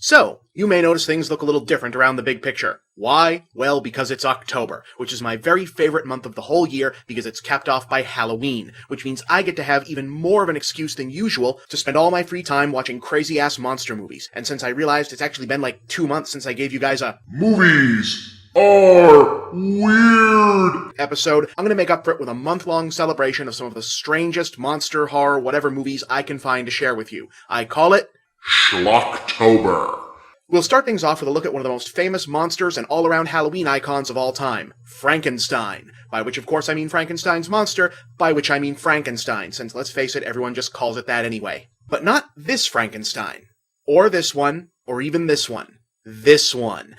So, you may notice things look a little different around the big picture. Why? Well, because it's October, which is my very favorite month of the whole year because it's capped off by Halloween, which means I get to have even more of an excuse than usual to spend all my free time watching crazy-ass monster movies. And since I realized it's actually been like 2 months since I gave you guys a Movies are weird episode, I'm gonna make up for it with a month-long celebration of some of the strangest monster, horror, whatever movies I can find to share with you. I call it Schlocktober. We'll start things off with a look at one of the most famous monsters and all-around Halloween icons of all time, Frankenstein. By which, of course, I mean Frankenstein's monster, by which I mean Frankenstein, since, let's face it, everyone just calls it that anyway. But not this Frankenstein. Or this one, or even this one. This one.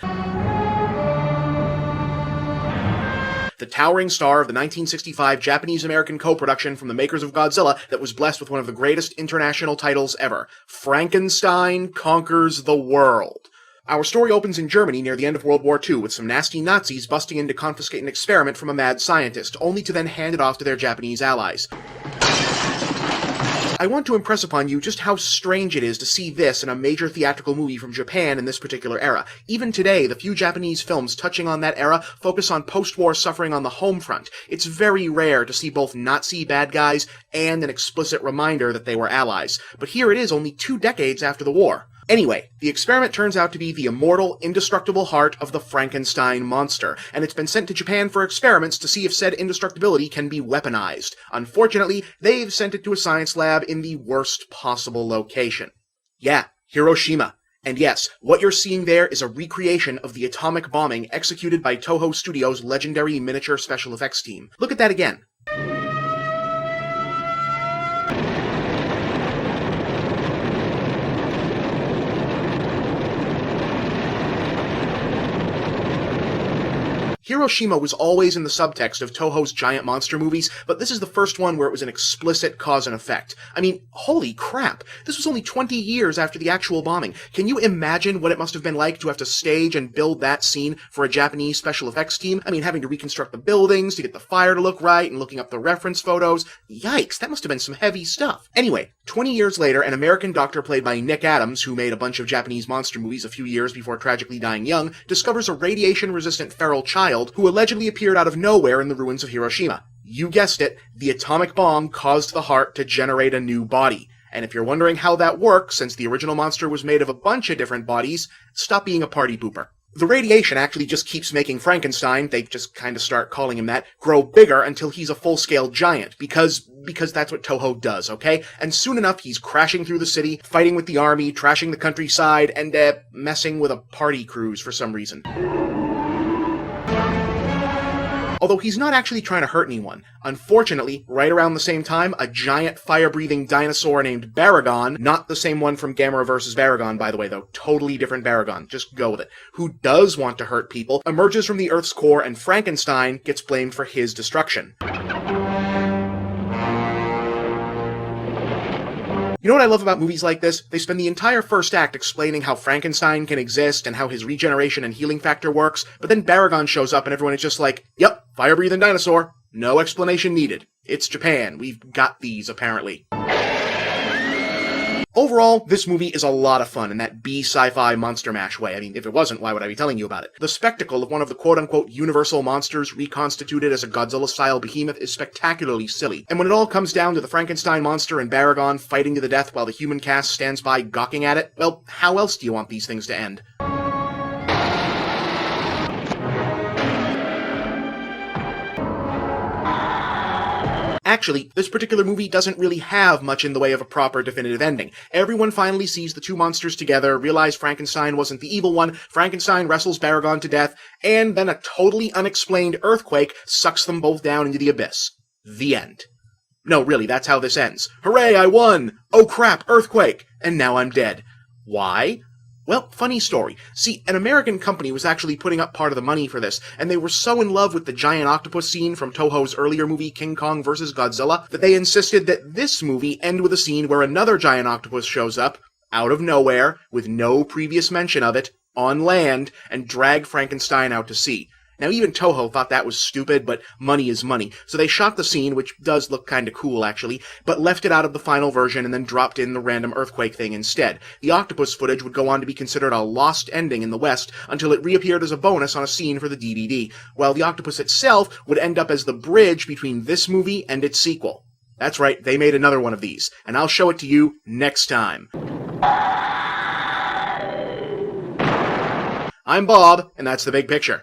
The towering star of the 1965 Japanese-American co-production from the makers of Godzilla that was blessed with one of the greatest international titles ever. Frankenstein Conquers the World. Our story opens in Germany near the end of World War II with some nasty Nazis busting in to confiscate an experiment from a mad scientist, only to then hand it off to their Japanese allies. I want to impress upon you just how strange it is to see this in a major theatrical movie from Japan in this particular era. Even today, the few Japanese films touching on that era focus on post-war suffering on the home front. It's very rare to see both Nazi bad guys and an explicit reminder that they were allies. But here it is only 2 decades after the war. Anyway, the experiment turns out to be the immortal, indestructible heart of the Frankenstein monster, and it's been sent to Japan for experiments to see if said indestructibility can be weaponized. Unfortunately, they've sent it to a science lab in the worst possible location. Yeah, Hiroshima. And yes, what you're seeing there is a recreation of the atomic bombing executed by Toho Studios' legendary miniature special effects team. Look at that again. Hiroshima was always in the subtext of Toho's giant monster movies, but this is the first one where it was an explicit cause and effect. I mean, holy crap! This was only 20 years after the actual bombing. Can you imagine what it must have been like to have to stage and build that scene for a Japanese special effects team? I mean, having to reconstruct the buildings, to get the fire to look right, and looking up the reference photos. Yikes, that must have been some heavy stuff. Anyway, 20 years later, an American doctor played by Nick Adams, who made a bunch of Japanese monster movies a few years before tragically dying young, discovers a radiation-resistant feral child who allegedly appeared out of nowhere in the ruins of Hiroshima. You guessed it, the atomic bomb caused the heart to generate a new body. And if you're wondering how that works, since the original monster was made of a bunch of different bodies, stop being a party pooper. The radiation actually just keeps making Frankenstein, they just kind of start calling him that, grow bigger until he's a full-scale giant, because that's what Toho does, okay? And soon enough, he's crashing through the city, fighting with the army, trashing the countryside, and, messing with a party cruise for some reason. Although he's not actually trying to hurt anyone. Unfortunately, right around the same time, a giant fire-breathing dinosaur named Baragon, not the same one from Gamera vs. Baragon, by the way, though, totally different Baragon, just go with it, who does want to hurt people, emerges from the Earth's core, and Frankenstein gets blamed for his destruction. You know what I love about movies like this? They spend the entire first act explaining how Frankenstein can exist and how his regeneration and healing factor works, but then Baragon shows up and everyone is just like, yep, fire-breathing dinosaur. No explanation needed. It's Japan. We've got these, apparently. Overall, this movie is a lot of fun in that B-sci-fi monster mash way. I mean, if it wasn't, why would I be telling you about it? The spectacle of one of the quote-unquote universal monsters reconstituted as a Godzilla-style behemoth is spectacularly silly. And when it all comes down to the Frankenstein monster and Baragon fighting to the death while the human cast stands by gawking at it, well, how else do you want these things to end? Actually, this particular movie doesn't really have much in the way of a proper definitive ending. Everyone finally sees the two monsters together, realize Frankenstein wasn't the evil one, Frankenstein wrestles Baragon to death, and then a totally unexplained earthquake sucks them both down into the abyss. The end. No, really, that's how this ends. Hooray, I won! Oh crap, earthquake! And now I'm dead. Why? Well, funny story. See, an American company was actually putting up part of the money for this, and they were so in love with the giant octopus scene from Toho's earlier movie King Kong vs. Godzilla that they insisted that this movie end with a scene where another giant octopus shows up, out of nowhere, with no previous mention of it, on land, and drag Frankenstein out to sea. Now, even Toho thought that was stupid, but money is money. So they shot the scene, which does look kinda cool actually, but left it out of the final version and then dropped in the random earthquake thing instead. The octopus footage would go on to be considered a lost ending in the West until it reappeared as a bonus on a scene for the DVD, while the octopus itself would end up as the bridge between this movie and its sequel. That's right, they made another one of these, and I'll show it to you next time. I'm Bob, and that's the big picture.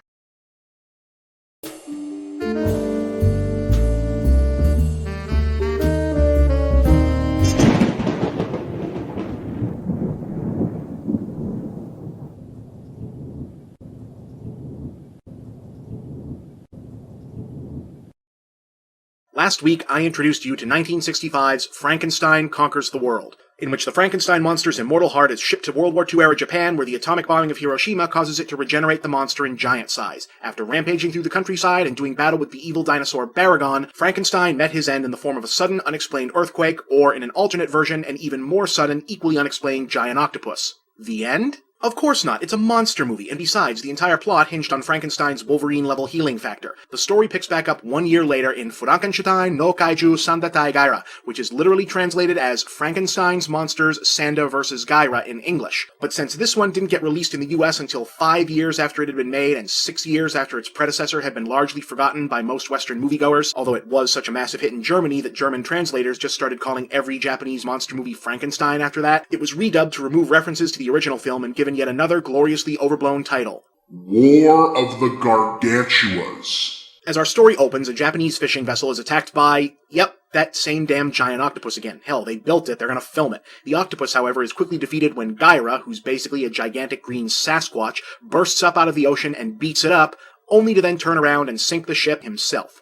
Last week, I introduced you to 1965's Frankenstein Conquers the World, in which the Frankenstein monster's immortal heart is shipped to World War II-era Japan, where the atomic bombing of Hiroshima causes it to regenerate the monster in giant size. After rampaging through the countryside and doing battle with the evil dinosaur Baragon, Frankenstein met his end in the form of a sudden, unexplained earthquake, or, in an alternate version, an even more sudden, equally unexplained giant octopus. The end? Of course not, it's a monster movie, and besides, the entire plot hinged on Frankenstein's Wolverine-level healing factor. The story picks back up 1 year later in Frankenstein no Kaiju Sandatai Gaira, which is literally translated as Frankenstein's Monsters Sanda vs. Gaira in English. But since this one didn't get released in the US until 5 years after it had been made and 6 years after its predecessor had been largely forgotten by most Western moviegoers, although it was such a massive hit in Germany that German translators just started calling every Japanese monster movie Frankenstein after that, it was redubbed to remove references to the original film and given yet another gloriously overblown title. War of the Gargantuas. As our story opens, a Japanese fishing vessel is attacked by, yep, that same damn giant octopus again. Hell, they built it, they're gonna film it. The octopus, however, is quickly defeated when Gaira, who's basically a gigantic green Sasquatch, bursts up out of the ocean and beats it up, only to then turn around and sink the ship himself.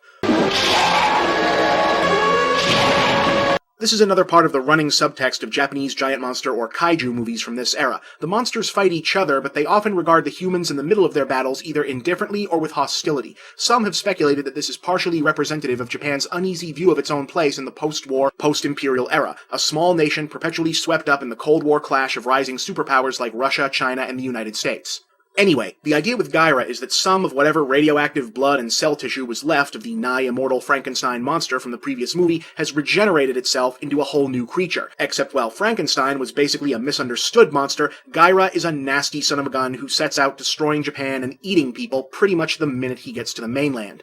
This is another part of the running subtext of Japanese giant monster or kaiju movies from this era. The monsters fight each other, but they often regard the humans in the middle of their battles either indifferently or with hostility. Some have speculated that this is partially representative of Japan's uneasy view of its own place in the post-war, post-imperial era, a small nation perpetually swept up in the Cold War clash of rising superpowers like Russia, China, and the United States. Anyway, the idea with Gaira is that some of whatever radioactive blood and cell tissue was left of the nigh-immortal Frankenstein monster from the previous movie has regenerated itself into a whole new creature. Except while Frankenstein was basically a misunderstood monster, Gaira is a nasty son of a gun who sets out destroying Japan and eating people pretty much the minute he gets to the mainland.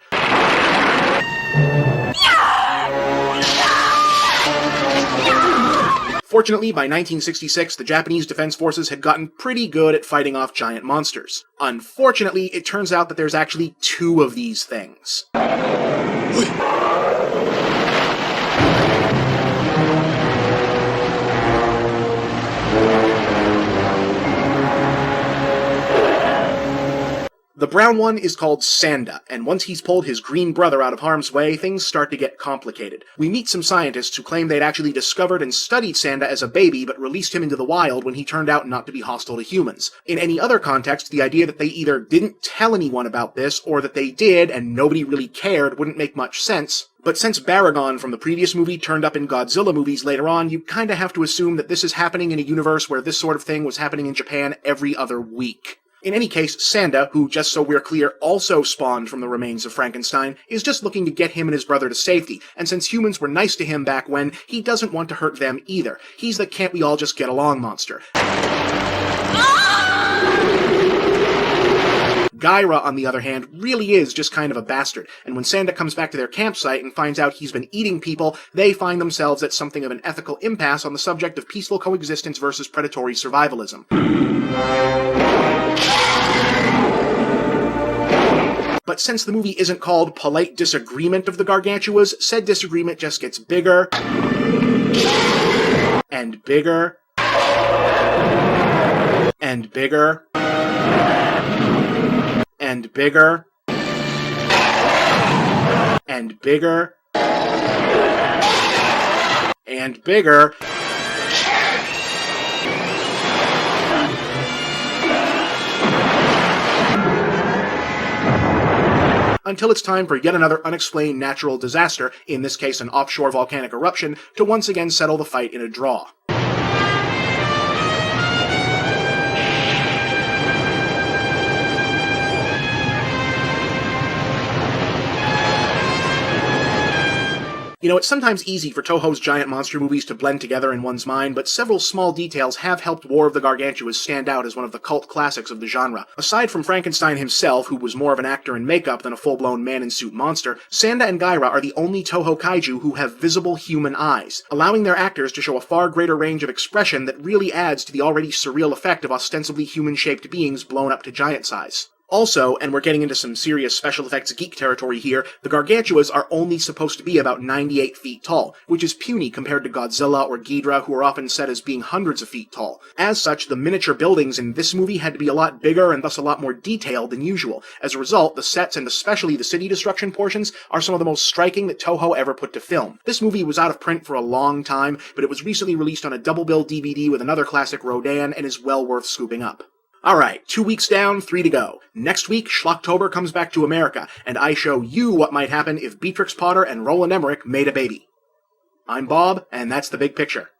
Fortunately, by 1966, the Japanese Defense Forces had gotten pretty good at fighting off giant monsters. Unfortunately, it turns out that there's actually 2 of these things. The brown one is called Sanda, and once he's pulled his green brother out of harm's way, things start to get complicated. We meet some scientists who claim they'd actually discovered and studied Sanda as a baby, but released him into the wild when he turned out not to be hostile to humans. In any other context, the idea that they either didn't tell anyone about this, or that they did and nobody really cared wouldn't make much sense. But since Baragon from the previous movie turned up in Godzilla movies later on, you kinda have to assume that this is happening in a universe where this sort of thing was happening in Japan every other week. In any case, Sanda, who, just so we're clear, also spawned from the remains of Frankenstein, is just looking to get him and his brother to safety, and since humans were nice to him back when, he doesn't want to hurt them either. He's the can't we all just get along monster. Gaira, on the other hand, really is just kind of a bastard, and when Sanda comes back to their campsite and finds out he's been eating people, they find themselves at something of an ethical impasse on the subject of peaceful coexistence versus predatory survivalism. But since the movie isn't called Polite Disagreement of the Gargantuas, said disagreement just gets bigger and bigger and bigger and bigger and bigger and bigger until it's time for yet another unexplained natural disaster, in this case an offshore volcanic eruption, to once again settle the fight in a draw. You know, it's sometimes easy for Toho's giant monster movies to blend together in one's mind, but several small details have helped War of the Gargantuas stand out as one of the cult classics of the genre. Aside from Frankenstein himself, who was more of an actor in makeup than a full-blown man-in-suit monster, Sanda and Gaira are the only Toho kaiju who have visible human eyes, allowing their actors to show a far greater range of expression that really adds to the already surreal effect of ostensibly human-shaped beings blown up to giant size. Also, and we're getting into some serious special effects geek territory here, the Gargantuas are only supposed to be about 98 feet tall, which is puny compared to Godzilla or Ghidorah, who are often said as being hundreds of feet tall. As such, the miniature buildings in this movie had to be a lot bigger and thus a lot more detailed than usual. As a result, the sets and especially the city destruction portions are some of the most striking that Toho ever put to film. This movie was out of print for a long time, but it was recently released on a double bill DVD with another classic Rodan and is well worth scooping up. Alright, 2 weeks down, 3 to go. Next week, Schlocktober comes back to America, and I show you what might happen if Beatrix Potter and Roland Emmerich made a baby. I'm Bob, and that's the big picture.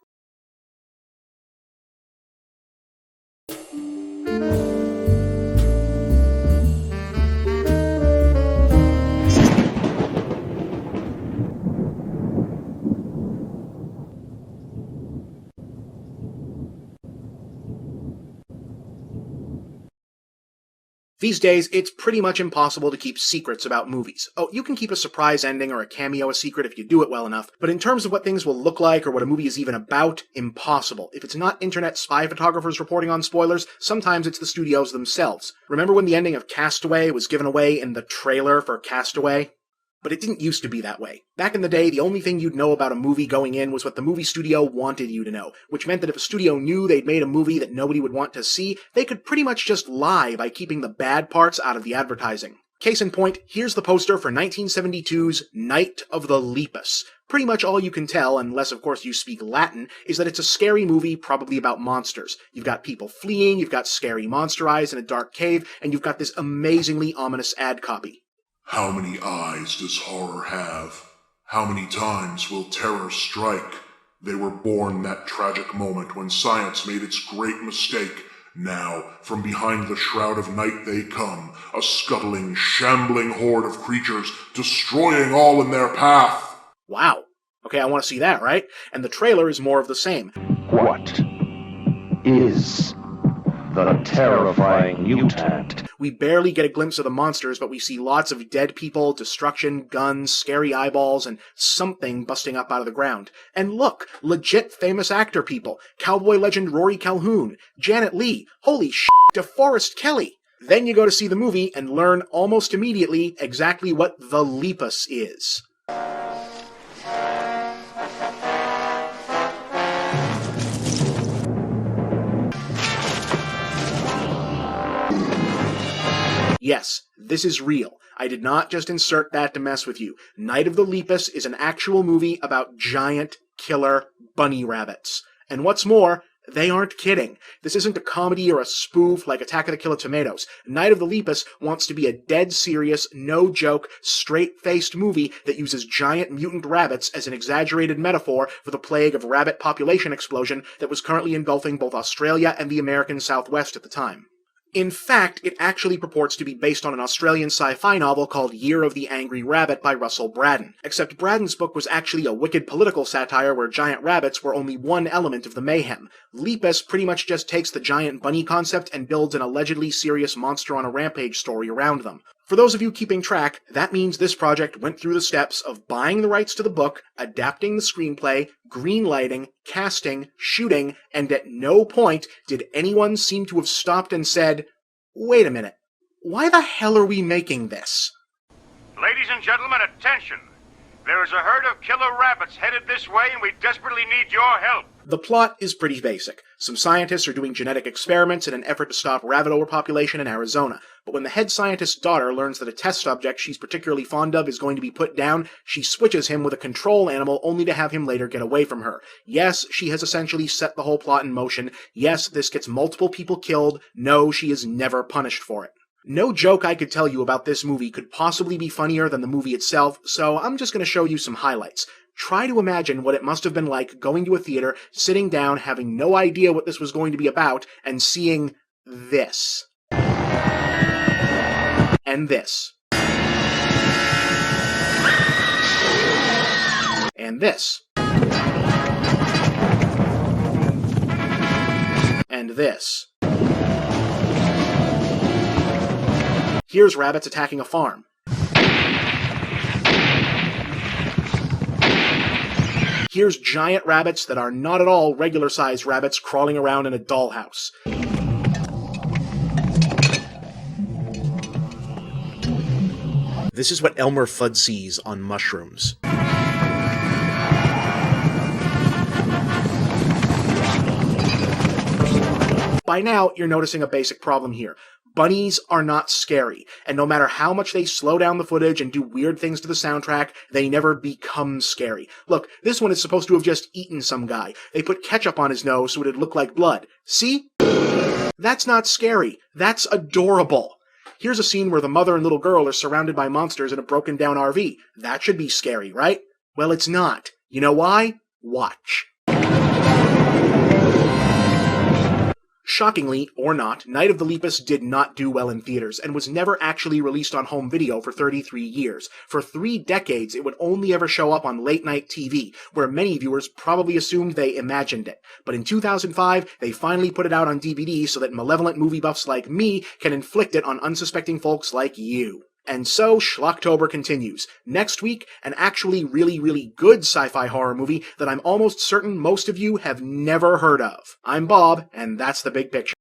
These days, it's pretty much impossible to keep secrets about movies. Oh, you can keep a surprise ending or a cameo a secret if you do it well enough, but in terms of what things will look like or what a movie is even about, impossible. If it's not internet spy photographers reporting on spoilers, sometimes it's the studios themselves. Remember when the ending of Castaway was given away in the trailer for Castaway? But it didn't used to be that way. Back in the day, the only thing you'd know about a movie going in was what the movie studio wanted you to know, which meant that if a studio knew they'd made a movie that nobody would want to see, they could pretty much just lie by keeping the bad parts out of the advertising. Case in point, here's the poster for 1972's Night of the Lepus. Pretty much all you can tell, unless of course you speak Latin, is that it's a scary movie probably about monsters. You've got people fleeing, you've got scary monster eyes in a dark cave, and you've got this amazingly ominous ad copy. How many eyes does horror have? How many times will terror strike? They were born that tragic moment when science made its great mistake. Now, from behind the shroud of night they come, a scuttling, shambling horde of creatures, destroying all in their path. Wow. Okay, I want to see that, right? And the trailer is more of the same. What is the terrifying mutant? We barely get a glimpse of the monsters, but we see lots of dead people, destruction, guns, scary eyeballs, and something busting up out of the ground. And look, legit famous actor people. Cowboy legend Rory Calhoun, Janet Leigh, holy shit, DeForest Kelly. Then you go to see the movie and learn almost immediately exactly what the Lepus is. Yes, this is real. I did not just insert that to mess with you. Night of the Lepus is an actual movie about giant killer bunny rabbits. And what's more, they aren't kidding. This isn't a comedy or a spoof like Attack of the Killer Tomatoes. Night of the Lepus wants to be a dead serious, no-joke, straight-faced movie that uses giant mutant rabbits as an exaggerated metaphor for the plague of rabbit population explosion that was currently engulfing both Australia and the American Southwest at the time. In fact, it actually purports to be based on an Australian sci-fi novel called Year of the Angry Rabbit by Russell Braddon. Except Braddon's book was actually a wicked political satire where giant rabbits were only one element of the mayhem. Lepus pretty much just takes the giant bunny concept and builds an allegedly serious monster on a rampage story around them. For those of you keeping track, that means this project went through the steps of buying the rights to the book, adapting the screenplay, greenlighting, casting, shooting, and at no point did anyone seem to have stopped and said, "Wait a minute, why the hell are we making this?" Ladies and gentlemen, attention! There is a herd of killer rabbits headed this way, and we desperately need your help. The plot is pretty basic. Some scientists are doing genetic experiments in an effort to stop rabbit overpopulation in Arizona. But when the head scientist's daughter learns that a test subject she's particularly fond of is going to be put down, she switches him with a control animal only to have him later get away from her. Yes, she has essentially set the whole plot in motion. Yes, this gets multiple people killed. No, she is never punished for it. No joke I could tell you about this movie could possibly be funnier than the movie itself, so I'm just going to show you some highlights. Try to imagine what it must have been like going to a theater, sitting down, having no idea what this was going to be about, and seeing this. And this. And this. And this. Here's rabbits attacking a farm. Here's giant rabbits that are not at all regular-sized rabbits crawling around in a dollhouse. This is what Elmer Fudd sees on mushrooms. By now, you're noticing a basic problem here. Bunnies are not scary, and no matter how much they slow down the footage and do weird things to the soundtrack, they never become scary. Look, this one is supposed to have just eaten some guy. They put ketchup on his nose so it'd look like blood. See? That's not scary. That's adorable. Here's a scene where the mother and little girl are surrounded by monsters in a broken down RV. That should be scary, right? Well, it's not. You know why? Watch. Shockingly, or not, Night of the Lepus did not do well in theaters, and was never actually released on home video for 33 years. For 3 decades, it would only ever show up on late-night TV, where many viewers probably assumed they imagined it. But in 2005, they finally put it out on DVD so that malevolent movie buffs like me can inflict it on unsuspecting folks like you. And so, Schlocktober continues. Next week, an actually really, really good sci-fi horror movie that I'm almost certain most of you have never heard of. I'm Bob, and that's the big picture.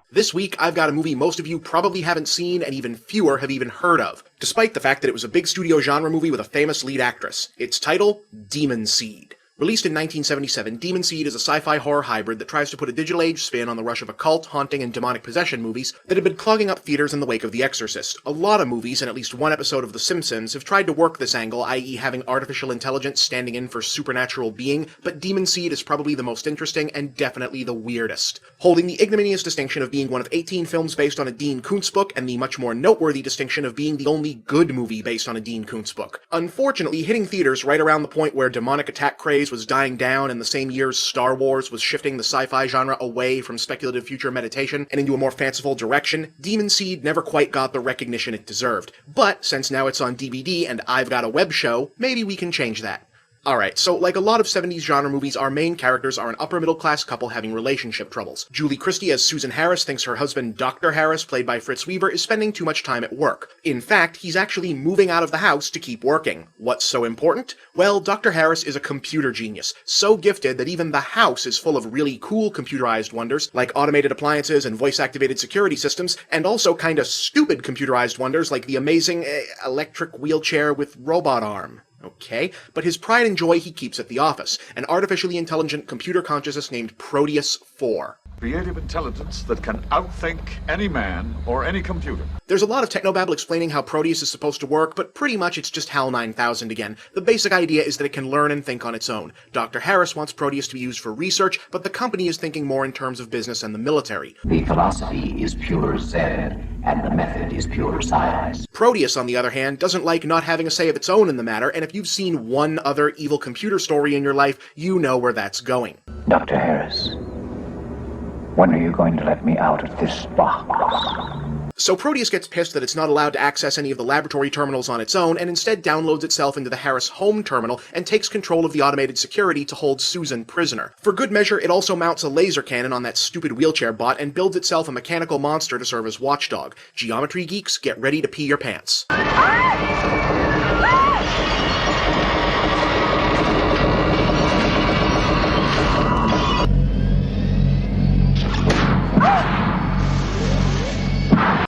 This week, I've got a movie most of you probably haven't seen and even fewer have even heard of, despite the fact that it was a big studio genre movie with a famous lead actress. Its title, Demon Seed. Released in 1977, Demon Seed is a sci-fi horror hybrid that tries to put a digital age spin on the rush of occult, haunting, and demonic possession movies that had been clogging up theaters in the wake of The Exorcist. A lot of movies, and at least one episode of The Simpsons, have tried to work this angle, i.e. having artificial intelligence standing in for supernatural being, but Demon Seed is probably the most interesting and definitely the weirdest. Holding the ignominious distinction of being one of 18 films based on a Dean Koontz book, and the much more noteworthy distinction of being the only good movie based on a Dean Koontz book. Unfortunately, hitting theaters right around the point where demonic attack craze was dying down in the same years Star Wars was shifting the sci-fi genre away from speculative future meditation and into a more fanciful direction, Demon Seed never quite got the recognition it deserved. But since now it's on DVD and I've got a web show, maybe we can change that. Alright, so like a lot of 70s genre movies, our main characters are an upper-middle-class couple having relationship troubles. Julie Christie as Susan Harris thinks her husband, Dr. Harris, played by Fritz Weaver, is spending too much time at work. In fact, he's actually moving out of the house to keep working. What's so important? Well, Dr. Harris is a computer genius, so gifted that even the house is full of really cool computerized wonders, like automated appliances and voice-activated security systems, and also kinda stupid computerized wonders like the amazing, electric wheelchair with robot arm. Okay, but his pride and joy he keeps at the office, an artificially intelligent computer consciousness named Proteus 4. Creative intelligence that can outthink any man or any computer. There's a lot of technobabble explaining how Proteus is supposed to work, but pretty much it's just HAL 9000 again. The basic idea is that it can learn and think on its own. Dr. Harris wants Proteus to be used for research, but the company is thinking more in terms of business and the military. The philosophy is pure Zen, and the method is pure science. Proteus, on the other hand, doesn't like not having a say of its own in the matter, and if you've seen one other evil computer story in your life, you know where that's going. Dr. Harris, when are you going to let me out of this box? So Proteus gets pissed that it's not allowed to access any of the laboratory terminals on its own, and instead downloads itself into the Harris home terminal and takes control of the automated security to hold Susan prisoner. For good measure, it also mounts a laser cannon on that stupid wheelchair bot and builds itself a mechanical monster to serve as watchdog. Geometry geeks, get ready to pee your pants.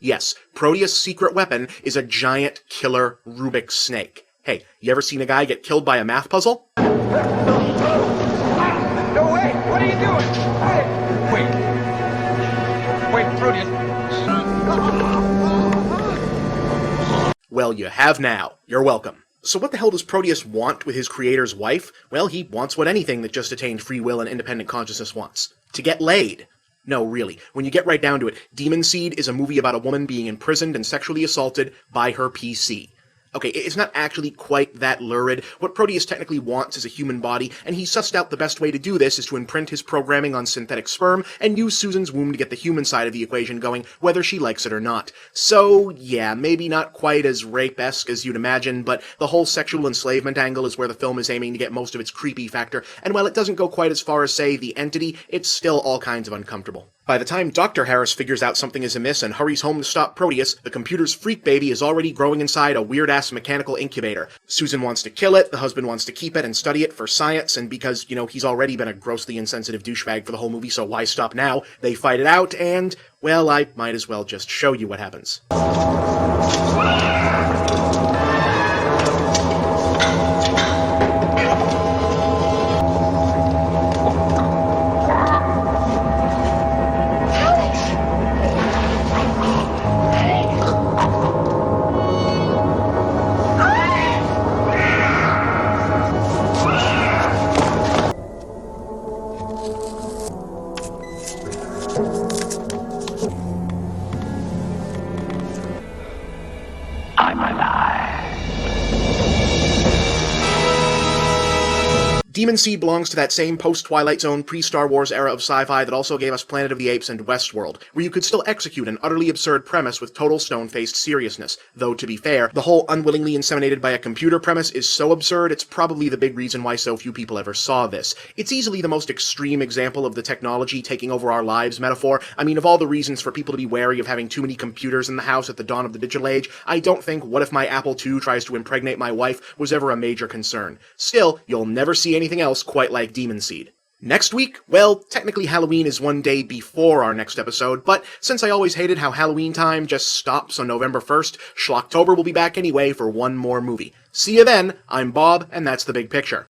Yes, Proteus' secret weapon is a giant killer Rubik's snake. Hey, you ever seen a guy get killed by a math puzzle? No, wait! What are you doing? Wait, Proteus. Well, you have now. You're welcome. So what the hell does Proteus want with his creator's wife? Well, he wants what anything that just attained free will and independent consciousness wants. To get laid. No, really. When you get right down to it, Demon Seed is a movie about a woman being imprisoned and sexually assaulted by her PC. Okay, it's not actually quite that lurid. What Proteus technically wants is a human body, and he sussed out the best way to do this is to imprint his programming on synthetic sperm and use Susan's womb to get the human side of the equation going, whether she likes it or not. So, yeah, maybe not quite as rape-esque as you'd imagine, but the whole sexual enslavement angle is where the film is aiming to get most of its creepy factor, and while it doesn't go quite as far as, say, The Entity, it's still all kinds of uncomfortable. By the time Dr. Harris figures out something is amiss and hurries home to stop Proteus, the computer's freak baby is already growing inside a weird-ass mechanical incubator. Susan wants to kill it, the husband wants to keep it and study it for science, and because, he's already been a grossly insensitive douchebag for the whole movie, so why stop now? They fight it out, and, well, I might as well just show you what happens. I'm alive. Demon Seed belongs to that same post-Twilight Zone, pre-Star Wars era of sci-fi that also gave us Planet of the Apes and Westworld, where you could still execute an utterly absurd premise with total stone-faced seriousness. Though, to be fair, the whole unwillingly inseminated by a computer premise is so absurd, it's probably the big reason why so few people ever saw this. It's easily the most extreme example of the technology taking over our lives metaphor. I mean, of all the reasons for people to be wary of having too many computers in the house at the dawn of the digital age, I don't think what if my Apple II tries to impregnate my wife was ever a major concern. Still, you'll never see anything else quite like Demon Seed. Next week? Well, technically Halloween is one day before our next episode, but since I always hated how Halloween time just stops on November 1st, Schlocktober will be back anyway for one more movie. See you then, I'm Bob, and that's The Big Picture.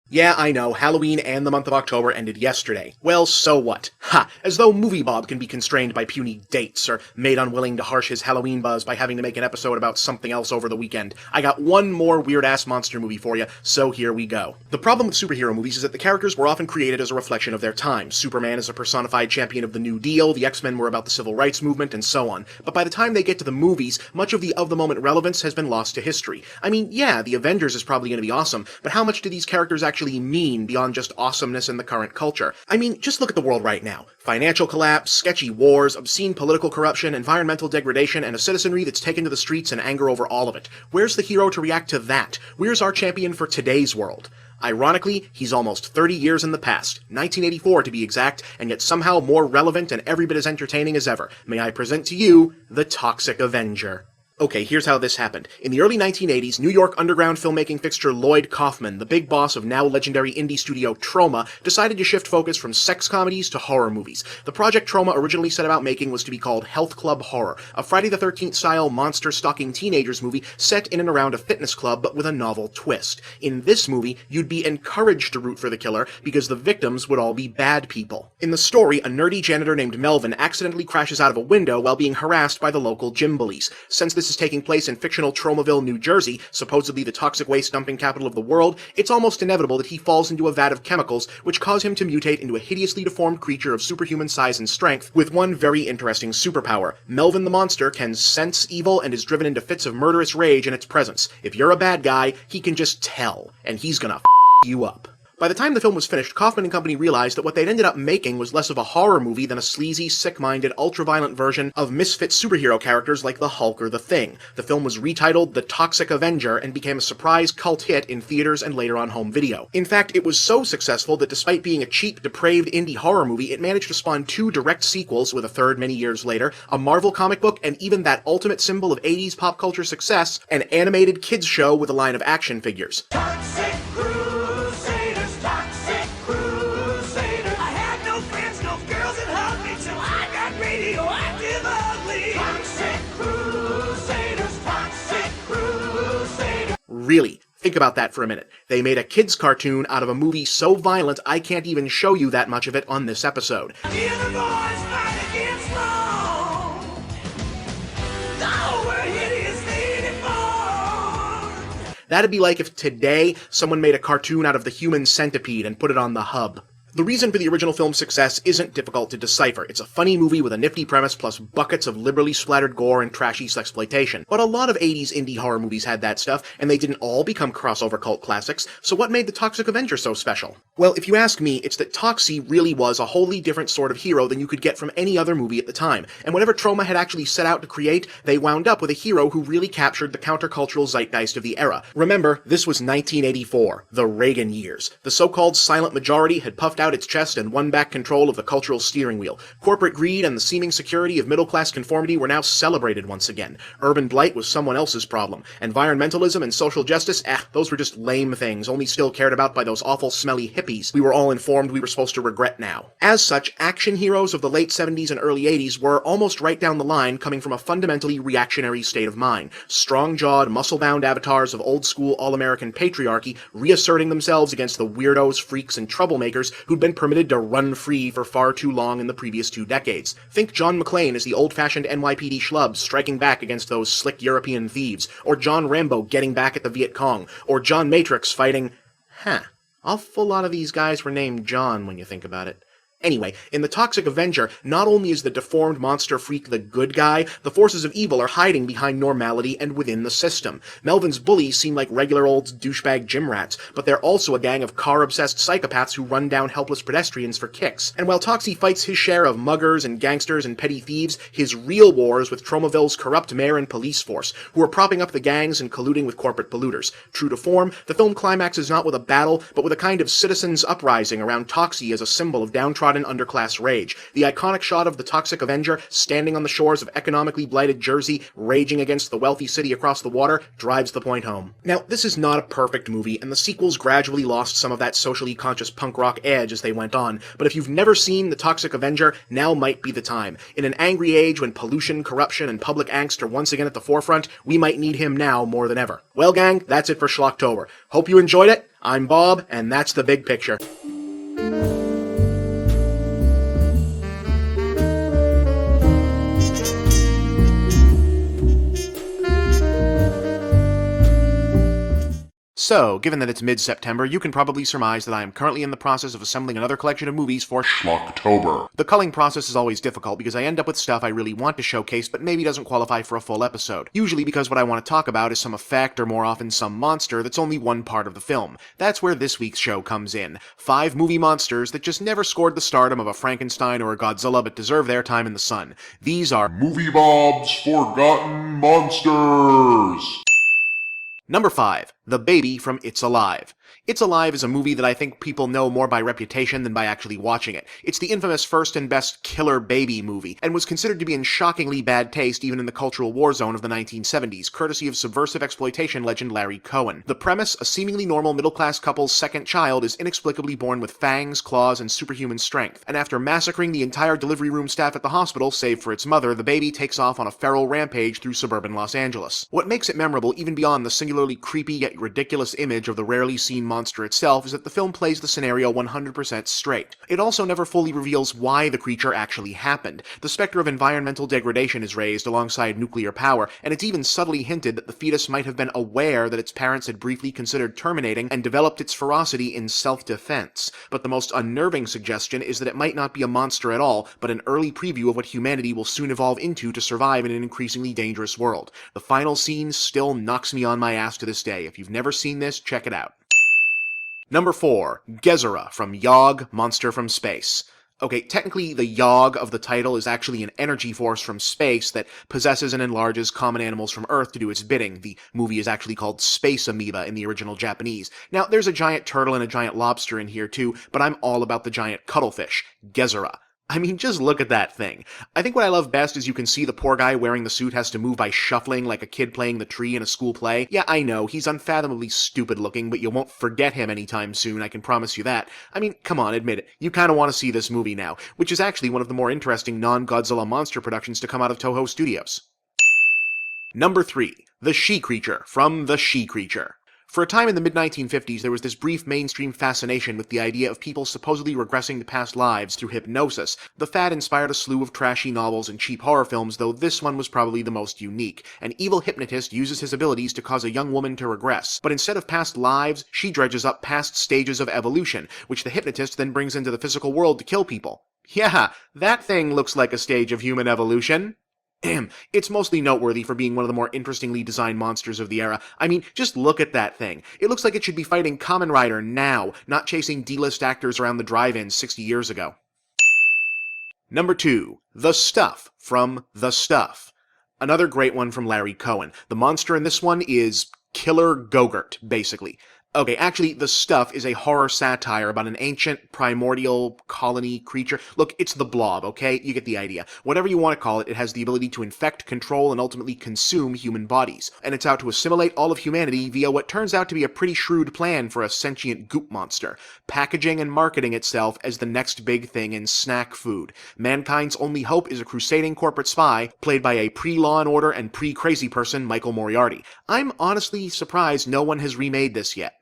Yeah, I know, Halloween and the month of October ended yesterday. Well, so what? Ha! As though Movie Bob can be constrained by puny dates, or made unwilling to harsh his Halloween buzz by having to make an episode about something else over the weekend. I got one more weird-ass monster movie for you, so here we go. The problem with superhero movies is that the characters were often created as a reflection of their time. Superman is a personified champion of the New Deal, the X-Men were about the Civil Rights Movement, and so on. But by the time they get to the movies, much of the of-the-moment relevance has been lost to history. I mean, yeah, the Avengers is probably going to be awesome, but how much do these characters actually mean beyond just awesomeness in the current culture? I mean, just look at the world right now. Financial collapse, sketchy wars, obscene political corruption, environmental degradation, and a citizenry that's taken to the streets in anger over all of it. Where's the hero to react to that? Where's our champion for today's world? Ironically, he's almost 30 years in the past, 1984 to be exact, and yet somehow more relevant and every bit as entertaining as ever. May I present to you, the Toxic Avenger. Okay, here's how this happened. In the early 1980s, New York underground filmmaking fixture Lloyd Kaufman, the big boss of now legendary indie studio Troma, decided to shift focus from sex comedies to horror movies. The project Troma originally set about making was to be called Health Club Horror, a Friday the 13th style monster-stalking teenagers movie set in and around a fitness club but with a novel twist. In this movie, you'd be encouraged to root for the killer because the victims would all be bad people. In the story, a nerdy janitor named Melvin accidentally crashes out of a window while being harassed by the local gym bullies. Since this is taking place in fictional Tromaville, New Jersey, supposedly the toxic waste dumping capital of the world, it's almost inevitable that he falls into a vat of chemicals which cause him to mutate into a hideously deformed creature of superhuman size and strength, with one very interesting superpower. Melvin the monster can sense evil and is driven into fits of murderous rage in its presence. If you're a bad guy, he can just tell, and he's gonna you up. By the time the film was finished, Kaufman and company realized that what they'd ended up making was less of a horror movie than a sleazy, sick-minded, ultra-violent version of misfit superhero characters like the Hulk or the Thing. The film was retitled The Toxic Avenger and became a surprise cult hit in theaters and later on home video. In fact, it was so successful that despite being a cheap, depraved indie horror movie, it managed to spawn 2 direct sequels, with a third many years later, a Marvel comic book, and even that ultimate symbol of 80s pop culture success, an animated kids show with a line of action figures. Really, Think about that for a minute. They made a kids' cartoon out of a movie so violent I can't even show you that much of it on this episode. That'd be like if today someone made a cartoon out of the human centipede and put it on the hub. The reason for the original film's success isn't difficult to decipher. It's a funny movie with a nifty premise plus buckets of liberally splattered gore and trashy sexploitation. But a lot of 80s indie horror movies had that stuff, and they didn't all become crossover cult classics, so what made The Toxic Avenger so special? Well, if you ask me, it's that Toxie really was a wholly different sort of hero than you could get from any other movie at the time, and whatever Troma had actually set out to create, they wound up with a hero who really captured the countercultural zeitgeist of the era. Remember, this was 1984, the Reagan years. The so-called silent majority had puffed out its chest and won back control of the cultural steering wheel. Corporate greed and the seeming security of middle-class conformity were now celebrated once again. Urban blight was someone else's problem. Environmentalism and social justice, those were just lame things, only still cared about by those awful smelly hippies we were all informed we were supposed to regret now. As such, action heroes of the late 70s and early 80s were almost right down the line coming from a fundamentally reactionary state of mind. Strong-jawed, muscle-bound avatars of old-school all-American patriarchy reasserting themselves against the weirdos, freaks, and troublemakers who'd been permitted to run free for far too long in the previous 2 decades. Think John McClane as the old-fashioned NYPD schlub striking back against those slick European thieves, or John Rambo getting back at the Viet Cong, or John Matrix fighting... awful lot of these guys were named John when you think about it. Anyway, in The Toxic Avenger, not only is the deformed monster freak the good guy, the forces of evil are hiding behind normality and within the system. Melvin's bullies seem like regular old douchebag gym rats, but they're also a gang of car-obsessed psychopaths who run down helpless pedestrians for kicks. And while Toxie fights his share of muggers and gangsters and petty thieves, his real war is with Tromaville's corrupt mayor and police force, who are propping up the gangs and colluding with corporate polluters. True to form, the film climaxes not with a battle, but with a kind of citizens' uprising around Toxie as a symbol of downtrodden underclass rage. The iconic shot of the Toxic Avenger standing on the shores of economically blighted Jersey, raging against the wealthy city across the water, drives the point home. Now, this is not a perfect movie, and the sequels gradually lost some of that socially conscious punk rock edge as they went on, but if you've never seen The Toxic Avenger, now might be the time. In an angry age when pollution, corruption, and public angst are once again at the forefront, we might need him now more than ever. Well, gang, that's it for Schlocktober. Hope you enjoyed it. I'm Bob, and that's the big picture. So, given that it's mid-September, you can probably surmise that I am currently in the process of assembling another collection of movies for Schlocktober. The culling process is always difficult because I end up with stuff I really want to showcase but maybe doesn't qualify for a full episode. Usually because what I want to talk about is some effect or more often some monster that's only one part of the film. That's where this week's show comes in. 5 movie monsters that just never scored the stardom of a Frankenstein or a Godzilla but deserve their time in the sun. These are Movie Bob's Forgotten Monsters! Number 5. The Baby from It's Alive. It's Alive is a movie that I think people know more by reputation than by actually watching it. It's the infamous first and best killer baby movie, and was considered to be in shockingly bad taste even in the cultural war zone of the 1970s, courtesy of subversive exploitation legend Larry Cohen. The premise, a seemingly normal middle-class couple's second child is inexplicably born with fangs, claws, and superhuman strength, and after massacring the entire delivery room staff at the hospital, save for its mother, the baby takes off on a feral rampage through suburban Los Angeles. What makes it memorable, even beyond the singularly creepy yet ridiculous image of the rarely seen monster itself, is that the film plays the scenario 100% straight. It also never fully reveals why the creature actually happened. The specter of environmental degradation is raised alongside nuclear power, and it's even subtly hinted that the fetus might have been aware that its parents had briefly considered terminating and developed its ferocity in self-defense. But the most unnerving suggestion is that it might not be a monster at all, but an early preview of what humanity will soon evolve into to survive in an increasingly dangerous world. The final scene still knocks me on my ass to this day. If you've never seen this, check it out. Number 4. Gezerah from Yog, Monster from Space. Okay, technically the Yog of the title is actually an energy force from space that possesses and enlarges common animals from Earth to do its bidding. The movie is actually called Space Amoeba in the original Japanese. Now, there's a giant turtle and a giant lobster in here too, but I'm all about the giant cuttlefish, Gezerah. I mean, just look at that thing. I think what I love best is you can see the poor guy wearing the suit has to move by shuffling like a kid playing the tree in a school play. Yeah, I know, he's unfathomably stupid looking, but you won't forget him anytime soon, I can promise you that. I mean, come on, admit it. You kinda want to see this movie now, which is actually one of the more interesting non-Godzilla monster productions to come out of Toho Studios. Number 3. The She-Creature from The She-Creature. For a time in the mid-1950s, there was this brief mainstream fascination with the idea of people supposedly regressing to past lives through hypnosis. The fad inspired a slew of trashy novels and cheap horror films, though this one was probably the most unique. An evil hypnotist uses his abilities to cause a young woman to regress, but instead of past lives, she dredges up past stages of evolution, which the hypnotist then brings into the physical world to kill people. Yeah, that thing looks like a stage of human evolution. It's mostly noteworthy for being one of the more interestingly designed monsters of the era. I mean, just look at that thing. It looks like it should be fighting Kamen Rider now, not chasing D-list actors around the drive-in 60 years ago. Number 2. The Stuff from The Stuff. Another great one from Larry Cohen. The monster in this one is Killer Gogurt, basically. Okay, actually, The Stuff is a horror satire about an ancient, primordial colony creature. Look, it's the Blob, okay? You get the idea. Whatever you want to call it, it has the ability to infect, control, and ultimately consume human bodies. And it's out to assimilate all of humanity via what turns out to be a pretty shrewd plan for a sentient goop monster, packaging and marketing itself as the next big thing in snack food. Mankind's only hope is a crusading corporate spy, played by a pre-Law and Order and pre-crazy person, Michael Moriarty. I'm honestly surprised no one has remade this yet.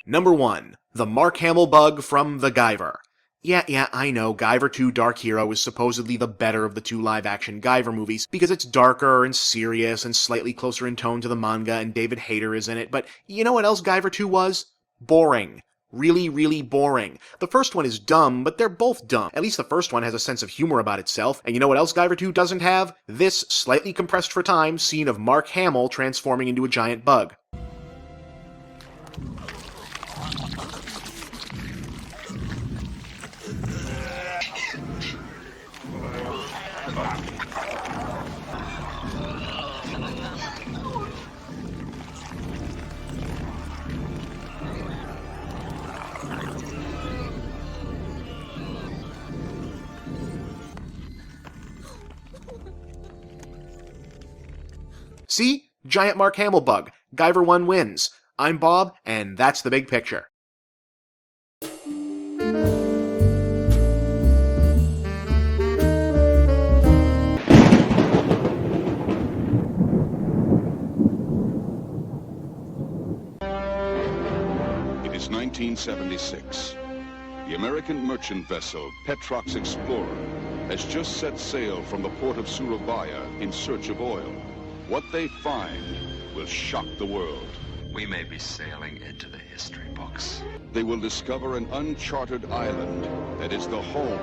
Number 1. The Mark Hamill bug from The Guyver. Yeah, I know, Guyver 2 Dark Hero is supposedly the better of the two live-action Guyver movies, because it's darker and serious and slightly closer in tone to the manga, and David Hayter is in it, but you know what else Guyver 2 was? Boring. Really, really boring. The first one is dumb, but they're both dumb. At least the first one has a sense of humor about itself, and you know what else Guyver 2 doesn't have? This, slightly compressed for time, scene of Mark Hamill transforming into a giant bug. See? Giant Mark Hamill bug. Guyver 1 wins. I'm Bob, and that's the big picture. It is 1976. The American merchant vessel Petrox Explorer has just set sail from the port of Surabaya in search of oil. What they find will shock the world. We may be sailing into the history books. They will discover an uncharted island that is the home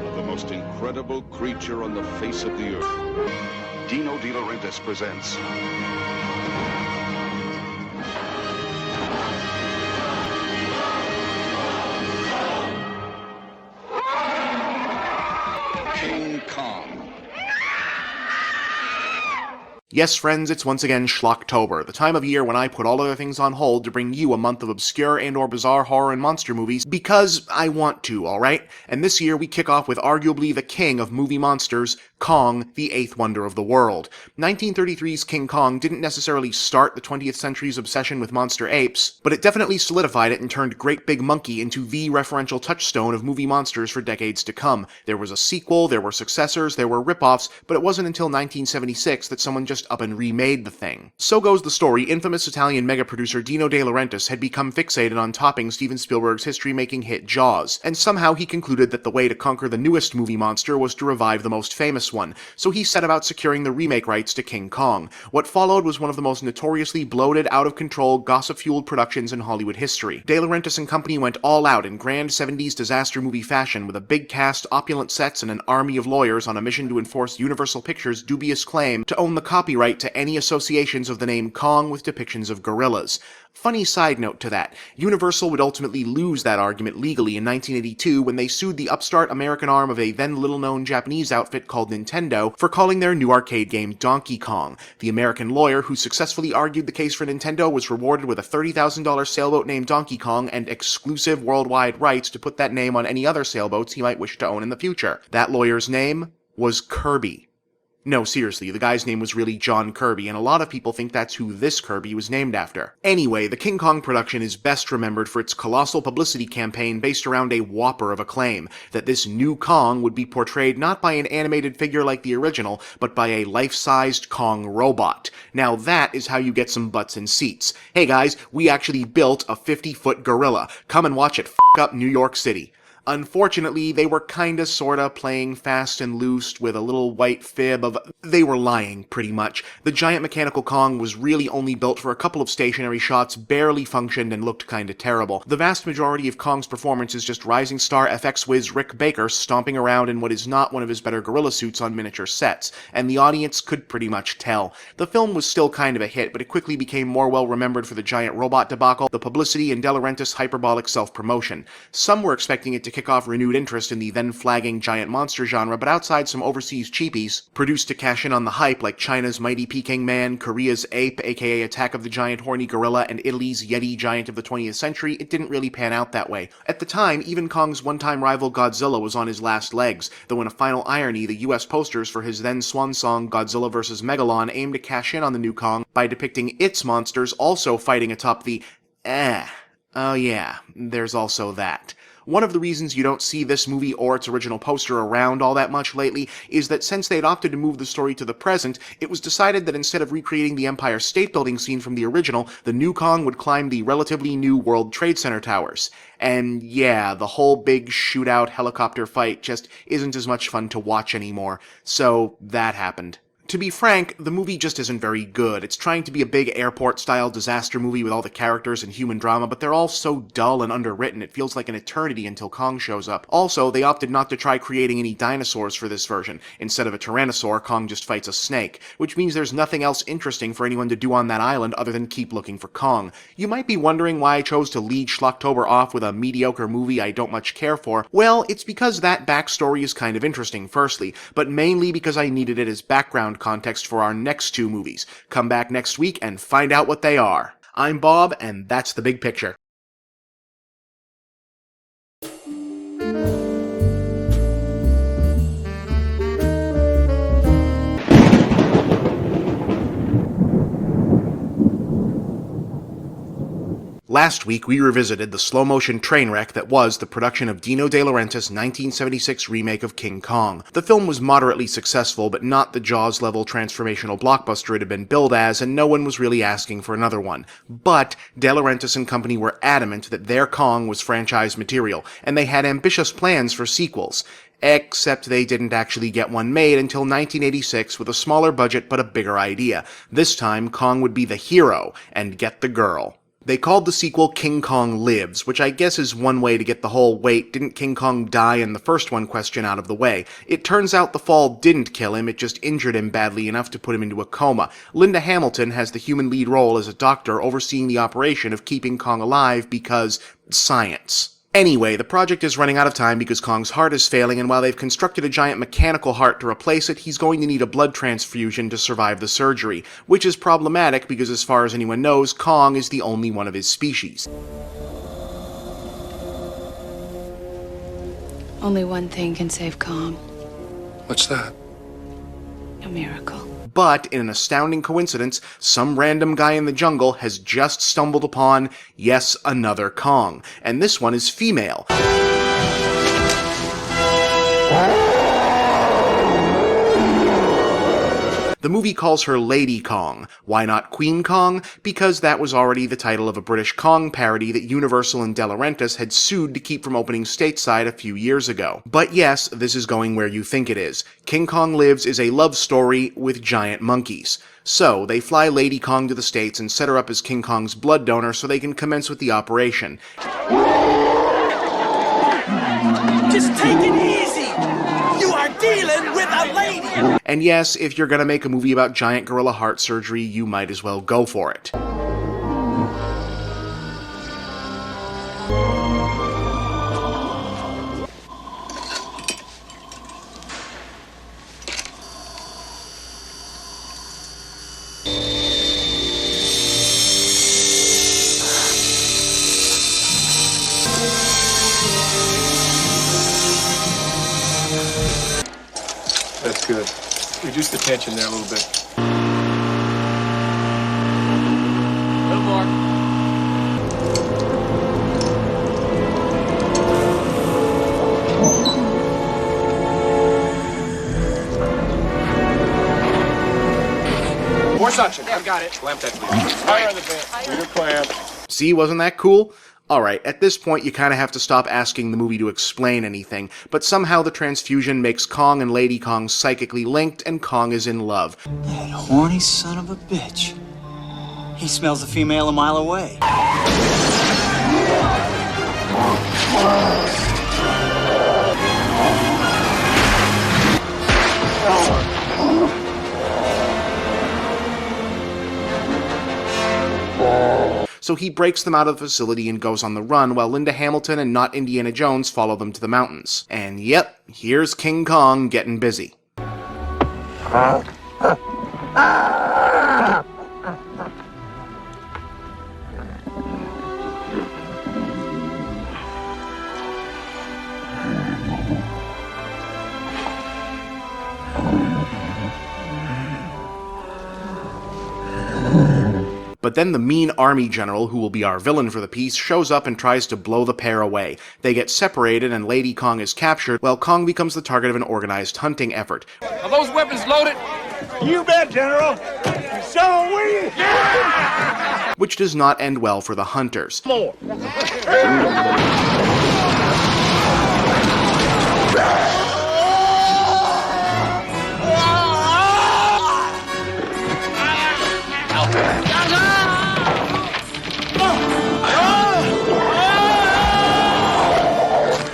of the most incredible creature on the face of the earth. Dino De Laurentiis presents King Kong. Yes, friends, it's once again Schlocktober, the time of year when I put all other things on hold to bring you a month of obscure and or bizarre horror and monster movies because I want to, alright? And this year we kick off with arguably the king of movie monsters, Kong, the eighth wonder of the world. 1933's King Kong didn't necessarily start the 20th century's obsession with monster apes, but it definitely solidified it and turned Great Big Monkey into the referential touchstone of movie monsters for decades to come. There was a sequel, there were successors, there were rip-offs, but it wasn't until 1976 that someone just up and remade the thing. So goes the story, infamous Italian mega-producer Dino De Laurentiis had become fixated on topping Steven Spielberg's history-making hit Jaws, and somehow he concluded that the way to conquer the newest movie monster was to revive the most famous one, so he set about securing the remake rights to King Kong. What followed was one of the most notoriously bloated, out-of-control, gossip-fueled productions in Hollywood history. De Laurentiis and company went all out in grand 70s disaster movie fashion with a big cast, opulent sets, and an army of lawyers on a mission to enforce Universal Pictures' dubious claim to own the copyright to any associations of the name Kong with depictions of gorillas. Funny side note to that, Universal would ultimately lose that argument legally in 1982 when they sued the upstart American arm of a then little-known Japanese outfit called Nintendo for calling their new arcade game Donkey Kong. The American lawyer who successfully argued the case for Nintendo was rewarded with a $30,000 sailboat named Donkey Kong and exclusive worldwide rights to put that name on any other sailboats he might wish to own in the future. That lawyer's name was Kirby. No, seriously, the guy's name was really John Kirby, and a lot of people think that's who this Kirby was named after. Anyway, the King Kong production is best remembered for its colossal publicity campaign based around a whopper of a claim, that this new Kong would be portrayed not by an animated figure like the original, but by a life-sized Kong robot. Now that is how you get some butts in seats. Hey guys, we actually built a 50-foot gorilla. Come and watch it f*** up New York City. Unfortunately, they were kinda sorta playing fast and loose with a little white fib of... They were lying, pretty much. The giant mechanical Kong was really only built for a couple of stationary shots, barely functioned, and looked kinda terrible. The vast majority of Kong's performance is just rising star FX whiz Rick Baker stomping around in what is not one of his better gorilla suits on miniature sets, and the audience could pretty much tell. The film was still kind of a hit, but it quickly became more well remembered for the giant robot debacle, the publicity, and De Laurentiis' hyperbolic self-promotion. Some were expecting it to kick off renewed interest in the then-flagging giant monster genre, but outside some overseas cheapies, produced to cash in on the hype like China's Mighty Peking Man, Korea's Ape, aka Attack of the Giant Horny Gorilla, and Italy's Yeti Giant of the 20th Century, it didn't really pan out that way. At the time, even Kong's one-time rival Godzilla was on his last legs, though in a final irony, the US posters for his then swan song Godzilla vs. Megalon aimed to cash in on the new Kong by depicting its monsters also fighting atop the... Oh yeah, there's also that. One of the reasons you don't see this movie or its original poster around all that much lately is that since they'd opted to move the story to the present, it was decided that instead of recreating the Empire State Building scene from the original, the new Kong would climb the relatively new World Trade Center towers. And yeah, the whole big shootout helicopter fight just isn't as much fun to watch anymore, so that happened. To be frank, the movie just isn't very good. It's trying to be a big airport-style disaster movie with all the characters and human drama, but they're all so dull and underwritten it feels like an eternity until Kong shows up. Also, they opted not to try creating any dinosaurs for this version. Instead of a tyrannosaur, Kong just fights a snake, which means there's nothing else interesting for anyone to do on that island other than keep looking for Kong. You might be wondering why I chose to lead Schlocktober off with a mediocre movie I don't much care for. Well, it's because that backstory is kind of interesting, firstly, but mainly because I needed it as background context for our next two movies. Come back next week and find out what they are. I'm Bob, and that's the big picture. Last week, we revisited the slow-motion train wreck that was the production of Dino De Laurentiis' 1976 remake of King Kong. The film was moderately successful, but not the Jaws-level transformational blockbuster it had been billed as, and no one was really asking for another one. But De Laurentiis and company were adamant that their Kong was franchise material, and they had ambitious plans for sequels. Except they didn't actually get one made until 1986 with a smaller budget but a bigger idea. This time, Kong would be the hero and get the girl. They called the sequel King Kong Lives, which I guess is one way to get the whole "wait, didn't King Kong die in the first one" question out of the way. It turns out the fall didn't kill him, it just injured him badly enough to put him into a coma. Linda Hamilton has the human lead role as a doctor overseeing the operation of keeping Kong alive because science. Anyway, the project is running out of time because Kong's heart is failing, and while they've constructed a giant mechanical heart to replace it, he's going to need a blood transfusion to survive the surgery, which is problematic because as far as anyone knows, Kong is the only one of his species. Only one thing can save Kong. What's that? A miracle. But, in an astounding coincidence, some random guy in the jungle has just stumbled upon, yes, another Kong. And this one is female. The movie calls her Lady Kong. Why not Queen Kong? Because that was already the title of a British Kong parody that Universal and De Laurentiis had sued to keep from opening stateside a few years ago. But yes, this is going where you think it is. King Kong Lives is a love story with giant monkeys. So, they fly Lady Kong to the States and set her up as King Kong's blood donor so they can commence with the operation. Just take it easy! You are dealing with a lady! And yes, if you're gonna make a movie about giant gorilla heart surgery, you might as well go for it. That's good. Reduce the tension there a little bit. A little more. More suction. I've got it. Clamp that, please. Higher on the band. Leader clamp. See, wasn't that cool? Alright, at this point you kinda have to stop asking the movie to explain anything, but somehow the transfusion makes Kong and Lady Kong psychically linked, and Kong is in love. That horny son of a bitch. He smells a female a mile away. So he breaks them out of the facility and goes on the run, while Linda Hamilton and not Indiana Jones follow them to the mountains. And yep, here's King Kong getting busy. But then the mean army general, who will be our villain for the piece, shows up and tries to blow the pair away. They get separated and Lady Kong is captured, while Kong becomes the target of an organized hunting effort. Are those weapons loaded? You bet, General. So are we. Yeah! Which does not end well for the hunters. More.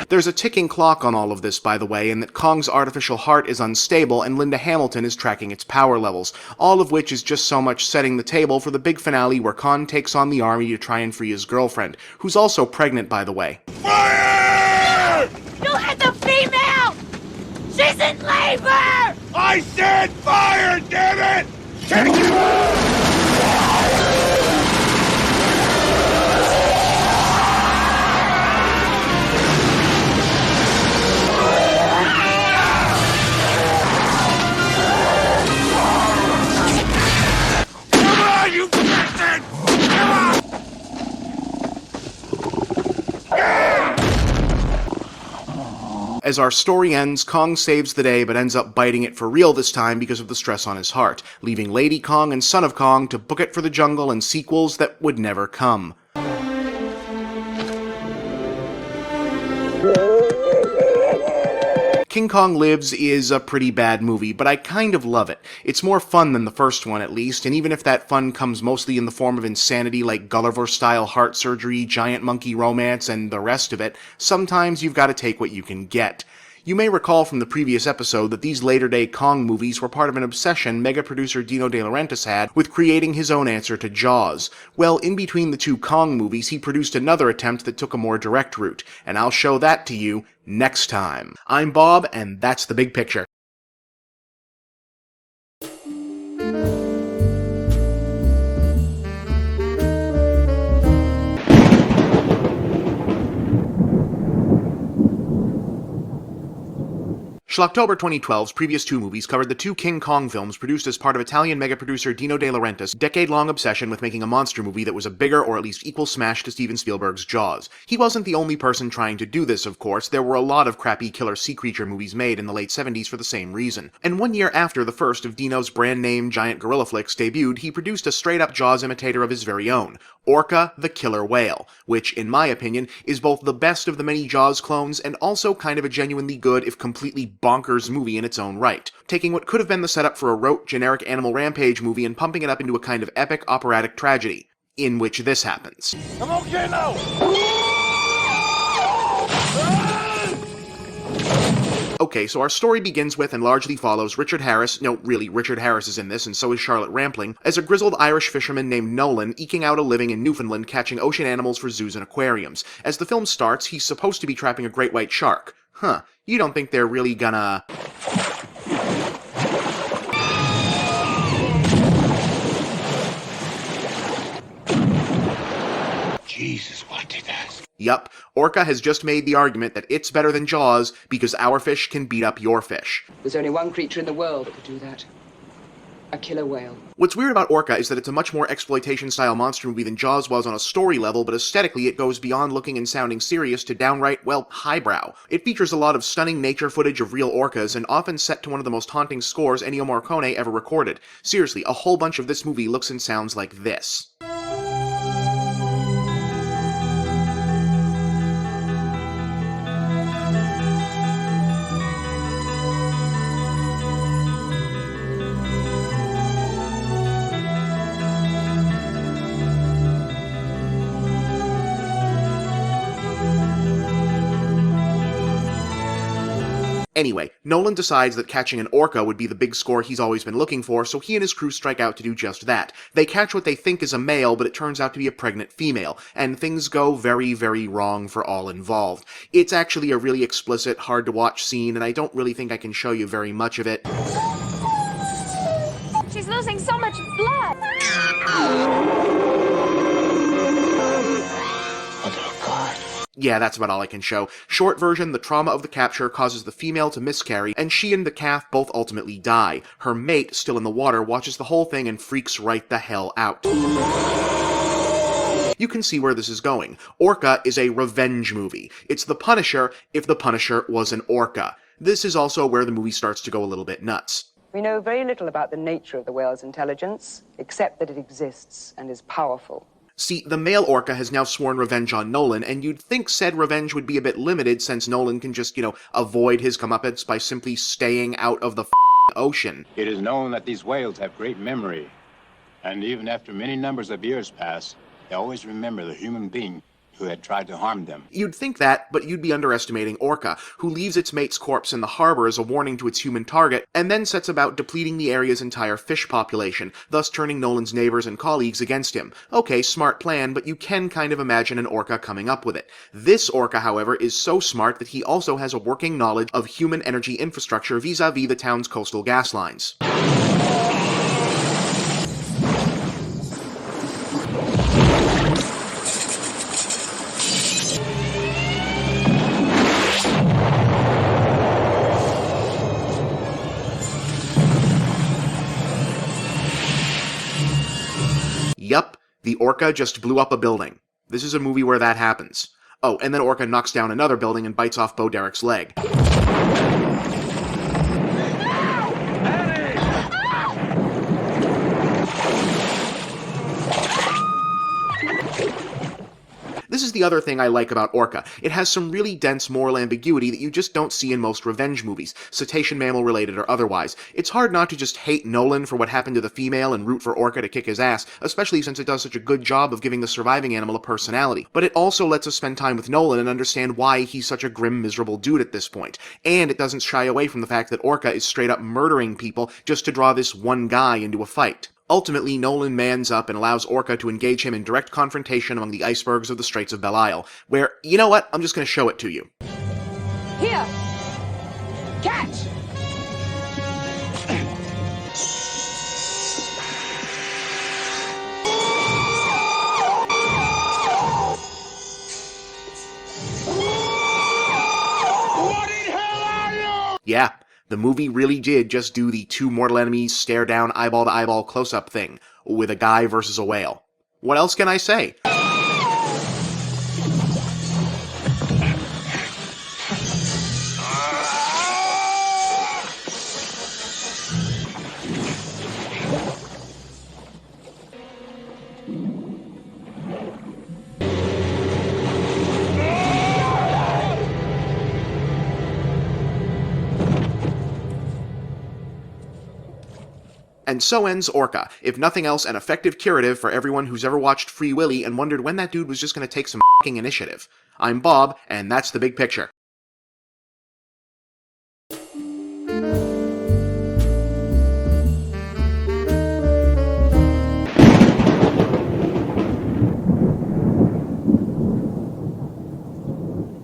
There's a ticking clock on all of this, by the way, in that Kong's artificial heart is unstable and Linda Hamilton is tracking its power levels, all of which is just so much setting the table for the big finale where Kong takes on the army to try and free his girlfriend, who's also pregnant, by the way. Fire! You hit the female! She's in labor! I said fire, damn it! Take it! As our story ends, Kong saves the day but ends up biting it for real this time because of the stress on his heart, leaving Lady Kong and Son of Kong to book it for the jungle and sequels that would never come. King Kong Lives is a pretty bad movie, but I kind of love it. It's more fun than the first one, at least, and even if that fun comes mostly in the form of insanity like Gulliver-style heart surgery, giant monkey romance, and the rest of it, sometimes you've got to take what you can get. You may recall from the previous episode that these later-day Kong movies were part of an obsession mega-producer Dino De Laurentiis had with creating his own answer to Jaws. Well, in between the two Kong movies, he produced another attempt that took a more direct route, and I'll show that to you next time. I'm Bob, and that's the big picture. Schlocktober 2012's previous two movies covered the two King Kong films produced as part of Italian mega-producer Dino De Laurentiis' decade-long obsession with making a monster movie that was a bigger or at least equal smash to Steven Spielberg's Jaws. He wasn't the only person trying to do this, of course. There were a lot of crappy killer sea creature movies made in the late 70s for the same reason. And 1 year after the first of Dino's brand-name giant gorilla flicks debuted, he produced a straight-up Jaws imitator of his very own, Orca the Killer Whale, which, in my opinion, is both the best of the many Jaws clones and also kind of a genuinely good, if completely bonkers movie in its own right, taking what could have been the setup for a rote, generic animal rampage movie and pumping it up into a kind of epic operatic tragedy, in which this happens. I'm okay now! Okay, so our story begins with and largely follows Richard Harris, no, really, Richard Harris is in this, and so is Charlotte Rampling, as a grizzled Irish fisherman named Nolan eking out a living in Newfoundland catching ocean animals for zoos and aquariums. As the film starts, he's supposed to be trapping a great white shark. Huh, you don't think they're really gonna... Jesus wanted us. Yup, Orca has just made the argument that it's better than Jaws because our fish can beat up your fish. There's only one creature in the world that could do that. A killer whale. What's weird about Orca is that it's a much more exploitation-style monster movie than Jaws was on a story level, but aesthetically it goes beyond looking and sounding serious to downright, well, highbrow. It features a lot of stunning nature footage of real orcas, and often set to one of the most haunting scores Ennio Morricone ever recorded. Seriously, a whole bunch of this movie looks and sounds like this. Anyway, Nolan decides that catching an orca would be the big score he's always been looking for, so he and his crew strike out to do just that. They catch what they think is a male, but it turns out to be a pregnant female, and things go very, very wrong for all involved. It's actually a really explicit, hard-to-watch scene, and I don't really think I can show you very much of it. She's losing so much blood. Yeah, that's about all I can show. Short version, the trauma of the capture causes the female to miscarry, and she and the calf both ultimately die. Her mate, still in the water, watches the whole thing and freaks right the hell out. You can see where this is going. Orca is a revenge movie. It's The Punisher if The Punisher was an orca. This is also where the movie starts to go a little bit nuts. We know very little about the nature of the whale's intelligence, except that it exists and is powerful. See, the male orca has now sworn revenge on Nolan, and you'd think said revenge would be a bit limited since Nolan can just, avoid his comeuppance by simply staying out of the ocean. It is known that these whales have great memory, and even after many numbers of years pass, they always remember the human being who had tried to harm them. You'd think that, but you'd be underestimating Orca, who leaves its mate's corpse in the harbor as a warning to its human target, and then sets about depleting the area's entire fish population, thus turning Nolan's neighbors and colleagues against him. Okay, smart plan, but you can kind of imagine an Orca coming up with it. This Orca, however, is so smart that he also has a working knowledge of human energy infrastructure vis-a-vis the town's coastal gas lines. Yup, the Orca just blew up a building. This is a movie where that happens. Oh, and then Orca knocks down another building and bites off Bo Derek's leg. This is the other thing I like about Orca. It has some really dense moral ambiguity that you just don't see in most revenge movies, cetacean mammal related or otherwise. It's hard not to just hate Nolan for what happened to the female and root for Orca to kick his ass, especially since it does such a good job of giving the surviving animal a personality. But it also lets us spend time with Nolan and understand why he's such a grim, miserable dude at this point. And it doesn't shy away from the fact that Orca is straight up murdering people just to draw this one guy into a fight. Ultimately, Nolan mans up and allows Orca to engage him in direct confrontation among the icebergs of the Straits of Belle Isle, where, you know what, I'm just going to show it to you. Here! Catch! What in hell are you? Yeah. The movie really did just do the two mortal enemies stare down eyeball to eyeball close-up thing, with a guy versus a whale. What else can I say? And so ends Orca, if nothing else an effective curative for everyone who's ever watched Free Willy and wondered when that dude was just going to take some f***ing initiative. I'm Bob, and that's the big picture.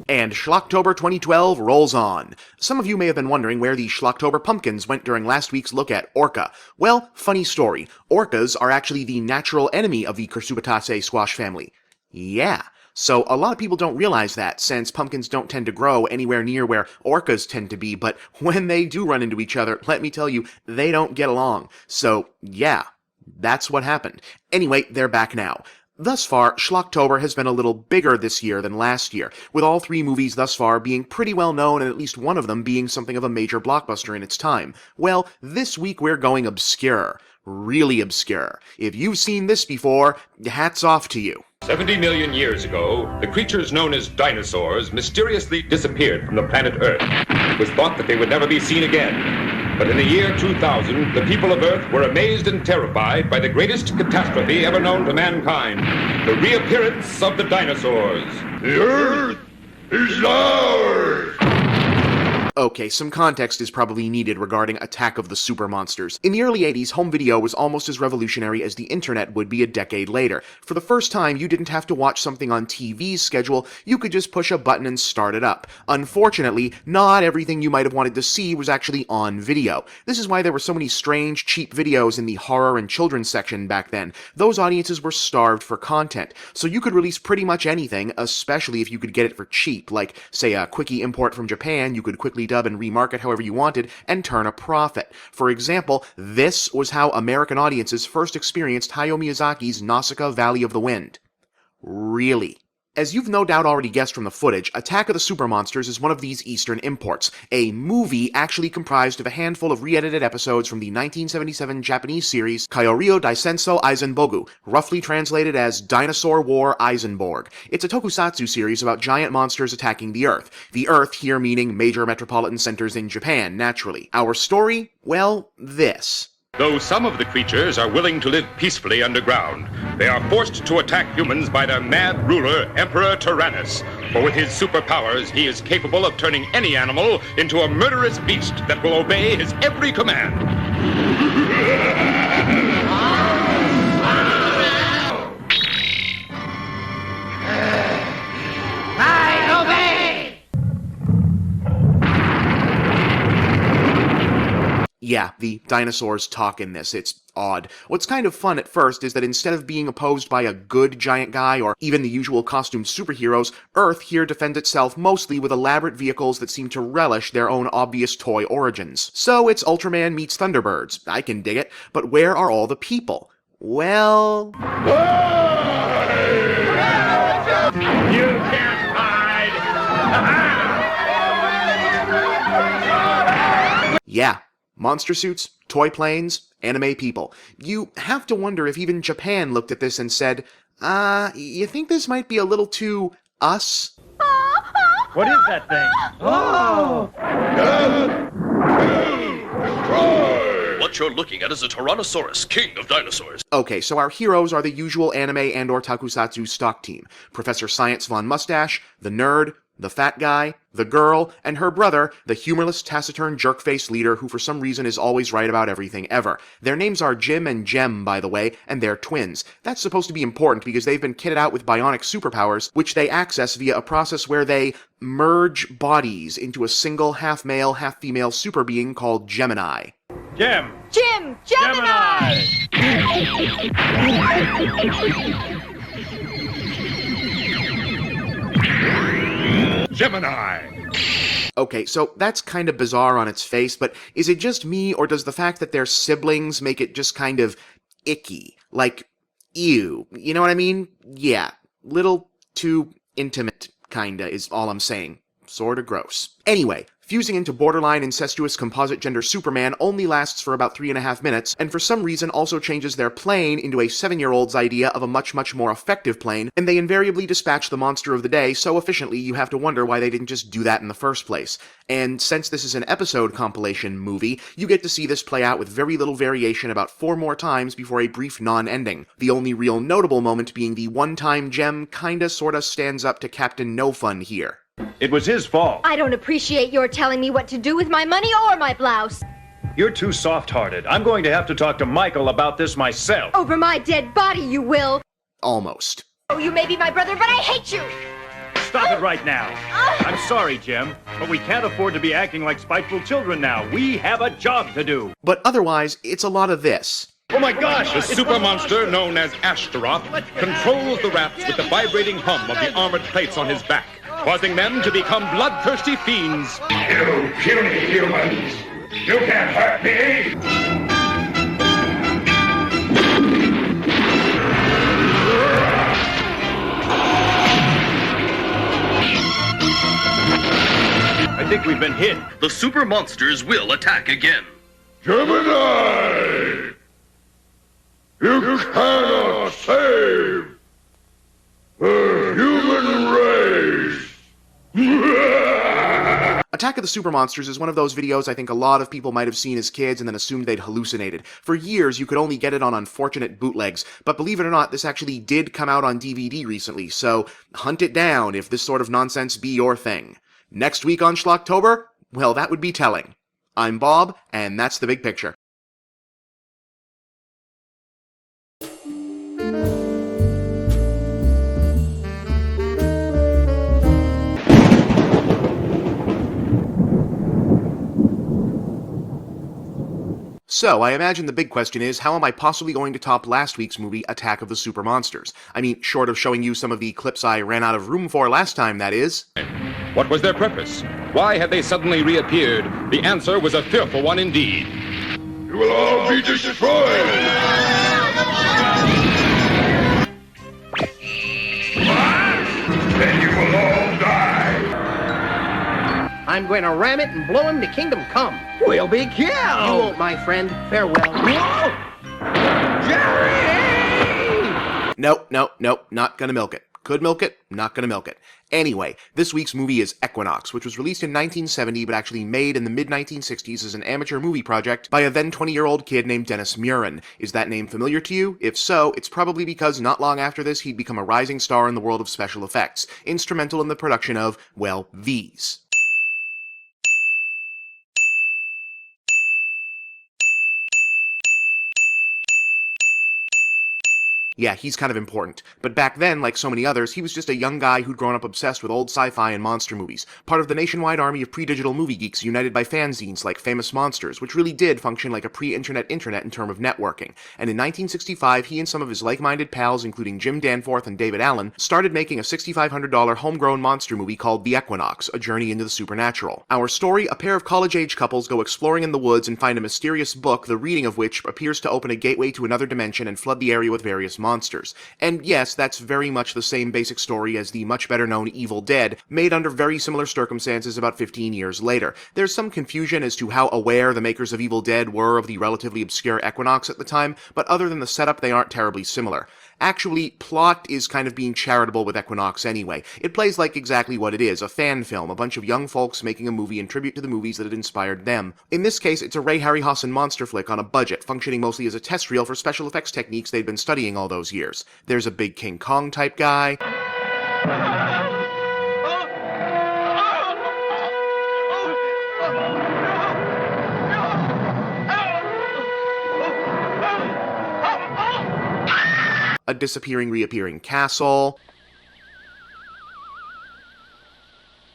And Schlocktober 2012 rolls on. Some of you may have been wondering where the Schlocktober pumpkins went during last week's look at Orca. Well, funny story. Orcas are actually the natural enemy of the Cursubitaceae squash family. Yeah. So a lot of people don't realize that, since pumpkins don't tend to grow anywhere near where orcas tend to be, but when they do run into each other, let me tell you, they don't get along. So, yeah, that's what happened. Anyway, they're back now. Thus far, Schlocktober has been a little bigger this year than last year, with all three movies thus far being pretty well known and at least one of them being something of a major blockbuster in its time. Well, this week we're going obscure. Really obscure. If you've seen this before, hats off to you. 70 million years ago, the creatures known as dinosaurs mysteriously disappeared from the planet Earth. It was thought that they would never be seen again. But in the year 2000, the people of Earth were amazed and terrified by the greatest catastrophe ever known to mankind, the reappearance of the dinosaurs. The Earth is ours! Okay, some context is probably needed regarding Attack of the Super Monsters. In the early 80s, home video was almost as revolutionary as the internet would be a decade later. For the first time, you didn't have to watch something on TV's schedule, you could just push a button and start it up. Unfortunately, not everything you might have wanted to see was actually on video. This is why there were so many strange, cheap videos in the horror and children's section back then. Those audiences were starved for content, so you could release pretty much anything, especially if you could get it for cheap, like, say, a quickie import from Japan you could quickly dub and remarket however you wanted and turn a profit. For example, this was how American audiences first experienced Hayao Miyazaki's Nausicaa Valley of the Wind. Really. As you've no doubt already guessed from the footage, Attack of the Super Monsters is one of these Eastern imports, a movie actually comprised of a handful of re-edited episodes from the 1977 Japanese series Kyoryo Daisenso Eisenbogu, roughly translated as Dinosaur War Eisenborg. It's a tokusatsu series about giant monsters attacking the Earth here meaning major metropolitan centers in Japan, naturally. Our story? Well, this. Though some of the creatures are willing to live peacefully underground, they are forced to attack humans by their mad ruler, Emperor Tyrannus. For with his superpowers, he is capable of turning any animal into a murderous beast that will obey his every command. I obey! Yeah, the dinosaurs talk in this. It's odd. What's kind of fun at first is that instead of being opposed by a good giant guy or even the usual costumed superheroes, Earth here defends itself mostly with elaborate vehicles that seem to relish their own obvious toy origins. So it's Ultraman meets Thunderbirds. I can dig it. But where are all the people? Well... You can't hide! Yeah. Monster suits, toy planes, anime people. You have to wonder if even Japan looked at this and said, you think this might be a little too us? What is that thing? Oh! What you're looking at is a Tyrannosaurus, king of dinosaurs. Okay, so our heroes are the usual anime and/or tokusatsu stock team. Professor Science Von Mustache, the nerd, the fat guy, the girl, and her brother, the humorless, taciturn, jerk-faced leader who for some reason is always right about everything ever. Their names are Jim and Jem, by the way, and they're twins. That's supposed to be important because they've been kitted out with bionic superpowers, which they access via a process where they merge bodies into a single half-male, half-female super being called Gemini. Jim! Jim! Gemini! Gemini! Okay, so that's kind of bizarre on its face, but is it just me, or does the fact that they're siblings make it just kind of icky? Like, ew. You know what I mean? Yeah. Little too intimate, kinda, is all I'm saying. Sorta gross. Anyway, fusing into borderline incestuous composite gender Superman only lasts for about 3.5 minutes, and for some reason also changes their plane into a 7-year-old's idea of a much more effective plane, and they invariably dispatch the monster of the day so efficiently you have to wonder why they didn't just do that in the first place. And since this is an episode compilation movie, you get to see this play out with very little variation about 4 more times before a brief non-ending. The only real notable moment being the one-time Gem kinda sorta stands up to Captain No Fun here. It was his fault. I don't appreciate your telling me what to do with my money or my blouse. You're too soft-hearted. I'm going to have to talk to Michael about this myself. Over my dead body, you will. Almost. Oh, you may be my brother, but I hate you. Stop it right now. I'm sorry, Jim, but we can't afford to be acting like spiteful children now. We have a job to do. But otherwise, it's a lot of this. Oh my gosh! The super monster known as Ashtaroth controls the rats with the vibrating hum of the armored plates on his back, causing them to become bloodthirsty fiends. You puny humans! You can't hurt me! I think we've been hit. The super monsters will attack again. Gemini! You cannot save the human race! Attack of the Super Monsters is one of those videos I think a lot of people might have seen as kids and then assumed they'd hallucinated. For years, you could only get it on unfortunate bootlegs, but believe it or not, this actually did come out on DVD recently, so hunt it down if this sort of nonsense be your thing. Next week on Schlocktober? Well, that would be telling. I'm Bob, and that's the big picture. So, I imagine the big question is, how am I possibly going to top last week's movie, Attack of the Super Monsters? I mean, short of showing you some of the clips I ran out of room for last time, that is. What was their purpose? Why had they suddenly reappeared? The answer was a fearful one indeed. You will all be destroyed! Then you will all die! I'm going to ram it and blow him to kingdom come. We'll be killed! You won't, my friend. Farewell. Whoa! Jerry! Nope, not gonna milk it. Could milk it, not gonna milk it. Anyway, this week's movie is Equinox, which was released in 1970 but actually made in the mid-1960s as an amateur movie project by a then 20-year-old kid named Dennis Muren. Is that name familiar to you? If so, it's probably because not long after this he'd become a rising star in the world of special effects, instrumental in the production of, well, these. Yeah, he's kind of important. But back then, like so many others, he was just a young guy who'd grown up obsessed with old sci-fi and monster movies, part of the nationwide army of pre-digital movie geeks united by fanzines like Famous Monsters, which really did function like a pre-internet internet in terms of networking. And in 1965, he and some of his like-minded pals, including Jim Danforth and David Allen, started making a $6,500 homegrown monster movie called The Equinox, A Journey into the Supernatural. Our story, a pair of college-age couples go exploring in the woods and find a mysterious book, the reading of which appears to open a gateway to another dimension and flood the area with various monsters. And yes, that's very much the same basic story as the much better known Evil Dead, made under very similar circumstances about 15 years later. There's some confusion as to how aware the makers of Evil Dead were of the relatively obscure Equinox at the time, but other than the setup, they aren't terribly similar. Actually, plot is kind of being charitable with Equinox anyway. It plays like exactly what it is, a fan film, a bunch of young folks making a movie in tribute to the movies that had inspired them. In this case, it's a Ray Harryhausen monster flick on a budget, functioning mostly as a test reel for special effects techniques they'd been studying all those years. There's a big King Kong type guy. A disappearing, reappearing castle.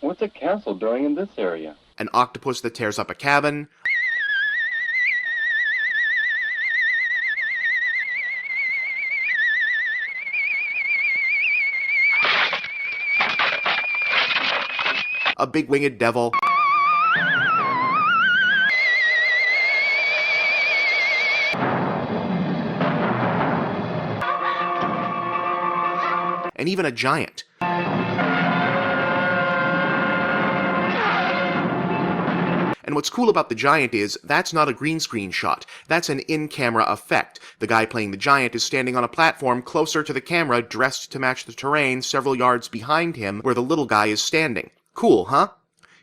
What's a castle doing in this area? An octopus that tears up a cabin. A big winged devil. And even a giant. And what's cool about the giant is, that's not a green screen shot. That's an in-camera effect. The guy playing the giant is standing on a platform closer to the camera, dressed to match the terrain several yards behind him, where the little guy is standing. Cool, huh?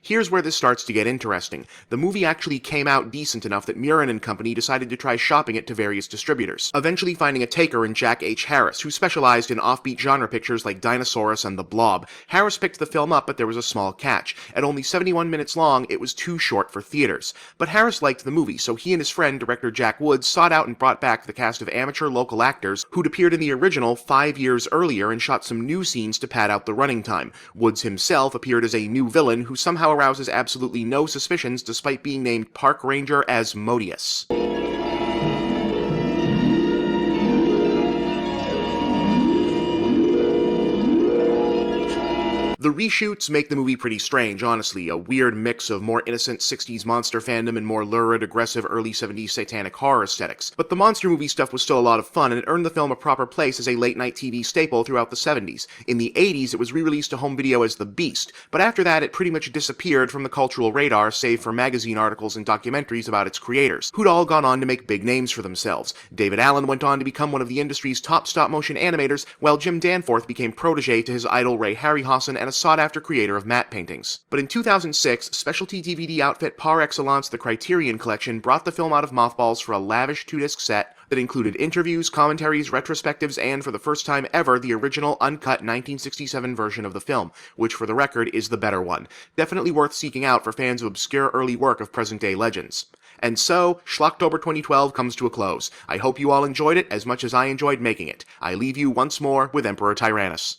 Here's where this starts to get interesting. The movie actually came out decent enough that Muren and company decided to try shopping it to various distributors, eventually finding a taker in Jack H. Harris, who specialized in offbeat genre pictures like Dinosaurus and The Blob. Harris picked the film up, but there was a small catch. At only 71 minutes long, it was too short for theaters. But Harris liked the movie, so he and his friend, director Jack Woods, sought out and brought back the cast of amateur local actors who'd appeared in the original 5 years earlier and shot some new scenes to pad out the running time. Woods himself appeared as a new villain who somehow arouses absolutely no suspicions despite being named Park Ranger Asmodeus. The reshoots make the movie pretty strange, honestly, a weird mix of more innocent 60s monster fandom and more lurid, aggressive early 70s satanic horror aesthetics. But the monster movie stuff was still a lot of fun, and it earned the film a proper place as a late-night TV staple throughout the 70s. In the 80s, it was re-released to home video as The Beast, but after that it pretty much disappeared from the cultural radar save for magazine articles and documentaries about its creators, who'd all gone on to make big names for themselves. David Allen went on to become one of the industry's top stop-motion animators, while Jim Danforth became protege to his idol Ray Harryhausen and a sought-after creator of matte paintings. But in 2006, specialty DVD outfit par excellence The Criterion Collection brought the film out of mothballs for a lavish 2-disc set that included interviews, commentaries, retrospectives, and for the first time ever, the original uncut 1967 version of the film, which for the record is the better one. Definitely worth seeking out for fans of obscure early work of present-day legends. And so, Schlocktober 2012 comes to a close. I hope you all enjoyed it as much as I enjoyed making it. I leave you once more with Emperor Tyrannus.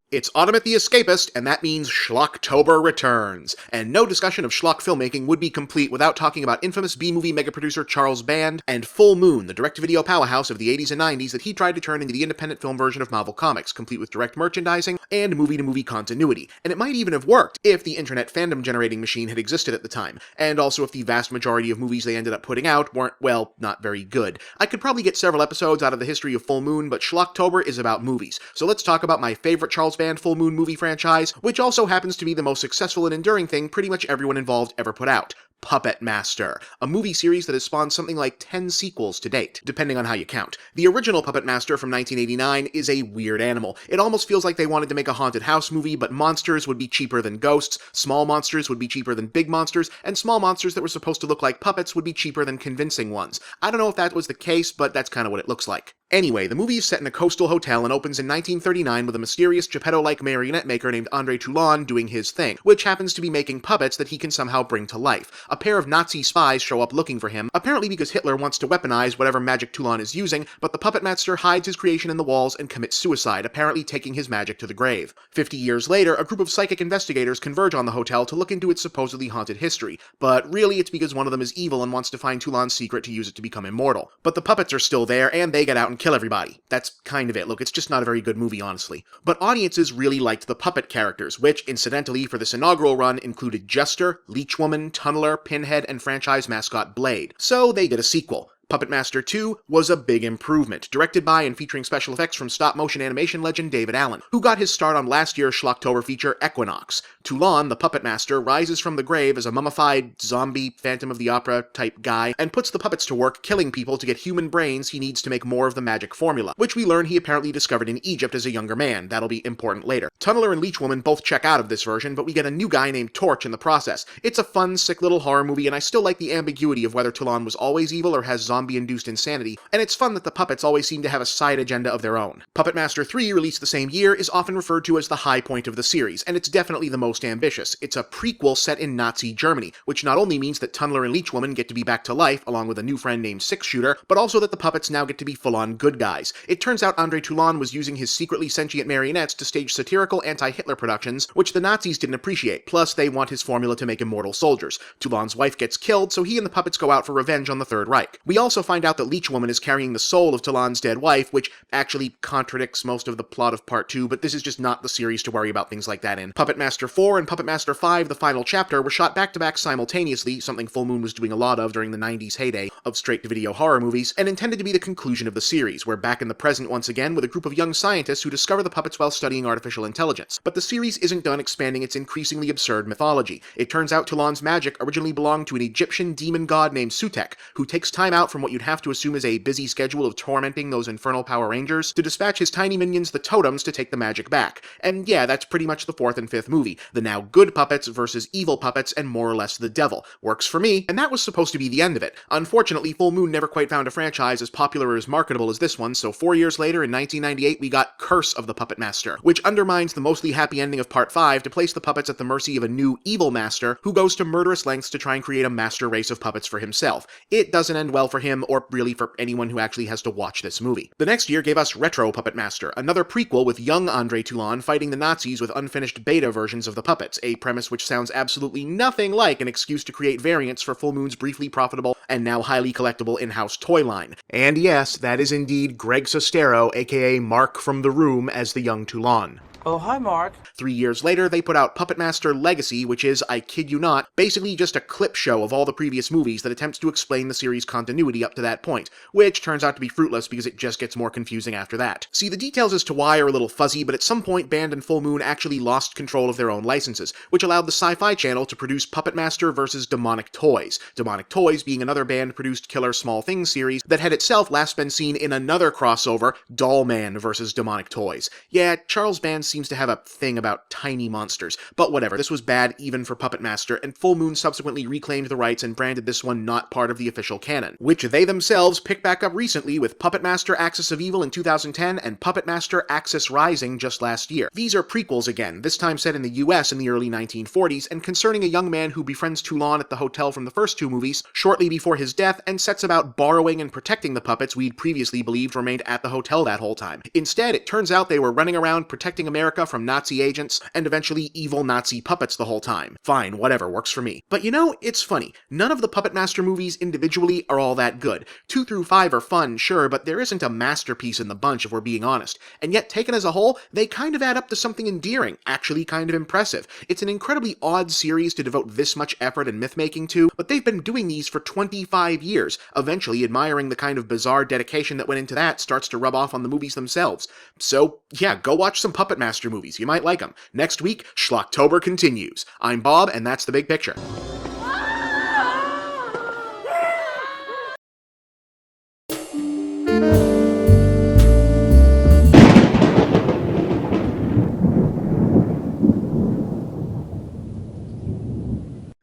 It's autumn at the Escapist, and that means Schlocktober returns. And no discussion of schlock filmmaking would be complete without talking about infamous B-movie mega-producer Charles Band and Full Moon, the direct-to-video powerhouse of the 80s and 90s that he tried to turn into the independent film version of Marvel Comics, complete with direct merchandising and movie-to-movie continuity. And it might even have worked if the internet fandom-generating machine had existed at the time, and also if the vast majority of movies they ended up putting out weren't, well, not very good. I could probably get several episodes out of the history of Full Moon, but Schlocktober is about movies. So let's talk about my favorite Charles Band Full Moon movie franchise, which also happens to be the most successful and enduring thing pretty much everyone involved ever put out. Puppet Master, a movie series that has spawned something like 10 sequels to date, depending on how you count. The original Puppet Master from 1989 is a weird animal. It almost feels like they wanted to make a haunted house movie, but monsters would be cheaper than ghosts, small monsters would be cheaper than big monsters, and small monsters that were supposed to look like puppets would be cheaper than convincing ones. I don't know if that was the case, but that's kind of what it looks like. Anyway, the movie is set in a coastal hotel and opens in 1939 with a mysterious Geppetto-like marionette maker named Andre Toulon doing his thing, which happens to be making puppets that he can somehow bring to life. A pair of Nazi spies show up looking for him, apparently because Hitler wants to weaponize whatever magic Toulon is using, but the Puppet Master hides his creation in the walls and commits suicide, apparently taking his magic to the grave. 50 years later, a group of psychic investigators converge on the hotel to look into its supposedly haunted history, but really it's because one of them is evil and wants to find Toulon's secret to use it to become immortal. But the puppets are still there, and they get out and kill everybody. That's kind of it. Look, it's just not a very good movie, honestly. But audiences really liked the puppet characters, which, incidentally, for this inaugural run, included Jester, Leechwoman, Tunneler, Pinhead, and franchise mascot Blade. So they did a sequel. Puppet Master 2 was a big improvement, directed by and featuring special effects from stop-motion animation legend David Allen, who got his start on last year's Schlocktober feature Equinox. Toulon, the Puppet Master, rises from the grave as a mummified, zombie, Phantom of the Opera type guy, and puts the puppets to work killing people to get human brains he needs to make more of the magic formula, which we learn he apparently discovered in Egypt as a younger man. That'll be important later. Tunneler and Leechwoman both check out of this version, but we get a new guy named Torch in the process. It's a fun, sick little horror movie, and I still like the ambiguity of whether Toulon was always evil or has zombie-induced insanity, and it's fun that the puppets always seem to have a side agenda of their own. Puppet Master 3, released the same year, is often referred to as the high point of the series, and it's definitely the most ambitious. It's a prequel set in Nazi Germany, which not only means that Tunneler and Leechwoman get to be back to life, along with a new friend named Six Shooter, but also that the puppets now get to be full-on good guys. It turns out Andre Toulon was using his secretly sentient marionettes to stage satirical anti-Hitler productions, which the Nazis didn't appreciate, plus they want his formula to make immortal soldiers. Toulon's wife gets killed, so he and the puppets go out for revenge on the Third Reich. We also find out that Leechwoman is carrying the soul of Toulon's dead wife, which actually contradicts most of the plot of Part 2, but this is just not the series to worry about things like that in. Puppet Master 4 and Puppet Master 5, the final chapter, were shot back-to-back simultaneously, something Full Moon was doing a lot of during the 90s heyday of straight-to-video horror movies, and intended to be the conclusion of the series. We're back in the present once again with a group of young scientists who discover the puppets while studying artificial intelligence. But the series isn't done expanding its increasingly absurd mythology. It turns out Toulon's magic originally belonged to an Egyptian demon god named Sutek, who takes time out from what you'd have to assume is a busy schedule of tormenting those infernal Power Rangers to dispatch his tiny minions, the Totems, to take the magic back. And yeah, that's pretty much the fourth and fifth movie. The now good puppets versus evil puppets and more or less the devil. Works for me, and that was supposed to be the end of it. Unfortunately, Full Moon never quite found a franchise as popular or as marketable as this one, so 4 years later, in 1998, we got Curse of the Puppet Master, which undermines the mostly happy ending of Part 5 to place the puppets at the mercy of a new evil master who goes to murderous lengths to try and create a master race of puppets for himself. It doesn't end well for him him, or really for anyone who actually has to watch this movie. The next year gave us Retro Puppet Master, another prequel with young Andre Toulon fighting the Nazis with unfinished beta versions of the puppets, a premise which sounds absolutely nothing like an excuse to create variants for Full Moon's briefly profitable and now highly collectible in-house toy line. And yes, that is indeed Greg Sestero, aka Mark from The Room, as the young Toulon. Oh, hi, Mark. 3 years later, they put out Puppet Master Legacy, which is, I kid you not, basically just a clip show of all the previous movies that attempts to explain the series' continuity up to that point, which turns out to be fruitless because it just gets more confusing after that. See, the details as to why are a little fuzzy, but at some point Band and Full Moon actually lost control of their own licenses, which allowed the Sci-Fi Channel to produce Puppet Master vs. Demonic Toys. Demonic Toys being another Band-produced Killer Small Things series that had itself last been seen in another crossover, Doll Man vs. Demonic Toys. Yeah, Charles Band seems to have a thing about tiny monsters, but whatever, this was bad even for Puppet Master, and Full Moon subsequently reclaimed the rights and branded this one not part of the official canon, which they themselves picked back up recently with Puppet Master Axis of Evil in 2010 and Puppet Master Axis Rising just last year. These are prequels again, this time set in the US in the early 1940s, and concerning a young man who befriends Toulon at the hotel from the first two movies shortly before his death and sets about borrowing and protecting the puppets we'd previously believed remained at the hotel that whole time. Instead, it turns out they were running around protecting America from Nazi agents, and eventually evil Nazi puppets the whole time. Fine, whatever, works for me. But you know, it's funny. None of the Puppet Master movies individually are all that good. 2 through 5 are fun, sure, but there isn't a masterpiece in the bunch if we're being honest. And yet, taken as a whole, they kind of add up to something endearing, actually kind of impressive. It's an incredibly odd series to devote this much effort and myth-making to, but they've been doing these for 25 years. Eventually, admiring the kind of bizarre dedication that went into that starts to rub off on the movies themselves. So, yeah, go watch some Puppet Master movies. You might like them. Next week, Schlocktober continues. I'm Bob, and that's the big picture.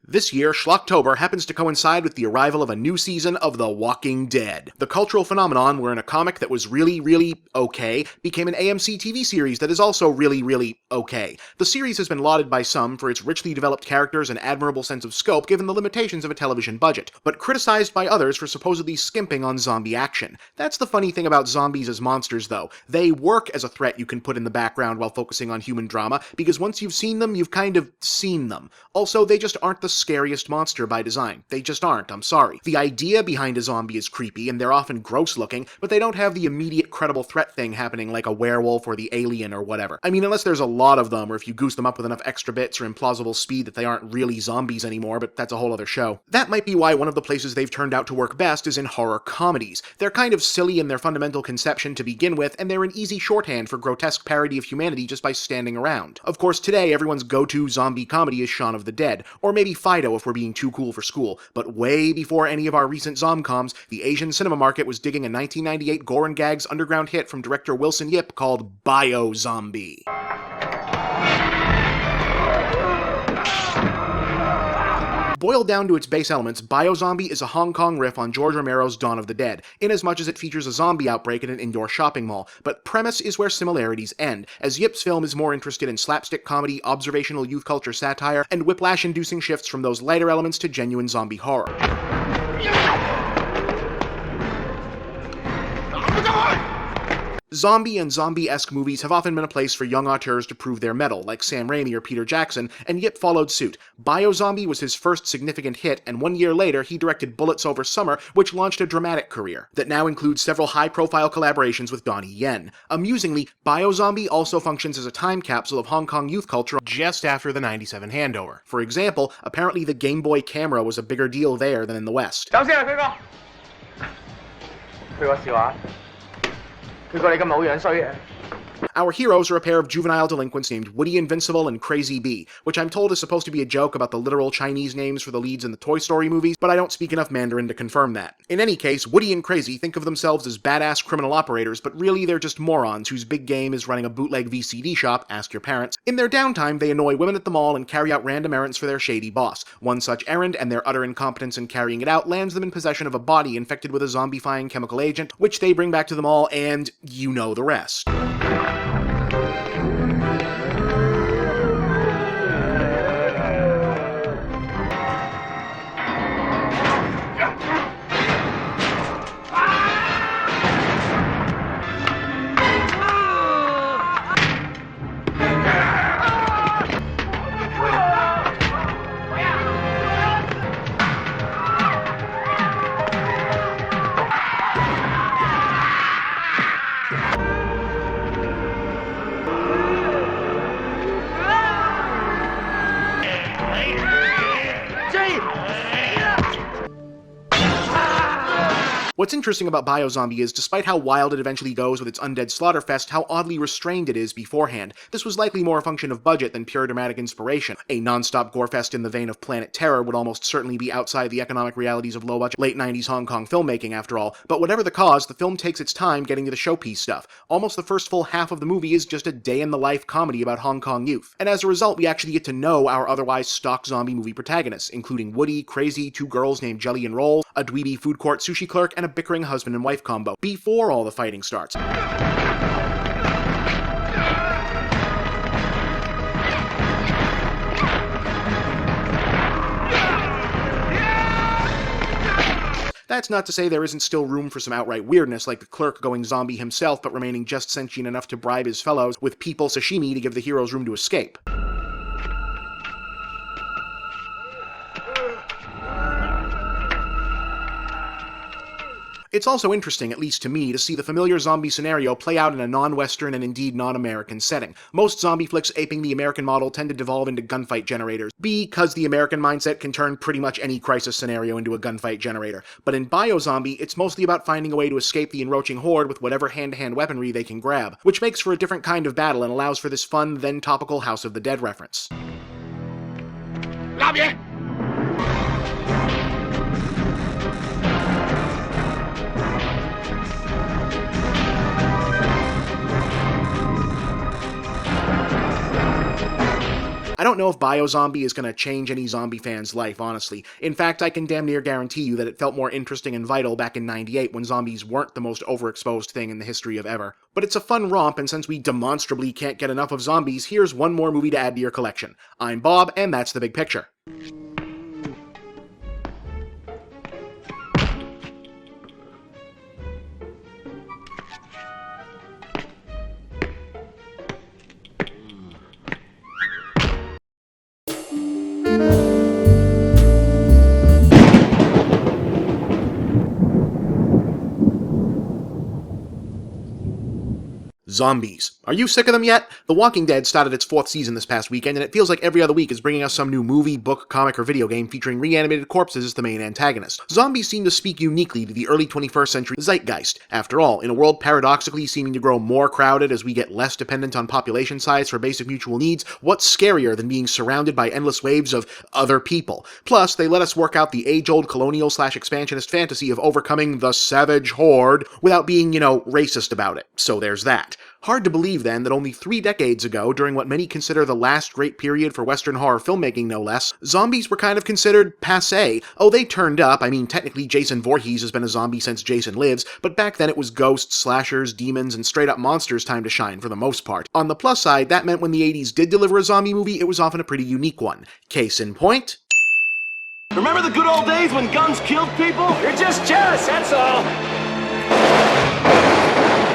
This year, Schlocktober happens to coincide with the arrival of a new season of The Walking Dead. The cultural phenomenon wherein a comic that was really, really okay became an AMC TV series that is also really, really okay. The series has been lauded by some for its richly developed characters and admirable sense of scope given the limitations of a television budget, but criticized by others for supposedly skimping on zombie action. That's the funny thing about zombies as monsters, though. They work as a threat you can put in the background while focusing on human drama, because once you've seen them, you've kind of seen them. Also, they just aren't the scariest monster by design. They just aren't, I'm sorry. The idea behind a zombie is creepy, and they're often gross looking, but they don't have the immediate credible threat thing happening like a werewolf or the alien or whatever. I mean, unless there's a lot of them, or if you goose them up with enough extra bits or implausible speed that they aren't really zombies anymore, but that's a whole other show. That might be why one of the places they've turned out to work best is in horror comedies. They're kind of silly in their fundamental conception to begin with, and they're an easy shorthand for grotesque parody of humanity just by standing around. Of course, today everyone's go-to zombie comedy is Shaun of the Dead, or maybe Fido if we're being too cool for school, but way before any of our recent zomcoms, the Asian cinema market was digging a 1998 Gore and Gags underground hit from director Wilson Yip called Bio-Zombie. Boiled down to its base elements, Bio-Zombie is a Hong Kong riff on George Romero's Dawn of the Dead, inasmuch as it features a zombie outbreak at an indoor shopping mall, but premise is where similarities end, as Yip's film is more interested in slapstick comedy, observational youth culture satire, and whiplash-inducing shifts from those lighter elements to genuine zombie horror. Zombie and zombie-esque movies have often been a place for young auteurs to prove their mettle, like Sam Raimi or Peter Jackson, and Yip followed suit. Bio-Zombie was his first significant hit, and 1 year later he directed Bullets Over Summer, which launched a dramatic career, that now includes several high-profile collaborations with Donnie Yen. Amusingly, Bio-Zombie also functions as a time capsule of Hong Kong youth culture just after the 97 handover. For example, apparently the Game Boy camera was a bigger deal there than in the West. Our heroes are a pair of juvenile delinquents named Woody Invincible and Crazy Bee, which I'm told is supposed to be a joke about the literal Chinese names for the leads in the Toy Story movies, but I don't speak enough Mandarin to confirm that. In any case, Woody and Crazy think of themselves as badass criminal operators, but really they're just morons whose big game is running a bootleg VCD shop, ask your parents. In their downtime, they annoy women at the mall and carry out random errands for their shady boss. One such errand, and their utter incompetence in carrying it out, lands them in possession of a body infected with a zombifying chemical agent, which they bring back to the mall, and you know the rest. What's interesting about Biozombie is, despite how wild it eventually goes with its undead slaughterfest, how oddly restrained it is beforehand. This was likely more a function of budget than pure dramatic inspiration. A non-stop gorefest in the vein of Planet Terror would almost certainly be outside the economic realities of low-budget, late-90s Hong Kong filmmaking, after all. But whatever the cause, the film takes its time getting to the showpiece stuff. Almost the first full half of the movie is just a day-in-the-life comedy about Hong Kong youth. And as a result, we actually get to know our otherwise stock zombie movie protagonists, including Woody, Crazy, two girls named Jelly and Roll, a dweeby food court sushi clerk, and a bickering husband and wife combo, before all the fighting starts. That's not to say there isn't still room for some outright weirdness, like the clerk going zombie himself but remaining just sentient enough to bribe his fellows with people sashimi to give the heroes room to escape. It's also interesting, at least to me, to see the familiar zombie scenario play out in a non-Western and indeed non-American setting. Most zombie flicks aping the American model tend to devolve into gunfight generators, because the American mindset can turn pretty much any crisis scenario into a gunfight generator. But in Biozombie, it's mostly about finding a way to escape the encroaching horde with whatever hand-to-hand weaponry they can grab, which makes for a different kind of battle and allows for this fun, then topical House of the Dead reference. Love you! I don't know if Biozombie is going to change any zombie fan's life, honestly. In fact, I can damn near guarantee you that it felt more interesting and vital back in '98 when zombies weren't the most overexposed thing in the history of ever. But it's a fun romp, and since we demonstrably can't get enough of zombies, here's one more movie to add to your collection. I'm Bob, and that's The Big Picture. Zombies. Are you sick of them yet? The Walking Dead started its 4th season this past weekend, and it feels like every other week is bringing us some new movie, book, comic, or video game featuring reanimated corpses as the main antagonist. Zombies seem to speak uniquely to the early 21st century zeitgeist. After all, in a world paradoxically seeming to grow more crowded as we get less dependent on population size for basic mutual needs, what's scarier than being surrounded by endless waves of other people? Plus, they let us work out the age-old colonial/expansionist fantasy of overcoming the savage horde without being, racist about it. So there's that. Hard to believe, then, that only 3 decades ago, during what many consider the last great period for Western horror filmmaking no less, zombies were kind of considered passé. Oh, they turned up. I mean, technically Jason Voorhees has been a zombie since Jason Lives, but back then it was ghosts, slashers, demons, and straight-up monsters time to shine for the most part. On the plus side, that meant when the 80s did deliver a zombie movie, it was often a pretty unique one. Case in point... Remember the good old days when guns killed people? You're just jealous, that's all.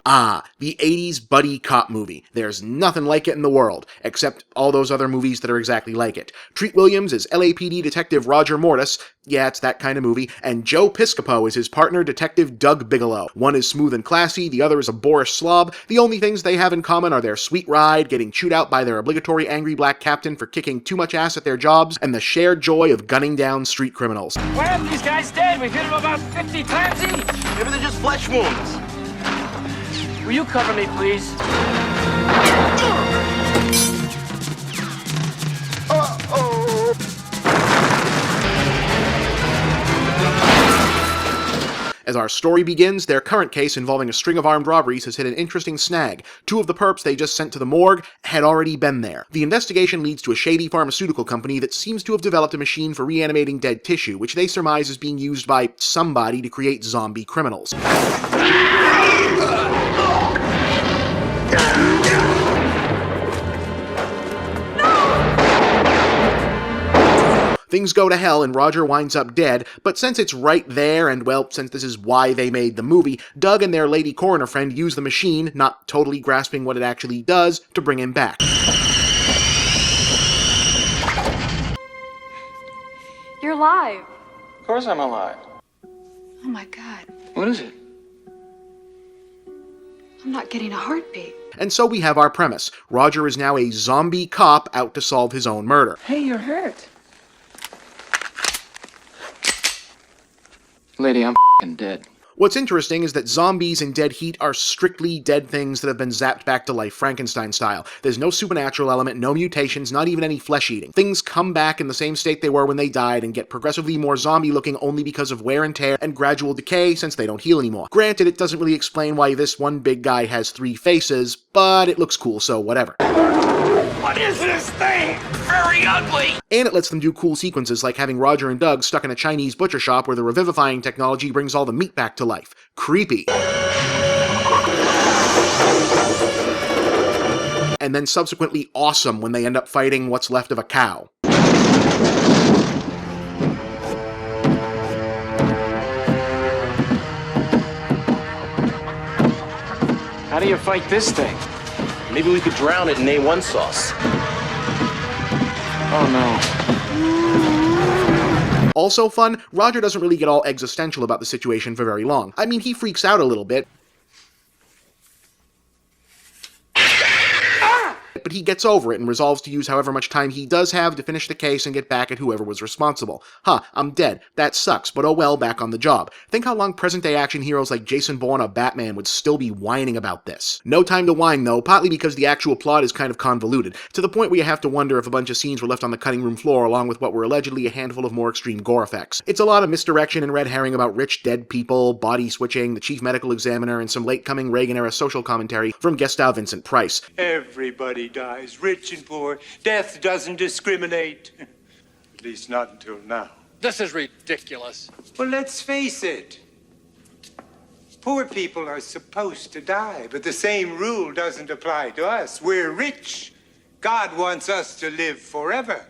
Ah, the 80s buddy cop movie. There's nothing like it in the world, except all those other movies that are exactly like it. Treat Williams is LAPD Detective Roger Mortis, yeah, it's that kind of movie, and Joe Piscopo is his partner, Detective Doug Bigelow. One is smooth and classy, the other is a boorish slob. The only things they have in common are their sweet ride, getting chewed out by their obligatory angry black captain for kicking too much ass at their jobs, and the shared joy of gunning down street criminals. Why aren't these guys dead? We've hit them about 50 times each. Maybe they're just flesh wounds. Will you cover me, please? As our story begins, their current case involving a string of armed robberies has hit an interesting snag. 2 of the perps they just sent to the morgue had already been there. The investigation leads to a shady pharmaceutical company that seems to have developed a machine for reanimating dead tissue, which they surmise is being used by somebody to create zombie criminals. Things go to hell and Roger winds up dead, but since it's right there, and well, since this is why they made the movie, Doug and their lady coroner friend use the machine, not totally grasping what it actually does, to bring him back. You're alive. Of course I'm alive. Oh my God. What is it? I'm not getting a heartbeat. And so we have our premise. Roger is now a zombie cop out to solve his own murder. Hey, you're hurt. Lady, I'm f***ing dead. What's interesting is that zombies in Dead Heat are strictly dead things that have been zapped back to life Frankenstein style. There's no supernatural element, no mutations, not even any flesh eating. Things come back in the same state they were when they died and get progressively more zombie looking only because of wear and tear and gradual decay since they don't heal anymore. Granted, it doesn't really explain why this one big guy has 3 faces, but it looks cool, so whatever. What is this thing? Very ugly! And it lets them do cool sequences like having Roger and Doug stuck in a Chinese butcher shop where the revivifying technology brings all the meat back to life. Creepy. And then subsequently awesome when they end up fighting what's left of a cow. How do you fight this thing? Maybe we could drown it in A1 sauce. Oh no. Also fun, Roger doesn't really get all existential about the situation for very long. I mean, he freaks out a little bit, but he gets over it and resolves to use however much time he does have to finish the case and get back at whoever was responsible. Huh, I'm dead. That sucks, but oh well, back on the job. Think how long present-day action heroes like Jason Bourne or Batman would still be whining about this. No time to whine, though, partly because the actual plot is kind of convoluted, to the point where you have to wonder if a bunch of scenes were left on the cutting room floor along with what were allegedly a handful of more extreme gore effects. It's a lot of misdirection and red herring about rich dead people, body switching, the chief medical examiner, and some late-coming Reagan-era social commentary from guest star Vincent Price. Everybody dies, rich and poor. Death doesn't discriminate. At least not until now. This is ridiculous. Well, let's face it. Poor people are supposed to die, but the same rule doesn't apply to us. We're rich. God wants us to live forever.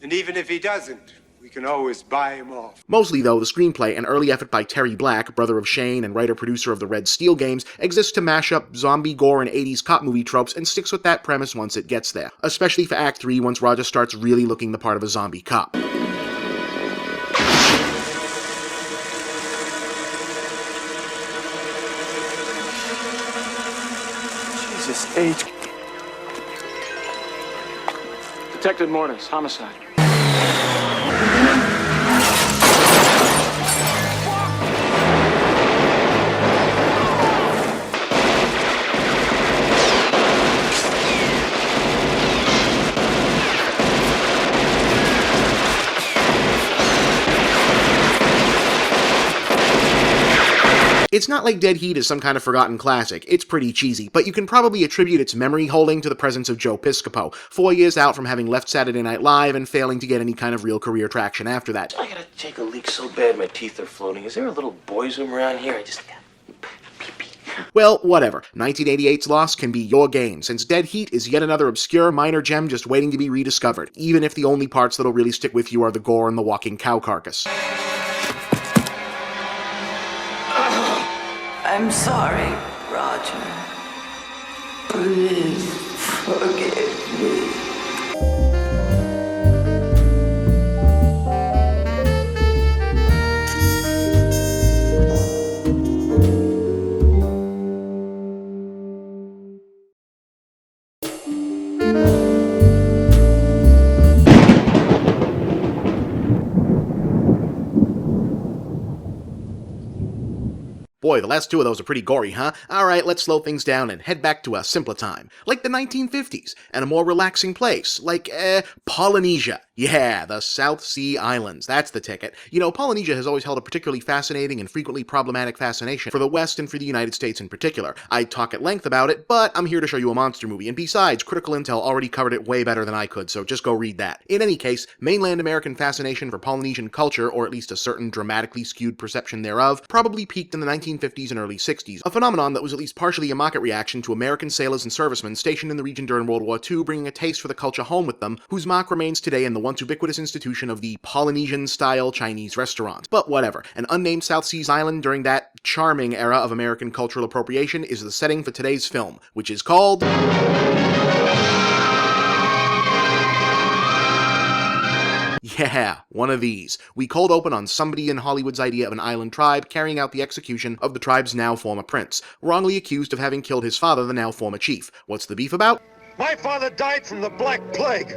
And even if he doesn't, we can always buy him off. Mostly, though, the screenplay, an early effort by Terry Black, brother of Shane and writer-producer of the Red Steel games, exists to mash up zombie gore and 80s cop movie tropes and sticks with that premise once it gets there. Especially for Act 3 once Roger starts really looking the part of a zombie cop. Jesus H. Detective Mortis, homicide. It's not like Dead Heat is some kind of forgotten classic. It's pretty cheesy, but you can probably attribute its memory holding to the presence of Joe Piscopo, 4 years out from having left Saturday Night Live and failing to get any kind of real career traction after that. I gotta take a leak so bad my teeth are floating. Is there a little boys' room around here? Well, whatever. 1988's loss can be your gain, since Dead Heat is yet another obscure minor gem just waiting to be rediscovered, even if the only parts that'll really stick with you are the gore and the walking cow carcass. I'm sorry, Roger. Please forgive me. Boy, the last 2 of those are pretty gory, huh? Alright, let's slow things down and head back to a simpler time. Like the 1950s, and a more relaxing place. Like, Polynesia. Yeah, the South Sea Islands. That's the ticket. You know, Polynesia has always held a particularly fascinating and frequently problematic fascination for the West and for the United States in particular. I'd talk at length about it, but I'm here to show you a monster movie, and besides, Critical Intel already covered it way better than I could, so just go read that. In any case, mainland American fascination for Polynesian culture, or at least a certain dramatically skewed perception thereof, probably peaked in the 1950s and early 60s, a phenomenon that was at least partially a market reaction to American sailors and servicemen stationed in the region during World War II bringing a taste for the culture home with them, whose mark remains today in the once ubiquitous institution of the Polynesian-style Chinese restaurant. But whatever, an unnamed South Seas island during that charming era of American cultural appropriation is the setting for today's film, which is called... Yeah, one of these. We cold open on somebody in Hollywood's idea of an island tribe carrying out the execution of the tribe's now former prince, wrongly accused of having killed his father, the now former chief. What's the beef about? My father died from the Black Plague.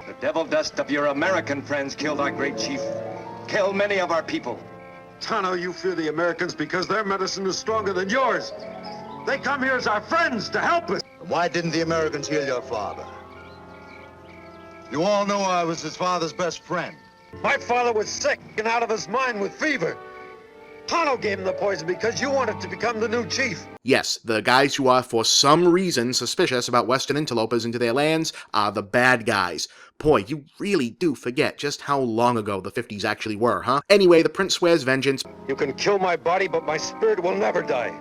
The devil dust of your American friends killed our great chief. Killed many of our people. Tano, you fear the Americans because their medicine is stronger than yours. They come here as our friends to help us. Why didn't the Americans heal your father? You all know I was his father's best friend. My father was sick and out of his mind with fever. Tano gave him the poison because you wanted to become the new chief. Yes, the guys who are for some reason suspicious about Western interlopers into their lands are the bad guys. Boy, you really do forget just how long ago the 50s actually were, huh? Anyway, the prince swears vengeance. You can kill my body, but my spirit will never die.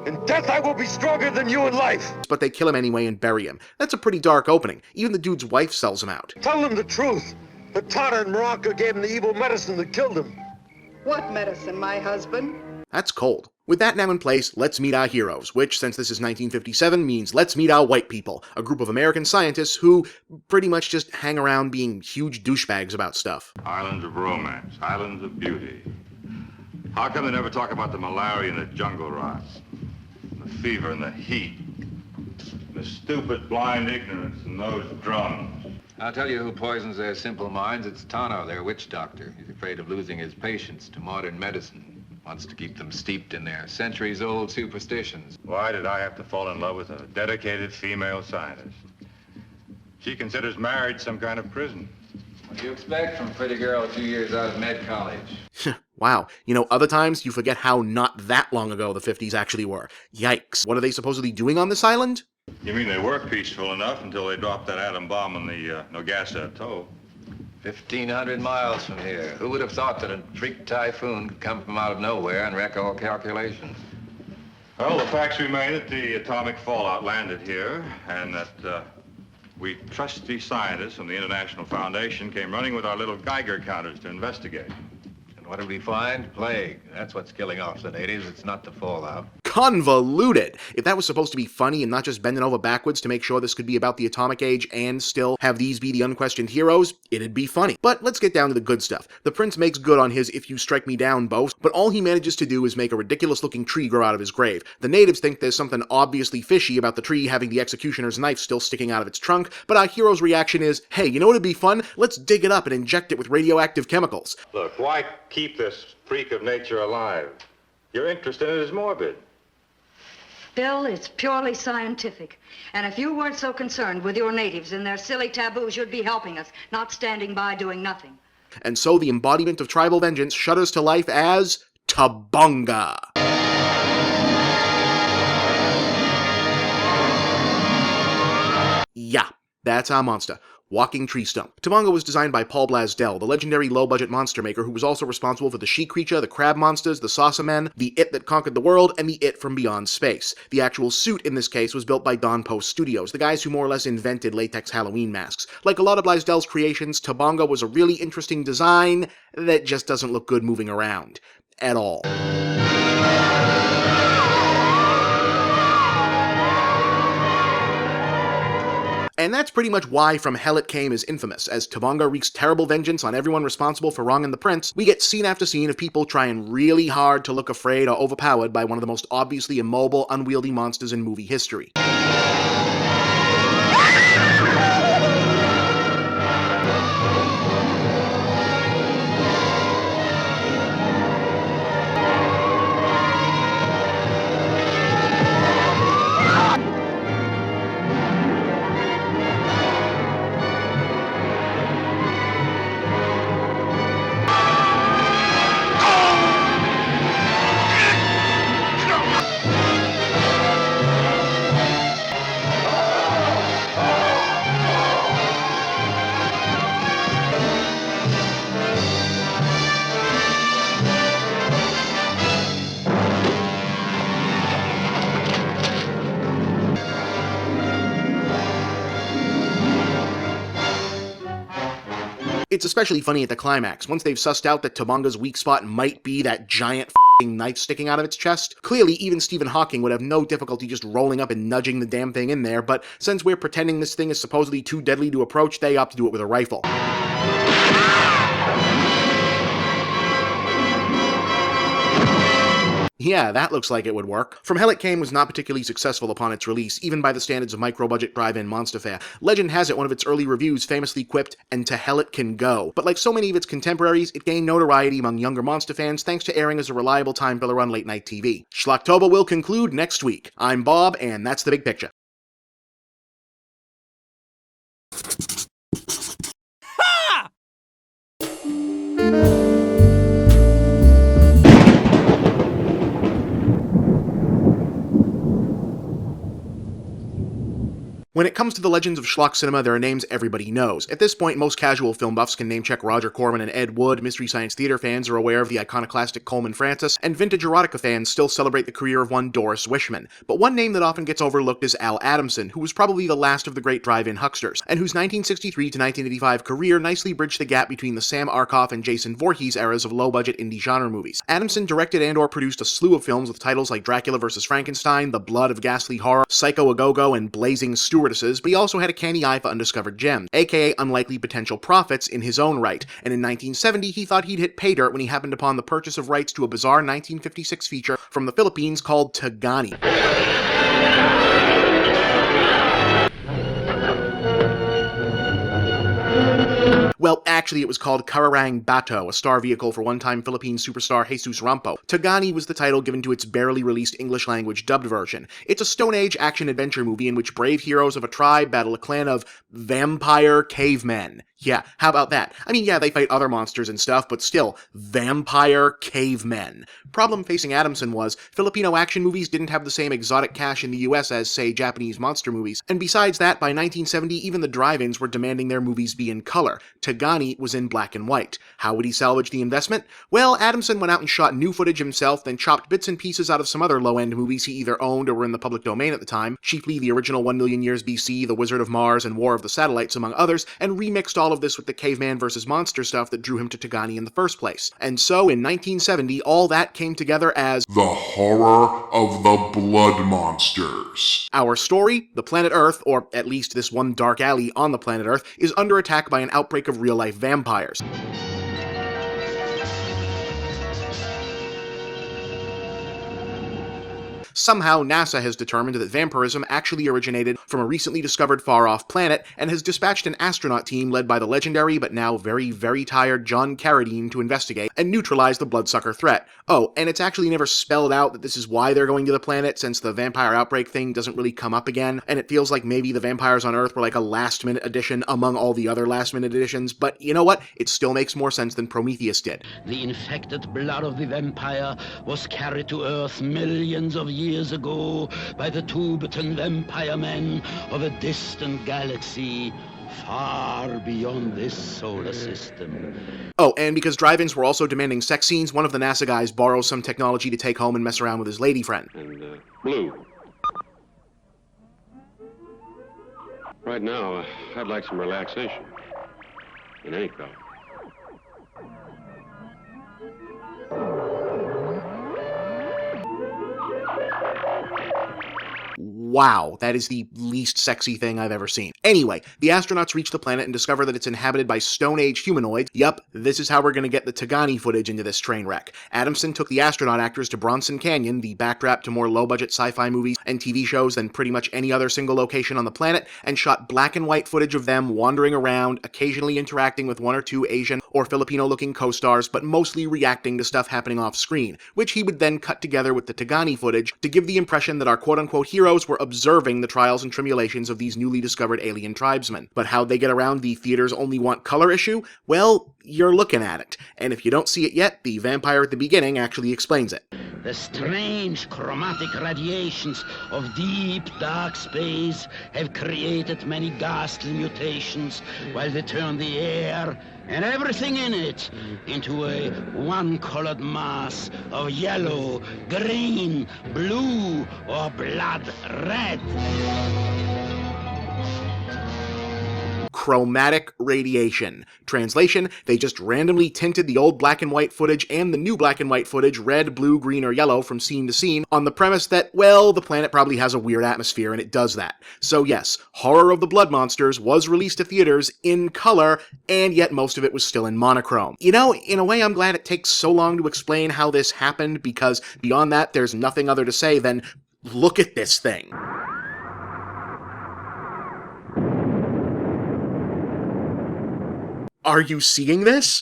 In death, I will be stronger than you in life. But they kill him anyway and bury him. That's a pretty dark opening. Even the dude's wife sells him out. Tell them the truth. That Tana and Morocco gave him the evil medicine that killed him. What medicine, my husband? That's cold. With that now in place, let's meet our heroes, which, since this is 1957, means let's meet our white people, a group of American scientists who pretty much just hang around being huge douchebags about stuff. Islands of romance, islands of beauty. How come they never talk about the malaria and the jungle rot, the fever and the heat, the stupid blind ignorance and those drums? I'll tell you who poisons their simple minds. It's Tano, their witch doctor. He's afraid of losing his patients to modern medicine. Wants to keep them steeped in their centuries-old superstitions. Why did I have to fall in love with a dedicated female scientist? She considers marriage some kind of prison. What do you expect from a pretty girl a few years out of med college? Wow. You know, other times you forget how not that long ago the 50s actually were. Yikes. What are they supposedly doing on this island? You mean they were peaceful enough until they dropped that atom bomb on the Nogassa Atoll? 1,500 miles from here. Who would have thought that a freak typhoon could come from out of nowhere and wreck all calculations? Well, the facts remain that the atomic fallout landed here, and that we trusty scientists from the International Foundation came running with our little Geiger counters to investigate. And what did we find? Plague. That's what's killing off the natives. It's not the fallout. Convoluted! If that was supposed to be funny and not just bending over backwards to make sure this could be about the atomic age and still have these be the unquestioned heroes, it'd be funny. But let's get down to the good stuff. The prince makes good on his "if you strike me down" boast, but all he manages to do is make a ridiculous-looking tree grow out of his grave. The natives think there's something obviously fishy about the tree having the executioner's knife still sticking out of its trunk, but our hero's reaction is, hey, you know what'd be fun? Let's dig it up and inject it with radioactive chemicals. Look, why keep this freak of nature alive? Your interest in it is morbid. Bill, it's purely scientific. And if you weren't so concerned with your natives and their silly taboos, you'd be helping us, not standing by doing nothing. And so the embodiment of tribal vengeance shudders to life as Tabunga. Yeah, that's our monster. Walking Tree Stump. Tabunga was designed by Paul Blasdell, the legendary low-budget monster maker who was also responsible for the She Creature, the Crab Monsters, the Saucer Men, the It That Conquered the World, and the It from Beyond Space. The actual suit in this case was built by Don Post Studios, the guys who more or less invented latex Halloween masks. Like a lot of Blasdell's creations, Tabunga was a really interesting design that just doesn't look good moving around. At all. And that's pretty much why From Hell It Came is infamous. As Tabunga wreaks terrible vengeance on everyone responsible for wronging the prince, we get scene after scene of people trying really hard to look afraid or overpowered by one of the most obviously immobile, unwieldy monsters in movie history. It's especially funny at the climax, once they've sussed out that Tabunga's weak spot might be that giant f***ing knife sticking out of its chest. Clearly, even Stephen Hawking would have no difficulty just rolling up and nudging the damn thing in there, but since we're pretending this thing is supposedly too deadly to approach, they opt to do it with a rifle. Yeah, that looks like it would work. From Hell It Came was not particularly successful upon its release, even by the standards of micro-budget drive-in monster fare. Legend has it one of its early reviews famously quipped, "And to hell it can go." But like so many of its contemporaries, it gained notoriety among younger monster fans thanks to airing as a reliable time filler on late-night TV. Schlocktober will conclude next week. I'm Bob, and that's the big picture. When it comes to the legends of schlock cinema, there are names everybody knows. At this point, most casual film buffs can name-check Roger Corman and Ed Wood, Mystery Science Theater fans are aware of the iconoclastic Coleman Francis, and vintage erotica fans still celebrate the career of one Doris Wishman. But one name that often gets overlooked is Al Adamson, who was probably the last of the great drive-in hucksters, and whose 1963 to 1985 career nicely bridged the gap between the Sam Arkoff and Jason Voorhees eras of low-budget indie genre movies. Adamson directed and/or produced a slew of films with titles like Dracula vs. Frankenstein, The Blood of Ghastly Horror, Psycho a Go-Go, and Blazing Stewardesses, but he also had a canny eye for undiscovered gems, aka unlikely potential profits in his own right, and in 1970 he thought he'd hit pay dirt when he happened upon the purchase of rights to a bizarre 1956 feature from the Philippines called Tagani. Well, actually it was called Kararang Bato, a star vehicle for one-time Philippine superstar Jesus Rampo. Tagani was the title given to its barely released English-language dubbed version. It's a Stone Age action-adventure movie in which brave heroes of a tribe battle a clan of vampire cavemen. Yeah, how about that? I mean, yeah, they fight other monsters and stuff, but still, vampire cavemen. Problem facing Adamson was, Filipino action movies didn't have the same exotic cash in the US as, say, Japanese monster movies. And besides that, by 1970, even the drive-ins were demanding their movies be in color. Tagani was in black and white. How would he salvage the investment? Well, Adamson went out and shot new footage himself, then chopped bits and pieces out of some other low-end movies he either owned or were in the public domain at the time, chiefly the original 1 Million Years BC, The Wizard of Mars, and War of the Satellites, among others, and remixed all of this with the caveman versus monster stuff that drew him to Tagani in the first place. And so, in 1970, all that came together as The Horror of the Blood Monsters. Our story, the planet Earth, or at least this one dark alley on the planet Earth, is under attack by an outbreak of real-life vampires. Somehow, NASA has determined that vampirism actually originated from a recently discovered far-off planet, and has dispatched an astronaut team led by the legendary but now very, very tired John Carradine to investigate and neutralize the bloodsucker threat. Oh, and it's actually never spelled out that this is why they're going to the planet, since the vampire outbreak thing doesn't really come up again, and it feels like maybe the vampires on Earth were like a last-minute addition among all the other last-minute additions, but you know what? It still makes more sense than Prometheus did. The infected blood of the vampire was carried to Earth millions of years ago by the Tibetan vampire men of a distant galaxy far beyond this solar system. Oh, and because drive-ins were also demanding sex scenes, one of the NASA guys borrows some technology to take home and mess around with his lady friend. And, blue. Right now, I'd like some relaxation. In any color. Wow, that is the least sexy thing I've ever seen. Anyway, the astronauts reach the planet and discover that it's inhabited by Stone Age humanoids. Yup, this is how we're gonna get the Tagani footage into this train wreck. Adamson took the astronaut actors to Bronson Canyon, the backdrop to more low-budget sci-fi movies and TV shows than pretty much any other single location on the planet, and shot black and white footage of them wandering around, occasionally interacting with one or two Asian or Filipino-looking co-stars, but mostly reacting to stuff happening off-screen, which he would then cut together with the Tagani footage to give the impression that our quote-unquote heroes were observing the trials and tribulations of these newly discovered alien tribesmen. But how'd they get around the theaters only want color issue? Well, you're looking at it. And if you don't see it yet, the vampire at the beginning actually explains it. The strange chromatic radiations of deep, dark space have created many ghastly mutations while they turn the air and everything in it into a one-colored mass of yellow, green, blue, or blood red. chromatic radiation. Translation, they just randomly tinted the old black and white footage and the new black and white footage red, blue, green, or yellow from scene to scene on the premise that, well, the planet probably has a weird atmosphere and it does that. So yes, Horror of the Blood Monsters was released to theaters in color, and yet most of it was still in monochrome. You know, in a way I'm glad it takes so long to explain how this happened, because beyond that there's nothing other to say than, look at this thing. Are you seeing this?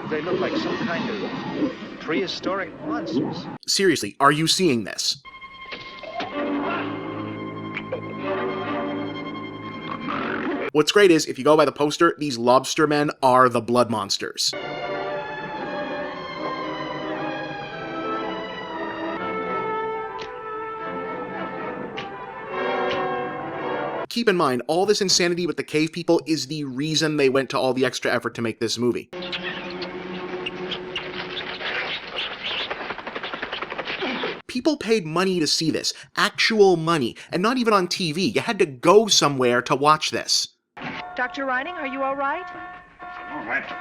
They look like some kind of prehistoric monsters. Seriously, are you seeing this? What's great is, if you go by the poster, these lobster men are the blood monsters. Keep in mind, all this insanity with the cave people is the reason they went to all the extra effort to make this movie. People paid money to see this. Actual money. And not even on TV. You had to go somewhere to watch this. Dr. Reining, are you all right? I'm all right.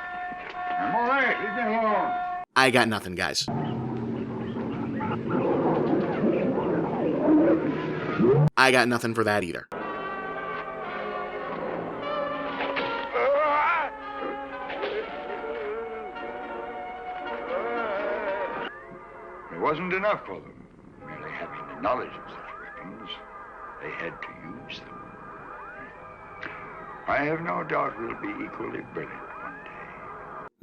I'm all right. Leave me alone. I got nothing, guys. I got nothing for that either. It wasn't enough for them, merely having the knowledge of such weapons. They had to use them. I have no doubt we'll be equally brilliant one day.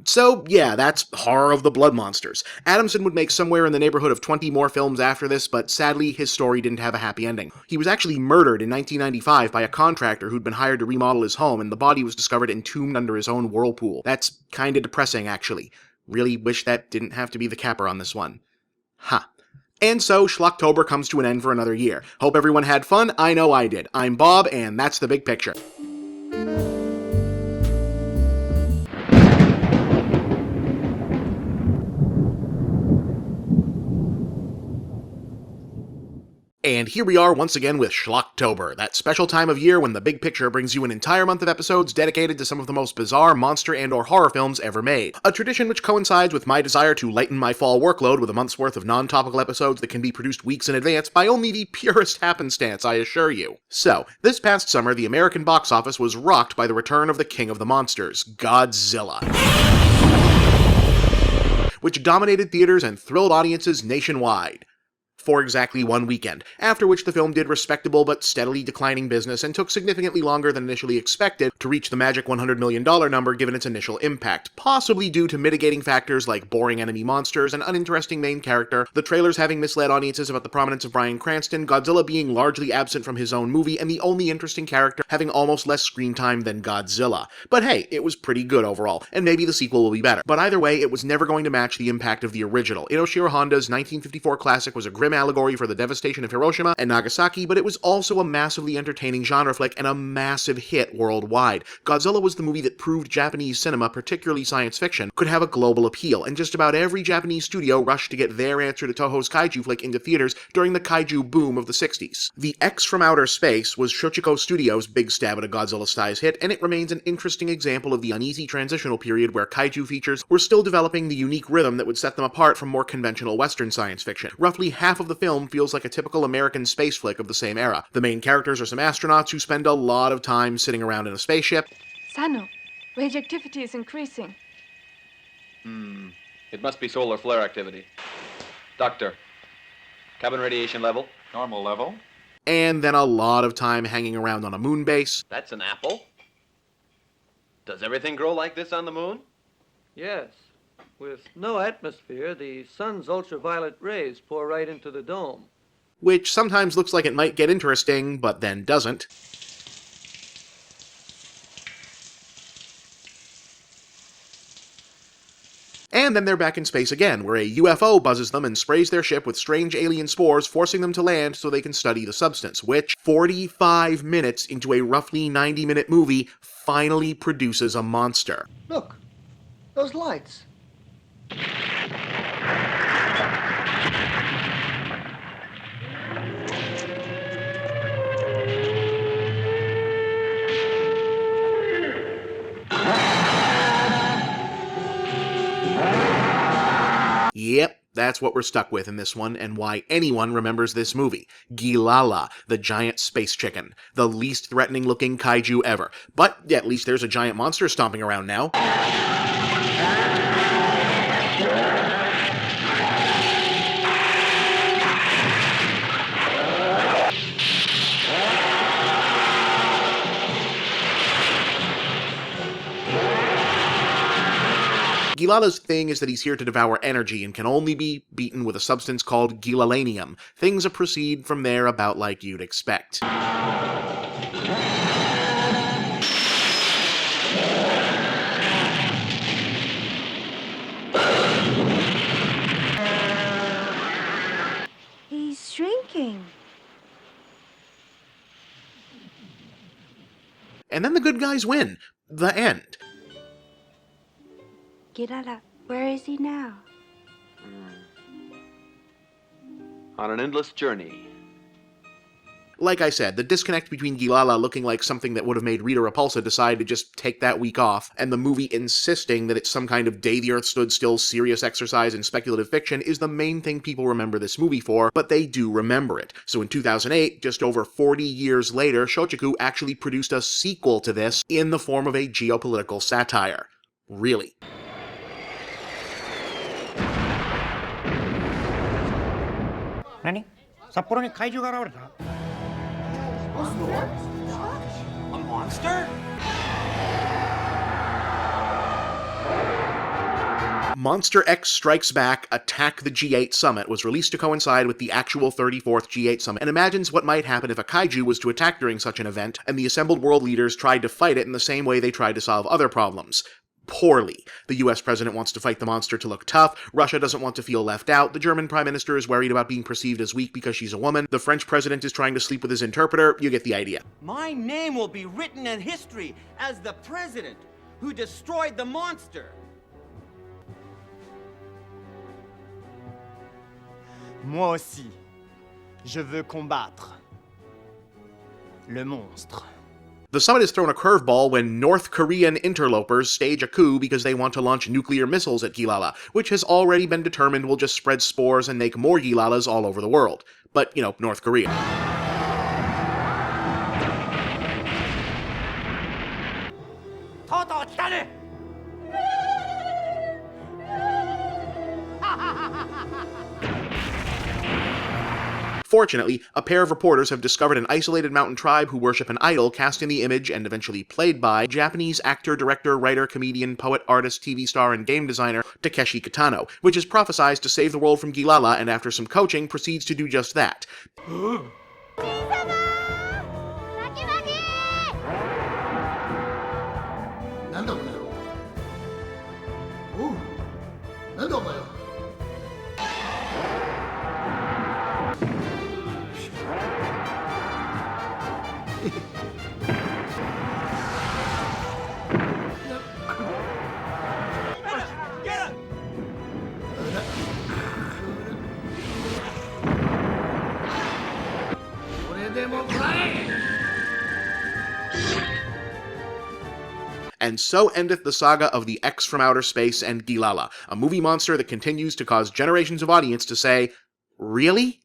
So, yeah, that's Horror of the Blood Monsters. Adamson would make somewhere in the neighborhood of 20 more films after this, but sadly, his story didn't have a happy ending. He was actually murdered in 1995 by a contractor who'd been hired to remodel his home, and the body was discovered entombed under his own whirlpool. That's kinda depressing, actually. Really wish that didn't have to be the capper on this one. Ha. And so, Schlocktober comes to an end for another year. Hope everyone had fun. I know I did. I'm Bob, and that's the big picture. And here we are once again with Schlocktober, that special time of year when the big picture brings you an entire month of episodes dedicated to some of the most bizarre monster and or horror films ever made. A tradition which coincides with my desire to lighten my fall workload with a month's worth of non-topical episodes that can be produced weeks in advance by only the purest happenstance, I assure you. So, this past summer, the American box office was rocked by the return of the king of the monsters, Godzilla, which dominated theaters and thrilled audiences nationwide for exactly one weekend, after which the film did respectable but steadily declining business and took significantly longer than initially expected to reach the magic $100 million number given its initial impact, possibly due to mitigating factors like boring enemy monsters, an uninteresting main character, the trailers having misled audiences about the prominence of Bryan Cranston, Godzilla being largely absent from his own movie, and the only interesting character having almost less screen time than Godzilla. But hey, it was pretty good overall, and maybe the sequel will be better. But either way, it was never going to match the impact of the original. Inoshiro Honda's 1954 classic was a grim allegory for the devastation of Hiroshima and Nagasaki, but it was also a massively entertaining genre flick and a massive hit worldwide. Godzilla was the movie that proved Japanese cinema, particularly science fiction, could have a global appeal, and just about every Japanese studio rushed to get their answer to Toho's kaiju flick into theaters during the kaiju boom of the 60s. The X from Outer Space was Shochiko Studios' big stab at a Godzilla-style hit, and it remains an interesting example of the uneasy transitional period where kaiju features were still developing the unique rhythm that would set them apart from more conventional Western science fiction. Roughly half of the film feels like a typical American space flick of the same era. The main characters are some astronauts who spend a lot of time sitting around in a spaceship. Sano, radioactivity is increasing. It must be solar flare activity. Doctor, cabin radiation level? Normal level. And then a lot of time hanging around on a moon base. That's an apple. Does everything grow like this on the moon? Yes. With no atmosphere, the sun's ultraviolet rays pour right into the dome. Which sometimes looks like it might get interesting, but then doesn't. And then they're back in space again, where a UFO buzzes them and sprays their ship with strange alien spores, forcing them to land so they can study the substance, which, 45 minutes into a roughly 90-minute movie, finally produces a monster. Look, those lights. Yep, that's what we're stuck with in this one, and why anyone remembers this movie. Gilala, the giant space chicken. The least threatening-looking kaiju ever. But at least there's a giant monster stomping around now. Gilala's thing is that he's here to devour energy and can only be beaten with a substance called gilalanium. Things proceed from there about like you'd expect. He's shrinking. And then the good guys win. The end. Gilala, where is he now? On an endless journey. Like I said, the disconnect between Gilala looking like something that would have made Rita Repulsa decide to just take that week off, and the movie insisting that it's some kind of Day the Earth Stood Still serious exercise in speculative fiction is the main thing people remember this movie for, but they do remember it. So in 2008, just over 40 years later, Shochiku actually produced a sequel to this in the form of a geopolitical satire. Really. Nani? Sapporo ni kaiju ga arawareta? A monster? Monster X Strikes Back Attack the G8 Summit was released to coincide with the actual 34th G8 Summit, and imagines what might happen if a kaiju was to attack during such an event, and the assembled world leaders tried to fight it in the same way they tried to solve other problems. Poorly. The US president wants to fight the monster to look tough, Russia doesn't want to feel left out, the German prime minister is worried about being perceived as weak because she's a woman, the French president is trying to sleep with his interpreter, you get the idea. My name will be written in history as the president who destroyed the monster. Moi aussi, je veux combattre le monstre. The summit is thrown a curveball when North Korean interlopers stage a coup because they want to launch nuclear missiles at Gilala, which has already been determined will just spread spores and make more Gilalas all over the world. But, you know, North Korea. Fortunately, a pair of reporters have discovered an isolated mountain tribe who worship an idol cast in the image and eventually played by Japanese actor, director, writer, comedian, poet, artist, TV star, and game designer Takeshi Kitano, which is prophesized to save the world from Gilala and after some coaching proceeds to do just that. And so endeth the saga of the X from Outer Space and Gilala, a movie monster that continues to cause generations of audience to say, really?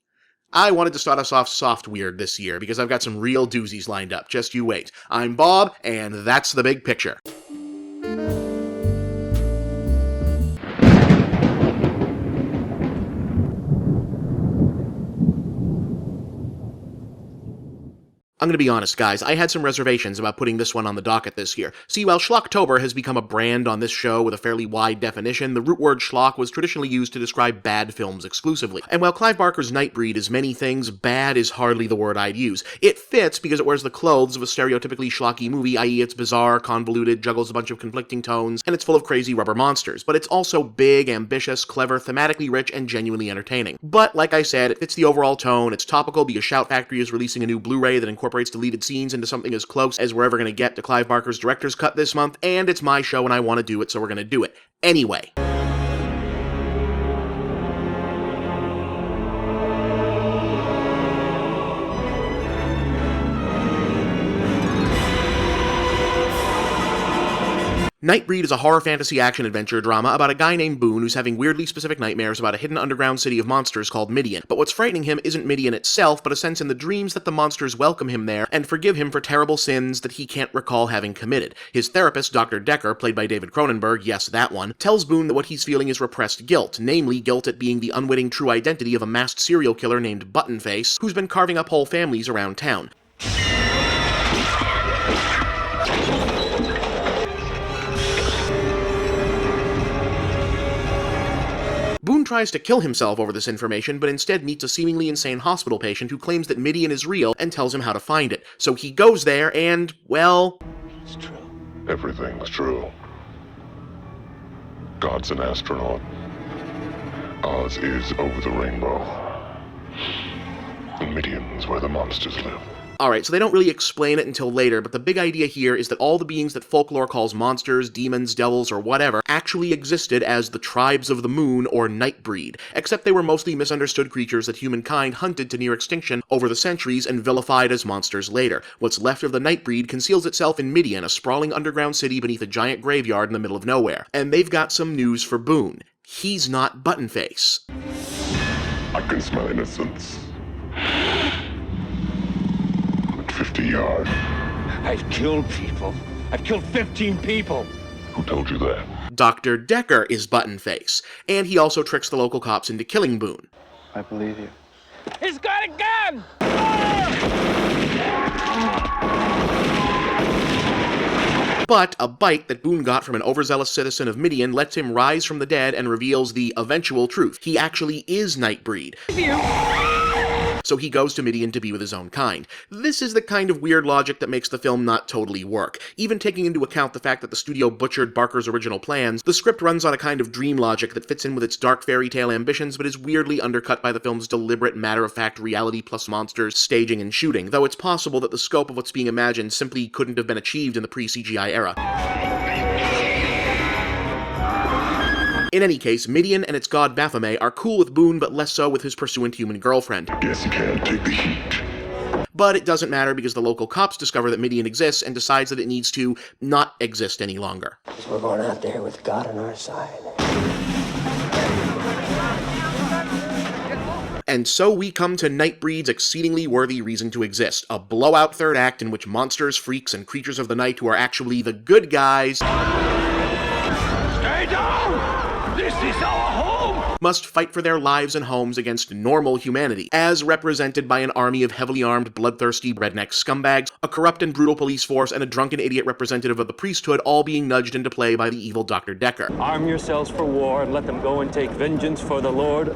I wanted to start us off soft weird this year because I've got some real doozies lined up, just you wait. I'm Bob, and that's the big picture. I'm gonna be honest, guys, I had some reservations about putting this one on the docket this year. See, while Schlocktober has become a brand on this show with a fairly wide definition, the root word schlock was traditionally used to describe bad films exclusively. And while Clive Barker's Nightbreed is many things, bad is hardly the word I'd use. It fits because it wears the clothes of a stereotypically schlocky movie, i.e. it's bizarre, convoluted, juggles a bunch of conflicting tones, and it's full of crazy rubber monsters. But it's also big, ambitious, clever, thematically rich, and genuinely entertaining. But, like I said, it fits the overall tone, it's topical because Shout Factory is releasing a new Blu-ray that incorporates deleted scenes into something as close as we're ever going to get to Clive Barker's director's cut this month, and it's my show and I want to do it, so we're going to do it. Anyway. Nightbreed is a horror fantasy action adventure drama about a guy named Boone who's having weirdly specific nightmares about a hidden underground city of monsters called Midian. But what's frightening him isn't Midian itself, but a sense in the dreams that the monsters welcome him there and forgive him for terrible sins that he can't recall having committed. His therapist, Dr. Decker, played by David Cronenberg, yes, that one, tells Boone that what he's feeling is repressed guilt, namely guilt at being the unwitting true identity of a masked serial killer named Buttonface, who's been carving up whole families around town. Boone tries to kill himself over this information, but instead meets a seemingly insane hospital patient who claims that Midian is real and tells him how to find it. So he goes there and, well... It's true. Everything's true. God's an astronaut. Oz is over the rainbow. And Midian's where the monsters live. Alright, so they don't really explain it until later, but the big idea here is that all the beings that folklore calls monsters, demons, devils, or whatever actually existed as the tribes of the moon, or Nightbreed, except they were mostly misunderstood creatures that humankind hunted to near extinction over the centuries and vilified as monsters later. What's left of the Nightbreed conceals itself in Midian, a sprawling underground city beneath a giant graveyard in the middle of nowhere. And they've got some news for Boone. He's not Buttonface. I can smell innocence. 50 yards. I've killed people. I've killed 15 people. Who told you that? Dr. Decker is Buttonface, and he also tricks the local cops into killing Boone. I believe you. He's got a gun! But a bite that Boone got from an overzealous citizen of Midian lets him rise from the dead and reveals the eventual truth. He actually is Nightbreed. So he goes to Midian to be with his own kind. This is the kind of weird logic that makes the film not totally work. Even taking into account the fact that the studio butchered Barker's original plans, the script runs on a kind of dream logic that fits in with its dark fairy tale ambitions but is weirdly undercut by the film's deliberate matter-of-fact reality plus monsters staging and shooting, though it's possible that the scope of what's being imagined simply couldn't have been achieved in the pre-CGI era. In any case, Midian and its god Baphomet are cool with Boone, but less so with his pursuant human girlfriend. Guess you can't take the heat. But it doesn't matter because the local cops discover that Midian exists and decides that it needs to not exist any longer. Because we're going out there with God on our side. And so we come to Nightbreed's exceedingly worthy reason to exist, a blowout third act in which monsters, freaks, and creatures of the night who are actually the good guys... Stay down! This is our home! Must fight for their lives and homes against normal humanity, as represented by an army of heavily armed, bloodthirsty redneck scumbags, a corrupt and brutal police force, and a drunken idiot representative of the priesthood, all being nudged into play by the evil Dr. Decker. Arm yourselves for war and let them go and take vengeance for the Lord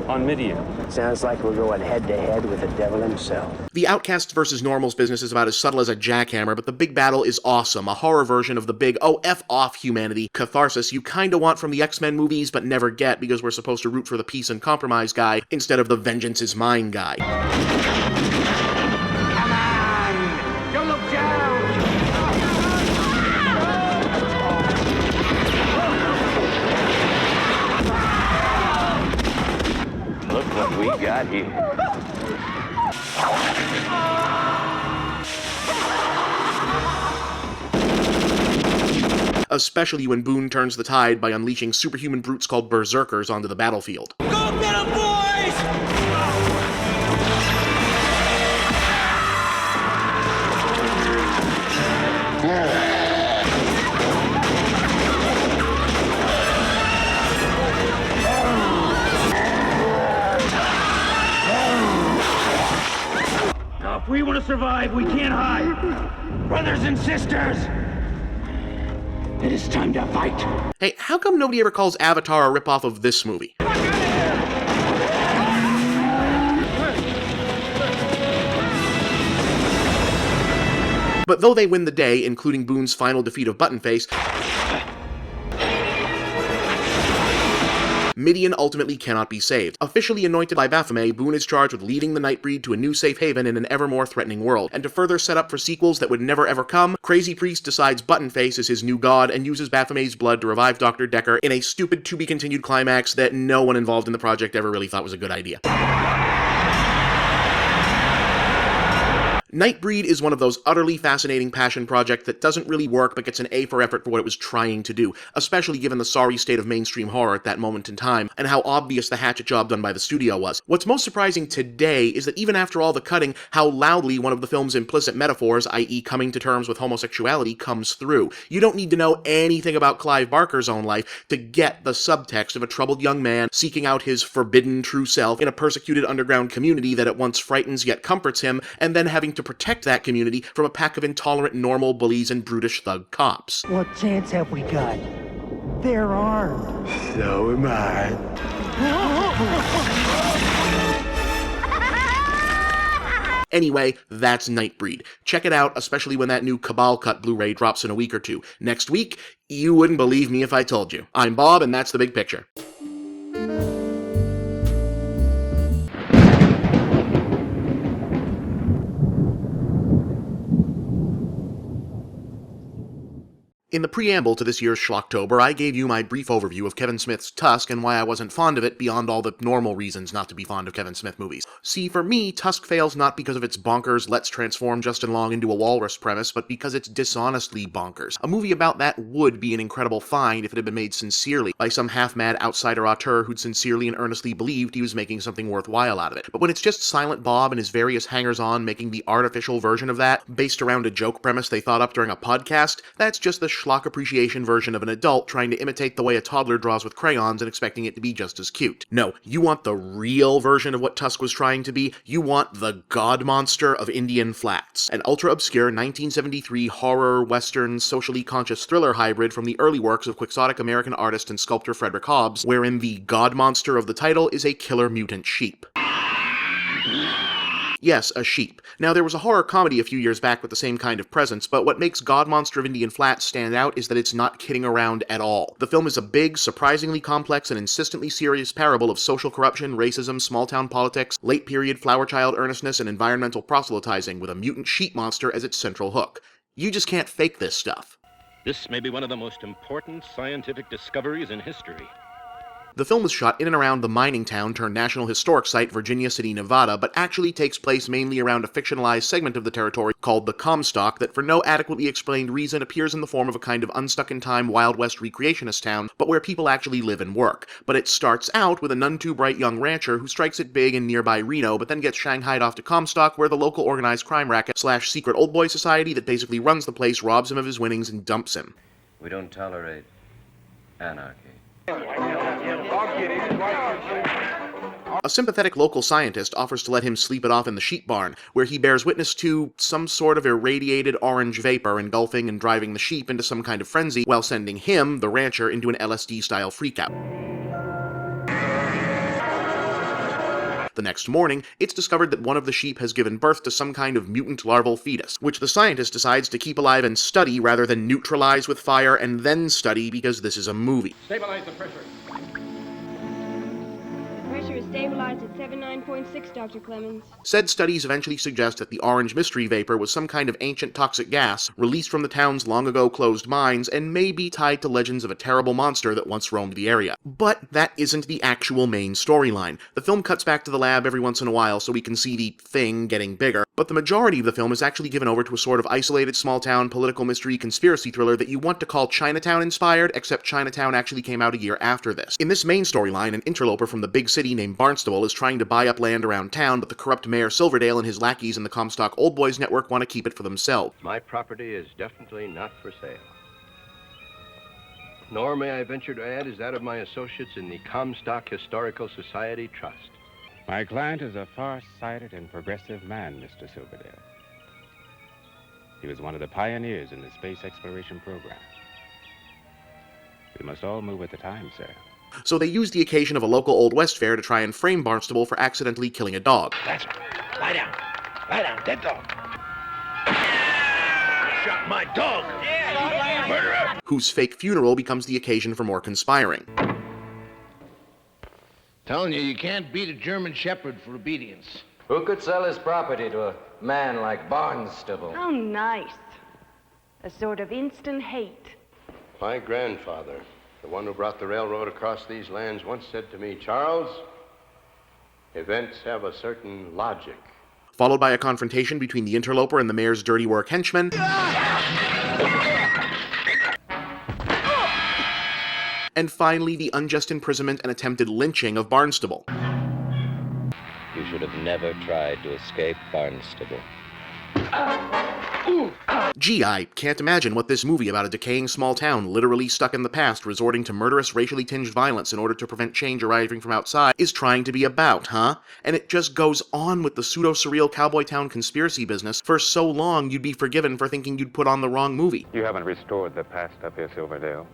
on Midian. Sounds like we're going head-to-head with the devil himself. The Outcasts versus Normals business is about as subtle as a jackhammer, but the big battle is awesome, a horror version of the big, oh, F off humanity catharsis you kinda want from the X-Men movies but never get because we're supposed to root for the peace and compromise guy instead of the vengeance is mine guy. Come on! Don't look down! Look what we got here. Especially when Boone turns the tide by unleashing superhuman brutes called berserkers onto the battlefield. Go get 'em, boys! Now, if we want to survive, we can't hide. Brothers and sisters, it is time to fight. Hey, how come nobody ever calls Avatar a ripoff of this movie? But though they win the day, including Boone's final defeat of Buttonface, Midian ultimately cannot be saved. Officially anointed by Baphomet, Boone is charged with leading the Nightbreed to a new safe haven in an ever more threatening world. And to further set up for sequels that would never ever come, Crazy Priest decides Buttonface is his new god and uses Baphomet's blood to revive Dr. Decker in a stupid to-be-continued climax that no one involved in the project ever really thought was a good idea. Nightbreed is one of those utterly fascinating passion projects that doesn't really work but gets an A for effort for what it was trying to do, especially given the sorry state of mainstream horror at that moment in time, and how obvious the hatchet job done by the studio was. What's most surprising today is that even after all the cutting, how loudly one of the film's implicit metaphors, i.e. coming to terms with homosexuality, comes through. You don't need to know anything about Clive Barker's own life to get the subtext of a troubled young man seeking out his forbidden true self in a persecuted underground community that at once frightens yet comforts him, and then having to protect that community from a pack of intolerant normal bullies and brutish thug cops. What chance have we got? They're armed. So am I. Anyway, that's Nightbreed. Check it out, especially when that new Cabal Cut Blu-ray drops in a week or two. Next week, you wouldn't believe me if I told you. I'm Bob, and that's The Big Picture. In the preamble to this year's Schlocktober, I gave you my brief overview of Kevin Smith's Tusk and why I wasn't fond of it beyond all the normal reasons not to be fond of Kevin Smith movies. See, for me, Tusk fails not because of its bonkers let's transform Justin Long into a walrus premise, but because it's dishonestly bonkers. A movie about that would be an incredible find if it had been made sincerely, by some half-mad outsider auteur who'd sincerely and earnestly believed he was making something worthwhile out of it. But when it's just Silent Bob and his various hangers-on making the artificial version of that, based around a joke premise they thought up during a podcast, that's just the schlock appreciation version of an adult trying to imitate the way a toddler draws with crayons and expecting it to be just as cute. No, you want the real version of what Tusk was trying to be. You want the God Monster of Indian Flats, an ultra-obscure 1973 horror, western, socially conscious thriller hybrid from the early works of quixotic American artist and sculptor Frederick Hobbs, wherein the God Monster of the title is a killer mutant sheep. Yes, a sheep. Now, there was a horror comedy a few years back with the same kind of presence, but what makes God Monster of Indian Flats stand out is that it's not kidding around at all. The film is a big, surprisingly complex, and insistently serious parable of social corruption, racism, small-town politics, late-period flower child earnestness, and environmental proselytizing, with a mutant sheep monster as its central hook. You just can't fake this stuff. This may be one of the most important scientific discoveries in history. The film was shot in and around the mining town turned National Historic Site, Virginia City, Nevada, but actually takes place mainly around a fictionalized segment of the territory called the Comstock that for no adequately explained reason appears in the form of a kind of unstuck-in-time Wild West recreationist town, but where people actually live and work. But it starts out with a none-too-bright young rancher who strikes it big in nearby Reno, but then gets shanghaied off to Comstock, where the local organized crime racket / secret old boy society that basically runs the place robs him of his winnings and dumps him. We don't tolerate anarchy. A sympathetic local scientist offers to let him sleep it off in the sheep barn, where he bears witness to some sort of irradiated orange vapor engulfing and driving the sheep into some kind of frenzy, while sending him, the rancher, into an LSD-style freakout. The next morning, it's discovered that one of the sheep has given birth to some kind of mutant larval fetus, which the scientist decides to keep alive and study rather than neutralize with fire and then study because this is a movie. Stabilize the pressure. Pressure is stabilized at 79.6, Dr. Clemens. Said studies eventually suggest that the orange mystery vapor was some kind of ancient toxic gas released from the town's long-ago closed mines and may be tied to legends of a terrible monster that once roamed the area. But that isn't the actual main storyline. The film cuts back to the lab every once in a while so we can see the thing getting bigger, but the majority of the film is actually given over to a sort of isolated small-town political mystery conspiracy thriller that you want to call Chinatown-inspired, except Chinatown actually came out a year after this. In this main storyline, an interloper from the big city named Barnstable is trying to buy up land around town, but the corrupt Mayor Silverdale and his lackeys in the Comstock Old Boys Network want to keep it for themselves. My property is definitely not for sale. Nor, may I venture to add, is that of my associates in the Comstock Historical Society Trust. My client is a far-sighted and progressive man, Mr. Silverdale. He was one of the pioneers in the space exploration program. We must all move with the times, sir. So they use the occasion of a local Old West fair to try and frame Barnstable for accidentally killing a dog. That's right. Lie down. Lie down. Dead dog. Shot my dog. Murderer. Whose fake funeral becomes the occasion for more conspiring. Telling you, you can't beat a German shepherd for obedience. Who could sell his property to a man like Barnstable? How nice. A sort of instant hate. My grandfather, the one who brought the railroad across these lands, once said to me, Charles, events have a certain logic. followed by a confrontation between the interloper and the mayor's dirty work henchman. And finally, the unjust imprisonment and attempted lynching of Barnstable. You should have never tried to escape Barnstable. Gee, I can't imagine what this movie about a decaying small town literally stuck in the past resorting to murderous, racially tinged violence in order to prevent change arriving from outside is trying to be about, huh? And it just goes on with the pseudo-surreal cowboy town conspiracy business for so long you'd be forgiven for thinking you'd put on the wrong movie. You haven't restored the past up here, Silverdale.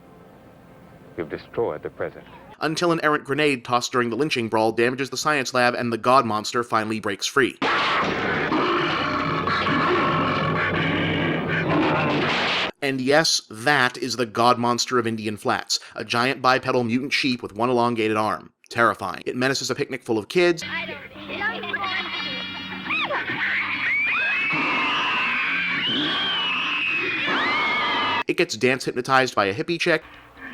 You've destroyed the present. Until an errant grenade tossed during the lynching brawl damages the science lab and the God Monster finally breaks free. And yes, that is the God Monster of Indian Flats, a giant bipedal mutant sheep with one elongated arm. Terrifying. It menaces a picnic full of kids. It gets dance hypnotized by a hippie chick.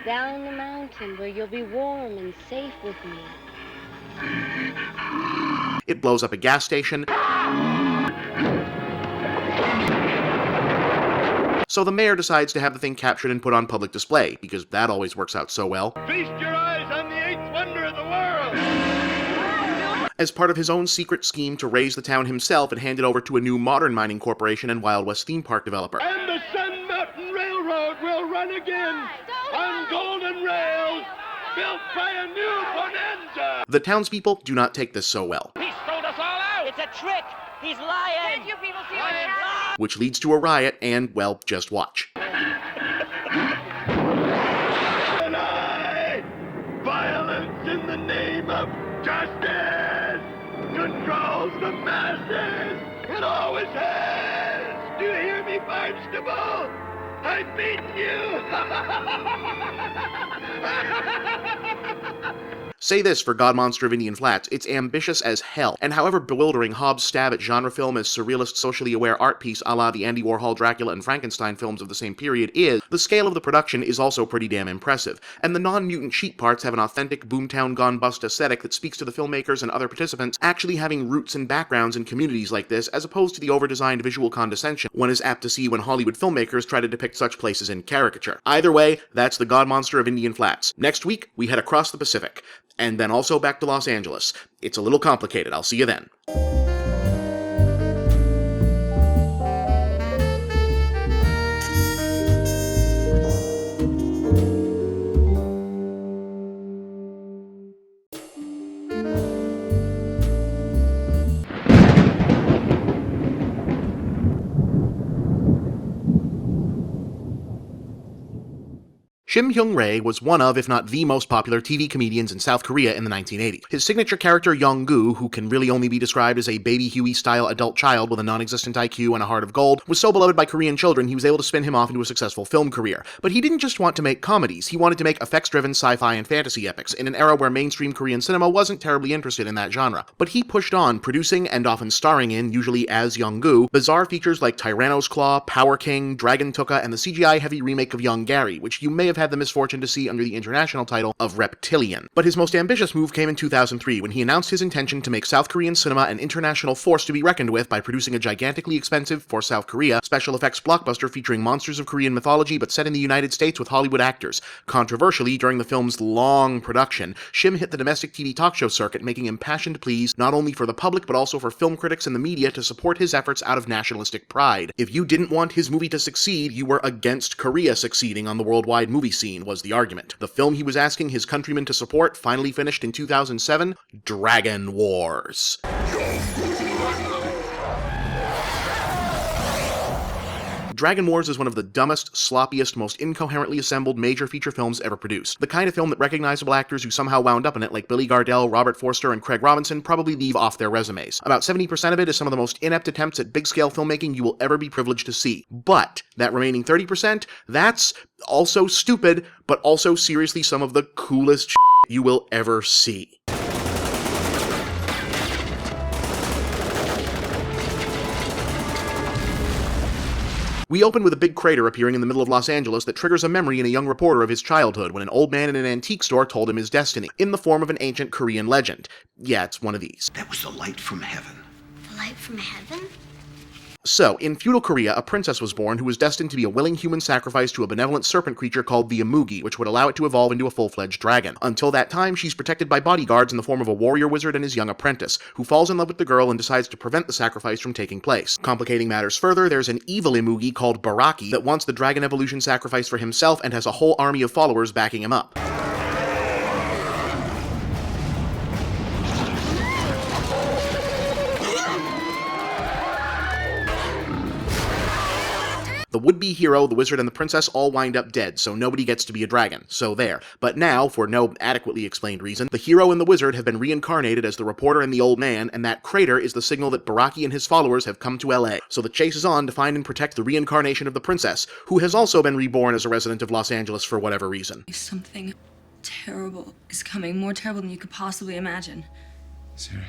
Down the mountain where you'll be warm and safe with me. It blows up a gas station. So the mayor decides to have the thing captured and put on public display, because that always works out so well. Feast your eyes on the eighth wonder of the world! As part of his own secret scheme to raise the town himself and hand it over to a new modern mining corporation and Wild West theme park developer. And the Sun Mountain Railroad will run again on golden rails built by a new bonanza! The townspeople do not take this so well. He sold us all out! It's a trick! He's lying! Can't you people see what's happening? Which leads to a riot and, well, just watch. Tonight, violence in the name of justice controls the masses. It always has. Do you hear me, Barnstable? I've beaten you. Say this for God Monster of Indian Flats, it's ambitious as hell, and however bewildering Hobbs' stab at genre film as surrealist, socially aware art piece a la the Andy Warhol Dracula and Frankenstein films of the same period is, the scale of the production is also pretty damn impressive, and the non-mutant sheep parts have an authentic boomtown gone bust aesthetic that speaks to the filmmakers and other participants actually having roots and backgrounds in communities like this, as opposed to the over-designed visual condescension one is apt to see when Hollywood filmmakers try to depict such places in caricature. Either way, that's the God Monster of Indian Flats. Next week, we head across the Pacific. And then also back to Los Angeles. It's a little complicated. I'll see you then. Shim Hyung-rae was one of, if not the most popular TV comedians in South Korea in the 1980s. His signature character Young-gu, who can really only be described as a Baby Huey-style adult child with a non-existent IQ and a heart of gold, was so beloved by Korean children he was able to spin him off into a successful film career. But he didn't just want to make comedies, he wanted to make effects-driven sci-fi and fantasy epics, in an era where mainstream Korean cinema wasn't terribly interested in that genre. But he pushed on, producing and often starring in, usually as Young-gu, bizarre features like Tyranno's Claw, Power King, Dragon Tuka, and the CGI-heavy remake of Young Gary, which you may have had the misfortune to see under the international title of Reptilian. But his most ambitious move came in 2003 when he announced his intention to make South Korean cinema an international force to be reckoned with by producing a gigantically expensive, for South Korea, special effects blockbuster featuring monsters of Korean mythology but set in the United States with Hollywood actors. Controversially, during the film's long production, Shim hit the domestic TV talk show circuit, making impassioned pleas not only for the public but also for film critics and the media to support his efforts out of nationalistic pride. If you didn't want his movie to succeed, you were against Korea succeeding on the worldwide movie scene, was the argument. The film he was asking his countrymen to support finally finished in 2007, Dragon Wars. Dragon Wars is one of the dumbest, sloppiest, most incoherently assembled major feature films ever produced. The kind of film that recognizable actors who somehow wound up in it, like Billy Gardell, Robert Forster, and Craig Robinson, probably leave off their resumes. About 70% of it is some of the most inept attempts at big-scale filmmaking you will ever be privileged to see. But that remaining 30%, that's also stupid, but also seriously some of the coolest shit you will ever see. We open with a big crater appearing in the middle of Los Angeles that triggers a memory in a young reporter of his childhood when an old man in an antique store told him his destiny, in the form of an ancient Korean legend. Yeah, it's one of these. That was the light from heaven. light from heaven? So, in feudal Korea, a princess was born who was destined to be a willing human sacrifice to a benevolent serpent creature called the Imugi, which would allow it to evolve into a full-fledged dragon. Until that time, she's protected by bodyguards in the form of a warrior wizard and his young apprentice, who falls in love with the girl and decides to prevent the sacrifice from taking place. Complicating matters further, there's an evil Imugi called Baraki that wants the dragon evolution sacrifice for himself and has a whole army of followers backing him up. The would-be hero, the wizard, and the princess all wind up dead, so nobody gets to be a dragon. So there. But now, for no adequately explained reason, the hero and the wizard have been reincarnated as the reporter and the old man, and that crater is the signal that Baraki and his followers have come to LA. So the chase is on to find and protect the reincarnation of the princess, who has also been reborn as a resident of Los Angeles for whatever reason. Something terrible is coming, more terrible than you could possibly imagine. Sarah,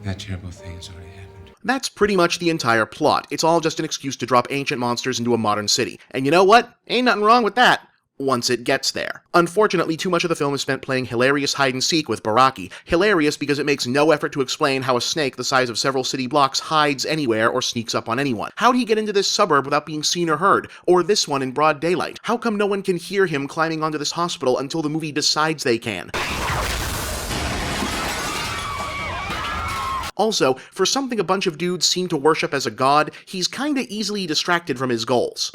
that terrible thing has already happened. That's pretty much the entire plot. It's all just an excuse to drop ancient monsters into a modern city. And you know what? Ain't nothing wrong with that. Once it gets there. Unfortunately, too much of the film is spent playing hilarious hide-and-seek with Baraki. Hilarious because it makes no effort to explain how a snake the size of several city blocks hides anywhere or sneaks up on anyone. How'd he get into this suburb without being seen or heard? Or this one in broad daylight? How come no one can hear him climbing onto this hospital until the movie decides they can? Also, for something a bunch of dudes seem to worship as a god, he's kinda easily distracted from his goals.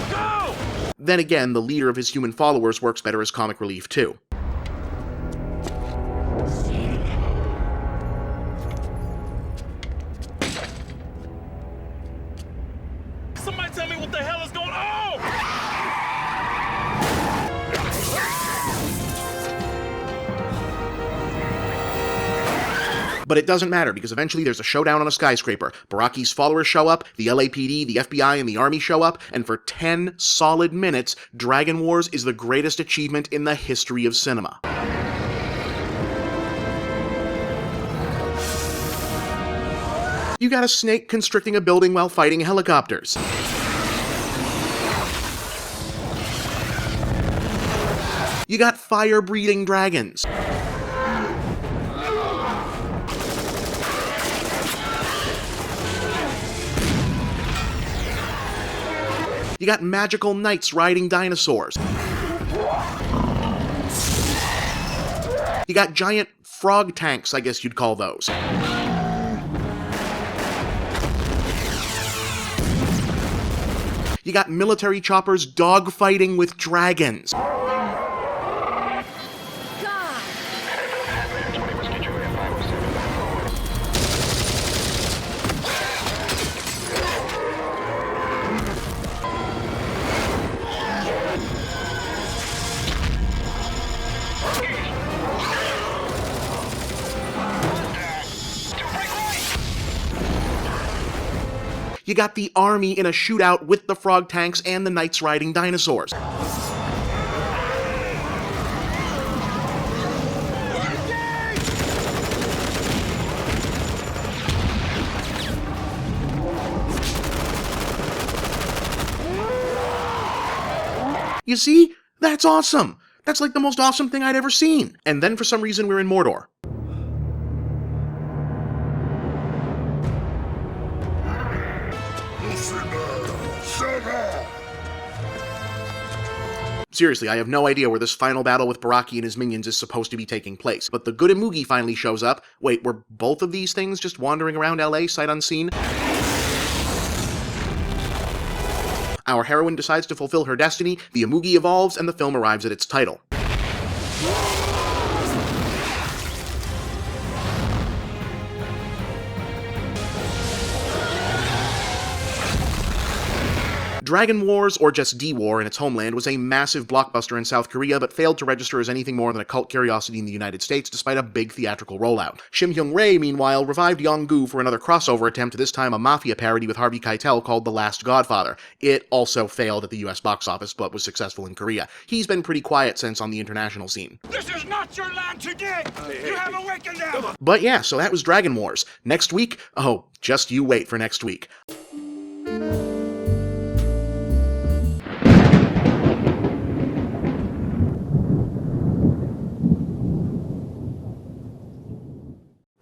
Go! Then again, the leader of his human followers works better as comic relief too. Somebody tell me what the hell is going on! But it doesn't matter, because eventually there's a showdown on a skyscraper. Baraki's followers show up, the LAPD, the FBI, and the Army show up, and for 10 solid minutes, Dragon Wars is the greatest achievement in the history of cinema. You got a snake constricting a building while fighting helicopters. You got fire-breathing dragons. You got magical knights riding dinosaurs. You got giant frog tanks, I guess you'd call those. You got military choppers dogfighting with dragons. You got the army in a shootout with the frog tanks and the knights riding dinosaurs. You see? That's awesome! That's like the most awesome thing I'd ever seen! And then for some reason we're in Mordor. Seriously, I have no idea where this final battle with Baraki and his minions is supposed to be taking place, but the good Imugi finally shows up. Wait, were both of these things just wandering around LA sight unseen? Our heroine decides to fulfill her destiny, the Imugi evolves, and the film arrives at its title. Dragon Wars, or just D-War in its homeland, was a massive blockbuster in South Korea, but failed to register as anything more than a cult curiosity in the United States despite a big theatrical rollout. Shim Hyung-rae, meanwhile, revived Yong-gu for another crossover attempt, this time a mafia parody with Harvey Keitel called The Last Godfather. It also failed at the US box office, but was successful in Korea. He's been pretty quiet since on the international scene. This is not your land today! You have awakened them! But yeah, so that was Dragon Wars. Next week? Oh, just you wait for next week.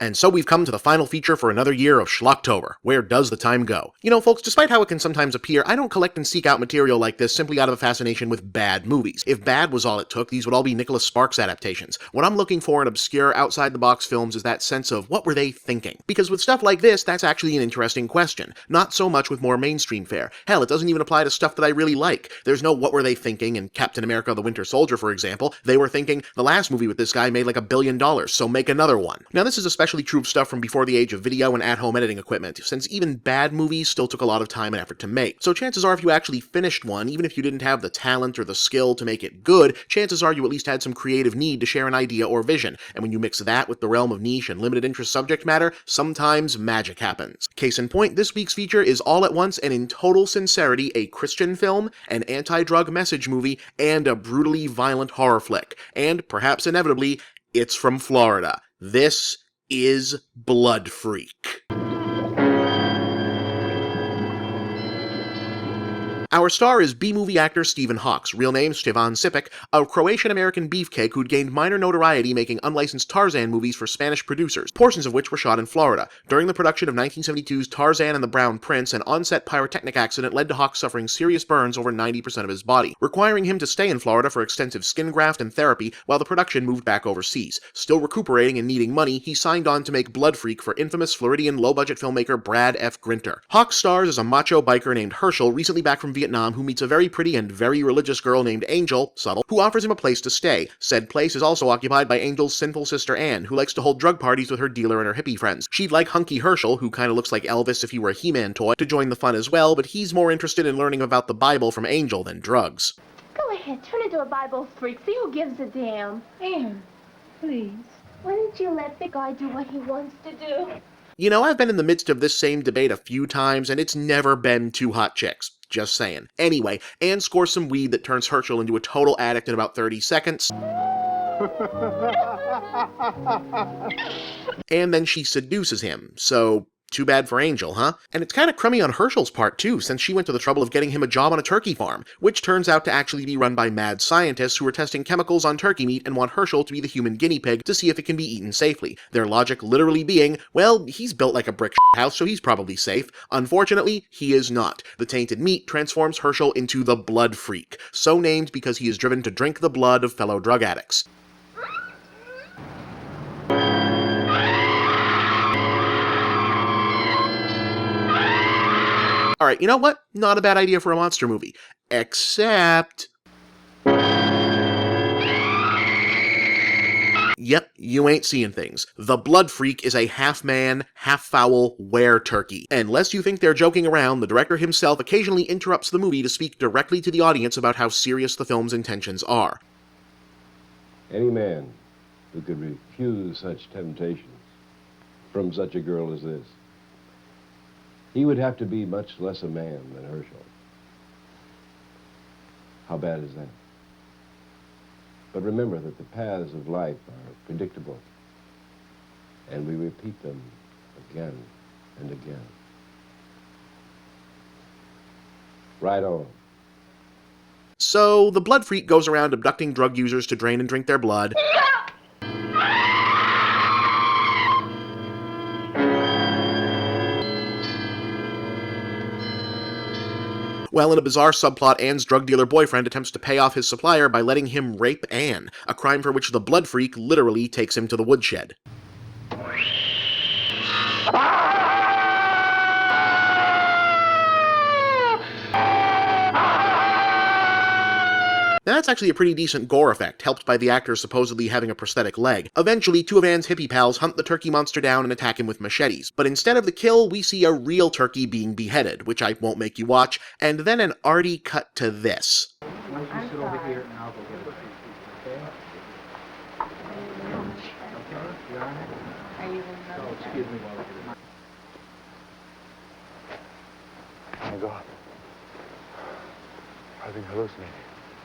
And so we've come to the final feature for another year of Schlocktober. Where does the time go? You know, folks, despite how it can sometimes appear, I don't collect and seek out material like this simply out of a fascination with bad movies. If bad was all it took, these would all be Nicholas Sparks adaptations. What I'm looking for in obscure, outside-the-box films is that sense of what were they thinking? Because with stuff like this, that's actually an interesting question. Not so much with more mainstream fare. Hell, it doesn't even apply to stuff that I really like. There's no what were they thinking in Captain America the Winter Soldier, for example. They were thinking, the last movie with this guy made like $1 billion, so make another one. Now this is especially true of stuff from before the age of video and at-home editing equipment, since even bad movies still took a lot of time and effort to make. So chances are if you actually finished one, even if you didn't have the talent or the skill to make it good, chances are you at least had some creative need to share an idea or vision, and when you mix that with the realm of niche and limited interest subject matter, sometimes magic happens. Case in point, this week's feature is all at once and in total sincerity a Christian film, an anti-drug message movie, and a brutally violent horror flick. And, perhaps inevitably, it's from Florida. This is Blood Freak. Our star is B-movie actor Stephen Hawks, real name Stevan Sipek, a Croatian-American beefcake who'd gained minor notoriety making unlicensed Tarzan movies for Spanish producers, portions of which were shot in Florida. During the production of 1972's Tarzan and the Brown Prince, an on-set pyrotechnic accident led to Hawks suffering serious burns over 90% of his body, requiring him to stay in Florida for extensive skin graft and therapy while the production moved back overseas. Still recuperating and needing money, he signed on to make Blood Freak for infamous Floridian low-budget filmmaker Brad F. Grinter. Hawks stars as a macho biker named Herschel, recently back from Vietnam, who meets a very pretty and very religious girl named Angel, subtle, who offers him a place to stay. Said place is also occupied by Angel's sinful sister Anne, who likes to hold drug parties with her dealer and her hippie friends. She'd like hunky Herschel, who kinda looks like Elvis if he were a He-Man toy, to join the fun as well, but he's more interested in learning about the Bible from Angel than drugs. Go ahead, turn into a Bible freak. See who gives a damn. Anne, please. Why don't you let the guy do what he wants to do? You know, I've been in the midst of this same debate a few times, and it's never been two hot chicks. Just saying. Anyway, Anne scores some weed that turns Herschel into a total addict in about 30 seconds. And then she seduces him, so too bad for Angel, huh? And it's kinda crummy on Herschel's part too, since she went to the trouble of getting him a job on a turkey farm, which turns out to actually be run by mad scientists who are testing chemicals on turkey meat and want Herschel to be the human guinea pig to see if it can be eaten safely. Their logic literally being, well, he's built like a brick house, so he's probably safe. Unfortunately, he is not. The tainted meat transforms Herschel into the Blood Freak, so named because he is driven to drink the blood of fellow drug addicts. Alright, you know what? Not a bad idea for a monster movie. Except... Yep, you ain't seeing things. The Blood Freak is a half-man, half-fowl were-turkey. Unless you think they're joking around, the director himself occasionally interrupts the movie to speak directly to the audience about how serious the film's intentions are. Any man who could refuse such temptations from such a girl as this, he would have to be much less a man than Herschel. How bad is that? But remember that the paths of life are predictable, and we repeat them again and again. Right on. So, the Blood Freak goes around abducting drug users to drain and drink their blood. Well, in a bizarre subplot, Anne's drug dealer boyfriend attempts to pay off his supplier by letting him rape Anne, a crime for which the Blood Freak literally takes him to the woodshed. Now, that's actually a pretty decent gore effect, helped by the actor supposedly having a prosthetic leg. Eventually, two of Anne's hippie pals hunt the turkey monster down and attack him with machetes. But instead of the kill, we see a real turkey being beheaded, which I won't make you watch, and then an arty cut to this. Oh, God. I've been hallucinating.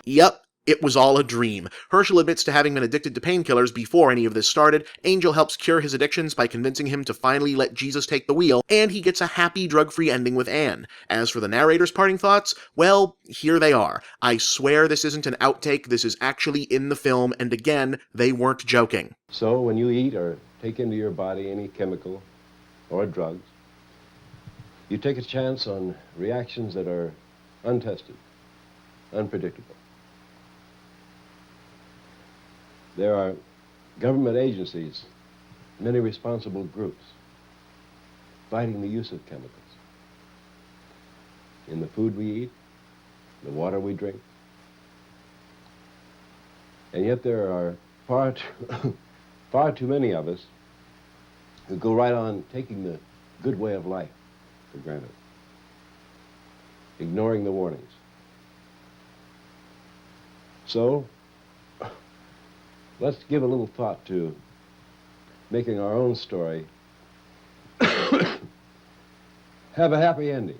Yep, it was all a dream. Herschel admits to having been addicted to painkillers before any of this started. Angel helps cure his addictions by convincing him to finally let Jesus take the wheel, and he gets a happy, drug-free ending with Anne. As for the narrator's parting thoughts, well, here they are. I swear this isn't an outtake, this is actually in the film, and again, they weren't joking. So when you eat or take into your body any chemical or drugs. You take a chance on reactions that are untested, unpredictable. There are government agencies, many responsible groups, fighting the use of chemicals in the food we eat, the water we drink. And yet there are far too many of us who go right on taking the good way of life for granted, ignoring the warnings. So, let's give a little thought to making our own story have a happy ending.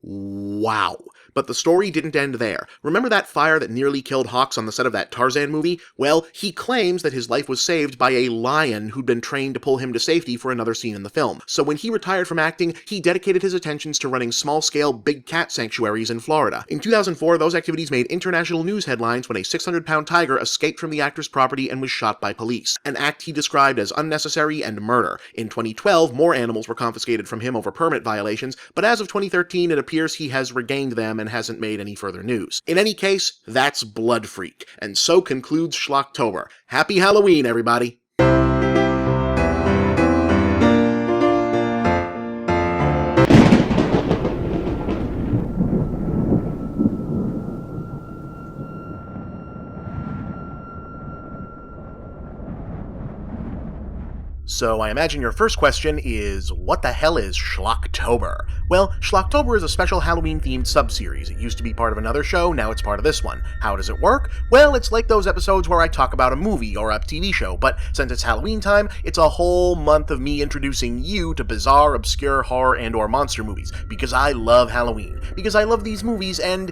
Wow. But the story didn't end there. Remember that fire that nearly killed Hawks on the set of that Tarzan movie? Well, he claims that his life was saved by a lion who'd been trained to pull him to safety for another scene in the film. So when he retired from acting, he dedicated his attentions to running small-scale big cat sanctuaries in Florida. In 2004, those activities made international news headlines when a 600-pound tiger escaped from the actor's property and was shot by police, an act he described as unnecessary and murder. In 2012, more animals were confiscated from him over permit violations, but as of 2013, it appears he has regained them and hasn't made any further news. In any case, that's Blood Freak, and so concludes Schlocktober. Happy Halloween, everybody! So I imagine your first question is, what the hell is Schlocktober? Well, Schlocktober is a special Halloween-themed sub-series. It used to be part of another show, now it's part of this one. How does it work? Well, it's like those episodes where I talk about a movie or a TV show, but since it's Halloween time, it's a whole month of me introducing you to bizarre, obscure horror and or monster movies, because I love Halloween, because I love these movies, and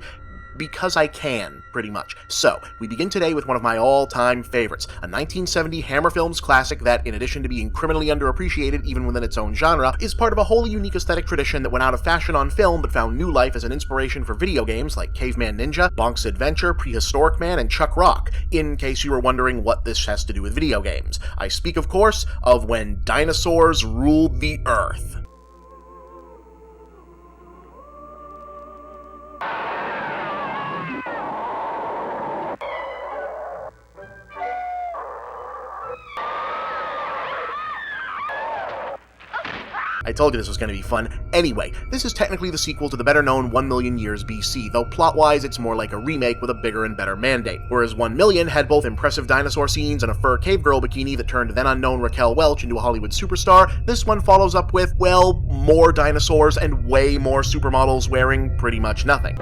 because I can, pretty much. So, we begin today with one of my all-time favorites, a 1970 Hammer Films classic that, in addition to being criminally underappreciated even within its own genre, is part of a wholly unique aesthetic tradition that went out of fashion on film but found new life as an inspiration for video games like Caveman Ninja, Bonk's Adventure, Prehistoric Man, and Chuck Rock, in case you were wondering what this has to do with video games. I speak, of course, of When Dinosaurs Ruled the Earth. I told you this was going to be fun. Anyway, this is technically the sequel to the better-known 1 Million Years BC, though plot-wise it's more like a remake with a bigger and better mandate. Whereas 1 Million had both impressive dinosaur scenes and a fur cave girl bikini that turned then-unknown Raquel Welch into a Hollywood superstar, this one follows up with, well, more dinosaurs and way more supermodels wearing pretty much nothing.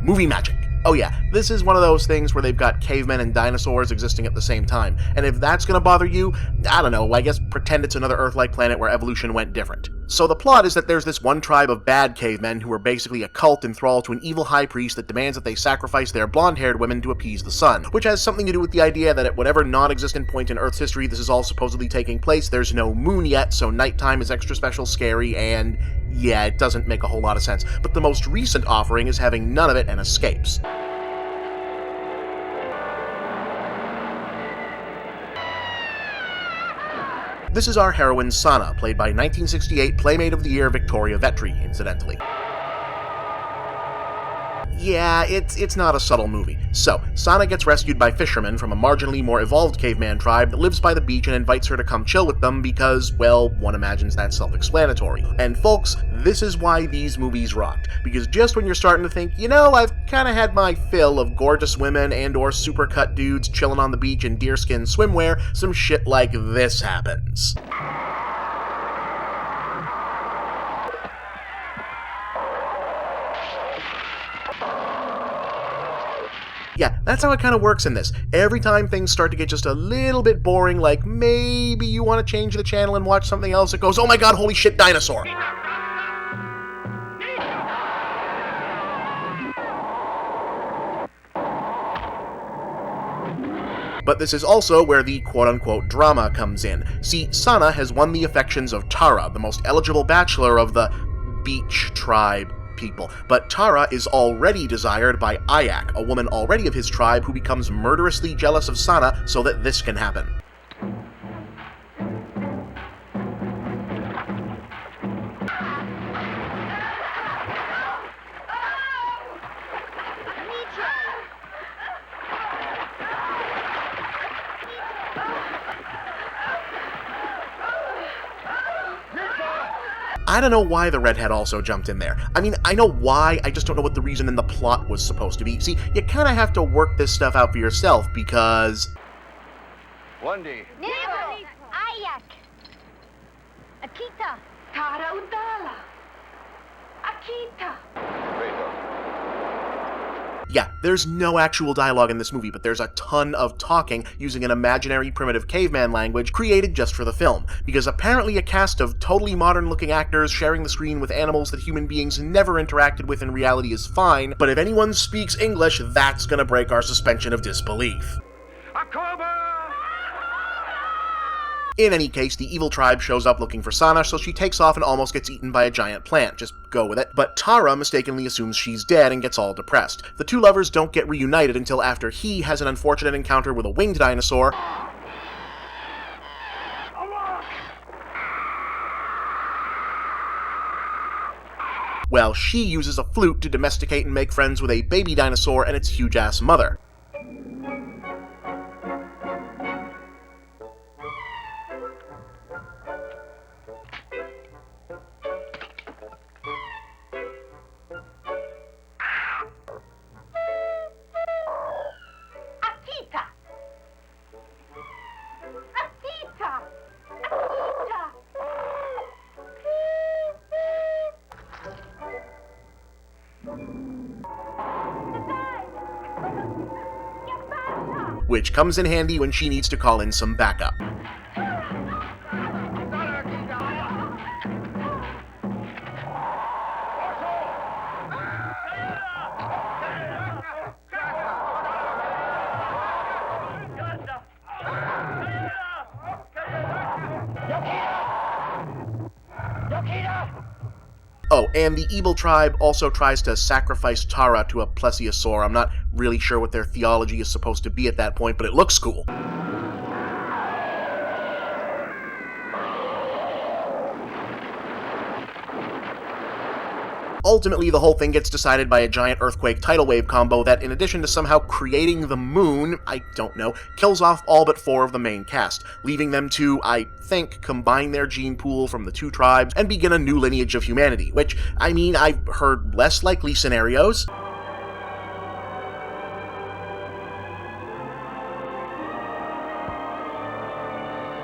Movie magic. Oh yeah, this is one of those things where they've got cavemen and dinosaurs existing at the same time, and if that's gonna bother you, I don't know, I guess pretend it's another Earth-like planet where evolution went different. So the plot is that there's this one tribe of bad cavemen who are basically a cult enthralled to an evil high priest that demands that they sacrifice their blonde-haired women to appease the sun, which has something to do with the idea that at whatever non-existent point in Earth's history this is all supposedly taking place, there's no moon yet, so nighttime is extra special scary, and yeah, it doesn't make a whole lot of sense. But the most recent offering is having none of it and escapes. This is our heroine Sana, played by 1968 Playmate of the Year Victoria Vetri, incidentally. Yeah, it's not a subtle movie. So, Sana gets rescued by fishermen from a marginally more evolved caveman tribe that lives by the beach and invites her to come chill with them because, well, one imagines that's self-explanatory. And folks, this is why these movies rocked. Because just when you're starting to think, you know, I've kinda had my fill of gorgeous women and or supercut dudes chilling on the beach in deerskin swimwear, some shit like this happens. Yeah, that's how it kind of works in this. Every time things start to get just a little bit boring, like maybe you want to change the channel and watch something else, it goes, oh my god, holy shit, dinosaur! But this is also where the quote-unquote drama comes in. See, Sana has won the affections of Tara, the most eligible bachelor of the beach tribe people. But Tara is already desired by Ayak, a woman already of his tribe who becomes murderously jealous of Sana so that this can happen. I don't know why the redhead also jumped in there. I mean, I know why, I just don't know what the reason in the plot was supposed to be. See, you kinda have to work this stuff out for yourself, because... Wendy. Nebo, Ayak, Akita, Tara Udala, Akita. Yeah, there's no actual dialogue in this movie, but there's a ton of talking using an imaginary primitive caveman language created just for the film, because apparently a cast of totally modern-looking actors sharing the screen with animals that human beings never interacted with in reality is fine, but if anyone speaks English, that's gonna break our suspension of disbelief. In any case, the evil tribe shows up looking for Sana, so she takes off and almost gets eaten by a giant plant. Just go with it. But Tara mistakenly assumes she's dead and gets all depressed. The two lovers don't get reunited until after he has an unfortunate encounter with a winged dinosaur, while she uses a flute to domesticate and make friends with a baby dinosaur and its huge-ass mother. Which comes in handy when she needs to call in some backup. Oh, and the evil tribe also tries to sacrifice Tara to a plesiosaur. I'm not really sure what their theology is supposed to be at that point, but it looks cool. Ultimately, the whole thing gets decided by a giant earthquake tidal wave combo that, in addition to somehow creating the moon, I don't know, kills off all but 4 of the main cast, leaving them to, I think, combine their gene pool from the two tribes and begin a new lineage of humanity, which, I mean, I've heard less likely scenarios.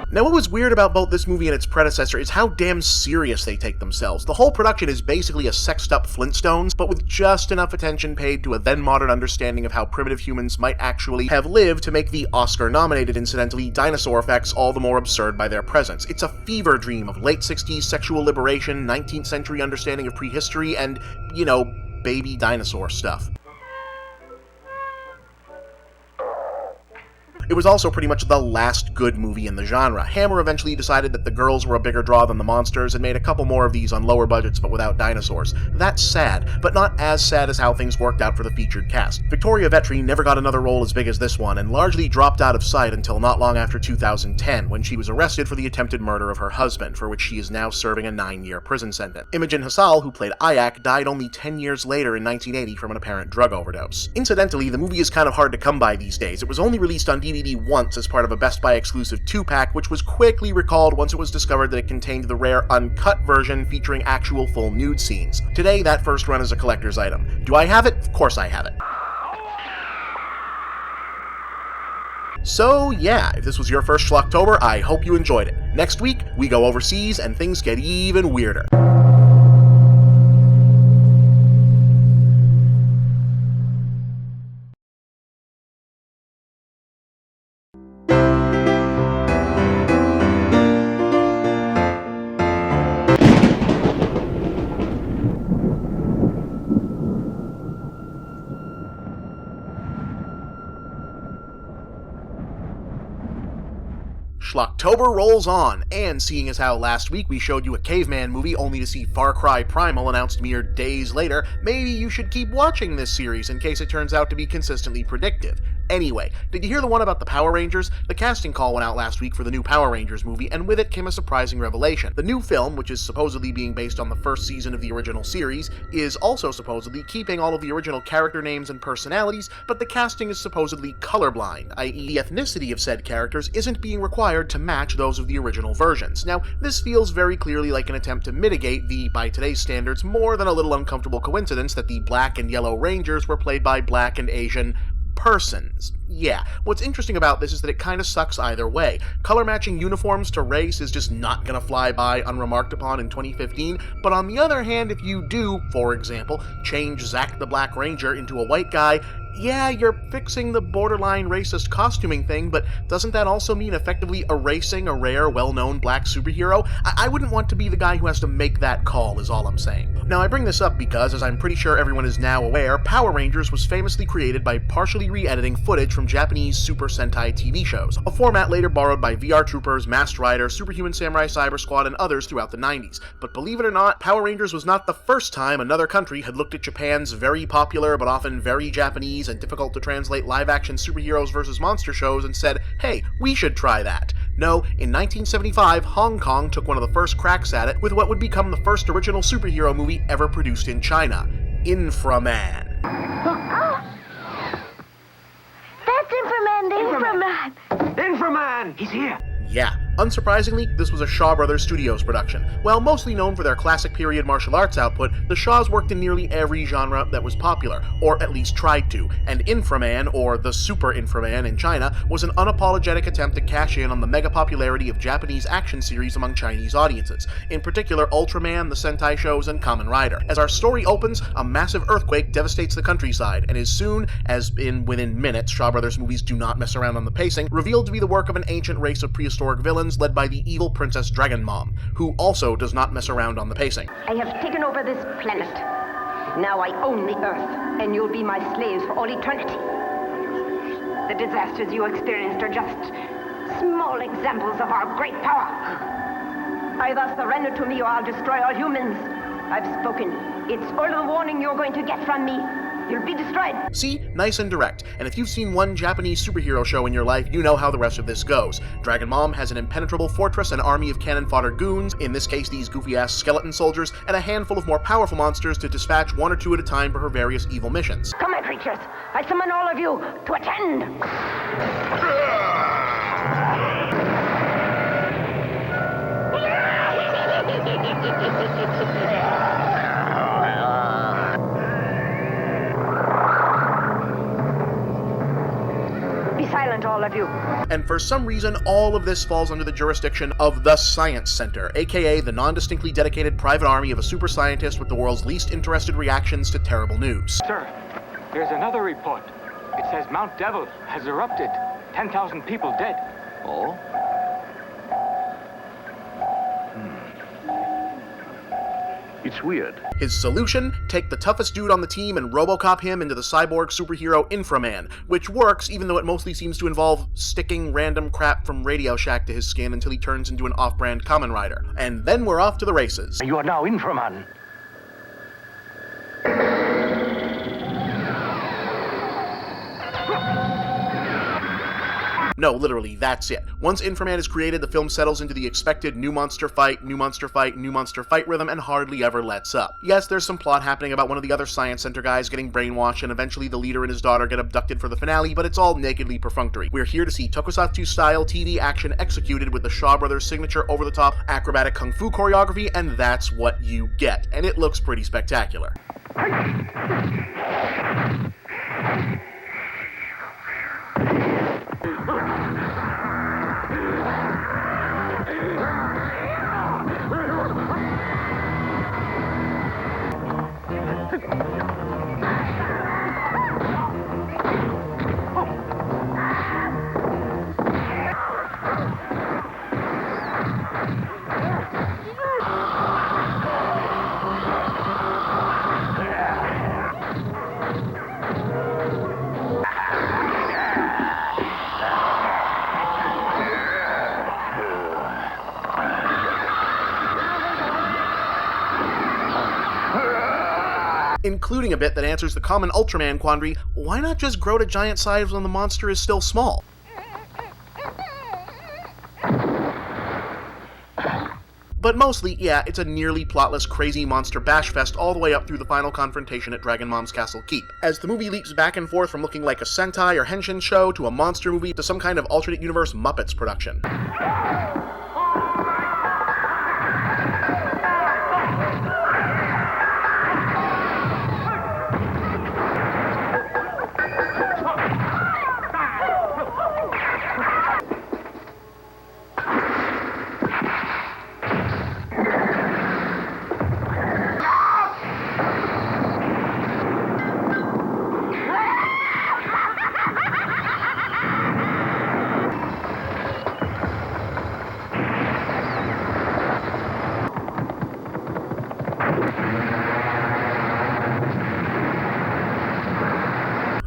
Now, what was weird about both this movie and its predecessor is how damn serious they take themselves. The whole production is basically a sexed-up Flintstones, but with just enough attention paid to a then-modern understanding of how primitive humans might actually have lived to make the Oscar-nominated, incidentally, dinosaur effects all the more absurd by their presence. It's a fever dream of late 60s sexual liberation, 19th century understanding of prehistory, and, you know, baby dinosaur stuff. It was also pretty much the last good movie in the genre. Hammer eventually decided that the girls were a bigger draw than the monsters and made a couple more of these on lower budgets but without dinosaurs. That's sad, but not as sad as how things worked out for the featured cast. Victoria Vetri never got another role as big as this one and largely dropped out of sight until not long after 2010, when she was arrested for the attempted murder of her husband, for which she is now serving a 9-year prison sentence. Imogen Hassal, who played Ayak, died only 10 years later in 1980 from an apparent drug overdose. Incidentally, the movie is kind of hard to come by these days. It was only released on DVD once as part of a Best Buy exclusive 2-pack, which was quickly recalled once it was discovered that it contained the rare uncut version featuring actual full nude scenes. Today, that first run is a collector's item. Do I have it? Of course I have it. So yeah, if this was your first Schlocktober, I hope you enjoyed it. Next week, we go overseas and things get even weirder. Schlocktober rolls on, and seeing as how last week we showed you a caveman movie only to see Far Cry Primal announced mere days later, maybe you should keep watching this series in case it turns out to be consistently predictive. Anyway, did you hear the one about the Power Rangers? The casting call went out last week for the new Power Rangers movie, and with it came a surprising revelation. The new film, which is supposedly being based on the first season of the original series, is also supposedly keeping all of the original character names and personalities, but the casting is supposedly colorblind, i.e. the ethnicity of said characters isn't being required to match those of the original versions. Now, this feels very clearly like an attempt to mitigate the, by today's standards, more than a little uncomfortable coincidence that the Black and Yellow Rangers were played by Black and Asian persons. Yeah, what's interesting about this is that it kinda sucks either way. Color matching uniforms to race is just not gonna fly by unremarked upon in 2015, but on the other hand, if you do, for example, change Zack the Black Ranger into a white guy, yeah, you're fixing the borderline racist costuming thing, but doesn't that also mean effectively erasing a rare, well-known black superhero? I wouldn't want to be the guy who has to make that call, is all I'm saying. Now, I bring this up because, as I'm pretty sure everyone is now aware, Power Rangers was famously created by partially re-editing footage from Japanese Super Sentai TV shows, a format later borrowed by VR Troopers, Masked Rider, Superhuman Samurai Cyber Squad, and others throughout the 90s. But believe it or not, Power Rangers was not the first time another country had looked at Japan's very popular but often very Japanese and difficult to translate live-action superheroes versus monster shows and said, hey, we should try that. No, in 1975, Hong Kong took one of the first cracks at it with what would become the first original superhero movie ever produced in China, Inframan. That's Inframan! Inframan! He's here! Yeah, unsurprisingly, this was a Shaw Brothers Studios production. While mostly known for their classic period martial arts output, the Shaws worked in nearly every genre that was popular, or at least tried to, and Inframan, or the Super Inframan in China, was an unapologetic attempt to cash in on the mega popularity of Japanese action series among Chinese audiences, in particular Ultraman, the Sentai shows, and Kamen Rider. As our story opens, a massive earthquake devastates the countryside, and is soon, as in within minutes, Shaw Brothers movies do not mess around on the pacing, revealed to be the work of an ancient race of prehistoric villains led by the evil Princess Dragon Mom, who also does not mess around on the pacing. I have taken over this planet. Now I own the Earth, and you'll be my slaves for all eternity. The disasters you experienced are just small examples of our great power. Either surrender to me or I'll destroy all humans. I've spoken. It's all the warning you're going to get from me. You'll be destroyed. See? Nice and direct. And if you've seen one Japanese superhero show in your life, you know how the rest of this goes. Dragon Mom has an impenetrable fortress, an army of cannon-fodder goons, in this case these goofy-ass skeleton soldiers, and a handful of more powerful monsters to dispatch one or two at a time for her various evil missions. Come on, creatures. I summon all of you to attend. Silent, all of you. And for some reason, all of this falls under the jurisdiction of the Science Center, aka the non-distinctly dedicated private army of a super scientist with the world's least interested reactions to terrible news. Sir, there's another report. It says Mount Devil has erupted. 10,000 people dead. Oh? It's weird. His solution? Take the toughest dude on the team and RoboCop him into the cyborg superhero Inframan, which works even though it mostly seems to involve sticking random crap from Radio Shack to his skin until he turns into an off-brand Kamen Rider. And then we're off to the races. You are now Inframan. No, literally, that's it. Once Inframan is created, the film settles into the expected new monster fight, new monster fight, new monster fight rhythm and hardly ever lets up. Yes, there's some plot happening about one of the other Science Center guys getting brainwashed and eventually the leader and his daughter get abducted for the finale, but it's all nakedly perfunctory. We're here to see tokusatsu-style TV action executed with the Shaw Brothers' signature over-the-top acrobatic kung fu choreography, and that's what you get. And it looks pretty spectacular. including a bit that answers the common Ultraman quandary, why not just grow to giant size when the monster is still small? But mostly, yeah, it's a nearly plotless crazy monster bash fest all the way up through the final confrontation at Dragon Mom's Castle Keep, as the movie leaps back and forth from looking like a Sentai or Henshin show to a monster movie to some kind of alternate universe Muppets production.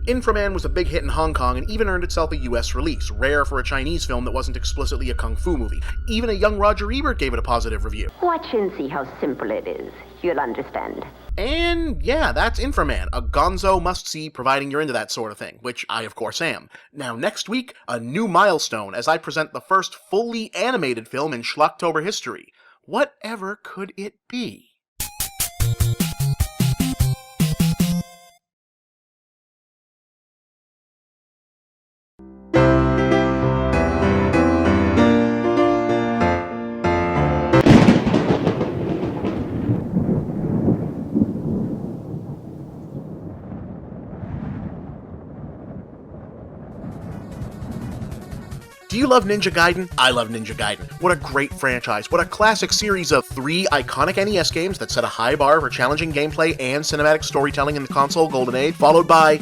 Inframan was a big hit in Hong Kong and even earned itself a US release, rare for a Chinese film that wasn't explicitly a kung fu movie. Even a young Roger Ebert gave it a positive review. Watch and see how simple it is. You'll understand. And yeah, that's Inframan, a gonzo must-see providing you're into that sort of thing, which I of course am. Now next week, a new milestone as I present the first fully animated film in Schlocktober history. Whatever could it be? Do you love Ninja Gaiden? I love Ninja Gaiden. What a great franchise. What a classic series of 3 iconic NES games that set a high bar for challenging gameplay and cinematic storytelling in the console golden age, followed by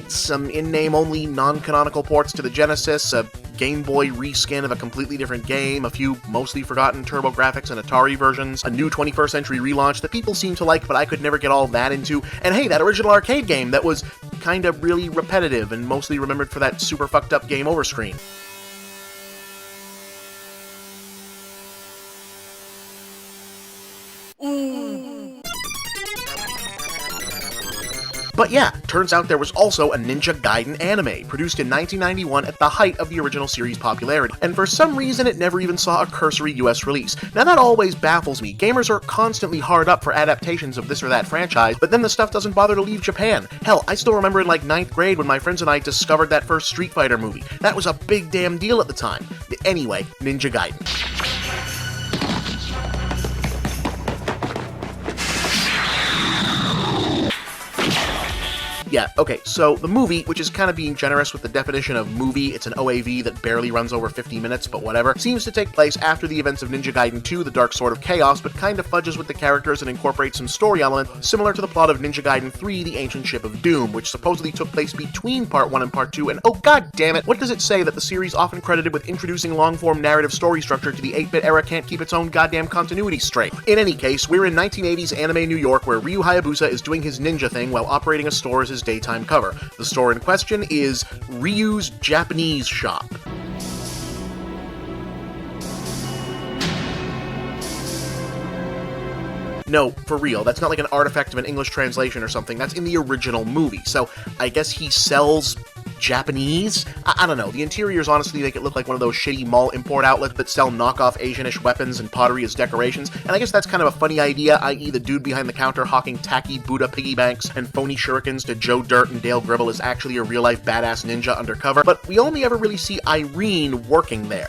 some in-name only non-canonical ports to the Genesis, a Game Boy reskin of a completely different game, a few mostly forgotten TurboGrafx and Atari versions, a new 21st Century relaunch that people seem to like but I could never get all that into, and hey, that original arcade game that was kinda really repetitive and mostly remembered for that super fucked up game over screen. But yeah, turns out there was also a Ninja Gaiden anime, produced in 1991 at the height of the original series' popularity, and for some reason it never even saw a cursory US release. Now that always baffles me. Gamers are constantly hard up for adaptations of this or that franchise, but then the stuff doesn't bother to leave Japan. Hell, I still remember in like 9th grade when my friends and I discovered that first Street Fighter movie. That was a big damn deal at the time. Anyway, Ninja Gaiden. Yeah, okay, so the movie, which is kind of being generous with the definition of movie, it's an OAV that barely runs over 50 minutes, but whatever, seems to take place after the events of Ninja Gaiden 2, The Dark Sword of Chaos, but kind of fudges with the characters and incorporates some story elements similar to the plot of Ninja Gaiden 3, The Ancient Ship of Doom, which supposedly took place between Part 1 and Part 2, and oh god damn it, what does it say that the series often credited with introducing long-form narrative story structure to the 8-bit era can't keep its own goddamn continuity straight? In any case, we're in 1980s anime New York where Ryu Hayabusa is doing his ninja thing while operating a store as his daytime cover. The store in question is Ryu's Japanese Shop. No, for real, that's not like an artifact of an English translation or something, that's in the original movie, so I guess he sells Japanese? I don't know, the interiors honestly make it look like one of those shitty mall import outlets that sell knockoff Asianish weapons and pottery as decorations, and I guess that's kind of a funny idea, i.e. the dude behind the counter hawking tacky Buddha piggy banks and phony shurikens to Joe Dirt and Dale Gribble is actually a real-life badass ninja undercover, but we only ever really see Irene working there.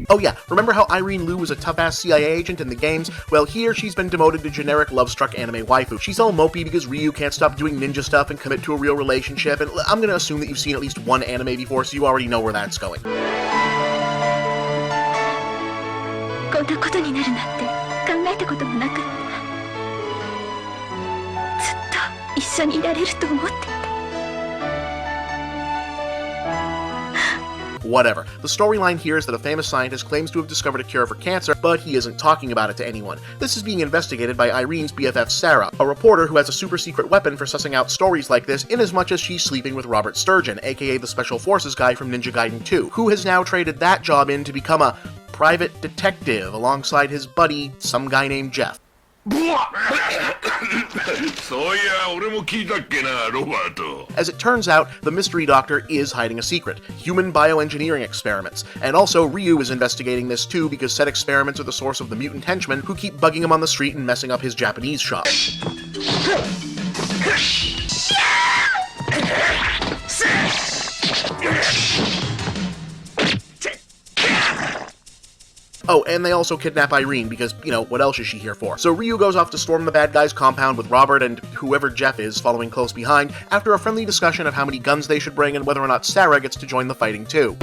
Oh yeah, remember how Irene Liu was a tough-ass CIA agent in the games? Well, here she's been demoted to generic love-struck anime waifu. She's all mopey because Ryu can't stop doing ninja stuff and commit to a real relationship, and I'm gonna assume that you've seen at least one anime before, so you already know where that's going. こんなことになるなんて考えたこともなかった。ずっと一緒にいられると思っていた。 Whatever. The storyline here is that a famous scientist claims to have discovered a cure for cancer, but he isn't talking about it to anyone. This is being investigated by Irene's BFF Sarah, a reporter who has a super secret weapon for sussing out stories like this inasmuch as she's sleeping with Robert Sturgeon, aka the Special Forces guy from Ninja Gaiden 2, who has now traded that job in to become a private detective alongside his buddy, some guy named Jeff. そういや、俺も聞いたっけな、ロバート。 As it turns out, the mystery doctor is hiding a secret: human bioengineering experiments. And also, Ryu is investigating this too because said experiments are the source of the mutant henchmen who keep bugging him on the street and messing up his Japanese shop. Oh, and they also kidnap Irene because, what else is she here for? So Ryu goes off to storm the bad guy's compound with Robert and whoever Jeff is following close behind after a friendly discussion of how many guns they should bring and whether or not Sarah gets to join the fighting too.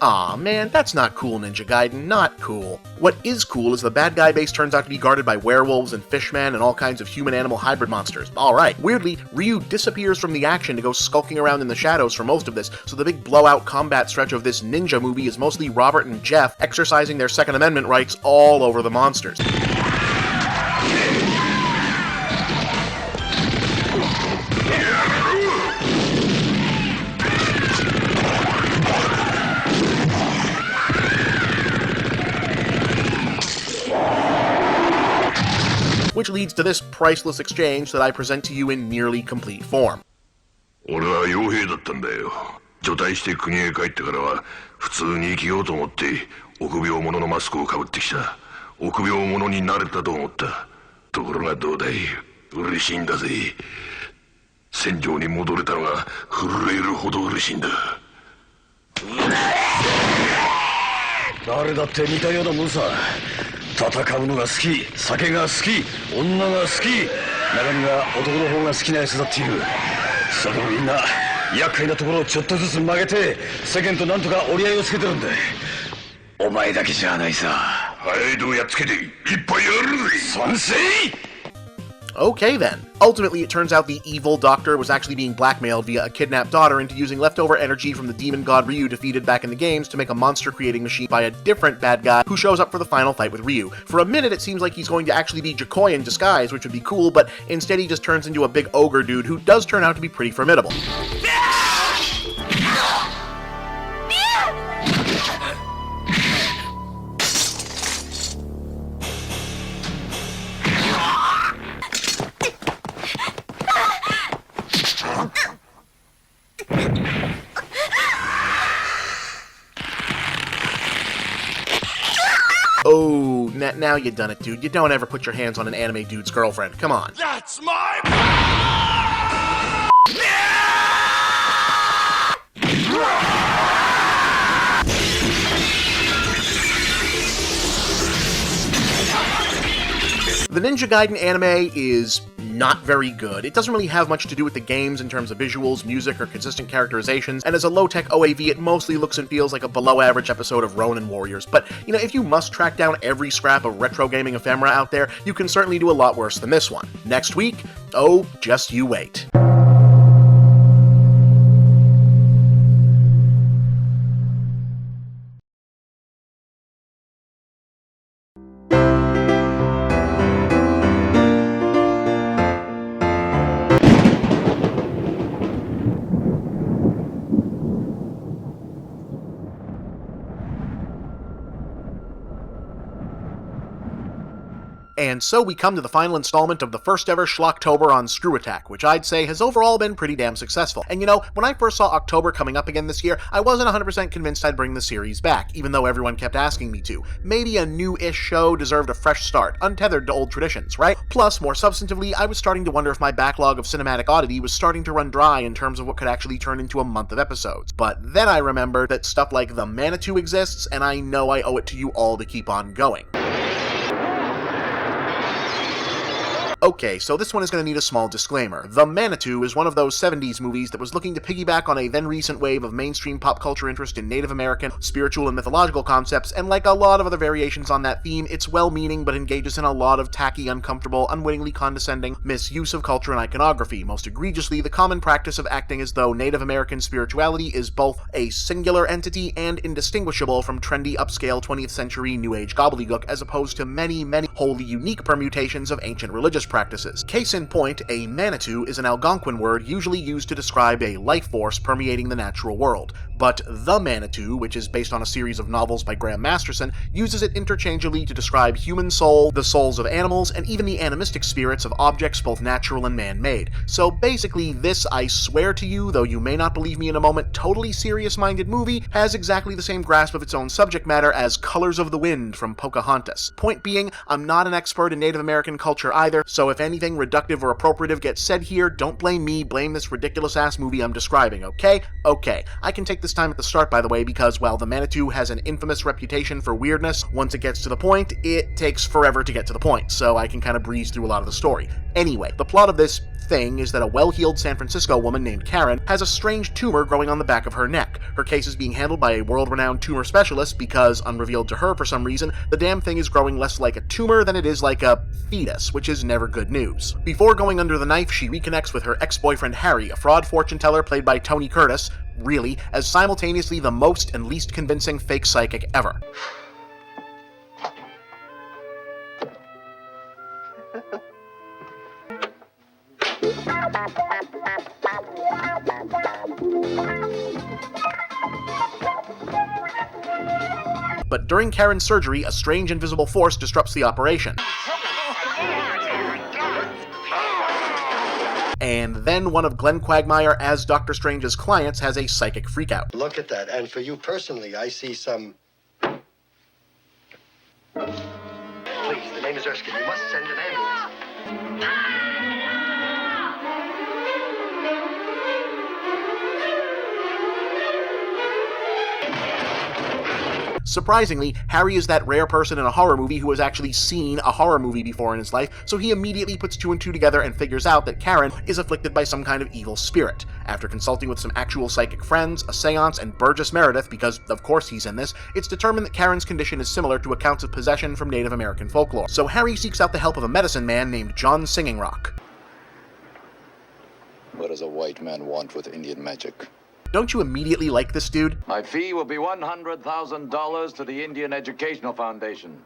Aw, man, that's not cool, Ninja Gaiden, not cool. What is cool is the bad guy base turns out to be guarded by werewolves and fishmen and all kinds of human-animal hybrid monsters. Alright, weirdly, Ryu disappears from the action to go skulking around in the shadows for most of this, so the big blowout combat stretch of this ninja movie is mostly Robert and Jeff exercising their Second Amendment rights all over the monsters. Which leads to this priceless exchange that I present to you in nearly complete form. 俺は傭兵だったんだよ。除隊して国へ帰ってからは普通に生きようと思って臆病者のマスクをかぶってきた。臆病者になれたと思った。ところがどうだい、嬉しいんだぜ。戦場に戻れたのが震えるほど嬉しいんだ。誰だって似たようなもんさ。戦うのが好き、酒が好き、女が好き、中には男の方が好きなやつだっている。それをみんな厄介なところをちょっとずつ曲げて世間となんとか折り合いをつけてるんだ。お前だけじゃないさ。はい、どうやっつけていっぱいやるぜ。賛成。 Okay then. Ultimately, it turns out the evil doctor was actually being blackmailed via a kidnapped daughter into using leftover energy from the demon god Ryu defeated back in the games to make a monster-creating machine by a different bad guy who shows up for the final fight with Ryu. For a minute, it seems like he's going to actually be Jokoi in disguise, which would be cool, but instead he just turns into a big ogre dude who does turn out to be pretty formidable. Oh, now you done it, dude. You don't ever put your hands on an anime dude's girlfriend. Come on. That's my... The Ninja Gaiden anime is not very good. It doesn't really have much to do with the games in terms of visuals, music, or consistent characterizations, and as a low-tech OAV, it mostly looks and feels like a below-average episode of Ronin Warriors. But, if you must track down every scrap of retro gaming ephemera out there, you can certainly do a lot worse than this one. Next week? Oh, just you wait. And so we come to the final installment of the first ever Schlocktober on Screw Attack, which I'd say has overall been pretty damn successful. And when I first saw October coming up again this year, I wasn't 100% convinced I'd bring the series back, even though everyone kept asking me to. Maybe a new-ish show deserved a fresh start, untethered to old traditions, right? Plus, more substantively, I was starting to wonder if my backlog of cinematic oddity was starting to run dry in terms of what could actually turn into a month of episodes. But then I remembered that stuff like the Manitou exists, and I know I owe it to you all to keep on going. Okay, so this one is going to need a small disclaimer. The Manitou is one of those 70s movies that was looking to piggyback on a then-recent wave of mainstream pop culture interest in Native American, spiritual, and mythological concepts, and like a lot of other variations on that theme, it's well-meaning but engages in a lot of tacky, uncomfortable, unwittingly condescending misuse of culture and iconography, most egregiously the common practice of acting as though Native American spirituality is both a singular entity and indistinguishable from trendy, upscale 20th century New Age gobbledygook, as opposed to many, many wholly unique permutations of ancient religious practices. Case in point, a Manitou is an Algonquin word usually used to describe a life force permeating the natural world, but the Manitou, which is based on a series of novels by Graham Masterson, uses it interchangeably to describe human soul, the souls of animals, and even the animistic spirits of objects both natural and man-made. So basically, this, I swear to you, though you may not believe me in a moment, totally serious-minded movie has exactly the same grasp of its own subject matter as Colors of the Wind from Pocahontas. Point being, I'm not an expert in Native American culture either, so if anything reductive or appropriative gets said here, don't blame me, blame this ridiculous-ass movie I'm describing, okay? Okay. I can take this time at the start, by the way, because while the Manitou has an infamous reputation for weirdness, once it gets to the point, it takes forever to get to the point, so I can kind of breeze through a lot of the story. Anyway, the plot of this thing is that a well-heeled San Francisco woman named Karen has a strange tumor growing on the back of her neck. Her case is being handled by a world-renowned tumor specialist because, unrevealed to her for some reason, the damn thing is growing less like a tumor than it is like a fetus, which is never good news. Before going under the knife, she reconnects with her ex-boyfriend Harry, a fraud fortune teller played by Tony Curtis, really, as simultaneously the most and least convincing fake psychic ever. But during Karen's surgery, a strange invisible force disrupts the operation. And then one of Glenn Quagmire as Dr. Strange's clients has a psychic freakout. Look at that, and for you personally, I see some... Please, the name is Erskine. You must send an ambulance. Surprisingly, Harry is that rare person in a horror movie who has actually seen a horror movie before in his life, so he immediately puts two and two together and figures out that Karen is afflicted by some kind of evil spirit. After consulting with some actual psychic friends, a seance, and Burgess Meredith, because of course he's in this, it's determined that Karen's condition is similar to accounts of possession from Native American folklore. So Harry seeks out the help of a medicine man named John Singing Rock. What does a white man want with Indian magic? Don't you immediately like this dude? My fee will be $100,000 to the Indian Educational Foundation.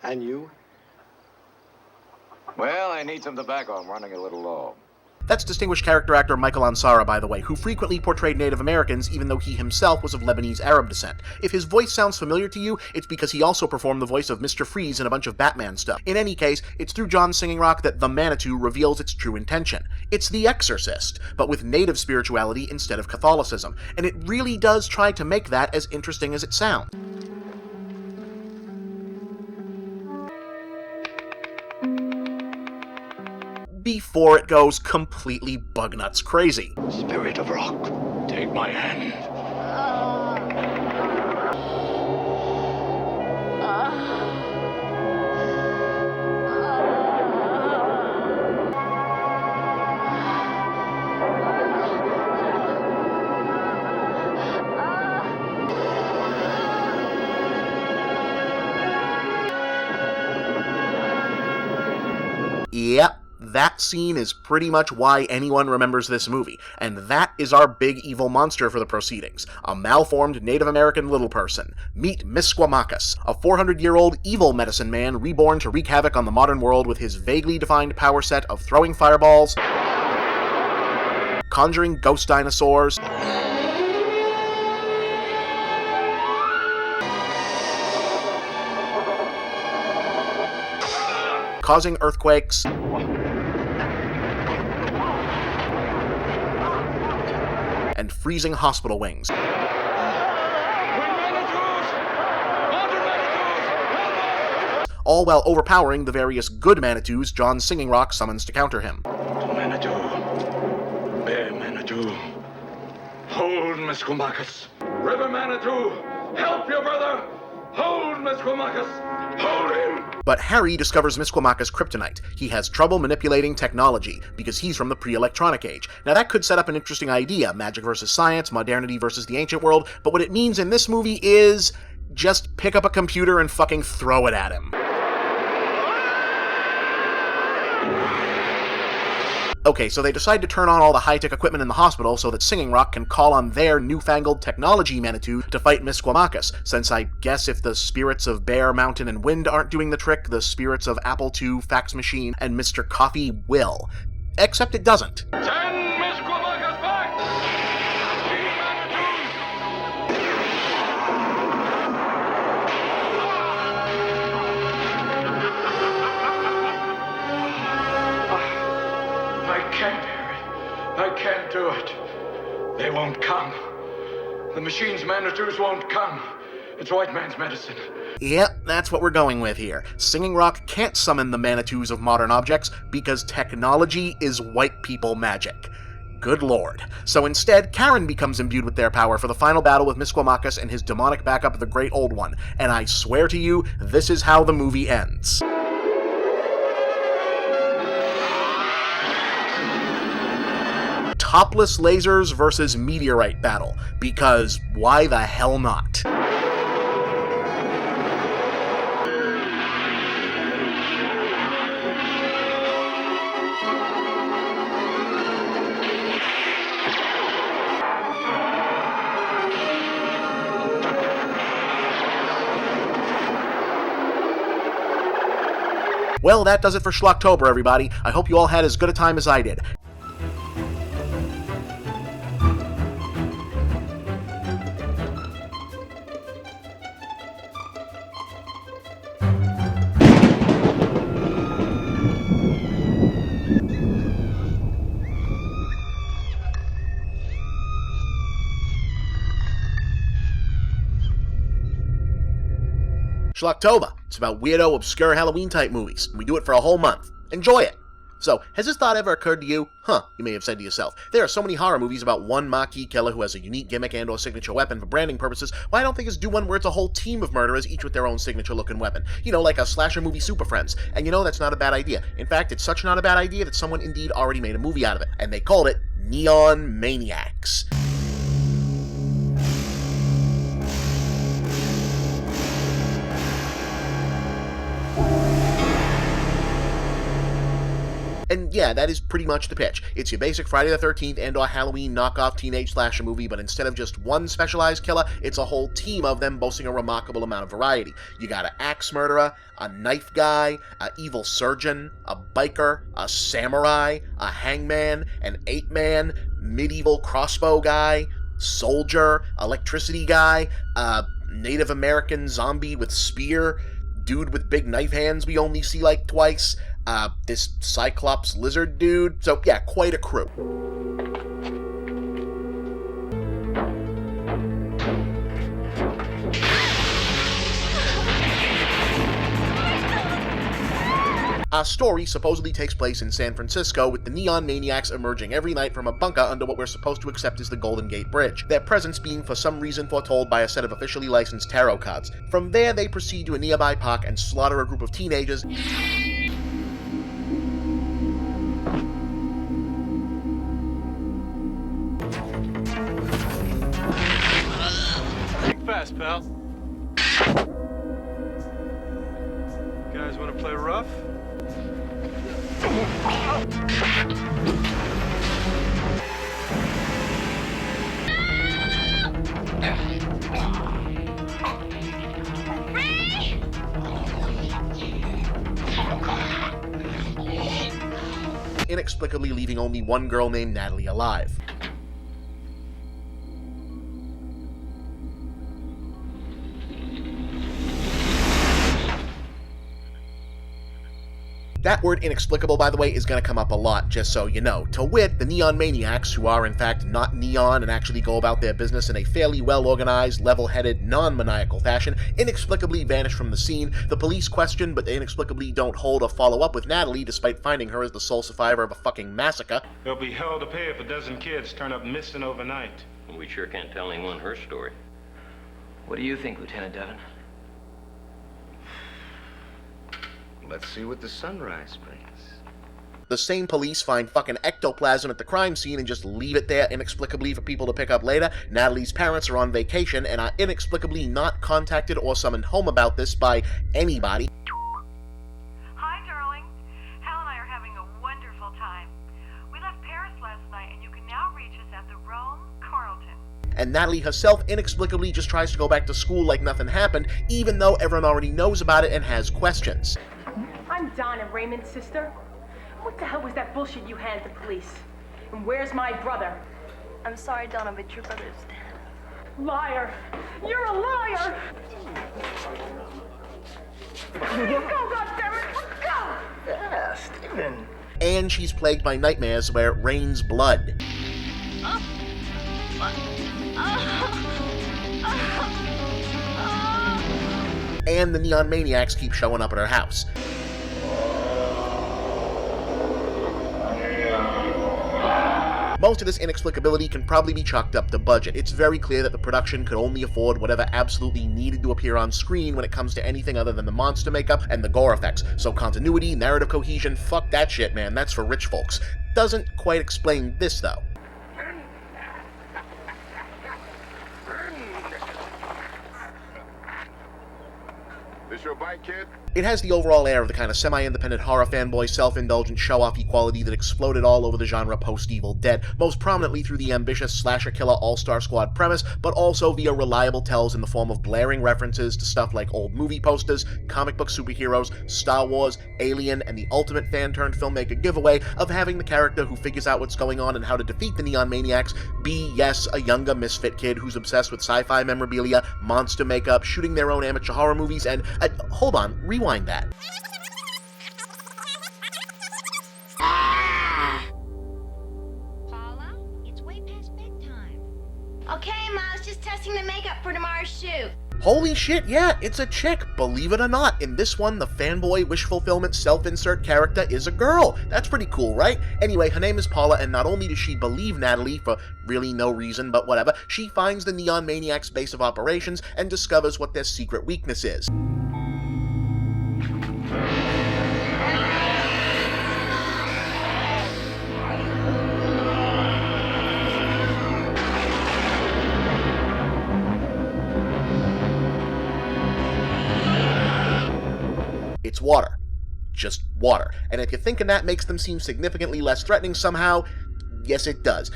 And you? Well, I need some tobacco. I'm running a little low. That's distinguished character actor Michael Ansara, by the way, who frequently portrayed Native Americans even though he himself was of Lebanese Arab descent. If his voice sounds familiar to you, it's because he also performed the voice of Mr. Freeze in a bunch of Batman stuff. In any case, it's through John Singing Rock that the Manitou reveals its true intention. It's The Exorcist, but with native spirituality instead of Catholicism, and it really does try to make that as interesting as it sounds. Before it goes completely bugnuts crazy. Spirit of rock, take my hand. Yep. That scene is pretty much why anyone remembers this movie, and that is our big evil monster for the proceedings, a malformed Native American little person. Meet Misquamacus, a 400-year-old evil medicine man reborn to wreak havoc on the modern world with his vaguely defined power set of throwing fireballs, conjuring ghost dinosaurs, causing earthquakes, and freezing hospital wings. All while overpowering the various good Manitous John Singing Rock summons to counter him. Manitou. Bear Manitou. Hold Misquamacus. River Manitou. Help your brother. Hold Misquamacus. Hold him. But Harry discovers Misquamacus' kryptonite. He has trouble manipulating technology, because he's from the pre-electronic age. Now that could set up an interesting idea, magic versus science, modernity versus the ancient world, but what it means in this movie is just pick up a computer and fucking throw it at him. Okay, so they decide to turn on all the high-tech equipment in the hospital so that Singing Rock can call on their newfangled technology Manitou to fight Misquamacus, since I guess if the spirits of Bear, Mountain, and Wind aren't doing the trick, the spirits of Apple II, Fax Machine, and Mr. Coffee will. Except it doesn't. Send Misquamacus back! I can't do it. They won't come. The machine's Manitous won't come. It's white man's medicine. Yep, that's what we're going with here. Singing Rock can't summon the Manitous of modern objects because technology is white people magic. Good lord. So instead, Karen becomes imbued with their power for the final battle with Misquamacus and his demonic backup, the Great Old One. And I swear to you, this is how the movie ends. Topless lasers versus meteorite battle, because why the hell not? Well, that does it for Schlocktober, everybody. I hope you all had as good a time as I did. Schlocktober. It's about weirdo, obscure Halloween-type movies. We do it for a whole month. Enjoy it! So, has this thought ever occurred to you? You may have said to yourself, there are so many horror movies about one marquee killer who has a unique gimmick and or signature weapon for branding purposes, why don't they just do one where it's a whole team of murderers, each with their own signature-looking weapon? You know, like a slasher movie Super Friends. And you know, that's not a bad idea. In fact, it's such not a bad idea that someone indeed already made a movie out of it, and they called it Neon Maniacs. And yeah, that is pretty much the pitch. It's your basic Friday the 13th and or Halloween knockoff teenage slasher movie, but instead of just one specialized killer, it's a whole team of them boasting a remarkable amount of variety. You got an axe murderer, a knife guy, an evil surgeon, a biker, a samurai, a hangman, an ape-man, medieval crossbow guy, soldier, electricity guy, a Native American zombie with spear, dude with big knife hands we only see like twice, this Cyclops lizard dude. So yeah, quite a crew. Our story supposedly takes place in San Francisco, with the Neon Maniacs emerging every night from a bunker under what we're supposed to accept as the Golden Gate Bridge, their presence being for some reason foretold by a set of officially licensed tarot cards. From there, they proceed to a nearby park and slaughter a group of teenagers. Think fast, pal. Guys want to play rough? Inexplicably leaving only one girl named Natalie alive. That word inexplicable, by the way, is going to come up a lot, just so you know. To wit, the Neon Maniacs, who are in fact not neon and actually go about their business in a fairly well-organized, level-headed, non-maniacal fashion, inexplicably vanish from the scene. The police question, but they inexplicably don't hold a follow-up with Natalie, despite finding her as the sole survivor of a fucking massacre. There'll be hell to pay if a dozen kids turn up missing overnight. We sure can't tell anyone her story. What do you think, Lieutenant Devon? Let's see what the sunrise brings. The same police find fucking ectoplasm at the crime scene and just leave it there inexplicably for people to pick up later. Natalie's parents are on vacation and are inexplicably not contacted or summoned home about this by anybody. Hi, darling. Hal and I are having a wonderful time. We And Natalie herself inexplicably just tries to go back to school like nothing happened, even though everyone already knows about it and has questions. I'm Donna, Raymond's sister. What the hell was that bullshit you handed the police? And where's my brother? I'm sorry, Donna, but your brother is dead. Liar! You're a liar! Let's go, goddammit! Let's go! Yeah, Steven. And she's plagued by nightmares where it rains blood. And the neon maniacs keep showing up at her house. Most of this inexplicability can probably be chalked up to budget. It's very clear that the production could only afford whatever absolutely needed to appear on screen when it comes to anything other than the monster makeup and the gore effects. So continuity, narrative cohesion, fuck that shit, man, that's for rich folks. Doesn't quite explain this, though. This your bike, kid? It has the overall air of the kind of semi-independent horror fanboy, self-indulgent show-off equality that exploded all over the genre post-Evil Dead, most prominently through the ambitious slasher-killer all-star squad premise, but also via reliable tells in the form of blaring references to stuff like old movie posters, comic book superheroes, Star Wars, Alien, and the ultimate fan-turned-filmmaker giveaway of having the character who figures out what's going on and how to defeat the Neon Maniacs be, yes, a younger misfit kid who's obsessed with sci-fi memorabilia, monster makeup, shooting their own amateur horror movies, and... hold on, rewind that. Paula, it's way past bedtime. Okay, Miles, just testing the makeup for tomorrow's shoot. Holy shit, yeah, it's a chick, believe it or not. In this one, the fanboy, wish-fulfillment, self-insert character is a girl. That's pretty cool, right? Anyway, her name is Paula, and not only does she believe Natalie, for really no reason, but whatever, she finds the Neon Maniacs' base of operations and discovers what their secret weakness is. It's water. Just water. And if you're thinking that makes them seem significantly less threatening somehow, yes it does.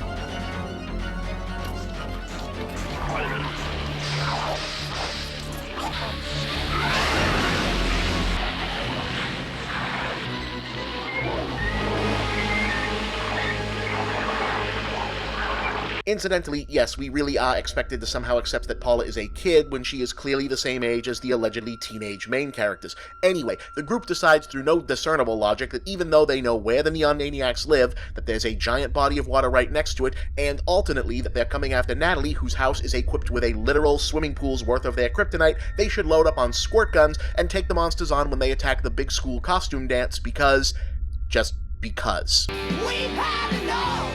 Incidentally, yes, we really are expected to somehow accept that Paula is a kid when she is clearly the same age as the allegedly teenage main characters. Anyway, the group decides through no discernible logic that even though they know where the Neon Maniacs live, that there's a giant body of water right next to it, and alternately that they're coming after Natalie, whose house is equipped with a literal swimming pool's worth of their kryptonite, they should load up on squirt guns and take the monsters on when they attack the big school costume dance because... just because. We've had enough!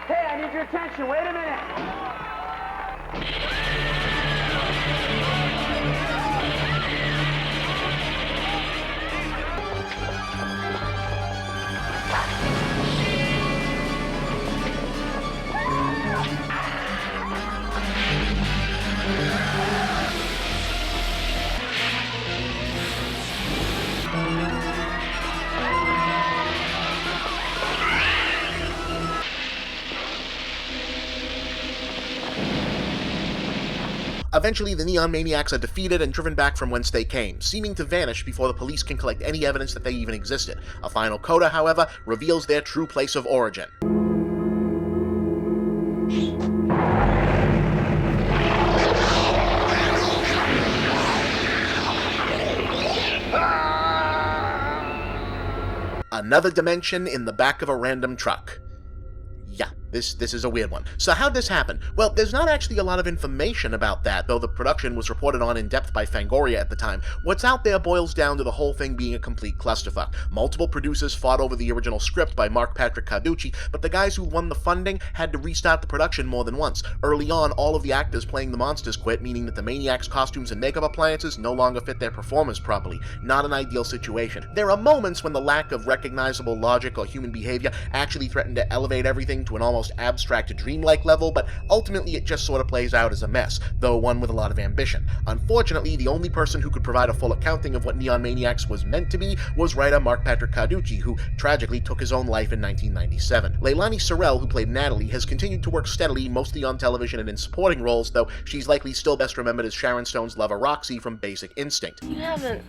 Hey, I need your attention. Wait a minute. Eventually, the Neon Maniacs are defeated and driven back from whence they came, seeming to vanish before the police can collect any evidence that they even existed. A final coda, however, reveals their true place of origin. Another dimension in the back of a random truck. Yeah. This is a weird one. So how'd this happen? Well, there's not actually a lot of information about that, though the production was reported on in depth by Fangoria at the time. What's out there boils down to the whole thing being a complete clusterfuck. Multiple producers fought over the original script by Mark Patrick Carducci, but the guys who won the funding had to restart the production more than once. Early on, all of the actors playing the monsters quit, meaning that the Maniacs' costumes and makeup appliances no longer fit their performers properly. Not an ideal situation. There are moments when the lack of recognizable logic or human behavior actually threatened to elevate everything to an almost abstract dreamlike level, but ultimately it just sort of plays out as a mess, though one with a lot of ambition. Unfortunately, the only person who could provide a full accounting of what Neon Maniacs was meant to be was writer Mark Patrick Carducci, who tragically took his own life in 1997. Leilani Sorrell, who played Natalie, has continued to work steadily, mostly on television and in supporting roles, though she's likely still best remembered as Sharon Stone's lover Roxy from Basic Instinct. You haven't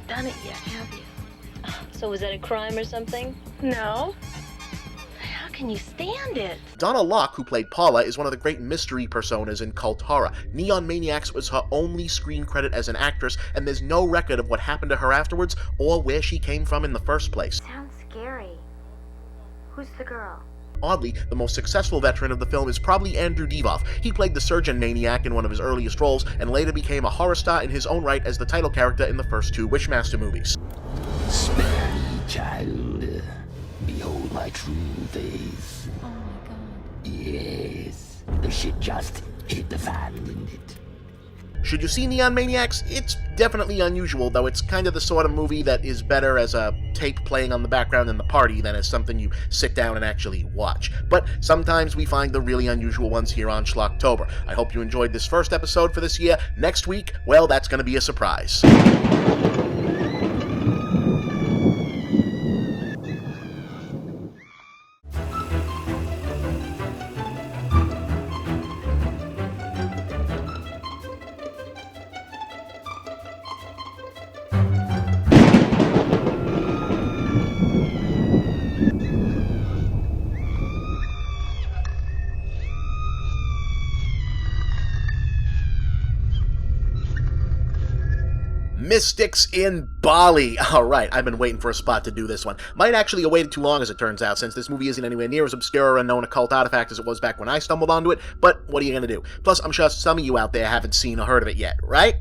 done it yet, have you? So was that a crime or something? No. How can you stand it? Donna Locke, who played Paula, is one of the great mystery personas in cult horror. Neon Maniacs was her only screen credit as an actress, and there's no record of what happened to her afterwards or where she came from in the first place. Sounds scary. Who's the girl? Oddly, the most successful veteran of the film is probably Andrew Divoff. He played the surgeon maniac in one of his earliest roles, and later became a horror star in his own right as the title character in the first two Wishmaster movies. Spare me, child. Behold my true face. Oh my god. Yes, the shit just hit the fan, didn't it? Should you see Neon Maniacs? It's definitely unusual, though it's kind of the sort of movie that is better as a tape playing on the background in the party than as something you sit down and actually watch. But sometimes we find the really unusual ones here on Schlocktober. I hope you enjoyed this first episode for this year. Next week, well, that's going to be a surprise. Mystics in Bali. Alright, I've been waiting for a spot to do this one. Might actually have waited too long, as it turns out, since this movie isn't anywhere near as obscure or unknown occult artifact as it was back when I stumbled onto it, but what are you gonna do? Plus, I'm sure some of you out there haven't seen or heard of it yet, right?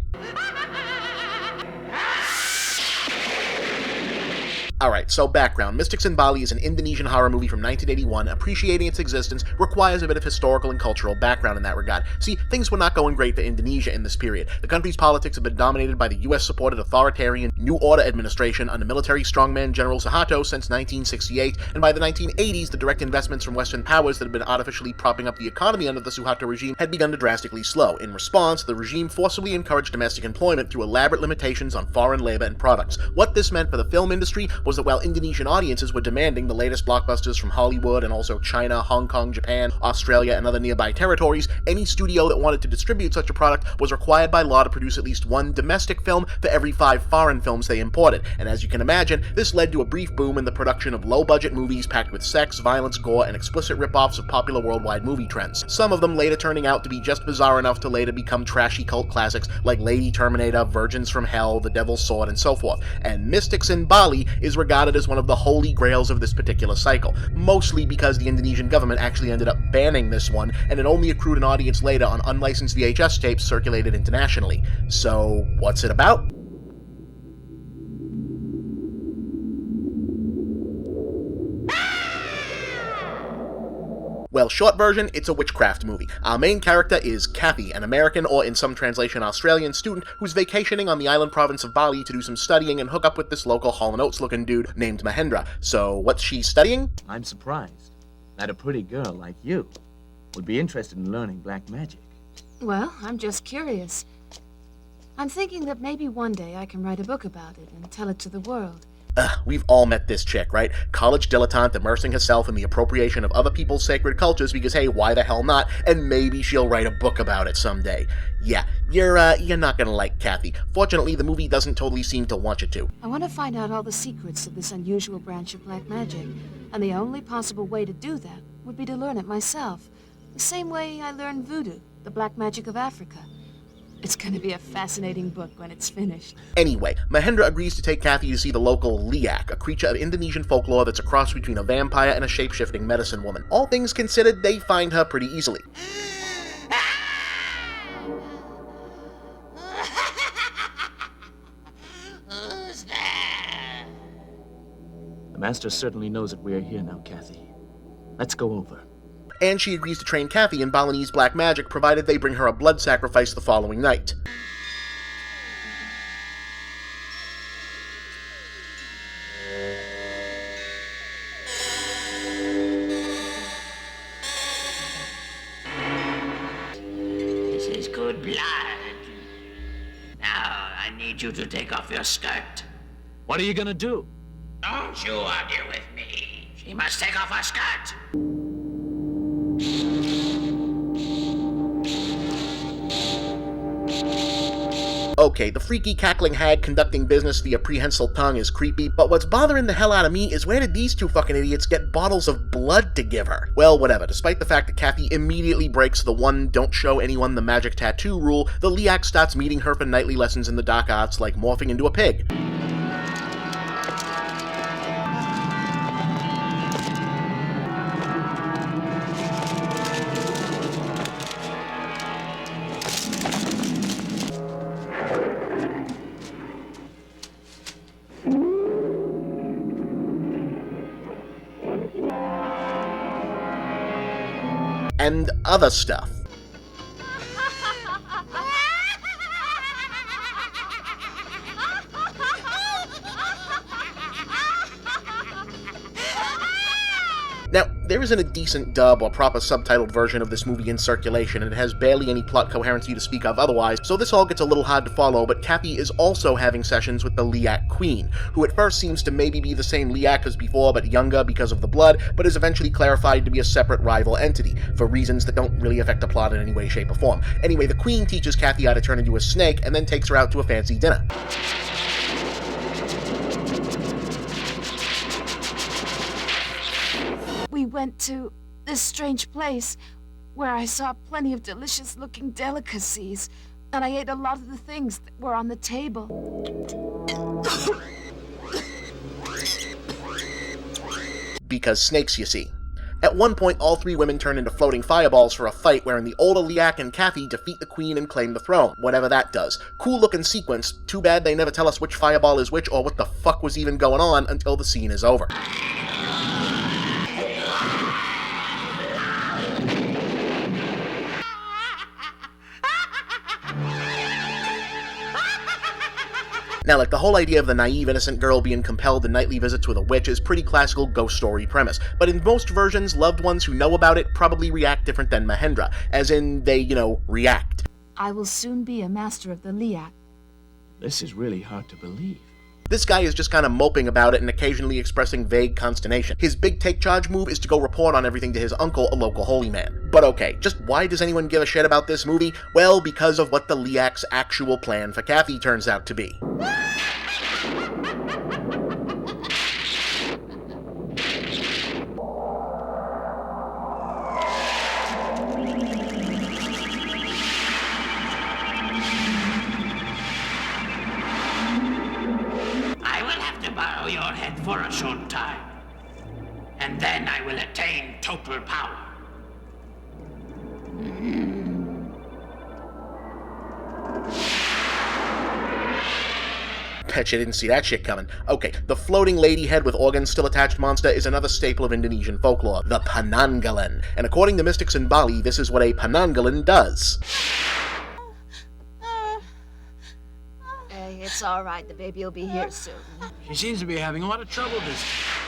Alright, so background. Mystics in Bali is an Indonesian horror movie from 1981. Appreciating its existence requires a bit of historical and cultural background in that regard. See, things were not going great for Indonesia in this period. The country's politics have been dominated by the US-supported authoritarian New Order administration under military strongman General Suharto since 1968, and by the 1980s, the direct investments from Western powers that had been artificially propping up the economy under the Suharto regime had begun to drastically slow. In response, the regime forcibly encouraged domestic employment through elaborate limitations on foreign labor and products. What this meant for the film industry was that while Indonesian audiences were demanding the latest blockbusters from Hollywood and also China, Hong Kong, Japan, Australia, and other nearby territories, any studio that wanted to distribute such a product was required by law to produce at least one domestic film for every 5 foreign films they imported, and as you can imagine, this led to a brief boom in the production of low-budget movies packed with sex, violence, gore, and explicit rip-offs of popular worldwide movie trends. Some of them later turning out to be just bizarre enough to later become trashy cult classics like Lady Terminator, Virgins from Hell, The Devil's Sword, and so forth. And Mystics in Bali is regarded as one of the holy grails of this particular cycle, mostly because the Indonesian government actually ended up banning this one, and it only accrued an audience later on unlicensed VHS tapes circulated internationally. So, what's it about? Well, short version, it's a witchcraft movie. Our main character is Kathy, an American, or in some translation Australian, student who's vacationing on the island province of Bali to do some studying and hook up with this local Hall & Oates looking dude named Mahendra. So, what's she studying? I'm surprised that a pretty girl like you would be interested in learning black magic. Well, I'm just curious. I'm thinking that maybe one day I can write a book about it and tell it to the world. We've all met this chick, right? College dilettante immersing herself in the appropriation of other people's sacred cultures because, hey, why the hell not? And maybe she'll write a book about it someday. Yeah, you're not gonna like Kathy. Fortunately, the movie doesn't totally seem to want you to. I want to find out all the secrets of this unusual branch of black magic, and the only possible way to do that would be to learn it myself. The same way I learned voodoo, the black magic of Africa. It's gonna be a fascinating book when it's finished. Anyway, Mahendra agrees to take Kathy to see the local liak, a creature of Indonesian folklore that's a cross between a vampire and a shape-shifting medicine woman. All things considered, they find her pretty easily. The Master certainly knows that we're here now, Kathy. Let's go over. And she agrees to train Kathy in Balinese black magic, provided they bring her a blood sacrifice the following night. This is good blood. Now, I need you to take off your skirt. What are you gonna do? Don't you argue with me. She must take off her skirt. Okay, the freaky cackling hag conducting business via prehensile tongue is creepy, but what's bothering the hell out of me is where did these two fucking idiots get bottles of blood to give her? Well, whatever, despite the fact that Kathy immediately breaks the one don't show anyone the magic tattoo rule, the liak starts meeting her for nightly lessons in the dark arts like morphing into a pig. And other stuff. Now, there isn't a decent dub or proper subtitled version of this movie in circulation, and it has barely any plot coherency to speak of otherwise, so this all gets a little hard to follow, but Kathy is also having sessions with the Liak Queen, who at first seems to maybe be the same Liak as before, but younger because of the blood, but is eventually clarified to be a separate rival entity, for reasons that don't really affect the plot in any way, shape, or form. Anyway, the Queen teaches Kathy how to turn into a snake, and then takes her out to a fancy dinner. We went to this strange place where I saw plenty of delicious-looking delicacies, and I ate a lot of the things that were on the table. Because snakes, you see. At one point, all three women turn into floating fireballs for a fight wherein the older Liak and Kathy defeat the Queen and claim the throne, whatever that does. Cool looking sequence, too bad they never tell us which fireball is which or what the fuck was even going on until the scene is over. Now, like, the whole idea of the naive, innocent girl being compelled to nightly visits with a witch is pretty classical ghost story premise, but in most versions, loved ones who know about it probably react different than Mahendra, as in, they, react. I will soon be a master of the Liak. This is really hard to believe. This guy is just kind of moping about it and occasionally expressing vague consternation. His big take-charge move is to go report on everything to his uncle, a local holy man. But okay, just why does anyone give a shit about this movie? Well, because of what the Liak's actual plan for Kathy turns out to be. Borrow your head for a short time, and then I will attain total power. Bet you didn't see that shit coming. Okay, the floating lady head with organs still attached monster is another staple of Indonesian folklore, the Penanggalan. And according to mystics in Bali, this is what a Penanggalan does. It's all right. The baby will be here soon. She seems to be having a lot of trouble this time.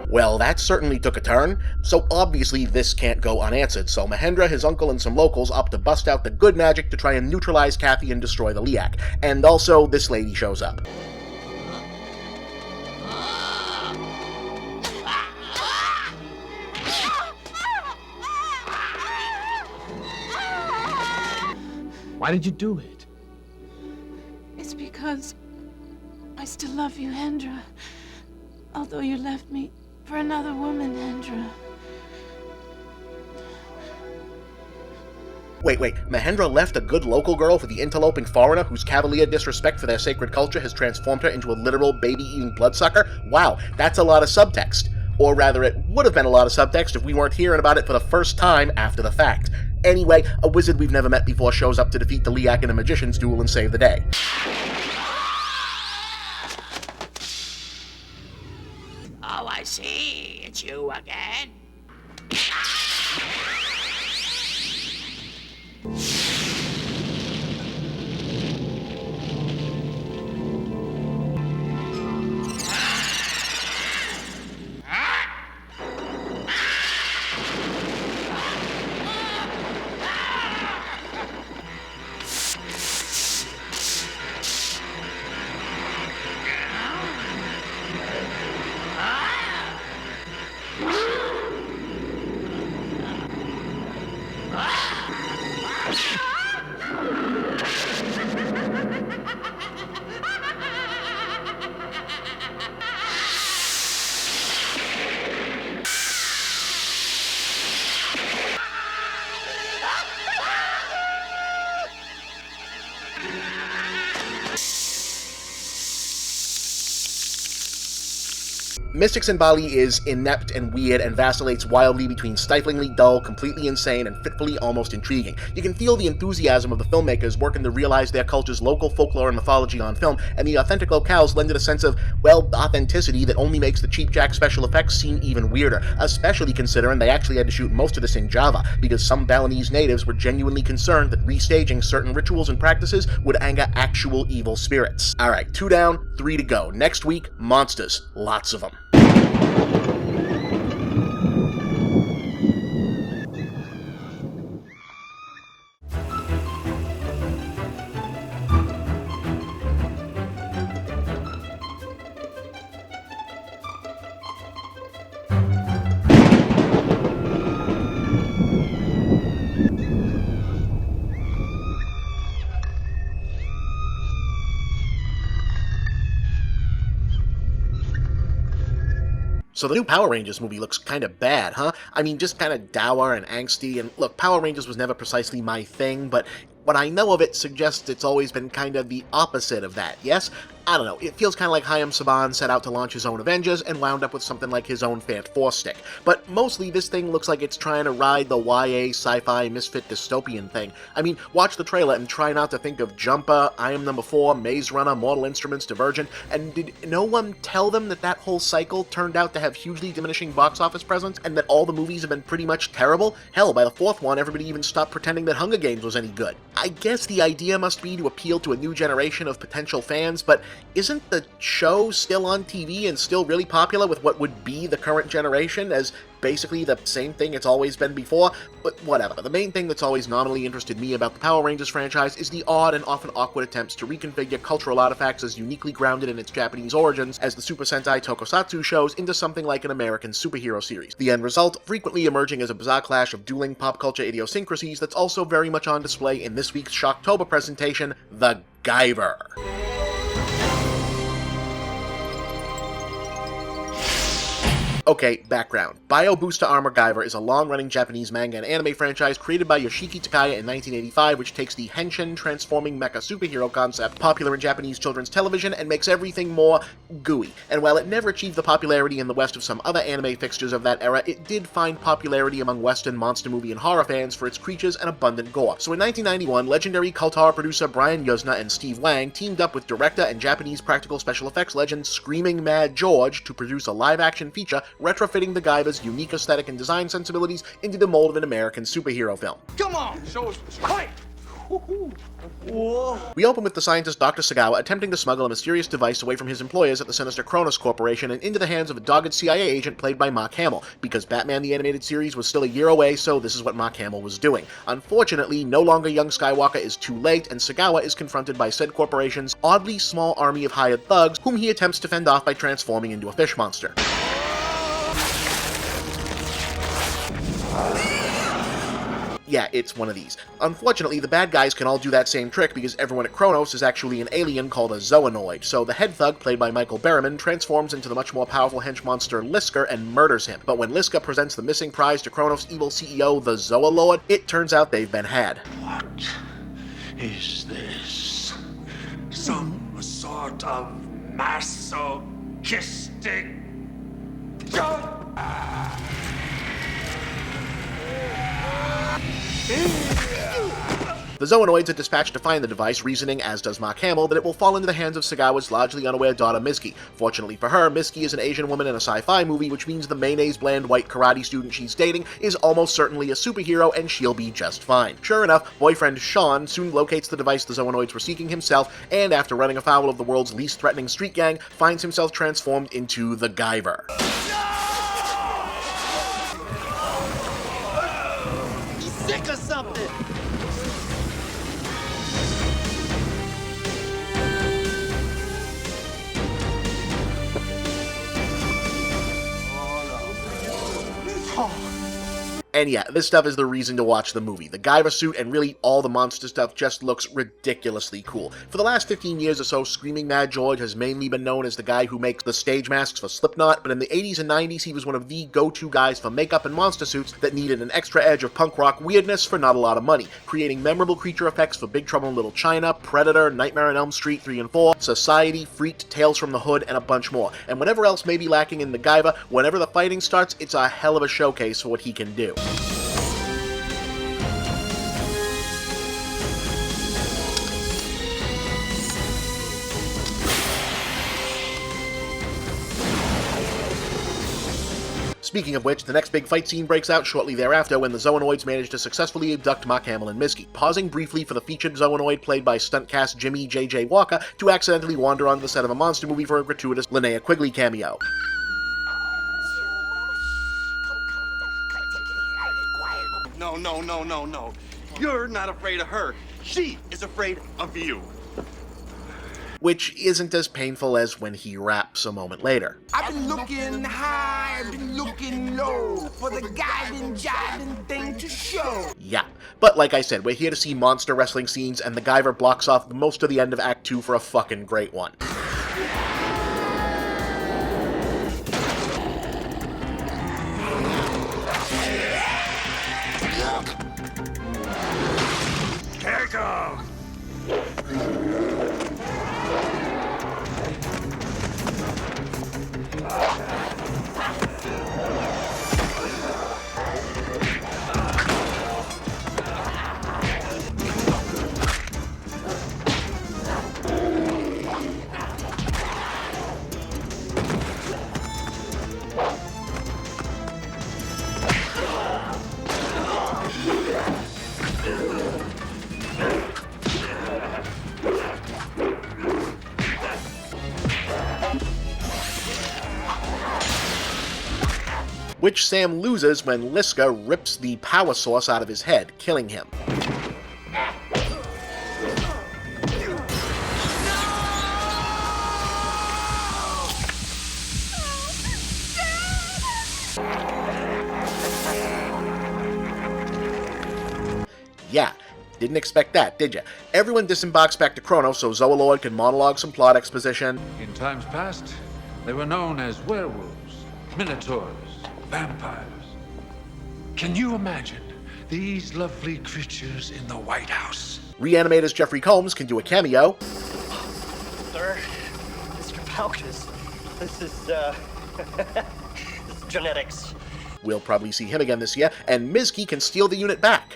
Well, that certainly took a turn. So obviously this can't go unanswered, so Mahendra, his uncle, and some locals opt to bust out the good magic to try and neutralize Kathy and destroy the Liak. And also, this lady shows up. Why did you do it? It's because I still love you, Hendra. Although you left me for another woman, Hendra. Wait, Mahendra left a good local girl for the interloping foreigner whose cavalier disrespect for their sacred culture has transformed her into a literal baby-eating bloodsucker? Wow, that's a lot of subtext. Or rather, it would have been a lot of subtext if we weren't hearing about it for the first time after the fact. Anyway, a wizard we've never met before shows up to defeat the Liak in a magician's duel and save the day. Oh, I see. It's you again. Mystics in Bali is inept and weird and vacillates wildly between stiflingly dull, completely insane, and fitfully almost intriguing. You can feel the enthusiasm of the filmmakers working to realize their culture's local folklore and mythology on film, and the authentic locales lend it a sense of, well, authenticity that only makes the cheap jack special effects seem even weirder, especially considering they actually had to shoot most of this in Java, because some Balinese natives were genuinely concerned that restaging certain rituals and practices would anger actual evil spirits. Alright, 2 down, 3 to go. Next week, monsters. Lots of them. So the new Power Rangers movie looks kinda bad, huh? I mean, just kinda dour and angsty, and look, Power Rangers was never precisely my thing, but what I know of it suggests it's always been kind of the opposite of that, yes? I don't know, it feels kind of like Hayam Saban set out to launch his own Avengers and wound up with something like his own Fant 4 stick. But mostly this thing looks like it's trying to ride the YA sci-fi misfit dystopian thing. I mean, watch the trailer and try not to think of Jumper, I Am Number 4, Maze Runner, Mortal Instruments, Divergent, and did no one tell them that that whole cycle turned out to have hugely diminishing box office presence and that all the movies have been pretty much terrible? Hell, by the 4th one, everybody even stopped pretending that Hunger Games was any good. I guess the idea must be to appeal to a new generation of potential fans, but isn't the show still on TV and still really popular with what would be the current generation as basically the same thing it's always been before? But whatever. The main thing that's always nominally interested me about the Power Rangers franchise is the odd and often awkward attempts to reconfigure cultural artifacts as uniquely grounded in its Japanese origins as the Super Sentai Tokusatsu shows into something like an American superhero series. The end result frequently emerging as a bizarre clash of dueling pop culture idiosyncrasies that's also very much on display in this week's Schlocktober presentation, The Guyver. Okay, background. Bio Booster Armor Guyver is a long-running Japanese manga and anime franchise created by Yoshiki Takaya in 1985, which takes the henshin transforming mecha superhero concept popular in Japanese children's television and makes everything more gooey. And while it never achieved the popularity in the West of some other anime fixtures of that era, it did find popularity among Western monster movie and horror fans for its creatures and abundant gore. So in 1991, legendary cult horror producer Brian Yuzna and Steve Wang teamed up with director and Japanese practical special effects legend Screaming Mad George to produce a live-action feature retrofitting the Guyver's unique aesthetic and design sensibilities into the mold of an American superhero film. Come on, show us what's right. We open with the scientist Dr. Sagawa attempting to smuggle a mysterious device away from his employers at the sinister Kronos Corporation and into the hands of a dogged CIA agent played by Mark Hamill, because Batman the Animated Series was still a year away, so this is what Mark Hamill was doing. Unfortunately, no longer young Skywalker is too late, and Sagawa is confronted by said corporation's oddly small army of hired thugs, whom he attempts to fend off by transforming into a fish monster. Yeah, it's one of these. Unfortunately, the bad guys can all do that same trick because everyone at Kronos is actually an alien called a zoonoid, so the head thug, played by Michael Berryman, transforms into the much more powerful hench monster Lisker and murders him. But when Liska presents the missing prize to Kronos' evil CEO, the Zoalord, it turns out they've been had. What is this? Some sort of masochistic... The Zoonoids are dispatched to find the device, reasoning, as does Mark Hamill, that it will fall into the hands of Sagawa's largely unaware daughter Miski. Fortunately for her, Miski is an Asian woman in a sci-fi movie, which means the mayonnaise-bland white karate student she's dating is almost certainly a superhero, and she'll be just fine. Sure enough, boyfriend Sean soon locates the device the Zoonoids were seeking himself, and after running afoul of the world's least threatening street gang, finds himself transformed into the Guyver. He's sick or something! And yeah, this stuff is the reason to watch the movie. The Guyver suit and really all the monster stuff just looks ridiculously cool. For the last 15 years or so, Screaming Mad George has mainly been known as the guy who makes the stage masks for Slipknot, but in the 80s and 90s he was one of the go-to guys for makeup and monster suits that needed an extra edge of punk rock weirdness for not a lot of money, creating memorable creature effects for Big Trouble in Little China, Predator, Nightmare on Elm Street 3 and 4, Society, Freaked, Tales from the Hood, and a bunch more. And whatever else may be lacking in the Guyver, whenever the fighting starts, it's a hell of a showcase for what he can do. Speaking of which, the next big fight scene breaks out shortly thereafter when the Zoonoids manage to successfully abduct Mark Hamill and Miski, pausing briefly for the featured Zoonoid played by stunt cast Jimmy J.J. Walker to accidentally wander onto the set of a monster movie for a gratuitous Linnea Quigley cameo. No. You're not afraid of her. She is afraid of you. Which isn't as painful as when he raps a moment later. I've been looking high, I've been looking low, for the guiding, jiving thing to show. Yeah, but like I said, we're here to see monster wrestling scenes, and the Guyver blocks off most of the end of Act 2 for a fucking great one. Take him! Which Sam loses when Liska rips the power source out of his head, killing him. Yeah, didn't expect that, did ya? Everyone disembarks back to Kronos so Zoalord can monologue some plot exposition. In times past, they were known as werewolves, minotaurs, vampires. Can you imagine these lovely creatures in the White House? Reanimators Jeffrey Combs can do a cameo. Sir, Mr. Palkus, this is, this is genetics. We'll probably see him again this year, and Miski can steal the unit back.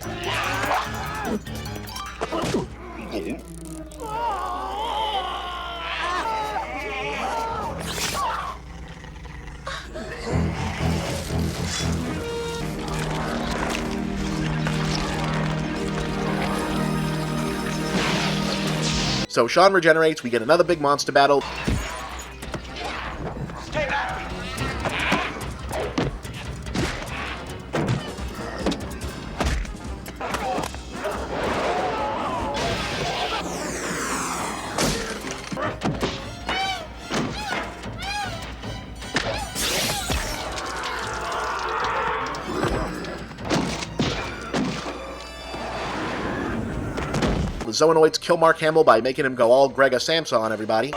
So Sean regenerates, we get another big monster battle. Stay back! The Zoanoids kill Mark Hamill by making him go all Gregor Samsa on everybody.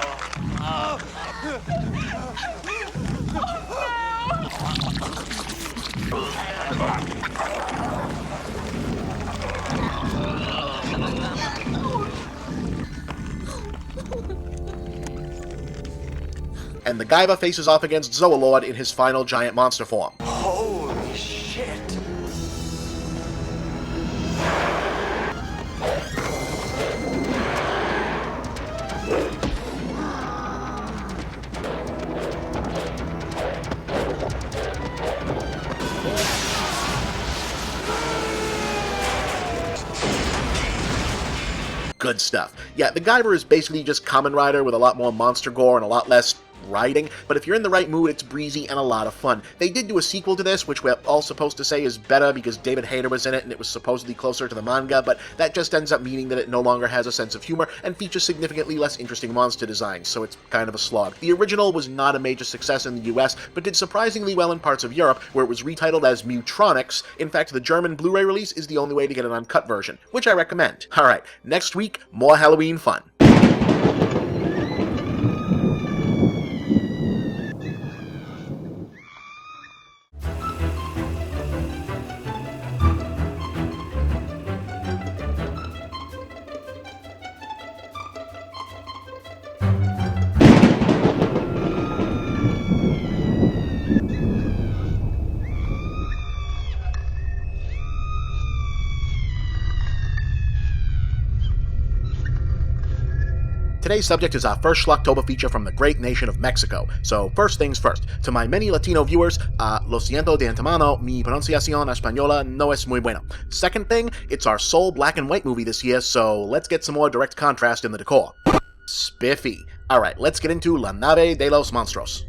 And the Guyver faces off against Zoalord in his final giant monster form. Holy shit! Good stuff. Yeah, the Guyver is basically just Kamen Rider with a lot more monster gore and a lot less riding, but if you're in the right mood, it's breezy and a lot of fun. They did do a sequel to this, which we're all supposed to say is better because David Hayter was in it and it was supposedly closer to the manga, but that just ends up meaning that it no longer has a sense of humor and features significantly less interesting monster designs, so it's kind of a slog. The original was not a major success in the US, but did surprisingly well in parts of Europe, where it was retitled as Mutronics. In fact, the German Blu-ray release is the only way to get an uncut version, which I recommend. Alright, next week, more Halloween fun. Today's subject is our first Schlocktober feature from the great nation of Mexico. So first things first, to my many Latino viewers, lo siento de antemano, mi pronunciación española no es muy buena. Second thing, it's our sole black and white movie this year, so let's get some more direct contrast in the decor. Spiffy. Alright, let's get into La Nave de los Monstruos.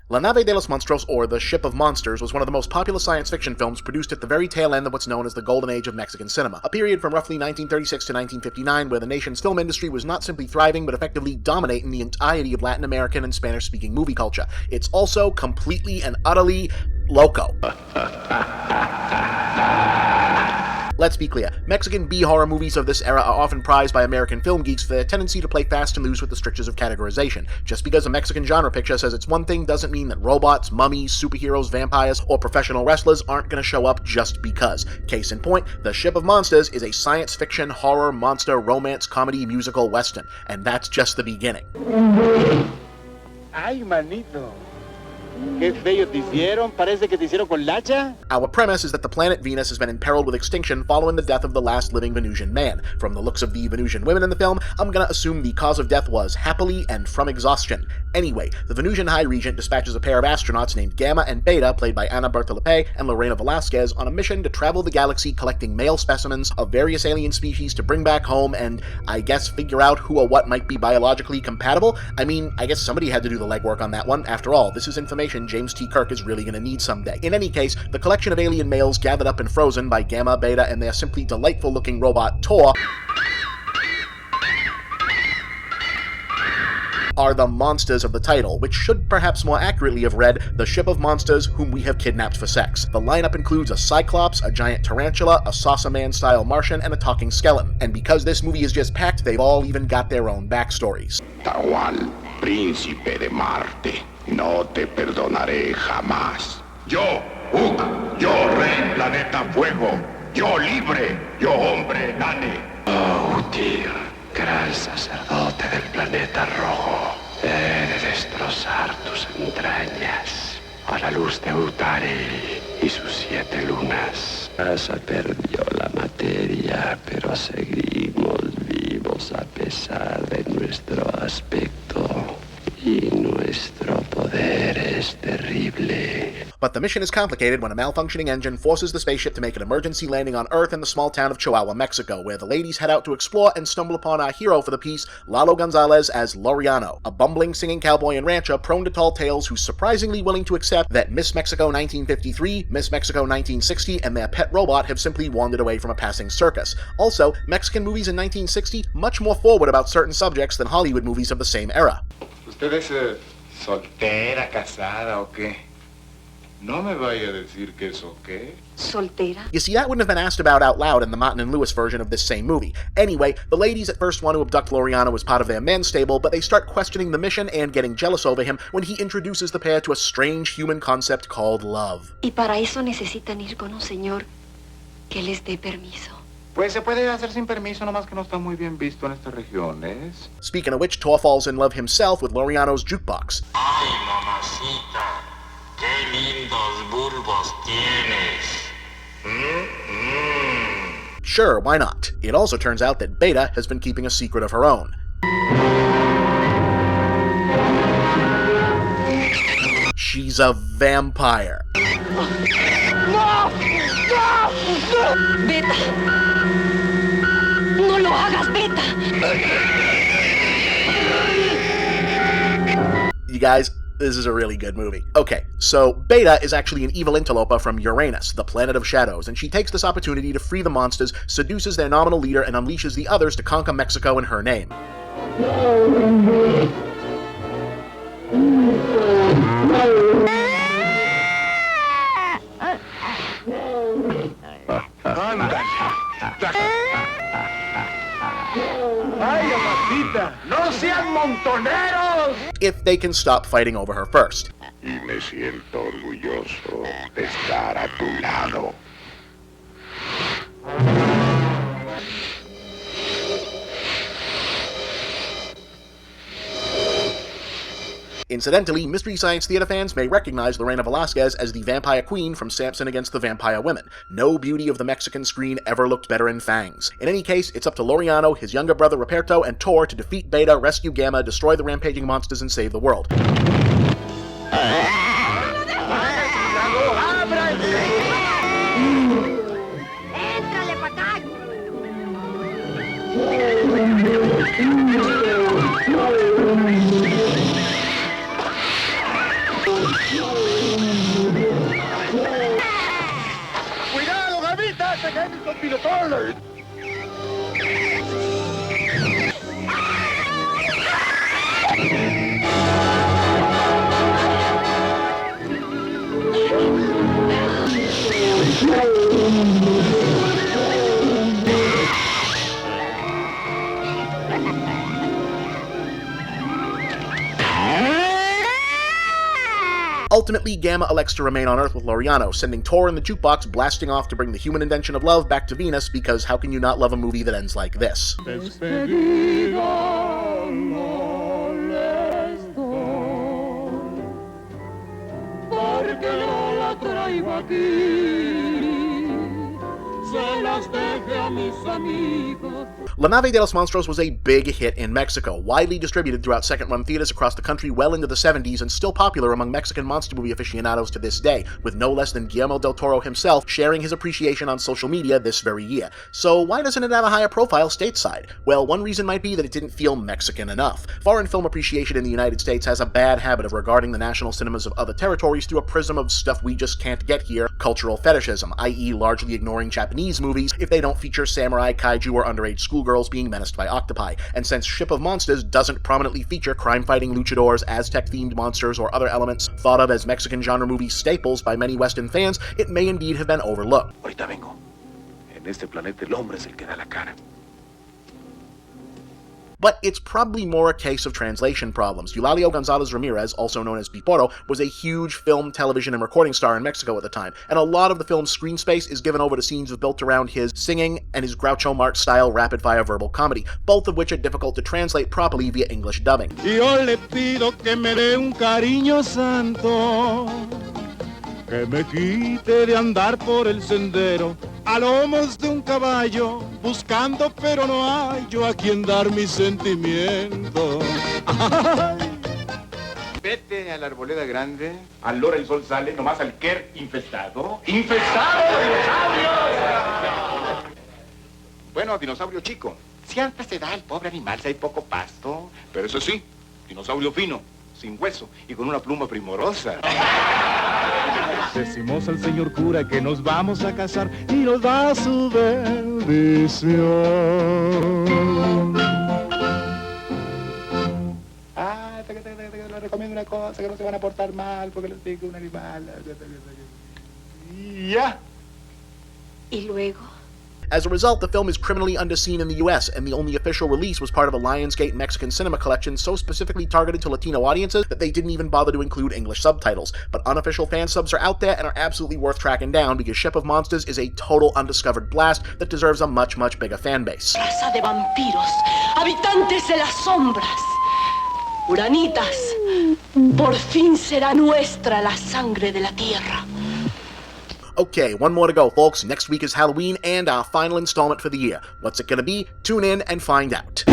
La Nave de los Monstruos, or The Ship of Monsters, was one of the most popular science fiction films produced at the very tail end of what's known as the Golden Age of Mexican cinema, a period from roughly 1936 to 1959 where the nation's film industry was not simply thriving but effectively dominating the entirety of Latin American and Spanish-speaking movie culture. It's also completely and utterly loco. Let's be clear, Mexican B-horror movies of this era are often prized by American film geeks for their tendency to play fast and loose with the strictures of categorization. Just because a Mexican genre picture says it's one thing doesn't mean that robots, mummies, superheroes, vampires, or professional wrestlers aren't going to show up just because. Case in point, The Ship of Monsters is a science fiction, horror, monster, romance, comedy, musical, western, and that's just the beginning. Ay, manito. Qué feo te hicieron, parece que te hicieron con lacha. Our premise is that the planet Venus has been imperiled with extinction following the death of the last living Venusian man. From the looks of the Venusian women in the film, I'm gonna assume the cause of death was happily and from exhaustion. Anyway, the Venusian High Regent dispatches a pair of astronauts named Gamma and Beta, played by Ana Bertolopé and Lorena Velasquez, on a mission to travel the galaxy collecting male specimens of various alien species to bring back home and, I guess, figure out who or what might be biologically compatible. I mean, I guess somebody had to do the legwork on that one. After all, this is information James T. Kirk is really going to need someday. In any case, the collection of alien males gathered up and frozen by Gamma, Beta, and their simply delightful-looking robot, Tor, are the monsters of the title, which should perhaps more accurately have read The Ship of Monsters Whom We Have Kidnapped for Sex. The lineup includes a Cyclops, a giant tarantula, a Saucer Man-style Martian, and a talking skeleton. And because this movie is just packed, they've all even got their own backstories. Tawal, príncipe de Marte, no te perdonaré jamás. Yo, Hook, yo rey planeta fuego, yo libre, yo hombre nane. Oh, Tyr, gran sacerdote del planeta rojo, he de destrozar tus entrañas a la luz de Utari y sus 7 lunas. Casa perdió la materia, pero seguimos vivos a pesar de nuestro aspecto y nuestro poder. poder es terrible. But the mission is complicated when a malfunctioning engine forces the spaceship to make an emergency landing on Earth in the small town of Chihuahua, Mexico, where the ladies head out to explore and stumble upon our hero for the piece, Lalo Gonzalez as Laureano, a bumbling singing cowboy and rancher prone to tall tales who's surprisingly willing to accept that Miss Mexico 1953, Miss Mexico 1960, and their pet robot have simply wandered away from a passing circus. Also, Mexican movies in 1960 much more forward about certain subjects than Hollywood movies of the same era. ¿Usted es soltera, casada o qué? No me vaya a decir que eso qué. Soltera? You see, that wouldn't have been asked about out loud in the Martin and Lewis version of this same movie. Anyway, the ladies at first want to abduct Laureano as part of their men's stable, but they start questioning the mission and getting jealous over him when he introduces the pair to a strange human concept called love. Y para eso necesitan ir con un señor que les dé permiso. Pues se puede hacer sin permiso, nomás que no está muy bien visto en estas regiones. Speaking of which, Tor falls in love himself with Laureano's jukebox. Ay, mamacita, qué lindos bulbos tienes. Sure, why not? It also turns out that Beta has been keeping a secret of her own. She's a vampire. ¡No! ¡No! ¡Beta! ¡No lo hagas, Beta! You guys, this is a really good movie. Okay, so Beta is actually an evil interloper from Uranus, the planet of shadows, and she takes this opportunity to free the monsters, seduces their nominal leader, and unleashes the others to conquer Mexico in her name. If they can stop fighting over her first. Y me siento orgulloso de estar a tu lado. Incidentally, Mystery Science Theater fans may recognize Lorena Velasquez as the vampire queen from Samson Against the Vampire Women. No beauty of the Mexican screen ever looked better in fangs. In any case, it's up to Laureano, his younger brother Ruperto, and Tor to defeat Beta, rescue Gamma, destroy the rampaging monsters, and save the world. ¡Cuidado, Gavita! ¡Se caen estos pilotones! Ultimately, Gamma elects to remain on Earth with Laureano, sending Tor and the jukebox blasting off to bring the human invention of love back to Venus, because how can you not love a movie that ends like this? La Nave de los Monstruos was a big hit in Mexico, widely distributed throughout second-run theaters across the country well into the 70s, and still popular among Mexican monster movie aficionados to this day, with no less than Guillermo del Toro himself sharing his appreciation on social media this very year. So why doesn't it have a higher profile stateside? Well, one reason might be that it didn't feel Mexican enough. Foreign film appreciation in the United States has a bad habit of regarding the national cinemas of other territories through a prism of stuff we just can't get here, cultural fetishism, i.e. largely ignoring Japanese movies if they don't feature samurai, kaiju, or underage schoolgirls being menaced by octopi. And since Ship of Monsters doesn't prominently feature crime-fighting luchadors, Aztec-themed monsters, or other elements thought of as Mexican genre movie staples by many Western fans, it may indeed have been overlooked. Ahorita vengo. En este planeta el hombre es el que da la cara. But it's probably more a case of translation problems. Eulalio Gonzalez Ramirez, also known as Piporo, was a huge film, television, and recording star in Mexico at the time, and a lot of the film's screen space is given over to scenes built around his singing and his Groucho Marx-style rapid-fire verbal comedy, both of which are difficult to translate properly via English dubbing. Yo le pido que me dé un cariño santo, que me quite de andar por el sendero, a lomos de un caballo, buscando pero no hallo a quien dar mi sentimiento. Vete a la arboleda grande. Allora el sol sale nomás al quer infestado. ¡Infestado de dinosaurios! Bueno, dinosaurio chico, siempre se da al pobre animal si hay poco pasto. Pero eso sí, dinosaurio fino, sin hueso y con una pluma primorosa. Decimos al señor cura que nos vamos a casar y nos da su bendición. Ah, les recomiendo una cosa, que no se van a portar mal porque les pica un animal. Y ya. ¿Y luego? As a result, the film is criminally underseen in the US, and the only official release was part of a Lionsgate Mexican cinema collection so specifically targeted to Latino audiences that they didn't even bother to include English subtitles. But unofficial fan subs are out there and are absolutely worth tracking down because Ship of Monsters is a total undiscovered blast that deserves a much, much bigger fan base. Raza de vampiros, habitantes de las sombras, uranitas, por fin será nuestra la sangre de la tierra. Okay, one more to go, folks. Next week is Halloween and our final installment for the year. What's it gonna be? Tune in and find out.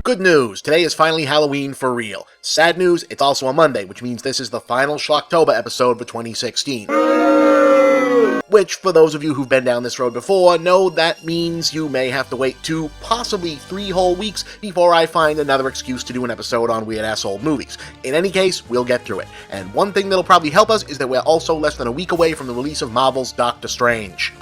Good news, today is finally Halloween for real. Sad news, it's also a Monday, which means this is the final Schlocktober episode for 2016. Which, for those of you who've been down this road before, know that means you may have to wait 2, possibly 3 whole weeks before I find another excuse to do an episode on weird-ass old movies. In any case, we'll get through it. And one thing that'll probably help us is that we're also less than a week away from the release of Marvel's Doctor Strange.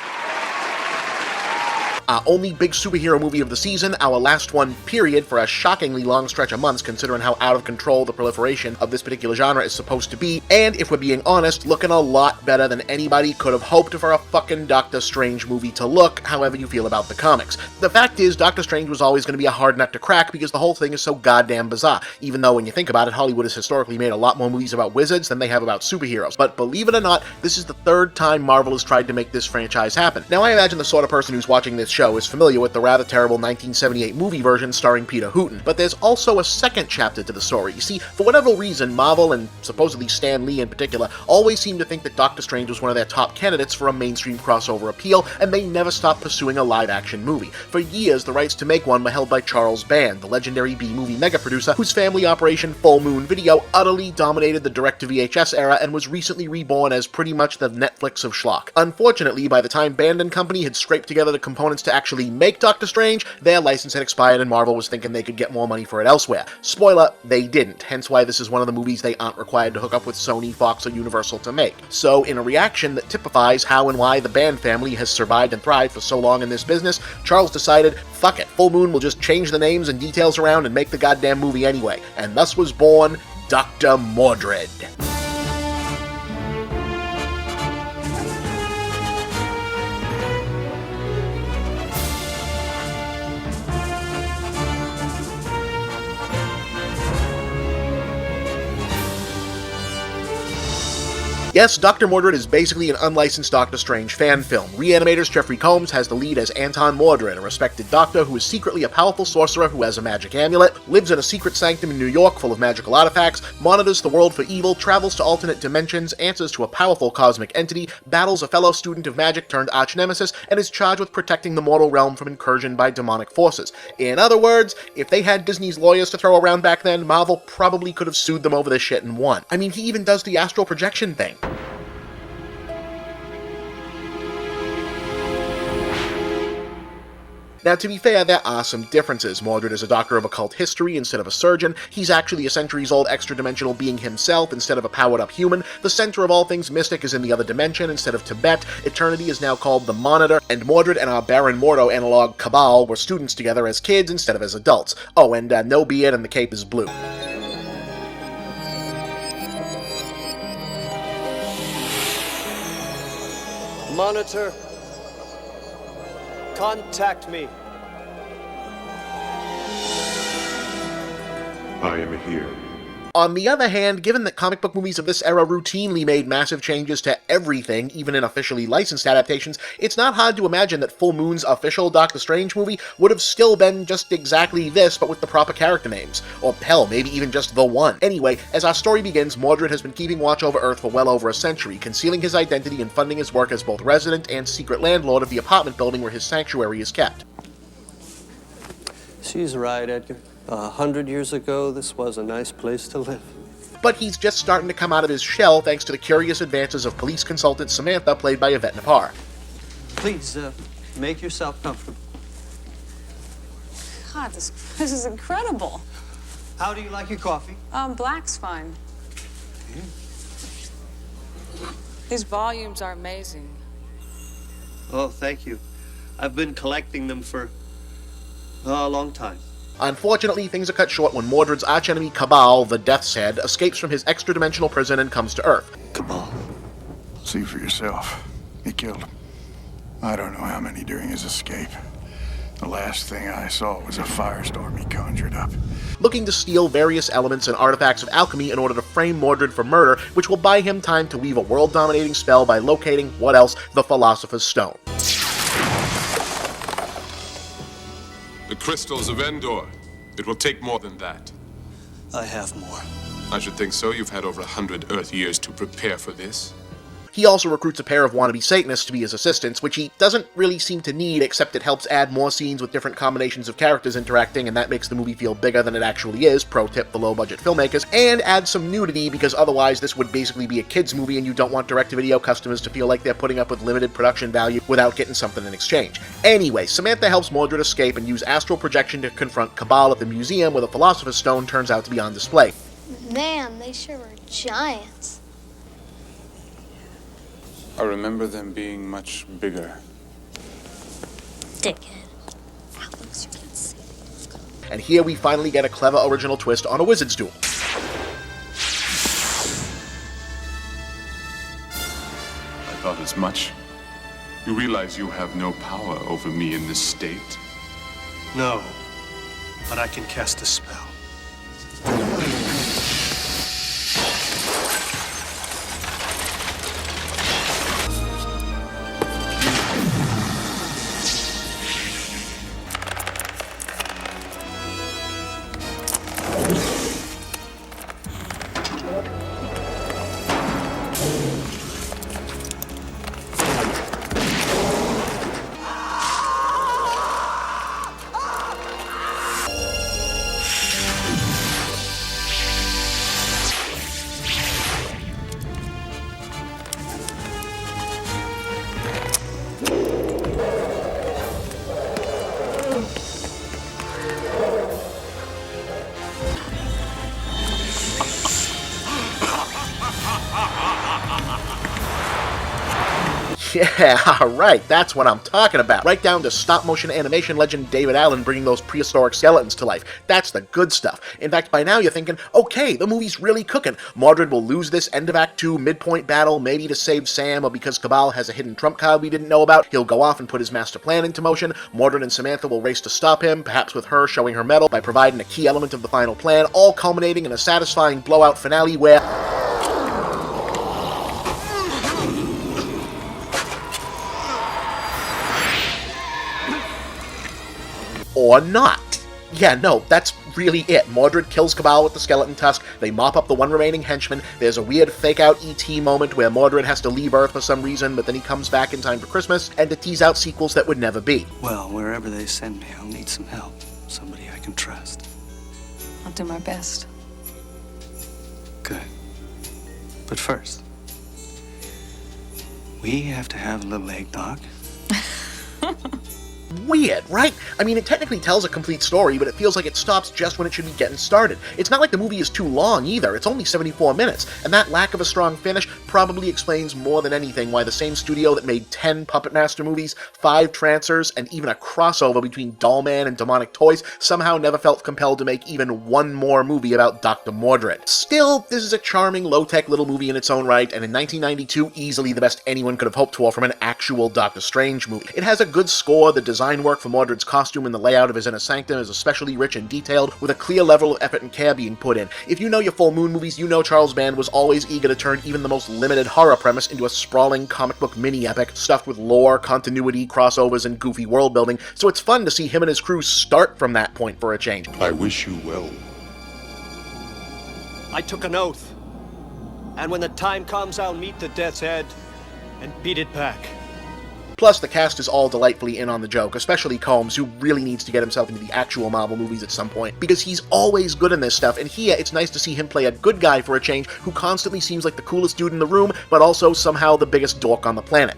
Our only big superhero movie of the season, our last one, period, for a shockingly long stretch of months considering how out of control the proliferation of this particular genre is supposed to be, and if we're being honest, looking a lot better than anybody could have hoped for a fucking Doctor Strange movie to look, however you feel about the comics. The fact is, Doctor Strange was always going to be a hard nut to crack because the whole thing is so goddamn bizarre, even though when you think about it, Hollywood has historically made a lot more movies about wizards than they have about superheroes. But believe it or not, this is the 3rd time Marvel has tried to make this franchise happen. Now I imagine the sort of person who's watching this show is familiar with the rather terrible 1978 movie version starring Peter Hooton, but there's also a second chapter to the story. You see, for whatever reason, Marvel, and supposedly Stan Lee in particular, always seemed to think that Doctor Strange was one of their top candidates for a mainstream crossover appeal, and they never stopped pursuing a live-action movie. For years, the rights to make one were held by Charles Band, the legendary B-movie mega-producer whose family operation Full Moon Video utterly dominated the direct-to-VHS era and was recently reborn as pretty much the Netflix of schlock. Unfortunately, by the time Band & Company had scraped together the components to actually make Doctor Strange, their license had expired and Marvel was thinking they could get more money for it elsewhere. Spoiler, they didn't, hence why this is one of the movies they aren't required to hook up with Sony, Fox, or Universal to make. So, in a reaction that typifies how and why the Band family has survived and thrived for so long in this business, Charles decided, fuck it, Full Moon will just change the names and details around and make the goddamn movie anyway. And thus was born Dr. Mordred. Yes, Dr. Mordred is basically an unlicensed Doctor Strange fan film. Reanimator's Jeffrey Combs has the lead as Anton Mordred, a respected doctor who is secretly a powerful sorcerer who has a magic amulet, lives in a secret sanctum in New York full of magical artifacts, monitors the world for evil, travels to alternate dimensions, answers to a powerful cosmic entity, battles a fellow student of magic turned arch-nemesis, and is charged with protecting the mortal realm from incursion by demonic forces. In other words, if they had Disney's lawyers to throw around back then, Marvel probably could have sued them over this shit and won. I mean, he even does the astral projection thing. Now, to be fair, there are some differences. Mordred is a doctor of occult history instead of a surgeon. He's actually a centuries-old extra-dimensional being himself instead of a powered-up human. The center of all things mystic is in the other dimension instead of Tibet. Eternity is now called the Monitor, and Mordred and our Baron Mordo analog Cabal were students together as kids instead of as adults. Oh, and no beard and the cape is blue. Monitor, contact me. I am here. On the other hand, given that comic book movies of this era routinely made massive changes to everything, even in officially licensed adaptations, it's not hard to imagine that Full Moon's official Doctor Strange movie would have still been just exactly this, but with the proper character names. Or hell, maybe even just The One. Anyway, as our story begins, Mordred has been keeping watch over Earth for well over a century, concealing his identity and funding his work as both resident and secret landlord of the apartment building where his sanctuary is kept. She's right, Edgar. 100 years ago, this was a nice place to live. But he's just starting to come out of his shell thanks to the curious advances of police consultant Samantha, played by Yvette Napar. Please, make yourself comfortable. God, this is incredible. How do you like your coffee? Black's fine. These volumes are amazing. Oh, thank you. I've been collecting them for a long time. Unfortunately, things are cut short when Mordred's archenemy Cabal, the Death's Head, escapes from his extra-dimensional prison and comes to Earth. Cabal. See for yourself. He killed him. I don't know how many during his escape. The last thing I saw was a firestorm he conjured up. Looking to steal various elements and artifacts of alchemy in order to frame Mordred for murder, which will buy him time to weave a world-dominating spell by locating, what else, the Philosopher's Stone. The crystals of Endor. It will take more than that. I have more. I should think so. You've had over 100 Earth years to prepare for this. He also recruits a pair of wannabe Satanists to be his assistants, which he doesn't really seem to need, except it helps add more scenes with different combinations of characters interacting, and that makes the movie feel bigger than it actually is, pro tip for low-budget filmmakers, and add some nudity, because otherwise this would basically be a kids' movie, and you don't want direct-to-video customers to feel like they're putting up with limited production value without getting something in exchange. Anyway, Samantha helps Mordred escape and use astral projection to confront Cabal at the museum, where the Philosopher's Stone turns out to be on display. Man, they sure were giants. I remember them being much bigger. Dickhead. And here we finally get a clever original twist on a wizard's duel. I thought as much. You realize you have no power over me in this state? No, but I can cast a spell. Yeah, alright, that's what I'm talking about. Right down to stop-motion animation legend David Allen bringing those prehistoric skeletons to life. That's the good stuff. In fact, by now you're thinking, okay, the movie's really cooking. Mordred will lose this end of Act 2 midpoint battle, maybe to save Sam, or because Cabal has a hidden trump card we didn't know about. He'll go off and put his master plan into motion. Mordred and Samantha will race to stop him, perhaps with her showing her mettle by providing a key element of the final plan, all culminating in a satisfying blowout finale where... or not. Yeah, no, that's really it. Mordred kills Cabal with the skeleton tusk, they mop up the one remaining henchman, there's a weird fake-out E.T. moment where Mordred has to leave Earth for some reason, but then he comes back in time for Christmas, and to tease out sequels that would never be. Well, wherever they send me, I'll need some help. Somebody I can trust. I'll do my best. Good. But first, we have to have a little eggnog. Weird, right? I mean, it technically tells a complete story, but it feels like it stops just when it should be getting started. It's not like the movie is too long either, it's only 74 minutes, and that lack of a strong finish probably explains more than anything why the same studio that made 10 Puppet Master movies, 5 Trancers, and even a crossover between Dollman and Demonic Toys somehow never felt compelled to make even one more movie about Dr. Mordred. Still, this is a charming, low-tech little movie in its own right, and in 1992, easily the best anyone could have hoped for from an actual Doctor Strange movie. It has a good score, the design work for Mordred's costume and the layout of his inner sanctum is especially rich and detailed, with a clear level of effort and care being put in. If you know your Full Moon movies, you know Charles Band was always eager to turn even the most limited horror premise into a sprawling comic book mini-epic stuffed with lore, continuity, crossovers, and goofy world-building, so it's fun to see him and his crew start from that point for a change. I wish you well. I took an oath, and when the time comes, I'll meet the death's head and beat it back. Plus, the cast is all delightfully in on the joke, especially Combs, who really needs to get himself into the actual Marvel movies at some point, because he's always good in this stuff, and here it's nice to see him play a good guy for a change who constantly seems like the coolest dude in the room, but also somehow the biggest dork on the planet.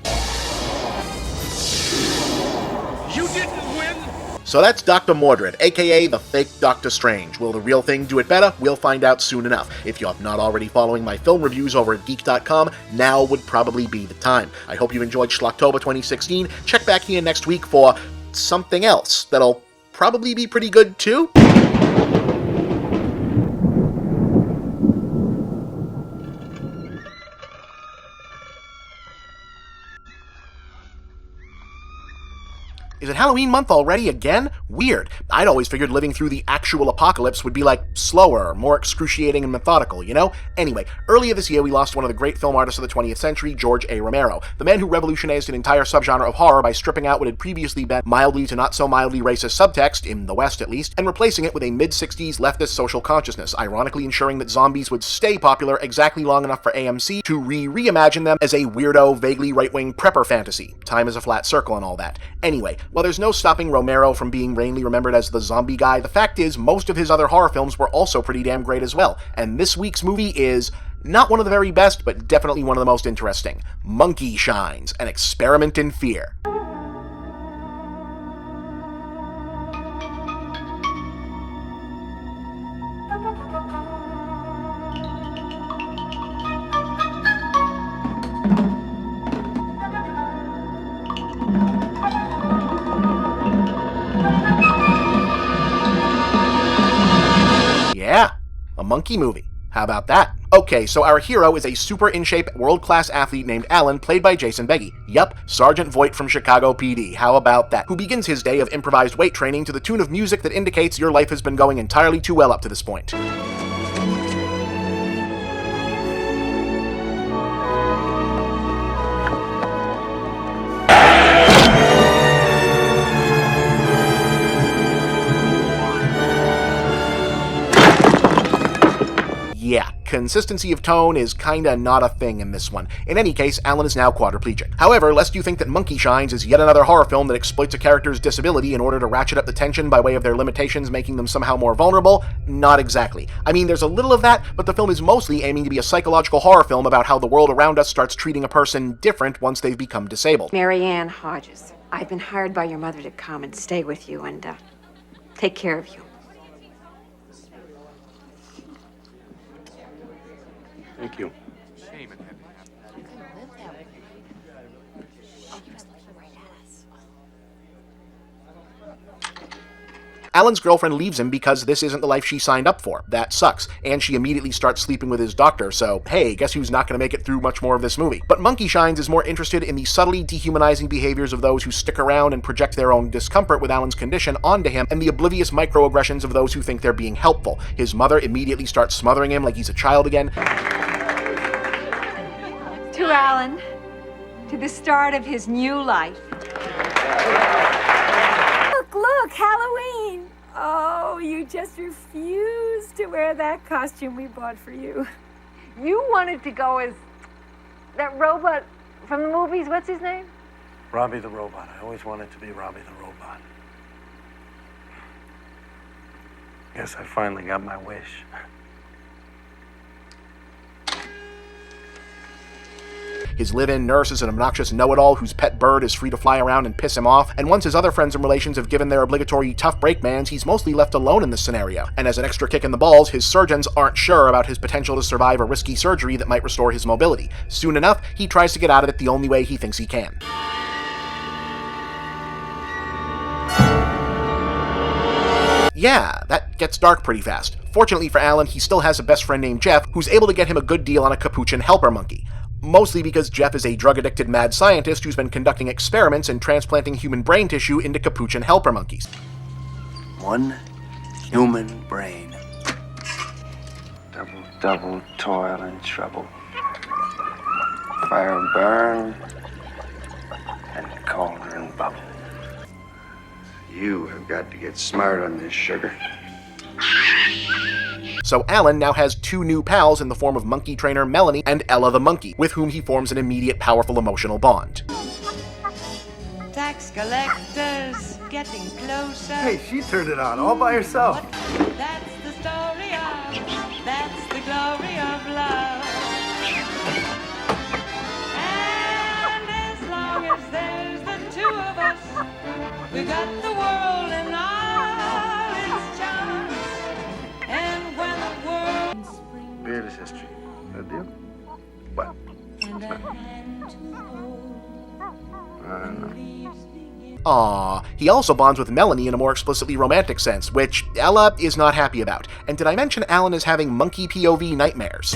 You didn't win! So that's Dr. Mordred, aka the fake Doctor Strange. Will the real thing do it better? We'll find out soon enough. If you're not already following my film reviews over at Geek.com, now would probably be the time. I hope you enjoyed Schlocktober 2016. Check back here next week for something else that'll probably be pretty good too. Is it Halloween month already again? Weird. I'd always figured living through the actual apocalypse would be like slower, more excruciating and methodical, you know? Anyway, earlier this year we lost one of the great film artists of the 20th century, George A. Romero, the man who revolutionized an entire subgenre of horror by stripping out what had previously been mildly to not so mildly racist subtext, in the West at least, and replacing it with a mid-60s leftist social consciousness, ironically ensuring that zombies would stay popular exactly long enough for AMC to reimagine them as a weirdo, vaguely right-wing prepper fantasy. Time is a flat circle and all that. Anyway, while there's no stopping Romero from being vainly remembered as the zombie guy, the fact is most of his other horror films were also pretty damn great as well, and this week's movie is not one of the very best, but definitely one of the most interesting. Monkey Shines, an experiment in fear. Yeah, a monkey movie. How about that? Okay, so our hero is a super in-shape, world-class athlete named Alan, played by Jason Beggy. Yup, Sergeant Voight from Chicago PD. How about that? Who begins his day of improvised weight training to the tune of music that indicates your life has been going entirely too well up to this point. Yeah, consistency of tone is kinda not a thing in this one. In any case, Alan is now quadriplegic. However, lest you think that Monkey Shines is yet another horror film that exploits a character's disability in order to ratchet up the tension by way of their limitations making them somehow more vulnerable, not exactly. I mean, there's a little of that, but the film is mostly aiming to be a psychological horror film about how the world around us starts treating a person different once they've become disabled. Mary Ann Hodges, I've been hired by your mother to come and stay with you and take care of you. Thank you. Alan's girlfriend leaves him because this isn't the life she signed up for. That sucks. And she immediately starts sleeping with his doctor, so hey, guess who's not going to make it through much more of this movie? But Monkey Shines is more interested in the subtly dehumanizing behaviors of those who stick around and project their own discomfort with Alan's condition onto him, and the oblivious microaggressions of those who think they're being helpful. His mother immediately starts smothering him like he's a child again. To Alan, to the start of his new life. Look, Halloween! Oh, you just refused to wear that costume we bought for you. You wanted to go as that robot from the movies. What's his name? Robbie the Robot. I always wanted to be Robbie the Robot. Guess I finally got my wish. His live-in nurse is an obnoxious know-it-all whose pet bird is free to fly around and piss him off, and once his other friends and relations have given their obligatory tough break mans, he's mostly left alone in this scenario. And as an extra kick in the balls, his surgeons aren't sure about his potential to survive a risky surgery that might restore his mobility. Soon enough, he tries to get out of it the only way he thinks he can. Yeah, that gets dark pretty fast. Fortunately for Alan, he still has a best friend named Jeff, who's able to get him a good deal on a capuchin helper monkey. Mostly because Jeff is a drug-addicted mad scientist who's been conducting experiments and transplanting human brain tissue into capuchin helper monkeys. One human brain. Double, double, toil and trouble. Fire burn and cauldron bubble. You have got to get smart on this, sugar. So Alan now has two new pals in the form of monkey trainer Melanie and Ella the monkey, with whom he forms an immediate powerful emotional bond. Tax collectors getting closer. Hey, she turned it on all by herself. That's the story of, that's the glory of love. And as long as there's the two of us, we got the world and all its charms. And when the world Beardless history. No deal? What? and a hand to hold. I don't know. Aww. He also bonds with Melanie in a more explicitly romantic sense, which Ella is not happy about. And did I mention Alan is having monkey POV nightmares?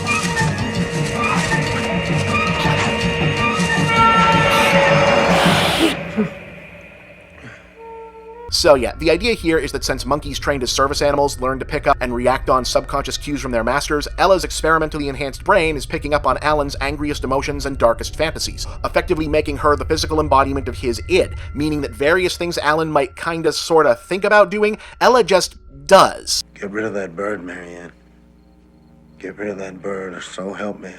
So yeah, the idea here is that since monkeys trained as service animals learn to pick up and react on subconscious cues from their masters, Ella's experimentally enhanced brain is picking up on Alan's angriest emotions and darkest fantasies, effectively making her the physical embodiment of his id, meaning that various things Alan might kinda sorta think about doing, Ella just does. Get rid of that bird, Marianne. Get rid of that bird, or so help me.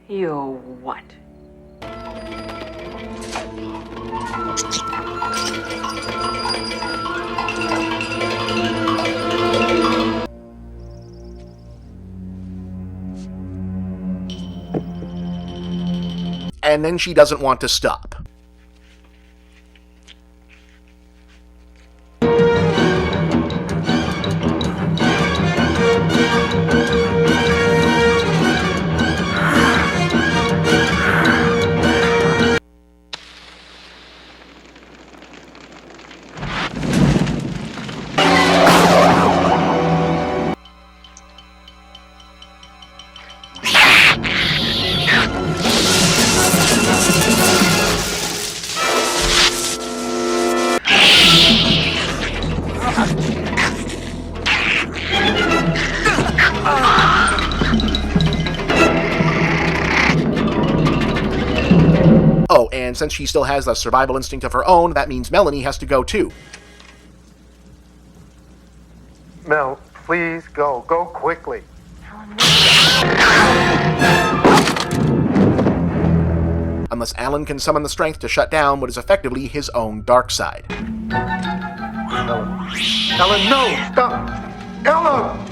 You what? And then she doesn't want to stop. Oh, and since she still has the survival instinct of her own, that means Melanie has to go too. Mel, please go. Go quickly. Unless Alan can summon the strength to shut down what is effectively his own dark side. Ellen, no! Stop! Ella!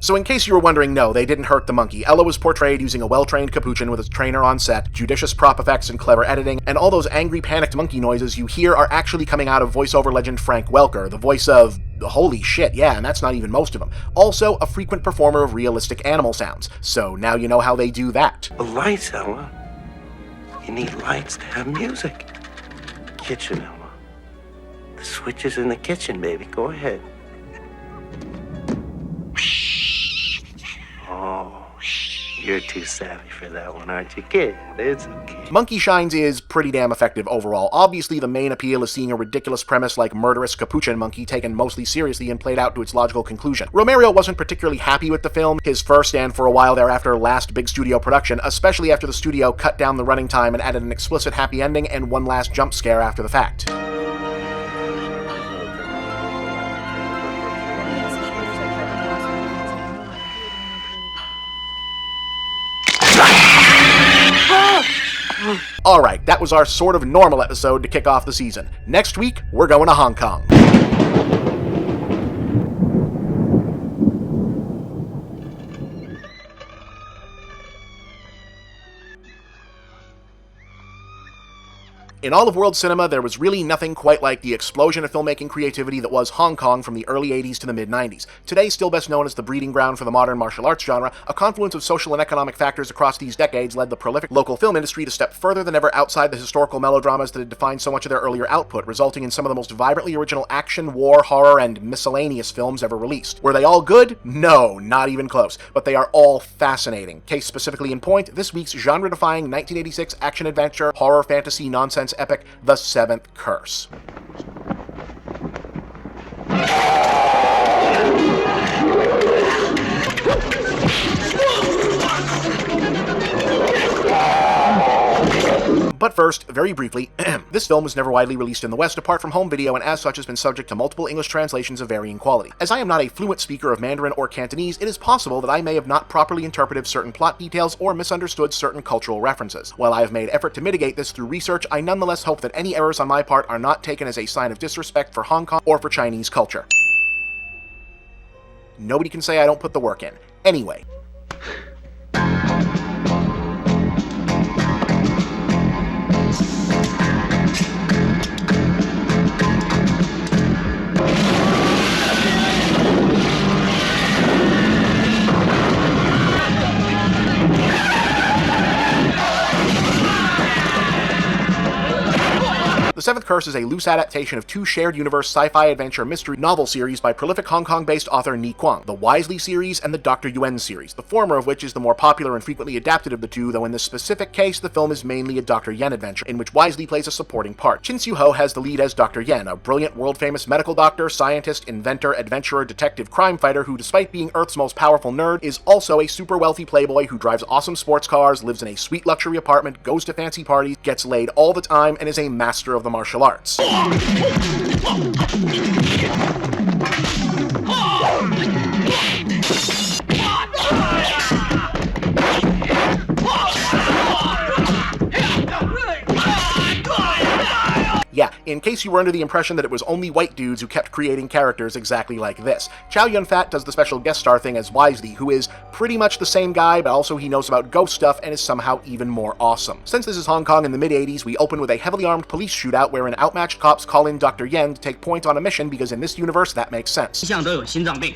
So in case you were wondering, no, they didn't hurt the monkey. Ella was portrayed using a well-trained capuchin with a trainer on set, judicious prop effects and clever editing, and all those angry, panicked monkey noises you hear are actually coming out of voiceover legend Frank Welker, the voice of... holy shit, yeah, and that's not even most of them. Also, a frequent performer of realistic animal sounds. So now you know how they do that. The lights, Ella. You need lights to have music. Kitchen, Ella. The switch is in the kitchen, baby. Go ahead. Oh, you're too savvy for that one, aren't you, kid? It's okay. Monkey Shines is pretty damn effective overall. Obviously, the main appeal is seeing a ridiculous premise like murderous capuchin monkey taken mostly seriously and played out to its logical conclusion. Romero wasn't particularly happy with the film, his first and for a while thereafter last big studio production, especially after the studio cut down the running time and added an explicit happy ending and one last jump scare after the fact. Alright, that was our sort of normal episode to kick off the season. Next week, we're going to Hong Kong. In all of world cinema, there was really nothing quite like the explosion of filmmaking creativity that was Hong Kong from the early 80s to the mid-90s. Today, still best known as the breeding ground for the modern martial arts genre, a confluence of social and economic factors across these decades led the prolific local film industry to step further than ever outside the historical melodramas that had defined so much of their earlier output, resulting in some of the most vibrantly original action, war, horror, and miscellaneous films ever released. Were they all good? No, not even close. But they are all fascinating. Case specifically in point, this week's genre-defying 1986 action-adventure, horror, fantasy, nonsense epic, The Seventh Curse. But first, very briefly, this film was never widely released in the West apart from home video and as such has been subject to multiple English translations of varying quality. As I am not a fluent speaker of Mandarin or Cantonese, it is possible that I may have not properly interpreted certain plot details or misunderstood certain cultural references. While I have made effort to mitigate this through research, I nonetheless hope that any errors on my part are not taken as a sign of disrespect for Hong Kong or for Chinese culture. Nobody can say I don't put the work in. Anyway. The Seventh Curse is a loose adaptation of two shared universe sci-fi adventure mystery novel series by prolific Hong Kong-based author Ni Kuang, the Wisely series and the Dr. Yuan series, the former of which is the more popular and frequently adapted of the two, though in this specific case the film is mainly a Dr. Yen adventure, in which Wisely plays a supporting part. Chin Siu-ho has the lead as Dr. Yen, a brilliant world-famous medical doctor, scientist, inventor, adventurer, detective, crime fighter who, despite being Earth's most powerful nerd, is also a super wealthy playboy who drives awesome sports cars, lives in a sweet luxury apartment, goes to fancy parties, gets laid all the time, and is a master of the martial arts. Yeah, in case you were under the impression that it was only white dudes who kept creating characters exactly like this. Chow Yun-fat does the special guest star thing as Wisely, who is pretty much the same guy, but also he knows about ghost stuff and is somehow even more awesome. Since this is Hong Kong in the mid-80s, we open with a heavily armed police shootout wherein outmatched cops call in Dr. Yen to take point on a mission because in this universe that makes sense. 一向都有心脏病，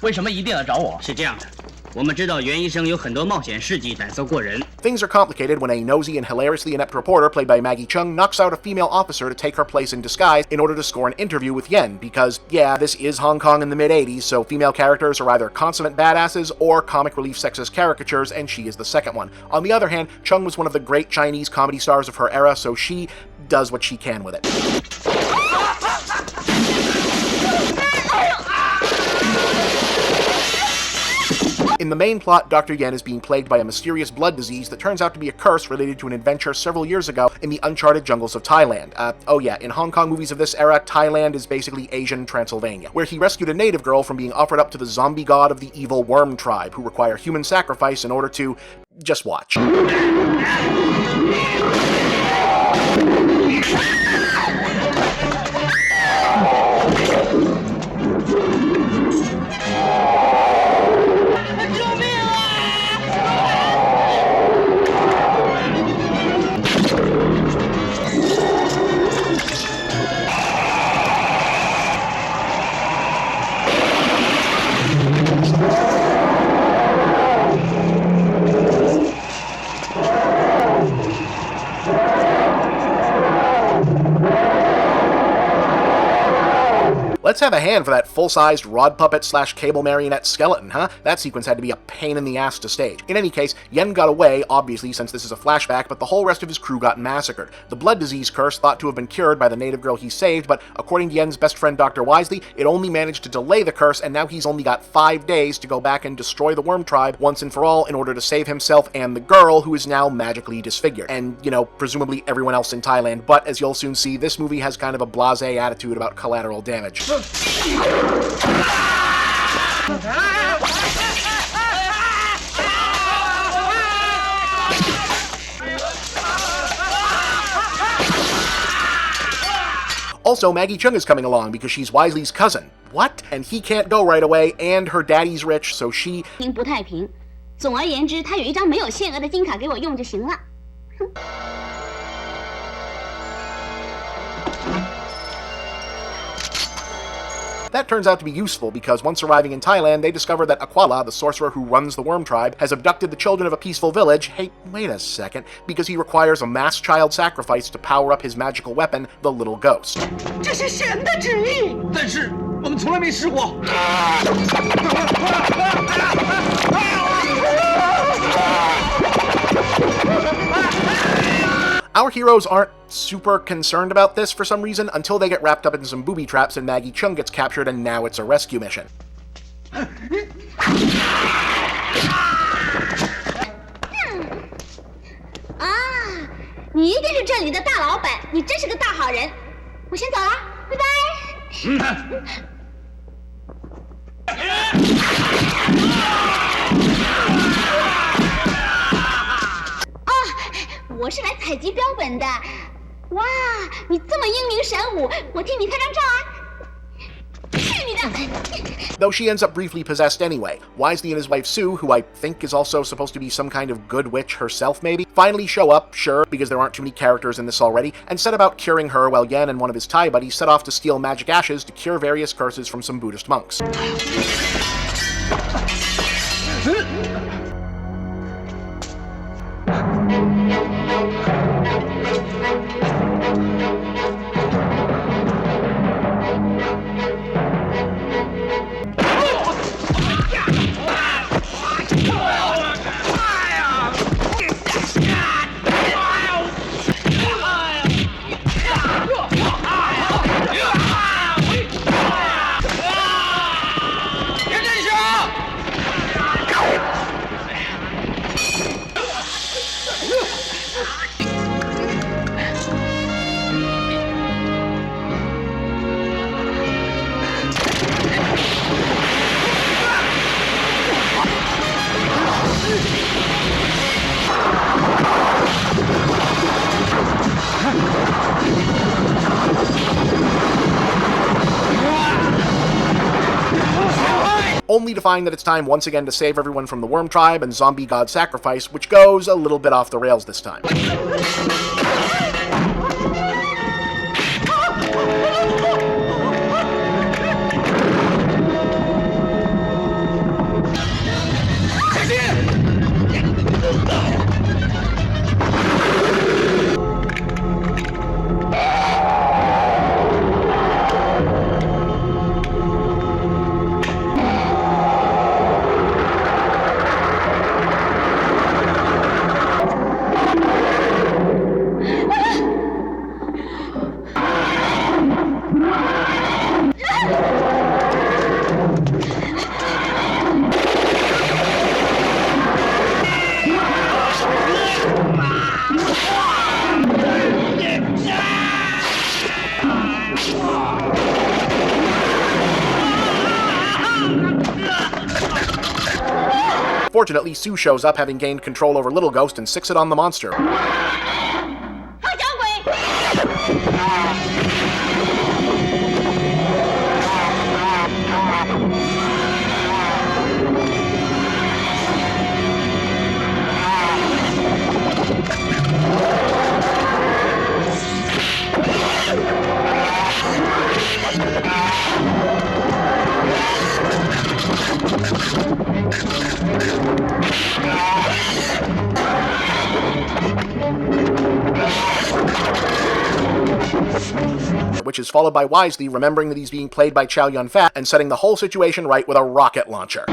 为什么一定要找我？是这样的。 我们知道袁医生有很多冒险事迹，胆色过人。 Things are complicated when a nosy and hilariously inept reporter played by Maggie Cheung knocks out a female officer to take her place in disguise in order to score an interview with Yen, because, yeah, this is Hong Kong in the mid-80s, so female characters are either consummate badasses or comic relief sexist caricatures, and she is the second one. On the other hand, Cheung was one of the great Chinese comedy stars of her era, so she does what she can with it. In the main plot, Dr. Yen is being plagued by a mysterious blood disease that turns out to be a curse related to an adventure several years ago in the uncharted jungles of Thailand. Oh yeah, in Hong Kong movies of this era, Thailand is basically Asian Transylvania, where he rescued a native girl from being offered up to the zombie god of the evil worm tribe, who require human sacrifice in order to... just watch. Let's have a hand for that full-sized rod puppet / cable marionette skeleton, huh? That sequence had to be a pain in the ass to stage. In any case, Yen got away, obviously since this is a flashback, but the whole rest of his crew got massacred. The blood disease curse thought to have been cured by the native girl he saved, but according to Yen's best friend Dr. Wisely, it only managed to delay the curse, and now he's only got 5 days to go back and destroy the worm tribe once and for all in order to save himself and the girl, who is now magically disfigured. And, you know, presumably everyone else in Thailand, but as you'll soon see, this movie has kind of a blasé attitude about collateral damage. Also, Maggie Cheung is coming along because she's Wisely's cousin. What? And he can't go right away, and her daddy's rich, so she... 不太平。总而言之，他有一张没有限额的金卡给我用就行了。That turns out to be useful because once arriving in Thailand, they discover that Aquala, the sorcerer who runs the Worm Tribe, has abducted the children of a peaceful village. Hey, wait a second, because he requires a mass child sacrifice to power up his magical weapon, the Little Ghost. 这是神的旨意。但是我们从来没试过。 Our heroes aren't super concerned about this for some reason until they get wrapped up in some booby traps and Maggie Cheung gets captured and now it's a rescue mission. 啊，你一定是这里的大老板，你真是个大好人。我先走了，拜拜。哦，我是来采集标本的。哇，你这么英明神武，我替你拍张照啊！ Though she ends up briefly possessed anyway, Wisely and his wife Sue, who I think is also supposed to be some kind of good witch herself maybe, finally show up, sure, because there aren't too many characters in this already, and set about curing her while Yen and one of his Thai buddies set off to steal magic ashes to cure various curses from some Buddhist monks. Only to find that it's time once again to save everyone from the Worm Tribe and Zombie God Sacrifice, which goes a little bit off the rails this time. Fortunately, Sue shows up having gained control over Little Ghost and sicks it on the monster. Which is followed by Wisely remembering that he's being played by Chow Yun-fat and setting the whole situation right with a rocket launcher.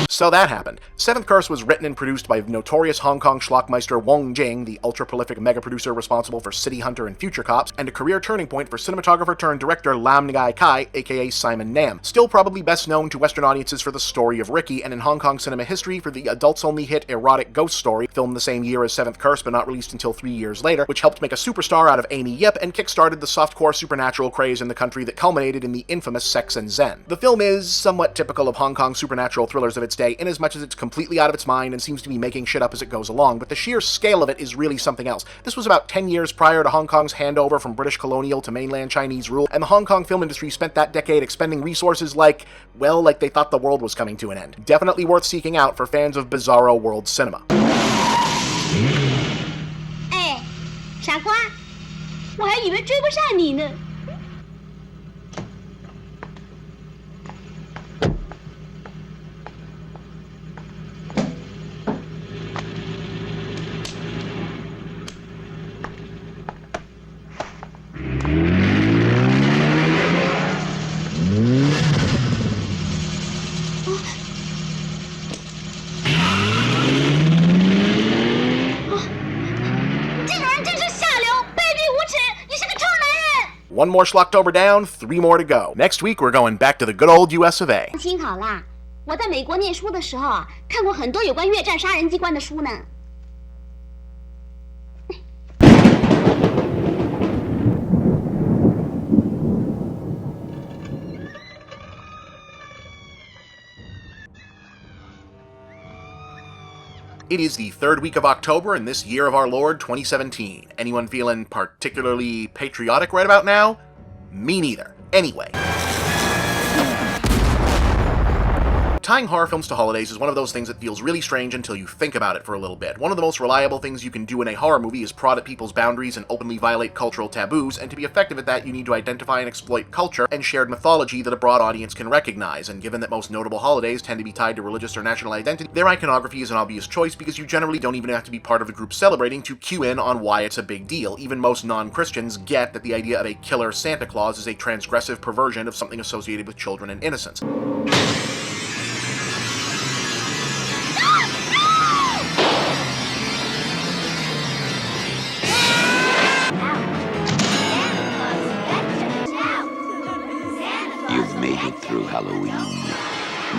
So that happened. Seventh Curse was written and produced by notorious Hong Kong schlockmeister Wong Jing, the ultra-prolific mega-producer responsible for City Hunter and Future Cops, and a career turning point for cinematographer-turned-director Lam Ngai Kai, aka Simon Nam, still probably best known to Western audiences for The Story of Ricky, and in Hong Kong cinema history for the adults-only hit erotic ghost story, filmed the same year as Seventh Curse but not released until 3 years later, which helped make a superstar out of Amy Yip and kickstarted the softcore supernatural craze in the country that culminated in the infamous Sex and Zen. The film is somewhat typical of Hong Kong supernatural thrillers of its day, inasmuch as it's completely out of its mind and seems to be making shit up as it goes along, but the sheer scale of it is really something else. This was about 10 years prior to Hong Kong's handover from British colonial to mainland Chinese rule, and the Hong Kong film industry spent that decade expending resources like they thought the world was coming to an end. Definitely worth seeking out for fans of bizarro world cinema. 哎，傻瓜，我还以为追不上你呢。One more Schlocktober down, 3 more to go. Next week, we're going back to the good old US of A. 幸好啦，我在美国念书的时候啊，看过很多有关越战杀人机关的书呢。It is the 3rd week of October in this year of our Lord, 2017. Anyone feeling particularly patriotic right about now? Me neither. Anyway. Tying horror films to holidays is one of those things that feels really strange until you think about it for a little bit. One of the most reliable things you can do in a horror movie is prod at people's boundaries and openly violate cultural taboos, and to be effective at that you need to identify and exploit culture and shared mythology that a broad audience can recognize, and given that most notable holidays tend to be tied to religious or national identity, their iconography is an obvious choice because you generally don't even have to be part of the group celebrating to cue in on why it's a big deal. Even most non-Christians get that the idea of a killer Santa Claus is a transgressive perversion of something associated with children and innocence. You've made it through Halloween.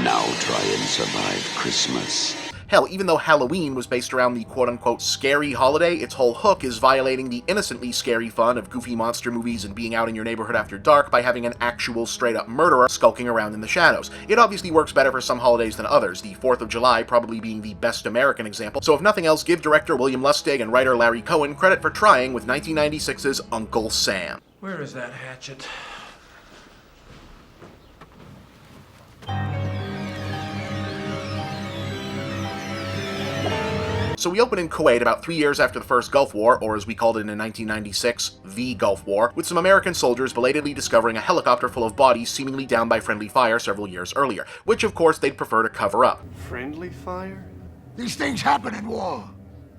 Now try and survive Christmas. Hell, even though Halloween was based around the quote-unquote scary holiday, its whole hook is violating the innocently scary fun of goofy monster movies and being out in your neighborhood after dark by having an actual straight-up murderer skulking around in the shadows. It obviously works better for some holidays than others, the 4th of July probably being the best American example, so if nothing else, give director William Lustig and writer Larry Cohen credit for trying with 1996's Uncle Sam. Where is that hatchet? So we open in Kuwait about 3 years after the first Gulf War, or as we called it in 1996, the Gulf War, with some American soldiers belatedly discovering a helicopter full of bodies seemingly downed by friendly fire several years earlier, which of course they'd prefer to cover up. Friendly fire? These things happen in war.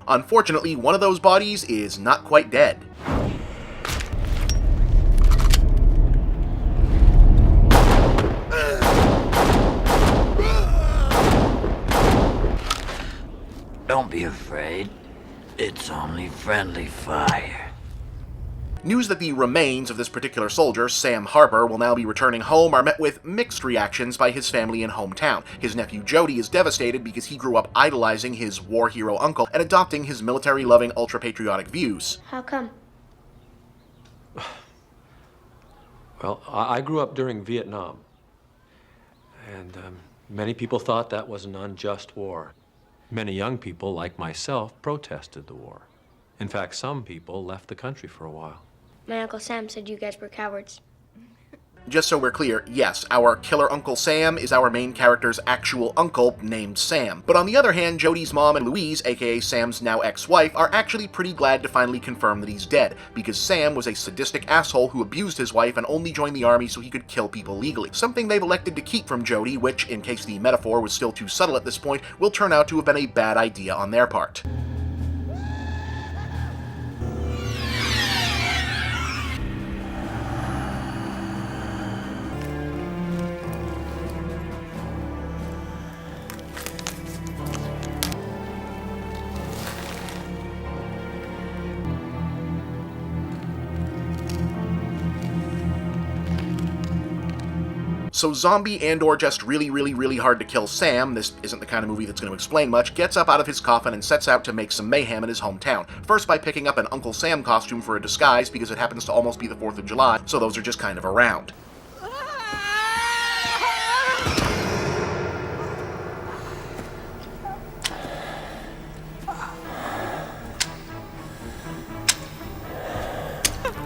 Unfortunately, one of those bodies is not quite dead. Don't be afraid. It's only friendly fire. News that the remains of this particular soldier, Sam Harper, will now be returning home are met with mixed reactions by his family and hometown. His nephew Jody is devastated because he grew up idolizing his war hero uncle and adopting his military-loving, ultra-patriotic views. How come? Well, I grew up during Vietnam, and many people thought that was an unjust war. Many young people, like myself, protested the war. In fact, some people left the country for a while. My Uncle Sam said you guys were cowards. Just so we're clear, yes, our killer Uncle Sam is our main character's actual uncle named Sam. But on the other hand, Jody's mom and Louise, aka Sam's now ex-wife, are actually pretty glad to finally confirm that he's dead, because Sam was a sadistic asshole who abused his wife and only joined the army so he could kill people legally. Something they've elected to keep from Jody, which, in case the metaphor was still too subtle at this point, will turn out to have been a bad idea on their part. So zombie and or just really hard to kill Sam, this isn't the kind of movie that's going to explain much, gets up out of his coffin and sets out to make some mayhem in his hometown. First by picking up an Uncle Sam costume for a disguise because it happens to almost be the 4th of July, so those are just kind of around.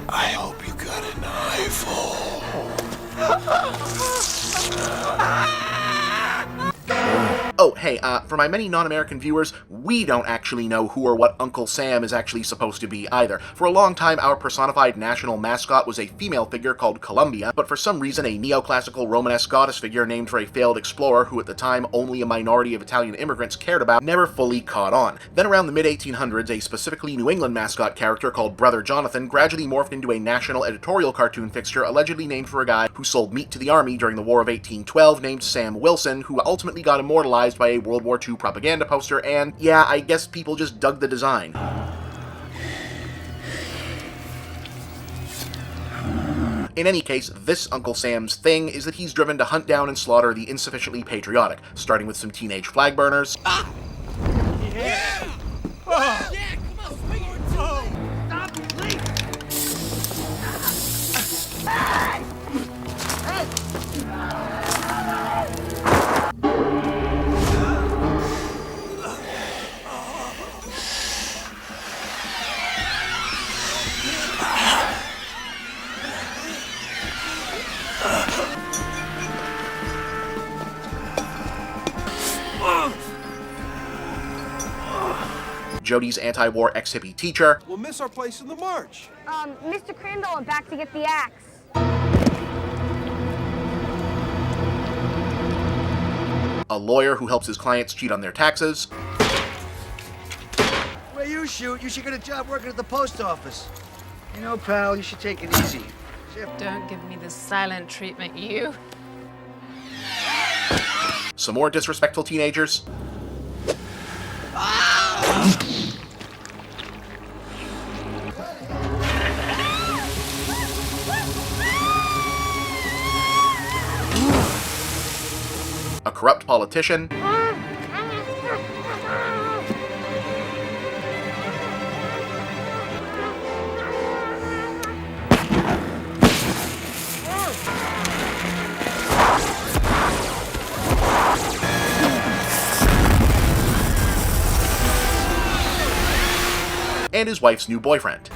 I hope you got an eyeful. Oh, hey, for my many non-American viewers, we don't actually know who or what Uncle Sam is actually supposed to be either. For a long time, our personified national mascot was a female figure called Columbia, but for some reason a neoclassical Romanesque goddess figure named for a failed explorer who at the time only a minority of Italian immigrants cared about never fully caught on. Then around the mid-1800s, a specifically New England mascot character called Brother Jonathan gradually morphed into a national editorial cartoon fixture allegedly named for a guy who sold meat to the army during the War of 1812 named Sam Wilson, who ultimately got immortalized by a World War II propaganda poster, and yeah, I guess people just dug the design. In any case, this Uncle Sam's thing is that he's driven to hunt down and slaughter the insufficiently patriotic, starting with some teenage flag burners. Yeah! Oh. Yeah, come on, swing it! Oh. Stop, please! Hey! Jody's anti-war ex-hippie teacher. We'll miss our place in the march. Mr. Crandall, I'm back to get the axe. A lawyer who helps his clients cheat on their taxes. Where you shoot, you should get a job working at the post office. You know, pal, you should take it easy. Don't give me the silent treatment, you. Some more disrespectful teenagers. A corrupt politician. And his wife's new boyfriend.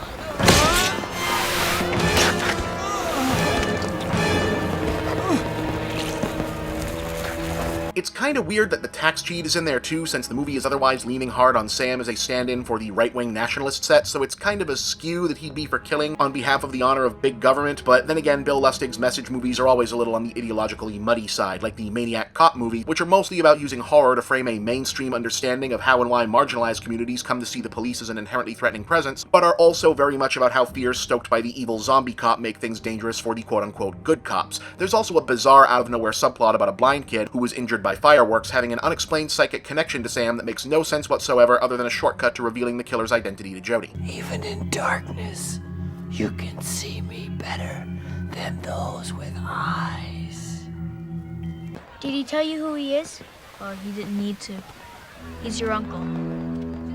It's kind of weird that the tax cheat is in there too, since the movie is otherwise leaning hard on Sam as a stand-in for the right-wing nationalist set, so it's kind of a skew that he'd be for killing on behalf of the honor of big government, but then again, Bill Lustig's message movies are always a little on the ideologically muddy side, like the Maniac Cop movie, which are mostly about using horror to frame a mainstream understanding of how and why marginalized communities come to see the police as an inherently threatening presence, but are also very much about how fears stoked by the evil zombie cop make things dangerous for the quote-unquote good cops. There's also a bizarre out-of-nowhere subplot about a blind kid who was injured by fireworks having an unexplained psychic connection to Sam that makes no sense whatsoever other than a shortcut to revealing the killer's identity to Jody. Even in darkness, you can see me better than those with eyes. Did he tell you who he is? Well, he didn't need to. He's your uncle,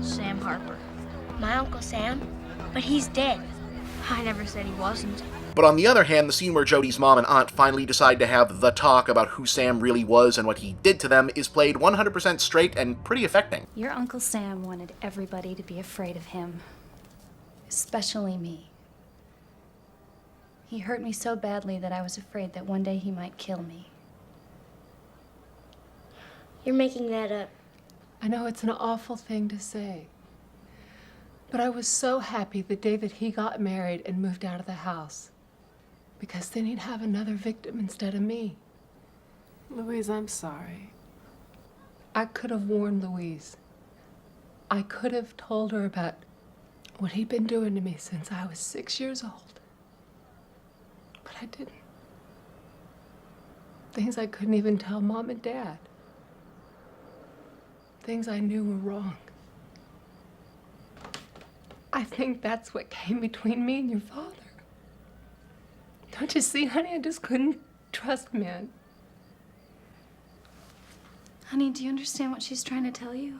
Sam Harper. My Uncle Sam? But he's dead. I never said he wasn't. But on the other hand, the scene where Jody's mom and aunt finally decide to have the talk about who Sam really was and what he did to them is played 100% straight and pretty affecting. Your Uncle Sam wanted everybody to be afraid of him, especially me. He hurt me so badly that I was afraid that one day he might kill me. You're making that up. I know it's an awful thing to say, but I was so happy the day that he got married and moved out of the house, because then he'd have another victim instead of me. Louise, I'm sorry. I could have warned Louise. I could have told her about what he'd been doing to me since I was 6 years old. But I didn't. Things I couldn't even tell Mom and Dad. Things I knew were wrong. I think that's what came between me and your father. Don't you see, honey? I just couldn't trust men. Honey, do you understand what she's trying to tell you?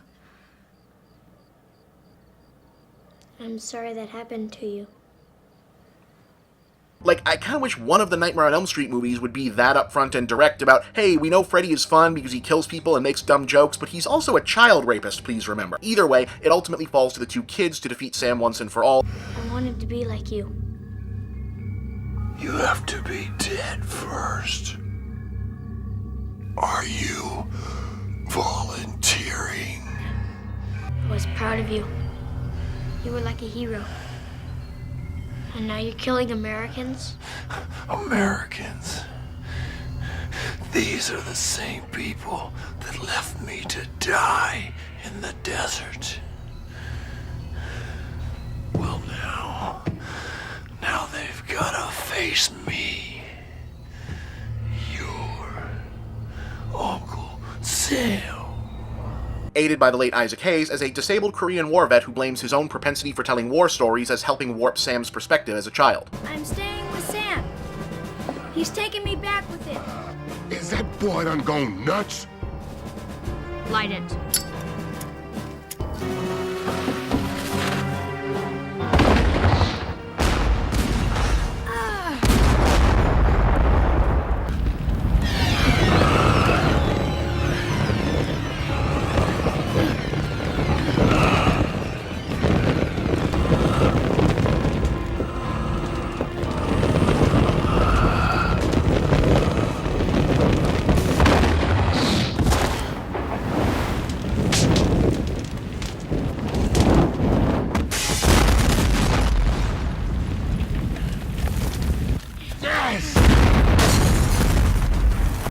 I'm sorry that happened to you. Like, I kind of wish one of the Nightmare on Elm Street movies would be that upfront and direct about, hey, we know Freddy is fun because he kills people and makes dumb jokes, but he's also a child rapist, please remember. Either way, it ultimately falls to the two kids to defeat Sam once and for all. I wanted to be like you. You have to be dead first. Are you volunteering? I was proud of you. You were like a hero. And now you're killing Americans? Americans? These are the same people that left me to die in the desert. Well, now they've gotta face me. Your Uncle Sam. Aided by the late Isaac Hayes as a disabled Korean War vet who blames his own propensity for telling war stories as helping warp Sam's perspective as a child. I'm staying with Sam. He's taking me back with him. Is that boy done gone nuts? Light it.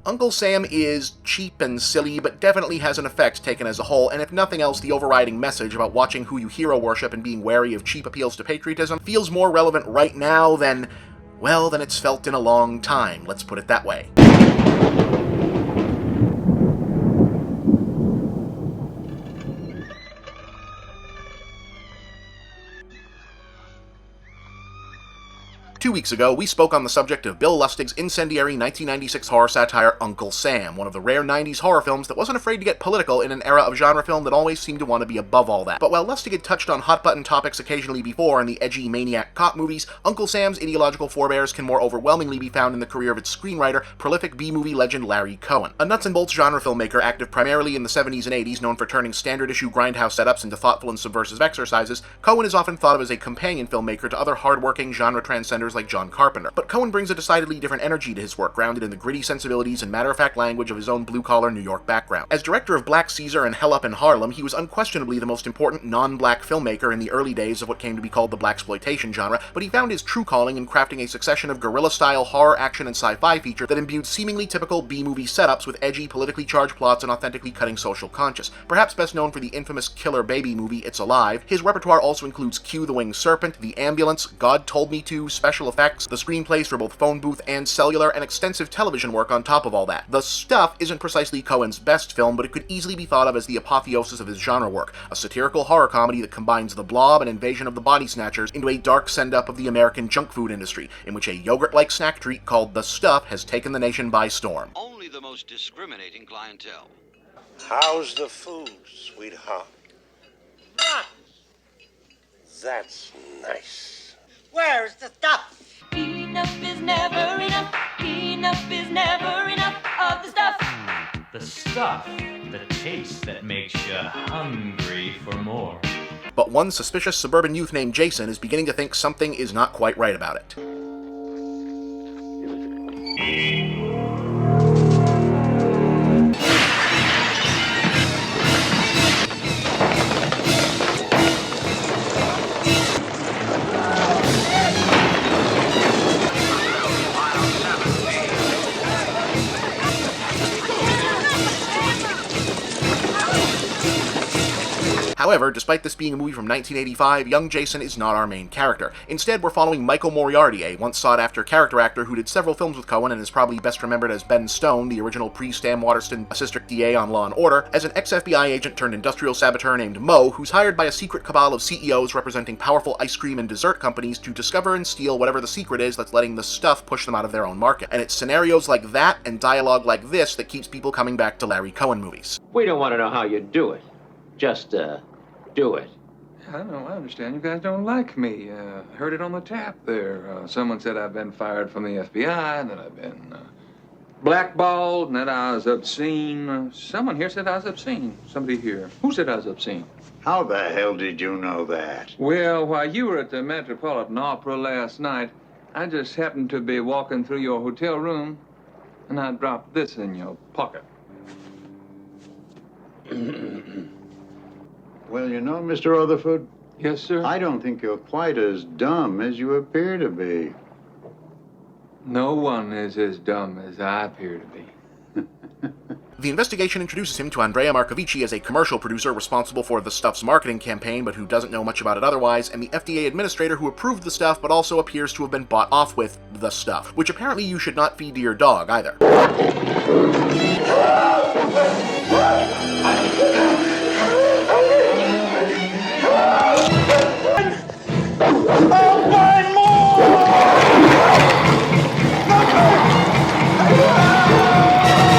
Uncle Sam is cheap and silly, but definitely has an effect taken as a whole, and if nothing else, the overriding message about watching who you hero worship and being wary of cheap appeals to patriotism feels more relevant right now than, well, than it's felt in a long time, let's put it that way. 2 weeks ago, we spoke on the subject of Bill Lustig's incendiary 1996 horror satire Uncle Sam, one of the rare 90s horror films that wasn't afraid to get political in an era of genre film that always seemed to want to be above all that. But while Lustig had touched on hot-button topics occasionally before in the edgy maniac cop movies, Uncle Sam's ideological forebears can more overwhelmingly be found in the career of its screenwriter, prolific B-movie legend Larry Cohen. A nuts-and-bolts genre filmmaker active primarily in the 70s and 80s, known for turning standard-issue grindhouse setups into thoughtful and subversive exercises, Cohen is often thought of as a companion filmmaker to other hard-working genre transcenders like John Carpenter. But Cohen brings a decidedly different energy to his work, grounded in the gritty sensibilities and matter-of-fact language of his own blue-collar New York background. As director of Black Caesar and Hell Up in Harlem, he was unquestionably the most important non-black filmmaker in the early days of what came to be called the blaxploitation genre, but he found his true calling in crafting a succession of guerrilla-style horror, action, and sci-fi features that imbued seemingly typical B-movie setups with edgy, politically charged plots and authentically cutting social conscience. Perhaps best known for the infamous killer baby movie It's Alive, his repertoire also includes Q the Winged Serpent, The Ambulance, God Told Me To, special effects, the screenplays for both phone booth and cellular, and extensive television work on top of all that. The Stuff isn't precisely Cohen's best film, but it could easily be thought of as the apotheosis of his genre work, a satirical horror comedy that combines The Blob and Invasion of the Body Snatchers into a dark send-up of the American junk food industry, in which a yogurt-like snack treat called The Stuff has taken the nation by storm. Only the most discriminating clientele. How's the food, sweetheart? That's nice. Where's the stuff? Enough is never enough. Enough is never enough of the stuff. The stuff, the taste that makes you hungry for more. But one suspicious suburban youth named Jason is beginning to think something is not quite right about it. However, despite this being a movie from 1985, young Jason is not our main character. Instead, we're following Michael Moriarty, a once sought-after character actor who did several films with Cohen and is probably best remembered as Ben Stone, the original pre-Stam Waterston District DA on Law & Order, as an ex-FBI agent turned industrial saboteur named Mo, who's hired by a secret cabal of CEOs representing powerful ice cream and dessert companies to discover and steal whatever the secret is that's letting the stuff push them out of their own market. And it's scenarios like that and dialogue like this that keeps people coming back to Larry Cohen movies. We don't want to know how you do it. Just, do it. I know, I understand. You guys don't like me. Heard it on the tap there. Someone said I've been fired from the FBI, and that I've been blackballed, and that I was obscene. Someone here said I was obscene. Somebody here. Who said I was obscene? How the hell did you know that? Well, while you were at the Metropolitan Opera last night, I just happened to be walking through your hotel room, and I dropped this in your pocket. Well, you know, Mr. Rutherford? Yes, sir? I don't think you're quite as dumb as you appear to be. No one is as dumb as I appear to be. The investigation introduces him to Andrea Marcovici as a commercial producer responsible for the stuff's marketing campaign, but who doesn't know much about it otherwise, and the FDA administrator who approved the stuff, but also appears to have been bought off with the stuff, which apparently you should not feed to your dog either.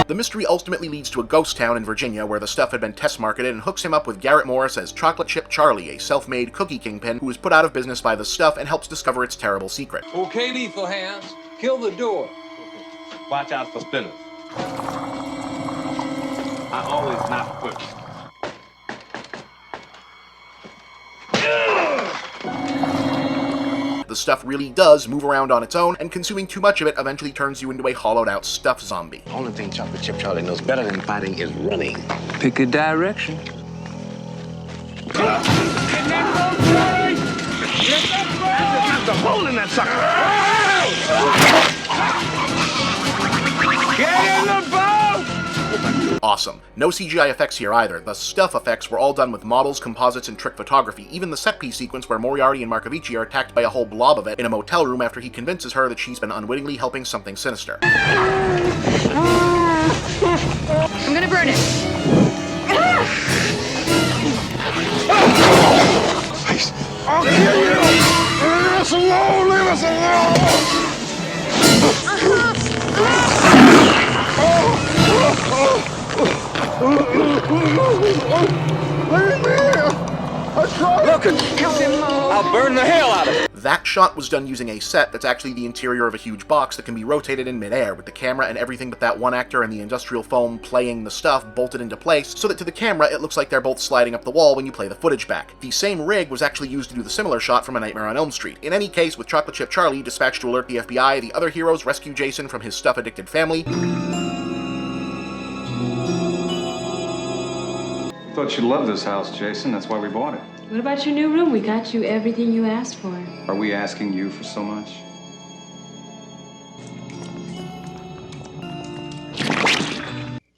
The mystery ultimately leads to a ghost town in Virginia where the stuff had been test marketed and hooks him up with Garrett Morris as Chocolate Chip Charlie, a self-made cookie kingpin who is put out of business by the stuff and helps discover its terrible secret. Okay, lethal hands, kill the door. Watch out for spinners. I always knock first. The stuff really does move around on its own, and consuming too much of it eventually turns you into a hollowed-out stuff zombie. The only thing Chocolate Chip Charlie knows better than fighting is running. Pick a direction. There's a hole in that sucker! Get in the boat! Awesome. No CGI effects here either. The stuff effects were all done with models, composites, and trick photography. Even the set piece sequence where Moriarty and Marcovici are attacked by a whole blob of it in a motel room after he convinces her that she's been unwittingly helping something sinister. I'm gonna burn it. I'll kill you! Leave us alone! Leave us Look, I'll burn the hell out of it. That shot was done using a set that's actually the interior of a huge box that can be rotated in midair, with the camera and everything but that one actor and the industrial foam playing the stuff bolted into place, so that to the camera it looks like they're both sliding up the wall when you play the footage back. The same rig was actually used to do the similar shot from A Nightmare on Elm Street. In any case, with Chocolate Chip Charlie dispatched to alert the FBI, the other heroes rescue Jason from his stuff-addicted family. Thought you loved this house, Jason. That's why we bought it. What about your new room? We got you everything you asked for. Are we asking you for so much?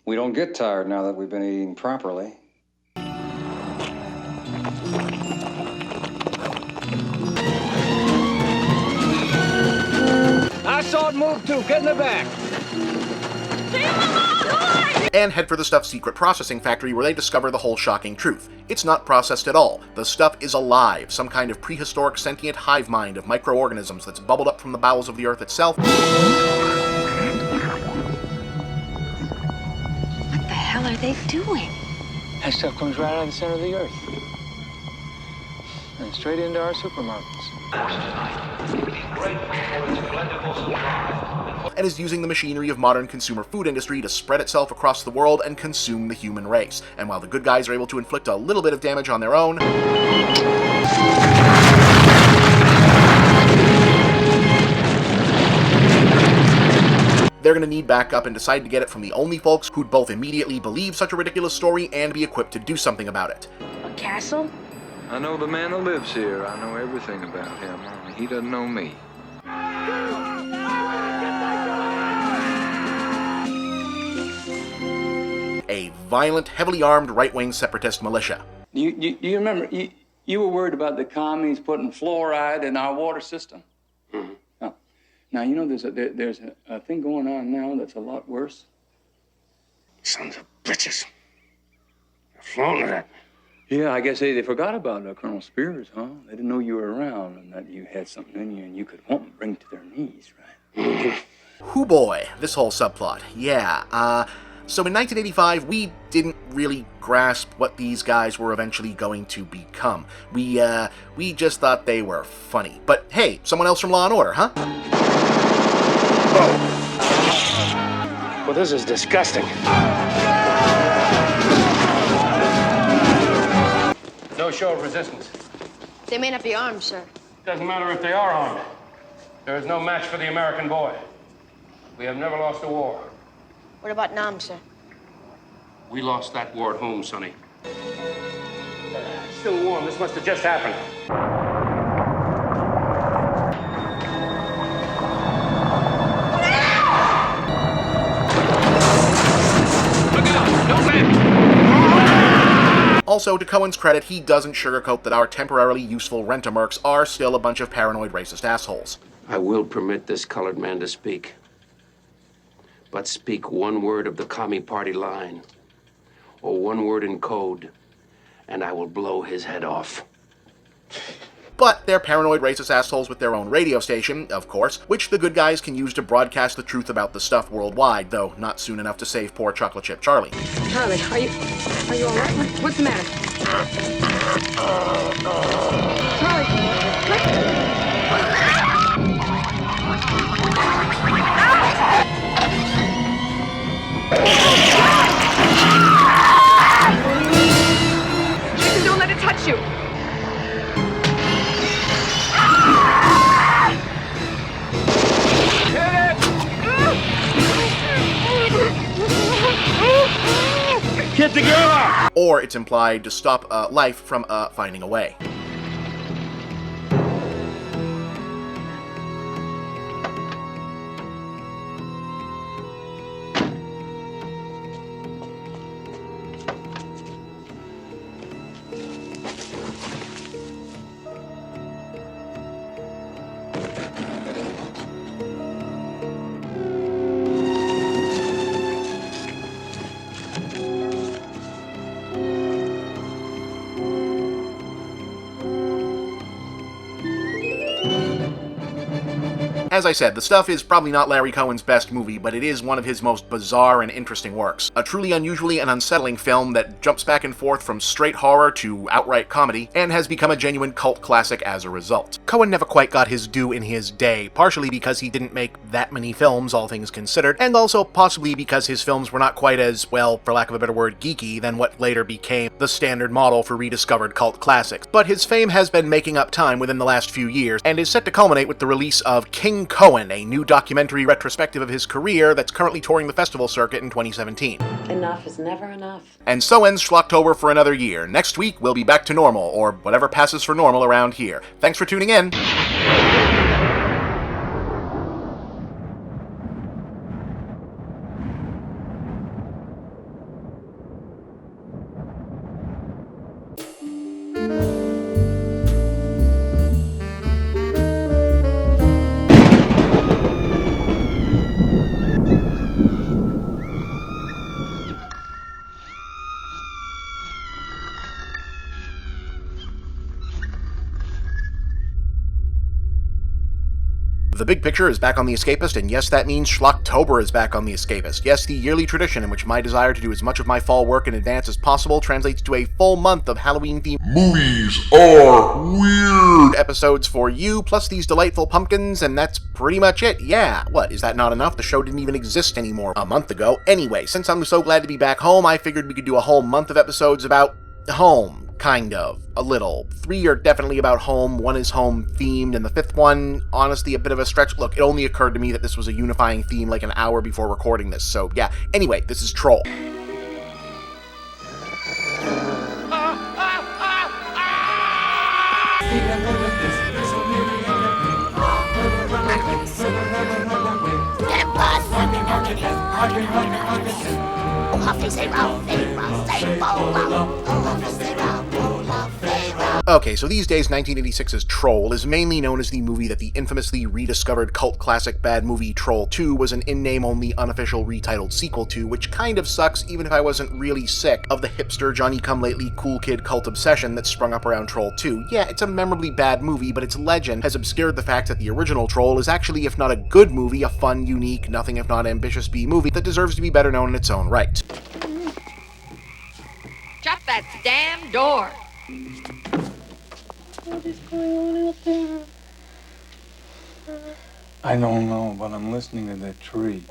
We don't get tired now that we've been eating properly. I saw it move too. Get in the back. And head for the stuff's secret processing factory where they discover the whole shocking truth. It's not processed at all. The stuff is alive, some kind of prehistoric sentient hive mind of microorganisms that's bubbled up from the bowels of the earth itself. What the hell are they doing? That stuff comes right out of the center of the earth. And straight into our supermarkets. And is using the machinery of modern consumer food industry to spread itself across the world and consume the human race. And while the good guys are able to inflict a little bit of damage on their own, they're going to need backup and decide to get it from the only folks who'd both immediately believe such a ridiculous story and be equipped to do something about it. A castle? I know the man who lives here. I know everything about him. He doesn't know me. A violent, heavily armed right-wing separatist militia. You remember, you were worried about the commies putting fluoride in our water system. Mm-hmm. Oh. Now, you know there's a thing going on now that's a lot worse. Sons of bitches. They're flaunting it at me. Yeah, I guess they forgot about Colonel Spears, huh? They didn't know you were around and that you had something in you and you could want them bring to their knees, right? Hoo boy, this whole subplot. Yeah, so in 1985, we didn't really grasp what these guys were eventually going to become. We just thought they were funny. But hey, someone else from Law & Order, huh? Oh. Well, this is disgusting. No show of resistance. They may not be armed, sir. Doesn't matter if they are armed. There is no match for the American boy. We have never lost a war. What about Nam, sir? We lost that war at home, Sonny. Still warm. This must have just happened. Also, to Cohen's credit, he doesn't sugarcoat that our temporarily useful rent-a-mercs are still a bunch of paranoid racist assholes. I will permit this colored man to speak. But speak one word of the Commie Party line, or one word in code, and I will blow his head off. But they're paranoid racist assholes with their own radio station, of course, which the good guys can use to broadcast the truth about the stuff worldwide, though not soon enough to save poor Chocolate Chip Charlie. Charlie, are you all right? What's the matter? Charlie, Jason, don't let it touch you. Get the girl out! Or it's implied to stop life from finding a way. As I said, The Stuff is probably not Larry Cohen's best movie, but it is one of his most bizarre and interesting works. A truly unusually and unsettling film that jumps back and forth from straight horror to outright comedy, and has become a genuine cult classic as a result. Cohen never quite got his due in his day, partially because he didn't make that many films, all things considered, and also possibly because his films were not quite as, well, for lack of a better word, geeky than what later became the standard model for rediscovered cult classics. But his fame has been making up time within the last few years, and is set to culminate with the release of King Cohen, a new documentary retrospective of his career that's currently touring the festival circuit in 2017. Enough is never enough. And so ends Schlocktober for another year. Next week, we'll be back to normal, or whatever passes for normal around here. Thanks for tuning in. The Big Picture is back on The Escapist, and yes, that means Schlocktober is back on The Escapist. Yes, the yearly tradition in which my desire to do as much of my fall work in advance as possible translates to a full month of Halloween-themed movies are weird episodes for you, plus these delightful pumpkins, and that's pretty much it. Yeah, what, is that not enough? The show didn't even exist anymore a month ago. Anyway, since I'm so glad to be back home, I figured we could do a whole month of episodes about home. Kind of. A little. 3 are definitely about home, 1 is home-themed, and the 5th one, honestly, a bit of a stretch. Look, it only occurred to me that this was a unifying theme like an hour before recording this, so yeah. Anyway, this is Troll. Oh, Huffy, say row, say row, say bow, wow. Oh, Huffy, say row. Okay, so these days 1986's Troll is mainly known as the movie that the infamously rediscovered cult classic bad movie Troll 2 was an in-name only unofficial retitled sequel to, which kind of sucks even if I wasn't really sick of the hipster Johnny-come-lately cool kid cult obsession that sprung up around Troll 2. Yeah, it's a memorably bad movie, but its legend has obscured the fact that the original Troll is actually, if not a good movie, a fun, unique, nothing if not ambitious B-movie that deserves to be better known in its own right. Shut that damn door! What is going on out there? I don't know, but I'm listening to that tree.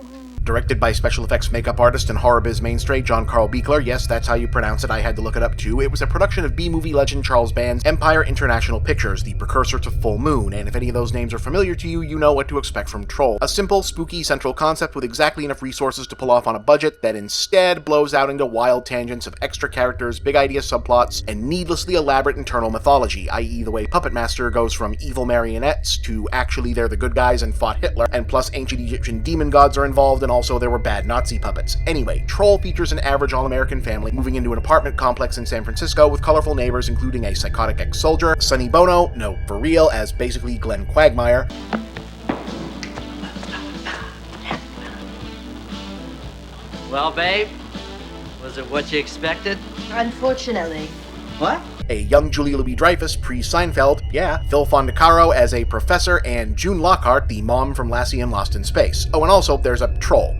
Directed by special effects makeup artist and horror biz mainstay John Carl Buechler, yes, that's how you pronounce it, I had to look it up too. It was a production of B-movie legend Charles Band's Empire International Pictures, the precursor to Full Moon, and if any of those names are familiar to you, you know what to expect from Troll. A simple, spooky central concept with exactly enough resources to pull off on a budget that instead blows out into wild tangents of extra characters, big idea subplots, and needlessly elaborate internal mythology, i.e. the way Puppet Master goes from evil marionettes to actually they're the good guys and fought Hitler, and plus ancient Egyptian demon gods are involved, and also there were bad Nazi puppets. Anyway, Troll features an average all-American family moving into an apartment complex in San Francisco with colorful neighbors including a psychotic ex-soldier, Sonny Bono, no, for real, as basically Glenn Quagmire, Well, babe, was it what you expected? Unfortunately. What? a young Julia Louis-Dreyfus pre-Seinfeld, yeah, Phil Fondacaro as a professor, and June Lockhart, the mom from Lassie and Lost in Space. Oh, and also, there's a troll.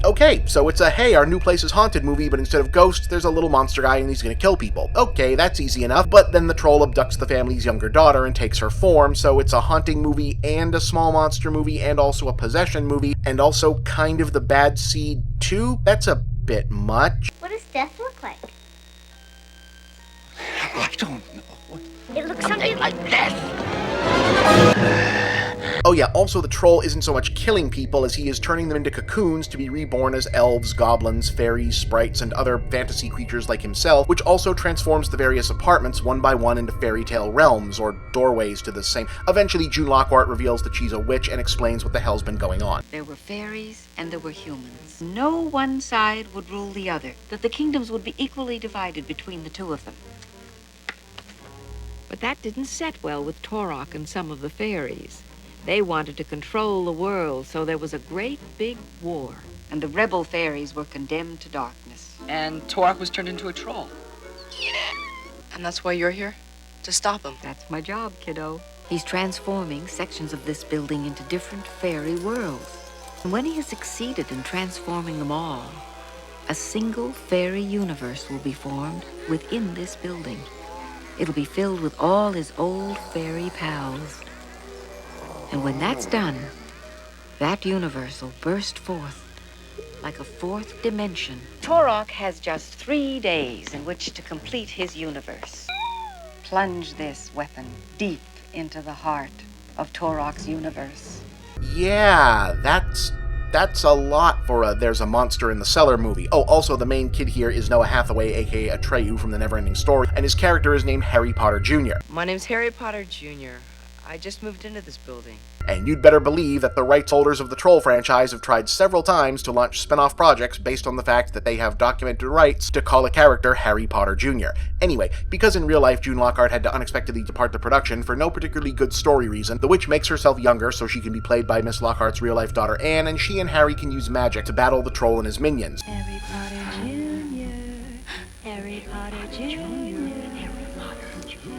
Okay, so it's a, hey, our new place is haunted movie, but instead of ghosts, there's a little monster guy and he's gonna kill people. Okay, that's easy enough, but then the troll abducts the family's younger daughter and takes her form, so it's a haunting movie and a small monster movie and also a possession movie, and also kind of the bad seed too? That's a bit much. What does death look like? I don't know. It looks something like this. Oh yeah, also the troll isn't so much killing people as he is turning them into cocoons to be reborn as elves, goblins, fairies, sprites, and other fantasy creatures like himself, which also transforms the various apartments one by one into fairy tale realms, or doorways to the same. Eventually, June Lockhart reveals that she's a witch and explains what the hell's been going on. There were fairies and there were humans. No one side would rule the other, that the kingdoms would be equally divided between the two of them. But that didn't set well with Torok and some of the fairies. They wanted to control the world, so there was a great big war. And the rebel fairies were condemned to darkness. And Torok was turned into a troll. And that's why you're here? To stop him? That's my job, kiddo. He's transforming sections of this building into different fairy worlds. And when he has succeeded in transforming them all, a single fairy universe will be formed within this building. It'll be filled with all his old fairy pals. And when that's done, that universe will burst forth like a fourth dimension. Torok has just 3 days in which to complete his universe. Plunge this weapon deep into the heart of Torok's universe. Yeah, that's a lot for a There's a Monster in the Cellar movie. Oh, also the main kid here is Noah Hathaway, aka Atreyu from The Neverending Story, and his character is named Harry Potter Jr. My name's Harry Potter Jr. I just moved into this building. And you'd better believe that the rights holders of the Troll franchise have tried several times to launch spin-off projects based on the fact that they have documented rights to call a character Harry Potter Jr. Anyway, because in real life June Lockhart had to unexpectedly depart the production for no particularly good story reason, the witch makes herself younger so she can be played by Miss Lockhart's real-life daughter Anne, and she and Harry can use magic to battle the troll and his minions. Harry Potter Jr. Harry Potter Jr.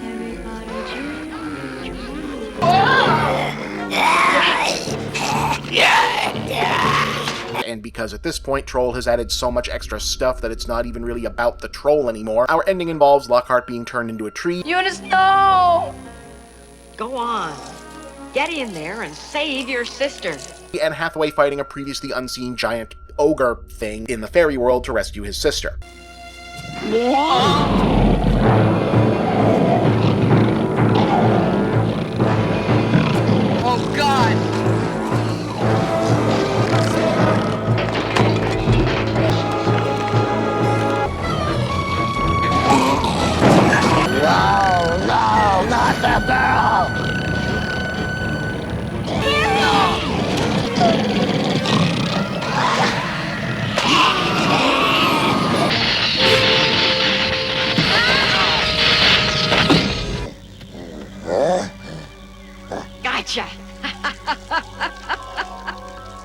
Harry Potter Jr. And because at this point Troll has added so much extra stuff that it's not even really about the troll anymore, our ending involves Lockhart being turned into a tree. Eunice, no! Go on. Get in there and save your sister. And Hathaway fighting a previously unseen giant ogre thing in the fairy world to rescue his sister. Oh, God! No, not the girl!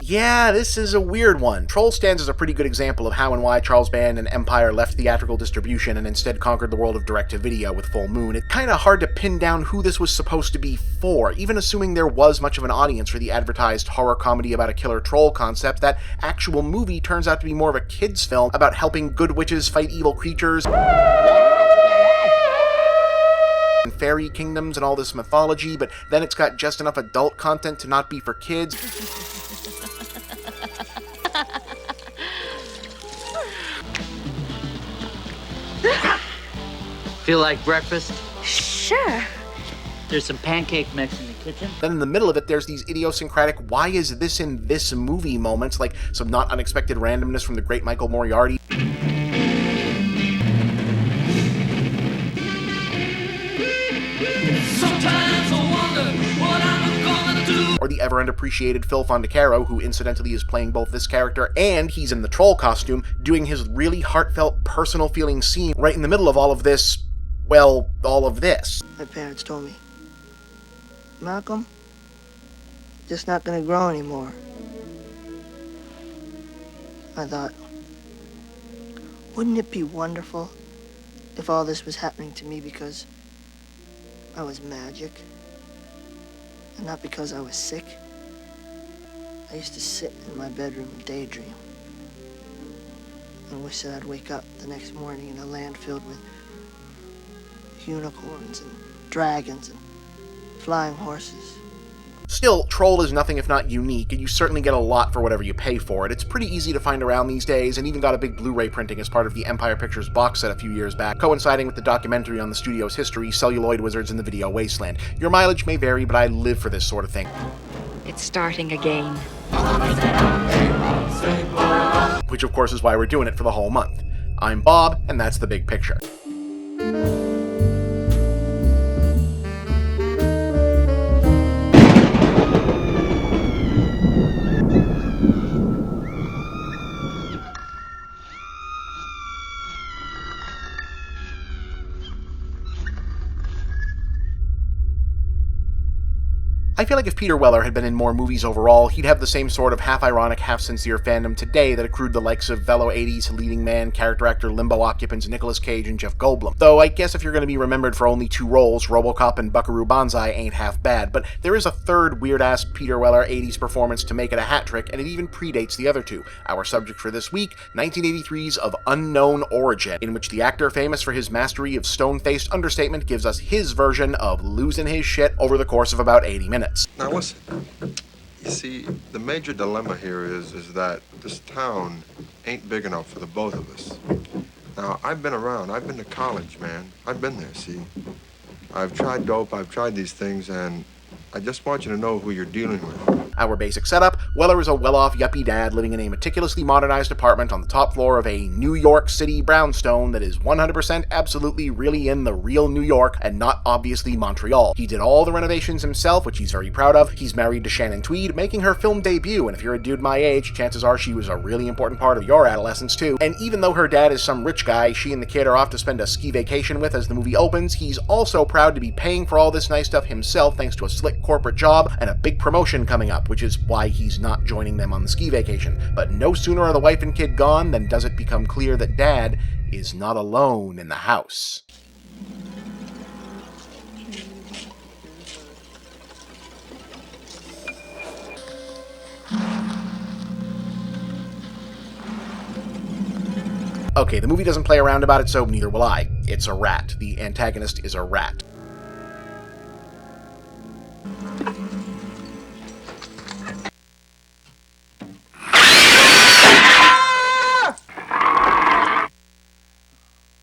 Yeah, this is a weird one. Troll stands as a pretty good example of how and why Charles Band and Empire left theatrical distribution and instead conquered the world of direct-to-video with Full Moon. It's kinda hard to pin down who this was supposed to be for, even assuming there was much of an audience for the advertised horror comedy about a killer troll concept. That actual movie turns out to be more of a kid's film about helping good witches fight evil creatures and fairy kingdoms and all this mythology, but then it's got just enough adult content to not be for kids. Feel like breakfast? Sure. There's some pancake mix in the kitchen. Then in the middle of it, there's these idiosyncratic why is this in this movie moments, like some not unexpected randomness from the great Michael Moriarty. Or the ever-unappreciated Phil Fondacaro, who incidentally is playing both this character and he's in the troll costume, doing his really heartfelt, personal-feeling scene right in the middle of all of this, well, all of this. My parents told me, Malcolm, just not gonna grow anymore. I thought, wouldn't it be wonderful if all this was happening to me because I was magic? And not because I was sick. I used to sit in my bedroom and daydream. And wish that I'd wake up the next morning in a land filled with unicorns and dragons and flying horses. Still, Troll is nothing if not unique, and you certainly get a lot for whatever you pay for it. It's pretty easy to find around these days, and even got a big Blu-ray printing as part of the Empire Pictures box set a few years back, coinciding with the documentary on the studio's history, Celluloid Wizards in the Video Wasteland. Your mileage may vary, but I live for this sort of thing. It's starting again. Which of course is why we're doing it for the whole month. I'm Bob, and that's The Big Picture. I feel like if Peter Weller had been in more movies overall, he'd have the same sort of half-ironic, half-sincere fandom today that accrued the likes of fellow 80s leading man, character actor Limbo occupants Nicolas Cage and Jeff Goldblum. Though I guess if you're going to be remembered for only two roles, RoboCop and Buckaroo Banzai ain't half bad, but there is a third weird-ass Peter Weller 80s performance to make it a hat trick, and it even predates the other two. Our subject for this week, 1983's Of Unknown Origin, in which the actor famous for his mastery of stone-faced understatement gives us his version of losing his shit over the course of about 80 minutes. Now listen, you see, the major dilemma here is that this town ain't big enough for the both of us. Now, I've been around, I've been to college, man. I've been there, see? I've tried dope, I've tried these things, and I just want you to know who you're dealing with. Our basic setup, Weller is a well-off yuppie dad living in a meticulously modernized apartment on the top floor of a New York City brownstone that is 100% absolutely really in the real New York and not obviously Montreal. He did all the renovations himself, which he's very proud of. He's married to Shannon Tweed, making her film debut, and if you're a dude my age, chances are she was a really important part of your adolescence too. And even though her dad is some rich guy she and the kid are off to spend a ski vacation with as the movie opens, he's also proud to be paying for all this nice stuff himself thanks to a slick corporate job and a big promotion coming up, which is why he's not joining them on the ski vacation. But no sooner are the wife and kid gone than does it become clear that Dad is not alone in the house. Okay, the movie doesn't play around about it, so neither will I. It's a rat. The antagonist is a rat.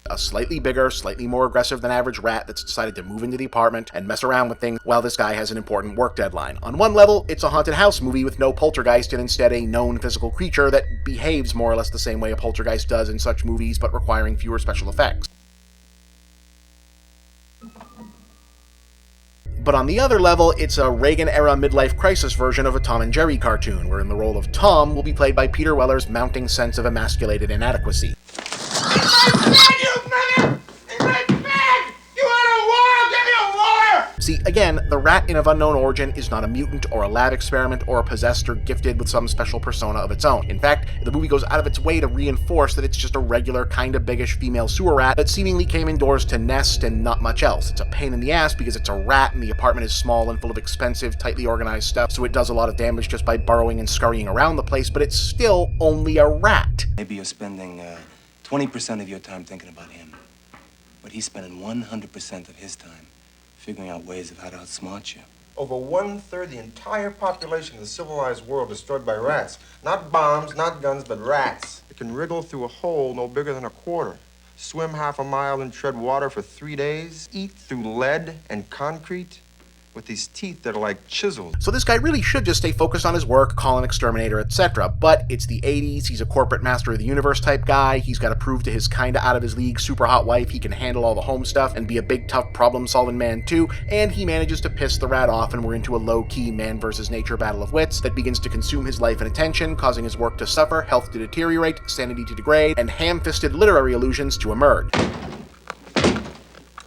A slightly bigger, slightly more aggressive than average rat that's decided to move into the apartment and mess around with things while this guy has an important work deadline. On one level, it's a haunted house movie with no poltergeist and instead a known physical creature that behaves more or less the same way a poltergeist does in such movies, but requiring fewer special effects. But on the other level, it's a Reagan-era midlife crisis version of a Tom and Jerry cartoon, wherein the role of Tom will be played by Peter Weller's mounting sense of emasculated inadequacy. See, again, the rat in Of Unknown Origin is not a mutant or a lab experiment or a possessed or gifted with some special persona of its own. In fact, the movie goes out of its way to reinforce that it's just a regular, kinda biggish female sewer rat that seemingly came indoors to nest and not much else. It's a pain in the ass because it's a rat and the apartment is small and full of expensive, tightly organized stuff, so it does a lot of damage just by burrowing and scurrying around the place, but it's still only a rat. Maybe you're spending 20% of your time thinking about him, but he's spending 100% of his time figuring out ways of how to outsmart you. Over 1/3 the entire population of the civilized world destroyed by rats. Not bombs, not guns, but rats. It can wriggle through a hole no bigger than a quarter, swim half a mile and tread water for 3 days, eat through lead and concrete with these teeth that are like chisels. So this guy really should just stay focused on his work, call an exterminator, etc. But it's the 80s, he's a corporate master of the universe type guy, he's got to prove to his kinda out of his league super hot wife he can handle all the home stuff and be a big tough problem solving man too, and he manages to piss the rat off and we're into a low-key man versus nature battle of wits that begins to consume his life and attention, causing his work to suffer, health to deteriorate, sanity to degrade, and ham-fisted literary illusions to emerge.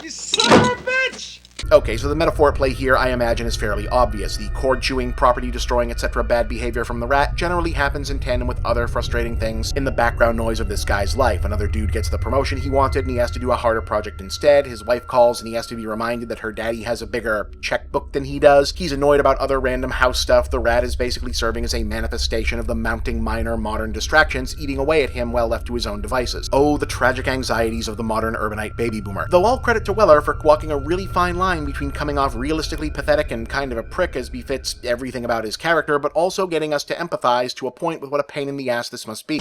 You son of a bitch! Okay, so the metaphor at play here, I imagine, is fairly obvious. The cord-chewing, property-destroying, etc. bad behavior from the rat generally happens in tandem with other frustrating things in the background noise of this guy's life. Another dude gets the promotion he wanted and he has to do a harder project instead. His wife calls and he has to be reminded that her daddy has a bigger checkbook than he does. He's annoyed about other random house stuff. The rat is basically serving as a manifestation of the mounting minor modern distractions eating away at him while left to his own devices. Oh, the tragic anxieties of the modern urbanite baby boomer. Though all credit to Weller for walking a really fine line between coming off realistically pathetic and kind of a prick as befits everything about his character, but also getting us to empathize to a point with what a pain in the ass this must be.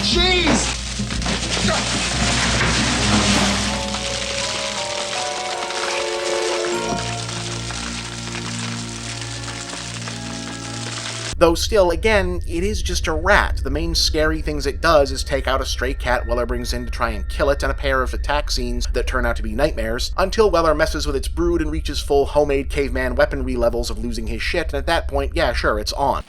Jeez! Though still, again, it is just a rat. The main scary things it does is take out a stray cat Weller brings in to try and kill it, and a pair of attack scenes that turn out to be nightmares, until Weller messes with its brood and reaches full homemade caveman weaponry levels of losing his shit, and at that point, yeah, sure, it's on.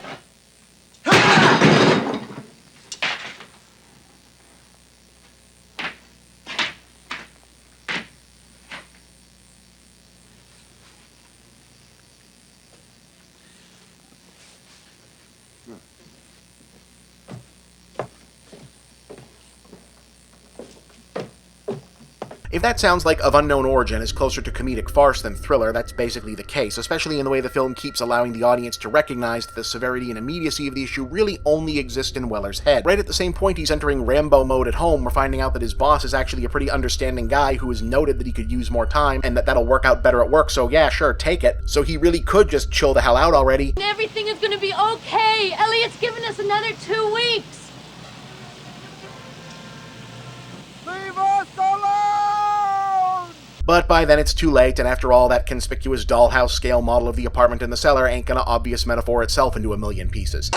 If that sounds like Of Unknown Origin is closer to comedic farce than thriller, that's basically the case, especially in the way the film keeps allowing the audience to recognize that the severity and immediacy of the issue really only exist in Weller's head. Right at the same point he's entering Rambo mode at home, we're finding out that his boss is actually a pretty understanding guy who has noted that he could use more time and that that'll work out better at work, so yeah, sure, take it. So he really could just chill the hell out already. Everything is gonna be okay. Elliot's given us another 2 weeks. Leave us alone! But by then it's too late, and after all, that conspicuous dollhouse scale model of the apartment in the cellar ain't gonna obvious metaphor itself into a million pieces.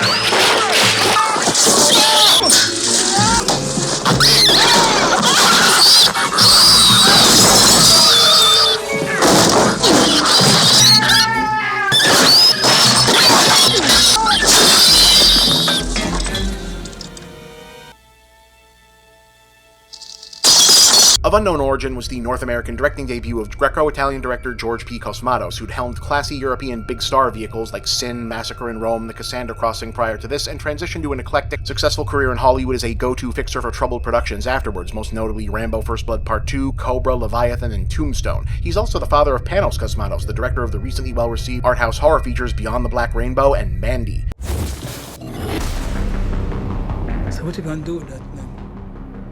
Of Unknown Origin was the North American directing debut of Greco-Italian director George P. Cosmatos, who'd helmed classy European big star vehicles like Sin, Massacre in Rome, The Cassandra Crossing prior to this, and transitioned to an eclectic, successful career in Hollywood as a go-to fixer for troubled productions afterwards, most notably Rambo First Blood Part 2, Cobra, Leviathan, and Tombstone. He's also the father of Panos Cosmatos, the director of the recently well-received art house horror features Beyond the Black Rainbow and Mandy. So what you gonna do with that thing?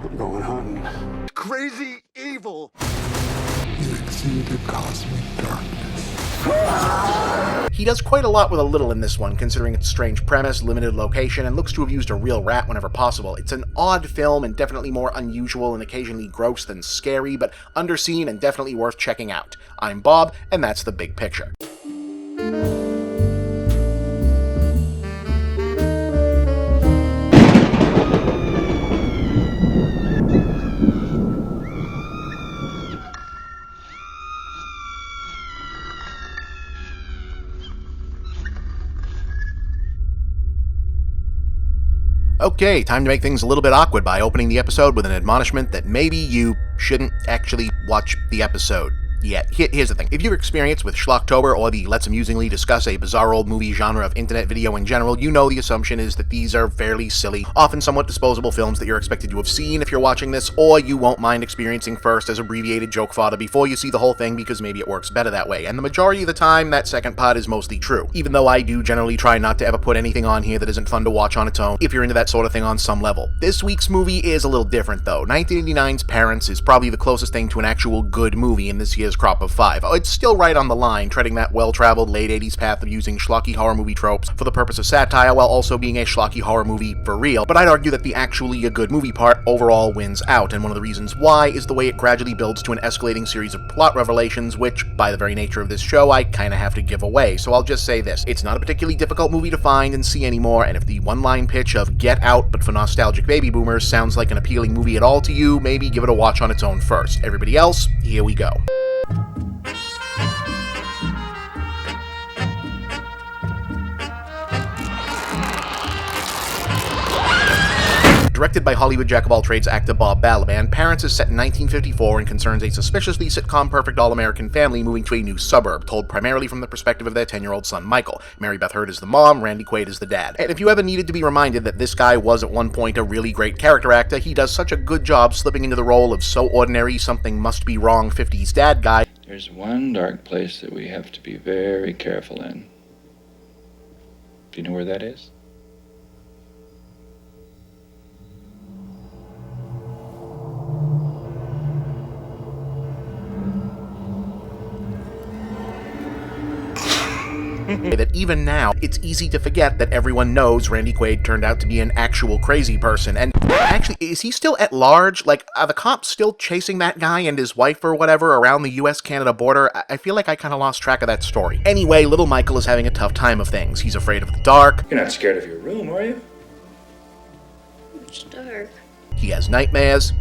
I'm going hunting. Crazy evil! You exceed the cosmic darkness. He does quite a lot with a little in this one, considering its strange premise, limited location, and looks to have used a real rat whenever possible. It's an odd film and definitely more unusual and occasionally gross than scary, but underseen and definitely worth checking out. I'm Bob, and that's The Big Picture. Okay, time to make things a little bit awkward by opening the episode with an admonishment that maybe you shouldn't actually watch the episode. Yeah, here's the thing. If you're experienced with Schlocktober or the Let's Amusingly Discuss a Bizarre Old Movie genre of internet video in general, you know the assumption is that these are fairly silly, often somewhat disposable films that you're expected to have seen if you're watching this, or you won't mind experiencing first as abbreviated joke fodder before you see the whole thing because maybe it works better that way. And the majority of the time, that second part is mostly true. Even though I do generally try not to ever put anything on here that isn't fun to watch on its own, if you're into that sort of thing on some level. This week's movie is a little different though. 1989's Parents is probably the closest thing to an actual good movie in this year's crop of 5. It's still right on the line, treading that well-traveled late 80s path of using schlocky horror movie tropes for the purpose of satire while also being a schlocky horror movie for real. But I'd argue that the actually a good movie part overall wins out, and one of the reasons why is the way it gradually builds to an escalating series of plot revelations, which, by the very nature of this show, I kinda have to give away. So I'll just say this. It's not a particularly difficult movie to find and see anymore, and if the one-line pitch of Get Out but for nostalgic baby boomers sounds like an appealing movie at all to you, maybe give it a watch on its own first. Everybody else, here we go. Directed by Hollywood jack-of-all-trades actor Bob Balaban, Parents is set in 1954 and concerns a suspiciously sitcom-perfect all-American family moving to a new suburb, told primarily from the perspective of their 10-year-old son Michael. Mary Beth Hurd is the mom, Randy Quaid is the dad. And if you ever needed to be reminded that this guy was at one point a really great character actor, he does such a good job slipping into the role of so ordinary, something must be wrong 50s dad guy. There's one dark place that we have to be very careful in. Do you know where that is? That even now, it's easy to forget that everyone knows Randy Quaid turned out to be an actual crazy person. And actually, is he still at large? Like, are the cops still chasing that guy and his wife or whatever around the US-Canada border? I feel like I kind of lost track of that story. Anyway, little Michael is having a tough time of things. He's afraid of the dark. You're not scared of your room, are you? It's dark. He has nightmares.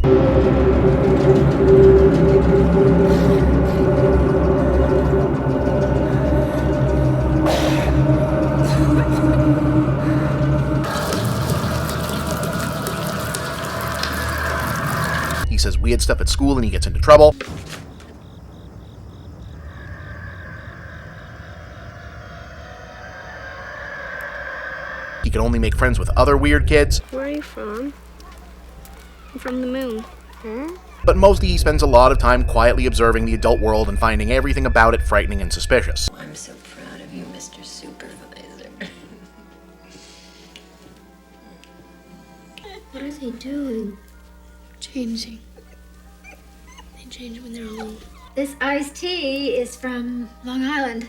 He says weird stuff at school and he gets into trouble. He can only make friends with other weird kids. Where are you from? I'm from the moon. Hmm? But mostly he spends a lot of time quietly observing the adult world and finding everything about it frightening and suspicious. I'm so proud of you, Mr. Supervisor. What are they doing? Changing. They change when they're alone. This iced tea is from Long Island.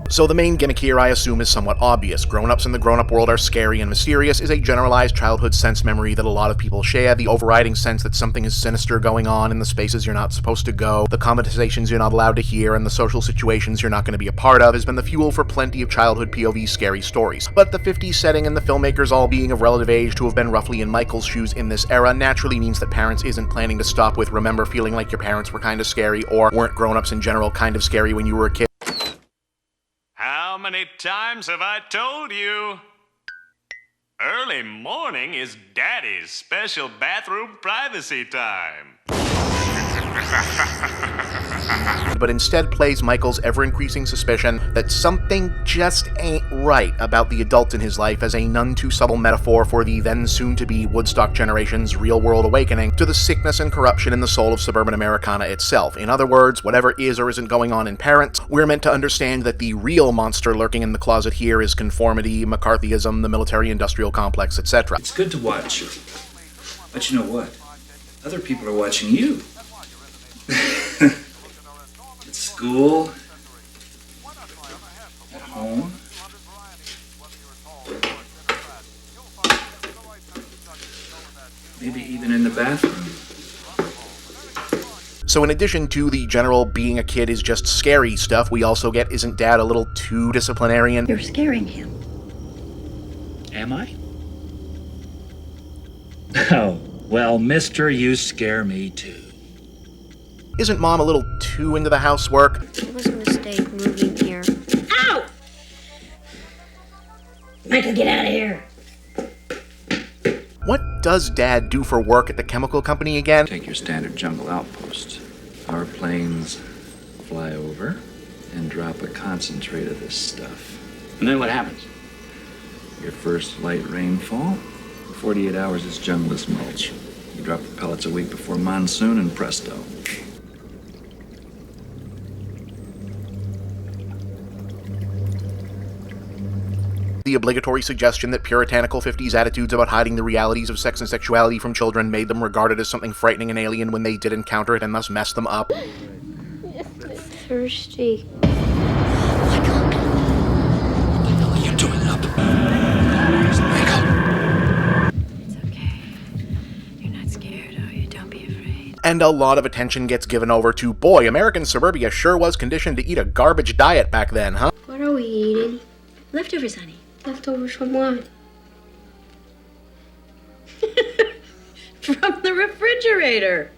So the main gimmick here, I assume, is somewhat obvious. Grown-ups in the grown-up world are scary and mysterious is a generalized childhood sense memory that a lot of people share, the overriding sense that something is sinister going on in the spaces you're not supposed to go, the conversations you're not allowed to hear, and the social situations you're not going to be a part of has been the fuel for plenty of childhood POV scary stories. But the 50s setting and the filmmakers all being of relative age to have been roughly in Michael's shoes in this era naturally means that Parents isn't planning to stop with remember feeling like your parents were kind of scary or weren't grown-ups in general kind of scary when you were a kid. How many times have I told you? Early morning is Daddy's special bathroom privacy time. But instead plays Michael's ever-increasing suspicion that something just ain't right about the adult in his life as a none-too-subtle metaphor for the then-soon-to-be Woodstock generation's real-world awakening to the sickness and corruption in the soul of suburban Americana itself. In other words, whatever is or isn't going on in Parents, we're meant to understand that the real monster lurking in the closet here is conformity, McCarthyism, the military-industrial complex, etc. It's good to watch, but you know what? Other people are watching you. At school, at home. Maybe even in the bathroom. So in addition to the general being a kid is just scary stuff, we also get isn't Dad a little too disciplinarian? You're scaring him. Am I? Oh, well, mister, you scare me too. Isn't Mom a little too into the housework? I was a mistake moving here. Ow! Michael, get out of here. What does Dad do for work at the chemical company again? Take your standard jungle outpost. Our planes fly over and drop a concentrate of this stuff. And then what happens? Your first light rainfall, 48 hours is jungless mulch. You drop the pellets a week before monsoon and presto. The obligatory suggestion that puritanical 50s attitudes about hiding the realities of sex and sexuality from children made them regarded as something frightening and alien when they did encounter it and thus messed them up. I'm thirsty. You're doing it up. It's okay. You're not scared, are you? Don't be afraid. And a lot of attention gets given over to, boy, American suburbia sure was conditioned to eat a garbage diet back then, huh? What are we eating? Leftovers, honey. Leftovers from what? From the refrigerator.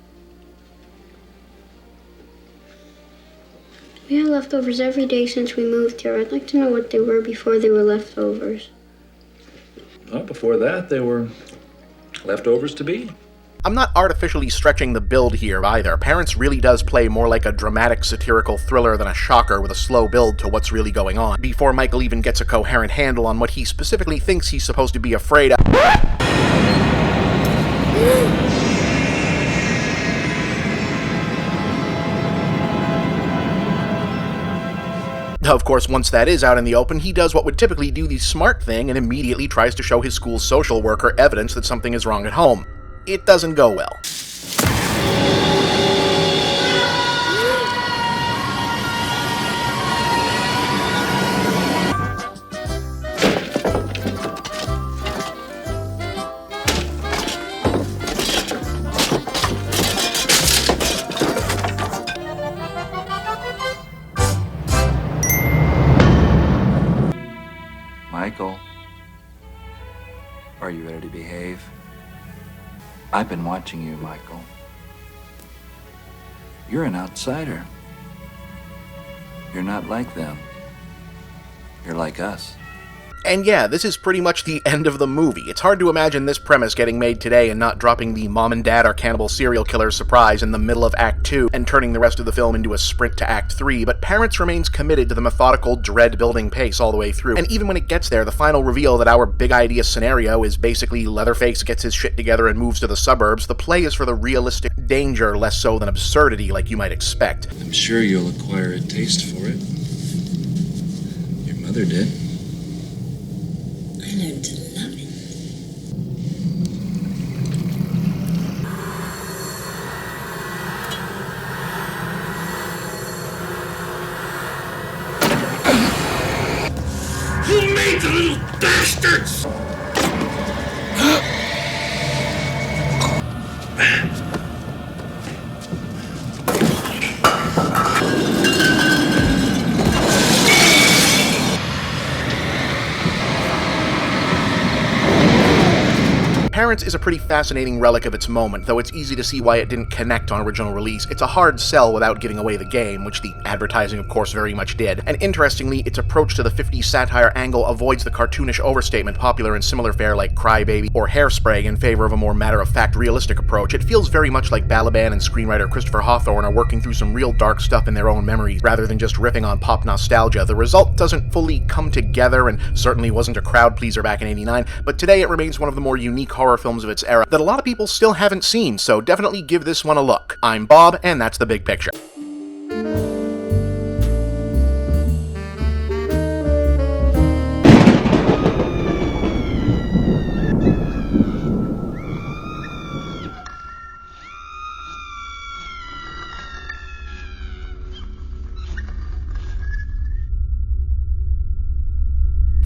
We had leftovers every day since we moved here. I'd like to know what they were before they were leftovers. Well, before that, they were leftovers to be. I'm not artificially stretching the build here either. Parents really does play more like a dramatic satirical thriller than a shocker with a slow build to what's really going on, before Michael even gets a coherent handle on what he specifically thinks he's supposed to be afraid of. Of course, once that is out in the open, he does what would typically do the smart thing and immediately tries to show his school's social worker evidence that something is wrong at home. It doesn't go well. Michael, are you ready to behave? I've been watching you, Michael. You're an outsider. You're not like them. You're like us. And yeah, this is pretty much the end of the movie. It's hard to imagine this premise getting made today and not dropping the mom and dad are cannibal serial killers surprise in the middle of Act 2 and turning the rest of the film into a sprint to Act 3, but Parents remains committed to the methodical, dread-building pace all the way through. And even when it gets there, the final reveal that our big idea scenario is basically Leatherface gets his shit together and moves to the suburbs, the play is for the realistic danger less so than absurdity like you might expect. I'm sure you'll acquire a taste for it. Your mother did. I learned to love it. You made the little bastards! Parents is a pretty fascinating relic of its moment, though it's easy to see why it didn't connect on original release. It's a hard sell without giving away the game, which the advertising of course very much did. And interestingly, its approach to the 50s satire angle avoids the cartoonish overstatement popular in similar fare like Cry Baby or Hairspray in favor of a more matter-of-fact realistic approach. It feels very much like Balaban and screenwriter Christopher Hawthorne are working through some real dark stuff in their own memories, rather than just riffing on pop nostalgia. The result doesn't fully come together and certainly wasn't a crowd pleaser back in '89, but today it remains one of the more unique horror films of its era that a lot of people still haven't seen, so definitely give this one a look. I'm Bob, and that's The Big Picture.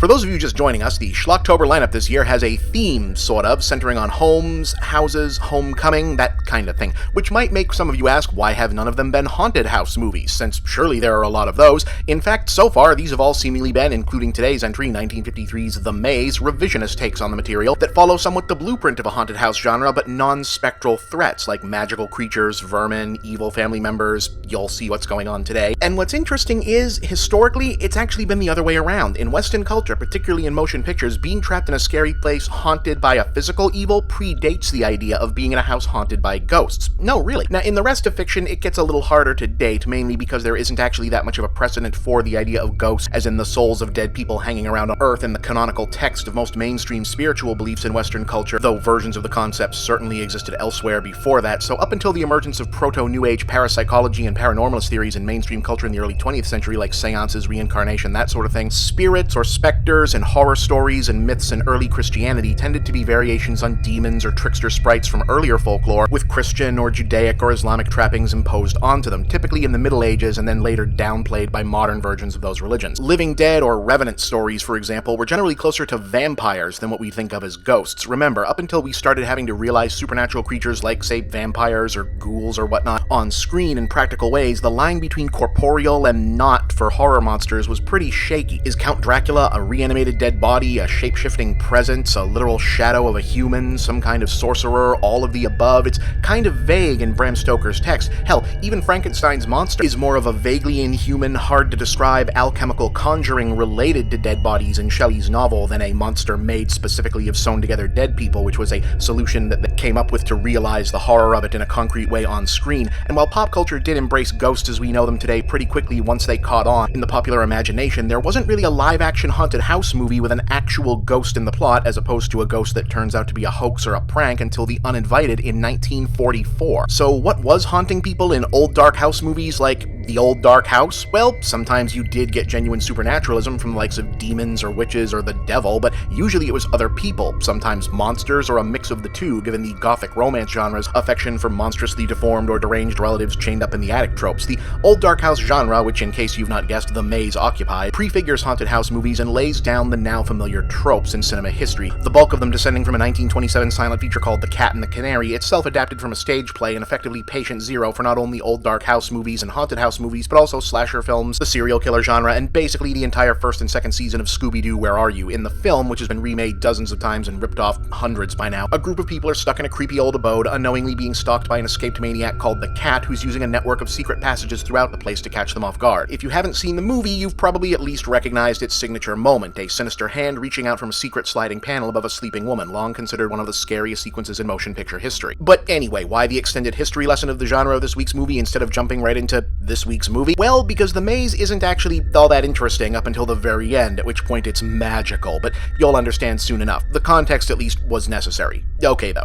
For those of you just joining us, the Schlocktober lineup this year has a theme, sort of, centering on homes, houses, homecoming, that kind of thing, which might make some of you ask, why have none of them been haunted house movies, since surely there are a lot of those. In fact, so far, these have all seemingly been, including today's entry, 1953's The Maze, revisionist takes on the material that follow somewhat the blueprint of a haunted house genre, but non-spectral threats like magical creatures, vermin, evil family members. You'll see what's going on today. And what's interesting is, historically, it's actually been the other way around. In Western culture, particularly in motion pictures, being trapped in a scary place haunted by a physical evil predates the idea of being in a house haunted by ghosts. No, really. Now, in the rest of fiction, it gets a little harder to date, mainly because there isn't actually that much of a precedent for the idea of ghosts, as in the souls of dead people hanging around on Earth in the canonical text of most mainstream spiritual beliefs in Western culture, though versions of the concept certainly existed elsewhere before that. So up until the emergence of proto-New Age parapsychology and paranormalist theories in mainstream culture in the early 20th century, like seances, reincarnation, that sort of thing, spirits or specters and horror stories and myths in early Christianity tended to be variations on demons or trickster sprites from earlier folklore, with Christian or Judaic or Islamic trappings imposed onto them, typically in the Middle Ages and then later downplayed by modern versions of those religions. Living Dead or Revenant stories, for example, were generally closer to vampires than what we think of as ghosts. Remember, up until we started having to realize supernatural creatures like, say, vampires or ghouls or whatnot on screen in practical ways, the line between corporeal and not for horror monsters was pretty shaky. Is Count Dracula a reanimated dead body, a shape-shifting presence, a literal shadow of a human, some kind of sorcerer, all of the above? It's kind of vague in Bram Stoker's text. Hell, even Frankenstein's monster is more of a vaguely inhuman, hard-to-describe alchemical conjuring related to dead bodies in Shelley's novel than a monster made specifically of sewn-together dead people, which was a solution that they came up with to realize the horror of it in a concrete way on screen. And while pop culture did embrace ghosts as we know them today pretty quickly once they caught on in the popular imagination, there wasn't really a live-action haunted house movie with an actual ghost in the plot, as opposed to a ghost that turns out to be a hoax or a prank, until The Uninvited in 1944. So what was haunting people in old dark house movies like The Old Dark House? Well, sometimes you did get genuine supernaturalism from the likes of demons or witches or the devil, but usually it was other people, sometimes monsters or a mix of the two, given the gothic romance genre's affection for monstrously deformed or deranged relatives chained up in the attic tropes. The old dark house genre, which in case you've not guessed, The Maze occupied, prefigures haunted house movies and lays down the now familiar tropes in cinema history, the bulk of them descending from a 1927 silent feature called The Cat and the Canary, itself adapted from a stage play and effectively patient zero for not only old dark house movies and haunted house movies, but also slasher films, the serial killer genre, and basically the entire first and second season of Scooby-Doo Where Are You? In the film, which has been remade dozens of times and ripped off hundreds by now, a group of people are stuck in a creepy old abode, unknowingly being stalked by an escaped maniac called the Cat, who's using a network of secret passages throughout the place to catch them off guard. If you haven't seen the movie, you've probably at least recognized its signature moment, a sinister hand reaching out from a secret sliding panel above a sleeping woman, long considered one of the scariest sequences in motion picture history. But anyway, why the extended history lesson of the genre of this week's movie instead of jumping right into this week's movie? Well, because The Maze isn't actually all that interesting up until the very end, at which point it's magical, but you'll understand soon enough. The context, at least, was necessary. Okay, though.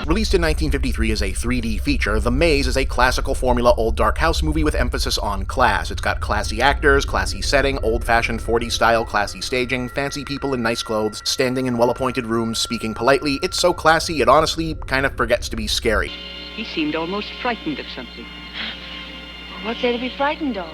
Released in 1953 as a 3D feature, The Maze is a classical formula old dark house movie with emphasis on class. It's got classy actors, classy setting, old-fashioned 40s style classy staging, fancy people in nice clothes, standing in well-appointed rooms, speaking politely. It's so classy it honestly kind of forgets to be scary. He seemed almost frightened of something. What's there to be frightened of?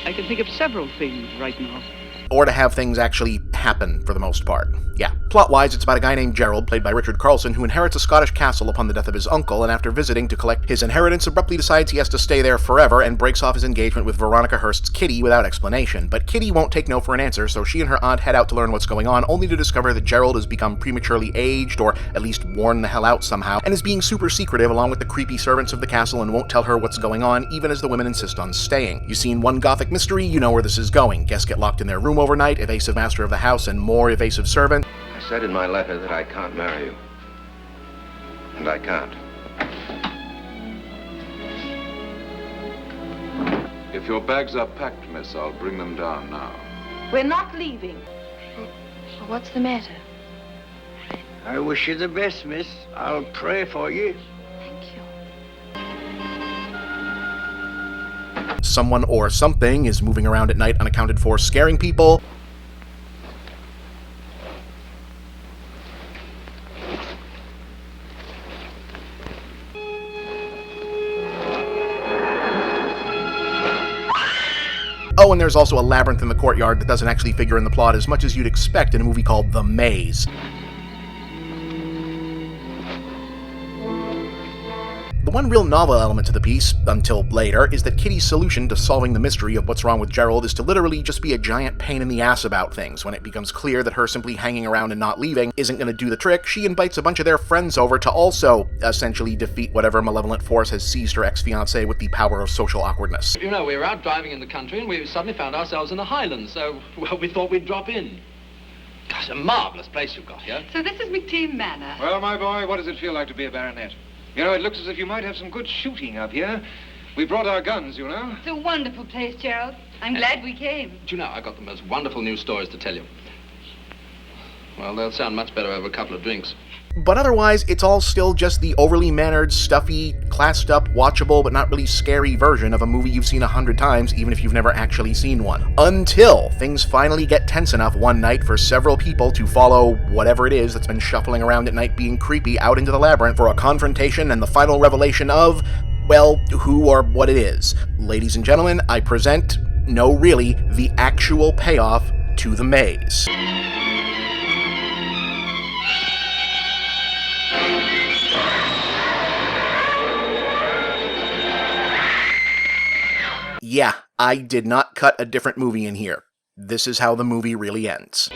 I can think of several things right now. Or to have things actually happen, for the most part. Yeah. Plot-wise, it's about a guy named Gerald, played by Richard Carlson, who inherits a Scottish castle upon the death of his uncle, and after visiting to collect his inheritance, abruptly decides he has to stay there forever and breaks off his engagement with Veronica Hearst's Kitty without explanation. But Kitty won't take no for an answer, so she and her aunt head out to learn what's going on, only to discover that Gerald has become prematurely aged, or at least worn the hell out somehow, and is being super secretive along with the creepy servants of the castle and won't tell her what's going on, even as the women insist on staying. You've seen one gothic mystery, you know where this is going. Guests get locked in their room overnight, evasive master of the house, and more evasive servant. I said in my letter that I can't marry you. And I can't. If your bags are packed, miss, I'll bring them down now. We're not leaving. What's the matter? I wish you the best, miss. I'll pray for you. Someone or something is moving around at night unaccounted for, scaring people. Oh, and there's also a labyrinth in the courtyard that doesn't actually figure in the plot as much as you'd expect in a movie called The Maze. The one real novel element to the piece, until later, is that Kitty's solution to solving the mystery of what's wrong with Gerald is to literally just be a giant pain in the ass about things. When it becomes clear that her simply hanging around and not leaving isn't going to do the trick, she invites a bunch of their friends over to also, essentially, defeat whatever malevolent force has seized her ex-fiancé with the power of social awkwardness. You know, we were out driving in the country and we suddenly found ourselves in the Highlands, so, well, we thought we'd drop in. Gosh, a marvelous place you've got here. So this is McTeam Manor. Well, my boy, what does it feel like to be a baronet? You know, it looks as if you might have some good shooting up here. We brought our guns, you know. It's a wonderful place, Gerald. I'm glad we came. Do you know, I've got the most wonderful news stories to tell you. Well, they'll sound much better over a couple of drinks. But otherwise, it's all still just the overly mannered, stuffy, classed up, watchable, but not really scary version of a movie you've seen 100 times, even if you've never actually seen one. Until things finally get tense enough one night for several people to follow whatever it is that's been shuffling around at night being creepy out into the labyrinth for a confrontation and the final revelation of, well, who or what it is. Ladies and gentlemen, I present, no really, the actual payoff to The Maze. Yeah, I did not cut a different movie in here. This is how the movie really ends.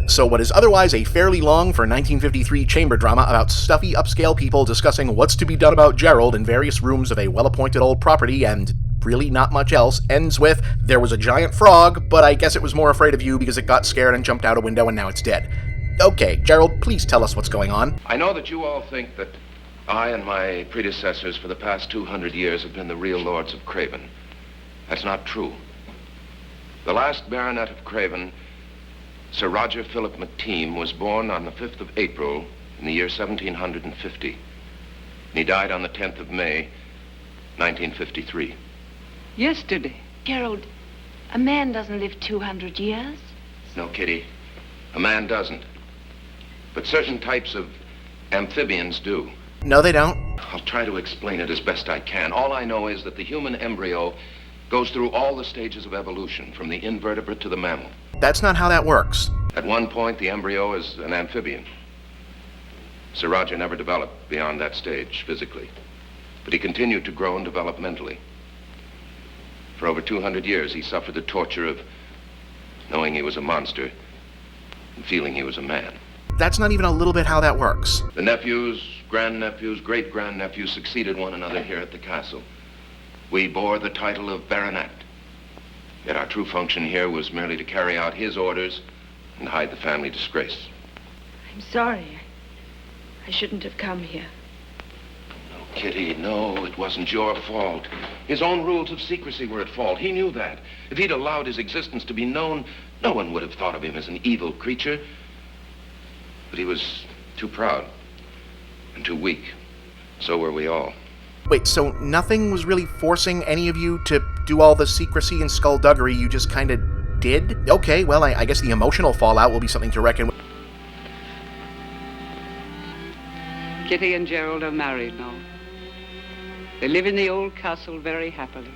So what is otherwise a fairly long for 1953 chamber drama about stuffy upscale people discussing what's to be done about Gerald in various rooms of a well-appointed old property and really not much else ends with, there was a giant frog, but I guess it was more afraid of you because it got scared and jumped out a window and now it's dead. Okay, Gerald, please tell us what's going on. I know that you all think that I and my predecessors for the past 200 years have been the real lords of Craven. That's not true. The last baronet of Craven, Sir Roger Philip McTeam, was born on the 5th of April in the year 1750. And he died on the 10th of May, 1953. Yesterday. Gerald, a man doesn't live 200 years. No, Kitty, a man doesn't. But certain types of amphibians do. No, they don't. I'll try to explain it as best I can. All I know is that the human embryo goes through all the stages of evolution, from the invertebrate to the mammal. That's not how that works. At one point, the embryo is an amphibian. Sir Roger never developed beyond that stage physically, but he continued to grow and develop mentally. For over 200 years, he suffered the torture of knowing he was a monster and feeling he was a man. That's not even a little bit how that works. The nephews, grandnephews, great-grandnephews succeeded one another here at the castle. We bore the title of baronet. Yet our true function here was merely to carry out his orders and hide the family disgrace. I'm sorry. I shouldn't have come here. No, Kitty, no, it wasn't your fault. His own rules of secrecy were at fault. He knew that. If he'd allowed his existence to be known, no one would have thought of him as an evil creature. But he was too proud and too weak. So were we all. Wait, so nothing was really forcing any of you to do all the secrecy and skullduggery, you just kind of did? Okay, well, I guess the emotional fallout will be something to reckon with. Kitty and Gerald are married now. They live in the old castle very happily.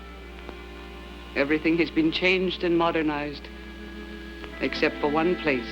Everything has been changed and modernized, except for one place.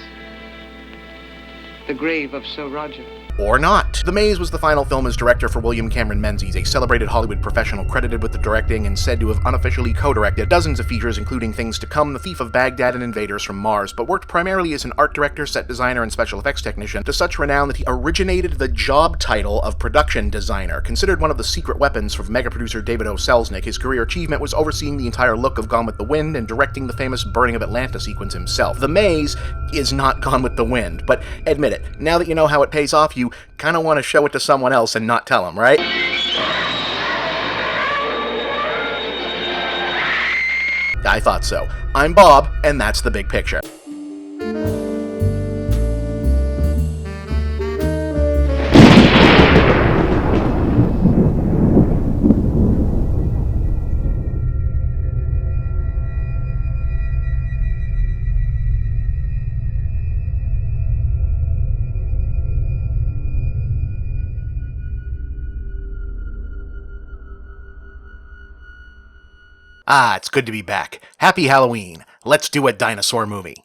The grave of Sir Roger. Or not. The Maze was the final film as director for William Cameron Menzies, a celebrated Hollywood professional credited with the directing and said to have unofficially co-directed dozens of features including Things to Come, The Thief of Baghdad, and Invaders from Mars, but worked primarily as an art director, set designer, and special effects technician to such renown that he originated the job title of production designer. Considered one of the secret weapons of mega producer David O. Selznick, his career achievement was overseeing the entire look of Gone with the Wind and directing the famous Burning of Atlanta sequence himself. The Maze is not Gone with the Wind, but admit it, now that you know how it pays off, you kind of want to show it to someone else and not tell them, right? I thought so. I'm Bob, and that's the big picture. Ah, it's good to be back. Happy Halloween. Let's do a dinosaur movie.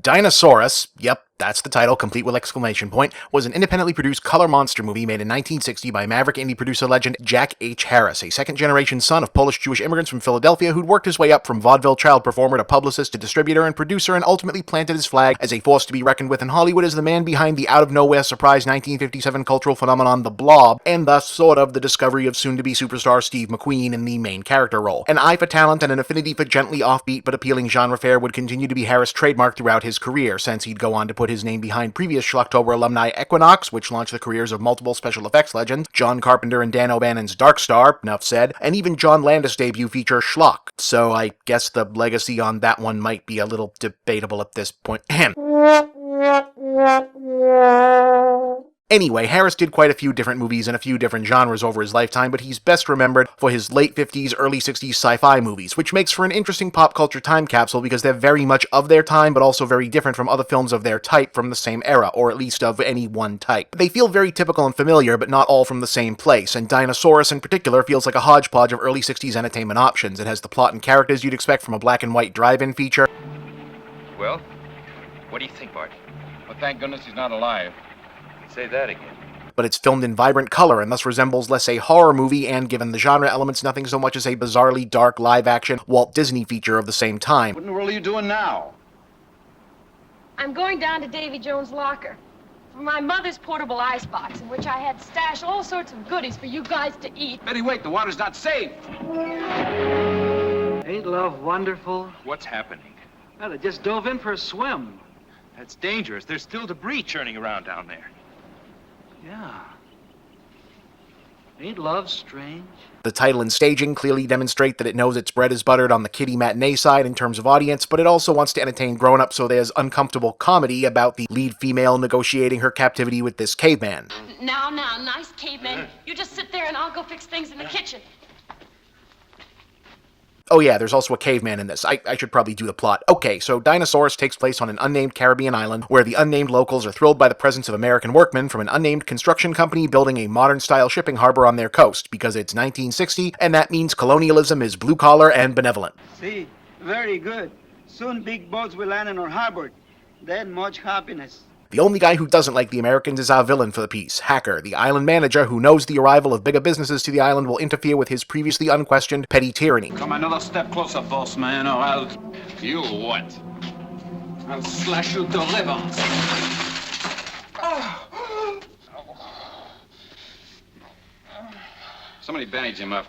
Dinosaurus, yep, that's the title, complete with exclamation point, was an independently produced color monster movie made in 1960 by maverick indie producer legend Jack H. Harris, a second-generation son of Polish-Jewish immigrants from Philadelphia who'd worked his way up from vaudeville child performer to publicist to distributor and producer and ultimately planted his flag as a force to be reckoned with in Hollywood as the man behind the out-of-nowhere surprise 1957 cultural phenomenon The Blob, and thus sort of the discovery of soon-to-be superstar Steve McQueen in the main character role. An eye for talent and an affinity for gently offbeat but appealing genre fare would continue to be Harris' trademark throughout his career, since he'd go on to put his name behind previous Schlocktober alumni Equinox, which launched the careers of multiple special effects legends, John Carpenter and Dan O'Bannon's Dark Star, enough said, and even John Landis' debut feature Schlock. So I guess the legacy on that one might be a little debatable at this point. Anyway, Harris did quite a few different movies in a few different genres over his lifetime, but he's best remembered for his late 50s, early 60s sci-fi movies, which makes for an interesting pop culture time capsule because they're very much of their time, but also very different from other films of their type from the same era, or at least of any one type. They feel very typical and familiar, but not all from the same place, and Dinosaurus in particular feels like a hodgepodge of early 60s entertainment options. It has the plot and characters you'd expect from a black and white drive-in feature. Well, what do you think, Bart? Well, thank goodness he's not alive. Say that again. But it's filmed in vibrant color and thus resembles less a horror movie and, given the genre elements, nothing so much as a bizarrely dark live-action Walt Disney feature of the same time. What in the world are you doing now? I'm going down to Davy Jones' locker for my mother's portable icebox, in which I had stashed all sorts of goodies for you guys to eat. Betty, wait, the water's not safe. Ain't love wonderful? What's happening? Well, they just dove in for a swim. That's dangerous. There's still debris churning around down there. Yeah. Ain't love strange? The title and staging clearly demonstrate that it knows its bread is buttered on the kiddie matinee side in terms of audience, but it also wants to entertain grown-ups, so there's uncomfortable comedy about the lead female negotiating her captivity with this caveman. Now, nice caveman. You just sit there and I'll go fix things in the kitchen. Oh yeah, there's also a caveman in this. I should probably do the plot. Okay, so Dinosaurus takes place on an unnamed Caribbean island where the unnamed locals are thrilled by the presence of American workmen from an unnamed construction company building a modern-style shipping harbor on their coast, because it's 1960, and that means colonialism is blue-collar and benevolent. See, very good. Soon big boats will land in our harbor. Then much happiness. The only guy who doesn't like the Americans is our villain for the piece, Hacker, the island manager who knows the arrival of bigger businesses to the island will interfere with his previously unquestioned petty tyranny. Come another step closer, boss man, or I'll... You what? I'll slash you to liver. Somebody bandage him up.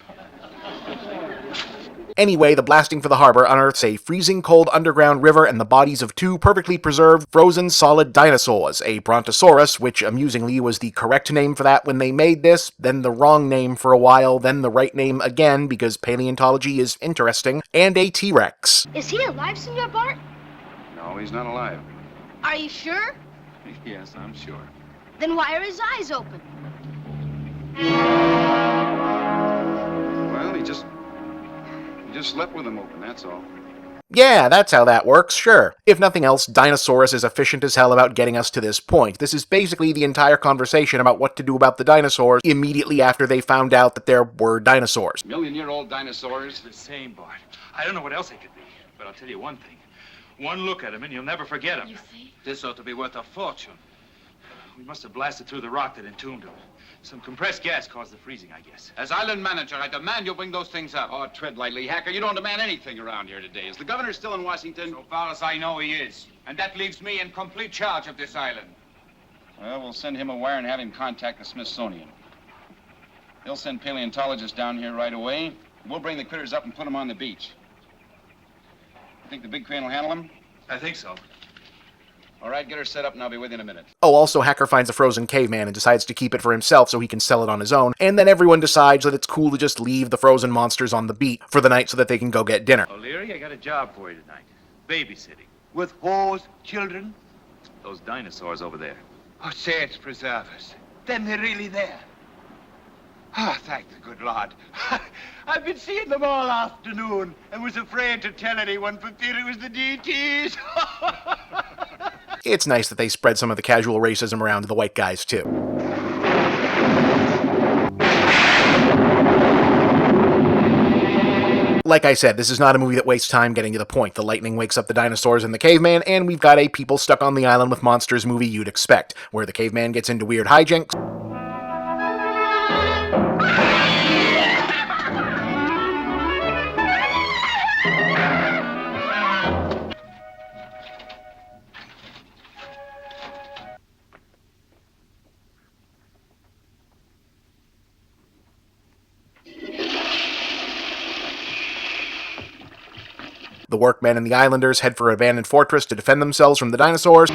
Anyway, the blasting for the harbor unearths a freezing cold underground river and the bodies of two perfectly preserved, frozen solid dinosaurs, a Brontosaurus, which amusingly was the correct name for that when they made this, then the wrong name for a while, then the right name again because paleontology is interesting, and a T-Rex. Is he alive, Senor Bart? No, he's not alive. Are you sure? Yes, I'm sure. Then why are his eyes open? Well, he just slept with them open, that's all. Yeah, that's how that works, sure. If nothing else, Dinosaurus is efficient as hell about getting us to this point. This is basically the entire conversation about what to do about the dinosaurs immediately after they found out that there were dinosaurs. Million-year-old dinosaurs? The same, Bart. I don't know what else they could be, but I'll tell you one thing. One look at them and you'll never forget them. You see? This ought to be worth a fortune. We must have blasted through the rock that entombed them. Some compressed gas caused the freezing, I guess. As island manager, I demand you bring those things up. Oh, tread lightly, Hacker. You don't demand anything around here today. Is the governor still in Washington? So far as I know, he is. And that leaves me in complete charge of this island. Well, we'll send him a wire and have him contact the Smithsonian. They'll send paleontologists down here right away. We'll bring the critters up and put them on the beach. You think the big crane will handle them? I think so. All right, get her set up and I'll be with you in a minute. Oh, also, Hacker finds a frozen caveman and decides to keep it for himself so he can sell it on his own, and then everyone decides that it's cool to just leave the frozen monsters on the beat for the night so that they can go get dinner. O'Leary, I got a job for you tonight. Babysitting. With whores, children? Those dinosaurs over there. Oh, saints preserve us. Then they're really there. Ah, thank the good Lord. I've been seeing them all afternoon and was afraid to tell anyone for fear it was the DTs. It's nice that they spread some of the casual racism around to the white guys, too. Like I said, this is not a movie that wastes time getting to the point. The lightning wakes up the dinosaurs and the caveman, and we've got a people stuck on the island with monsters movie you'd expect, where the caveman gets into weird hijinks. The workmen and the islanders head for an abandoned fortress to defend themselves from the dinosaurs.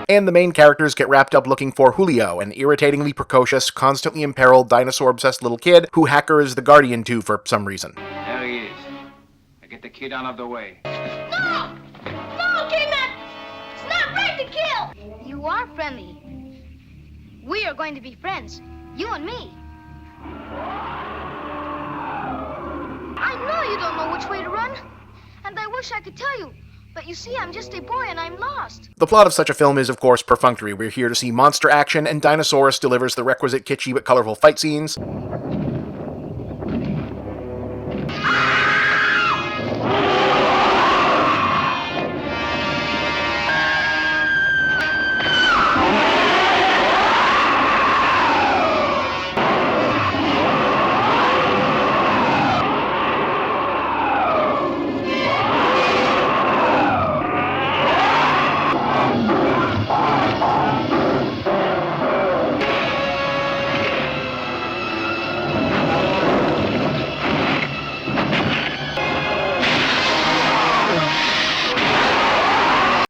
And the main characters get wrapped up looking for Julio, an irritatingly precocious, constantly imperiled, dinosaur-obsessed little kid who Hacker is the guardian to for some reason. There he is. Now get the kid out of the way. No! No, Kidnap! It's not right to kill! You are friendly. We are going to be friends. You and me. I know you don't know which way to run. And I wish I could tell you. But you see, I'm just a boy and I'm lost. The plot of such a film is, of course, perfunctory. We're here to see monster action, and Dinosaurus delivers the requisite kitschy but colorful fight scenes.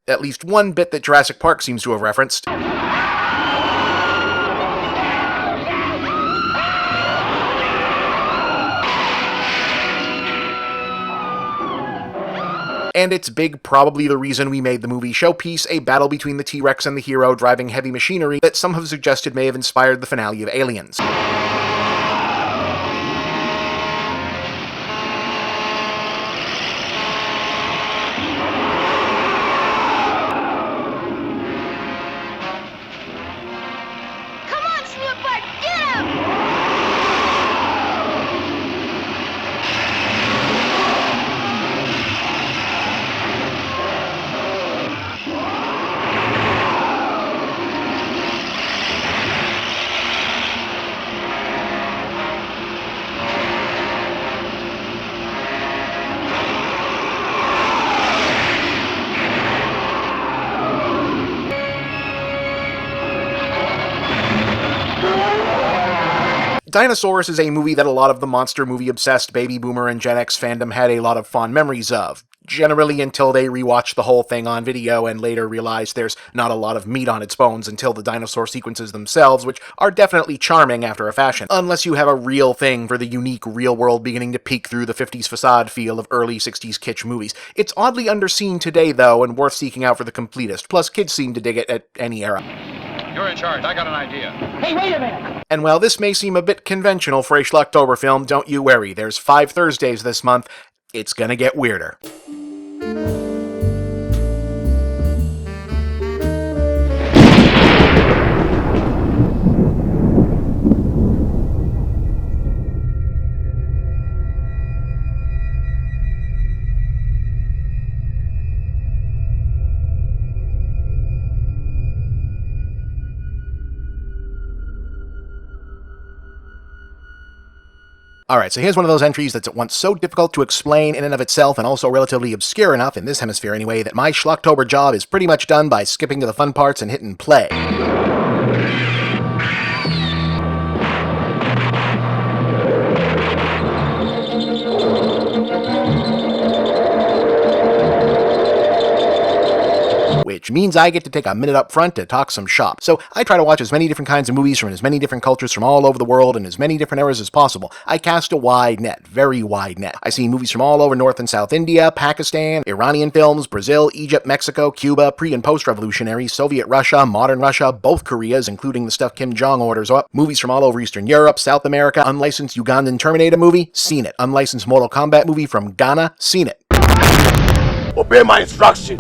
At least one bit that Jurassic Park seems to have referenced. And it's big, probably the reason we made the movie showpiece, a battle between the T-Rex and the hero driving heavy machinery that some have suggested may have inspired the finale of Aliens. Dinosaurus is a movie that a lot of the monster movie-obsessed baby boomer and Gen X fandom had a lot of fond memories of. Generally until they rewatched the whole thing on video and later realized there's not a lot of meat on its bones until the dinosaur sequences themselves, which are definitely charming after a fashion. Unless you have a real thing for the unique real world beginning to peek through the 50s facade feel of early 60s kitsch movies. It's oddly underseen today though, and worth seeking out for the completist, plus kids seem to dig it at any era. You're in charge. I got an idea. Hey, wait a minute! And while this may seem a bit conventional for a Schlocktober film, don't you worry, there's 5 Thursdays this month. It's gonna get weirder. Alright, so here's one of those entries that's at once so difficult to explain in and of itself and also relatively obscure enough, in this hemisphere anyway, that my Schlocktober job is pretty much done by skipping to the fun parts and hitting play. Which means I get to take a minute up front to talk some shop. So I try to watch as many different kinds of movies from as many different cultures from all over the world and as many different eras as possible. I cast a wide net, very wide net. I see movies from all over North and South India, Pakistan, Iranian films, Brazil, Egypt, Mexico, Cuba, pre- and post-revolutionary, Soviet Russia, modern Russia, both Koreas, including the stuff Kim Jong orders up, movies from all over Eastern Europe, South America, unlicensed Ugandan Terminator movie, seen it. Unlicensed Mortal Kombat movie from Ghana, seen it. Obey my instruction.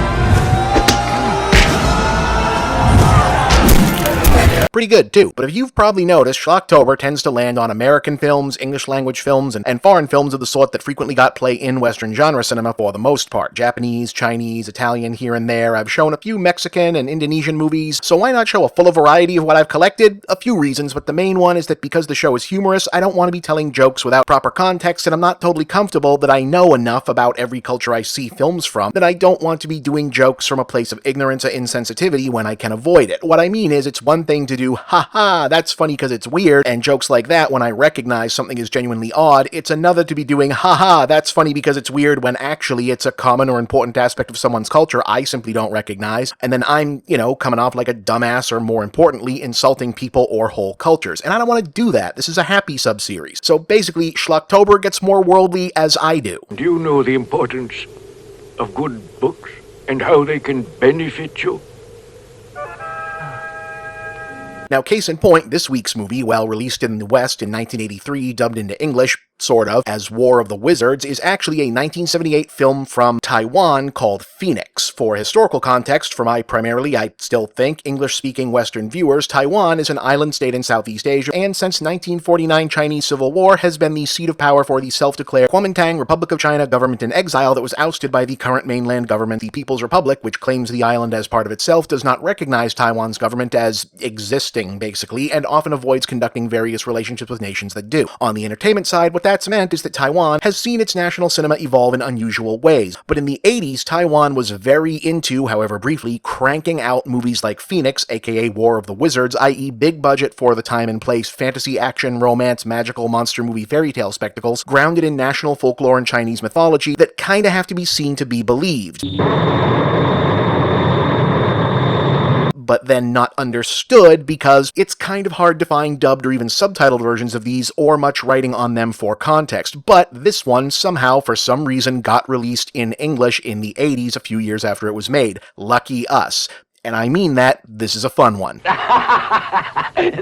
Pretty good, too. But if you've probably noticed, Schlocktober tends to land on American films, English-language films, and foreign films of the sort that frequently got play in Western genre cinema for the most part. Japanese, Chinese, Italian here and there. I've shown a few Mexican and Indonesian movies, so why not show a fuller variety of what I've collected? A few reasons, but the main one is that because the show is humorous, I don't want to be telling jokes without proper context, and I'm not totally comfortable that I know enough about every culture I see films from that I don't want to be doing jokes from a place of ignorance or insensitivity when I can avoid it. What I mean is, it's one thing to do ha-ha, that's funny because it's weird, and jokes like that when I recognize something is genuinely odd. It's another to be doing ha-ha, that's funny because it's weird when actually it's a common or important aspect of someone's culture I simply don't recognize, and then I'm, coming off like a dumbass or, more importantly, insulting people or whole cultures. And I don't want to do that. This is a happy sub-series. So basically, Schlocktober gets more worldly as I do. Do you know the importance of good books and how they can benefit you? Now, case in point, this week's movie, while released in the West in 1983, dubbed into English, sort of, as War of the Wizards, is actually a 1978 film from Taiwan called Phoenix. For historical context, for my primarily, I still think, English-speaking Western viewers, Taiwan is an island state in Southeast Asia, and since 1949 Chinese Civil War has been the seat of power for the self-declared Kuomintang Republic of China government in exile that was ousted by the current mainland government. The People's Republic, which claims the island as part of itself, does not recognize Taiwan's government as existing, basically, and often avoids conducting various relationships with nations that do. On the entertainment side, what that's meant is that Taiwan has seen its national cinema evolve in unusual ways. But in the 80s, Taiwan was very into, however briefly, cranking out movies like Phoenix, aka War of the Wizards, i.e. big budget for the time and place, fantasy, action, romance, magical monster movie fairy tale spectacles, grounded in national folklore and Chinese mythology that kinda have to be seen to be believed, but then not understood because it's kind of hard to find dubbed or even subtitled versions of these or much writing on them for context. But this one somehow, for some reason, got released in English in the 80s, a few years after it was made. Lucky us. And I mean that, this is a fun one.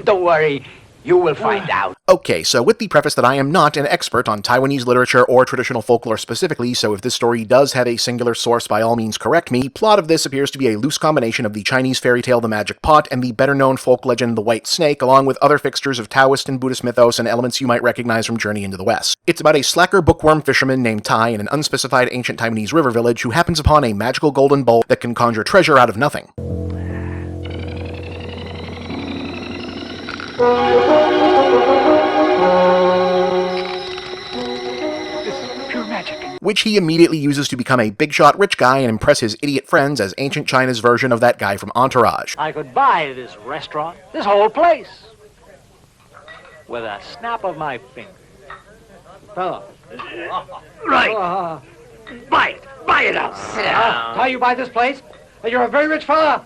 Don't worry, you will find out. Okay, so with the preface that I am not an expert on Taiwanese literature or traditional folklore specifically, so if this story does have a singular source, by all means correct me, plot of this appears to be a loose combination of the Chinese fairy tale The Magic Pot and the better-known folk legend The White Snake, along with other fixtures of Taoist and Buddhist mythos and elements you might recognize from Journey into the West. It's about a slacker bookworm fisherman named Tai in an unspecified ancient Taiwanese river village who happens upon a magical golden bowl that can conjure treasure out of nothing. Which he immediately uses to become a big-shot rich guy and impress his idiot friends as ancient China's version of that guy from Entourage. I could buy this restaurant, this whole place, with a snap of my finger. Fella. Right. Buy it. Buy it up. Sit down. How you buy this place? You're a very rich fella.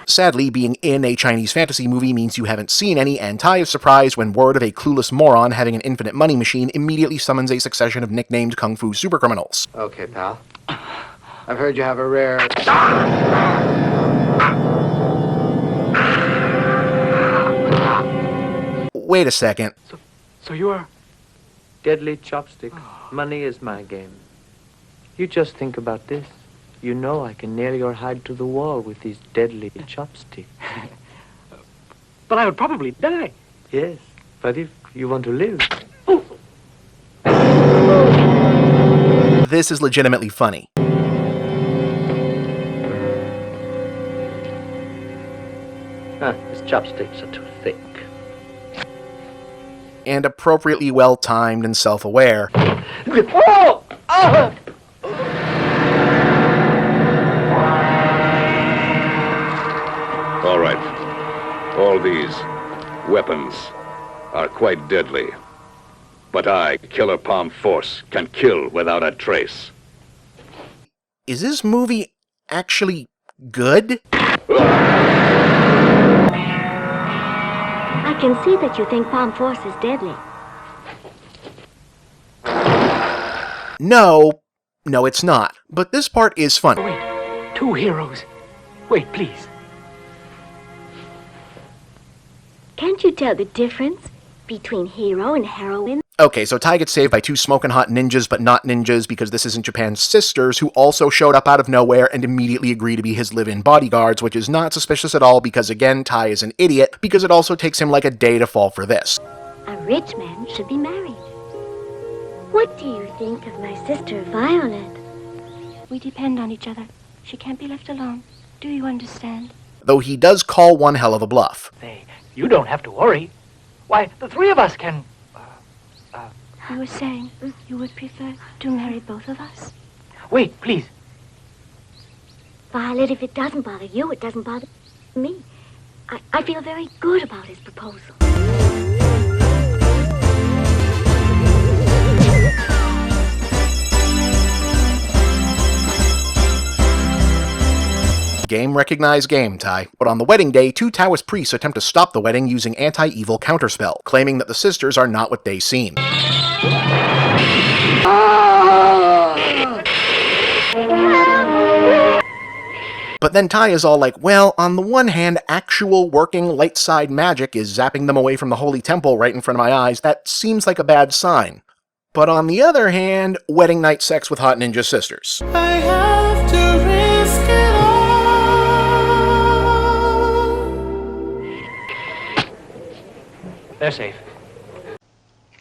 Sadly, being in a Chinese fantasy movie means you haven't seen any, and Tai is surprised when word of a clueless moron having an infinite money machine immediately summons a succession of nicknamed kung fu supercriminals. Okay, pal. I've heard you have a rare... Wait a second. So you are... Deadly chopstick. Money is my game. You just think about this. You know I can nail your hide to the wall with these deadly chopsticks. But I would probably die. Yes, but if you want to live... This is legitimately funny. His chopsticks are too thick. And appropriately well-timed and self-aware. Oh! Oh! All right. All these weapons are quite deadly. But I, Killer Palm Force, can kill without a trace. Is this movie actually good? I can see that you think Palm Force is deadly. No, it's not. But this part is fun. Wait, 2 heroes. Wait, please. Can't you tell the difference between hero and heroine? Okay, so Tai gets saved by 2 smoking hot ninjas, but not ninjas, because this isn't Japan's sisters, who also showed up out of nowhere and immediately agree to be his live-in bodyguards, which is not suspicious at all, because again, Tai is an idiot, because it also takes him like a day to fall for this. A rich man should be married. What do you think of my sister Violet? We depend on each other. She can't be left alone. Do you understand? Though he does call one hell of a bluff. Say, you don't have to worry. Why, the 3 of us can... You were saying you would prefer to marry both of us? Wait, please. Violet, if it doesn't bother you, it doesn't bother me. I feel very good about his proposal. Game recognized game, Tai. But on the wedding day, 2 Taoist priests attempt to stop the wedding using anti-evil counterspell, claiming that the sisters are not what they seem. But then Tai is all like, well, on the one hand, actual working light side magic is zapping them away from the holy temple right in front of my eyes. That seems like a bad sign. But on the other hand, wedding night sex with hot ninja sisters. I have to risk it all. They're safe.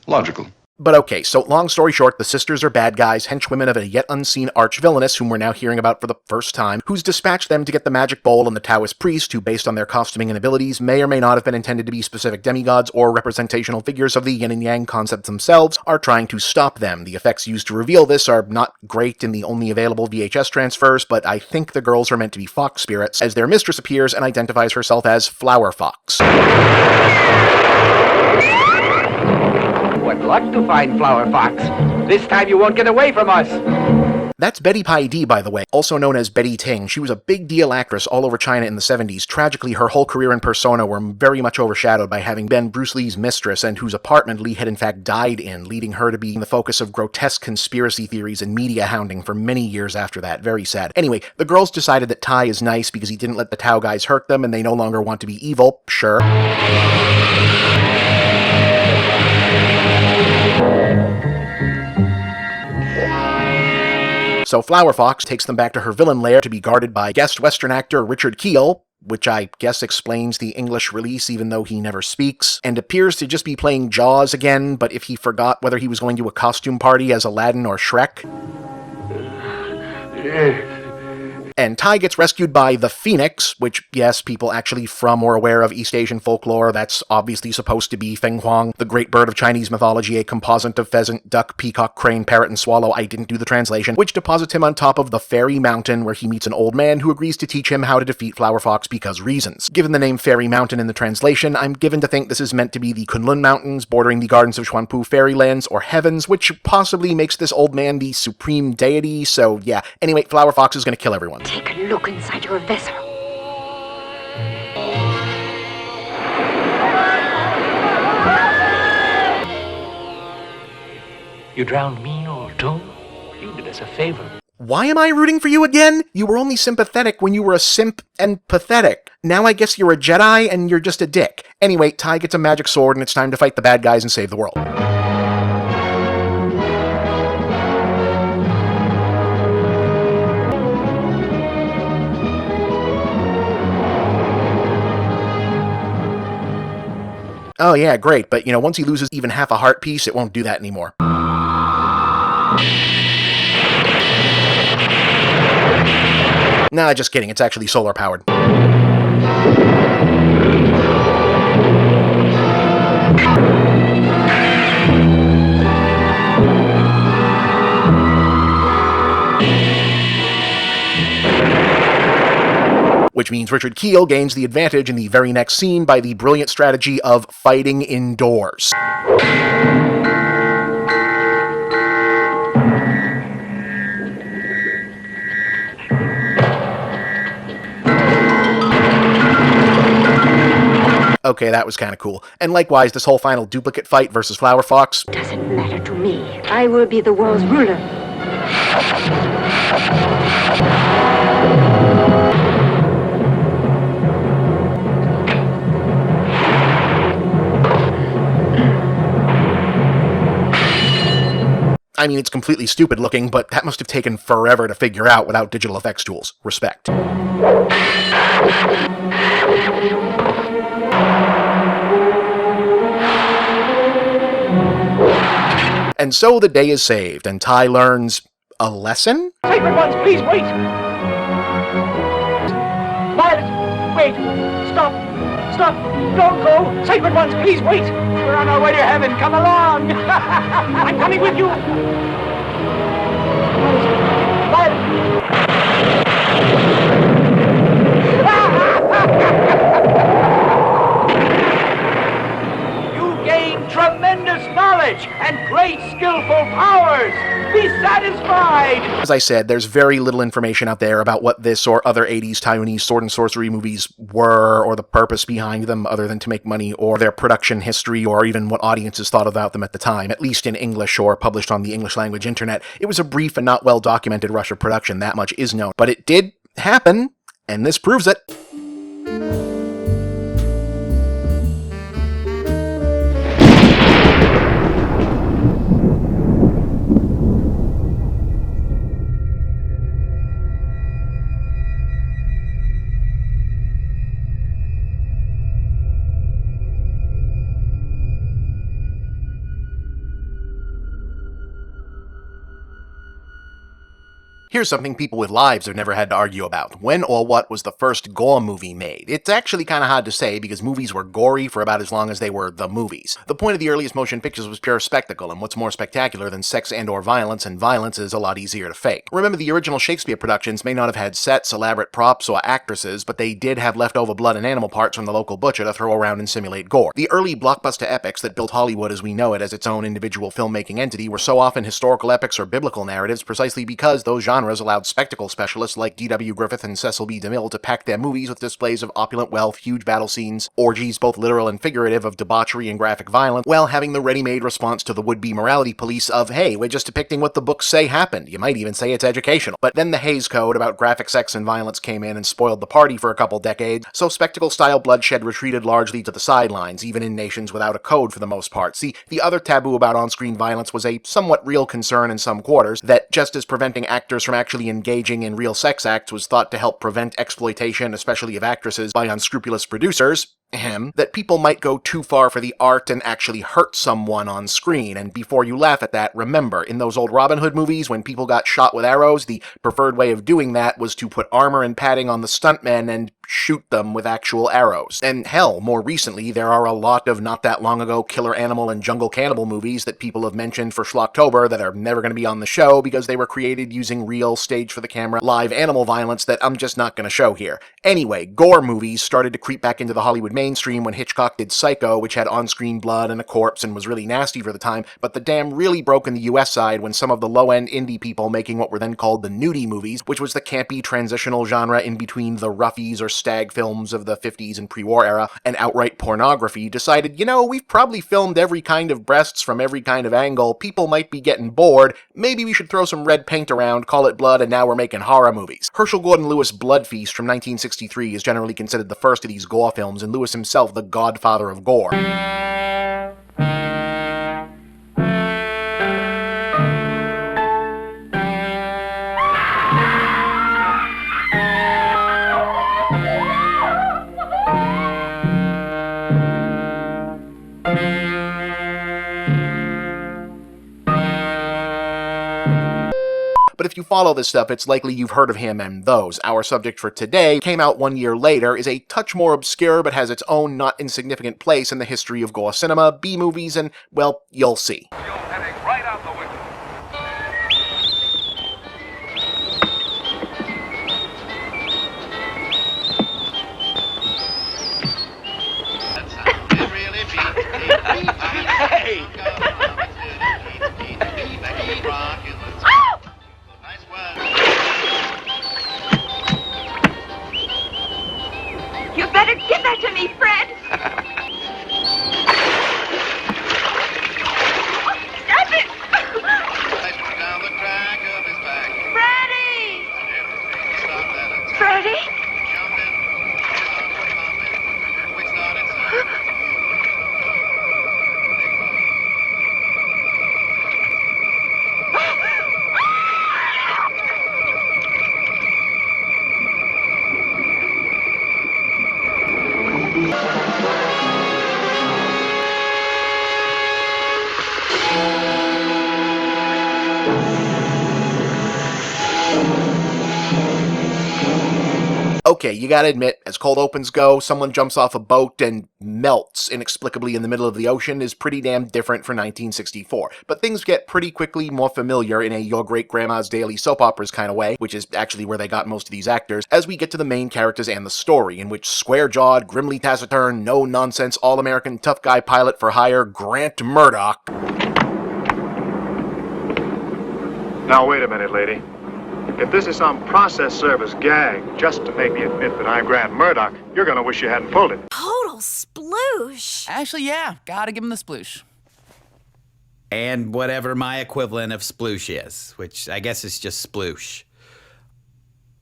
Logical. But okay, so long story short, the sisters are bad guys, henchwomen of a yet unseen arch-villainess whom we're now hearing about for the first time, who's dispatched them to get the magic bowl and the Taoist priest, who, based on their costuming and abilities, may or may not have been intended to be specific demigods or representational figures of the yin and yang concepts themselves, are trying to stop them. The effects used to reveal this are not great in the only available VHS transfers, but I think the girls are meant to be fox spirits, as their mistress appears and identifies herself as Flower Fox. What luck to find Flower Fox. This time you won't get away from us. That's Betty Pai Di, by the way, also known as Betty Ting. She was a big deal actress all over China in the 70s. Tragically, her whole career and persona were very much overshadowed by having been Bruce Lee's mistress, and whose apartment Lee had in fact died in, leading her to be the focus of grotesque conspiracy theories and media hounding for many years after that. Very sad. Anyway, the girls decided that Tai is nice because he didn't let the Tao guys hurt them, and they no longer want to be evil. Sure. So Flower Fox takes them back to her villain lair to be guarded by guest Western actor Richard Kiel, which I guess explains the English release even though he never speaks, and appears to just be playing Jaws again, but if he forgot whether he was going to a costume party as Aladdin or Shrek. And Tai gets rescued by the Phoenix, which, yes, people actually from or aware of East Asian folklore, that's obviously supposed to be Feng Huang, the great bird of Chinese mythology, a composite of pheasant, duck, peacock, crane, parrot, and swallow. I didn't do the translation, which deposits him on top of the Fairy Mountain, where he meets an old man who agrees to teach him how to defeat Flower Fox because reasons. Given the name Fairy Mountain in the translation, I'm given to think this is meant to be the Kunlun Mountains, bordering the gardens of Xuanpu Fairylands, or Heavens, which possibly makes this old man the supreme deity, so yeah. Anyway, Flower Fox is gonna kill everyone. Take a look inside your vessel. You drowned me, old toad. You did us a favor. Why am I rooting for you again? You were only sympathetic when you were a simp and pathetic. Now I guess you're a Jedi and you're just a dick. Anyway, Tai gets a magic sword and it's time to fight the bad guys and save the world. Oh yeah, great, but once he loses even half a heart piece, it won't do that anymore. Nah, just kidding, it's actually solar powered. Which means Richard Kiel gains the advantage in the very next scene by the brilliant strategy of fighting indoors. Okay, that was kind of cool. And likewise, this whole final duplicate fight versus Flower Fox. Doesn't matter to me. I will be the world's ruler. I mean, it's completely stupid looking, but that must have taken forever to figure out without digital effects tools. Respect. And so the day is saved, and Ty learns a lesson? Sacred ones, please wait! Violet, wait! Stop! Stop! Don't go! Sacred ones, please wait! We're on our way to heaven. Come along! I'm coming with you! You gain tremendous knowledge and great skillful powers! Be satisfied! As I said, there's very little information out there about what this or other 80s Taiwanese sword and sorcery movies were, or the purpose behind them other than to make money, or their production history, or even what audiences thought about them at the time, at least in English or published on the English language internet. It was a brief and not well documented rush of production, that much is known. But it did happen, and this proves it. Here's something people with lives have never had to argue about. When or what was the first gore movie made? It's actually kind of hard to say because movies were gory for about as long as they were the movies. The point of the earliest motion pictures was pure spectacle, and what's more spectacular than sex and violence is a lot easier to fake. Remember, the original Shakespeare productions may not have had sets, elaborate props, or actresses, but they did have leftover blood and animal parts from the local butcher to throw around and simulate gore. The early blockbuster epics that built Hollywood as we know it as its own individual filmmaking entity were so often historical epics or biblical narratives precisely because those genres allowed spectacle specialists like D.W. Griffith and Cecil B. DeMille to pack their movies with displays of opulent wealth, huge battle scenes, orgies both literal and figurative of debauchery and graphic violence, while having the ready-made response to the would-be morality police of, hey, we're just depicting what the books say happened. You might even say it's educational. But then the Hays Code about graphic sex and violence came in and spoiled the party for a couple decades, so spectacle-style bloodshed retreated largely to the sidelines, even in nations without a code for the most part. See, the other taboo about on-screen violence was a somewhat real concern in some quarters, that just as preventing actors from actually engaging in real sex acts was thought to help prevent exploitation, especially of actresses, by unscrupulous producers, that people might go too far for the art and actually hurt someone on screen. And before you laugh at that, remember, in those old Robin Hood movies, when people got shot with arrows, the preferred way of doing that was to put armor and padding on the stuntmen and shoot them with actual arrows. And hell, more recently, there are a lot of not that long ago killer animal and jungle cannibal movies that people have mentioned for Schlocktober that are never going to be on the show because they were created using real stage-for-the-camera live animal violence that I'm just not going to show here. Anyway, gore movies started to creep back into the Hollywood mainstream when Hitchcock did Psycho, which had on-screen blood and a corpse and was really nasty for the time, but the dam really broke in the US side when some of the low-end indie people making what were then called the nudie movies, which was the campy transitional genre in between the roughies or stag films of the 50s and pre-war era and outright pornography, decided, you know, we've probably filmed every kind of breasts from every kind of angle, people might be getting bored, maybe we should throw some red paint around, call it blood, and now we're making horror movies. Herschel Gordon Lewis' Blood Feast from 1963 is generally considered the first of these gore films, and Lewis himself the godfather of gore. But if you follow this stuff, it's likely you've heard of him and those. Our subject for today came out 1 year later, is a touch more obscure but has its own not insignificant place in the history of gore cinema, B-movies, and, well, you'll see. Hey! You better give that to me, Fred! Okay, you gotta admit, as cold opens go, someone jumps off a boat and melts inexplicably in the middle of the ocean is pretty damn different for 1964. But things get pretty quickly more familiar in a Your Great Grandma's Daily Soap Operas kind of way, which is actually where they got most of these actors, as we get to the main characters and the story, in which square-jawed, grimly taciturn, no-nonsense, all-American tough guy pilot for hire Grant Murdoch. Now wait a minute, lady. If this is some process service gag just to make me admit that I'm Grant Murdoch, you're gonna wish you hadn't pulled it. Total sploosh. Actually, yeah, gotta give him the sploosh. And whatever my equivalent of sploosh is, which I guess is just sploosh.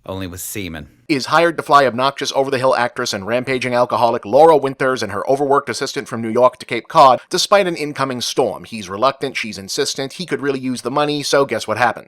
Only with semen. Is hired to fly obnoxious over-the-hill actress and rampaging alcoholic Laura Winters and her overworked assistant from New York to Cape Cod, despite an incoming storm. He's reluctant, she's insistent, he could really use the money, so guess what happened?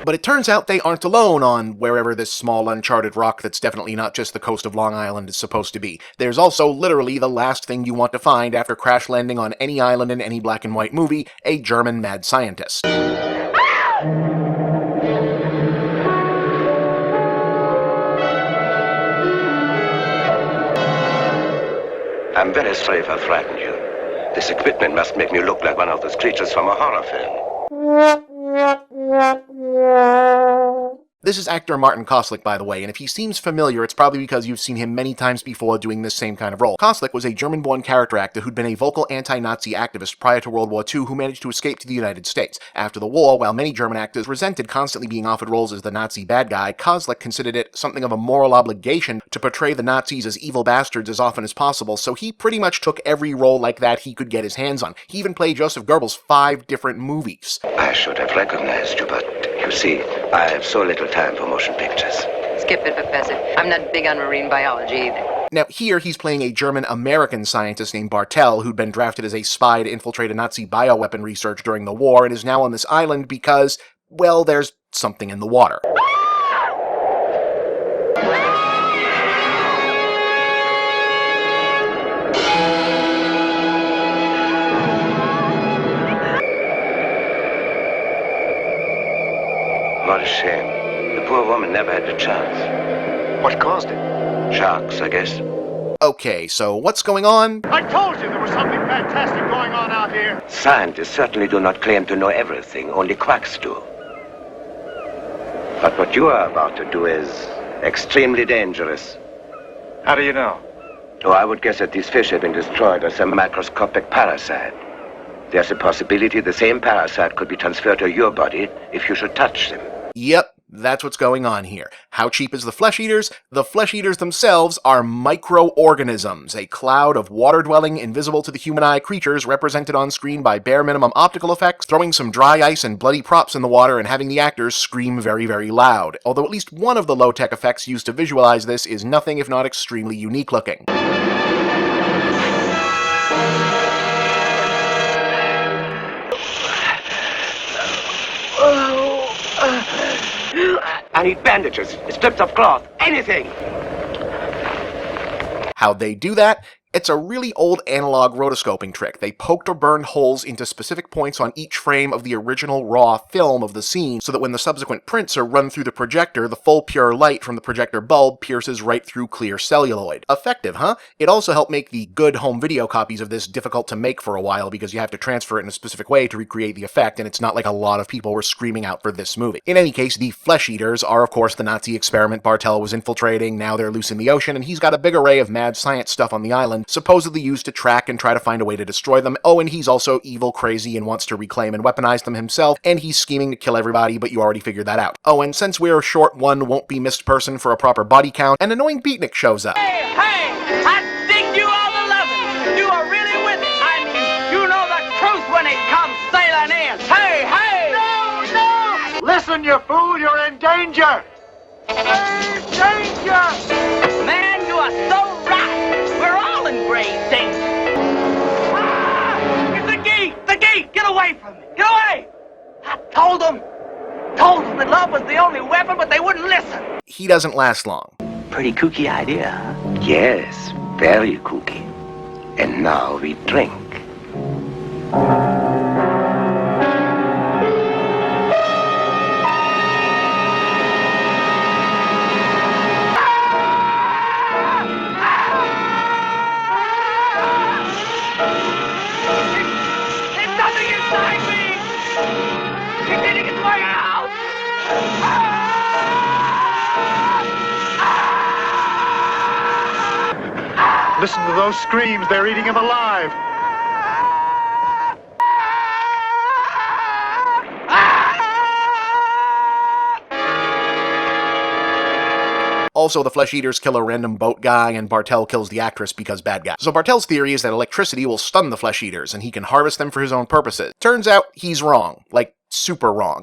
But it turns out they aren't alone on wherever this small uncharted rock that's definitely not just the coast of Long Island is supposed to be. There's also literally the last thing you want to find after crash landing on any island in any black and white movie, a German mad scientist. I'm very sorry if I frightened you. This equipment must make me look like one of those creatures from a horror film. This is actor Martin Koslick, by the way, and if he seems familiar, it's probably because you've seen him many times before doing this same kind of role. Koslick was a German-born character actor who'd been a vocal anti-Nazi activist prior to World War II who managed to escape to the United States. After the war, while many German actors resented constantly being offered roles as the Nazi bad guy, Koslick considered it something of a moral obligation to portray the Nazis as evil bastards as often as possible, so he pretty much took every role like that he could get his hands on. He even played Joseph Goebbels 5 different movies. I should have recognized you, but you see, I have so little time for motion pictures. Skip it, Professor. I'm not big on marine biology either. Now, here he's playing a German-American scientist named Bartel who'd been drafted as a spy to infiltrate a Nazi bioweapon research during the war and is now on this island because, well, there's something in the water. What a shame. The poor woman never had the chance. What caused it? Sharks, I guess. Okay, so what's going on? I told you there was something fantastic going on out here. Scientists certainly do not claim to know everything, only quacks do. But what you are about to do is extremely dangerous. How do you know? Oh, I would guess that these fish have been destroyed by some microscopic parasite. There's a possibility the same parasite could be transferred to your body if you should touch them. Yep, that's what's going on here. How cheap is the flesh eaters? The flesh eaters themselves are microorganisms, a cloud of water-dwelling, invisible to the human eye creatures represented on screen by bare minimum optical effects, throwing some dry ice and bloody props in the water and having the actors scream very, very loud. Although at least one of the low-tech effects used to visualize this is nothing if not extremely unique looking. I need bandages, strips of cloth, anything! How'd they do that? It's a really old analog rotoscoping trick. They poked or burned holes into specific points on each frame of the original raw film of the scene so that when the subsequent prints are run through the projector, the full pure light from the projector bulb pierces right through clear celluloid. Effective, huh? It also helped make the good home video copies of this difficult to make for a while because you have to transfer it in a specific way to recreate the effect, and it's not like a lot of people were screaming out for this movie. In any case, the flesh eaters are of course the Nazi experiment Bartel was infiltrating. Now they're loose in the ocean, and he's got a big array of mad science stuff on the island, supposedly used to track and try to find a way to destroy them. Oh, and he's also evil, crazy, and wants to reclaim and weaponize them himself, and he's scheming to kill everybody, but you already figured that out. Oh, and since we're short one won't be missed person for a proper body count, an annoying beatnik shows up. Hey, I dig you all the loving. You are really with it. I mean, you know the truth when it comes sailing in. Hey! No! Listen, you fool, you're in danger! Danger! Man, you are so right. We're all in grave danger. Ah! It's the geek! The geek! Get away from me! Get away! I told them that love was the only weapon, but they wouldn't listen. He doesn't last long. Pretty kooky idea, huh? Yes, very kooky. And now we drink. There's nothing inside me! It's eating its way out! Listen to those screams. They're eating him alive. Also, the Flesh Eaters kill a random boat guy, and Bartel kills the actress because bad guy. So Bartel's theory is that electricity will stun the Flesh Eaters, and he can harvest them for his own purposes. Turns out, he's wrong. Like, super wrong.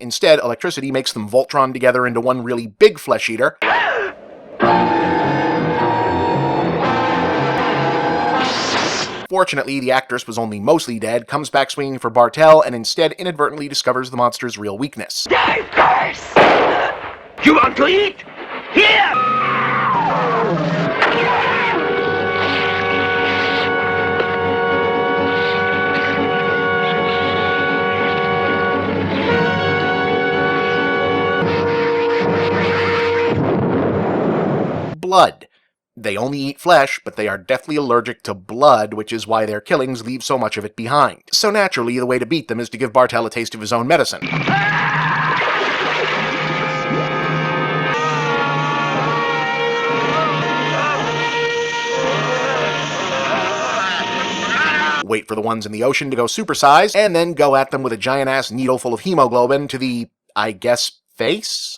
Instead, electricity makes them Voltron together into one really big Flesh Eater. Fortunately, the actress was only mostly dead, comes back swinging for Bartel, and instead inadvertently discovers the monster's real weakness. Die first! You want to eat? Here! Blood. They only eat flesh, but they are deathly allergic to blood, which is why their killings leave so much of it behind. So naturally, the way to beat them is to give Bartel a taste of his own medicine. Wait for the ones in the ocean to go supersize, and then go at them with a giant-ass needle full of hemoglobin to the, I guess, face?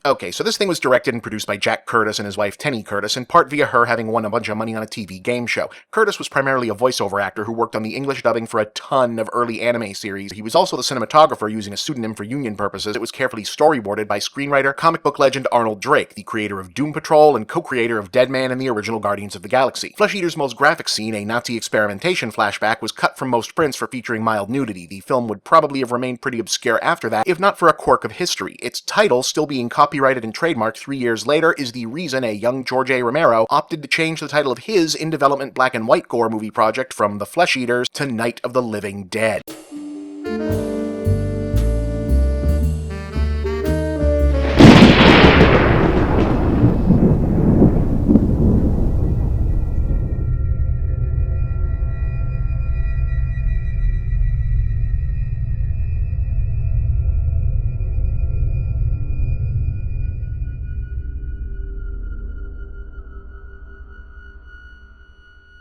Okay, so this thing was directed and produced by Jack Curtis and his wife Tenny Curtis, in part via her having won a bunch of money on a TV game show. Curtis was primarily a voiceover actor who worked on the English dubbing for a ton of early anime series. He was also the cinematographer using a pseudonym for union purposes. It was carefully storyboarded by screenwriter, comic book legend Arnold Drake, the creator of Doom Patrol and co-creator of Deadman and the original Guardians of the Galaxy. Flesh Eater's most graphic scene, a Nazi experimentation flashback, was cut from most prints for featuring mild nudity. The film would probably have remained pretty obscure after that, if not for a quirk of history. Its title, still being copyrighted and trademarked 3 years later, is the reason a young George A. Romero opted to change the title of his in-development black and white gore movie project from The Flesh Eaters to Night of the Living Dead.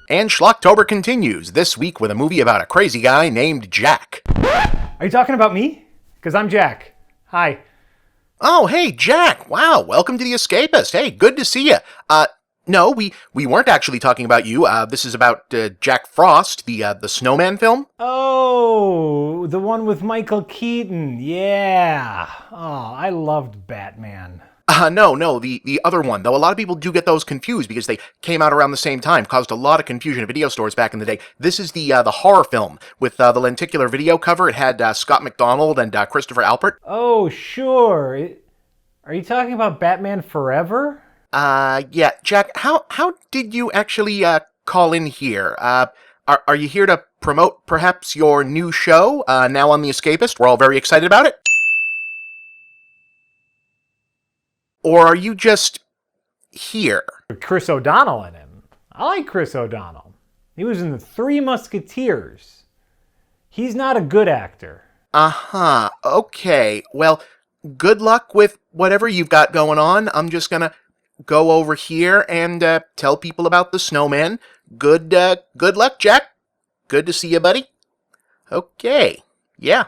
And Schlocktober continues, this week with a movie about a crazy guy named Jack. Are you talking about me? Because I'm Jack. Hi. Oh, hey, Jack. Wow, welcome to The Escapist. Hey, good to see you. No, we weren't actually talking about you. This is about Jack Frost, the Snowman film. Oh, the one with Michael Keaton. Yeah. Oh, I loved Batman. No, the other one, though a lot of people do get those confused because they came out around the same time, caused a lot of confusion at video stores back in the day. This is the horror film with the lenticular video cover. It had Scott McDonald and Christopher Alpert. Oh, sure. Are you talking about Batman Forever? Yeah, Jack, how did you actually call in here? Are you here to promote perhaps your new show, now on The Escapist? We're all very excited about it. Or are you just here? Chris O'Donnell in him. I like Chris O'Donnell. He was in the Three Musketeers. He's not a good actor. Uh-huh. Okay. Well, good luck with whatever you've got going on. I'm just gonna go over here and tell people about the snowman. Good luck, Jack. Good to see you, buddy. Okay. Yeah.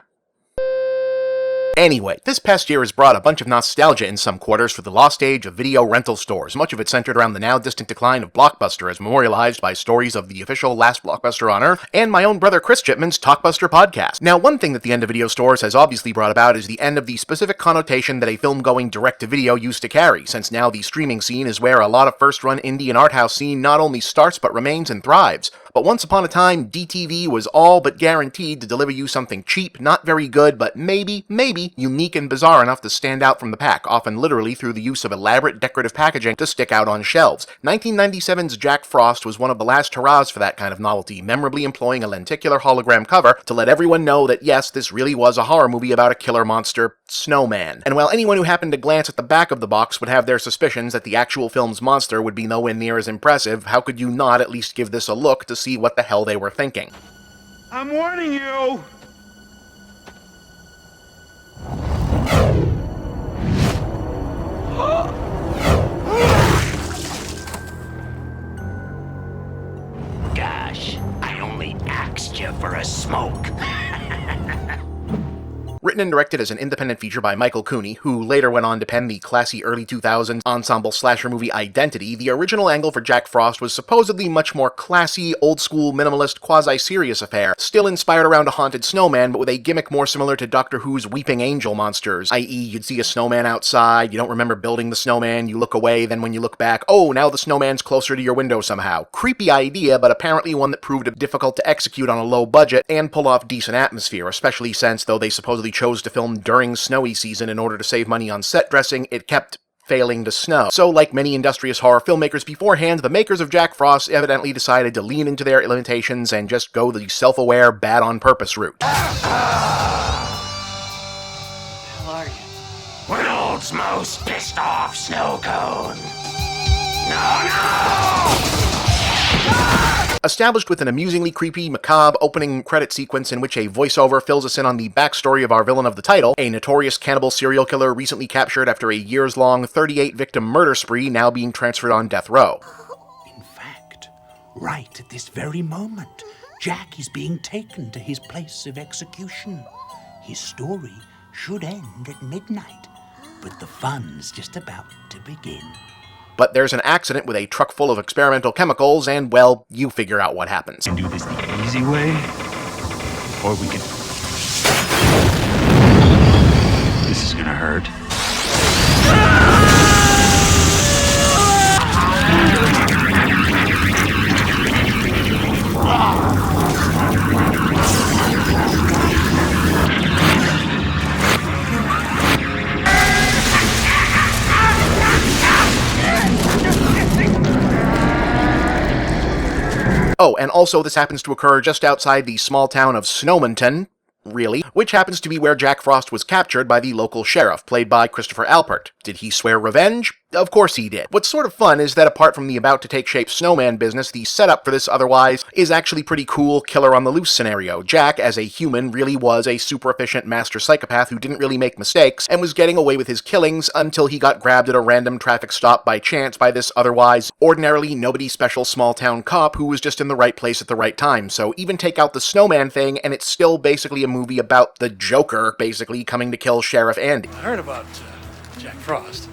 Anyway, this past year has brought a bunch of nostalgia in some quarters for the lost age of video rental stores, much of it centered around the now distant decline of Blockbuster as memorialized by stories of the official last Blockbuster on Earth and my own brother Chris Chipman's Talkbuster podcast. Now, one thing that the end of video stores has obviously brought about is the end of the specific connotation that a film going direct-to-video used to carry, since now the streaming scene is where a lot of first-run indie and art house scene not only starts but remains and thrives. But once upon a time, DTV was all but guaranteed to deliver you something cheap, not very good, but maybe unique and bizarre enough to stand out from the pack, often literally through the use of elaborate decorative packaging to stick out on shelves. 1997's Jack Frost was one of the last hurrahs for that kind of novelty, memorably employing a lenticular hologram cover to let everyone know that yes, this really was a horror movie about a killer monster, Snowman. And while anyone who happened to glance at the back of the box would have their suspicions that the actual film's monster would be nowhere near as impressive, how could you not at least give this a look to see what the hell they were thinking? I'm warning you! Gosh, I only asked you for a smoke. Written and directed as an independent feature by Michael Cooney, who later went on to pen the classy early 2000s ensemble slasher movie Identity, the original angle for Jack Frost was supposedly much more classy, old-school, minimalist, quasi-serious affair, still inspired around a haunted snowman, but with a gimmick more similar to Doctor Who's Weeping Angel monsters, i.e. you'd see a snowman outside, you don't remember building the snowman, you look away, then when you look back, oh, now the snowman's closer to your window somehow. Creepy idea, but apparently one that proved difficult to execute on a low budget and pull off decent atmosphere, especially since, though they supposedly chose to film during snowy season in order to save money on set dressing, it kept failing to snow. So, like many industrious horror filmmakers beforehand, the makers of Jack Frost evidently decided to lean into their limitations and just go the self-aware, bad-on-purpose route. Who are you? World's most pissed off snow cone. No! Established with an amusingly creepy, macabre opening credit sequence in which a voiceover fills us in on the backstory of our villain of the title, a notorious cannibal serial killer recently captured after a years-long 38-victim murder spree now being transferred on death row. In fact, right at this very moment, Jack is being taken to his place of execution. His story should end at midnight, but the fun's just about to begin. But there's an accident with a truck full of experimental chemicals, and, well, you figure out what happens. We can do this the easy way, or we can... This is gonna hurt. Oh, and also this happens to occur just outside the small town of Snowmonton, really, which happens to be where Jack Frost was captured by the local sheriff, played by Christopher Alpert. Did he swear revenge? Of course he did. What's sort of fun is that apart from the about-to-take-shape snowman business, the setup for this otherwise is actually pretty cool killer-on-the-loose scenario. Jack, as a human, really was a super-efficient master psychopath who didn't really make mistakes, and was getting away with his killings until he got grabbed at a random traffic stop by chance by this otherwise ordinarily nobody-special small-town cop who was just in the right place at the right time. So even take out the snowman thing, and it's still basically a movie about the Joker, basically, coming to kill Sheriff Andy. I heard about Jack Frost.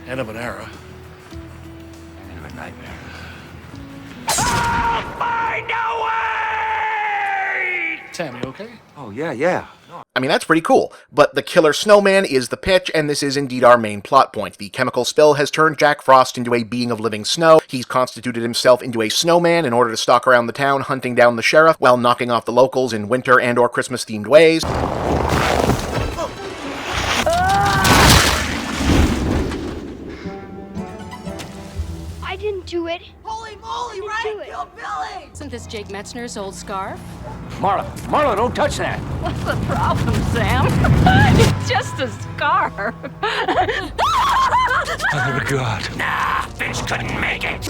End of an era. End of a nightmare. I'll find a way! Sam, you okay? Oh, yeah. I mean, that's pretty cool, but the killer snowman is the pitch, and this is indeed our main plot point. The chemical spill has turned Jack Frost into a being of living snow. He's constituted himself into a snowman in order to stalk around the town, hunting down the sheriff, while knocking off the locals in winter and or Christmas-themed ways. I didn't do it. Holy moly, right? Kill Billy! Isn't this Jake Metzner's old scarf? Marla, don't touch that. What's the problem, Sam? It's just a scarf. Mother of God. Nah, Finch couldn't make it.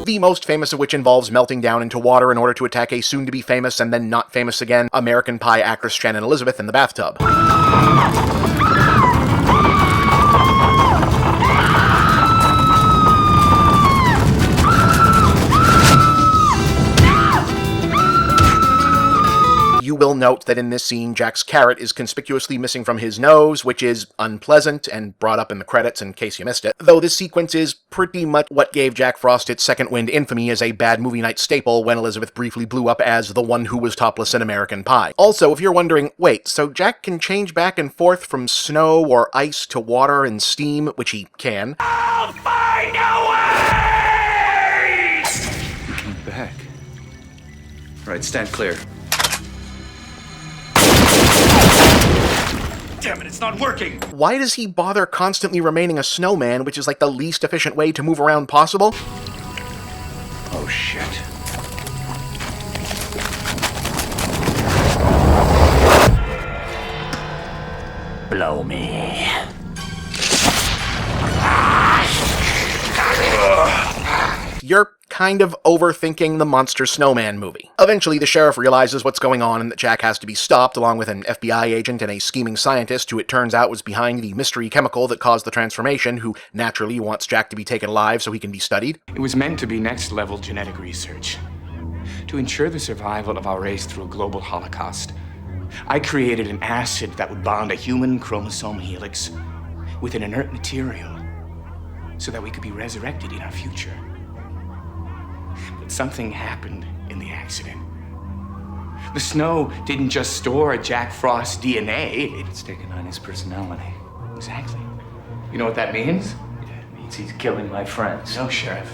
The most famous of which involves melting down into water in order to attack a soon-to-be famous and then not famous again American Pie actress Shannon Elizabeth in the bathtub. You will note that in this scene, Jack's carrot is conspicuously missing from his nose, which is unpleasant and brought up in the credits in case you missed it. Though this sequence is pretty much what gave Jack Frost its second wind infamy as a bad movie night staple when Elizabeth briefly blew up as the one who was topless in American Pie. Also, if you're wondering, wait, so Jack can change back and forth from snow or ice to water and steam, which he can. I'll find a way! You came back. All right, stand clear. Damn it, it's not working! Why does he bother constantly remaining a snowman, which is like the least efficient way to move around possible? Oh, shit. Blow me. You're kind of overthinking the Monster Snowman movie. Eventually, the sheriff realizes what's going on and that Jack has to be stopped, along with an FBI agent and a scheming scientist who it turns out was behind the mystery chemical that caused the transformation, who naturally wants Jack to be taken alive so he can be studied. It was meant to be next-level genetic research. To ensure the survival of our race through a global holocaust, I created an acid that would bond a human chromosome helix with an inert material so that we could be resurrected in our future. But something happened in the accident. The snow didn't just store Jack Frost's DNA, It's taken on his personality. Exactly. You know what that means? It means he's killing my friends. No, Sheriff.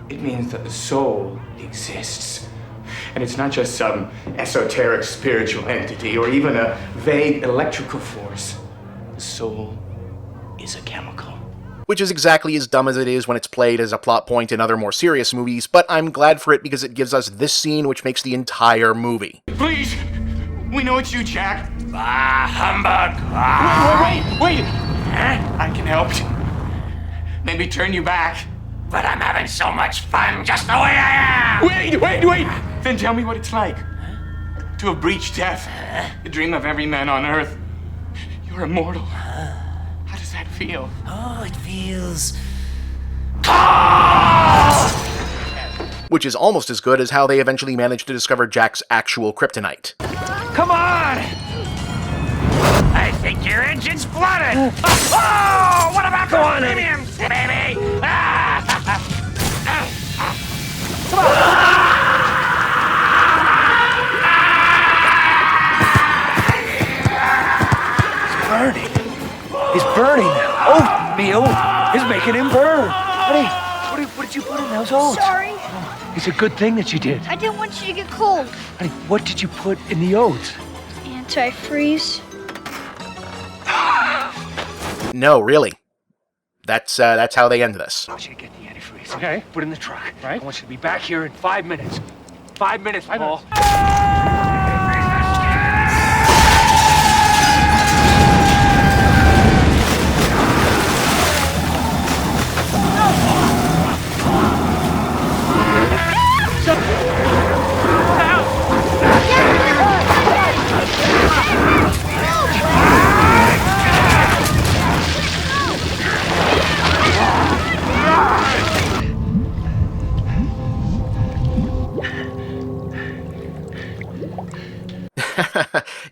It means that the soul exists. And it's not just some esoteric spiritual entity or even a vague electrical force. The soul is a chemical. Which is exactly as dumb as it is when it's played as a plot point in other more serious movies, but I'm glad for it because it gives us this scene which makes the entire movie. Please! We know it's you, Jack. Ah, humbug! Wait! I can help you. Maybe turn you back. But I'm having so much fun just the way I am! Wait! Then tell me what it's like to have breached death, the dream of every man on Earth. You're immortal. How does that feel? Oh, it feels... Which is almost as good as how they eventually managed to discover Jack's actual kryptonite. Come on! I think your engine's flooded! Oh! What about the premiums, baby? Come on! Burning. He's burning. Oatmeal is making him burn. Honey, what did you put in those oats? Sorry. It's a good thing that you did. I didn't want you to get cold. Honey, what did you put in the oats? Antifreeze. No, really. That's how they end this. I want you to get the antifreeze. Okay. Put it in the truck. Right. I want you to be back here in 5 minutes. 5 minutes, Paul.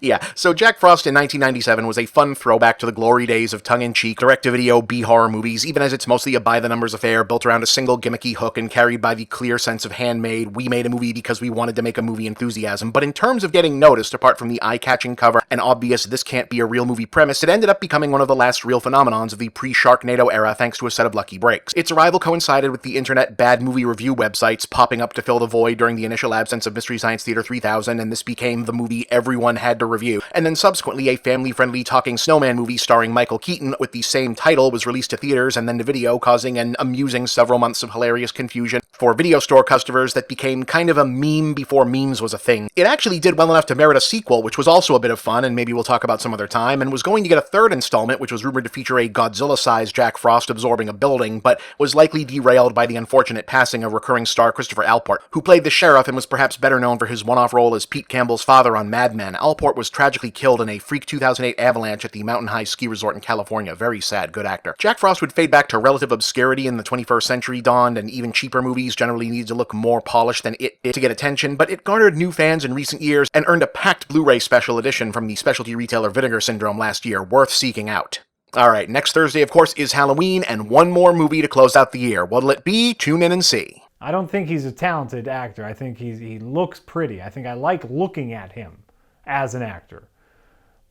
Yeah, so Jack Frost in 1997 was a fun throwback to the glory days of tongue-in-cheek, direct-to-video B-horror movies, even as it's mostly a by-the-numbers affair built around a single gimmicky hook and carried by the clear sense of handmade, we made a movie because we wanted to make a movie enthusiasm. But in terms of getting noticed, apart from the eye-catching cover and obvious this can't be a real movie premise, it ended up becoming one of the last real phenomenons of the pre-Sharknado era thanks to a set of lucky breaks. Its arrival coincided with the internet bad movie review websites popping up to fill the void during the initial absence of Mystery Science Theater 3000, and this became the movie everyone had to review. And then subsequently, a family-friendly talking snowman movie starring Michael Keaton with the same title was released to theaters and then to video, causing an amusing several months of hilarious confusion. For video store customers, that became kind of a meme before memes was a thing. It actually did well enough to merit a sequel, which was also a bit of fun, and maybe we'll talk about some other time, and was going to get a third installment, which was rumored to feature a Godzilla-sized Jack Frost absorbing a building, but was likely derailed by the unfortunate passing of recurring star Christopher Alport, who played the sheriff and was perhaps better known for his one-off role as Pete Campbell's father on Mad Men. Alport was tragically killed in a freak 2008 avalanche at the Mountain High ski resort in California. Very sad, good actor. Jack Frost would fade back to relative obscurity in the 21st century dawned, and even cheaper movies generally needed to look more polished than it did to get attention, but it garnered new fans in recent years and earned a packed Blu-ray special edition from the specialty retailer Vinegar Syndrome last year, worth seeking out. Alright, next Thursday, of course, is Halloween, and one more movie to close out the year. What'll it be? Tune in and see. I don't think he's a talented actor. I think he looks pretty. I think I like looking at him as an actor.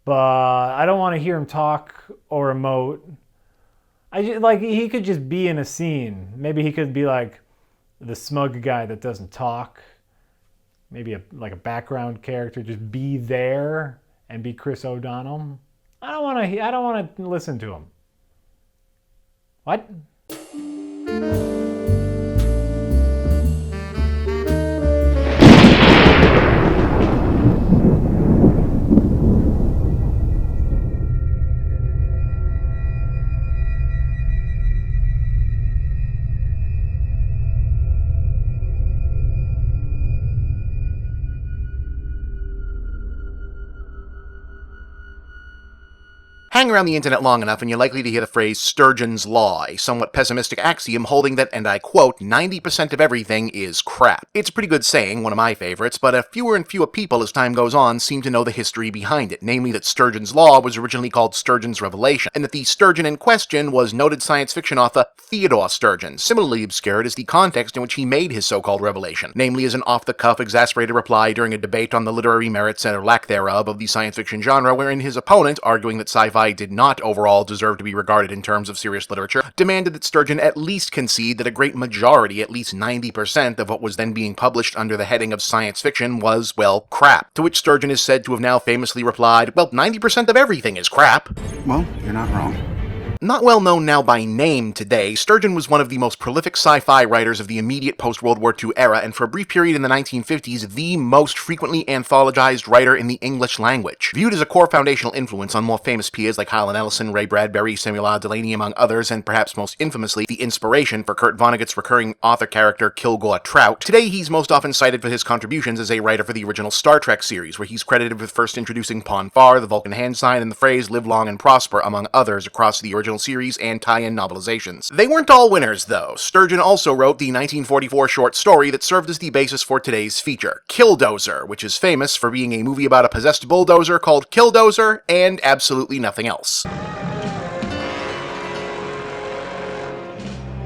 But I don't want to hear him talk or emote. He could just be in a scene. Maybe he could be like the smug guy that doesn't talk, maybe a background character, just be there and be Chris O'Donnell. I don't want to listen to him. What? Hang around the internet long enough and you're likely to hear the phrase Sturgeon's Law, a somewhat pessimistic axiom holding that, and I quote, 90% of everything is crap. It's a pretty good saying, one of my favorites, but fewer and fewer people as time goes on seem to know the history behind it, namely that Sturgeon's Law was originally called Sturgeon's Revelation, and that the Sturgeon in question was noted science fiction author Theodore Sturgeon. Similarly obscured is the context in which he made his so-called revelation, namely as an off-the-cuff, exasperated reply during a debate on the literary merits or lack thereof of the science fiction genre, wherein his opponent, arguing that sci-fi did not overall deserve to be regarded in terms of serious literature, demanded that Sturgeon at least concede that a great majority, at least 90%, of what was then being published under the heading of science fiction was, well, crap. To which Sturgeon is said to have now famously replied, well, 90% of everything is crap. Well, you're not wrong. Not well known now by name today, Sturgeon was one of the most prolific sci-fi writers of the immediate post-World War II era, and for a brief period in the 1950s, the most frequently anthologized writer in the English language. Viewed as a core foundational influence on more famous peers like Harlan Ellison, Ray Bradbury, Samuel R. Delany, among others, and perhaps most infamously, the inspiration for Kurt Vonnegut's recurring author character Kilgore Trout, today he's most often cited for his contributions as a writer for the original Star Trek series, where he's credited with first introducing Pon farr, the Vulcan hand sign, and the phrase live long and prosper, among others, across the original series and tie-in novelizations. They weren't all winners, though. Sturgeon also wrote the 1944 short story that served as the basis for today's feature, Killdozer, which is famous for being a movie about a possessed bulldozer called Killdozer and absolutely nothing else.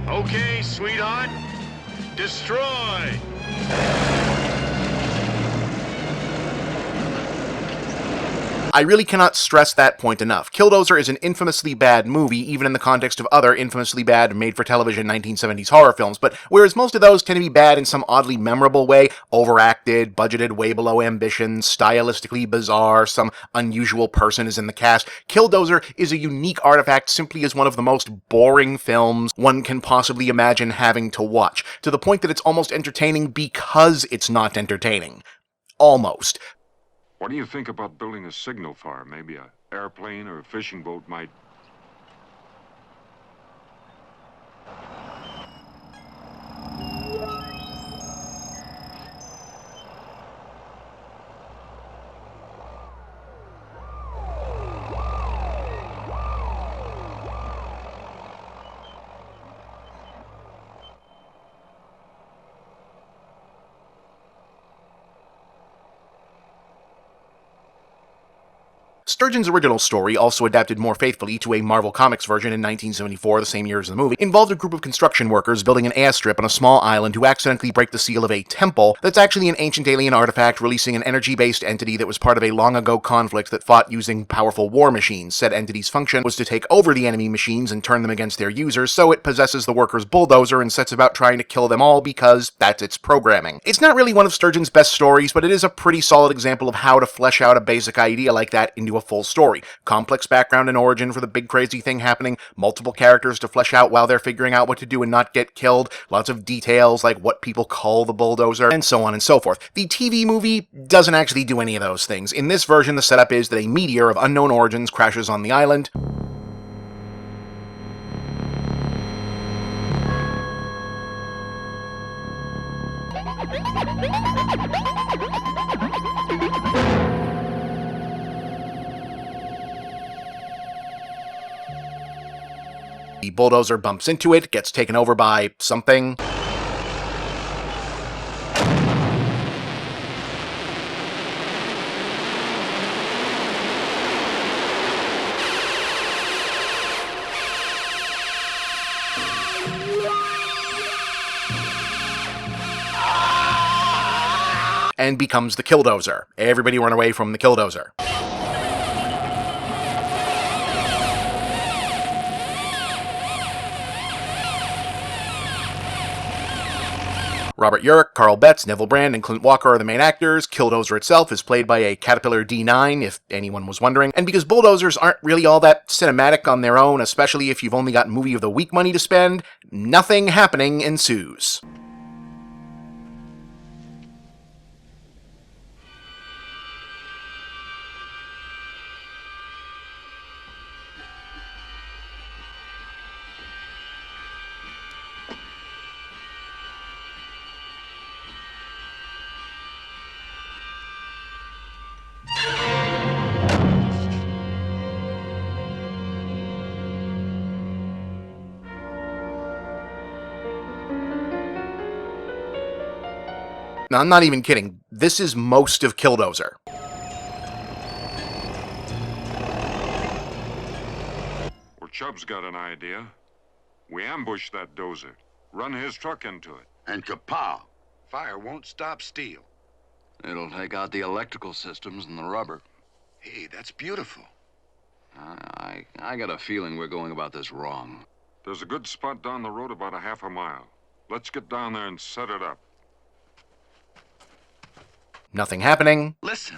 Okay, sweetheart. Destroy! I really cannot stress that point enough. Killdozer is an infamously bad movie, even in the context of other infamously bad made-for-television 1970s horror films, but whereas most of those tend to be bad in some oddly memorable way, overacted, budgeted way below ambition, stylistically bizarre, some unusual person is in the cast, Killdozer is a unique artifact simply as one of the most boring films one can possibly imagine having to watch, to the point that it's almost entertaining because it's not entertaining. Almost. What do you think about building a signal farm? Maybe an airplane or a fishing boat might... Sturgeon's original story, also adapted more faithfully to a Marvel Comics version in 1974, the same year as the movie, involved a group of construction workers building an airstrip on a small island who accidentally break the seal of a temple that's actually an ancient alien artifact releasing an energy-based entity that was part of a long-ago conflict that fought using powerful war machines. Said entity's function was to take over the enemy machines and turn them against their users, so it possesses the workers' bulldozer and sets about trying to kill them all because that's its programming. It's not really one of Sturgeon's best stories, but it is a pretty solid example of how to flesh out a basic idea like that into a full story. Complex background and origin for the big crazy thing happening, multiple characters to flesh out while they're figuring out what to do and not get killed, lots of details like what people call the bulldozer, and so on and so forth. The TV movie doesn't actually do any of those things. In this version, the setup is that a meteor of unknown origins crashes on the island. The bulldozer bumps into it, gets taken over by something. And becomes the killdozer. Everybody run away from the killdozer. Robert Urich, Carl Betts, Neville Brand, and Clint Walker are the main actors. Killdozer itself is played by a Caterpillar D9, if anyone was wondering. And because bulldozers aren't really all that cinematic on their own, especially if you've only got movie of the week money to spend, nothing happening ensues. Now, I'm not even kidding. This is most of Killdozer. Well, Chubb's got an idea. We ambush that dozer, run his truck into it. And kapow! Fire won't stop steel. It'll take out the electrical systems and the rubber. Hey, that's beautiful. I got a feeling we're going about this wrong. There's a good spot down the road about a half a mile. Let's get down there and set it up. Nothing happening. Listen.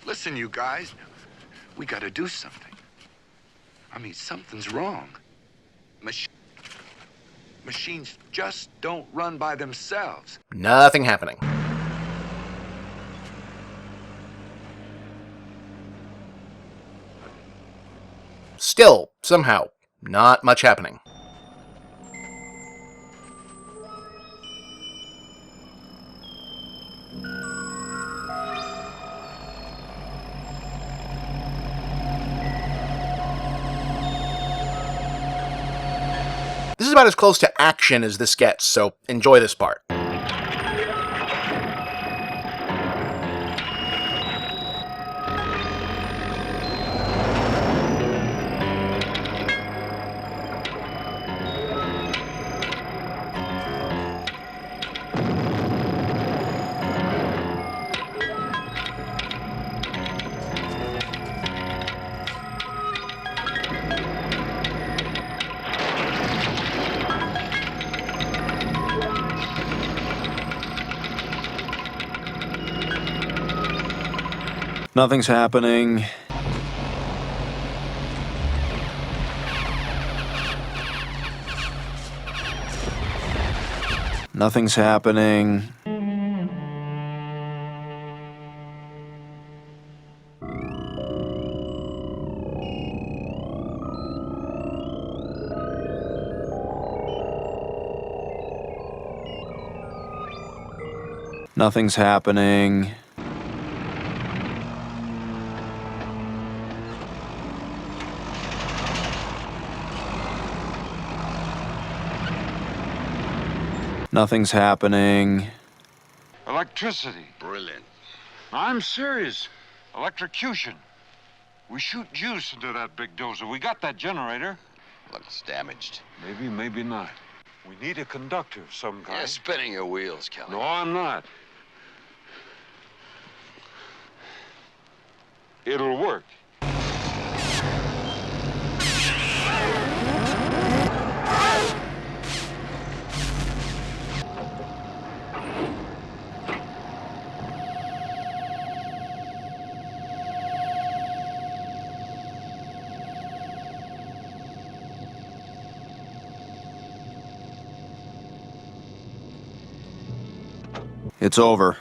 Listen, you guys. We gotta do something. I mean, something's wrong. Machines just don't run by themselves. Nothing happening. Still, somehow, not much happening. This is about as close to action as this gets, so enjoy this part. Nothing's happening. Nothing's happening. Nothing's happening. Nothing's happening. Electricity. Brilliant. I'm serious. Electrocution. We shoot juice into that big dozer. We got that generator. Looks damaged. Maybe, maybe not. We need a conductor of some kind. You're spinning your wheels, Kelly. No, I'm not. It'll work. It's over.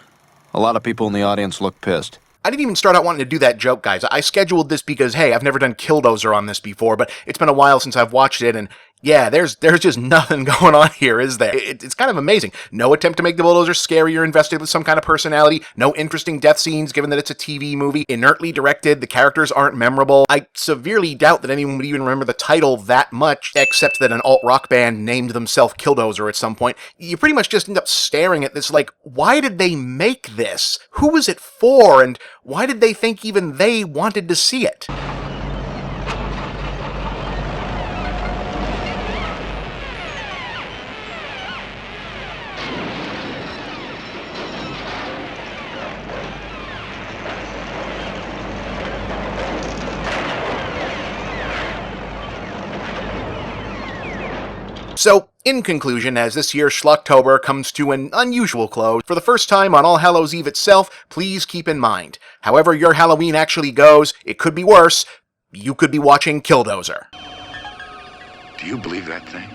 A lot of people in the audience look pissed. I didn't even start out wanting to do that joke, guys. I scheduled this because, hey, I've never done Killdozer on this before, but it's been a while since I've watched it, and yeah, there's just nothing going on here, is there? It's kind of amazing. No attempt to make the bulldozer scary or invested with some kind of personality. No interesting death scenes, given that it's a TV movie. Inertly directed. The characters aren't memorable. I severely doubt that anyone would even remember the title that much, except that an alt-rock band named themselves Killdozer at some point. You pretty much just end up staring at this like, why did they make this? Who was it for? And why did they think even they wanted to see it? So, in conclusion, as this year's Schlocktober comes to an unusual close, for the first time on All Hallows Eve itself, please keep in mind, however your Halloween actually goes, it could be worse. You could be watching Killdozer. Do you believe that thing?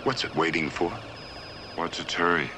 What's it waiting for? What's its hurry?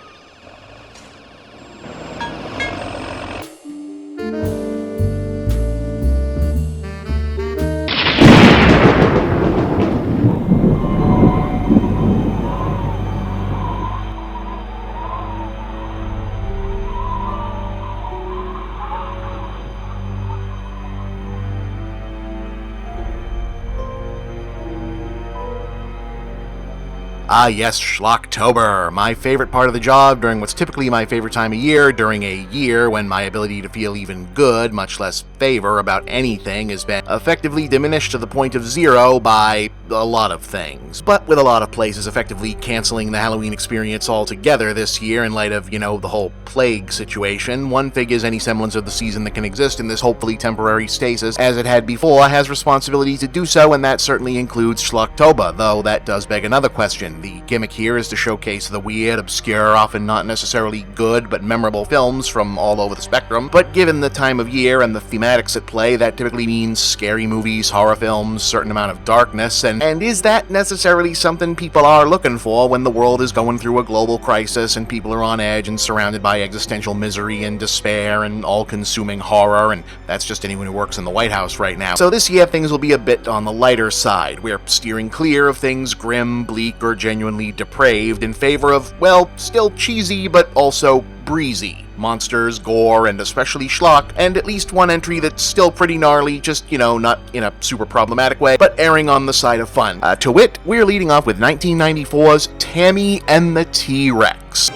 Ah yes, Schlocktober, my favorite part of the job during what's typically my favorite time of year, during a year when my ability to feel even good, much less favor about anything, has been effectively diminished to the point of zero by a lot of things. But with a lot of places effectively canceling the Halloween experience altogether this year in light of, the whole plague situation, one figures any semblance of the season that can exist in this hopefully temporary stasis as it had before has responsibility to do so, and that certainly includes Schlocktober, though that does beg another question. The gimmick here is to showcase the weird, obscure, often not necessarily good but memorable films from all over the spectrum, but given the time of year and the thematics at play, that typically means scary movies, horror films, certain amount of darkness, and is that necessarily something people are looking for when the world is going through a global crisis and people are on edge and surrounded by existential misery and despair and all-consuming horror, and that's just anyone who works in the White House right now. So this year things will be a bit on the lighter side. We're steering clear of things grim, bleak, or genuinely depraved in favor of, well, still cheesy, but also breezy. Monsters, gore, and especially schlock, and at least one entry that's still pretty gnarly, just, not in a super problematic way, but erring on the side of fun. To wit, we're leading off with 1994's Tammy and the T-Rex.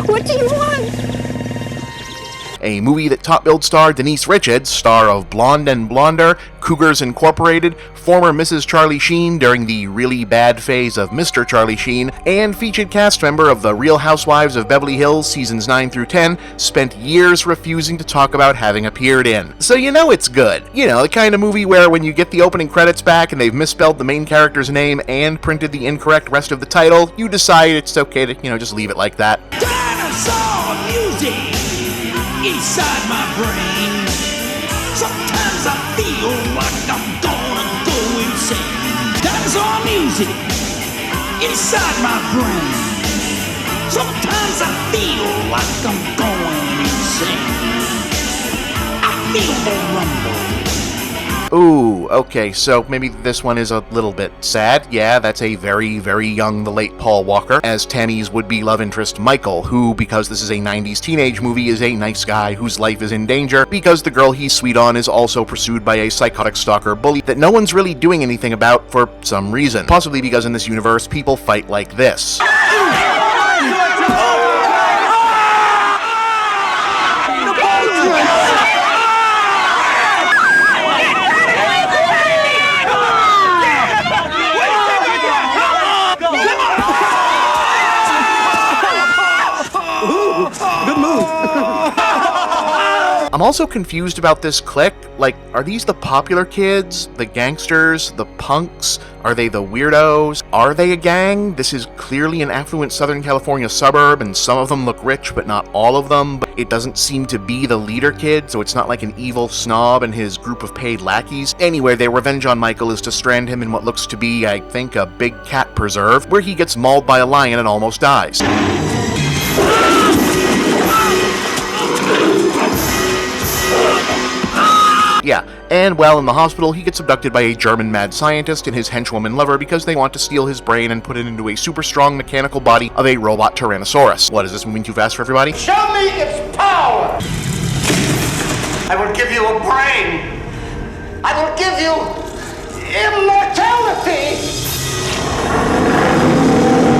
What do you want? A movie that top-billed star Denise Richards, star of Blonde and Blonder, Cougars Incorporated, former Mrs. Charlie Sheen during the really bad phase of Mr. Charlie Sheen, and featured cast member of The Real Housewives of Beverly Hills seasons 9 through 10, spent years refusing to talk about having appeared in. So it's good. The kind of movie where when you get the opening credits back and they've misspelled the main character's name and printed the incorrect rest of the title, you decide it's okay to, just leave it like that. Dinosaur music inside my brain. Sometimes I feel like I'm gonna go insane. Dinosaur music inside my brain. Sometimes I feel like I'm going insane. I feel the rumble. Ooh, okay, so maybe this one is a little bit sad. Yeah, that's a very, very young, the late Paul Walker, as Tammy's would-be love interest, Michael, who, because this is a 90s teenage movie, is a nice guy whose life is in danger, because the girl he's sweet on is also pursued by a psychotic stalker bully that no one's really doing anything about for some reason. Possibly because in this universe, people fight like this. I'm also confused about this clique. Like, are these the popular kids? The gangsters? The punks? Are they the weirdos? Are they a gang? This is clearly an affluent Southern California suburb, and some of them look rich, but not all of them. But it doesn't seem to be the leader kid, so it's not like an evil snob and his group of paid lackeys. Anyway, their revenge on Michael is to strand him in what looks to be, I think, a big cat preserve, where he gets mauled by a lion and almost dies. Yeah, and while in the hospital, he gets abducted by a German mad scientist and his henchwoman lover because they want to steal his brain and put it into a super strong mechanical body of a robot Tyrannosaurus. What, is this moving too fast for everybody? Show me its power! I will give you a brain! I will give you immortality!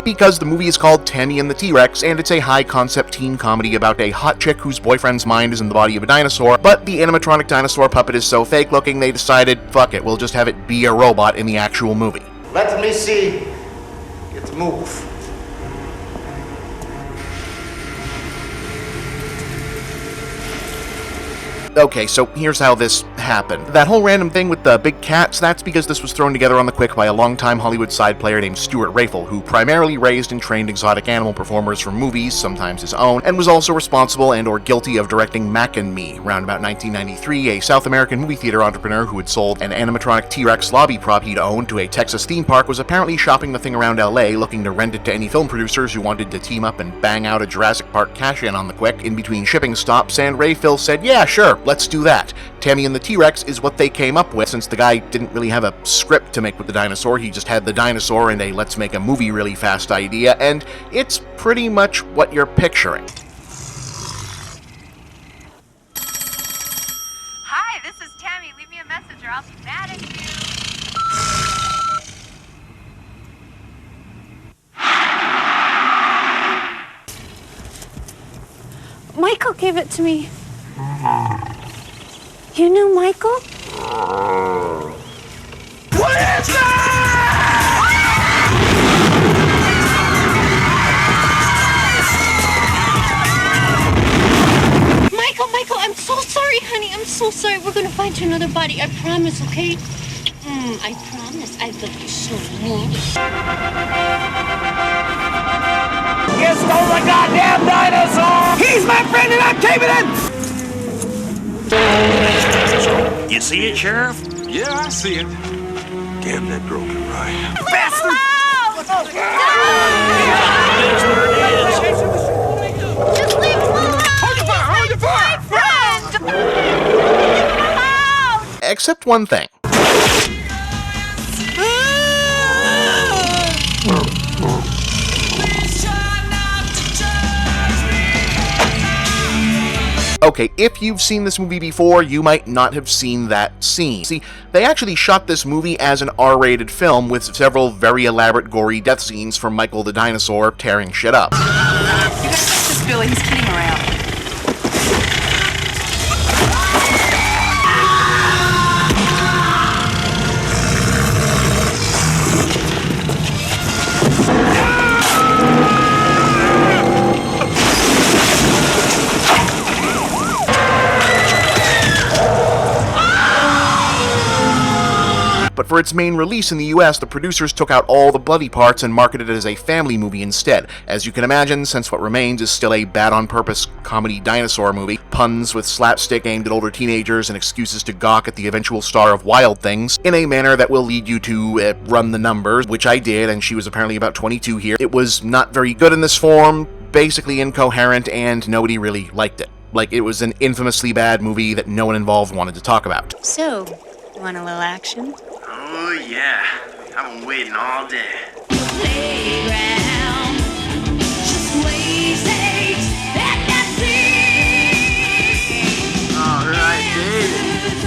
Because the movie is called Tammy and the T-Rex, and it's a high-concept teen comedy about a hot chick whose boyfriend's mind is in the body of a dinosaur, but the animatronic dinosaur puppet is so fake-looking they decided, fuck it, we'll just have it be a robot in the actual movie. Let me see it move. Okay, so here's how this happened. That whole random thing with the big cats, that's because this was thrown together on the quick by a longtime Hollywood side player named Stuart Rafel, who primarily raised and trained exotic animal performers for movies, sometimes his own, and was also responsible and or guilty of directing Mac and Me, around about 1993, a South American movie theater entrepreneur who had sold an animatronic T-Rex lobby prop he'd owned to a Texas theme park was apparently shopping the thing around LA looking to rent it to any film producers who wanted to team up and bang out a Jurassic Park cash-in on the quick in between shipping stops, and Rafel said, yeah, sure, let's do that. Tammy and the T-Rex is what they came up with, since the guy didn't really have a script to make with the dinosaur, he just had the dinosaur and a let's make a movie really fast idea, and it's pretty much what you're picturing. Hi, this is Tammy. Leave me a message or I'll be mad at you. Michael gave it to me. You knew Michael? What is that? Michael, I'm so sorry, honey. I'm so sorry. We're gonna find you another body. I promise, okay? I promise. I love you so much. You stole the goddamn dinosaur! He's my friend and I'm keeping it! You see it, Sheriff? Yeah, I see it. Damn, that girl can ride. Bastard! Just leave him alone! Hold your fire! My friend! Except one thing. Okay, if you've seen this movie before, you might not have seen that scene. See, they actually shot this movie as an R-rated film with several very elaborate gory death scenes from Michael the Dinosaur tearing shit up. You gotta fix this, Billy. He's kidding around. But for its main release in the US, the producers took out all the bloody parts and marketed it as a family movie instead. As you can imagine, since what remains is still a bad-on-purpose comedy dinosaur movie, puns with slapstick aimed at older teenagers and excuses to gawk at the eventual star of Wild Things, in a manner that will lead you to run the numbers, which I did, and she was apparently about 22 here. It was not very good in this form, basically incoherent, and nobody really liked it. Like, it was an infamously bad movie that no one involved wanted to talk about. So, you want a little action? Oh, yeah. I've been waiting all day. All right, David.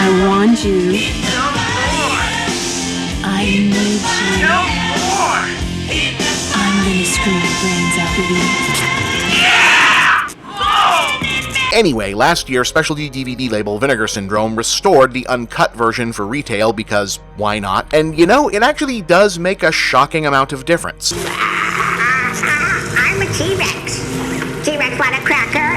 I want you. No more. I need you. No more. I'm gonna screw your brains out of you. Yeah! Oh! Anyway, last year, specialty DVD label Vinegar Syndrome restored the uncut version for retail because why not? And you know, it actually does make a shocking amount of difference. I'm a T-Rex. T-Rex want a cracker?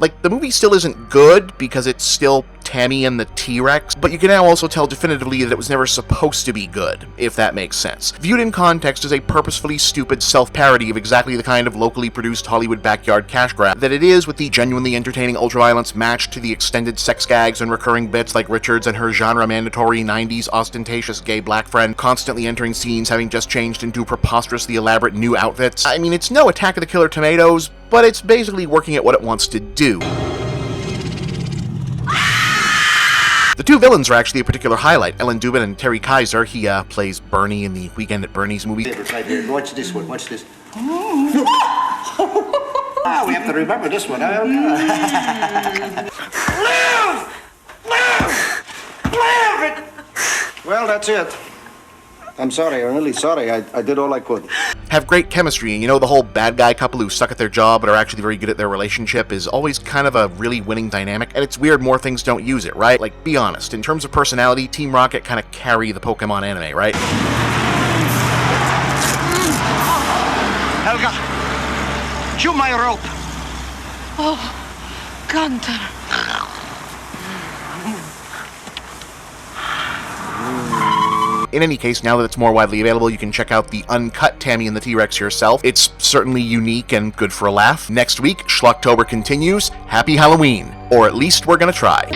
Like, the movie still isn't good because it's still Tammy and the T-Rex, but you can now also tell definitively that it was never supposed to be good, if that makes sense. Viewed in context as a purposefully stupid self-parody of exactly the kind of locally produced Hollywood backyard cash grab that it is, with the genuinely entertaining ultraviolence matched to the extended sex gags and recurring bits like Richards and her genre-mandatory 90s ostentatious gay black friend constantly entering scenes having just changed into preposterously elaborate new outfits. I mean, it's no Attack of the Killer Tomatoes, but it's basically working at what it wants to do. The two villains are actually a particular highlight. Ellen Dubin and Terry Kaiser. He plays Bernie in the Weekend at Bernie's movie. Right here. Watch this one. Watch this. We have to remember this one. Live! Live! Well, that's it. I'm sorry. I'm really sorry. I did all I could. Have great chemistry, and you know, the whole bad guy couple who suck at their job but are actually very good at their relationship is always kind of a really winning dynamic, and it's weird more things don't use it, right? Like, be honest, in terms of personality, Team Rocket kind of carry the Pokemon anime, right? Helga, chew my rope. Oh, Gunther. In any case, now that it's more widely available, you can check out the uncut Tammy and the T-Rex yourself. It's certainly unique and good for a laugh. Next week, Schlocktober continues. Happy Halloween. Or at least we're gonna try.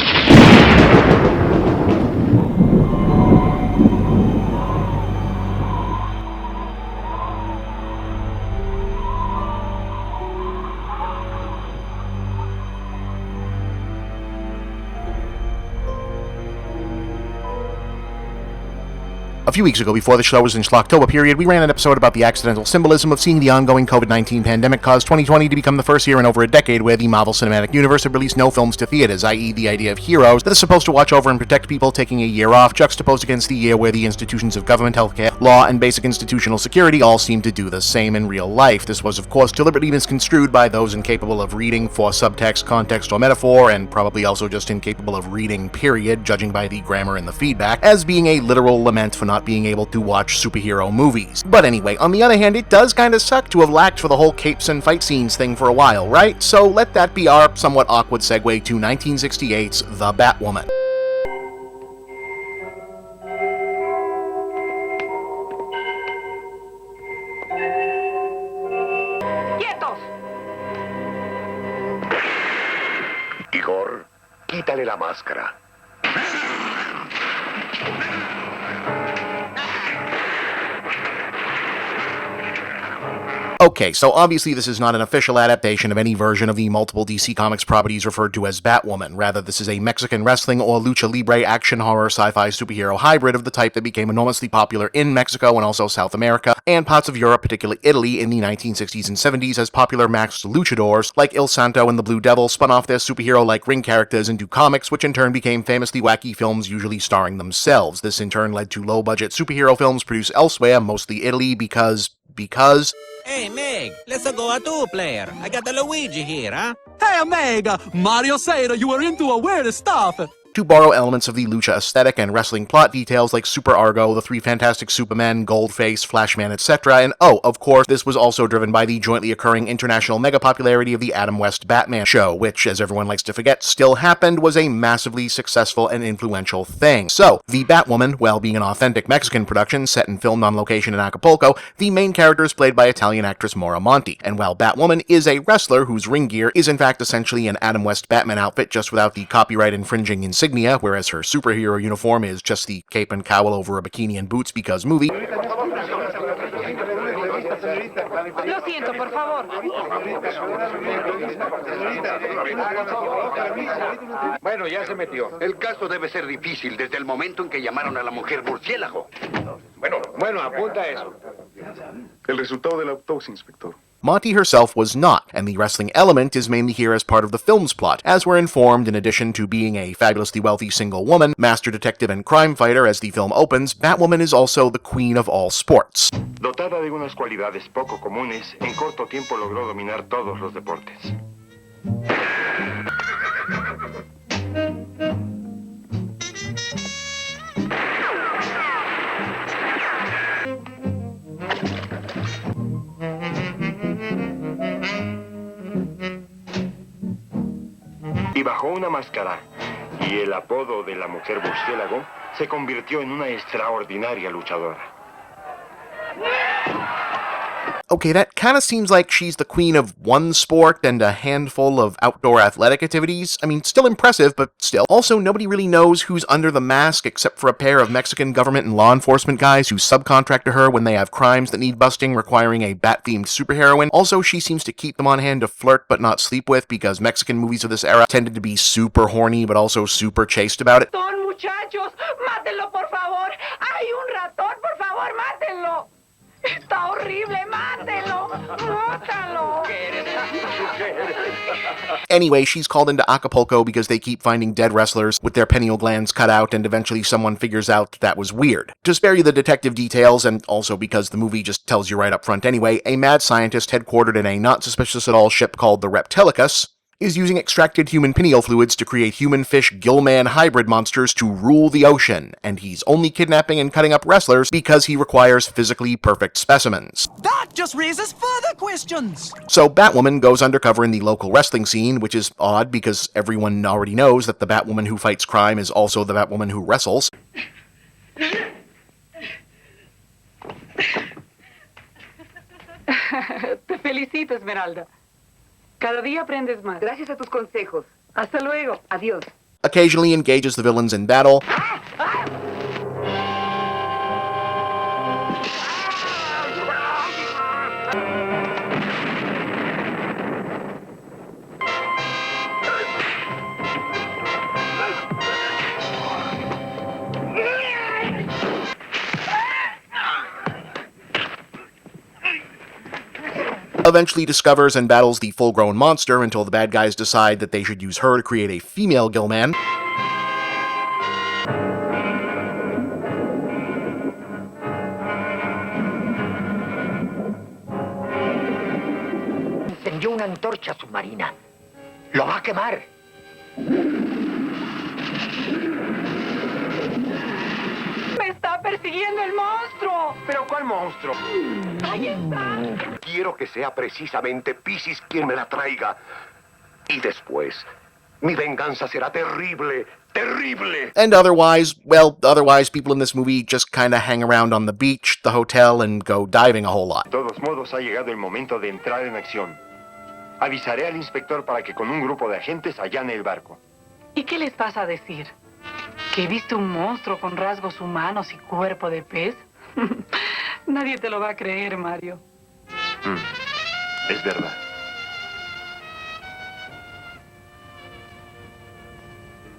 A few weeks ago, before the show was in Schlocktober period, we ran an episode about the accidental symbolism of seeing the ongoing COVID-19 pandemic cause 2020 to become the first year in over a decade where the Marvel Cinematic Universe had released no films to theaters, i.e. the idea of heroes that are supposed to watch over and protect people taking a year off, juxtaposed against the year where the institutions of government, healthcare, law, and basic institutional security all seem to do the same in real life. This was, of course, deliberately misconstrued by those incapable of reading for subtext, context, or metaphor, and probably also just incapable of reading, period, judging by the grammar and the feedback, as being a literal lament for not being able to watch superhero movies. But anyway, on the other hand, it does kinda suck to have lacked for the whole capes and fight scenes thing for a while, right? So let that be our somewhat awkward segue to 1968's The Batwoman. ¡Quietos! Igor, quítale la máscara. Okay, so obviously this is not an official adaptation of any version of the multiple DC Comics properties referred to as Batwoman. Rather, this is a Mexican wrestling or lucha libre action horror sci-fi superhero hybrid of the type that became enormously popular in Mexico and also South America, and parts of Europe, particularly Italy, in the 1960s and 70s as popular masked luchadors like Il Santo and the Blue Devil spun off their superhero-like ring characters into comics, which in turn became famously wacky films usually starring themselves. This in turn led to low-budget superhero films produced elsewhere, mostly Italy, because... Hey, Meg, let's go a two-player. I got the Luigi here, huh? Hey, Meg! Mario said you were into a weird stuff. To borrow elements of the lucha aesthetic and wrestling plot details like Super Argo, the Three Fantastic Supermen, Goldface, Flashman, etc., and oh, of course, this was also driven by the jointly occurring international mega popularity of the Adam West Batman show, which, as everyone likes to forget, still happened, was a massively successful and influential thing. So, the Batwoman, while being an authentic Mexican production set and filmed on location in Acapulco, the main character is played by Italian actress Maura Monti, and while Batwoman is a wrestler whose ring gear is in fact essentially an Adam West Batman outfit just without the copyright-infringing insignia, whereas her superhero uniform is just the cape and cowl over a bikini and boots because movie. Lo siento, por favor. Bueno, ya se metió. El caso debe ser difícil desde el momento en que llamaron a la mujer murciélago. Bueno, apunta eso. El resultado de la autopsia, inspector. Monty herself was not, and the wrestling element is mainly here as part of the film's plot, as we're informed, in addition to being a fabulously wealthy single woman, master detective and crime fighter as the film opens, Batwoman is also the queen of all sports. Dotada de unas cualidades poco comunes, en corto tiempo logró dominar todos los deportes. y bajo una máscara y el apodo de la mujer murciélago, se convirtió en una extraordinaria luchadora. Okay, that kind of seems like she's the queen of one sport and a handful of outdoor athletic activities. I mean, still impressive, but still. Also, nobody really knows who's under the mask except for a pair of Mexican government and law enforcement guys who subcontract to her when they have crimes that need busting requiring a bat-themed superheroine. Also, she seems to keep them on hand to flirt but not sleep with because Mexican movies of this era tended to be super horny but also super chaste about it. Muchachos, mátenlo por favor. Hay un ratón, por favor, mátenlo. Está horrible, mátelo, mátalo. Anyway, she's called into Acapulco because they keep finding dead wrestlers with their pineal glands cut out, and eventually someone figures out that was weird. To spare you the detective details, and also because the movie just tells you right up front anyway, a mad scientist headquartered in a not suspicious at all ship called the Reptilicus is using extracted human pineal fluids to create human-fish gill-man hybrid monsters to rule the ocean, and he's only kidnapping and cutting up wrestlers because he requires physically perfect specimens. That just raises further questions. So Batwoman goes undercover in the local wrestling scene, which is odd because everyone already knows that the Batwoman who fights crime is also the Batwoman who wrestles. Te felicito, Esmeralda. Cada día aprendes más. Gracias a tus consejos. Hasta luego. Adiós. Occasionally engages the villains in battle. Eventually discovers and battles the full-grown monster until the bad guys decide that they should use her to create a female Gillman. Encendió una antorcha submarina. Lo va a quemar. ¡Me está persiguiendo el monstruo! ¿Pero cuál monstruo? ¡Ahí está! Quiero que sea precisamente Piscis quien me la traiga. Y después, mi venganza será terrible, terrible. And otherwise people in this movie just kinda hang around on the beach, the hotel, and go diving a whole lot. De todos modos, ha llegado el momento de entrar en acción. Avisaré al inspector para que con un grupo de agentes allane el barco. ¿Y qué les vas a decir? ¿Que viste un monstruo con rasgos humanos y cuerpo de pez? Nadie te lo va a creer, Mario. Es verdad.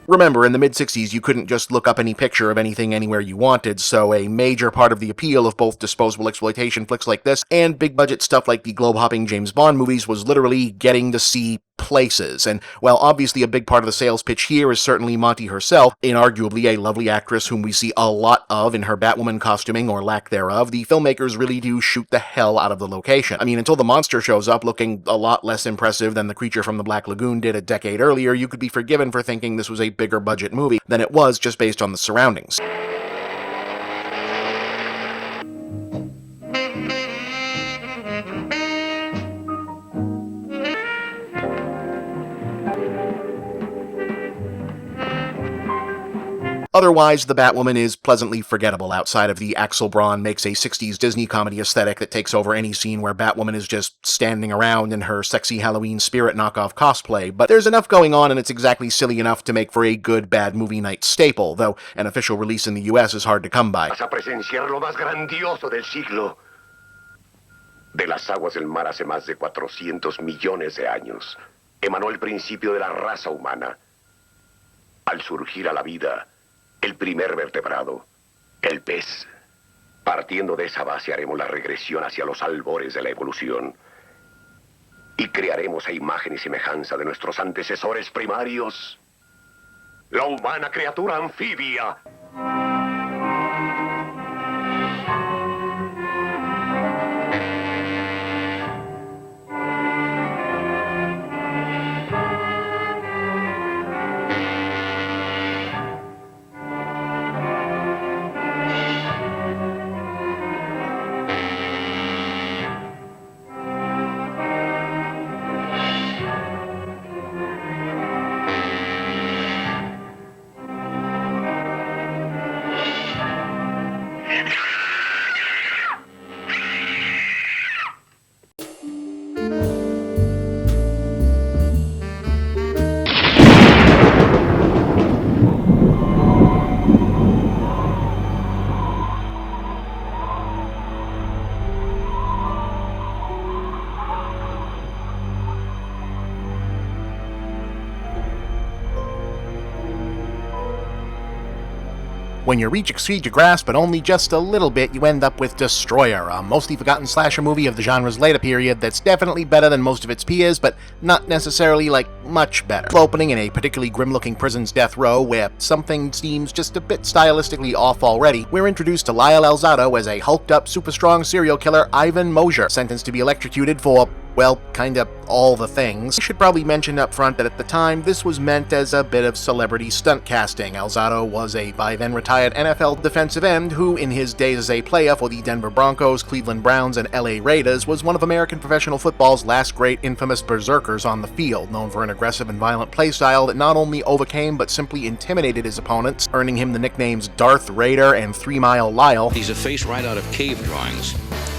Remember, in the mid-60s, you couldn't just look up any picture of anything anywhere you wanted, so a major part of the appeal of both disposable exploitation flicks like this and big-budget stuff like the globe-hopping James Bond movies was literally getting to see places. And while obviously a big part of the sales pitch here is certainly Monty herself, inarguably a lovely actress whom we see a lot of in her Batwoman costuming or lack thereof, the filmmakers really do shoot the hell out of the location. I mean, until the monster shows up looking a lot less impressive than the creature from the Black Lagoon did a decade earlier, you could be forgiven for thinking this was a bigger budget movie than it was just based on the surroundings. Otherwise, the Batwoman is pleasantly forgettable outside of the Axel Braun makes a 60s Disney comedy aesthetic that takes over any scene where Batwoman is just standing around in her sexy Halloween spirit knockoff cosplay, but there's enough going on and it's exactly silly enough to make for a good bad movie night staple, though an official release in the US is hard to come by. Vas a presenciar lo más grandioso del siglo. De las aguas del mar hace más de 400 millones de años, emanó el principio de la raza humana. Al surgir a la vida, el primer vertebrado, el pez. Partiendo de esa base haremos la regresión hacia los albores de la evolución y crearemos a imagen y semejanza de nuestros antecesores primarios, la humana criatura anfibia. When you reach exceed your grasp, but only just a little bit, you end up with Destroyer, a mostly forgotten slasher movie of the genre's later period that's definitely better than most of its peers, but not necessarily, much better. Opening in a particularly grim-looking prison's death row, where something seems just a bit stylistically off already, we're introduced to Lyle Alzado as a hulked-up, super-strong serial killer, Ivan Mosier, sentenced to be electrocuted for, well, kinda all the things. I should probably mention up front that at the time, this was meant as a bit of celebrity stunt casting. Alzado was a by then retired NFL defensive end who, in his days as a player for the Denver Broncos, Cleveland Browns, and LA Raiders, was one of American professional football's last great infamous berserkers on the field, known for an aggressive and violent playstyle that not only overcame but simply intimidated his opponents, earning him the nicknames Darth Raider and 3 Mile Lyle. He's a face right out of cave drawings.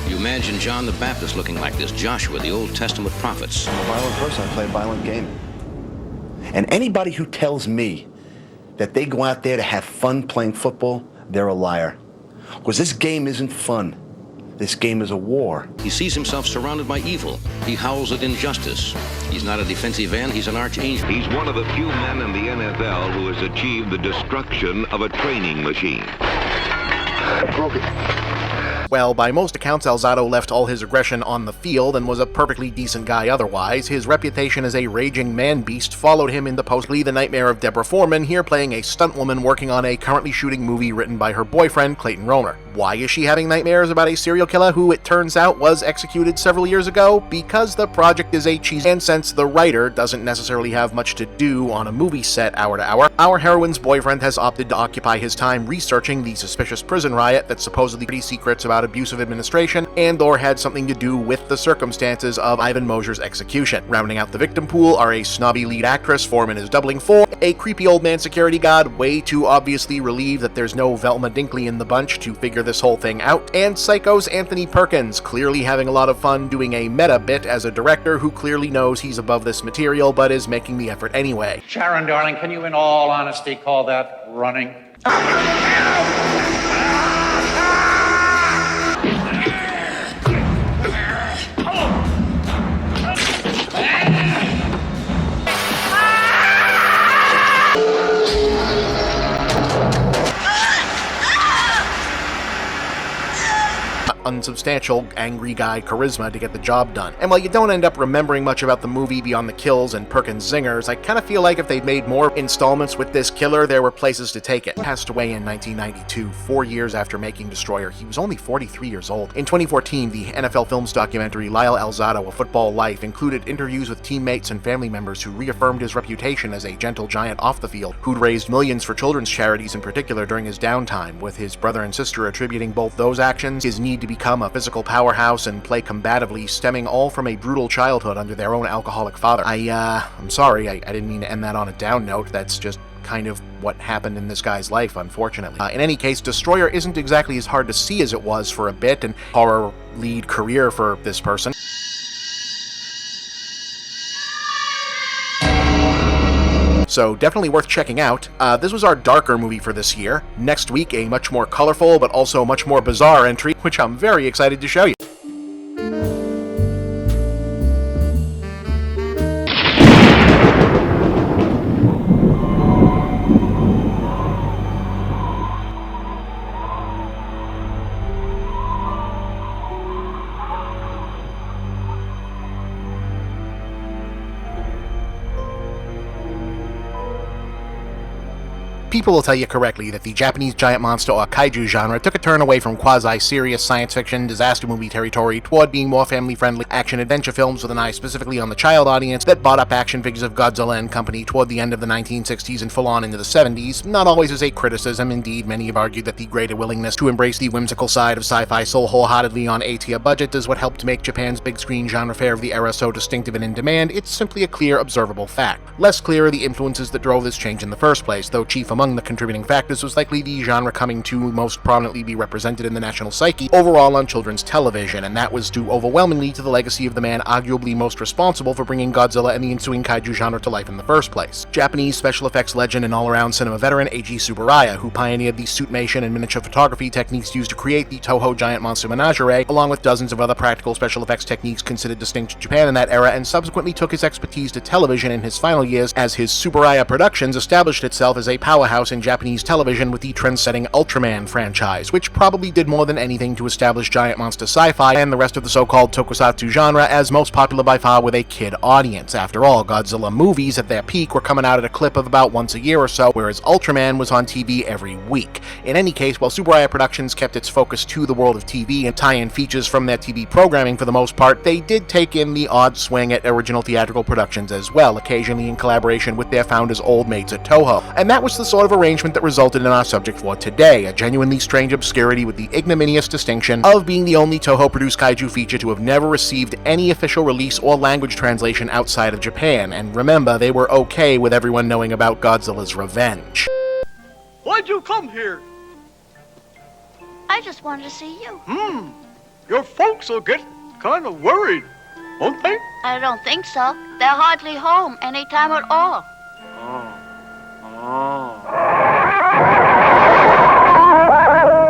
You imagine John the Baptist looking like this, Joshua, the Old Testament prophets. I'm a violent person. I play a violent game. And anybody who tells me that they go out there to have fun playing football, they're a liar. Because this game isn't fun. This game is a war. He sees himself surrounded by evil. He howls at injustice. He's not a defensive end, he's an archangel. He's one of the few men in the NFL who has achieved the destruction of a training machine. Broke it. Well, by most accounts, Alzado left all his aggression on the field and was a perfectly decent guy otherwise. His reputation as a raging man-beast followed him into Postly, The Nightmare of Deborah Foreman, here playing a stunt woman working on a currently shooting movie written by her boyfriend, Clayton Romer. Why is she having nightmares about a serial killer who, it turns out, was executed several years ago? Because the project is a cheese, and since the writer doesn't necessarily have much to do on a movie set hour to hour, our heroine's boyfriend has opted to occupy his time researching the suspicious prison riot that supposedly pretty secrets about abusive administration and/or had something to do with the circumstances of Ivan Mosier's execution. Rounding out the victim pool are a snobby lead actress Foreman is doubling for, a creepy old man security guard way too obviously relieved that there's no Velma Dinkley in the bunch to figure this whole thing out, and Psycho's Anthony Perkins, clearly having a lot of fun doing a meta bit as a director who clearly knows he's above this material but is making the effort anyway. Sharon, darling, can you in all honesty call that running? Unsubstantial, angry guy charisma to get the job done. And while you don't end up remembering much about the movie beyond the kills and Perkins' zingers, I kind of feel like if they'd made more installments with this killer, there were places to take it. He passed away in 1992, 4 years after making Destroyer. He was only 43 years old. In 2014, the NFL Films documentary Lyle Alzado, A Football Life, included interviews with teammates and family members who reaffirmed his reputation as a gentle giant off the field, who'd raised millions for children's charities in particular during his downtime, with his brother and sister attributing both those actions, his need to become a physical powerhouse and play combatively, stemming all from a brutal childhood under their own alcoholic father. I'm sorry, I didn't mean to end that on a down note. That's just kind of what happened in this guy's life, unfortunately. In any case, Destroyer isn't exactly as hard to see as it was for a bit, and horror lead career for this person. So definitely worth checking out. This was our darker movie for this year. Next week, a much more colorful but also much more bizarre entry, which I'm very excited to show you. People will tell you correctly that the Japanese giant monster or kaiju genre took a turn away from quasi-serious science fiction, disaster movie territory toward being more family-friendly action-adventure films with an eye specifically on the child audience that bought up action figures of Godzilla and company toward the end of the 1960s and full-on into the 70s, not always as a criticism. Indeed, many have argued that the greater willingness to embrace the whimsical side of sci-fi so wholeheartedly on A-tier budget is what helped make Japan's big-screen genre fare of the era so distinctive and in demand. It's simply a clear, observable fact. Less clear are the influences that drove this change in the first place, though chief among the contributing factors was likely the genre coming to most prominently be represented in the national psyche overall on children's television, and that was due overwhelmingly to the legacy of the man arguably most responsible for bringing Godzilla and the ensuing kaiju genre to life in the first place. Japanese special effects legend and all-around cinema veteran Eiji Tsuburaya, who pioneered the suitmation and miniature photography techniques used to create the Toho giant monster menagerie, along with dozens of other practical special effects techniques considered distinct to Japan in that era, and subsequently took his expertise to television in his final years as his Tsuburaya Productions established itself as a powerhouse powerhouse in Japanese television with the trend-setting Ultraman franchise, which probably did more than anything to establish giant monster sci-fi and the rest of the so-called tokusatsu genre as most popular by far with a kid audience. After all, Godzilla movies at their peak were coming out at a clip of about once a year or so, whereas Ultraman was on TV every week. In any case, while Tsuburaya Productions kept its focus to the world of TV and tie-in features from their TV programming for the most part, they did take in the odd swing at original theatrical productions as well, occasionally in collaboration with their founders' old mates at Toho. And that was the sort of arrangement that resulted in our subject for today, a genuinely strange obscurity with the ignominious distinction of being the only Toho-produced kaiju feature to have never received any official release or language translation outside of Japan, and remember, they were okay with everyone knowing about Godzilla's revenge. Why'd you come here? I just wanted to see you. Your folks will get kind of worried, won't they? I don't think so. They're hardly home any time at all.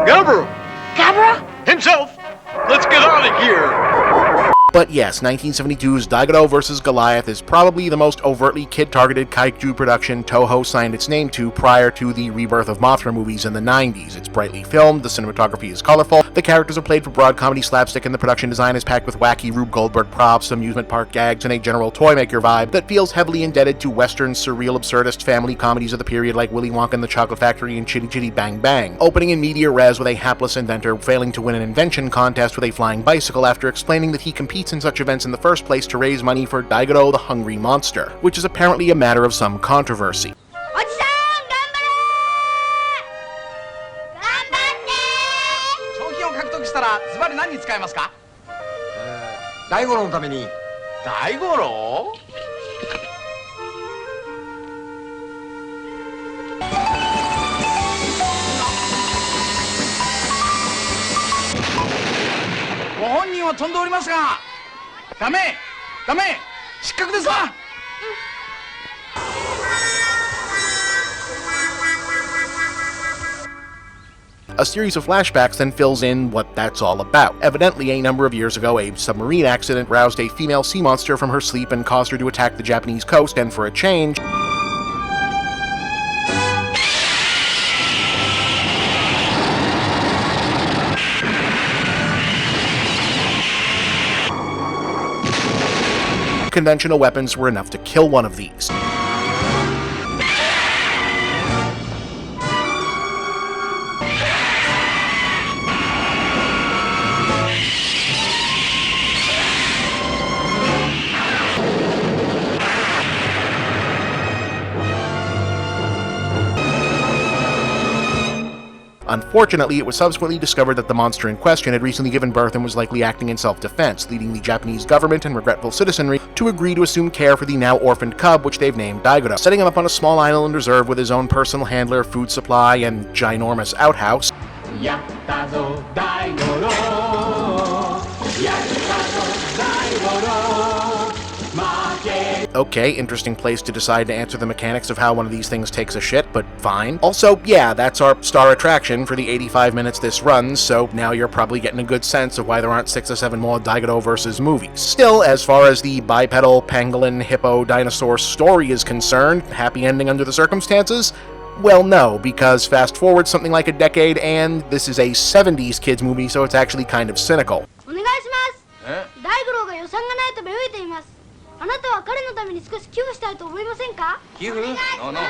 Gabra! Gabra? Himself! Let's get out of here! But yes, 1972's Daigoro vs. Goliath is probably the most overtly kid-targeted kaiju production Toho signed its name to prior to the rebirth of Mothra movies in the 90s. It's brightly filmed, the cinematography is colorful, the characters are played for broad comedy slapstick, and the production design is packed with wacky Rube Goldberg props, amusement park gags, and a general toy maker vibe that feels heavily indebted to Western surreal absurdist family comedies of the period like Willy Wonka and the Chocolate Factory and Chitty Chitty Bang Bang, opening in media res with a hapless inventor failing to win an invention contest with a flying bicycle after explaining that he competes in such events in the first place to raise money for Daigoro the Hungry Monster, which is apparently a matter of some controversy. A series of flashbacks then fills in what that's all about. Evidently, a number of years ago, a submarine accident roused a female sea monster from her sleep and caused her to attack the Japanese coast, and for a change, conventional weapons were enough to kill one of these. Unfortunately, it was subsequently discovered that the monster in question had recently given birth and was likely acting in self-defense, leading the Japanese government and regretful citizenry to agree to assume care for the now orphaned cub, which they've named Daigoro, setting him up on a small island reserve with his own personal handler, food supply, and ginormous outhouse. Okay, interesting place to decide to answer the mechanics of how one of these things takes a shit, but fine. Also, yeah, that's our star attraction for the 85 minutes this runs, so now you're probably getting a good sense of why there aren't 6 or 7 more Daigoro vs. movies. Still, as far as the bipedal, pangolin, hippo, dinosaur story is concerned, happy ending under the circumstances? Well, no, because fast forward something like a decade and this is a 70s kids movie, so it's actually kind of cynical. あなたは彼のために少し寄付したいと思いませんか？寄付？ノーノー。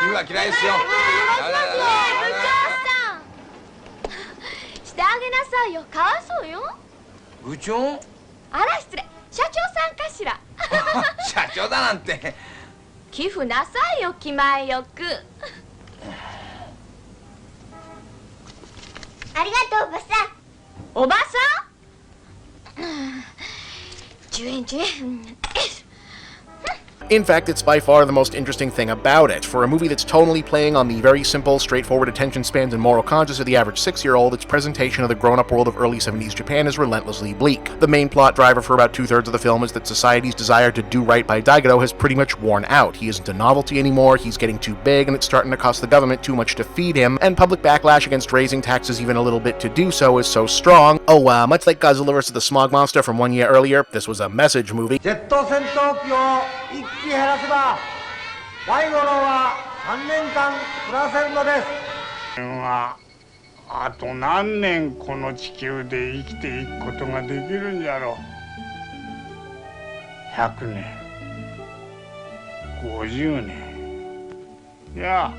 寄付は嫌いですよ。お願いしますよ。部長さん。してあげなさいよ。かわいそうよ。部長？あら失礼。社長さんかしら。社長だなんて。寄付なさいよ気前よく。ありがとうおばさん。おばさん？10円10円。In fact, it's by far the most interesting thing about it. For a movie that's tonally playing on the very simple, straightforward attention spans and moral conscience of the average 6-year-old, its presentation of the grown-up world of early 70s Japan is relentlessly bleak. The main plot driver for about 2/3 of the film is that society's desire to do right by Daigoro has pretty much worn out. He isn't a novelty anymore, he's getting too big, and it's starting to cost the government too much to feed him, and public backlash against raising taxes even a little bit to do so is so strong. Oh, much like Godzilla vs. the Smog Monster from 1 year earlier, this was a message movie. ジェット戦闘機を1機減らせば大五郎は3年間暮らせるのです。あと何年この地球で生きていくことができるんじゃろう。100年、50年。いや、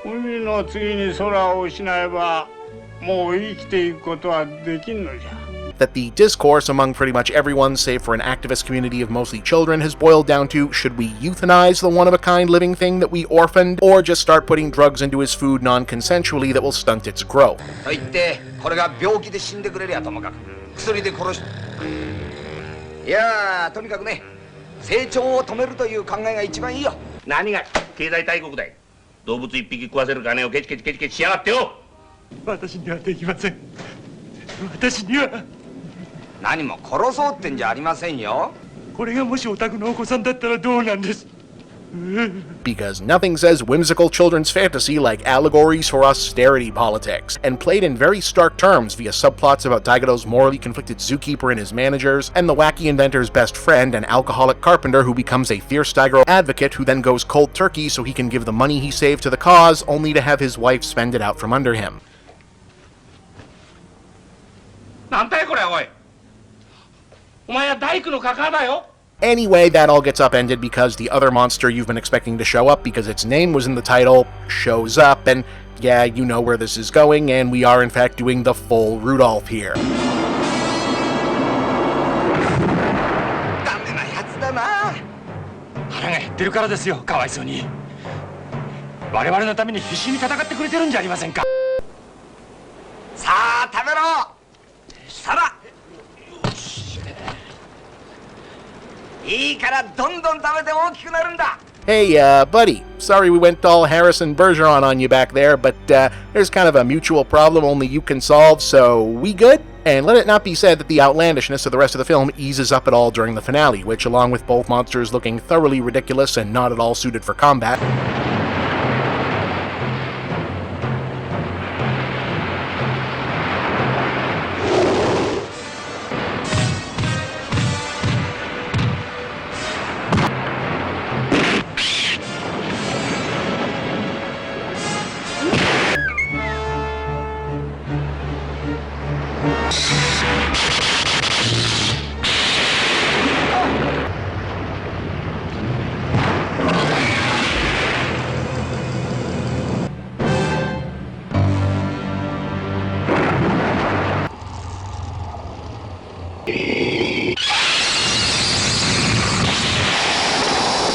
海の次に空を失えばもう生きていくことはできんのじゃ。That the discourse among pretty much everyone, save for an activist community of mostly children, has boiled down to, should we euthanize the one-of-a-kind living thing that we orphaned, or just start putting drugs into his food non-consensually that will stunt its growth? と言ってこれが病気で死んでくれりゃともかく薬で殺しいやーとにかくね成長を止めるという考えが一番いいよ。何が経済大国だい。動物一匹食わせる金をケチケチケチケチしやがってよ。私にはできません。私には。何も殺そうってんじゃありませんよ。これがもしお宅のお子さんだったらどうなんです。Because nothing says whimsical children's fantasy like allegories for austerity politics, and played in very stark terms via subplots about Daigo's morally conflicted zookeeper and his managers, and the wacky inventor's best friend, an alcoholic carpenter who becomes a fierce Daigo advocate who then goes cold turkey so he can give the money he saved to the cause, only to have his wife spend it out from under him. なんだよこれおい。お前は大工のカカだよ。 Anyway, that all gets upended because the other monster you've been expecting to show up because its name was in the title shows up, and yeah, you know where this is going, and we are in fact doing the full Rudolph here. ダメなやつだな。腹が減ってるからですよ、かわいそうに。我々のために必死に戦ってくれてるんじゃありませんか。さあ食べろ。さら。いいからどんどん食べて大きくなるんだ。 Hey, buddy, sorry we went all Harrison Bergeron on you back there, but there's kind of a mutual problem only you can solve, so we good? And let it not be said that the outlandishness of the rest of the film eases up at all during the finale, which, along with both monsters looking thoroughly ridiculous and not at all suited for combat,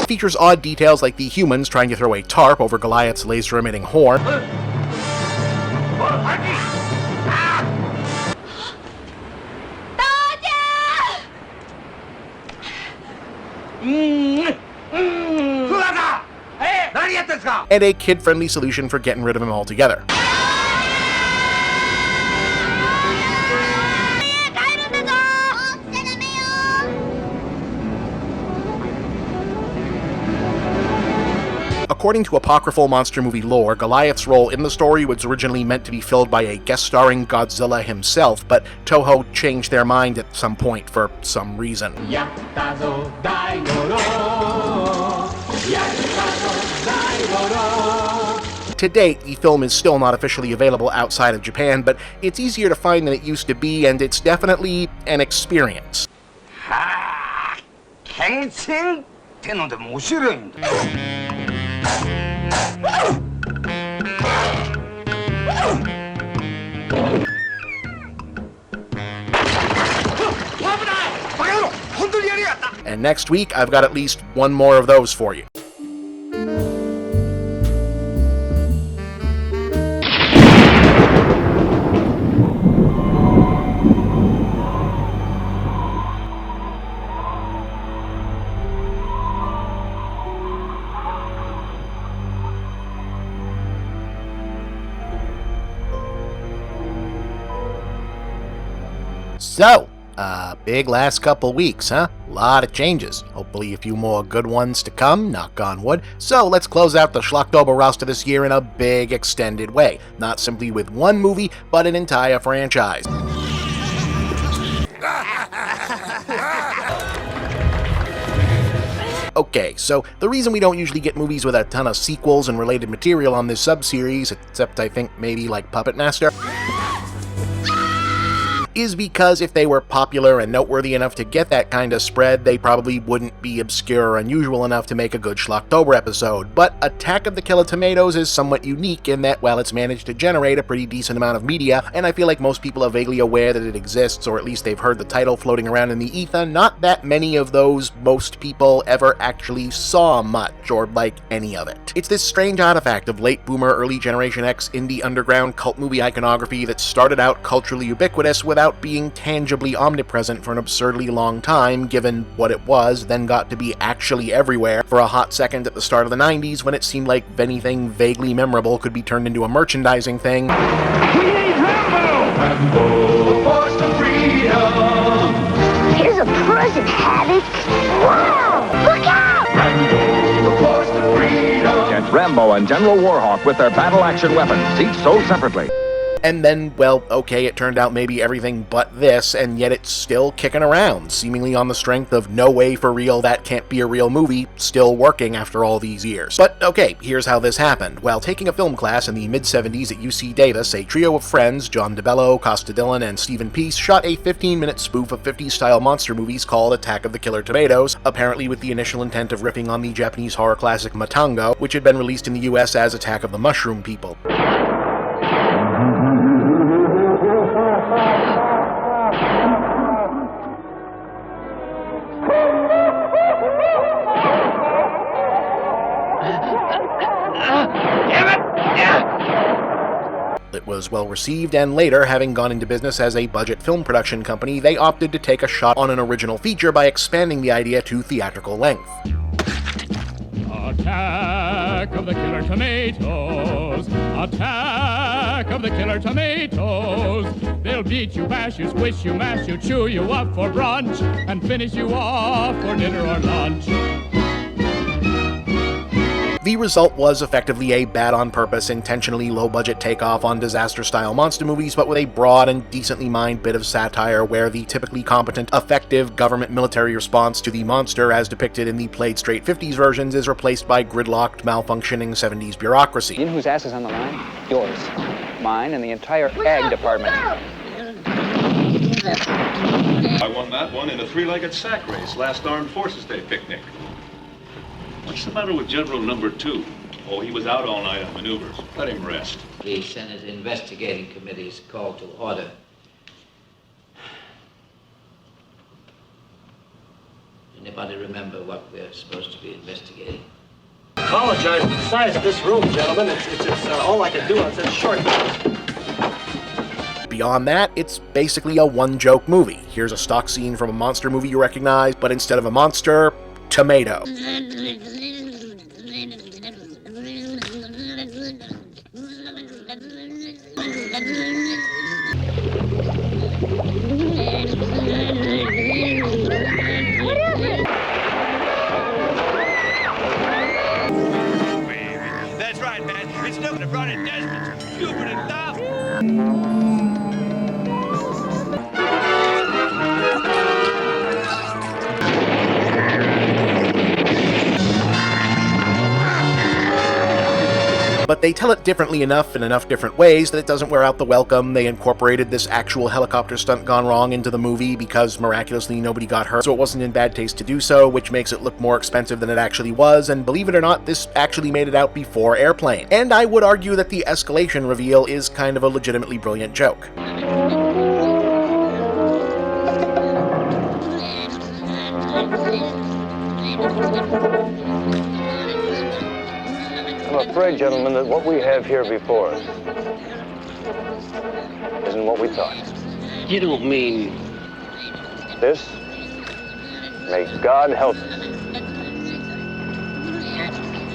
features odd details like the humans trying to throw a tarp over Goliath's laser-emitting horn, and a kid-friendly solution for getting rid of him altogether. According to apocryphal monster movie lore, Goliath's role in the story was originally meant to be filled by a guest-starring Godzilla himself, but Toho changed their mind at some point for some reason. To date, the film is still not officially available outside of Japan, but it's easier to find than it used to be, and it's definitely an experience. ケンチンってのでも面白いんだ。 And next week, I've got at least one more of those for you. So, big last couple weeks, huh? Lot of changes. Hopefully a few more good ones to come, knock on wood. So let's close out the Schlocktober roster this year in a big extended way. Not simply with one movie, but an entire franchise. Okay, so the reason we don't usually get movies with a ton of sequels and related material on this sub-series, except I think maybe like Puppet Master, is because if they were popular and noteworthy enough to get that kind of spread, they probably wouldn't be obscure or unusual enough to make a good Schlocktober episode. But Attack of the Killer Tomatoes is somewhat unique in that while it's managed to generate a pretty decent amount of media, and I feel like most people are vaguely aware that it exists, or at least they've heard the title floating around in the ether, not that many of those most people ever actually saw much, or like any of it. It's this strange artifact of late boomer, early Generation X indie underground cult movie iconography that started out culturally ubiquitous without being tangibly omnipresent for an absurdly long time, given what it was, then got to be actually everywhere for a hot second at the start of the 90s when it seemed like anything vaguely memorable could be turned into a merchandising thing. We need Rambo! Rambo, the force of freedom! Here's a present, Havoc. Wow! Look out! Rambo, the force of freedom! Get Rambo and General Warhawk with their battle action weapons, each sold separately. And then, well, okay, it turned out maybe everything but this, and yet it's still kicking around, seemingly on the strength of No Way for Real, That Can't Be a Real Movie, still working after all these years. But okay, here's how this happened. While taking a film class in the mid-70s at UC Davis, a trio of friends, John DeBello, Costa Dillon, and Stephen Peace, shot a 15-minute spoof of 50s-style monster movies called Attack of the Killer Tomatoes, apparently with the initial intent of riffing on the Japanese horror classic Matango, which had been released in the US as Attack of the Mushroom People. It was well received, and later, having gone into business as a budget film production company, they opted to take a shot on an original feature by expanding the idea to theatrical length. Attack of the Killer Tomatoes! Attack of the Killer Tomatoes! They'll beat you, bash you, squish you, mash you, chew you up for brunch, and finish you off for dinner or lunch. The result was effectively a bad-on-purpose, intentionally low-budget takeoff on disaster-style monster movies, but with a broad and decently mined bit of satire where the typically competent, effective government-military response to the monster as depicted in the played-straight 50s versions is replaced by gridlocked, malfunctioning 70s bureaucracy. You know whose ass is on the line? Yours, mine, and the entire ag department. I won that one in a three-legged sack race last Armed Forces Day picnic. What's the matter with General Number 2? Oh, he was out all night on maneuvers. Let him rest. The Senate Investigating Committee is called to order. Anybody remember what we're supposed to be investigating? Apologize for the size of this room, gentlemen. It's all I can do on such short notice. Beyond that, it's basically a one-joke movie. Here's a stock scene from a monster movie you recognize, but instead of a monster, tomato. That's right, man. It's nothing. I brought it Desmond. Stupid and dumb. But they tell it differently enough in enough different ways that it doesn't wear out the welcome. They incorporated this actual helicopter stunt gone wrong into the movie because miraculously nobody got hurt, so it wasn't in bad taste to do so, which makes it look more expensive than it actually was, and believe it or not, this actually made it out before Airplane. And I would argue that the escalation reveal is kind of a legitimately brilliant joke. I'm afraid, gentlemen, that what we have here before us isn't what we thought. You don't mean... This, may God help us,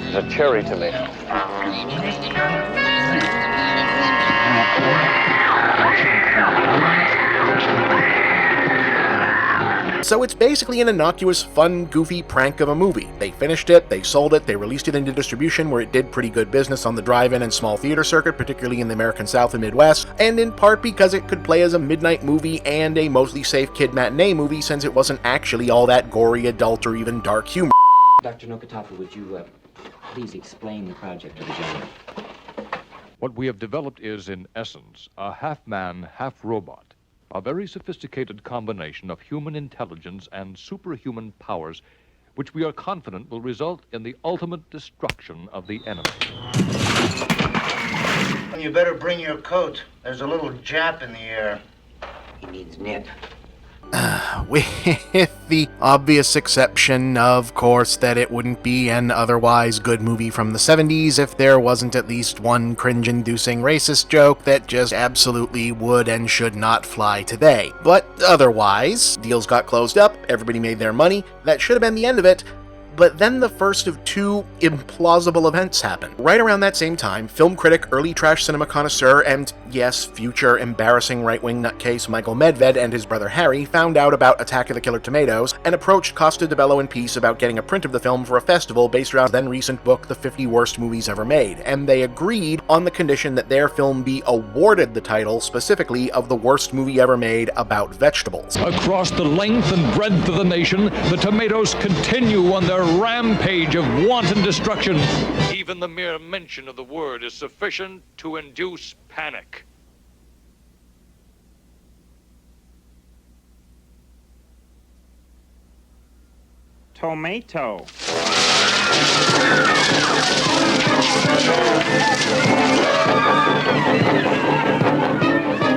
is a cherry tomato. So it's basically an innocuous, fun, goofy prank of a movie. They finished it, they sold it, they released it into distribution where it did pretty good business on the drive-in and small theater circuit, particularly in the American South and Midwest, and in part because it could play as a midnight movie and a mostly safe kid matinee movie since it wasn't actually all that gory, adult, or even dark humor. Dr. Nokatafu, would you please explain the project to the gentleman? What we have developed is, in essence, a half-man, half-robot, a very sophisticated combination of human intelligence and superhuman powers, which we are confident will result in the ultimate destruction of the enemy. You better bring your coat. There's a little Jap in the air. He needs nip. With the obvious exception, of course, that it wouldn't be an otherwise good movie from the 70s if there wasn't at least one cringe-inducing racist joke that just absolutely would and should not fly today. But otherwise, deals got closed up, everybody made their money, that should have been the end of it. But then the first of two implausible events happened. Right around that same time, film critic, early trash cinema connoisseur, and yes, future embarrassing right-wing nutcase Michael Medved and his brother Harry found out about Attack of the Killer Tomatoes and approached Costa de Bello and Peace about getting a print of the film for a festival based around the then-recent book The 50 Worst Movies Ever Made, and they agreed on the condition that their film be awarded the title specifically of the worst movie ever made about vegetables. Across the length and breadth of the nation, the tomatoes continue on their rampage of wanton destruction. Even the mere mention of the word is sufficient to induce panic. Tomato.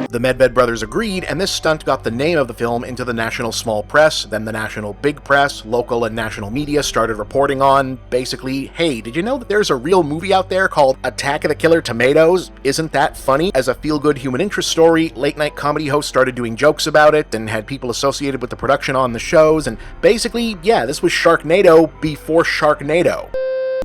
The Medved brothers agreed, and this stunt got the name of the film into the national small press, then the national big press. Local and national media started reporting on, basically, hey, did you know that there's a real movie out there called Attack of the Killer Tomatoes? Isn't that funny? As a feel-good human interest story, late-night comedy hosts started doing jokes about it, and had people associated with the production on the shows, and basically, yeah, this was Sharknado before Sharknado.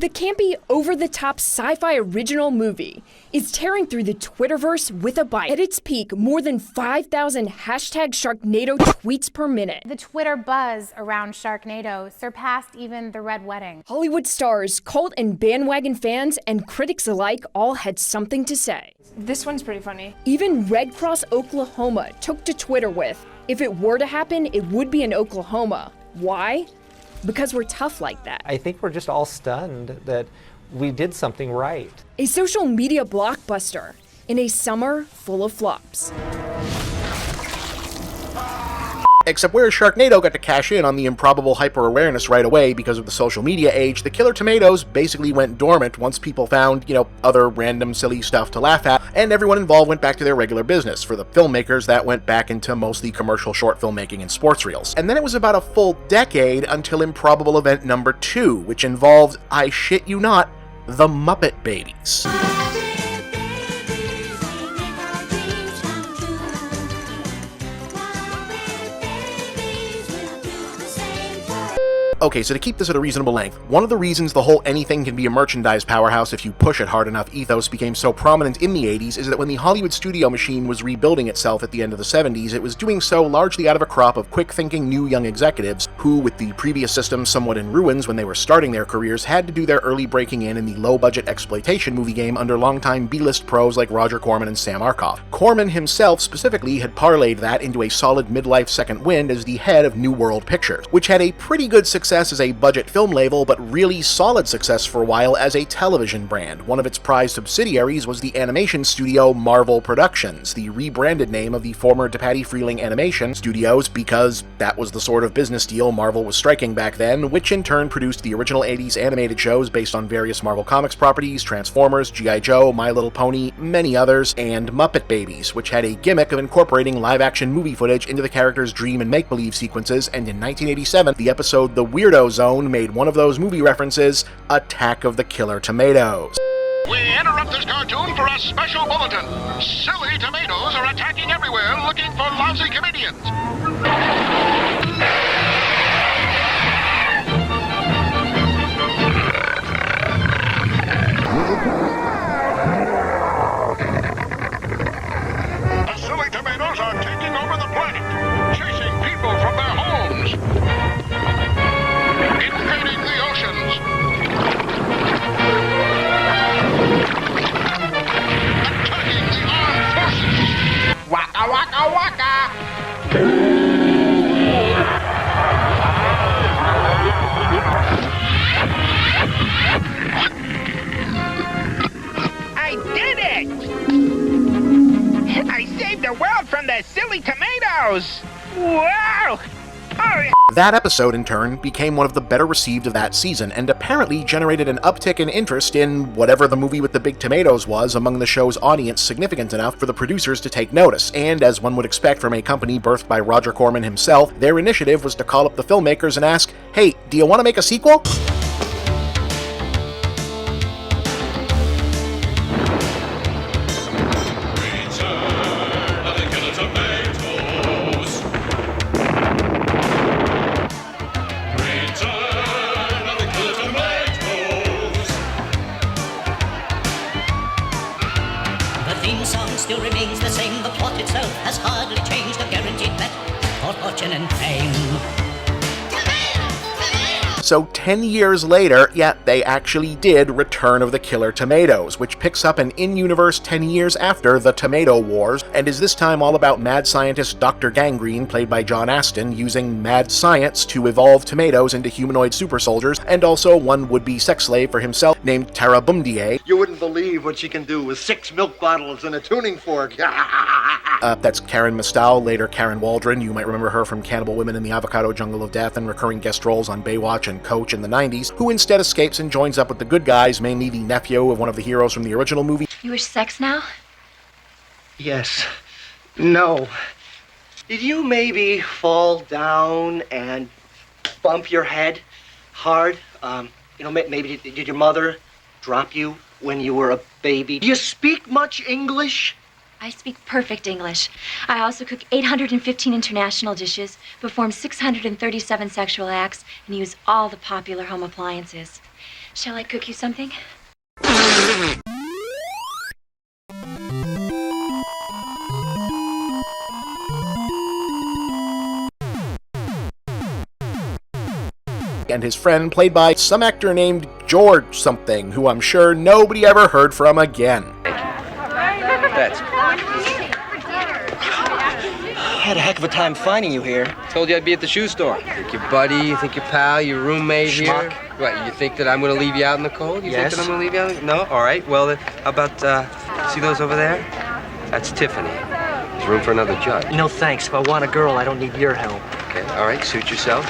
The campy, over-the-top sci-fi original movie is tearing through the Twitterverse with a bite. At its peak, more than 5,000 #Sharknado tweets per minute. The Twitter buzz around Sharknado surpassed even the Red Wedding. Hollywood stars, cult and bandwagon fans, and critics alike all had something to say. This one's pretty funny. Even Red Cross Oklahoma took to Twitter with, if it were to happen, it would be in Oklahoma. Why? Because we're tough like that. I think we're just all stunned that we did something right. A social media blockbuster in a summer full of flops. Except whereas Sharknado got to cash in on the improbable hyper-awareness right away because of the social media age, the Killer Tomatoes basically went dormant once people found, other random silly stuff to laugh at, and everyone involved went back to their regular business. For the filmmakers, that went back into mostly commercial short filmmaking and sports reels. And then it was about a full decade until improbable event number 2, which involved, I shit you not, the Muppet Babies. Okay, so to keep this at a reasonable length, one of the reasons the whole anything can be a merchandise powerhouse if you push it hard enough ethos became so prominent in the 80s is that when the Hollywood studio machine was rebuilding itself at the end of the 70s, it was doing so largely out of a crop of quick-thinking new young executives who, with the previous system somewhat in ruins when they were starting their careers, had to do their early breaking in the low-budget exploitation movie game under longtime B-list pros like Roger Corman and Sam Arkoff. Corman himself specifically had parlayed that into a solid midlife second wind as the head of New World Pictures, which had a pretty good success as a budget film label, but really solid success for a while as a television brand. One of its prized subsidiaries was the animation studio Marvel Productions, the rebranded name of the former DePatie Freeling Animation Studios, because that was the sort of business deal Marvel was striking back then, which in turn produced the original 80s animated shows based on various Marvel Comics properties, Transformers, G.I. Joe, My Little Pony, many others, and Muppet Babies, which had a gimmick of incorporating live-action movie footage into the characters' dream and make-believe sequences, and in 1987, the episode The Weirdo Zone made one of those movie references, Attack of the Killer Tomatoes. We interrupt this cartoon for a special bulletin. Silly tomatoes are attacking everywhere looking for lousy comedians. The silly tomatoes are taking over the planet, chasing people from their homes, invading the oceans, attacking the armed forces. Waka waka waka! That episode, in turn, became one of the better received of that season, and apparently generated an uptick in interest in whatever the movie with the big tomatoes was among the show's audience significant enough for the producers to take notice, and as one would expect from a company birthed by Roger Corman himself, their initiative was to call up the filmmakers and ask, "Hey, do you want to make a sequel?" Still remains the same. The plot itself has hardly changed. A guaranteed bet for fortune and fame. So 10 years later, yeah, they actually did Return of the Killer Tomatoes, which picks up an in-universe 10 years after the Tomato Wars, and is this time all about mad scientist Dr. Gangrene, played by John Astin, using mad science to evolve tomatoes into humanoid super soldiers, and also one would-be sex slave for himself named Tarabumdier. You wouldn't believe what she can do with 6 milk bottles and a tuning fork. That's Karen Mustow, later Karen Waldron. You might remember her from Cannibal Women in the Avocado Jungle of Death and recurring guest roles on Baywatch and Coach in the 90s, who instead escapes and joins up with the good guys, mainly the nephew of one of the heroes from the original movie. You wish sex now? Yes. No. Did you maybe fall down and bump your head hard? Maybe did your mother drop you when you were a baby? Do you speak much English? I speak perfect English. I also cook 815 international dishes, perform 637 sexual acts, and use all the popular home appliances. Shall I cook you something? And his friend, played by some actor named George something, who I'm sure nobody ever heard from again. That's... I had a heck of a time finding you here. Told you I'd be at the shoe store. You think your buddy, you think your pal, your roommate Schmuck. here? What, you think that I'm going to leave you out in the cold? You Yes. think that I'm going to leave you out in the... No? All right. Well, then, how about, see those over there? That's Tiffany. There's room for another judge. No thanks. If I want a girl, I don't need your help. Okay, all right. Suit yourself.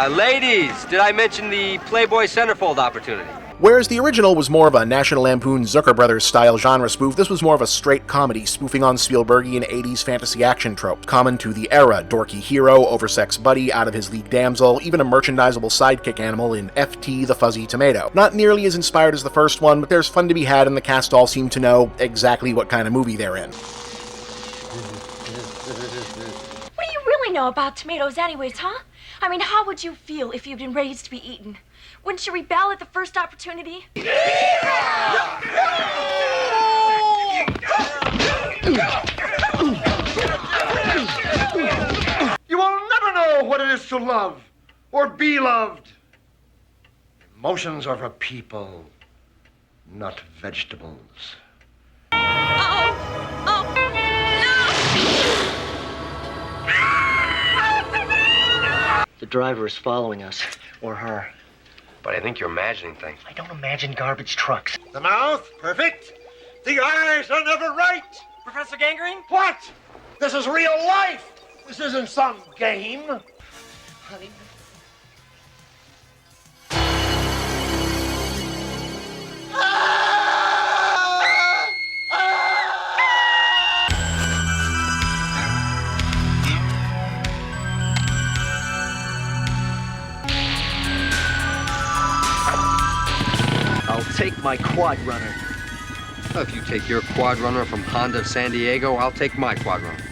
Ladies, did I mention the Playboy centerfold opportunity? Whereas the original was more of a National Lampoon Zucker Brothers style genre spoof, this was more of a straight comedy, spoofing on Spielbergian 80s fantasy action tropes, common to the era: dorky hero, oversexed buddy, out of his league damsel, even a merchandisable sidekick animal in FT the Fuzzy Tomato. Not nearly as inspired as the first one, but there's fun to be had, and the cast all seem to know exactly what kind of movie they're in. What do you really know about tomatoes anyways, huh? I mean, how would you feel if you'd been raised to be eaten? Wouldn't you rebel at the first opportunity? You will never know what it is to love or be loved. Emotions are for people, not vegetables. The driver is following us, or her. But I think you're imagining things. I don't imagine garbage trucks. The mouth, perfect. The eyes are never right. Professor Gangrene? What? This is real life. This isn't some game. Honey. I'll take my quad runner. Well, if you take your quad runner from Honda of San Diego, I'll take my quad runner.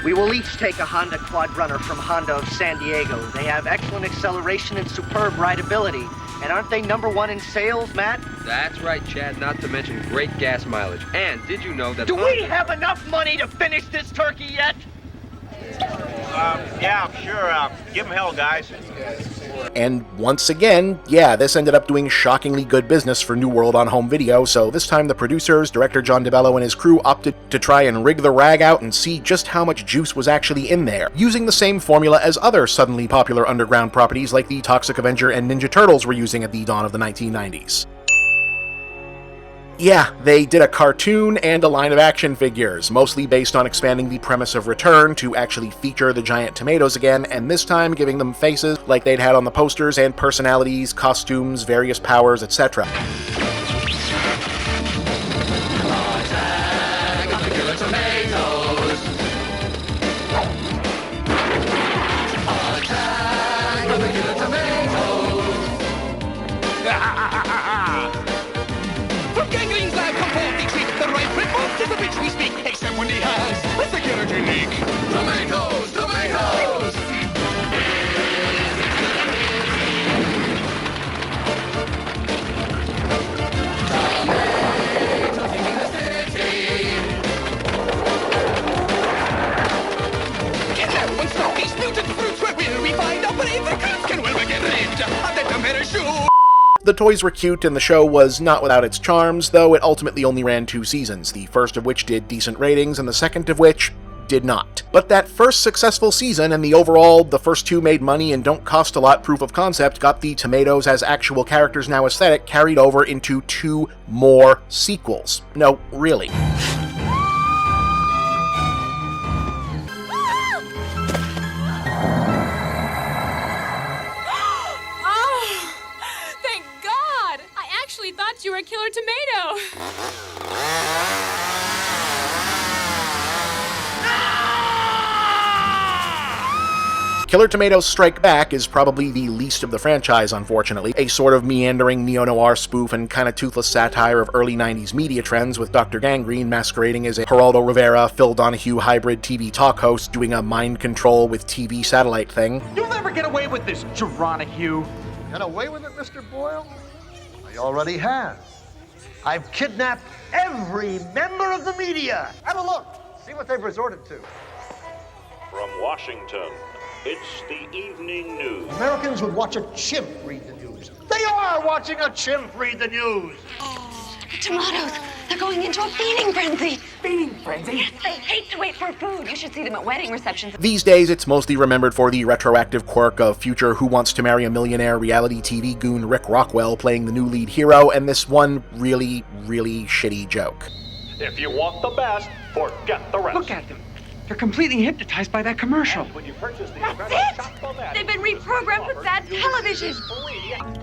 We will each take a Honda Quad Runner from Honda of San Diego. They have excellent acceleration and superb rideability. And aren't they #1 in sales, Matt? That's right, Chad, not to mention great gas mileage. And did you know that... Do we have enough money to finish this turkey yet? Yeah, sure. Give them hell, guys. And once again, yeah, this ended up doing shockingly good business for New World on home video, so this time the producers, director John DeBello and his crew opted to try and rig the rag out and see just how much juice was actually in there, using the same formula as other suddenly popular underground properties like the Toxic Avenger and Ninja Turtles were using at the dawn of the 1990s. Yeah, they did a cartoon and a line of action figures, mostly based on expanding the premise of Return to actually feature the giant tomatoes again, and this time giving them faces like they'd had on the posters and personalities, costumes, various powers, etc. Except when he has the killer technique. Tomatoes! Tomatoes! Hello, and so these mutant fruits where will we find a brave recruits can well begin rid of the tomato shoe. The toys were cute, and the show was not without its charms, though it ultimately only ran 2 seasons, the first of which did decent ratings, and the second of which did not. But that first successful season, and the first 2 made money and don't cost a lot proof of concept, got the tomatoes as actual characters now aesthetic carried over into 2 more sequels. No, really. Thought you were a killer tomato. Killer Tomatoes Strike Back is probably the least of the franchise, unfortunately. A sort of meandering neo-noir spoof and kinda toothless satire of early 90s media trends, with Dr. Gangrene masquerading as a Geraldo Rivera, Phil Donahue hybrid TV talk host doing a mind control with TV satellite thing. You'll never get away with this, Geronihue. Get away with it, Mr. Boyle? I already have. I've kidnapped every member of the media. Have a look. See what they've resorted to. From Washington, it's the Evening News. Americans would watch a chimp read the news. They are watching a chimp read the news. Tomatoes, they're going into a feeding frenzy. Feeding frenzy? They hate to wait for food. You should see them at wedding receptions. These days, it's mostly remembered for the retroactive quirk of future Who Wants to Marry a Millionaire reality TV goon Rick Rockwell playing the new lead hero, and this one really, really shitty joke. If you want the best, forget the rest. Look at them. They're completely hypnotized by that commercial. When you purchase the That's it! They've been reprogrammed with bad television.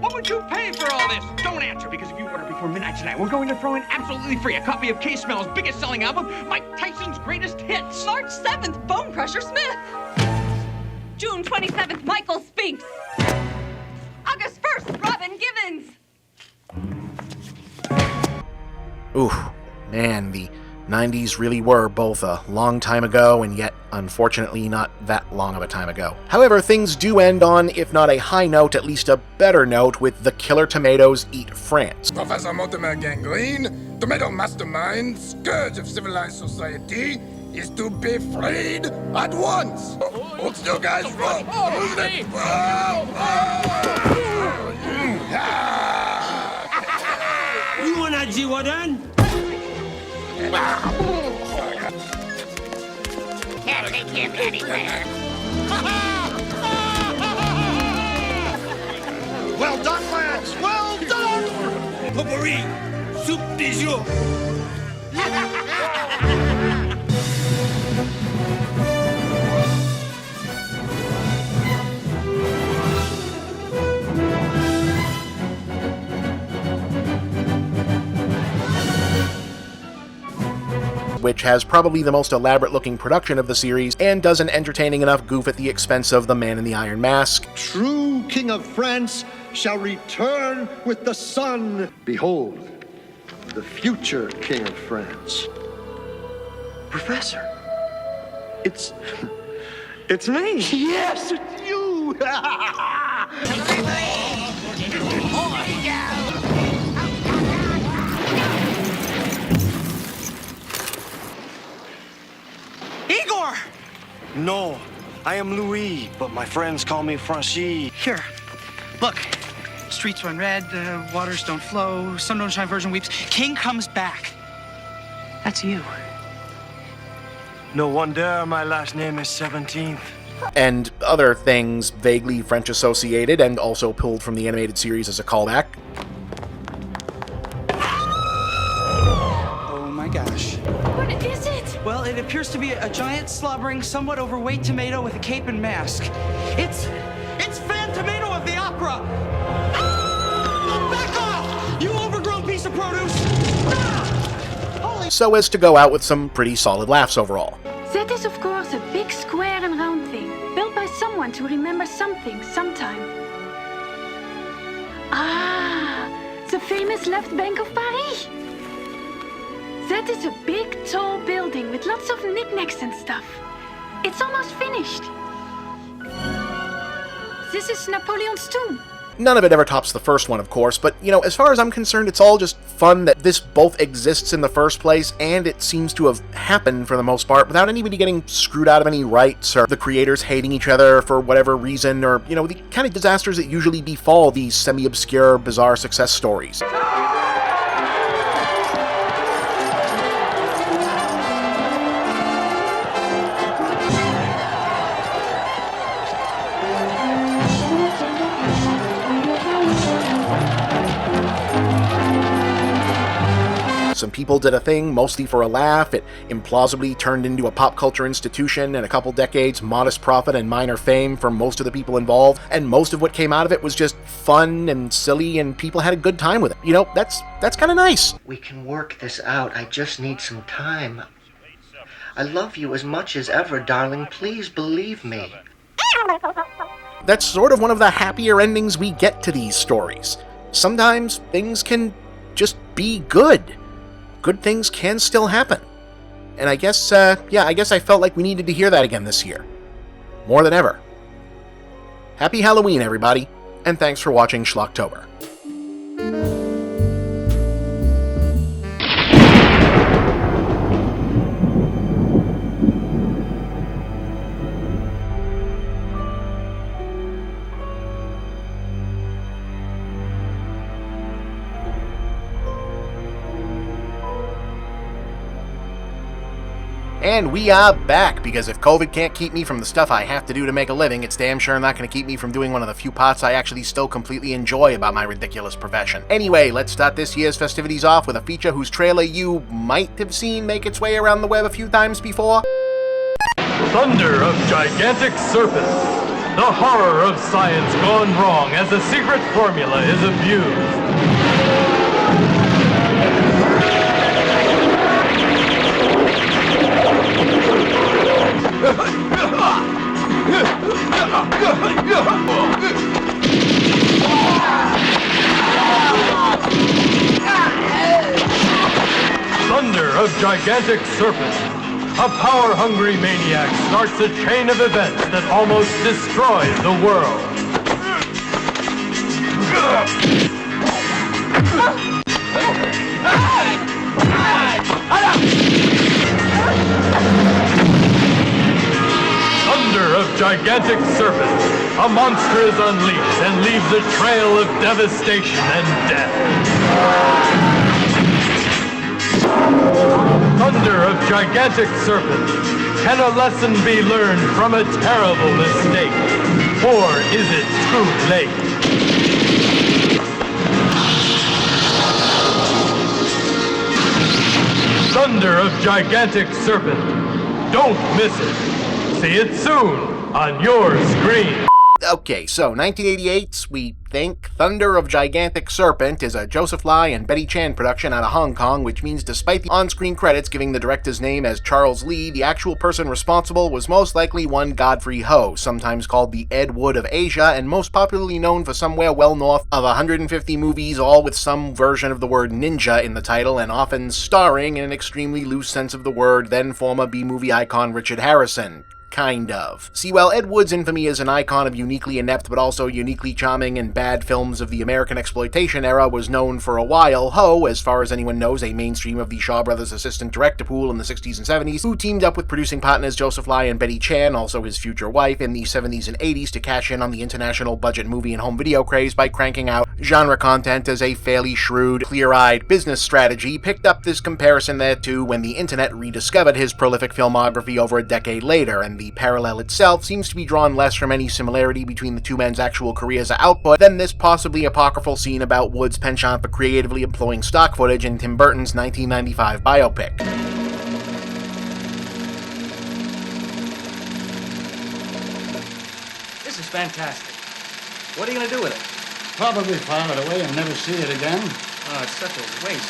What would you pay for all this? Don't answer, because if you order before midnight tonight, we're going to throw in absolutely free a copy of K-Smell's biggest selling album, Mike Tyson's Greatest Hits. March 7th, Bone Crusher Smith. June 27th, Michael Spinks. August 1st, Robin Givens. Ooh, man, the 90s really were both a long time ago and yet, unfortunately, not that long of a time ago. However, things do end on, if not a high note, at least a better note with The Killer Tomatoes Eat France. Professor Mortimer Gangrene, tomato mastermind, scourge of civilized society, is to be freed at once. Hold still, guys. Run. You wanna G1? Can't take him anywhere. Well done, lads. Well done. Potpourri, soup du jour. Which has probably the most elaborate-looking production of the series, and does an entertaining enough goof at the expense of the Man in the Iron Mask. True King of France shall return with the sun. Behold, the future King of France. Professor, it's me. Yes, it's you. Igor! No, I am Louis, but my friends call me Francis. Here, look. Streets run red, the waters don't flow, sun don't shine, virgin weeps. King comes back. That's you. No wonder my last name is 17th. And other things vaguely French associated and also pulled from the animated series as a callback. appears to be a giant, slobbering, somewhat overweight tomato with a cape and mask. It's Fan Tomato of the Opera! Ah! Back off, you overgrown piece of produce! So as to go out with some pretty solid laughs overall. That is, of course, a big square and round thing, built by someone to remember something, sometime. Ah, the famous left bank of Paris. That is a big, tall building with lots of knickknacks and stuff. It's almost finished. This is Napoleon's tomb. None of it ever tops the first one, of course, but, you know, as far as I'm concerned, it's all just fun that this both exists in the first place, and it seems to have happened, for the most part, without anybody getting screwed out of any rights, or the creators hating each other for whatever reason, or, you know, the kind of disasters that usually befall these semi-obscure, bizarre success stories. Some people did a thing, mostly for a laugh. It implausibly turned into a pop culture institution in a couple decades, modest profit and minor fame for most of the people involved, and most of what came out of it was just fun and silly, and people had a good time with it. You know, that's kind of nice. We can work this out. I just need some time. I love you as much as ever, darling. Please believe me. That's sort of one of the happier endings we get to these stories. Sometimes things can just be good. Good things can still happen. And I guess, I guess I felt like we needed to hear that again this year. More than ever. Happy Halloween, everybody, and thanks for watching Schlocktober. And we are back, because if COVID can't keep me from the stuff I have to do to make a living, it's damn sure not going to keep me from doing one of the few parts I actually still completely enjoy about my ridiculous profession. Anyway, let's start this year's festivities off with a feature whose trailer you might have seen make its way around the web a few times before. Thunder of Gigantic Serpent. The horror of science gone wrong as a secret formula is abused. Thunder of Gigantic Serpent. A power-hungry maniac starts a chain of events that almost destroys the world. Thunder of Gigantic Serpent. A monster is unleashed and leaves a trail of devastation and death. Thunder of Gigantic Serpent. Can a lesson be learned from a terrible mistake? Or is it too late? Thunder of Gigantic Serpent. Don't miss it. See it soon on your screen. Okay, so 1988's, we think, Thunder of Gigantic Serpent is a Joseph Lai and Betty Chan production out of Hong Kong, which means despite the on-screen credits giving the director's name as Charles Lee, the actual person responsible was most likely one Godfrey Ho, sometimes called the Ed Wood of Asia, and most popularly known for somewhere well north of 150 movies, all with some version of the word ninja in the title, and often starring, in an extremely loose sense of the word, then former B-movie icon Richard Harrison. Kind of. See, while Ed Wood's infamy as an icon of uniquely inept but also uniquely charming and bad films of the American exploitation era was known for a while, Ho, as far as anyone knows, a mainstream of the Shaw Brothers assistant director pool in the 60s and 70s, who teamed up with producing partners Joseph Lai and Betty Chan, also his future wife, in the 70s and 80s to cash in on the international budget movie and home video craze by cranking out genre content as a fairly shrewd, clear-eyed business strategy, picked up this comparison there too when the internet rediscovered his prolific filmography over a decade later, and the parallel itself seems to be drawn less from any similarity between the two men's actual careers or output than this possibly apocryphal scene about Wood's penchant for creatively employing stock footage in Tim Burton's 1995 biopic. This is fantastic. What are you going to do with it? Probably file it away and never see it again. Oh, it's such a waste.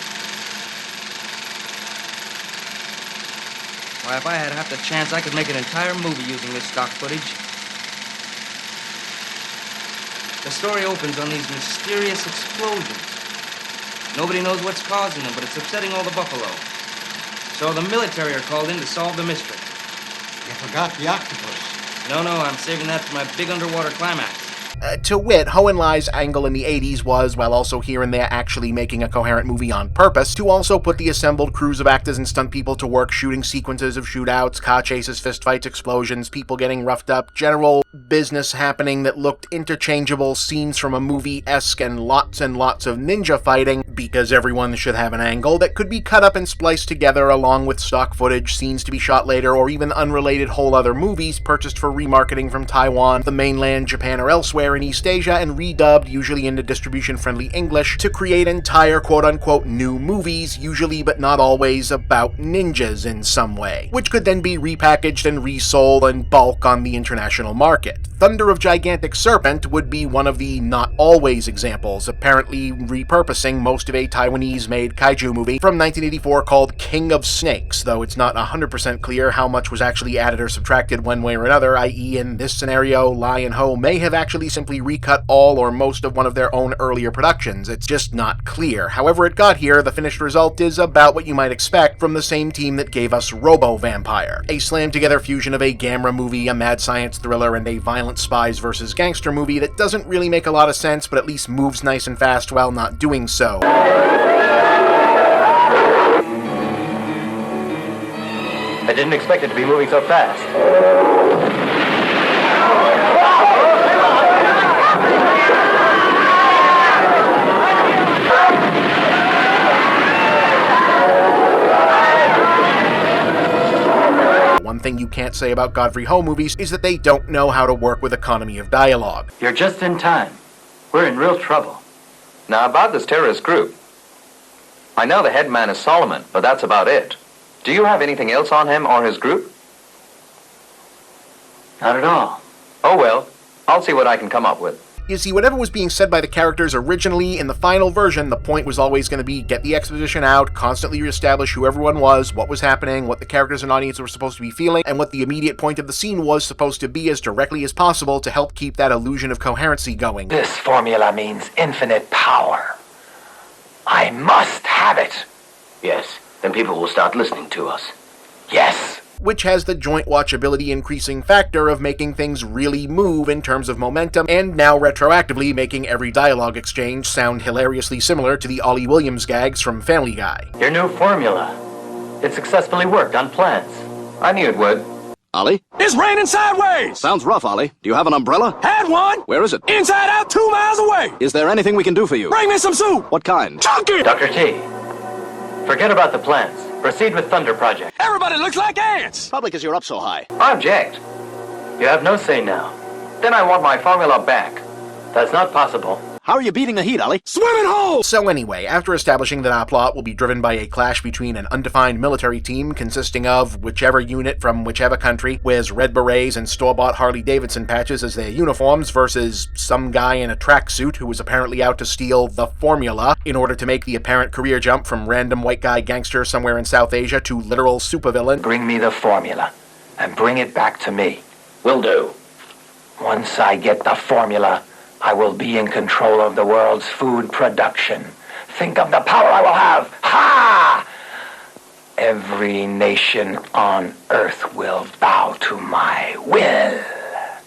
Why, if I had half the chance, I could make an entire movie using this stock footage. The story opens on these mysterious explosions. Nobody knows what's causing them, but it's upsetting all the buffalo. So the military are called in to solve the mystery. You forgot the octopus. No, I'm saving that for my big underwater climax. To wit, Ho and Lai's angle in the 80s was, while also here and there actually making a coherent movie on purpose, to also put the assembled crews of actors and stunt people to work shooting sequences of shootouts, car chases, fistfights, explosions, people getting roughed up, general business happening that looked interchangeable, scenes from a movie-esque, and lots of ninja fighting, because everyone should have an angle that could be cut up and spliced together along with stock footage, scenes to be shot later, or even unrelated whole other movies purchased for remarketing from Taiwan, the mainland, Japan, or elsewhere in East Asia and redubbed, usually into distribution-friendly English, to create entire quote-unquote new movies, usually but not always about ninjas in some way, which could then be repackaged and resold in bulk on the international market. Thunder of Gigantic Serpent would be one of the not always examples, apparently repurposing most of a Taiwanese-made kaiju movie from 1984 called King of Snakes, though it's not 100% clear how much was actually added or subtracted one way or another, i.e. in this scenario, Lai and Ho may have actually simply recut all or most of one of their own earlier productions. It's just not clear. However it got here, the finished result is about what you might expect from the same team that gave us Robo-Vampire, a slammed-together fusion of a Gamera movie, a mad science thriller, and a violent spies versus gangster movie that doesn't really make a lot of sense, but at least moves nice and fast while not doing so. I didn't expect it to be moving so fast. One thing you can't say about Godfrey Ho movies is that they don't know how to work with economy of dialogue. You're just in time. We're in real trouble. Now, about this terrorist group. I know the head man is Solomon, but that's about it. Do you have anything else on him or his group? Not at all. Oh well, I'll see what I can come up with. You see, whatever was being said by the characters originally, in the final version, the point was always going to be get the exposition out, constantly reestablish who everyone was, what was happening, what the characters and audience were supposed to be feeling, and what the immediate point of the scene was supposed to be as directly as possible to help keep that illusion of coherency going. This formula means infinite power. I must have it. Yes, then people will start listening to us. Yes. Which has the joint watchability increasing factor of making things really move in terms of momentum, and now retroactively making every dialogue exchange sound hilariously similar to the Ollie Williams gags from Family Guy. Your new formula. It successfully worked on plants. I knew it would. Ollie? It's raining sideways! Sounds rough, Ollie. Do you have an umbrella? Had one! Where is it? Inside out, 2 miles away! Is there anything we can do for you? Bring me some soup! What kind? Chunky! Dr. T, forget about the plants. Proceed with Thunder Project. Everybody looks like ants! Probably because you're up so high. I object. You have no say now. Then I want my formula back. That's not possible. How are you beating the heat, Ollie? Swimming hole! So anyway, after establishing that our plot will be driven by a clash between an undefined military team consisting of whichever unit from whichever country wears red berets and store-bought Harley-Davidson patches as their uniforms versus some guy in a tracksuit who was apparently out to steal the formula in order to make the apparent career jump from random white guy gangster somewhere in South Asia to literal supervillain. Bring me the formula, and bring it back to me. Will do. Once I get the formula, I will be in control of the world's food production. Think of the power I will have. Ha! Every nation on Earth will bow to my will.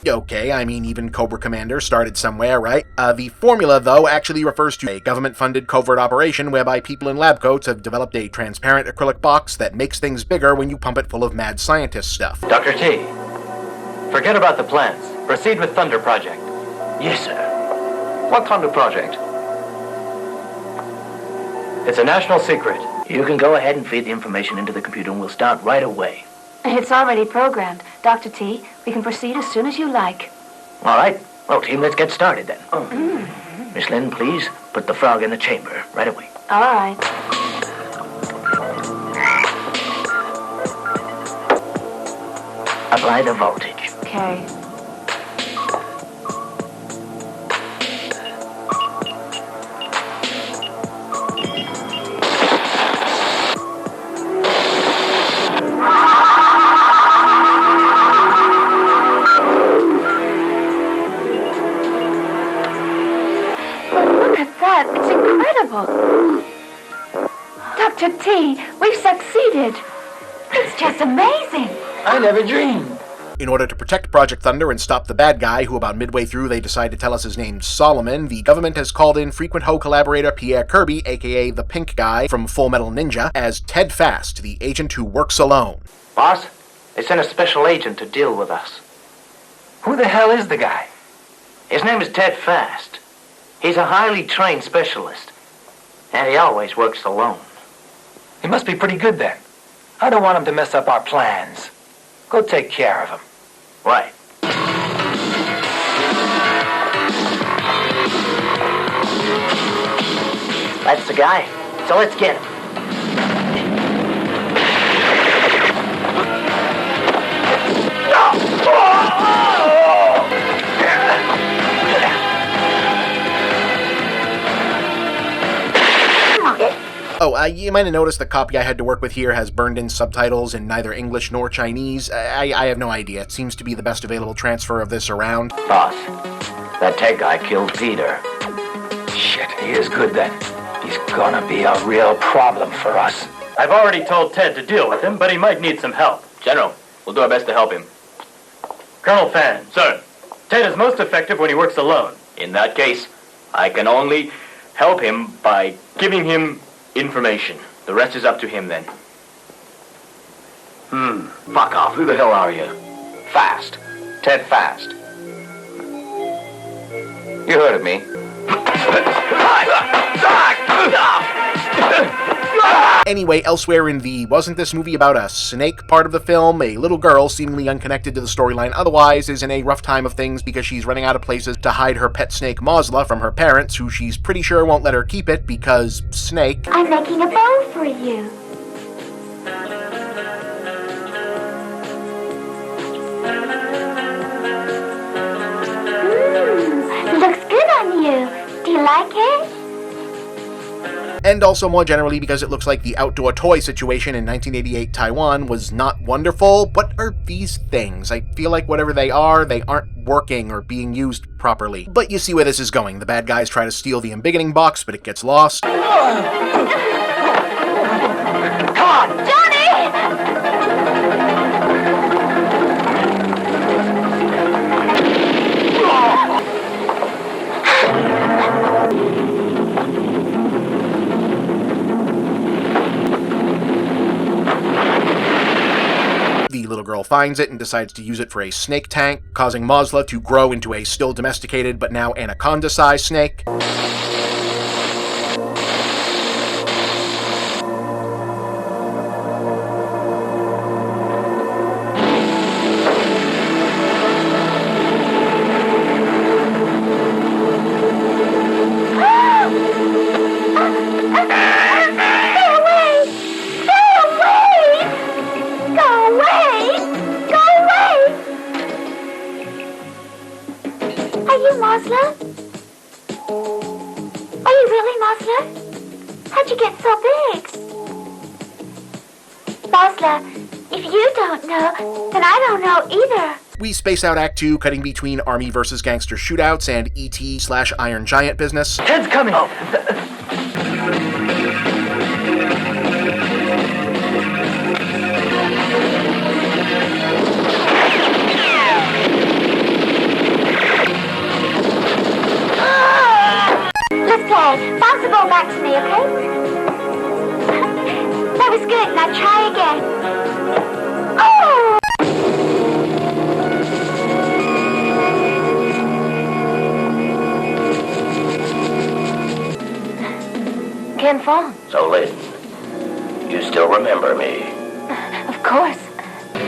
Okay, I mean, even Cobra Commander started somewhere, right? The formula, though, actually refers to a government-funded covert operation whereby people in lab coats have developed a transparent acrylic box that makes things bigger when you pump it full of mad scientist stuff. Dr. T, forget about the plans. Proceed with Thunder Project. Yes, sir. What Thunder Project? It's a national secret. You can go ahead and feed the information into the computer and we'll start right away. It's already programmed. Dr. T, we can proceed as soon as you like. All right. Well, team, let's get started then. Miss Lynn, please put the frog in the chamber right away. All right. Apply the voltage. Okay. wonderful. Dr. T, we've succeeded. It's just amazing. I never dreamed. In order to protect Project Thunder and stop the bad guy, who about midway through they decide to tell us his name's Solomon, the government has called in frequent Ho collaborator Pierre Kirby, aka the Pink Guy from Full Metal Ninja, as Ted Fast, the agent who works alone. Boss, they sent a special agent to deal with us. Who the hell is the guy? His name is Ted Fast. He's a highly trained specialist. And he always works alone. He must be pretty good then. I don't want him to mess up our plans. Go take care of him. Right. That's the guy. So let's get him. Oh, you might have noticed the copy I had to work with here has burned-in subtitles in neither English nor Chinese. I have no idea. It seems to be the best available transfer of this around. Boss, that Ted guy killed Peter. Shit, he is good then. He's gonna be a real problem for us. I've already told Ted to deal with him, but he might need some help. General, we'll do our best to help him. Colonel Fan. Sir. Ted is most effective when he works alone. In that case, I can only help him by giving him information. The rest is up to him then. Fuck off. Who the hell are you? Fast. Ted Fast. You heard of me. Anyway, elsewhere in the wasn't this movie about a snake part of the film, a little girl, seemingly unconnected to the storyline otherwise, is in a rough time of things because she's running out of places to hide her pet snake Mosla from her parents, who she's pretty sure won't let her keep it because snake. I'm making a bow for you. Looks good on you. Do you like it? And also more generally because it looks like the outdoor toy situation in 1988 Taiwan was not wonderful. What are these things? I feel like whatever they aren't working or being used properly. But you see where this is going. The bad guys try to steal the embiggening box, but it gets lost. Come on! Johnny! The little girl finds it and decides to use it for a snake tank, causing Mosla to grow into a still domesticated but now anaconda-sized snake. We space out Act 2, cutting between Army vs. Gangster shootouts and E.T./Iron Giant business. Ted's coming! Let's play. Bounce the ball back to me, okay? That was good. Now try again. Oh! Ken Fong. So, Lynn, you still remember me? Of course. Go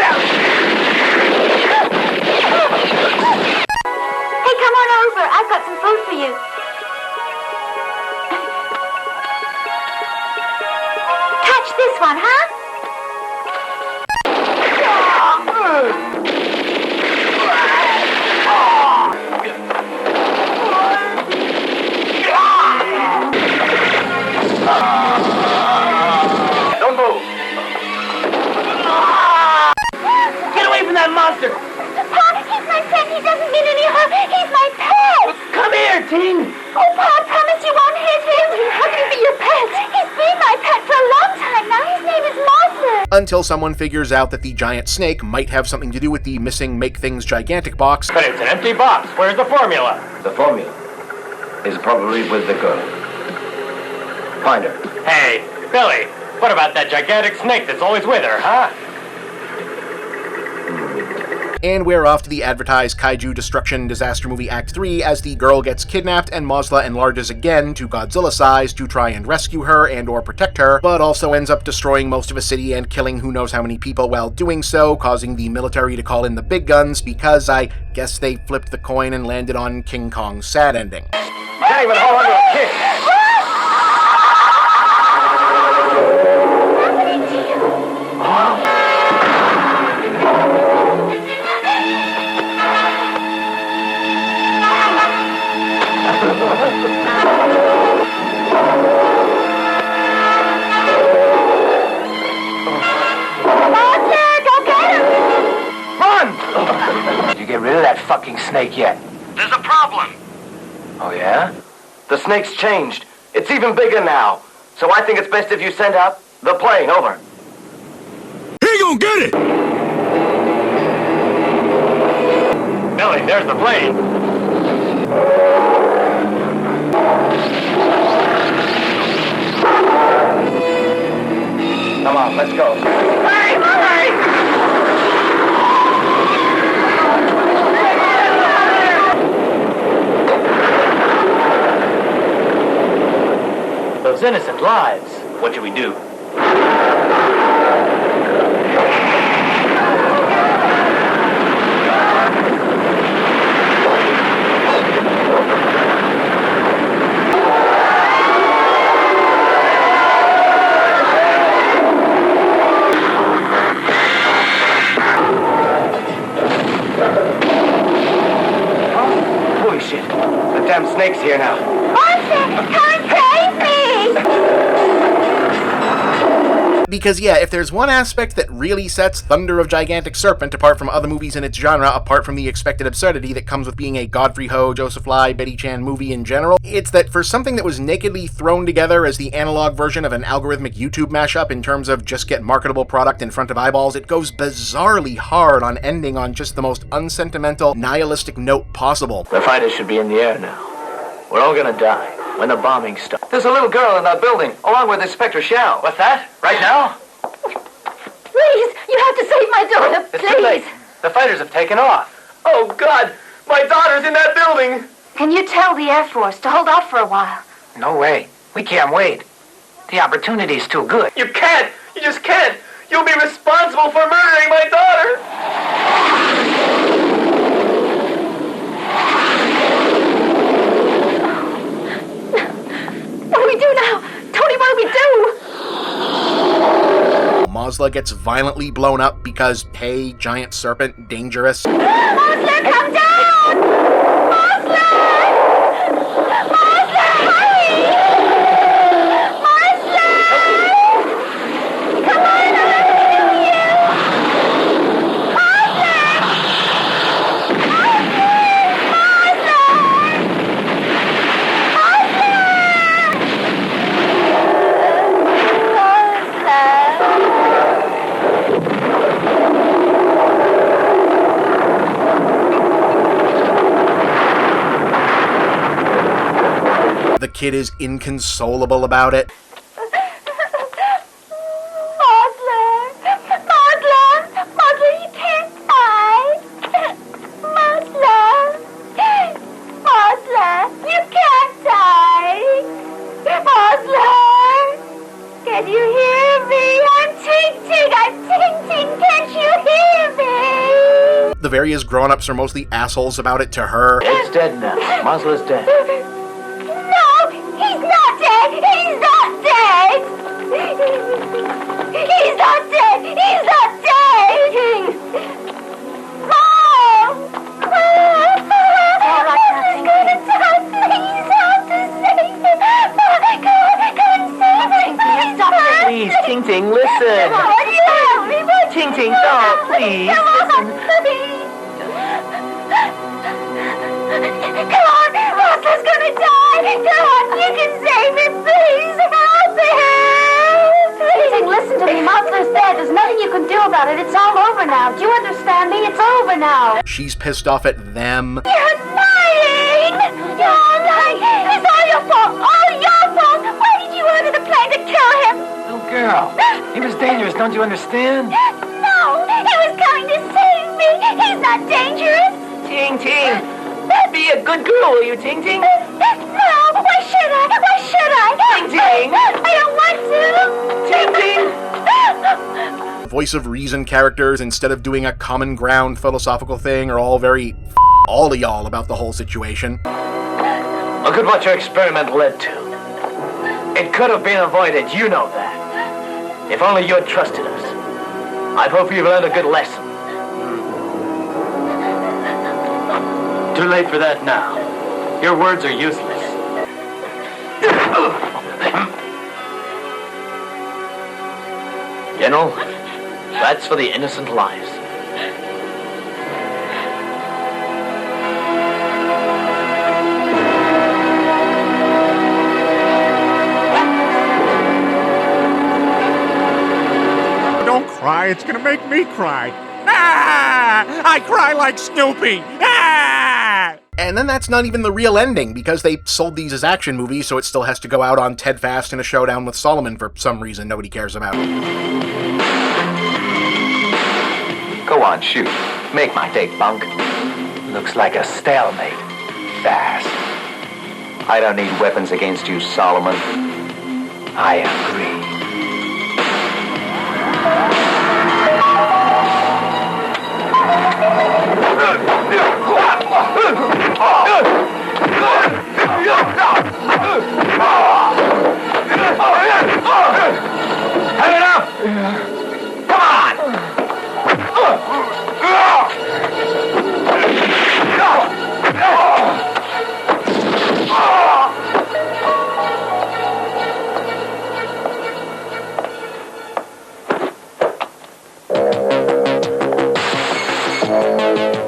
down! Hey, come on over. I've got some food for you. Catch this one, huh? Don't move! until someone figures out that the giant snake might have something to do with the missing Make Things Gigantic box. But it's an empty box. Where's the formula? The formula is probably with the girl. Find her. Hey, Billy, what about that gigantic snake that's always with her, huh? And we're off to the advertised kaiju destruction disaster movie Act 3 as the girl gets kidnapped and Mazla enlarges again to Godzilla size to try and rescue her and or protect her, but also ends up destroying most of a city and killing who knows how many people while doing so, causing the military to call in the big guns because I guess they flipped the coin and landed on King Kong's sad ending. You can't even hold on to a kid. Did you get rid of that fucking snake yet? There's a problem. Oh, yeah? The snake's changed. It's even bigger now. So I think it's best if you send out the plane. Over. He gonna get it! Billy, there's the plane. Come on, let's go. Hurry, hurry! Those innocent lives. What should we do? Holy shit. The damn snake's here now. Come and save me! Because yeah, if there's one aspect that really sets Thunder of Gigantic Serpent apart from other movies in its genre, apart from the expected absurdity that comes with being a Godfrey Ho, Joseph Lai, Betty Chan movie in general, it's that for something that was nakedly thrown together as the analog version of an algorithmic YouTube mashup in terms of just get marketable product in front of eyeballs, it goes bizarrely hard on ending on just the most unsentimental, nihilistic note possible. The fighters should be in the air now. We're all gonna die when the bombing starts. There's a little girl in that building, along with Inspector Xiao. What's that? Right now? Please, you have to save my daughter, It's too late. The fighters have taken off. Oh, God! My daughter's in that building! Can you tell the Air Force to hold off for a while? No way. We can't wait. The opportunity's too good. You can't! You just can't! You'll be responsible for murdering my daughter! What do we do now? Tony, what do we do? Mazla gets violently blown up because, hey, giant serpent, dangerous. Mazla, come down! Mazla! Mazla, hurry! Mazla! Come on, I want to kill you! Mazla! The kid is inconsolable about it. Can you hear me? I'm Ting-Ting! I'm Ting-Ting! Can't you hear me? The various grown-ups are mostly assholes about it to her. It's dead now. Mazla's dead. No! He's not dead! He's not dead! He's not dead! He's not dead! Mom! Mazla's gonna die! Please help to save him! Come and save him! Please, Ting-Ting, listen. Come on, you help me! Ting-Ting, don't, please. Come on, please! Come on! Mazla's gonna about it. It's all over now. Do you understand me? It's over now. She's pissed off at them. You're lying! You're lying! It's all your fault! All your fault! Why did you order the plane to kill him? Little girl, he was dangerous, don't you understand? No! He was coming to save me! He's not dangerous! Ting Ting, be a good girl, will you, Ting Ting? No! Why should I? Why should I? Ting Ting! I don't want to! Ting Ting! Voice of reason characters, instead of doing a common ground philosophical thing, are all very all of y'all about the whole situation. Look at what your experiment led to. It could have been avoided, you know that. If only you had trusted us. I hope you've learned a good lesson. Too late for that now. Your words are useless. General, that's for the innocent lives. Don't cry, it's gonna make me cry. Ah! I cry like Snoopy. Ah! And then that's not even the real ending, because they sold these as action movies, so it still has to go out on Ted Fast in a showdown with Solomon for some reason nobody cares about. Go on, shoot. Make my day, punk. Looks like a stalemate. Fast. I don't need weapons against you, Solomon. I agree. Have enough! Come on!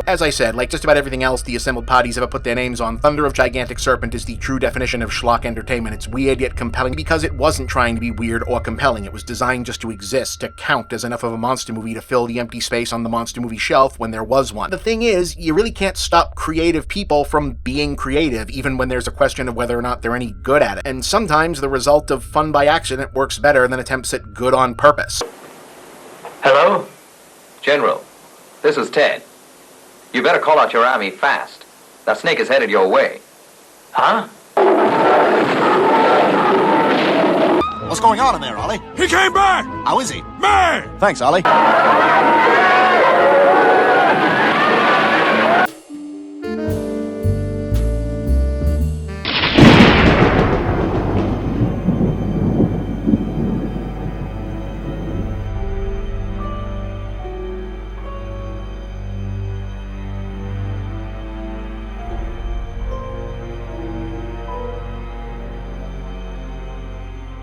As I said, like just about everything else the assembled parties ever put their names on, Thunder of Gigantic Serpent is the true definition of schlock entertainment. It's weird yet compelling because it wasn't trying to be weird or compelling. It was designed just to exist, to count as enough of a monster movie to fill the empty space on the monster movie shelf when there was one. The thing is, you really can't stop creative people from being creative, even when there's a question of whether or not they're any good at it. And sometimes the result of fun by accident works better than attempts at good on purpose. Hello? General, this is Ted. You better call out your army fast. That snake is headed your way. Huh? What's going on in there, Ollie? He came back! How is he? Man! Thanks, Ollie.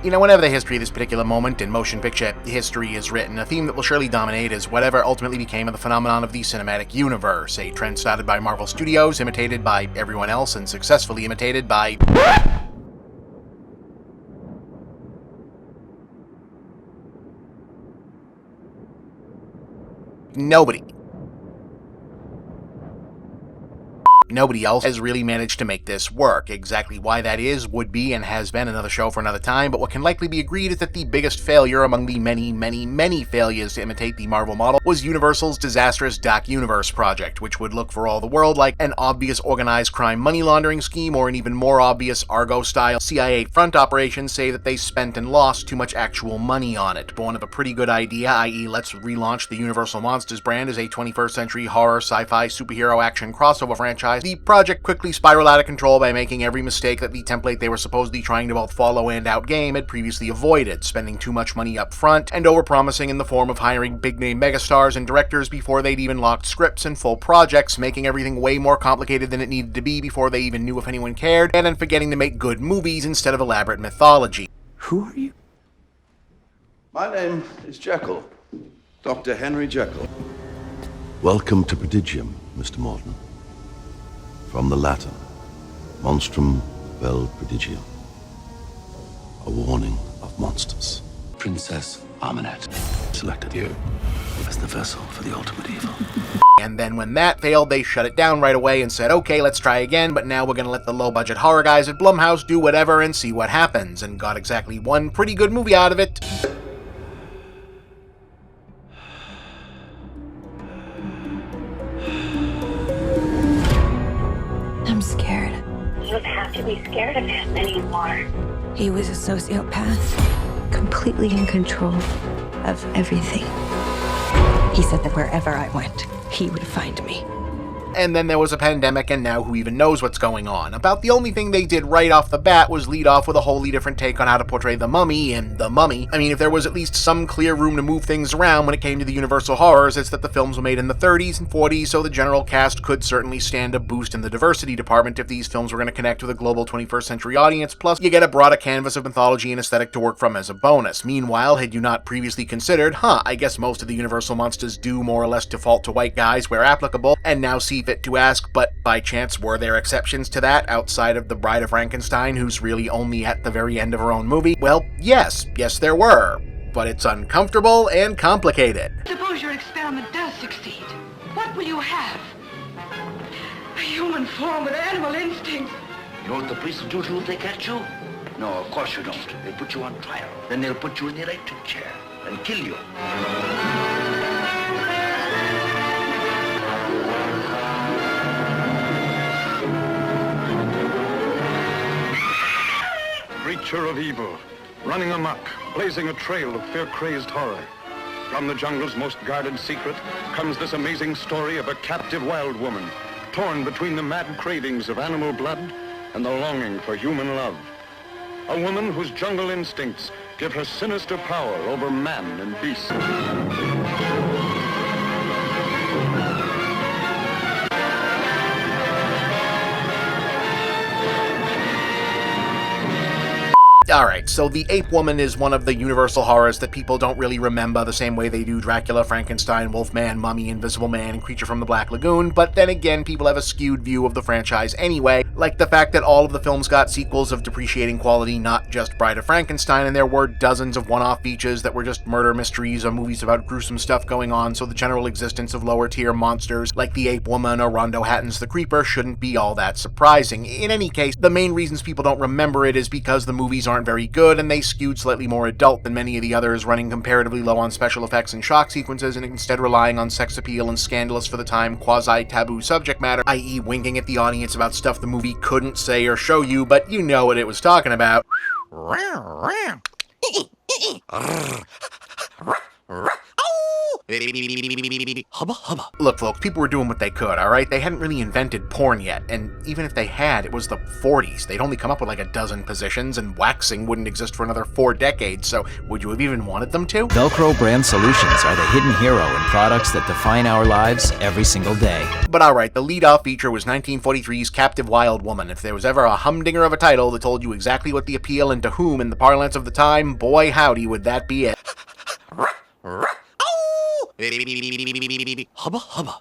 You know, whenever the history of this particular moment in motion picture history is written, a theme that will surely dominate is whatever ultimately became of the phenomenon of the cinematic universe, a trend started by Marvel Studios, imitated by everyone else, and successfully imitated by... Nobody else has really managed to make this work. Exactly why that is, would be, and has been another show for another time, but what can likely be agreed is that the biggest failure among the many failures to imitate the Marvel model was Universal's disastrous Dark Universe project, which would look for all the world like an obvious organized crime money laundering scheme or an even more obvious Argo-style CIA front operation, say that they spent and lost too much actual money on it. Born of a pretty good idea, i.e. let's relaunch the Universal Monsters brand as a 21st century horror, sci-fi, superhero action crossover franchise, the project quickly spiraled out of control by making every mistake that the template they were supposedly trying to both follow and outgame had previously avoided, spending too much money up front, and overpromising in the form of hiring big-name megastars and directors before they'd even locked scripts and full projects, making everything way more complicated than it needed to be before they even knew if anyone cared, and then forgetting to make good movies instead of elaborate mythology. Who are you? My name is Jekyll. Dr. Henry Jekyll. Welcome to Prodigium, Mr. Morton. From the Latin, monstrum vel prodigium. A warning of monsters. Princess Aminet Selected you. as the vessel for the ultimate evil. And then when that failed, they shut it down right away and said, okay, let's try again, but now we're gonna let the low-budget horror guys at Blumhouse do whatever and see what happens, and got exactly one pretty good movie out of it. I'm scared. You don't have to be scared of him anymore. He was a sociopath, completely in control of everything. He said that wherever I went, he would find me. And then there was a pandemic, and now who even knows what's going on. About the only thing they did right off the bat was lead off with a wholly different take on how to portray the mummy in The Mummy. I mean, if there was at least some clear room to move things around when it came to the Universal horrors, it's that the films were made in the 30s and 40s, so the general cast could certainly stand a boost in the diversity department if these films were going to connect with a global 21st century audience, plus you get a broader canvas of mythology and aesthetic to work from as a bonus. Meanwhile, had you not previously considered, I guess most of the Universal monsters do more or less default to white guys where applicable, and now see fit to ask, but by chance were there exceptions to that outside of the Bride of Frankenstein, who's really only at the very end of her own movie? Well, yes there were, but it's uncomfortable and complicated. Suppose your experiment does succeed. What will you have? A human form with animal instincts. You know what the police will do to you if they catch you? No, of course you don't. They'll put you on trial. Then they'll put you in the electric chair and kill you. Creature of evil, running amok, blazing a trail of fear-crazed horror. From the jungle's most guarded secret comes this amazing story of a captive wild woman, torn between the mad cravings of animal blood and the longing for human love. A woman whose jungle instincts give her sinister power over man and beast. Alright, so the Ape Woman is one of the Universal horrors that people don't really remember the same way they do Dracula, Frankenstein, Wolfman, Mummy, Invisible Man, and Creature from the Black Lagoon, but then again, people have a skewed view of the franchise anyway, like the fact that all of the films got sequels of depreciating quality, not just Bride of Frankenstein, and there were dozens of one-off features that were just murder mysteries or movies about gruesome stuff going on, so the general existence of lower-tier monsters like the Ape Woman or Rondo Hatton's The Creeper shouldn't be all that surprising. In any case, the main reasons people don't remember it is because the movies aren't very good, and they skewed slightly more adult than many of the others, running comparatively low on special effects and shock sequences, and instead relying on sex appeal and scandalous for the time quasi-taboo subject matter, i.e. winking at the audience about stuff the movie couldn't say or show you, but you know what it was talking about. Hubba hubba. Look, folks, people were doing what they could, alright? They hadn't really invented porn yet, and even if they had, it was the 40s. They'd only come up with like a dozen positions, and waxing wouldn't exist for another 4 decades, so would you have even wanted them to? Velcro brand solutions are the hidden hero in products that define our lives every single day. But alright, the lead-off feature was 1943's Captive Wild Woman. If there was ever a humdinger of a title that told you exactly what the appeal and to whom in the parlance of the time, boy howdy would that be it. Hubba hubba.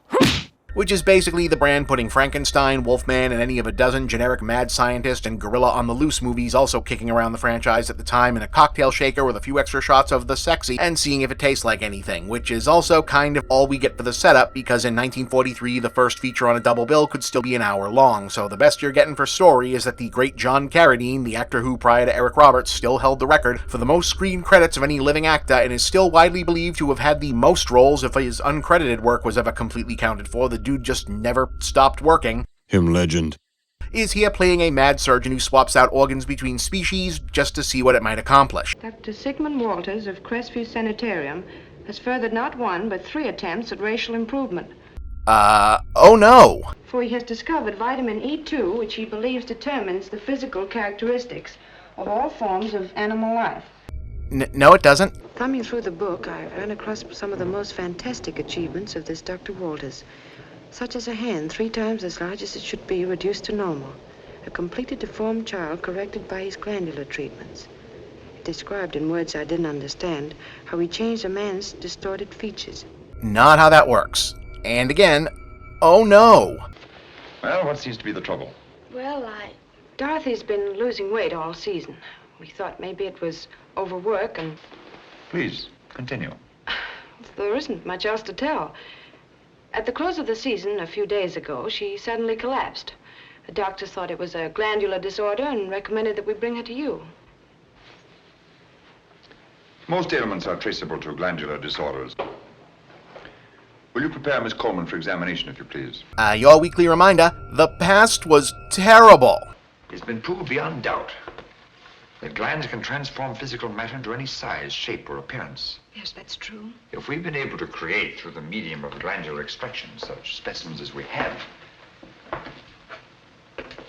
Which is basically the brand putting Frankenstein, Wolfman, and any of a dozen generic mad scientist and gorilla on the loose movies also kicking around the franchise at the time in a cocktail shaker with a few extra shots of the sexy and seeing if it tastes like anything, which is also kind of all we get for the setup because in 1943 the first feature on a double bill could still be an hour long, so the best you're getting for story is that the great John Carradine, the actor who prior to Eric Roberts still held the record for the most screen credits of any living actor and is still widely believed to have had the most roles if his uncredited work was ever completely counted for. The dude just never stopped working. Him legend. Is here playing a mad surgeon who swaps out organs between species just to see what it might accomplish. Dr. Sigmund Walters of Crestview Sanitarium has furthered not 1 but 3 attempts at racial improvement. Oh no! For he has discovered vitamin E2, which he believes determines the physical characteristics of all forms of animal life. No, it doesn't. Thumbing through the book, I ran across some of the most fantastic achievements of this Dr. Walters, such as a hand 3 times as large as it should be reduced to normal, a completely deformed child corrected by his glandular treatments. It described in words I didn't understand how he changed a man's distorted features. Not how that works. And again, oh no! Well, what seems to be the trouble? Well, Dorothy's been losing weight all season. We thought maybe it was overwork and... Please, continue. There isn't much else to tell. At the close of the season, a few days ago, she suddenly collapsed. The doctors thought it was a glandular disorder and recommended that we bring her to you. Most ailments are traceable to glandular disorders. Will you prepare Miss Coleman for examination, if you please? Your weekly reminder, the past was terrible. It's been proved beyond doubt that glands can transform physical matter into any size, shape, or appearance. Yes, that's true. If we've been able to create, through the medium of glandular extraction, such specimens as we have,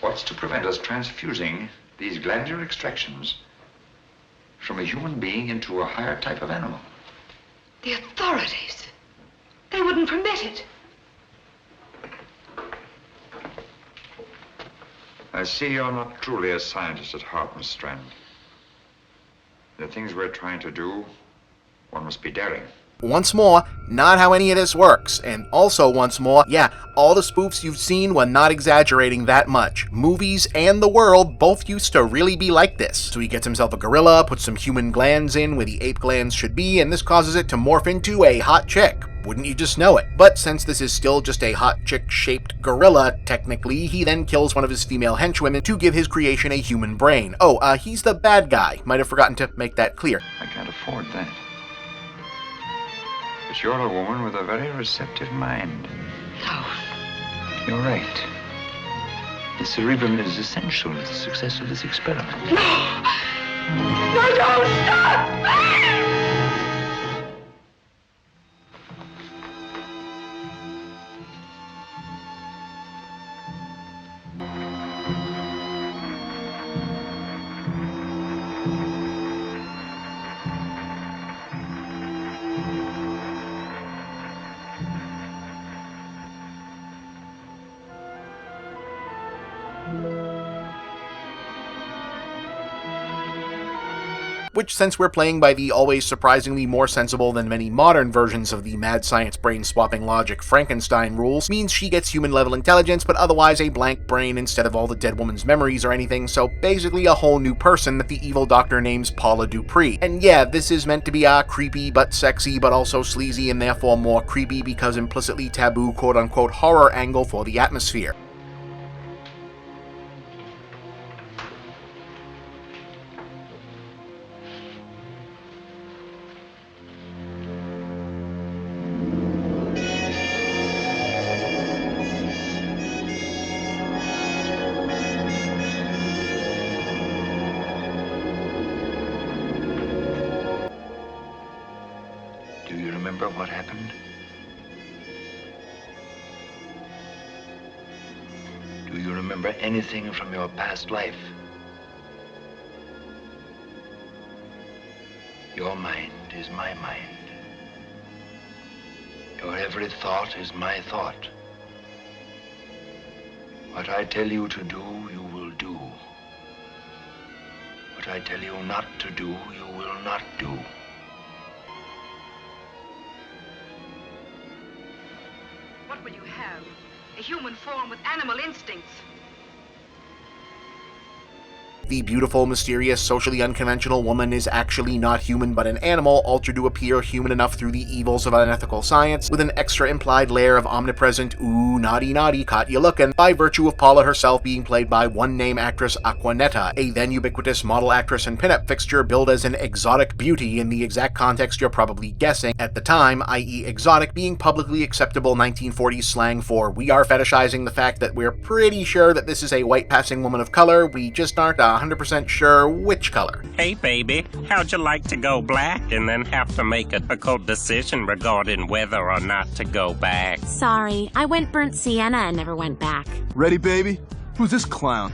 what's to prevent us transfusing these glandular extractions from a human being into a higher type of animal? The authorities. They wouldn't permit it. I see you're not truly a scientist at heart, Miss Strand. The things we're trying to do, one must be daring. Once more, not how any of this works. And also once more, yeah, all the spoofs you've seen were not exaggerating that much. Movies and the world both used to really be like this. So he gets himself a gorilla, puts some human glands in where the ape glands should be, and this causes it to morph into a hot chick. Wouldn't you just know it? But since this is still just a hot chick-shaped gorilla, technically, he then kills one of his female henchwomen to give his creation a human brain. Oh, he's the bad guy. Might have forgotten to make that clear. I can't afford that. But you're a woman with a very receptive mind. No. You're right. The cerebrum is essential to the success of this experiment. No! No, don't stop! Which, since we're playing by the always surprisingly more sensible than many modern versions of the mad science brain-swapping logic Frankenstein rules, means she gets human-level intelligence, but otherwise a blank brain instead of all the dead woman's memories or anything, so basically a whole new person that the evil doctor names Paula Dupree. And yeah, this is meant to be creepy but sexy, but also sleazy and therefore more creepy because implicitly taboo quote-unquote horror angle for the atmosphere. What happened? Do you remember anything from your past life? Your mind is my mind. Your every thought is my thought. What I tell you to do, you will do. What I tell you not to do, you will not do. What will you have? A human form with animal instincts. The beautiful, mysterious, socially unconventional woman is actually not human but an animal, altered to appear human enough through the evils of unethical science, with an extra implied layer of omnipresent, ooh, naughty naughty, caught you looking, by virtue of Paula herself being played by one-name actress Aquanetta, a then ubiquitous model actress and pinup fixture billed as an exotic beauty in the exact context you're probably guessing, at the time, i.e. exotic being publicly acceptable 1940s slang for we are fetishizing the fact that we're pretty sure that this is a white passing woman of color, we just aren't 100% sure which color. Hey baby, how'd you like to go black and then have to make a difficult decision regarding whether or not to go back? Sorry, I went burnt sienna and never went back. Ready, baby? Who's this clown?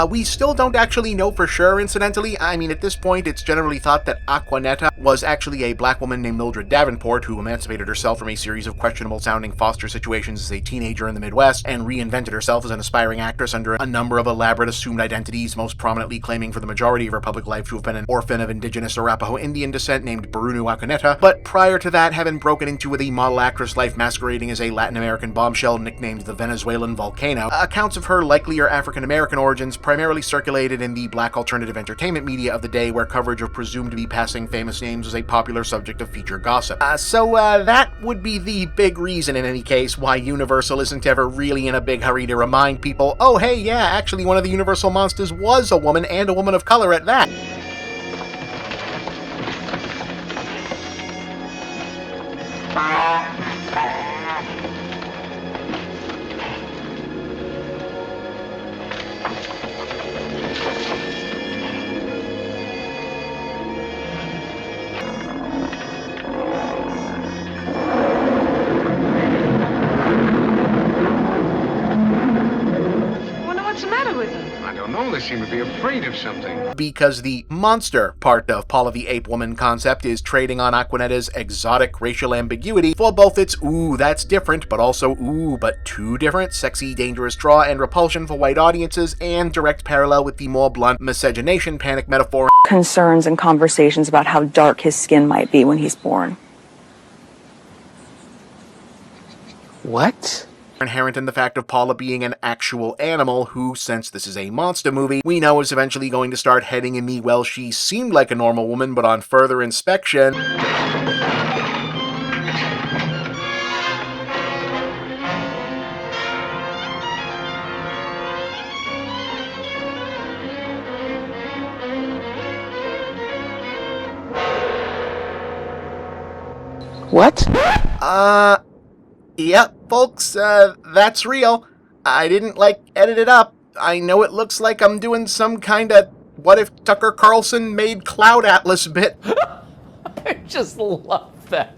We still don't actually know for sure, incidentally. I mean, at this point, it's generally thought that Aquanetta was actually a black woman named Mildred Davenport who emancipated herself from a series of questionable-sounding foster situations as a teenager in the Midwest and reinvented herself as an aspiring actress under a number of elaborate assumed identities, most prominently claiming for the majority of her public life to have been an orphan of indigenous Arapaho Indian descent named Brunu Aquanetta, but prior to that having broken into with a model actress life masquerading as a Latin American bombshell nicknamed the Venezuelan Volcano. Accounts of her likelier African-American origins origins primarily circulated in the black alternative entertainment media of the day, where coverage of presumed to be passing famous names was a popular subject of feature gossip. So that would be the big reason in any case why Universal isn't ever really in a big hurry to remind people, oh hey, yeah, actually one of the Universal monsters was a woman, and a woman of color at that. What's the matter with them? I don't know. They seem to be afraid of something. Because the monster part of Paula the Ape Woman concept is trading on Aquanetta's exotic racial ambiguity for both its ooh, that's different, but also ooh, but too different, sexy, dangerous draw and repulsion for white audiences, and direct parallel with the more blunt miscegenation panic metaphor. Concerns and conversations about how dark his skin might be when he's born. What? Inherent in the fact of Paula being an actual animal who, since this is a monster movie, we know is eventually going to start heading in the, well, she seemed like a normal woman, but on further inspection... What? Yep, folks, that's real. I didn't, edit it up. I know it looks like I'm doing some kinda what if Tucker Carlson made Cloud Atlas bit. I just love that.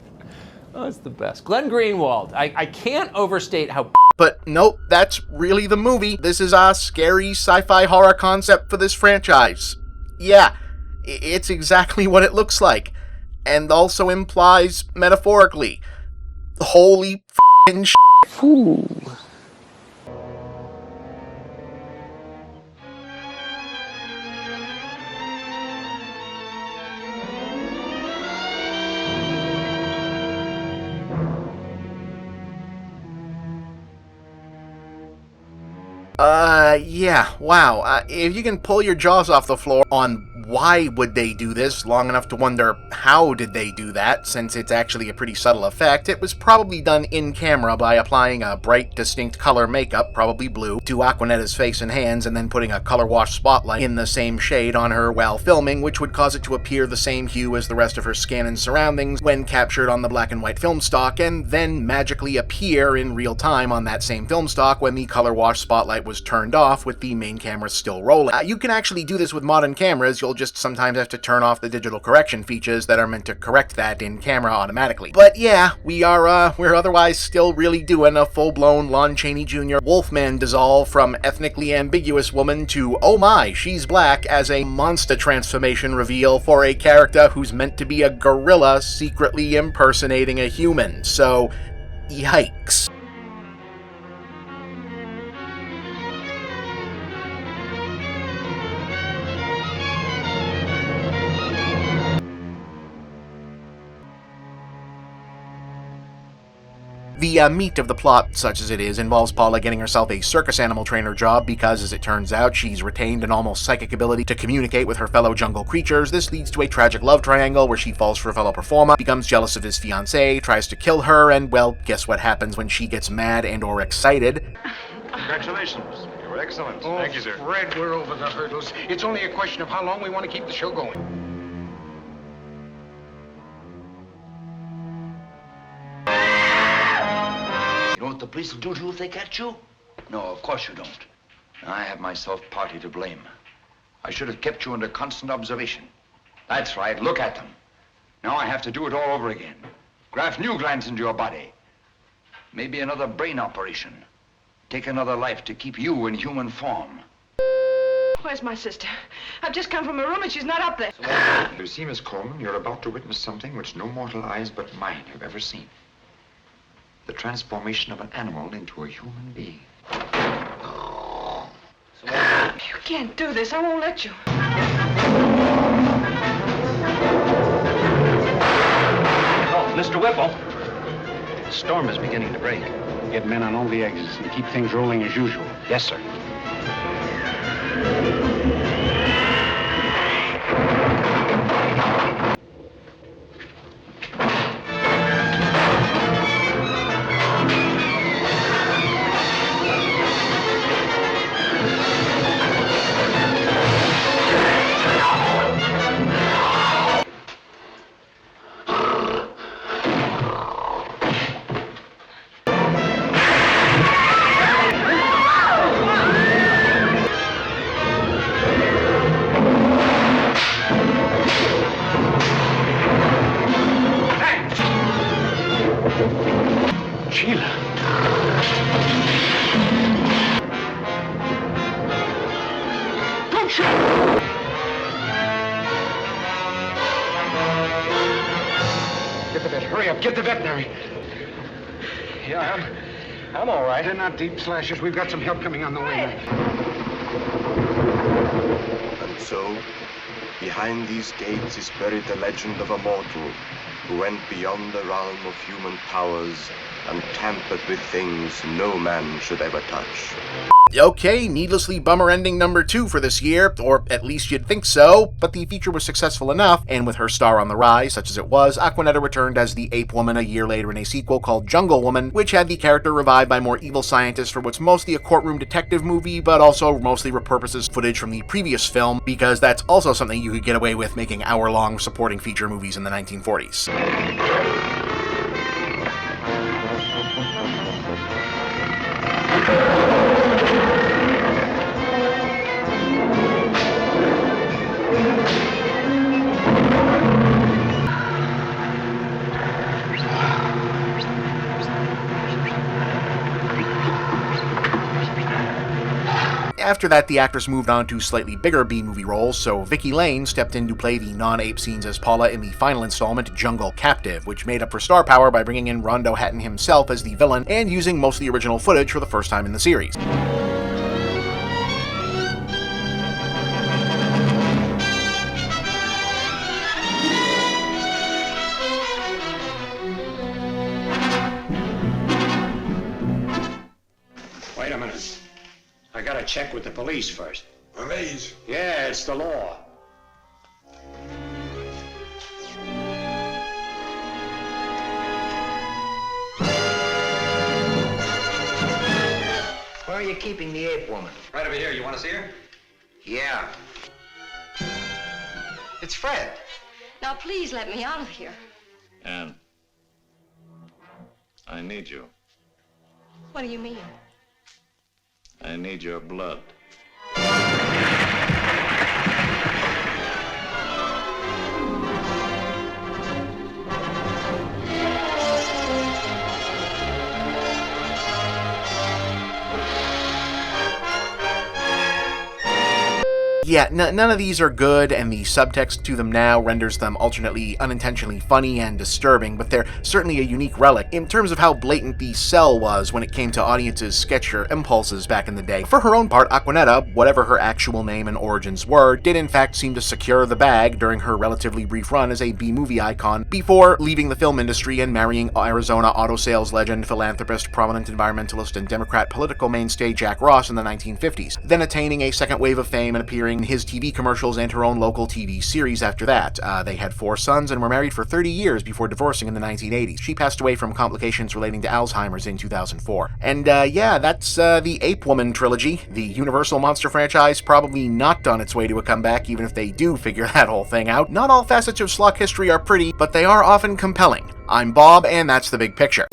Oh, it's the best. Glenn Greenwald. I can't overstate how... But nope, that's really the movie. This is our scary sci-fi horror concept for this franchise. Yeah, it's exactly what it looks like. And also implies, metaphorically, holy f***ing shit. Ooh. Yeah, wow. If you can pull your jaws off the floor on why would they do this long enough to wonder how did they do that, since it's actually a pretty subtle effect, it was probably done in camera by applying a bright, distinct color makeup, probably blue, to Aquanetta's face and hands, and then putting a color wash spotlight in the same shade on her while filming, which would cause it to appear the same hue as the rest of her skin and surroundings when captured on the black and white film stock, and then magically appear in real time on that same film stock when the color wash spotlight was turned off with the main camera still rolling. You can actually do this with modern cameras, you'll just sometimes have to turn off the digital correction features that are meant to correct that in camera automatically. But yeah, we're otherwise still really doing a full-blown Lon Chaney Jr. Wolfman dissolve from ethnically ambiguous woman to, oh my, she's black, as a monster transformation reveal for a character who's meant to be a gorilla secretly impersonating a human. So, yikes. The meat of the plot, such as it is, involves Paula getting herself a circus animal trainer job because, as it turns out, she's retained an almost psychic ability to communicate with her fellow jungle creatures. This leads to a tragic love triangle where she falls for a fellow performer, becomes jealous of his fiancée, tries to kill her, and, well, guess what happens when she gets mad and or excited? Congratulations. You were excellent. Oh, Thank you, sir. Fred, we're over the hurdles. It's only a question of how long we want to keep the show going. You know what the police will do to you if they catch you? No, of course you don't. I have myself partly to blame. I should have kept you under constant observation. That's right, look at them. Now I have to do it all over again. Graft new glands into your body. Maybe another brain operation. Take another life to keep you in human form. Where's my sister? I've just come from her room and she's not up there. You see, Miss Coleman, you're about to witness something which no mortal eyes but mine have ever seen. The transformation of an animal into a human being. You can't do this. I won't let you. Oh, Mr. Whipple. The storm is beginning to break. Get men on all the exits and keep things rolling as usual. Yes, sir. Get the vet. Hurry up. Get the veterinary. Yeah, I'm all right. They're not deep slashes. We've got some help coming on the way. And so, behind these gates is buried the legend of a mortal who went beyond the realm of human powers and tampered with things no man should ever touch. Okay, needlessly bummer ending number 2 for this year, or at least you'd think so, but the feature was successful enough, and with her star on the rise, such as it was, Aquanetta returned as the Ape Woman a year later in a sequel called Jungle Woman, which had the character revived by more evil scientists for what's mostly a courtroom detective movie, but also mostly repurposes footage from the previous film, because that's also something you could get away with making hour-long supporting feature movies in the 1940s. After that, the actress moved on to slightly bigger B-movie roles, so Vicky Lane stepped in to play the non-ape scenes as Paula in the final installment, Jungle Captive, which made up for star power by bringing in Rondo Hatton himself as the villain and using most of the original footage for the first time in the series. Wait a minute. I gotta check with the police first. Police? Yeah, it's the law. Where are you keeping the ape woman? Right over here. You want to see her? Yeah. It's Fred. Now, please let me out of here. Anne, I need you. What do you mean? I need your blood. Yeah, none of these are good, and the subtext to them now renders them alternately unintentionally funny and disturbing, but they're certainly a unique relic in terms of how blatant the sell was when it came to audiences' sketchier impulses back in the day. For her own part, Aquanetta, whatever her actual name and origins were, did in fact seem to secure the bag during her relatively brief run as a B-movie icon before leaving the film industry and marrying Arizona auto sales legend, philanthropist, prominent environmentalist, and Democrat political mainstay Jack Ross in the 1950s, then attaining a second wave of fame and appearing in his TV commercials and her own local TV series after that. They had 4 sons and were married for 30 years before divorcing in the 1980s. She passed away from complications relating to Alzheimer's in 2004. And yeah, that's the Ape Woman trilogy. The Universal Monster franchise probably not on its way to a comeback, even if they do figure that whole thing out. Not all facets of schlock history are pretty, but they are often compelling. I'm Bob, and that's the big picture.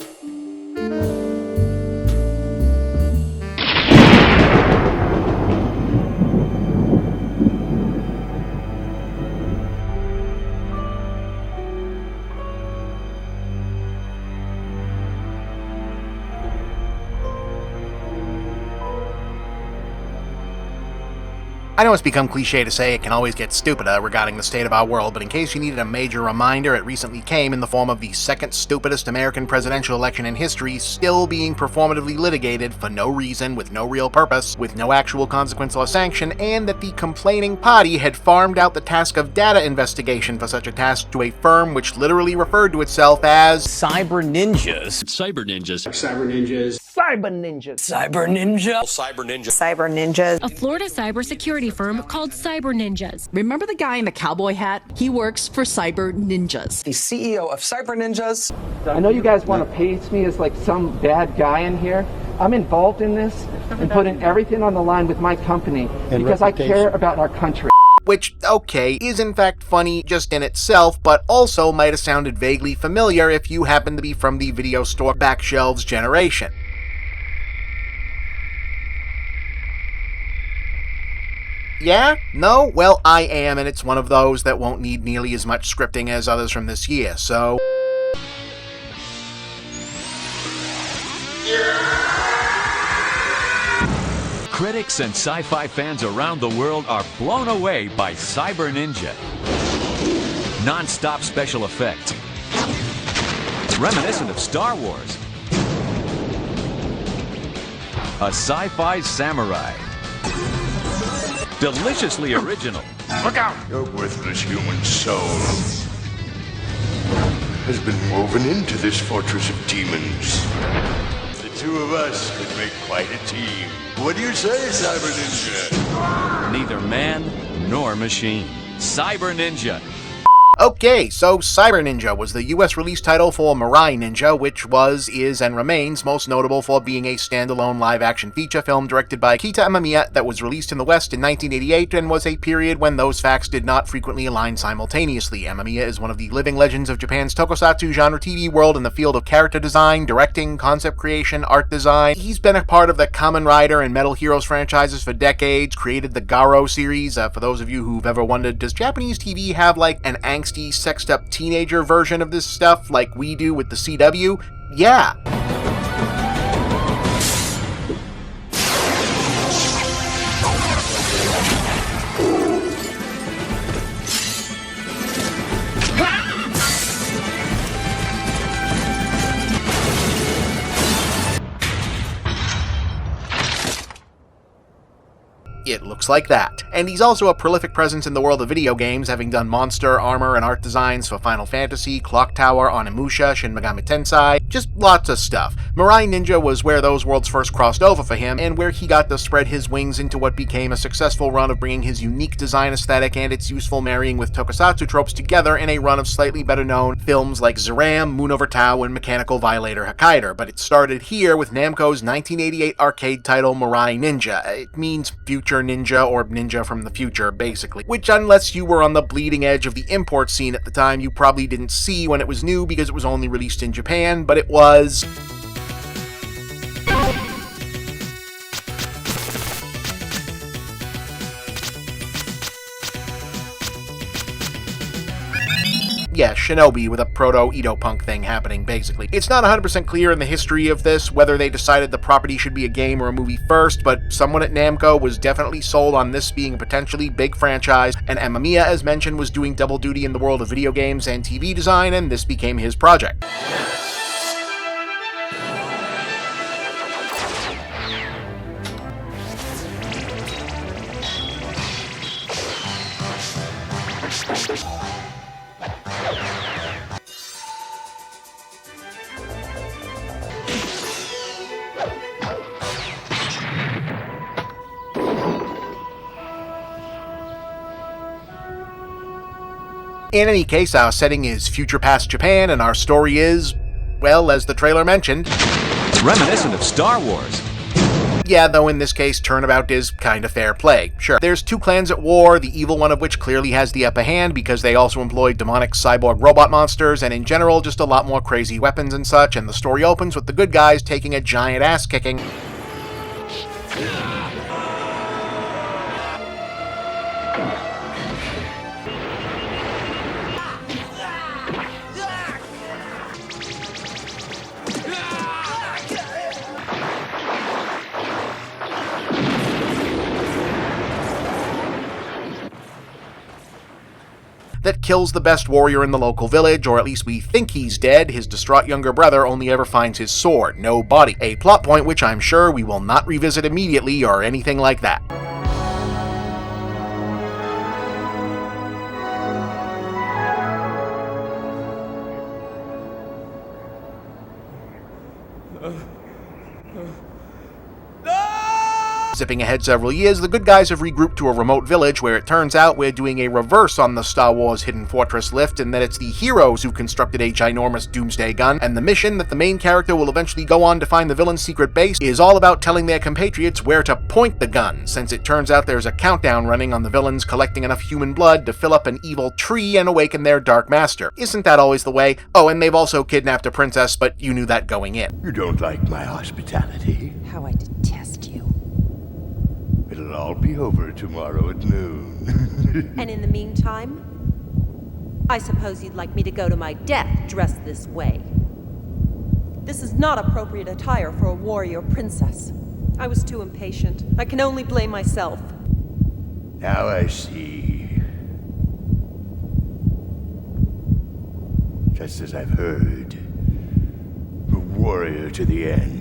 I know it's become cliche to say it can always get stupider regarding the state of our world, but in case you needed a major reminder, it recently came in the form of the second stupidest American presidential election in history still being performatively litigated for no reason, with no real purpose, with no actual consequence or sanction, and that the complaining party had farmed out the task of data investigation for such a task to a firm which literally referred to itself as Cyber Ninjas. Cyber Ninjas. Cyber Ninjas. cyber ninjas. Cyber ninja. Cyber ninja. Cyber ninjas. A Florida cybersecurity firm called Cyber Ninjas. Remember the guy in the cowboy hat? He works for Cyber Ninjas. The CEO of Cyber Ninjas. I know you guys want to paste me as like some bad guy in here. I'm involved in this and putting everything on the line with my company because I care about our country. Which, okay, is in fact funny just in itself, but also might have sounded vaguely familiar if you happen to be from the video store back shelves generation. Yeah? No? Well, I am, and it's one of those that won't need nearly as much scripting as others from this year, so... Critics and sci-fi fans around the world are blown away by Cyber Ninja. Non-stop special effects. Reminiscent of Star Wars. A sci-fi samurai. Deliciously original. Look out! Your worthless human soul has been woven into this fortress of demons. The two of us could make quite a team. What do you say, Cyber Ninja? Neither man nor machine. Cyber Ninja. Okay, so Cyber Ninja was the US release title for Mirai Ninja, which was, is, and remains most notable for being a standalone live-action feature film directed by Kita Amamiya that was released in the West in 1988 and was a period when those facts did not frequently align simultaneously. Amamiya is one of the living legends of Japan's tokusatsu genre TV world in the field of character design, directing, concept creation, art design. He's been a part of the Kamen Rider and Metal Heroes franchises for decades, created the Garo series. For those of you who've ever wondered, does Japanese TV have like an angsty, sexed up teenager version of this stuff like we do with the CW? Yeah. It looks like that. And he's also a prolific presence in the world of video games, having done monster, armor, and art designs for Final Fantasy, Schlocktober, Onimusha, Shin Megami Tensei, just lots of stuff. Mirai Ninja was where those worlds first crossed over for him, and where he got to spread his wings into what became a successful run of bringing his unique design aesthetic and its useful marrying with tokusatsu tropes together in a run of slightly better known films like Zeram, Moon Over Tau, and Mechanical Violator Hokkaido. But it started here with Namco's 1988 arcade title Mirai Ninja. It means future ninja, or ninja from the future, basically. Which, unless you were on the bleeding edge of the import scene at the time, you probably didn't see when it was new because it was only released in Japan, but it was... yeah, Shinobi with a proto-Edo punk thing happening, basically. It's not 100% clear in the history of this whether they decided the property should be a game or a movie first, but someone at Namco was definitely sold on this being a potentially big franchise, and Amamiya, as mentioned, was doing double duty in the world of video games and TV design, and this became his project. In any case, our setting is future past Japan, and our story is, well, as the trailer mentioned, reminiscent of Star Wars. Yeah, though in this case, turnabout is kinda fair play. Sure. There's two clans at war, the evil one of which clearly has the upper hand because they also employ demonic cyborg robot monsters, and in general, just a lot more crazy weapons and such, and the story opens with the good guys taking a giant ass-kicking. That kills the best warrior in the local village, or at least we think he's dead. His distraught younger brother only ever finds his sword, no body. A plot point which I'm sure we will not revisit immediately or anything like that. Skipping ahead several years, the good guys have regrouped to a remote village where it turns out we're doing a reverse on the Star Wars Hidden Fortress lift, and that it's the heroes who constructed a ginormous doomsday gun, and the mission that the main character will eventually go on to find the villain's secret base is all about telling their compatriots where to point the gun, since it turns out there's a countdown running on the villains collecting enough human blood to fill up an evil tree and awaken their Dark Master. Isn't that always the way? Oh, and they've also kidnapped a princess, but you knew that going in. You don't like my hospitality? How I detest you. It'll all be over tomorrow at noon. And in the meantime, I suppose you'd like me to go to my death dressed this way. This is not appropriate attire for a warrior princess. I was too impatient. I can only blame myself. Now I see. Just as I've heard. A warrior to the end.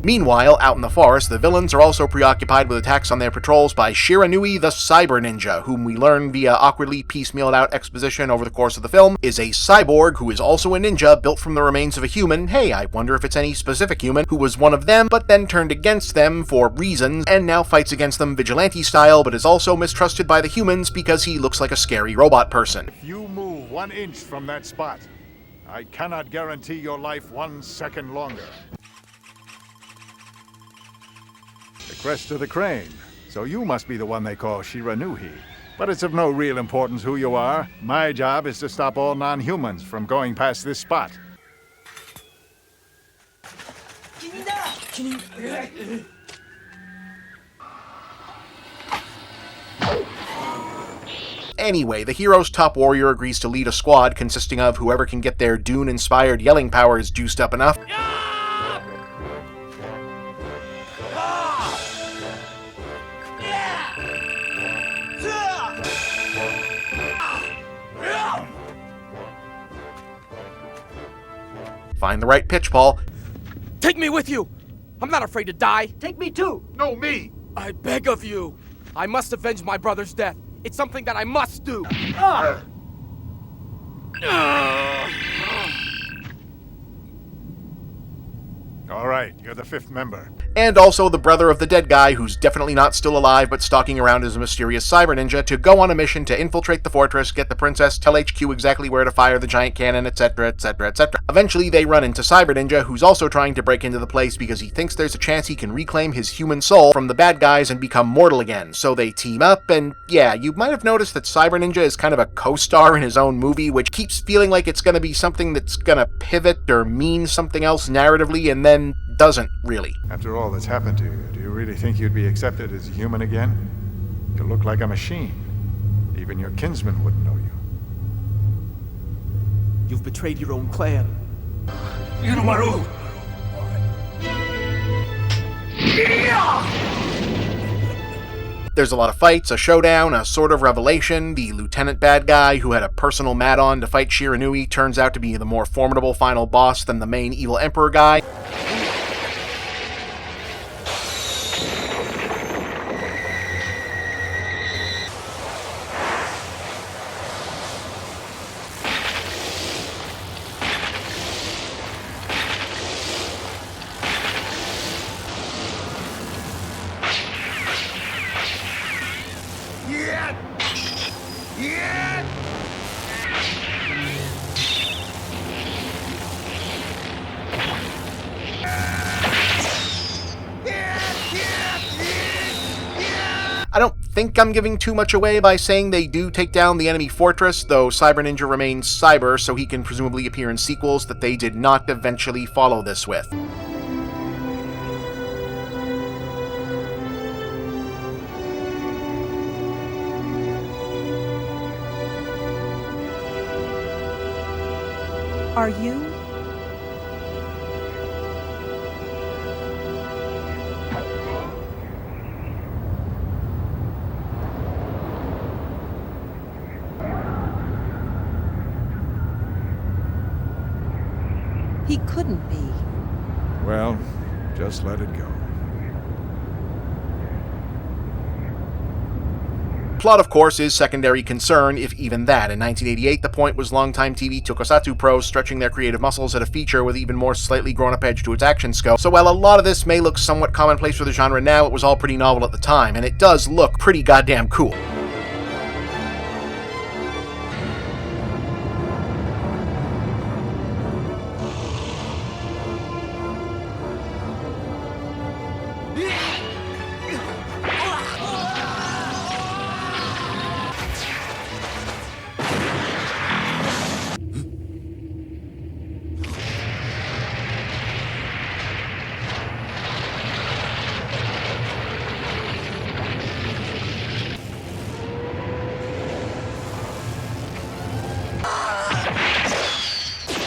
Meanwhile, out in the forest, the villains are also preoccupied with attacks on their patrols by Shiranui the Cyber Ninja, whom we learn via awkwardly piecemealed out exposition over the course of the film, is a cyborg who is also a ninja built from the remains of a human, hey, I wonder if it's any specific human, who was one of them, but then turned against them for reasons, and now fights against them vigilante style, but is also mistrusted by the humans because he looks like a scary robot person. If you move 1 inch from that spot, I cannot guarantee your life 1 second longer. The crest of the crane. So you must be the one they call Shiranui. But it's of no real importance who you are. My job is to stop all non-humans from going past this spot. Anyway, the hero's top warrior agrees to lead a squad consisting of whoever can get their Dune-inspired yelling powers juiced up enough. Find the right pitch, Paul. Take me with you! I'm not afraid to die! Take me too! No, me! I beg of you! I must avenge my brother's death. It's something that I must do! All right, you're the 5th member. And also the brother of the dead guy, who's definitely not still alive but stalking around as a mysterious cyber ninja, to go on a mission to infiltrate the fortress, get the princess, tell HQ exactly where to fire the giant cannon, etc., etc., etc. Eventually, they run into Cyber Ninja, who's also trying to break into the place because he thinks there's a chance he can reclaim his human soul from the bad guys and become mortal again. So they team up, and yeah, you might have noticed that Cyber Ninja is kind of a co-star in his own movie, which keeps feeling like it's going to be something that's going to pivot or mean something else narratively, and then doesn't really. After all that's happened to you, do you really think you'd be accepted as a human again? You look like a machine. Even your kinsmen wouldn't know you. You've betrayed your own clan. Yurumaru! There's a lot of fights, a showdown, a sort of revelation. The lieutenant bad guy who had a personal mat-on to fight Shiranui turns out to be the more formidable final boss than the main evil emperor guy. I don't think I'm giving too much away by saying they do take down the enemy fortress, though Cyber Ninja remains Cyber, so he can presumably appear in sequels that they did not eventually follow this with. Are you? He couldn't be. Well, just let it go. Plot, of course, is secondary concern, if even that. In 1988, the point was longtime TV tokusatsu pros stretching their creative muscles at a feature with even more slightly grown-up edge to its action scope. So while a lot of this may look somewhat commonplace for the genre now, it was all pretty novel at the time, and it does look pretty goddamn cool.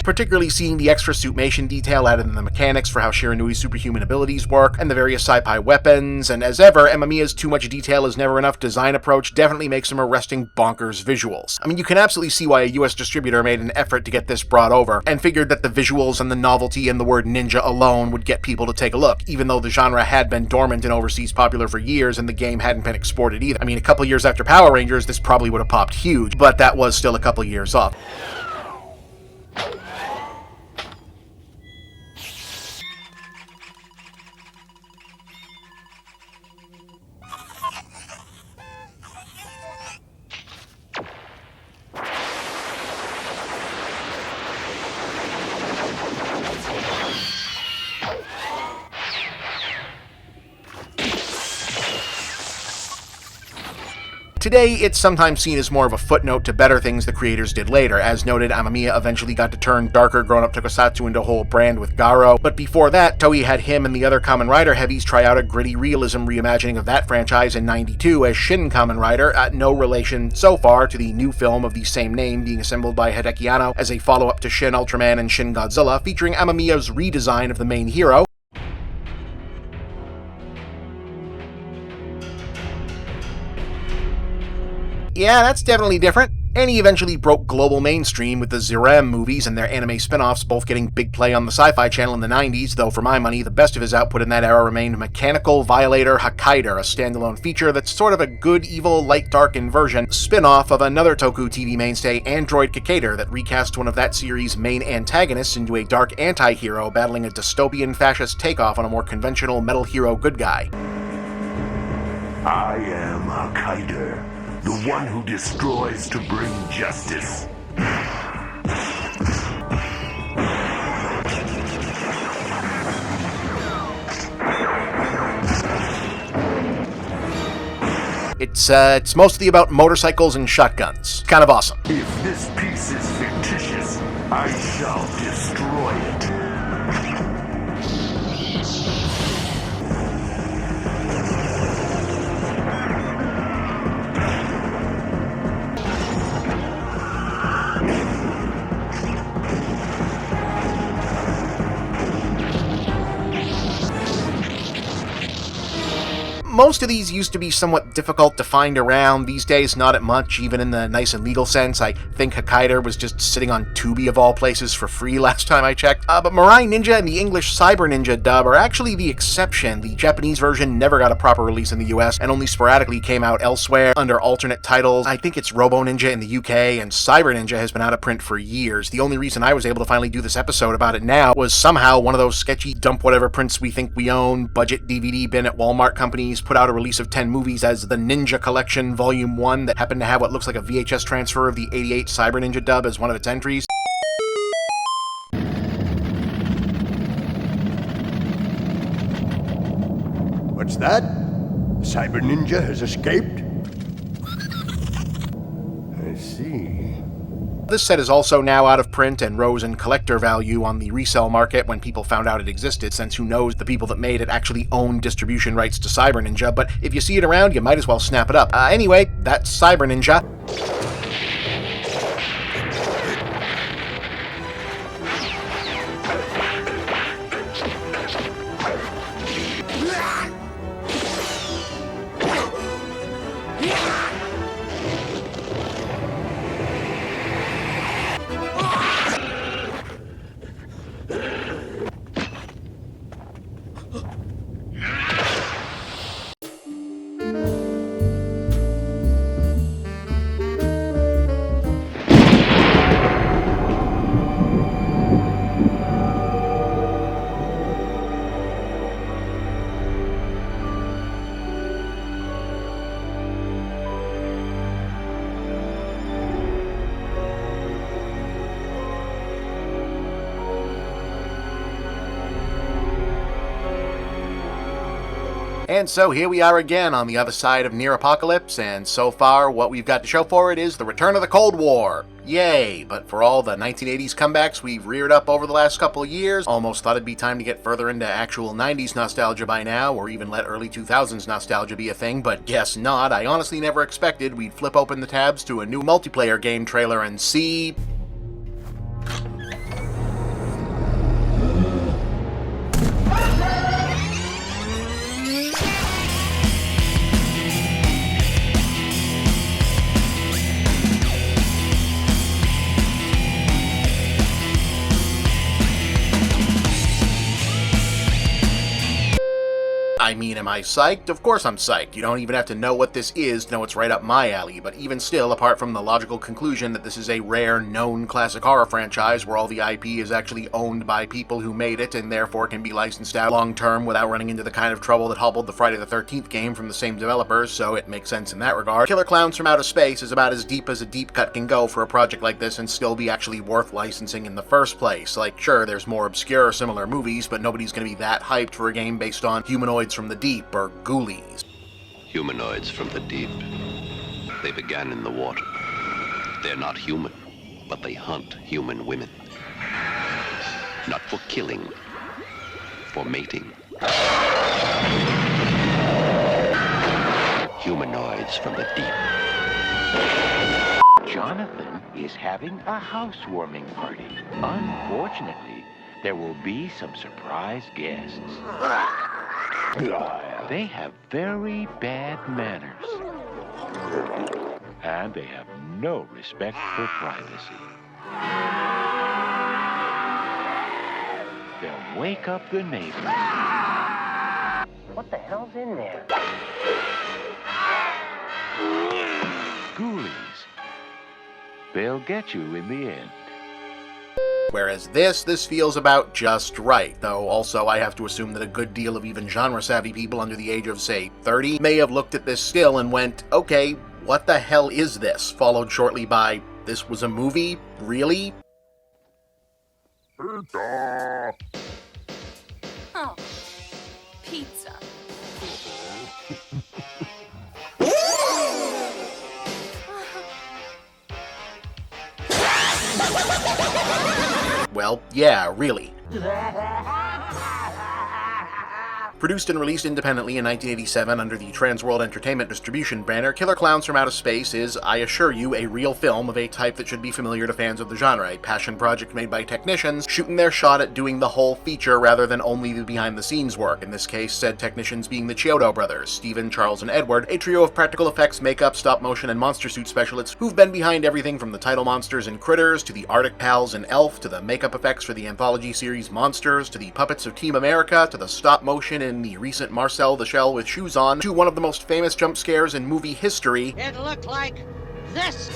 Particularly seeing the extra suitmation detail added in the mechanics for how Shiranui's superhuman abilities work, and the various sci-fi weapons, and as ever, Amamiya's too much detail is never enough design approach definitely makes some arresting bonkers visuals. I mean, you can absolutely see why a US distributor made an effort to get this brought over, and figured that the visuals and the novelty and the word ninja alone would get people to take a look, even though the genre had been dormant and overseas popular for years and the game hadn't been exported either. I mean, a couple years after Power Rangers, this probably would have popped huge, but that was still a couple years off. Today, it's sometimes seen as more of a footnote to better things the creators did later. As noted, Amamiya eventually got to turn darker grown-up tokusatsu into a whole brand with Garo, but before that, Toei had him and the other Kamen Rider heavies try out a gritty realism reimagining of that franchise in '92 as Shin Kamen Rider, no relation so far to the new film of the same name being assembled by Hideki Anno as a follow-up to Shin Ultraman and Shin Godzilla, featuring Amamiya's redesign of the main hero. Yeah, that's definitely different. And he eventually broke global mainstream with the Zerem movies and their anime spin-offs both getting big play on the Sci-Fi Channel in the 90s, though for my money, the best of his output in that era remained Mechanical Violator Hokkaider, a standalone feature that's sort of a good, evil, light, dark inversion spin-off of another Toku TV mainstay, Android Kikator, that recast one of that series' main antagonists into a dark anti-hero battling a dystopian fascist takeoff on a more conventional metal hero good guy. I am Hokkaider, the one who destroys to bring justice. It's mostly about motorcycles and shotguns. Kind of awesome. If this piece is fictitious, I shall destroy it. Most of these used to be somewhat difficult to find around. These days, not at much, even in the nice and legal sense. I think Hokkaider was just sitting on Tubi of all places for free last time I checked. But Mirai Ninja and the English Cyber Ninja dub are actually the exception. The Japanese version never got a proper release in the US and only sporadically came out elsewhere under alternate titles. I think it's Robo Ninja in the UK, and Cyber Ninja has been out of print for years. The only reason I was able to finally do this episode about it now was somehow one of those sketchy dump whatever prints we think we own, budget DVD bin at Walmart companies put out a release of 10 movies as the Ninja Collection Volume 1 that happened to have what looks like a VHS transfer of the '88 Cyber Ninja dub as one of its entries. What's that? The Cyber Ninja has escaped? I see. This set is also now out of print and rose in collector value on the resale market when people found out it existed, since who knows, the people that made it actually own distribution rights to Cyber Ninja, but if you see it around, you might as well snap it up. Anyway, that's Cyber Ninja. And so here we are again on the other side of Near Apocalypse, and so far what we've got to show for it is the return of the Cold War. Yay! But for all the 1980s comebacks we've reared up over the last couple of years, almost thought it'd be time to get further into actual 90s nostalgia by now, or even let early 2000s nostalgia be a thing, but guess not. I honestly never expected we'd flip open the tabs to a new multiplayer game trailer and see... I mean, am I psyched? Of course I'm psyched. You don't even have to know what this is to know it's right up my alley, but even still, apart from the logical conclusion that this is a rare, known classic horror franchise where all the IP is actually owned by people who made it and therefore can be licensed out long-term without running into the kind of trouble that hobbled the Friday the 13th game from the same developers, so it makes sense in that regard, Killer Clowns from Outer Space is about as deep a deep cut can go for a project like this and still be actually worth licensing in the first place. Like, sure, there's more obscure similar movies, but nobody's gonna be that hyped for a game based on humanoids from the deep, or ghoulies. Humanoids from the deep. They began in the water. They're not human, but they hunt human women. Not for killing, for mating. Humanoids from the deep. Jonathan is having a housewarming party. Unfortunately, there will be some surprise guests. They have very bad manners. And they have no respect for privacy. They'll wake up the neighbors. What the hell's in there? Ghoulies. They'll get you in the end. Whereas this feels about just right, though also I have to assume that a good deal of even genre-savvy people under the age of, say, 30 may have looked at this still and went, okay, what the hell is this? Followed shortly by, this was a movie? Really? Oh, pizza. Well, yeah, really. Produced and released independently in 1987 under the Transworld Entertainment distribution banner, Killer Clowns from Outer Space is, I assure you, a real film of a type that should be familiar to fans of the genre, a passion project made by technicians shooting their shot at doing the whole feature rather than only the behind-the-scenes work, in this case said technicians being the Chiodo brothers, Stephen, Charles, and Edward, a trio of practical effects, makeup, stop-motion, and monster suit specialists who've been behind everything from the title monsters in Critters, to the Arctic Pals in Elf, to the makeup effects for the anthology series Monsters, to the puppets of Team America, to the stop-motion in the recent Marcel the Shell with Shoes On, to one of the most famous jump scares in movie history. It looked like this.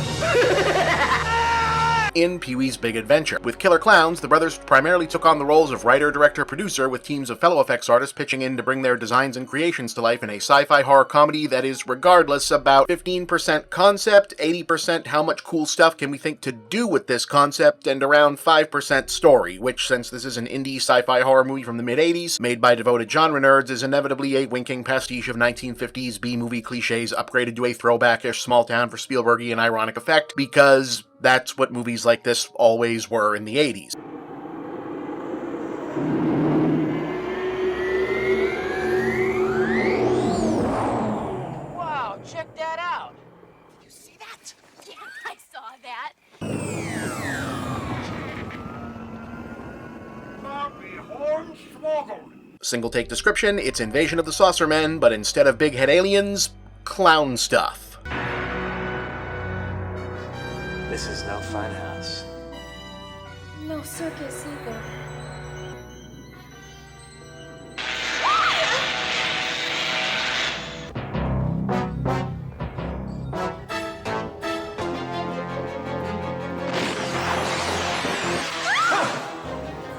In Pee-wee's Big Adventure. With Killer Clowns, the brothers primarily took on the roles of writer, director, producer, with teams of fellow effects artists pitching in to bring their designs and creations to life in a sci-fi horror comedy that is, regardless, about 15% concept, 80% how much cool stuff can we think to do with this concept, and around 5% story, which, since this is an indie sci-fi horror movie from the mid-80s, made by devoted genre nerds, is inevitably a winking pastiche of 1950s B-movie cliches upgraded to a throwback-ish small town for Spielbergian ironic effect, because that's what movies like this always were in the 80s. Wow, check that out. Did you see that? Yeah, I saw that. Single take description, it's Invasion of the Saucermen, but instead of big head aliens, clown stuff. This is no fun house. No circus either.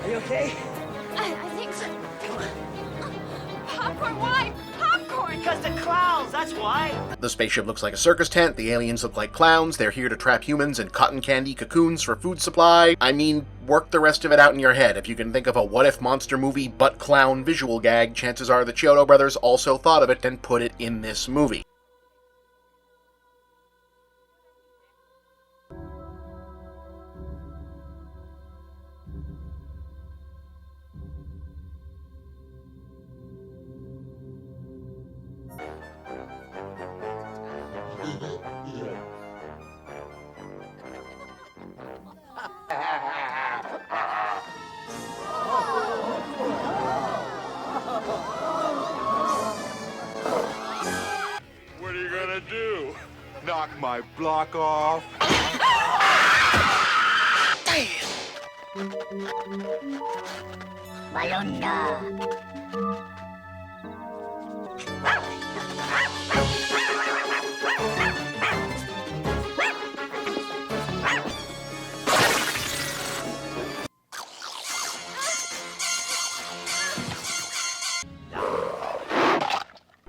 Are you okay? I think so. Popcorn, why? Popcorn! Because the clowns that's why. The spaceship looks like a circus tent, the aliens look like clowns, they're here to trap humans in cotton candy cocoons for food supply. I mean, work the rest of it out in your head. If you can think of a what-if monster movie but clown visual gag, chances are the Chiodo brothers also thought of it and put it in this movie. What are you gonna do? Knock my block off?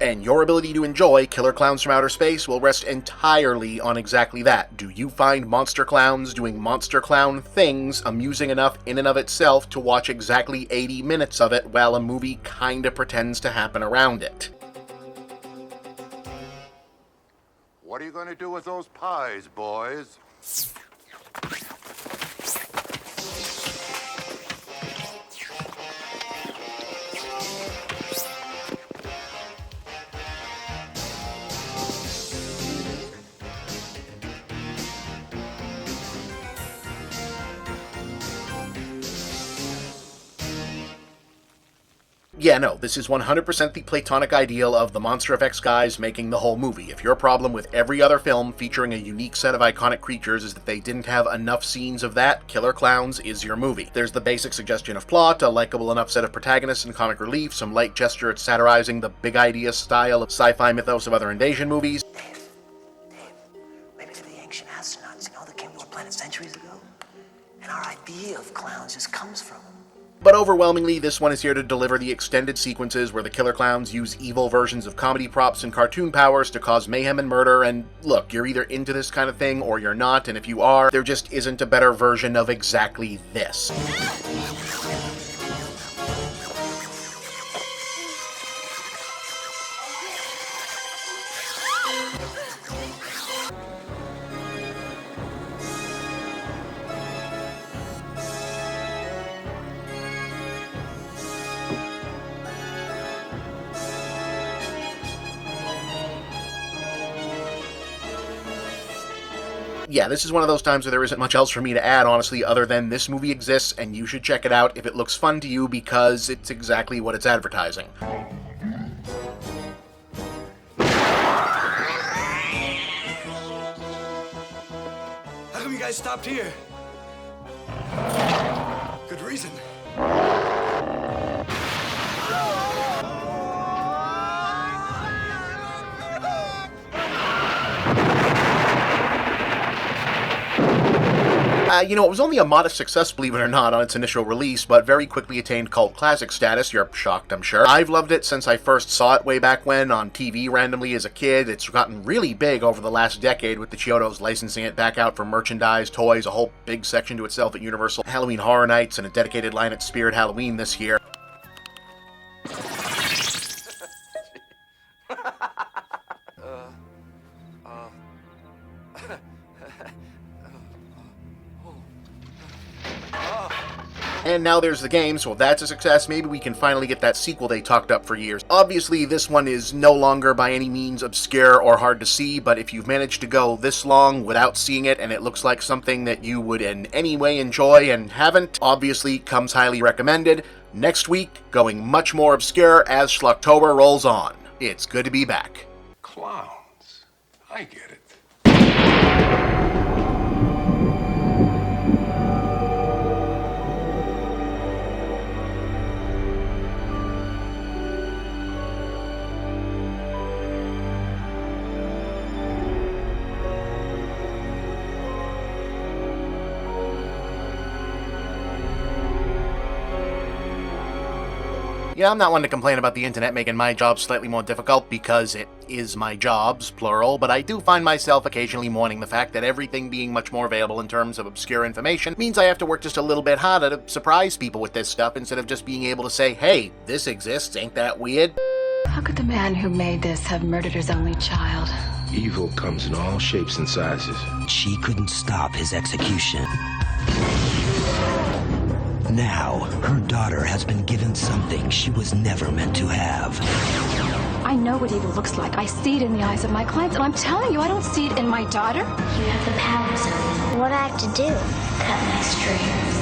And your ability to enjoy Killer Clowns from Outer Space will rest entirely on exactly that. Do you find monster clowns doing monster clown things amusing enough in and of itself to watch exactly 80 minutes of it while a movie kinda pretends to happen around it? What are you gonna do with those pies, boys? Yeah, no, this is 100% the platonic ideal of the monster effects guys making the whole movie. If your problem with every other film featuring a unique set of iconic creatures is that they didn't have enough scenes of that, Killer Clowns is your movie. There's the basic suggestion of plot, a likable enough set of protagonists and comic relief, some light gesture at satirizing the big idea style of sci-fi mythos of other invasion movies. Maybe they're the ancient astronauts, that came to our planet centuries ago. And our idea of clowns just comes from them. But overwhelmingly, this one is here to deliver the extended sequences where the Killer Clowns use evil versions of comedy props and cartoon powers to cause mayhem and murder, and look, you're either into this kind of thing or you're not, and if you are, there just isn't a better version of exactly this. Yeah, this is one of those times where there isn't much else for me to add, honestly, other than this movie exists, and you should check it out if it looks fun to you, because it's exactly what it's advertising. How come you guys stopped here? Good reason. It was only a modest success, believe it or not, on its initial release, but very quickly attained cult classic status. You're shocked, I'm sure. I've loved it since I first saw it way back when on TV randomly as a kid. It's gotten really big over the last decade, with the Chiodos licensing it back out for merchandise, toys, a whole big section to itself at Universal Halloween Horror Nights, and a dedicated line at Spirit Halloween this year. And now there's the game, so if that's a success, maybe we can finally get that sequel they talked up for years. Obviously, this one is no longer by any means obscure or hard to see, but if you've managed to go this long without seeing it and it looks like something that you would in any way enjoy and haven't, obviously comes highly recommended. Next week, going much more obscure as Schlocktober rolls on. It's good to be back. Clowns. I get it. Yeah, I'm not one to complain about the internet making my job slightly more difficult, because it is my jobs, plural, but I do find myself occasionally mourning the fact that everything being much more available in terms of obscure information means I have to work just a little bit harder to surprise people with this stuff instead of just being able to say, hey, this exists, ain't that weird? How could the man who made this have murdered his only child? Evil comes in all shapes and sizes. She couldn't stop his execution. Now, her daughter has been given something she was never meant to have. I know what evil looks like. I see it in the eyes of my clients, and I'm telling you, I don't see it in my daughter. You have the power, Zoe. What do I have to do? Cut my strings.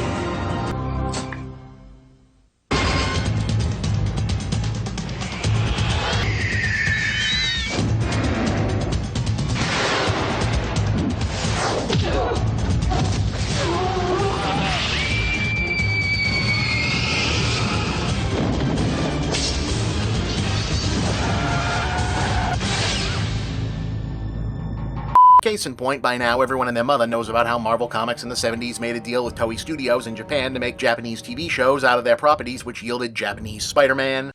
Case in point, by now everyone and their mother knows about how Marvel Comics in the 70s made a deal with Toei Studios in Japan to make Japanese TV shows out of their properties, which yielded Japanese Spider-Man,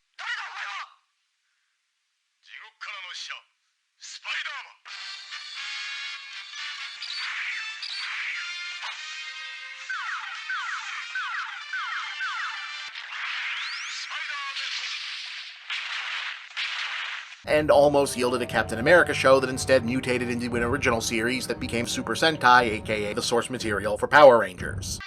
and almost yielded a Captain America show that instead mutated into an original series that became Super Sentai, aka the source material for Power Rangers.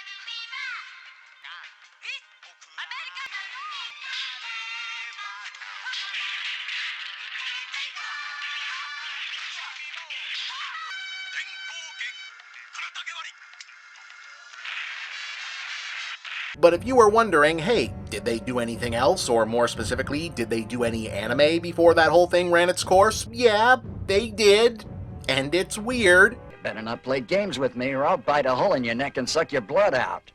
But if you were wondering, hey, did they do anything else, or more specifically, did they do any anime before that whole thing ran its course? Yeah, they did. And it's weird. You better not play games with me, or I'll bite a hole in your neck and suck your blood out.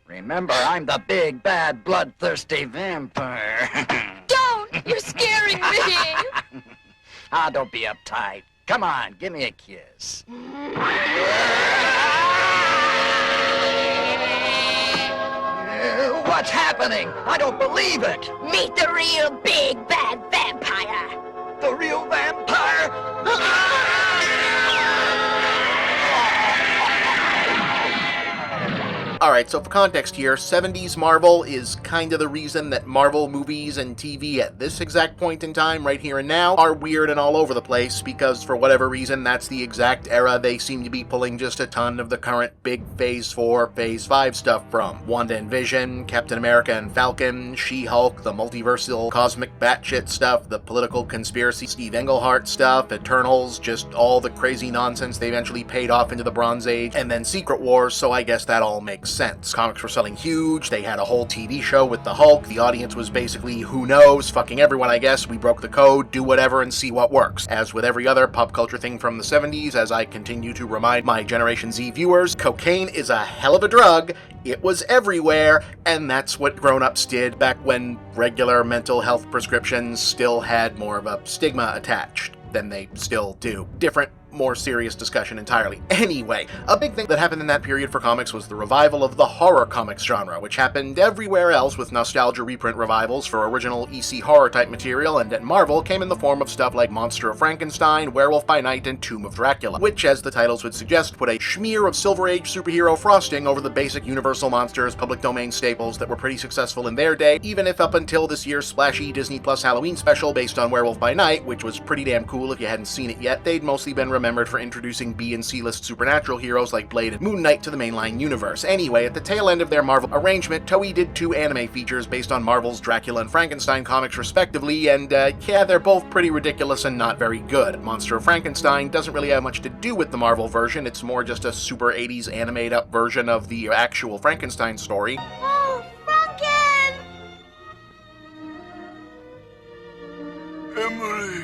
Remember, I'm the big, bad, bloodthirsty vampire. Don't! You're scaring me! Ah, don't be uptight. Come on, give me a kiss. What's happening? I don't believe it! Meet the real big bad vampire! The real vampire? Alright, so for context here, 70s Marvel is kind of the reason that Marvel movies and TV at this exact point in time, right here and now, are weird and all over the place, because for whatever reason, that's the exact era they seem to be pulling just a ton of the current big Phase 4, Phase 5 stuff from. Wanda and Vision, Captain America and Falcon, She-Hulk, the multiversal cosmic batshit stuff, the political conspiracy Steve Englehart stuff, Eternals, just all the crazy nonsense they eventually paid off into the Bronze Age, and then Secret Wars, so I guess that all makes sense. Comics were selling huge, they had a whole TV show with the Hulk, the audience was basically, who knows, fucking everyone I guess, we broke the code, do whatever and see what works. As with every other pop culture thing from the 70s, as I continue to remind my Generation Z viewers, cocaine is a hell of a drug, it was everywhere, and that's what grown-ups did back when regular mental health prescriptions still had more of a stigma attached than they still do. Different, more serious discussion entirely. Anyway, a big thing that happened in that period for comics was the revival of the horror comics genre, which happened everywhere else with nostalgia reprint revivals for original EC horror type material, and at Marvel came in the form of stuff like Monster of Frankenstein, Werewolf by Night, and Tomb of Dracula, which, as the titles would suggest, put a smear of Silver Age superhero frosting over the basic Universal Monsters public domain staples that were pretty successful in their day, even if up until this year's splashy Disney Plus Halloween special based on Werewolf by Night, which was pretty damn cool if you hadn't seen it yet, they'd mostly been remembered for introducing B and C-list supernatural heroes like Blade and Moon Knight to the mainline universe. Anyway, at the tail end of their Marvel arrangement, Toei did 2 anime features based on Marvel's Dracula and Frankenstein comics respectively, and yeah, they're both pretty ridiculous and not very good. Monster of Frankenstein doesn't really have much to do with the Marvel version, it's more just a super 80s animated up version of the actual Frankenstein story. Oh, Franken! Emily!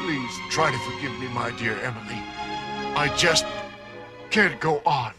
Please try to forgive me, my dear Emily. I just can't go on.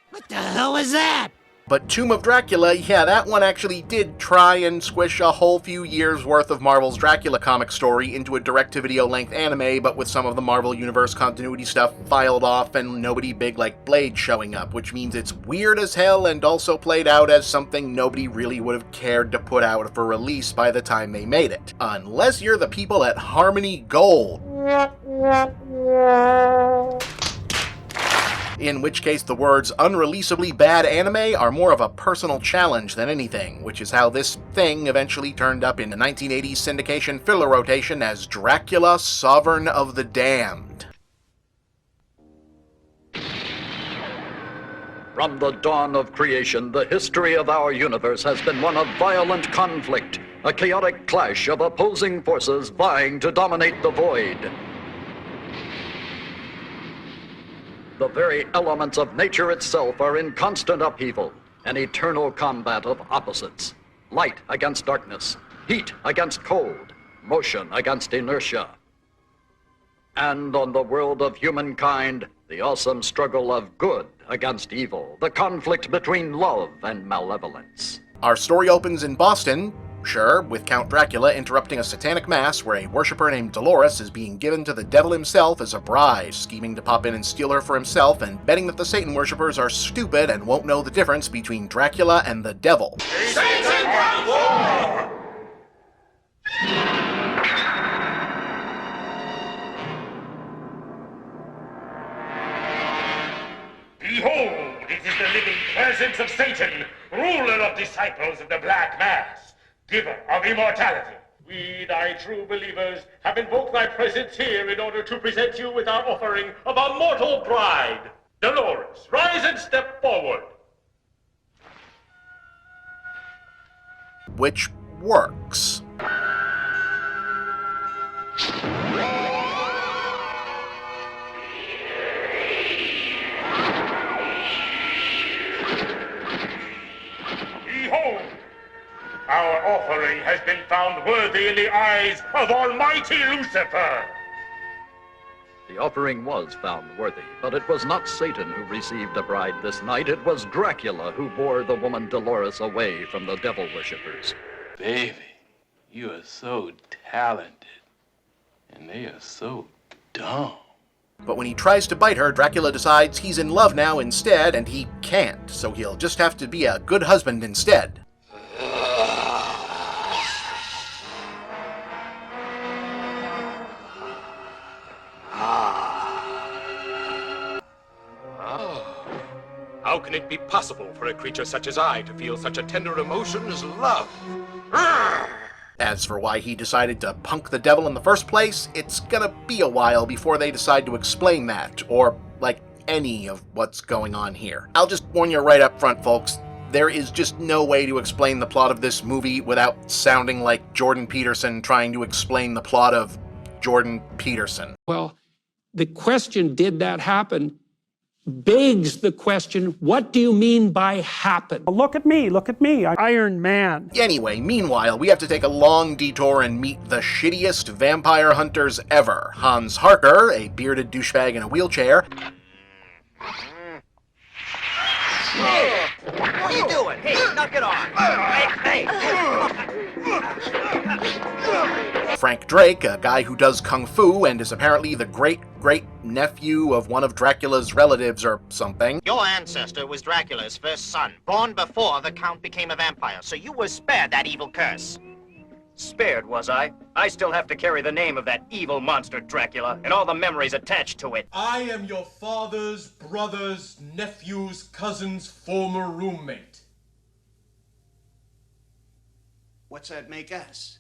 What the hell was that? But Tomb of Dracula, yeah, that one actually did try and squish a whole few years' worth of Marvel's Dracula comic story into a direct-to-video length anime, but with some of the Marvel Universe continuity stuff filed off and nobody big like Blade showing up, which means it's weird as hell and also played out as something nobody really would have cared to put out for release by the time they made it. Unless you're the people at Harmony Gold. In which case the words unreleasably bad anime are more of a personal challenge than anything, which is how this thing eventually turned up in the 1980s syndication filler rotation as Dracula, Sovereign of the Damned. From the dawn of creation, the history of our universe has been one of violent conflict, a chaotic clash of opposing forces vying to dominate the void. The very elements of nature itself are in constant upheaval, an eternal combat of opposites. Light against darkness, heat against cold, motion against inertia. And on the world of humankind, the awesome struggle of good against evil, the conflict between love and malevolence. Our story opens in Boston, sure, with Count Dracula interrupting a satanic mass where a worshiper named Dolores is being given to the devil himself as a bride, scheming to pop in and steal her for himself and betting that the Satan worshippers are stupid and won't know the difference between Dracula and the devil. Satan at war! Behold, it is the living presence of Satan, ruler of disciples of the Black Mass, giver of immortality. We, thy true believers, have invoked thy presence here in order to present you with our offering of our mortal bride. Dolores, rise and step forward. Which works. Behold, our offering has been found worthy in the eyes of Almighty Lucifer. The offering was found worthy, but it was not Satan who received a bride this night. It was Dracula who bore the woman Dolores away from the devil worshippers. Baby, you are so talented, and they are so dumb. But when he tries to bite her, Dracula decides he's in love now instead, and he can't, so he'll just have to be a good husband instead. How can it be possible for a creature such as I to feel such a tender emotion as love? As for why he decided to punk the devil in the first place, it's gonna be a while before they decide to explain that, or, like, any of what's going on here. I'll just warn you right up front, folks. There is just no way to explain the plot of this movie without sounding like Jordan Peterson trying to explain the plot of Jordan Peterson. Well, the question, did that happen, begs the question, what do you mean by happen? Look at me, Iron Man. Anyway, meanwhile, we have to take a long detour and meet the shittiest vampire hunters ever. Hans Harker, a bearded douchebag in a wheelchair. Hey, what are you doing? Hey, knock it off. Hey. Frank Drake, a guy who does kung fu and is apparently the great-great-nephew of one of Dracula's relatives or something. Your ancestor was Dracula's first son, born before the Count became a vampire, so you were spared that evil curse. Spared, was I? I still have to carry the name of that evil monster, Dracula, and all the memories attached to it. I am your father's brother's nephew's cousin's former roommate. What's that make us?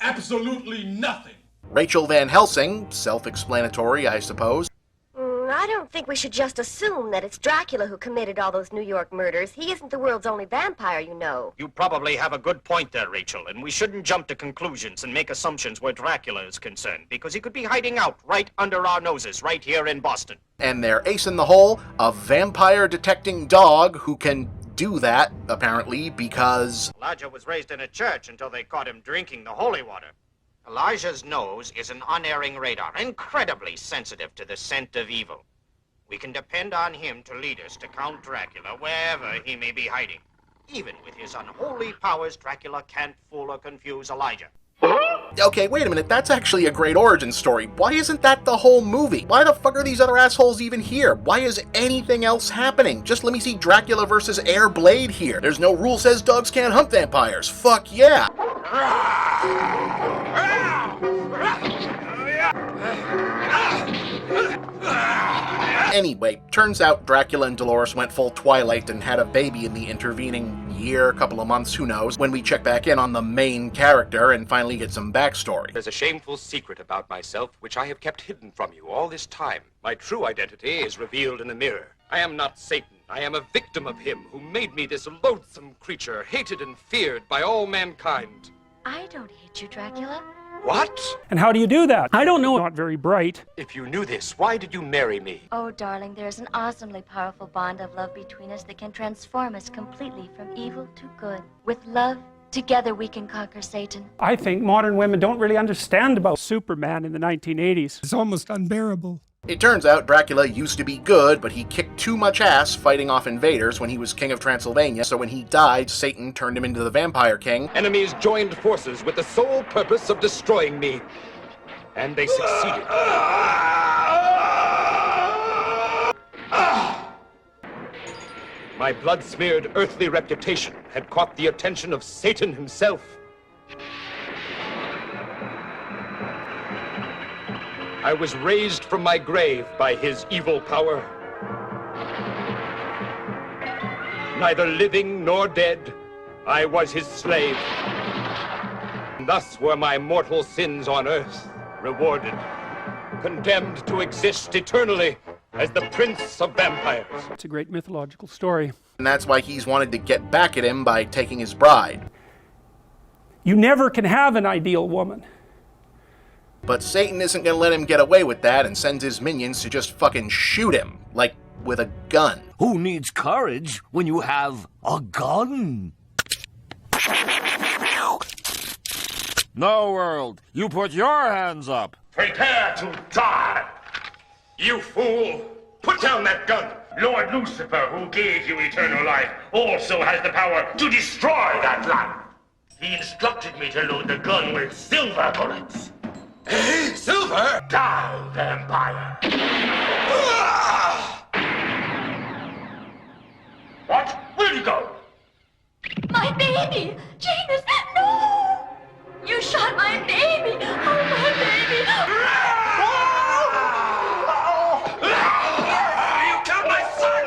Absolutely nothing. Rachel Van Helsing, self-explanatory, I suppose. I don't think we should just assume that it's Dracula who committed all those New York murders. He isn't the world's only vampire, you know. You probably have a good point there, Rachel, and we shouldn't jump to conclusions and make assumptions where Dracula is concerned, because he could be hiding out right under our noses, right here in Boston. And their ace in the hole, a vampire-detecting dog who can do that, apparently, because Elijah was raised in a church until they caught him drinking the holy water. Elijah's nose is an unerring radar, incredibly sensitive to the scent of evil. We can depend on him to lead us to Count Dracula wherever he may be hiding. Even with his unholy powers, Dracula can't fool or confuse Elijah. Okay, wait a minute, that's actually a great origin story. Why isn't that the whole movie? Why the fuck are these other assholes even here? Why is anything else happening? Just let me see Dracula versus Air Blade here. There's no rule says dogs can't hunt vampires. Fuck yeah! Anyway, turns out Dracula and Dolores went full Twilight and had a baby in the intervening year, couple of months, who knows, when we check back in on the main character and finally get some backstory. There's a shameful secret about myself which I have kept hidden from you all this time. My true identity is revealed in the mirror. I am not Satan. I am a victim of him who made me this loathsome creature, hated and feared by all mankind. I don't hate you, Dracula. What? And how do you do that? I don't know. Not very bright. If you knew this, why did you marry me? Oh, darling, there's an awesomely powerful bond of love between us that can transform us completely from evil to good. With love, together we can conquer Satan. I think modern women don't really understand about Superman in the 1980s. It's almost unbearable. It turns out Dracula used to be good, but he kicked too much ass fighting off invaders when he was king of Transylvania, so when he died, Satan turned him into the Vampire King. Enemies joined forces with the sole purpose of destroying me. And they succeeded. My blood-smeared earthly reputation had caught the attention of Satan himself. I was raised from my grave by his evil power. Neither living nor dead, I was his slave. And thus were my mortal sins on earth rewarded, condemned to exist eternally as the prince of vampires. It's a great mythological story. And that's why he's wanted to get back at him by taking his bride. You never can have an ideal woman. But Satan isn't gonna let him get away with that and sends his minions to just fucking shoot him, like with a gun. Who needs courage when you have a gun? No, World, you put your hands up. Prepare to die! You fool! Put down that gun! Lord Lucifer, who gave you eternal life, also has the power to destroy that life. He instructed me to load the gun with silver bullets. Silver? Die, vampire! What? Where'd you go? My baby! Janus, no! You shot my baby! Oh, my baby! You killed my son!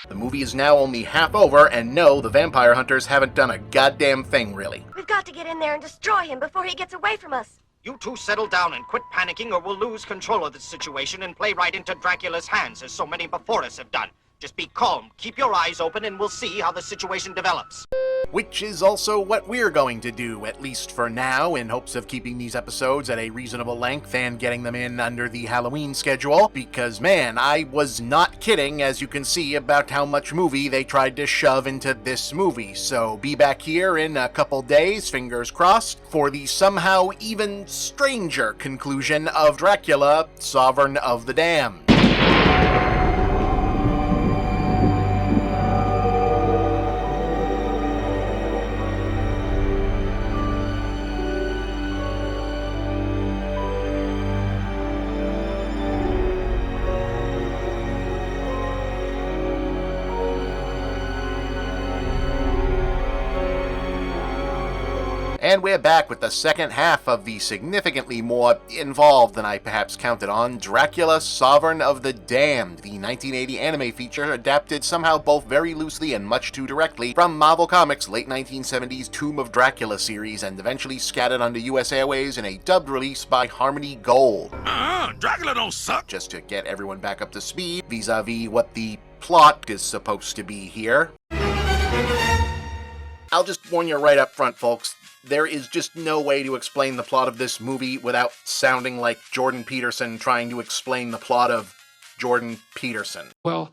The movie is now only half over, and no, the vampire hunters haven't done a goddamn thing, really. We've got to get in there and destroy him before he gets away from us. You two settle down and quit panicking or we'll lose control of the situation and play right into Dracula's hands as so many before us have done. Just be calm, keep your eyes open, and we'll see how the situation develops. Which is also what we're going to do, at least for now, in hopes of keeping these episodes at a reasonable length and getting them in under the Halloween schedule, because man, I was not kidding, as you can see, about how much movie they tried to shove into this movie. So be back here in a couple days, fingers crossed, for the somehow even stranger conclusion of Dracula, Sovereign of the Damned. And we're back with the second half of the significantly more involved than I perhaps counted on, Dracula, Sovereign of the Damned, the 1980 anime feature adapted somehow both very loosely and much too directly from Marvel Comics' late 1970s Tomb of Dracula series and eventually scattered onto US Airways in a dubbed release by Harmony Gold. Dracula don't suck! Just to get everyone back up to speed vis-a-vis what the plot is supposed to be here. I'll just warn you right up front, folks. There is just no way to explain the plot of this movie without sounding like Jordan Peterson trying to explain the plot of Jordan Peterson. Well,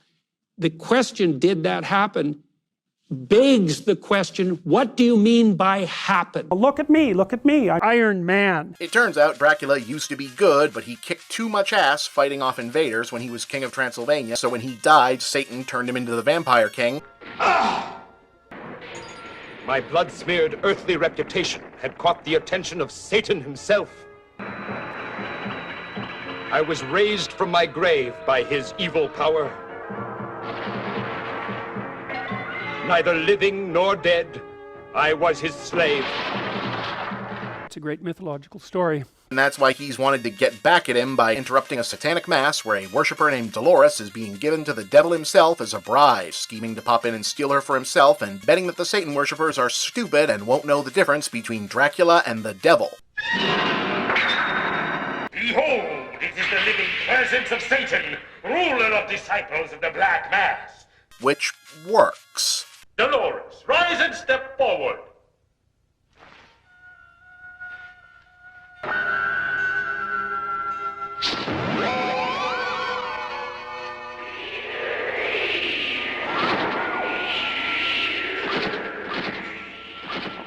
the question, did that happen, begs the question, what do you mean by happen? Look at me, Iron Man. It turns out Dracula used to be good, but he kicked too much ass fighting off invaders when he was King of Transylvania, so when he died, Satan turned him into the Vampire King. My blood-smeared earthly reputation had caught the attention of Satan himself. I was raised from my grave by his evil power. Neither living nor dead, I was his slave. It's a great mythological story. And that's why he's wanted to get back at him by interrupting a satanic mass where a worshiper named Dolores is being given to the devil himself as a bride, scheming to pop in and steal her for himself, and betting that the Satan worshippers are stupid and won't know the difference between Dracula and the devil. Behold, it is the living presence of Satan, ruler of disciples of the Black Mass. Which works. Dolores, rise and step forward.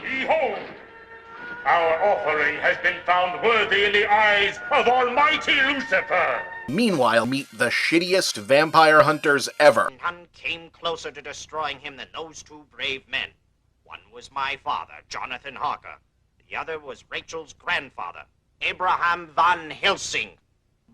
Behold, our offering has been found worthy in the eyes of Almighty Lucifer. Meanwhile, meet the shittiest vampire hunters ever. None came closer to destroying him than those two brave men. One was my father, Jonathan Harker. The other was Rachel's grandfather, Abraham von Helsing.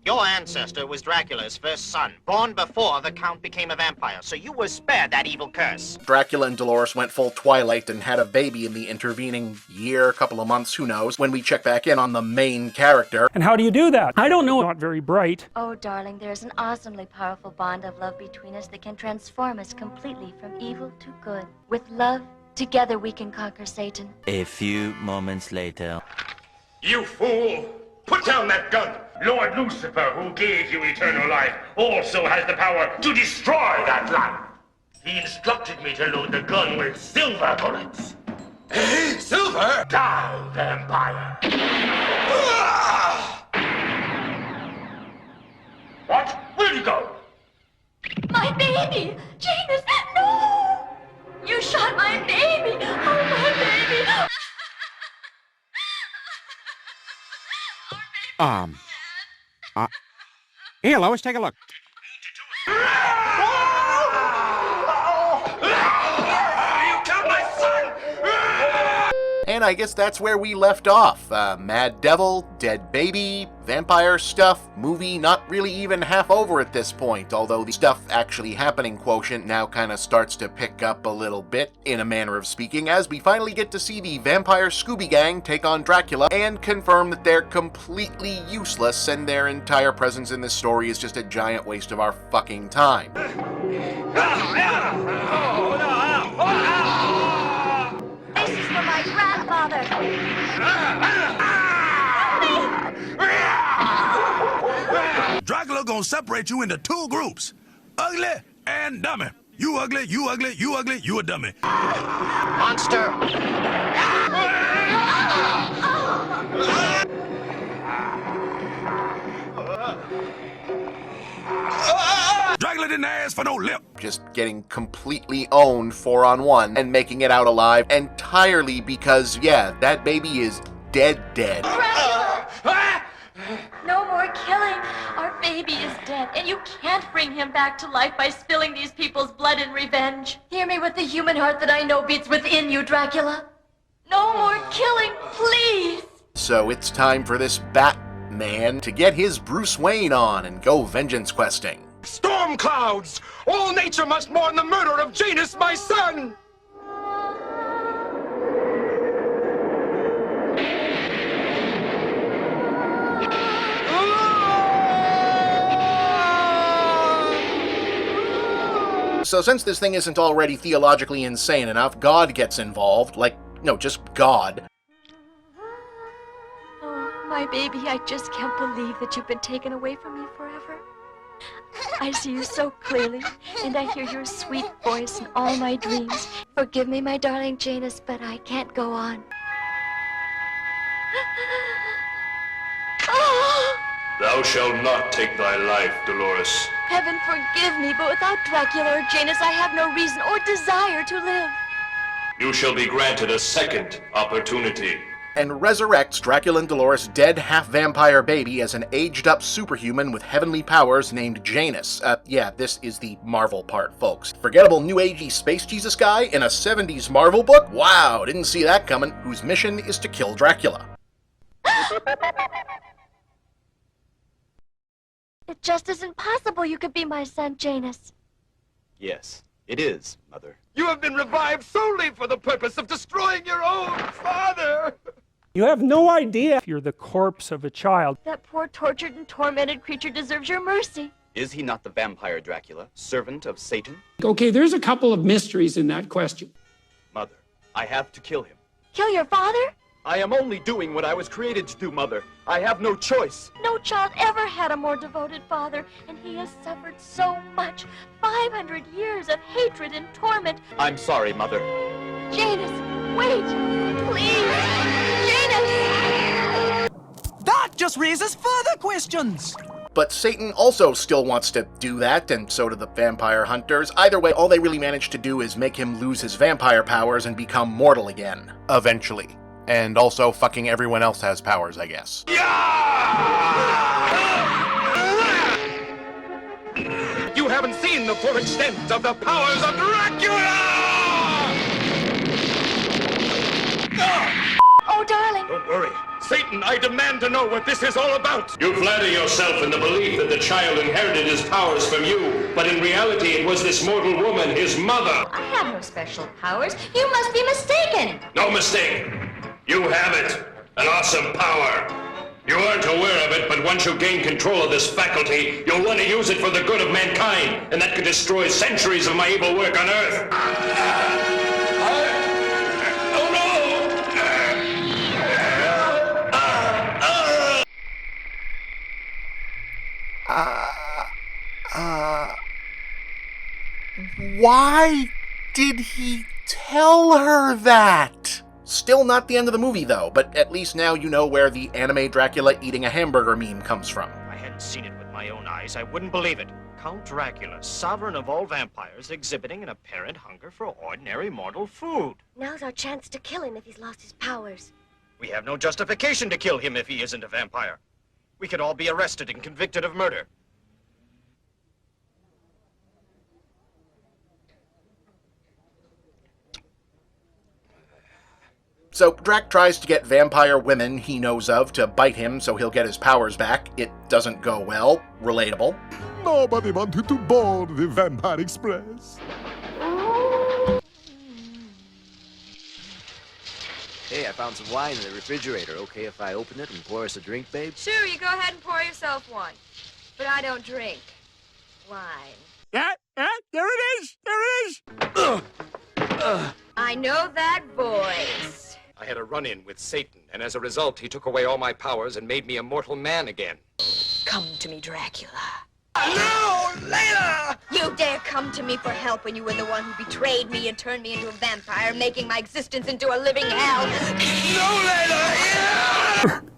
Your ancestor was Dracula's first son, born before the Count became a vampire, so you were spared that evil curse. Dracula and Dolores went full Twilight and had a baby in the intervening year, couple of months, who knows, when we check back in on the main character. And how do you do that? I don't know. Not very bright. Oh, darling, there's an awesomely powerful bond of love between us that can transform us completely from evil to good. With love, together we can conquer Satan. A few moments later. You fool! Put down that gun! Lord Lucifer, who gave you eternal life, also has the power to destroy that life. He instructed me to load the gun with silver bullets. Silver? Die, vampire! What? Where'd you go? My baby! Janus, no! You shot my baby! Oh, my baby! Here, Lois, take a look. You killed my son! And I guess that's where we left off. Mad Devil, dead baby, vampire stuff, movie not really even half over at this point, although the stuff actually happening quotient now kind of starts to pick up a little bit, in a manner of speaking, as we finally get to see the vampire Scooby Gang take on Dracula and confirm that they're completely useless and their entire presence in this story is just a giant waste of our fucking time. This is for my grandfather! Dracula gonna separate you into two groups, ugly and dummy. You ugly, you ugly, you ugly, you a dummy. Monster! Dracula didn't ask for no lip. Just getting completely owned 4-on-1 and making it out alive entirely because, yeah, that baby is dead. No more killing. Our baby is dead, and you can't bring him back to life by spilling these people's blood in revenge. Hear me with the human heart that I know beats within you, Dracula. No more killing, please. So it's time for this Batman to get his Bruce Wayne on and go vengeance questing. Storm clouds! All nature must mourn the murder of Janus, my son! So since this thing isn't already theologically insane enough, God gets involved. No, just God. Oh, my baby, I just can't believe that you've been taken away from me forever. I see you so clearly, and I hear your sweet voice in all my dreams. Forgive me, my darling Janus, but I can't go on. Thou shalt not take thy life, Dolores. Heaven forgive me, but without Dracula or Janus, I have no reason or desire to live. You shall be granted a second opportunity. And resurrects Dracula and Dolores' dead half-vampire baby as an aged-up superhuman with heavenly powers named Janus. Yeah, this is the Marvel part, folks. Forgettable New Agey Space Jesus guy in a 70s Marvel book? Wow, didn't see that coming. Whose mission is to kill Dracula. It just isn't possible you could be my son, Janus. Yes, it is, Mother. You have been revived solely for the purpose of destroying your own father! You have no idea if you're the corpse of a child. That poor tortured and tormented creature deserves your mercy. Is he not the vampire Dracula, servant of Satan? Okay, there's a couple of mysteries in that question. Mother, I have to kill him. Kill your father? I am only doing what I was created to do, Mother. I have no choice. No child ever had a more devoted father, and he has suffered so much. 500 years of hatred and torment. I'm sorry, Mother. Janus, wait! Please! Janus! That just raises further questions! But Satan also still wants to do that, and so do the vampire hunters. Either way, all they really manage to do is make him lose his vampire powers and become mortal again. Eventually. And also, fucking everyone else has powers, I guess. You haven't seen the full extent of the powers of Dracula! Oh, darling! Don't worry. Satan, I demand to know what this is all about! You flatter yourself in the belief that the child inherited his powers from you, but in reality it was this mortal woman, his mother! I have no special powers. You must be mistaken! No mistake! You have it! An awesome power! You aren't aware of it, but once you gain control of this faculty, you'll want to use it for the good of mankind, and that could destroy centuries of my evil work on Earth! Why did he tell her that? Still not the end of the movie, though, but at least now you know where the anime Dracula eating a hamburger meme comes from. If I hadn't seen it with my own eyes, I wouldn't believe it. Count Dracula, sovereign of all vampires, exhibiting an apparent hunger for ordinary mortal food. Now's our chance to kill him if he's lost his powers. We have no justification to kill him if he isn't a vampire. We could all be arrested and convicted of murder. So Drac tries to get vampire women he knows of to bite him so he'll get his powers back. It doesn't go well. Relatable. Nobody wanted to board the Vampire Express. Hey, I found some wine in the refrigerator. Okay if I open it and pour us a drink, babe? Sure, you go ahead and pour yourself one. But I don't drink wine. Yeah, there it is! There it is! I know that voice. I had a run-in with Satan, and as a result, he took away all my powers and made me a mortal man again. Come to me, Dracula. No, Layla! You dare come to me for help when you were the one who betrayed me and turned me into a vampire, making my existence into a living hell. No, Layla!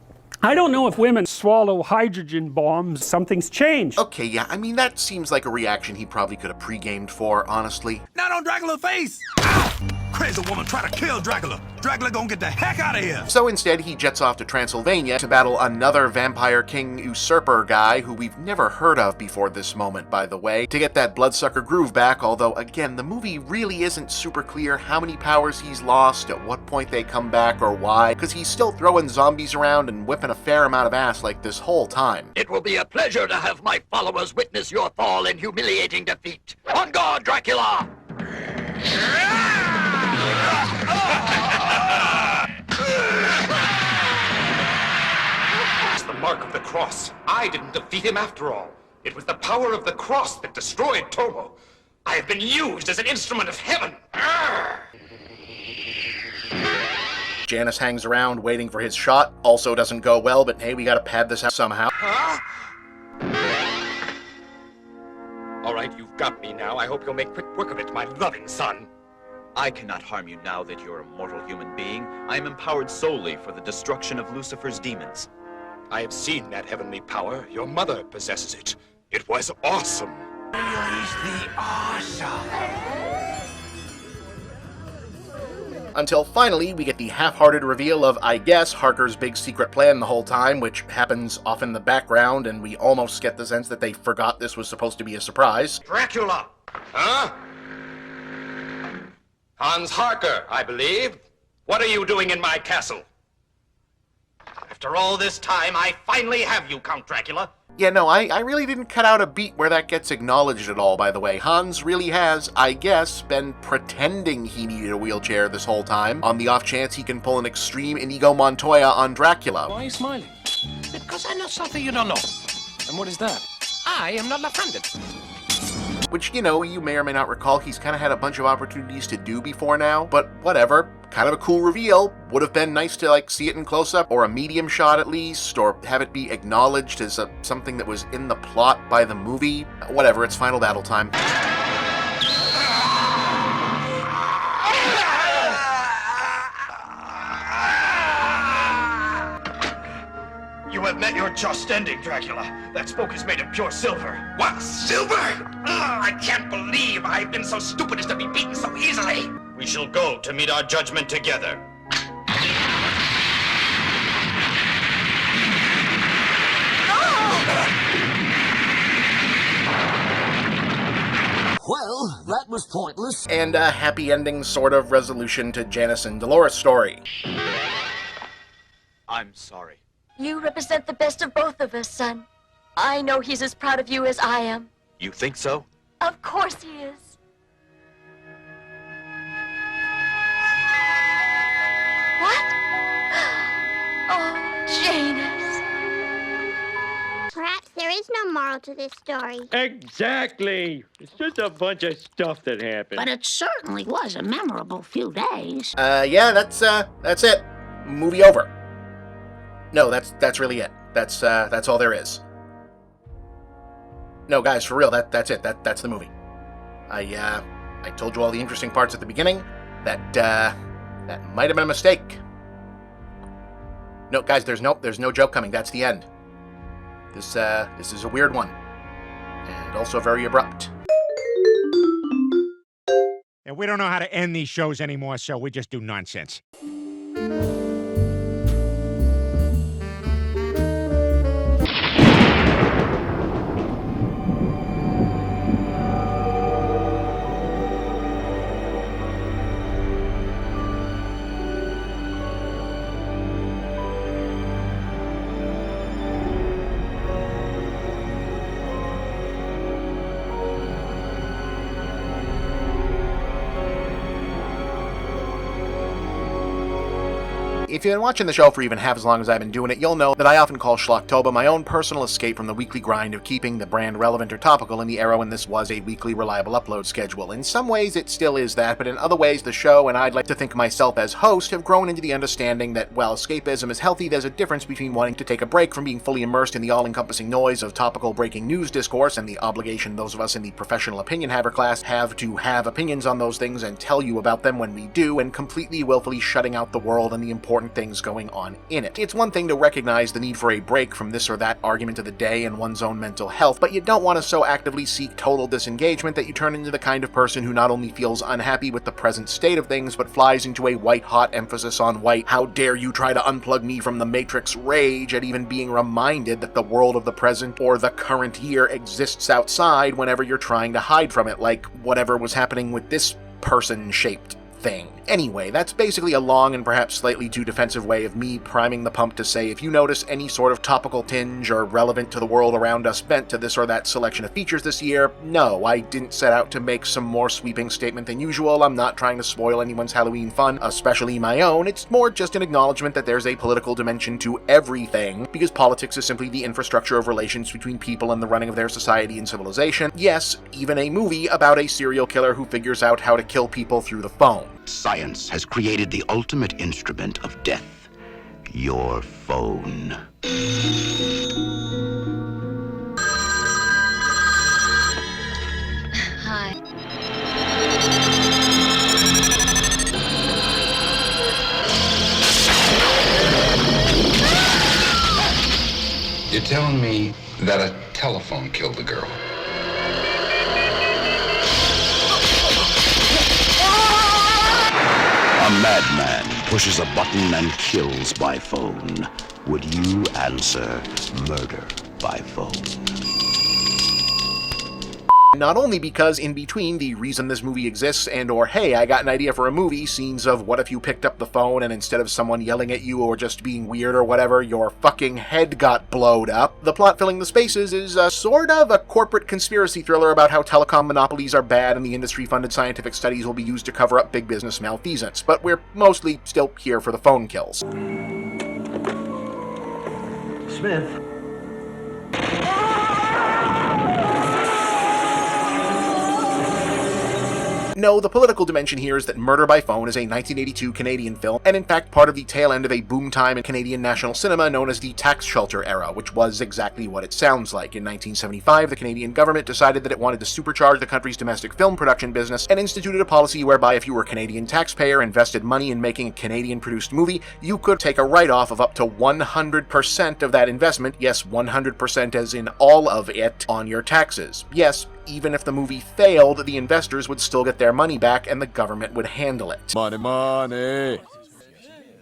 I don't know if women swallow hydrogen bombs. Something's changed. Okay, yeah, I mean, that seems like a reaction he probably could have pre-gamed for, honestly. Not on Dracula's face! Ow! Crazy woman try to kill Dracula. Dracula gonna get the heck out of here. So instead, he jets off to Transylvania to battle another vampire king usurper guy who we've never heard of before this moment, by the way, to get that bloodsucker groove back, although, again, the movie really isn't super clear how many powers he's lost, at what point they come back, or why, because he's still throwing zombies around and whipping a fair amount of ass like this whole time. It will be a pleasure to have my followers witness your fall and humiliating defeat. On guard, Dracula! It's the mark of the cross. I didn't defeat him after all. It was the power of the cross that destroyed Tomo. I have been used as an instrument of heaven. Janus hangs around waiting for his shot. Also doesn't go well, but hey, we gotta pad this out somehow. Huh? All right, you've got me now. I hope you'll make quick work of it, my loving son. I cannot harm you now that you're a mortal human being. I am empowered solely for the destruction of Lucifer's demons. I have seen that heavenly power. Your mother possesses it. It was awesome. the awesome. Until finally, we get the half-hearted reveal of, I guess, Harker's big secret plan the whole time, which happens off in the background, and we almost get the sense that they forgot this was supposed to be a surprise. Dracula! Huh? Hans Harker, I believe. What are you doing in my castle? After all this time, I finally have you, Count Dracula. Yeah, no, I really didn't cut out a beat where that gets acknowledged at all, by the way. Hans really has, I guess, been pretending he needed a wheelchair this whole time, on the off chance he can pull an extreme Inigo Montoya on Dracula. Why are you smiling? Because I know something you don't know. And what is that? I am not left-handed. Which, you know, you may or may not recall he's kind of had a bunch of opportunities to do before now, but whatever. Kind of a cool reveal. Would have been nice to, like, see it in close-up, or a medium shot at least, or have it be acknowledged as something that was in the plot by the movie. Whatever, it's final battle time. You have met your just ending, Dracula. That spoke is made of pure silver. What? Silver? I can't believe I've been so stupid as to be beaten so easily. We shall go to meet our judgment together. Well, that was pointless. And a happy ending sort of resolution to Janice and Dolores' story. I'm sorry. You represent the best of both of us, son. I know he's as proud of you as I am. You think so? Of course he is. What? Oh, Janus. Perhaps there is no moral to this story. Exactly. It's just a bunch of stuff that happened. But it certainly was a memorable few days. Yeah, that's it. Movie over. No, that's really it. That's all there is. No, guys, for real, that's it. That's the movie. I told you all the interesting parts at the beginning. That might have been a mistake. No, guys, there's no joke coming. That's the end. This is a weird one. And also very abrupt. And we don't know how to end these shows anymore, so we just do nonsense. If you've been watching the show for even half as long as I've been doing it, you'll know that I often call Schlocktober my own personal escape from the weekly grind of keeping the brand relevant or topical in the era when this was a weekly reliable upload schedule. In some ways it still is that, but in other ways the show, and I'd like to think myself as host, have grown into the understanding that while escapism is healthy, there's a difference between wanting to take a break from being fully immersed in the all-encompassing noise of topical breaking news discourse and the obligation those of us in the professional opinion haver class have to have opinions on those things and tell you about them when we do, and completely willfully shutting out the world and the important things going on in it. It's one thing to recognize the need for a break from this or that argument of the day and one's own mental health, but you don't want to so actively seek total disengagement that you turn into the kind of person who not only feels unhappy with the present state of things, but flies into a white-hot emphasis on white, how dare you try to unplug me from the Matrix rage at even being reminded that the world of the present or the current year exists outside whenever you're trying to hide from it, like whatever was happening with this person-shaped thing. Anyway, that's basically a long and perhaps slightly too defensive way of me priming the pump to say if you notice any sort of topical tinge or relevant to the world around us bent to this or that selection of features this year, no, I didn't set out to make some more sweeping statement than usual. I'm not trying to spoil anyone's Halloween fun, especially my own. It's more just an acknowledgement that there's a political dimension to everything, because politics is simply the infrastructure of relations between people and the running of their society and civilization. Yes, even a movie about a serial killer who figures out how to kill people through the phone. Science has created the ultimate instrument of death, your phone. Hi. You're telling me that a telephone killed the girl? madman pushes a button and kills by phone, would you answer murder by phone? Not only because in between the reason this movie exists and or hey, I got an idea for a movie scenes of what if you picked up the phone and instead of someone yelling at you or just being weird or whatever, your fucking head got blowed up, the plot filling the spaces is sort of a corporate conspiracy thriller about how telecom monopolies are bad and the industry-funded scientific studies will be used to cover up big business malfeasance, but we're mostly still here for the phone kills. Smith. No, the political dimension here is that Murder by Phone is a 1982 Canadian film, and in fact part of the tail end of a boom time in Canadian national cinema known as the tax shelter era, which was exactly what it sounds like. In 1975, the Canadian government decided that it wanted to supercharge the country's domestic film production business and instituted a policy whereby if you were a Canadian taxpayer and invested money in making a Canadian-produced movie, you could take a write-off of up to 100% of that investment, yes, 100% as in all of it, on your taxes. Yes, even if the movie failed, the investors would still get their money back and the government would handle it. Money, money.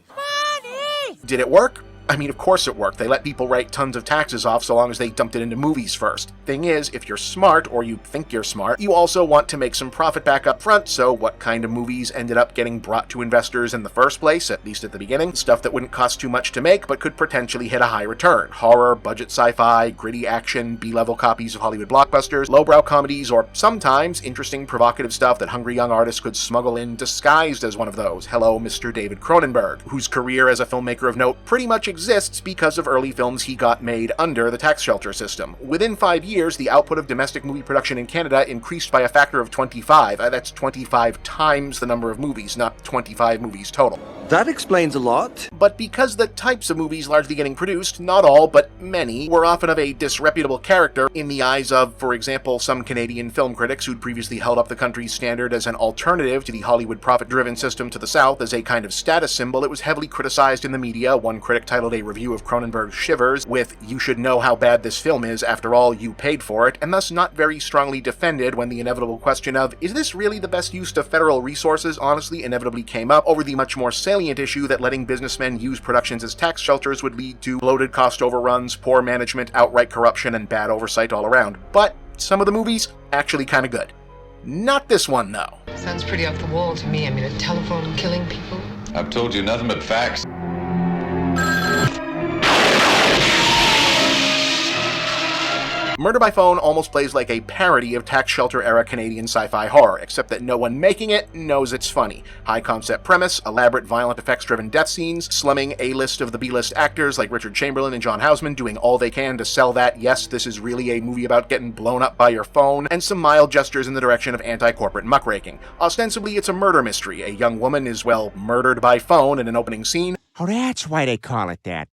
Money! Did it work? I mean, of course it worked. They let people write tons of taxes off so long as they dumped it into movies first. Thing is, if you're smart, or you think you're smart, you also want to make some profit back up front, so what kind of movies ended up getting brought to investors in the first place, at least at the beginning? Stuff that wouldn't cost too much to make, but could potentially hit a high return. Horror, budget sci-fi, gritty action, B-level copies of Hollywood blockbusters, lowbrow comedies, or sometimes interesting, provocative stuff that hungry young artists could smuggle in disguised as one of those. Hello, Mr. David Cronenberg, whose career as a filmmaker of note pretty much exists because of early films he got made under the tax shelter system. Within 5 years, the output of domestic movie production in Canada increased by a factor of 25. That's 25 times the number of movies, not 25 movies total. That explains a lot. But because the types of movies largely getting produced, not all, but many, were often of a disreputable character in the eyes of, for example, some Canadian film critics who'd previously held up the country's standard as an alternative to the Hollywood profit-driven system to the South as a kind of status symbol, it was heavily criticized in the media. One critic titled a review of Cronenberg's Shivers with, "You should know how bad this film is, after all, you paid for it," and thus not very strongly defended when the inevitable question of, is this really the best use of federal resources, honestly inevitably came up over the much more salient issue that letting businessmen use productions as tax shelters would lead to bloated cost overruns, poor management, outright corruption, and bad oversight all around. But some of the movies, actually kinda good. Not this one, though. Sounds pretty off the wall to me. I mean, a telephone killing people. I've told you nothing but facts. Murder by Phone almost plays like a parody of tax shelter-era Canadian sci-fi horror, except that no one making it knows it's funny. High-concept premise, elaborate violent effects-driven death scenes, slumming A-list of the B-list actors like Richard Chamberlain and John Houseman doing all they can to sell that, yes, this is really a movie about getting blown up by your phone, and some mild gestures in the direction of anti-corporate muckraking. Ostensibly, it's a murder mystery. A young woman is, well, murdered by phone in an opening scene. Oh, that's why they call it that.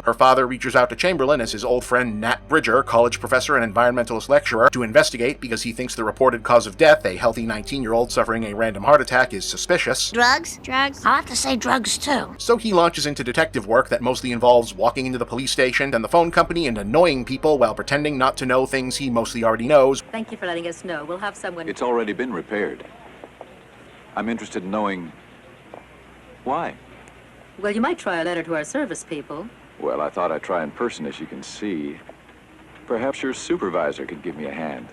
Her father reaches out to Chamberlain as his old friend Nat Bridger, college professor and environmentalist lecturer, to investigate because he thinks the reported cause of death, a healthy 19-year-old suffering a random heart attack, is suspicious. Drugs? Drugs? I'll have to say drugs, too. So he launches into detective work that mostly involves walking into the police station and the phone company and annoying people while pretending not to know things he mostly already knows. Thank you for letting us know. We'll have someone... It's already been repaired. I'm interested in knowing why. Well, you might try a letter to our service people. Well, I thought I'd try in person, as you can see. Perhaps your supervisor could give me a hand.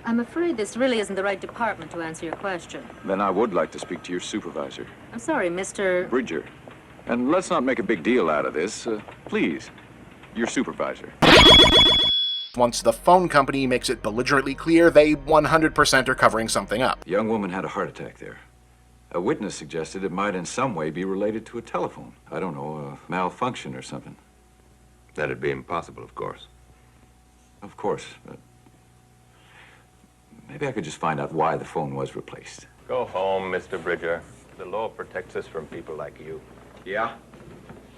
I'm afraid this really isn't the right department to answer your question. Then I would like to speak to your supervisor. I'm sorry, Mr. Bridger. And let's not make a big deal out of this. Please, your supervisor. Once the phone company makes it belligerently clear, they 100% are covering something up. The young woman had a heart attack there. A witness suggested it might in some way be related to a telephone. I don't know, a malfunction or something. That'd be impossible, of course. Of course. Maybe I could just find out why the phone was replaced. Go home, Mr. Bridger. The law protects us from people like you. Yeah?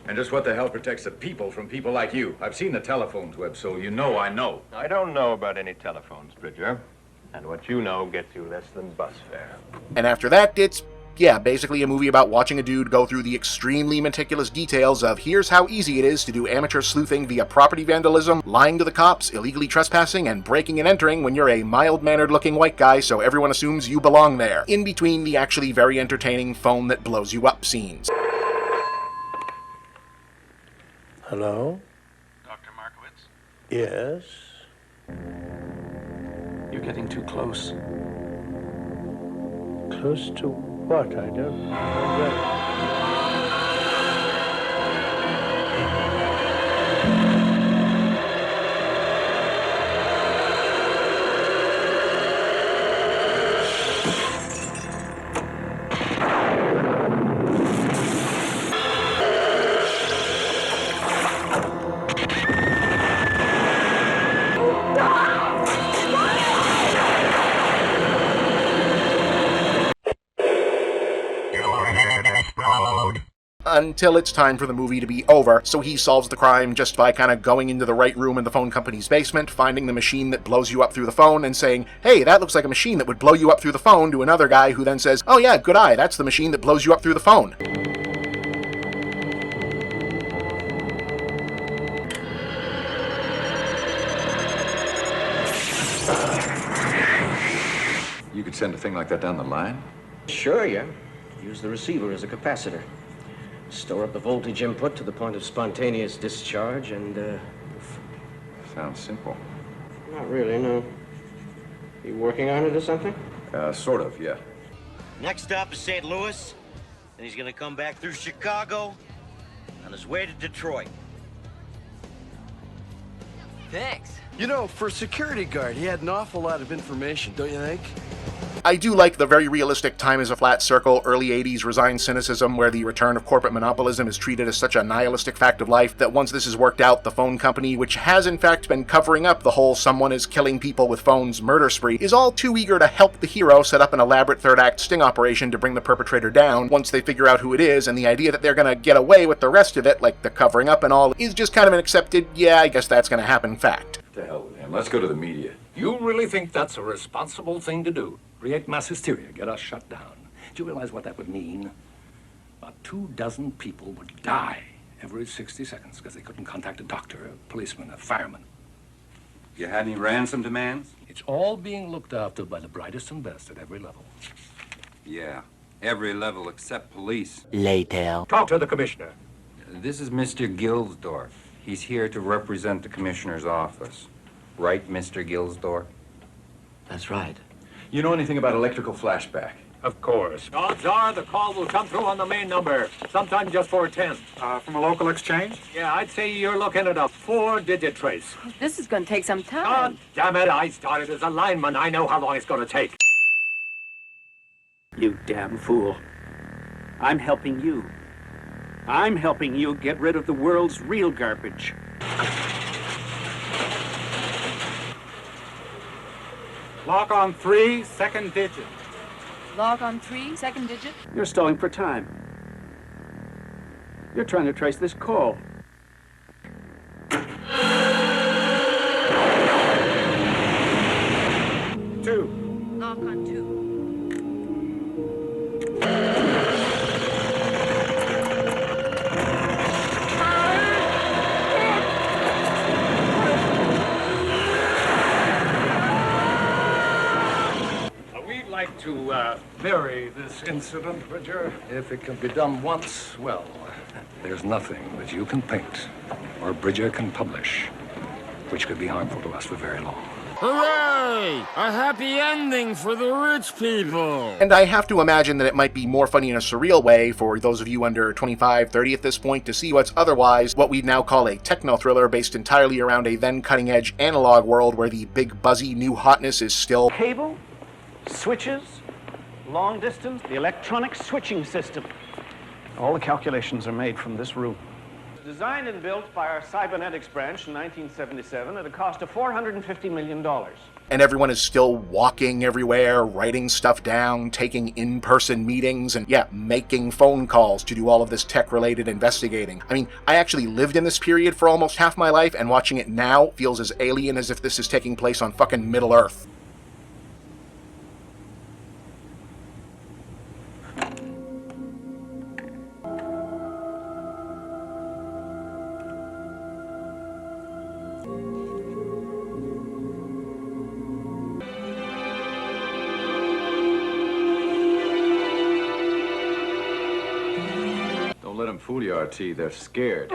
And just what the hell protects the people from people like you? I've seen the telephones, Webb, so you know I know. I don't know about any telephones, Bridger. And what you know gets you less than bus fare. And after that, it's, yeah, basically a movie about watching a dude go through the extremely meticulous details of here's how easy it is to do amateur sleuthing via property vandalism, lying to the cops, illegally trespassing, and breaking and entering when you're a mild-mannered looking white guy so everyone assumes you belong there, in between the actually very entertaining phone that blows you up scenes. Hello? Dr. Markowitz? Yes? You're getting too close. Close to what? I don't know. Until it's time for the movie to be over, so he solves the crime just by kind of going into the right room in the phone company's basement, finding the machine that blows you up through the phone, and saying, hey, that looks like a machine that would blow you up through the phone, to another guy who then says, oh yeah, good eye, that's the machine that blows you up through the phone. You could send a thing like that down the line? Sure, yeah. Use the receiver as a capacitor. Store up the voltage input to the point of spontaneous discharge and, Sounds simple. Not really, no. You working on it or something? Sort of, yeah. Next stop is St. Louis, and he's gonna come back through Chicago on his way to Detroit. Thanks. You know, for a security guard, he had an awful lot of information, don't you think? I do like the very realistic time is a flat circle, early 80s resigned cynicism where the return of corporate monopolism is treated as such a nihilistic fact of life that once this is worked out, the phone company, which has in fact been covering up the whole someone is killing people with phones murder spree, is all too eager to help the hero set up an elaborate third-act sting operation to bring the perpetrator down once they figure out who it is, and the idea that they're gonna get away with the rest of it, like the covering up and all, is just kind of an accepted, yeah, I guess that's gonna happen fact. To hell with him. Let's go to the media. You really think that's a responsible thing to do? Create mass hysteria, get us shut down. Do you realize what that would mean? About 24 people would die every 60 seconds because they couldn't contact a doctor, a policeman, a fireman. You had any ransom demands? It's all being looked after by the brightest and best at every level. Yeah, every level except police. Later. Talk to the commissioner. This is Mr. Gilsdorf. He's here to represent the commissioner's office. Right, Mr. Gilsdorf? That's right. You know anything about electrical flashback? Of course. Odds are the call will come through on the main number, sometime just for 10. From a local exchange? Yeah, I'd say you're looking at a 4-digit trace. This is going to take some time. God damn it, I started as a lineman. I know how long it's going to take. You damn fool. I'm helping you. I'm helping you get rid of the world's real garbage. Lock on 3, second digit. Log on 3, second digit. You're stalling for time. You're trying to trace this call. Log on 2. We'd like to bury this incident, Bridger. If it can be done once, well, there's nothing that you can paint or Bridger can publish which could be harmful to us for very long. Hooray! A happy ending for the rich people! And I have to imagine that it might be more funny in a surreal way for those of you under 25, 30 at this point to see what's otherwise what we'd now call a techno-thriller based entirely around a then cutting-edge analog world where the big buzzy new hotness is still Cable, switches, long distance, the electronic switching system. All the calculations are made from this room. designed and built by our cybernetics branch in 1977 at a cost of $450 million. And everyone is still walking everywhere, writing stuff down, taking in-person meetings, and making phone calls to do all of this tech-related investigating. I mean, I actually lived in this period for almost half my life, and watching it now feels as alien as if this is taking place on fucking Middle-earth. Don't let them fool you, RT. They're scared.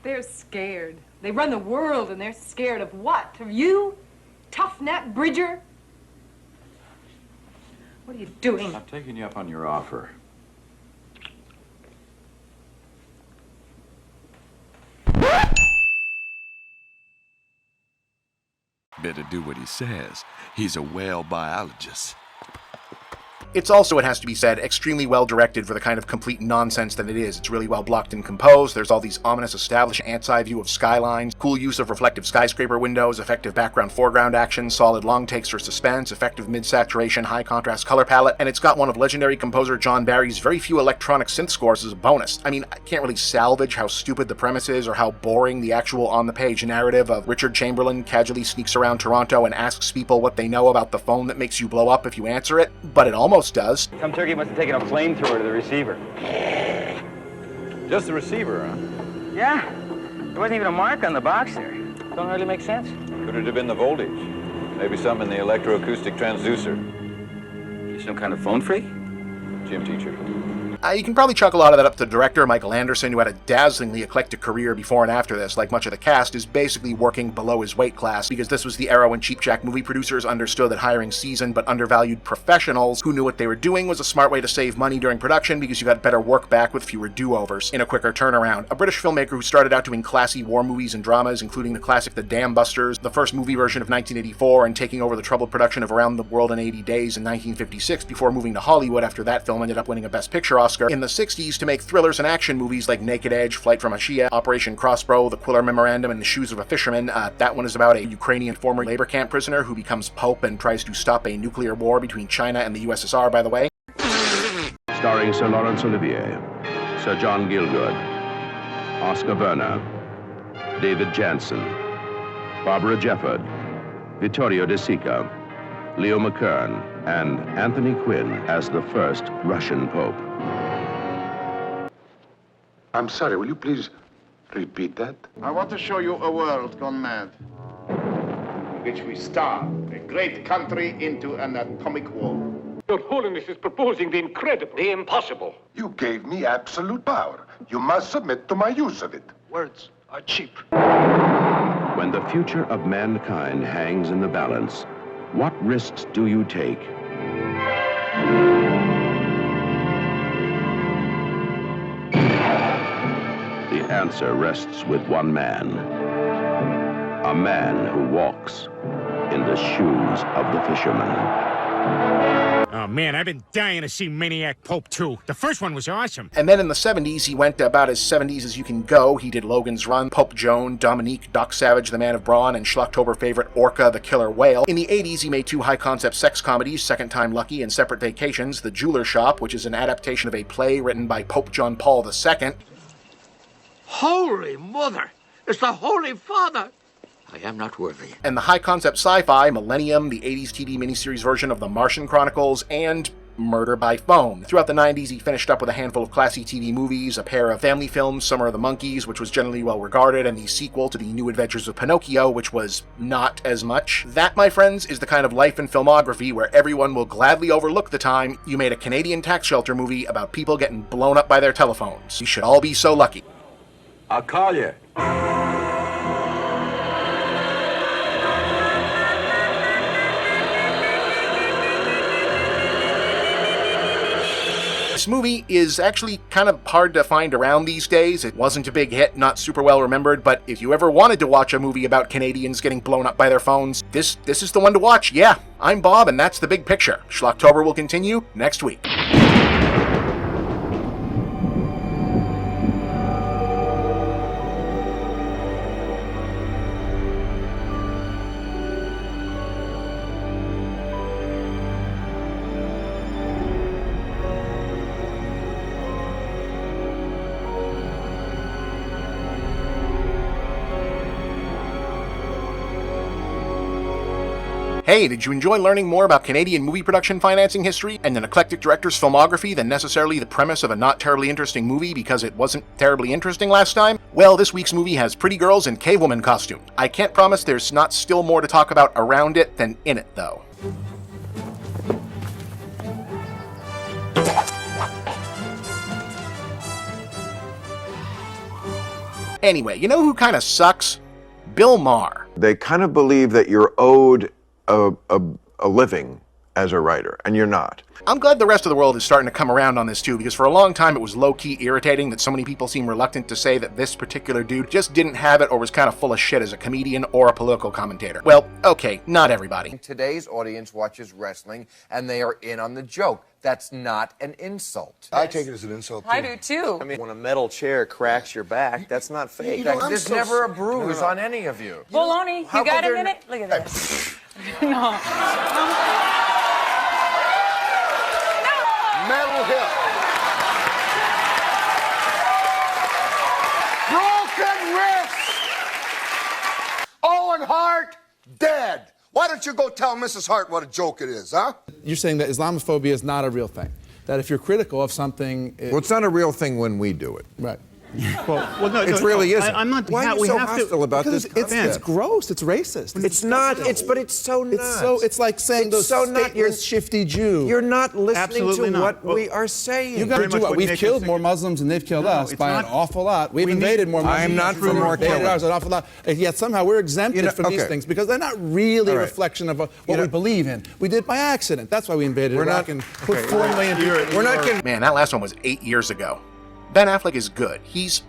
They're scared. They run the world and they're scared of what? Of you? Tough Nat Bridger? What are you doing? I'm taking you up on your offer. Better do what he says. He's a whale biologist. It's also, it has to be said, extremely well directed for the kind of complete nonsense that it is. It's really well blocked and composed. There's all these ominous established ants-eye view of skylines, cool use of reflective skyscraper windows, effective background-foreground action, solid long takes for suspense, effective mid-saturation, high-contrast color palette, and it's got one of legendary composer John Barry's very few electronic synth scores as a bonus. I mean, I can't really salvage how stupid the premise is or how boring the actual on-the-page narrative of Richard Chamberlain casually sneaks around Toronto and asks people what they know about the phone that makes you blow up if you answer it, but it almost does. Some turkey must have taken a flamethrower to the receiver. Just the receiver, huh? Yeah. There wasn't even a mark on the box there. Don't really make sense. Could it have been the voltage? Maybe some in the electroacoustic transducer. You some kind of phone freak? Gym teacher. You can probably chalk a lot of that up to the director, Michael Anderson, who had a dazzlingly eclectic career before and after this. Like much of the cast, is basically working below his weight class, because this was the era when Cheap Jack movie producers understood that hiring seasoned but undervalued professionals who knew what they were doing was a smart way to save money during production, because you got better work back with fewer do-overs in a quicker turnaround. A British filmmaker who started out doing classy war movies and dramas, including the classic The Dam Busters, the first movie version of 1984, and taking over the troubled production of Around the World in 80 Days in 1956 before moving to Hollywood after that film ended up winning a Best Picture Oscar in the 60s to make thrillers and action movies like Naked Edge, Flight from Ashia, Operation Crossbow, The Quiller Memorandum, and The Shoes of a Fisherman. That one is about a Ukrainian former labor camp prisoner who becomes Pope and tries to stop a nuclear war between China and the USSR, by the way. Starring Sir Laurence Olivier, Sir John Gielgud, Oscar Werner, David Jansen, Barbara Jefford, Vittorio De Sica, Leo McKern, and Anthony Quinn as the first Russian Pope. I'm sorry, will you please repeat that? I want to show you a world gone mad, in which we starve a great country into an atomic war. Your Holiness is proposing the incredible, the impossible. You gave me absolute power. You must submit to my use of it. Words are cheap. When the future of mankind hangs in the balance, what risks do you take? The answer rests with one man. A man who walks in the shoes of the fisherman. Oh man, I've been dying to see Maniac Pope 2. The first one was awesome. And then in the 70s, he went about as 70s as you can go. He did Logan's Run, Pope Joan, Dominique, Doc Savage, The Man of Brawn, and Schlocktober favorite Orca, the Killer Whale. In the 80s, he made two high-concept sex comedies, Second Time Lucky and Separate Vacations, The Jeweler Shop, which is an adaptation of a play written by Pope John Paul II. Holy Mother! It's the Holy Father! I am not worthy. And the high-concept sci-fi Millennium, the 80s TV miniseries version of The Martian Chronicles, and Murder by Phone. Throughout the 90s, he finished up with a handful of classy TV movies, a pair of family films, Summer of the Monkeys, which was generally well regarded, and the sequel to The New Adventures of Pinocchio, which was not as much. That, my friends, is the kind of life and filmography where everyone will gladly overlook the time you made a Canadian tax shelter movie about people getting blown up by their telephones. You should all be so lucky. I'll call you. This movie is actually kind of hard to find around these days. It wasn't a big hit, not super well remembered, but if you ever wanted to watch a movie about Canadians getting blown up by their phones, this is the one to watch. Yeah, I'm Bob, and that's The Big Picture. Schlocktober will continue next week. Hey, did you enjoy learning more about Canadian movie production financing history and an eclectic director's filmography than necessarily the premise of a not terribly interesting movie because it wasn't terribly interesting last time? Well, this week's movie has pretty girls in cavewoman costumes. I can't promise there's not still more to talk about around it than in it, though. Anyway, you know who kind of sucks? Bill Maher. They kind of believe that you're owed a living as a writer, and you're not. I'm glad the rest of the world is starting to come around on this too, because for a long time it was low-key irritating that so many people seem reluctant to say that this particular dude just didn't have it or was kind of full of shit as a comedian or a political commentator. Well, okay, not everybody. Today's audience watches wrestling, and they are in on the joke. That's not an insult. I take it as an insult, too. I do, too. I mean, when a metal chair cracks your back, that's not fake. You know, There's never a bruise on any of you. Baloney, you got a minute? Look at this. No. Metal hip. Broken wrist. Owen Hart, dead. Why don't you go tell Mrs. Hart what a joke it is, huh? You're saying that Islamophobia is not a real thing. That if you're critical of something... Well, it's not a real thing when we do it. Right. Well, no, it really isn't. I'm not. Why are you so hostile about this concept? It's gross. It's racist. It's not. But it's so not. It's like saying those stateless, shifty Jew. You're not listening to what we are saying. You got to do what we've killed more Muslims than they've killed us by an awful lot. We've invaded more Muslims. I am not for more killing. An awful lot. Yet somehow we're exempted from these things because they're not really a reflection of what we believe in. We did it by accident. That's why we invaded Iraq and put 4 million people. We're not getting. Man, that last one was 8 years ago. Ben Affleck is good. He's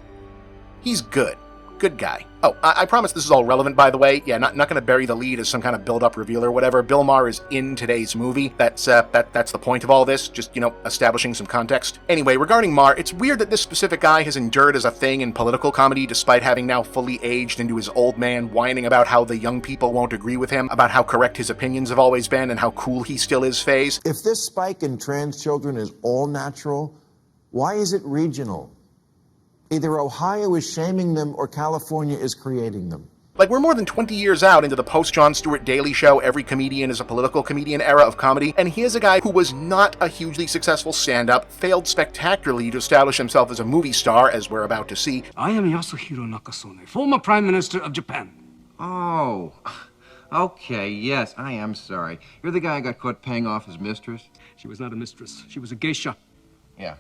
good. Good guy. Oh, I promise this is all relevant, by the way. Yeah, not going to bury the lead as some kind of build-up reveal or whatever. Bill Maher is in today's movie. That's the point of all this, just, establishing some context. Anyway, regarding Maher, it's weird that this specific guy has endured as a thing in political comedy despite having now fully aged into his old man whining about how the young people won't agree with him, about how correct his opinions have always been, and how cool he still is phase. If this spike in trans children is all natural, why is it regional? Either Ohio is shaming them or California is creating them. Like, we're more than 20 years out into the post-Jon Stewart Daily Show, every comedian is a political comedian era of comedy, and here's a guy who was not a hugely successful stand-up, failed spectacularly to establish himself as a movie star, as we're about to see. I am Yasuhiro Nakasone, former Prime Minister of Japan. Oh, okay, yes, I am sorry. You're the guy who got caught paying off his mistress? She was not a mistress. She was a geisha. Yeah.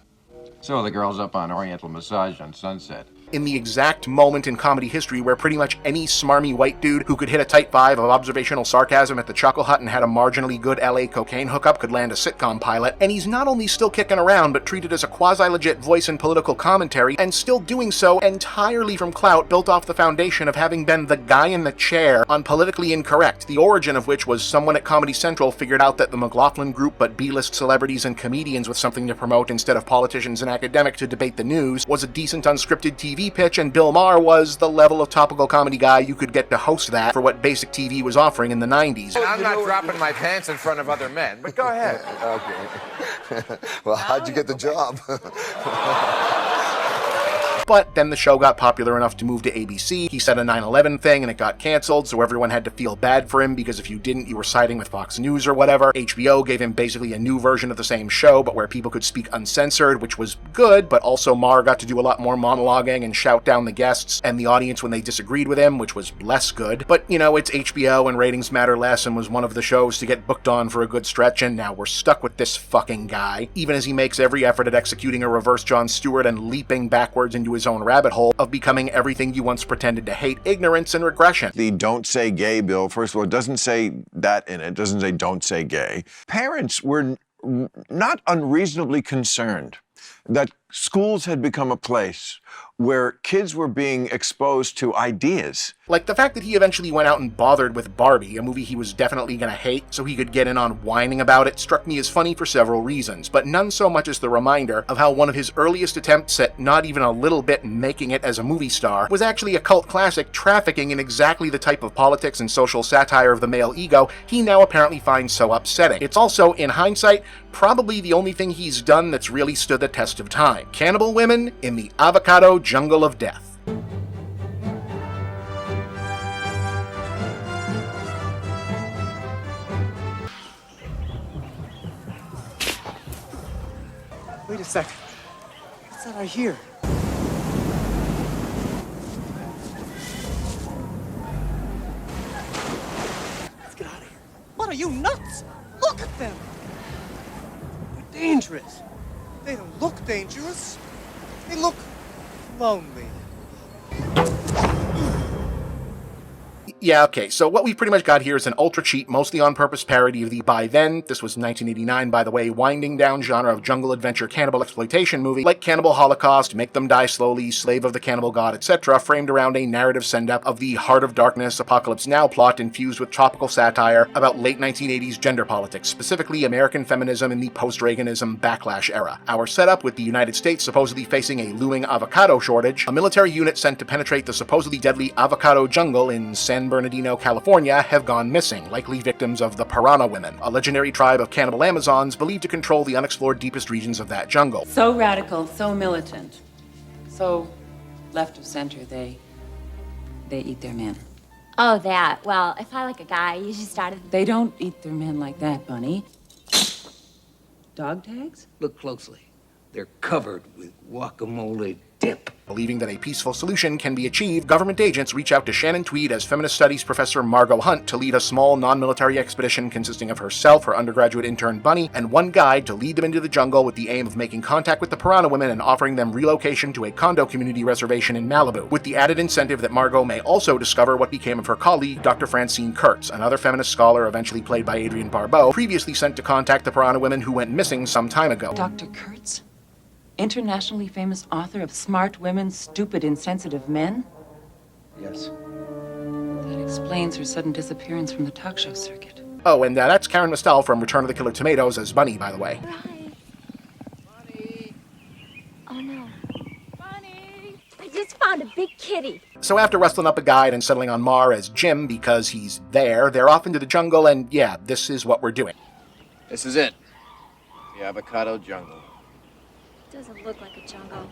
So are the girls up on Oriental Massage on Sunset. In the exact moment in comedy history where pretty much any smarmy white dude who could hit a tight 5 of observational sarcasm at the Chuckle Hut and had a marginally good LA cocaine hookup could land a sitcom pilot, and he's not only still kicking around but treated as a quasi-legit voice in political commentary, and still doing so entirely from clout built off the foundation of having been the guy in the chair on Politically Incorrect, the origin of which was someone at Comedy Central figured out that the McLaughlin Group but B-list celebrities and comedians with something to promote instead of politicians and academics to debate the news was a decent unscripted TV pitch, and Bill Maher was the level of topical comedy guy you could get to host that for what basic TV was offering in the 90s. And I'm not dropping my pants in front of other men, but go ahead. Okay. Well, how'd you get the job? But then the show got popular enough to move to ABC. He said a 9/11 thing and it got canceled, so everyone had to feel bad for him because if you didn't, you were siding with Fox News or whatever. HBO gave him basically a new version of the same show, but where people could speak uncensored, which was good, but also Maher got to do a lot more monologuing and shout down the guests and the audience when they disagreed with him, which was less good. But, it's HBO and ratings matter less and was one of the shows to get booked on for a good stretch, and now we're stuck with this fucking guy, even as he makes every effort at executing a reverse Jon Stewart and leaping backwards into his own rabbit hole of becoming everything you once pretended to hate, ignorance and regression. The don't say gay bill, first of all, it doesn't say that in it. It doesn't say don't say gay. Parents were not unreasonably concerned that schools had become a place where kids were being exposed to ideas. Like the fact that he eventually went out and bothered with Barbie, a movie he was definitely gonna hate, so he could get in on whining about it, struck me as funny for several reasons, but none so much as the reminder of how one of his earliest attempts at not even a little bit making it as a movie star was actually a cult classic trafficking in exactly the type of politics and social satire of the male ego he now apparently finds so upsetting. It's also, in hindsight, probably the only thing he's done that's really stood the test of time. Cannibal women in the avocado jungle of death. a second. What's that I hear? Let's get out of here. What, are you nuts? Look at them. They're dangerous. They don't look dangerous. They look lonely. Yeah, okay, so what we've pretty much got here is an ultra-cheap, mostly on-purpose parody of the, by then, this was 1989 by the way, winding-down genre of jungle adventure cannibal exploitation movie, like Cannibal Holocaust, Make Them Die Slowly, Slave of the Cannibal God, etc., framed around a narrative send-up of the Heart of Darkness Apocalypse Now plot infused with topical satire about late 1980s gender politics, specifically American feminism in the post-Reaganism backlash era. Our setup, with the United States supposedly facing a looming avocado shortage, a military unit sent to penetrate the supposedly deadly avocado jungle in San Bernardino, California, have gone missing, likely victims of the Piranha Women, a legendary tribe of cannibal Amazons believed to control the unexplored deepest regions of that jungle. So radical, so militant, so left of center, they eat their men. Oh, that. Well, if I like a guy, I usually started... They don't eat their men like that, Bunny. Dog tags? Look closely. They're covered with guacamole dip. Believing that a peaceful solution can be achieved, government agents reach out to Shannon Tweed as feminist studies professor Margot Hunt to lead a small non-military expedition consisting of herself, her undergraduate intern Bunny, and one guide to lead them into the jungle with the aim of making contact with the Piranha Women and offering them relocation to a condo community reservation in Malibu, with the added incentive that Margot may also discover what became of her colleague, Dr. Francine Kurtz, another feminist scholar eventually played by Adrienne Barbeau, previously sent to contact the Piranha Women who went missing some time ago. Dr. Kurtz? Internationally famous author of Smart Women, Stupid, Insensitive Men? Yes. That explains her sudden disappearance from the talk show circuit. Oh, and that's Karen Mistel from Return of the Killer Tomatoes as Bunny, by the way. Bunny! Oh, no. Bunny! I just found a big kitty. So after wrestling up a guide and settling on Mar as Jim because he's there, they're off into the jungle and yeah, this is what we're doing. This is it. The avocado jungle. Doesn't look like a jungle.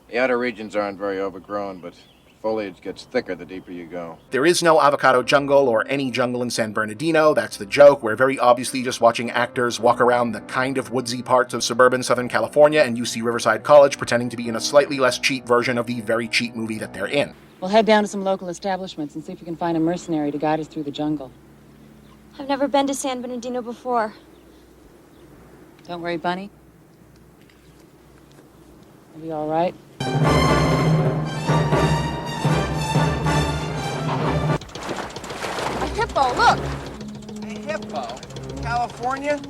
The outer regions aren't very overgrown, but foliage gets thicker the deeper you go. There is no avocado jungle or any jungle in San Bernardino. That's the joke. We're very obviously just watching actors walk around the kind of woodsy parts of suburban Southern California and UC Riverside College pretending to be in a slightly less cheap version of the very cheap movie that they're in. We'll head down to some local establishments and see if we can find a mercenary to guide us through the jungle. I've never been to San Bernardino before. Don't worry, Bunny. We'll be all right. A hippo, look! A hippo? California?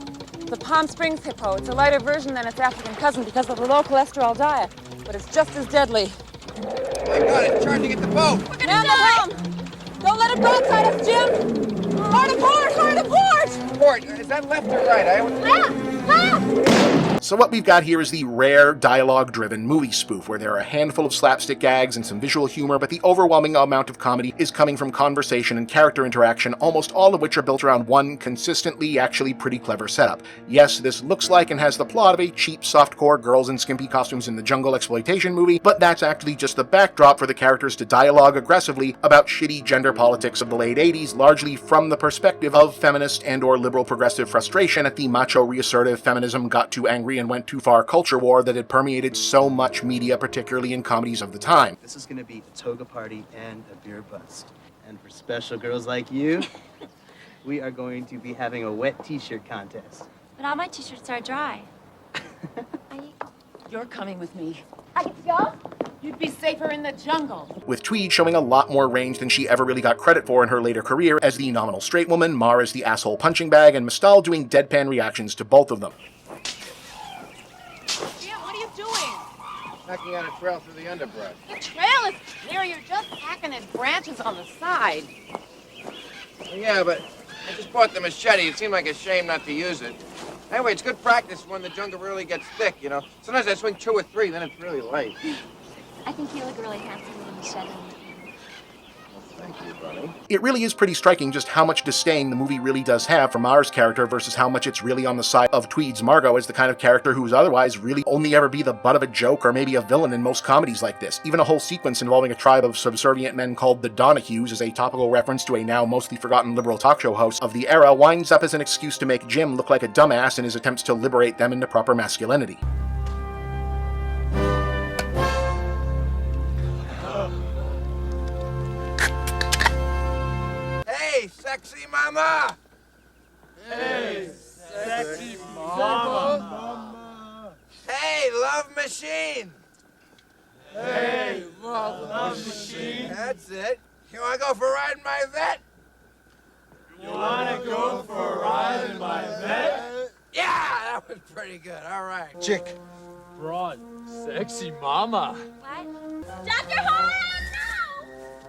The Palm Springs hippo. It's a lighter version than its African cousin because of the low cholesterol diet, but it's just as deadly. Oh my God, it's charging at the boat! We're gonna down! Don't let it broadside us, Jim! Hard aport! Hard aport! Port, is that left or right? Left! So what we've got here is the rare dialogue-driven movie spoof, where there are a handful of slapstick gags and some visual humor, but the overwhelming amount of comedy is coming from conversation and character interaction, almost all of which are built around one consistently actually pretty clever setup. Yes, this looks like and has the plot of a cheap softcore girls in skimpy costumes in the jungle exploitation movie, but that's actually just the backdrop for the characters to dialogue aggressively about shitty gender politics of the late 80s, largely from the perspective of feminist and or liberal progressive frustration at the macho reassertive feminism got too angry and went too far culture war that had permeated so much media, particularly in comedies of the time. This is going to be a toga party and a beer bust. And for special girls like you, we are going to be having a wet t-shirt contest. But all my t-shirts are dry. You're coming with me. I get to go? You'd be safer in the jungle. With Tweed showing a lot more range than she ever really got credit for in her later career as the nominal straight woman, Mar as the asshole punching bag, and Mistal doing deadpan reactions to both of them. Hacking out a trail through the underbrush. The trail is clear. You're just hacking at branches on the side. Well, yeah, but I just bought the machete. It seemed like a shame not to use it. Anyway, it's good practice when the jungle really gets thick, you know. Sometimes I swing 2 or 3, then it's really light. I think you look really handsome with a machete. Well, Thank you, buddy. It really is pretty striking just how much disdain the movie really does have for Mars' character versus how much it's really on the side of Tweed's Margot as the kind of character who is otherwise really only ever be the butt of a joke or maybe a villain in most comedies like this. Even a whole sequence involving a tribe of subservient men called the Donahues as a topical reference to a now mostly forgotten liberal talk show host of the era winds up as an excuse to make Jim look like a dumbass in his attempts to liberate them into proper masculinity. Hey, sexy mama! Hey, sexy mama. Hey, love machine! Hey, love machine. That's it. You wanna go for a ride in my vet? You wanna go for a ride in my vet? Yeah, that was pretty good. All right. Chick. Broad. Sexy mama. What? Dr. Holland,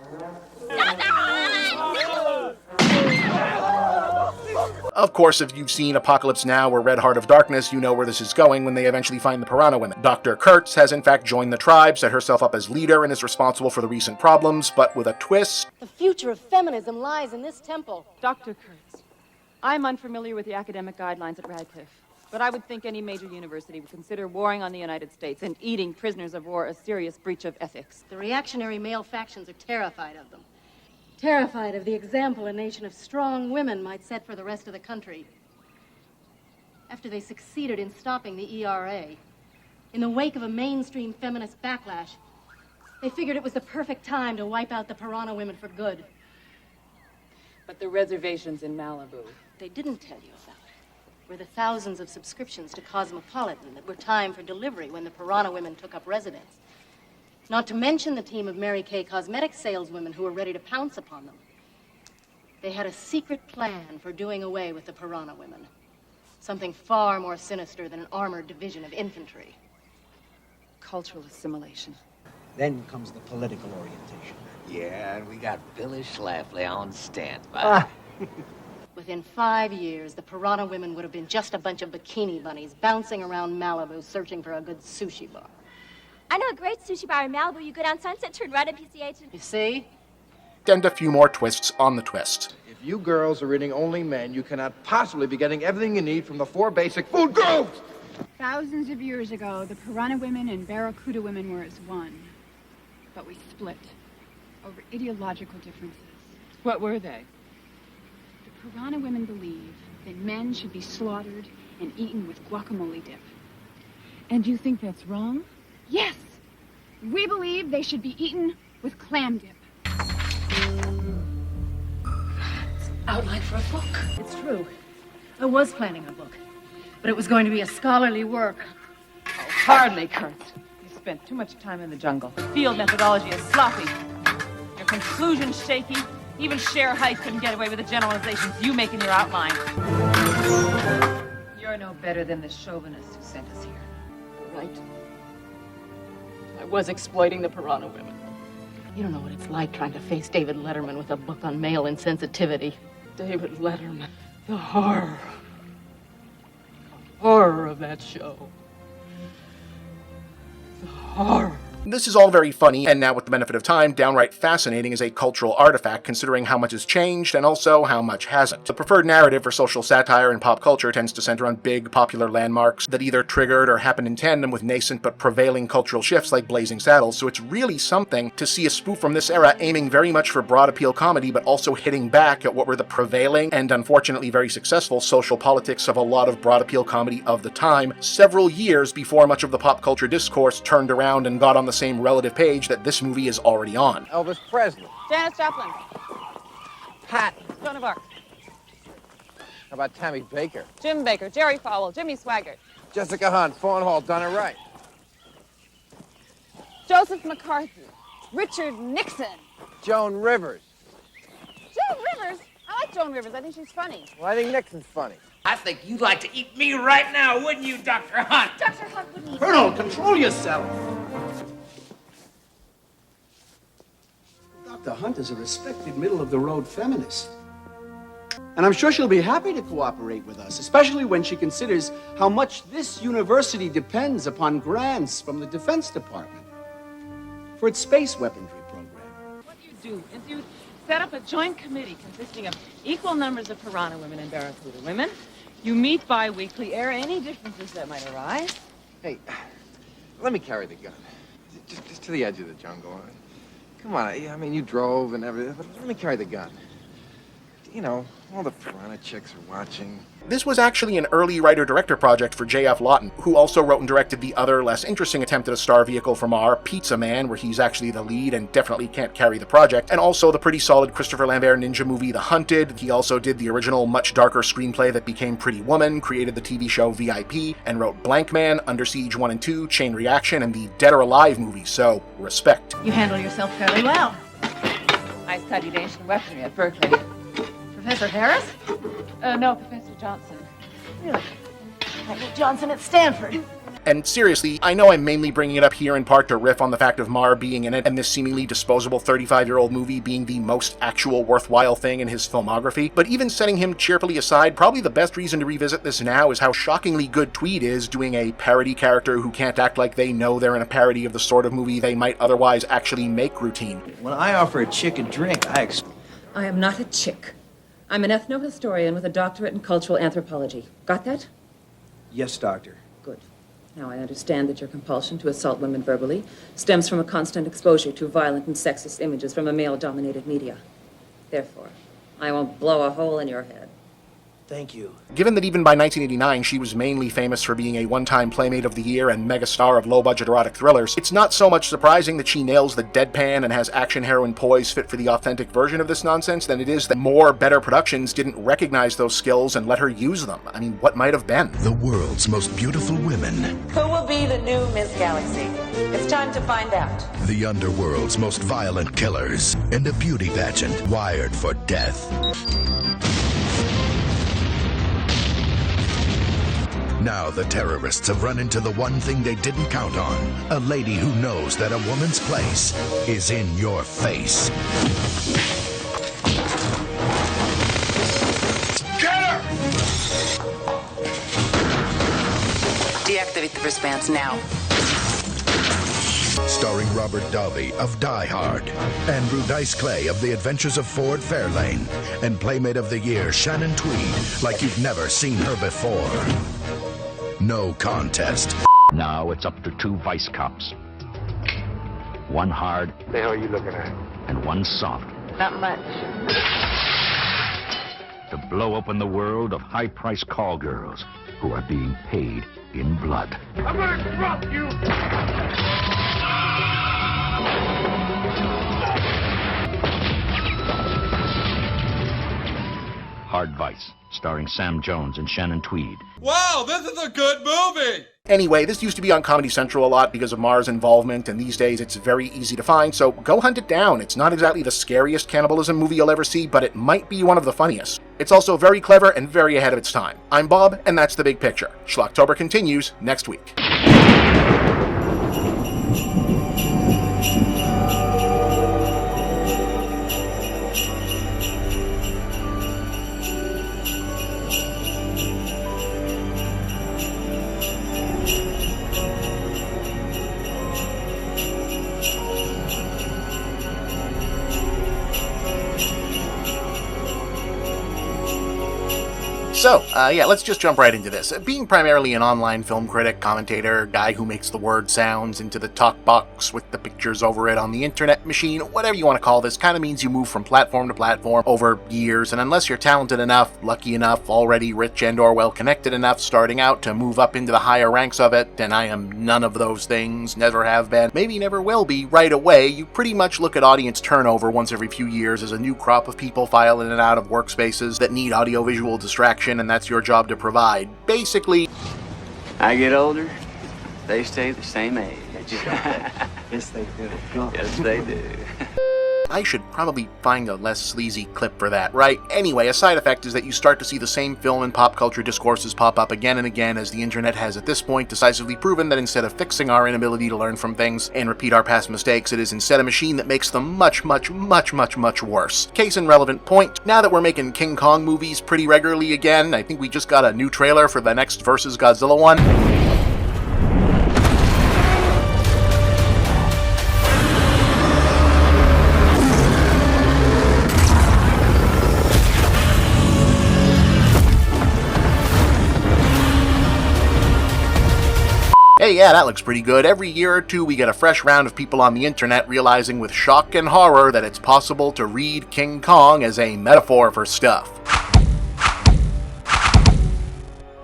no! Dr. Holland, no! Of course, if you've seen Apocalypse Now or Red Heart of Darkness, you know where this is going when they eventually find the Piranha Women. Dr. Kurtz has in fact joined the tribe, set herself up as leader, and is responsible for the recent problems, but with a twist. The future of feminism lies in this temple. Dr. Kurtz, I'm unfamiliar with the academic guidelines at Radcliffe, but I would think any major university would consider warring on the United States and eating prisoners of war a serious breach of ethics. The reactionary male factions are terrified of them. Terrified of the example a nation of strong women might set for the rest of the country. After they succeeded in stopping the ERA, in the wake of a mainstream feminist backlash, they figured it was the perfect time to wipe out the Piranha Women for good. But the reservations in Malibu. They didn't tell you about were the thousands of subscriptions to Cosmopolitan that were timed for delivery when the Piranha Women took up residence. Not to mention the team of Mary Kay cosmetics saleswomen who were ready to pounce upon them. They had a secret plan for doing away with the Piranha Women. Something far more sinister than an armored division of infantry. Cultural assimilation. Then comes the political orientation. Yeah, and we got Billy Schlafly on standby. Within 5 years, the Piranha Women would have been just a bunch of bikini bunnies bouncing around Malibu searching for a good sushi bar. I know a great sushi bar in Malibu. You go down Sunset, turn right at PCH, and... You see? And a few more twists on the twist. If you girls are eating only men, you cannot possibly be getting everything you need from the 4 basic food groups! Thousands of years ago, the Piranha Women and Barracuda Women were as one. But we split over ideological differences. What were they? The Piranha Women believe that men should be slaughtered and eaten with guacamole dip. And you think that's wrong? Yes! We believe they should be eaten with clam dip. Outline for a book. It's true. I was planning a book, but it was going to be a scholarly work. Oh, hardly, Kurt. You spent too much time in the jungle. The field methodology is sloppy. Your conclusions shaky. Even Cher Height couldn't get away with the generalizations you make in your outline. You're no better than the chauvinist who sent us here. Right? I was exploiting the Piranha Women. You don't know what it's like trying to face David Letterman with a book on male insensitivity. David Letterman. The horror. The horror of that show. The horror. This is all very funny, and now with the benefit of time, downright fascinating as a cultural artifact considering how much has changed and also how much hasn't. The preferred narrative for social satire in pop culture tends to center on big, popular landmarks that either triggered or happened in tandem with nascent but prevailing cultural shifts like Blazing Saddles, so it's really something to see a spoof from this era aiming very much for broad appeal comedy but also hitting back at what were the prevailing and unfortunately very successful social politics of a lot of broad appeal comedy of the time, several years before much of the pop culture discourse turned around and got on the same relative page that this movie is already on. Elvis Presley. Janis Joplin. Patton. Joan of Arc. How about Tammy Baker? Jim Baker. Jerry Falwell. Jimmy Swaggart. Jessica Hunt. Fawn Hall. Done it right. Joseph McCarthy. Richard Nixon. Joan Rivers. Joan Rivers? I like Joan Rivers. I think she's funny. Well, I think Nixon's funny. I think you'd like to eat me right now, wouldn't you, Dr. Hunt? Dr. Hunt wouldn't eat Colonel, control yourself. Dr. Hunt is a respected middle-of-the-road feminist. And I'm sure she'll be happy to cooperate with us, especially when she considers how much this university depends upon grants from the Defense Department for its space weaponry program. What you do is you set up a joint committee consisting of equal numbers of Piranha women and Barracuda women. You meet bi-weekly, air any differences that might arise. Hey, let me carry the gun. Just to the edge of the jungle. Come on, I mean, you drove and everything, but let me carry the gun. You know, all the Piranha chicks are watching. This was actually an early writer-director project for J.F. Lawton, who also wrote and directed the other, less interesting attempt at a star vehicle from R, Pizza Man, where he's actually the lead and definitely can't carry the project, and also the pretty solid Christopher Lambert ninja movie The Hunted. He also did the original, much darker screenplay that became Pretty Woman, created the TV show VIP, and wrote Blank Man, Under Siege 1 and 2, Chain Reaction, and the Dead or Alive movies, so respect. You handle yourself fairly well. I studied ancient weaponry at Berkeley. Professor Harris? No, Professor Johnson. Really? Michael Johnson at Stanford. And seriously, I know I'm mainly bringing it up here in part to riff on the fact of Marr being in it and this seemingly disposable 35-year-old movie being the most actual worthwhile thing in his filmography, but even setting him cheerfully aside, probably the best reason to revisit this now is how shockingly good Tweed is doing a parody character who can't act like they know they're in a parody of the sort of movie they might otherwise actually make routine. When I offer a chick a drink, I am not a chick. I'm an ethnohistorian with a doctorate in cultural anthropology. Got that? Yes, Doctor. Good. Now I understand that your compulsion to assault women verbally stems from a constant exposure to violent and sexist images from a male-dominated media. Therefore, I won't blow a hole in your head. Thank you. Given that even by 1989 she was mainly famous for being a one-time Playmate of the Year and megastar of low-budget erotic thrillers, it's not so much surprising that she nails the deadpan and has action heroine poise fit for the authentic version of this nonsense than it is that more better productions didn't recognize those skills and let her use them. I mean, what might have been? The world's most beautiful women. Who will be the new Miss Galaxy? It's time to find out. The underworld's most violent killers. And a beauty pageant wired for death. Now the terrorists have run into the one thing they didn't count on. A lady who knows that a woman's place is in your face. Get her! Deactivate the wristbands now. Starring Robert Davi of Die Hard, Andrew Dice Clay of The Adventures of Ford Fairlane, and Playmate of the Year Shannon Tweed, like you've never seen her before. No contest. Now it's up to two vice cops. One hard. The hell are you looking at? And one soft. Not much. To blow open the world of high-priced call girls who are being paid in blood. I'm gonna drop you! Hard Vice, starring Sam Jones and Shannon Tweed. Wow, this is a good movie! Anyway, this used to be on Comedy Central a lot because of Marr's involvement, and these days it's very easy to find, so go hunt it down. It's not exactly the scariest cannibalism movie you'll ever see, but it might be one of the funniest. It's also very clever and very ahead of its time. I'm Bob, and that's The Big Picture. Schlocktober continues next week. So, let's just jump right into this. Being primarily an online film critic, commentator, guy who makes the word sounds into the talk box with the pictures over it on the internet machine, whatever you want to call this, kind of means you move from platform to platform over years, and unless you're talented enough, lucky enough, already rich and or well-connected enough starting out to move up into the higher ranks of it, and I am none of those things, never have been, maybe never will be, right away, you pretty much look at audience turnover once every few years as a new crop of people file in and out of workspaces that need audiovisual distraction, and that's your job to provide. Basically, I get older, they stay the same age. Yes, they do. Yes, they do. I should probably find a less sleazy clip for that, right? Anyway, a side effect is that you start to see the same film and pop culture discourses pop up again and again, as the internet has at this point decisively proven that instead of fixing our inability to learn from things and repeat our past mistakes, it is instead a machine that makes them much worse. Case in relevant point, now that we're making King Kong movies pretty regularly again, I think we just got a new trailer for the next versus Godzilla one. hey, yeah, that looks pretty good. Every year or two, we get a fresh round of people on the internet realizing with shock and horror that it's possible to read King Kong as a metaphor for stuff.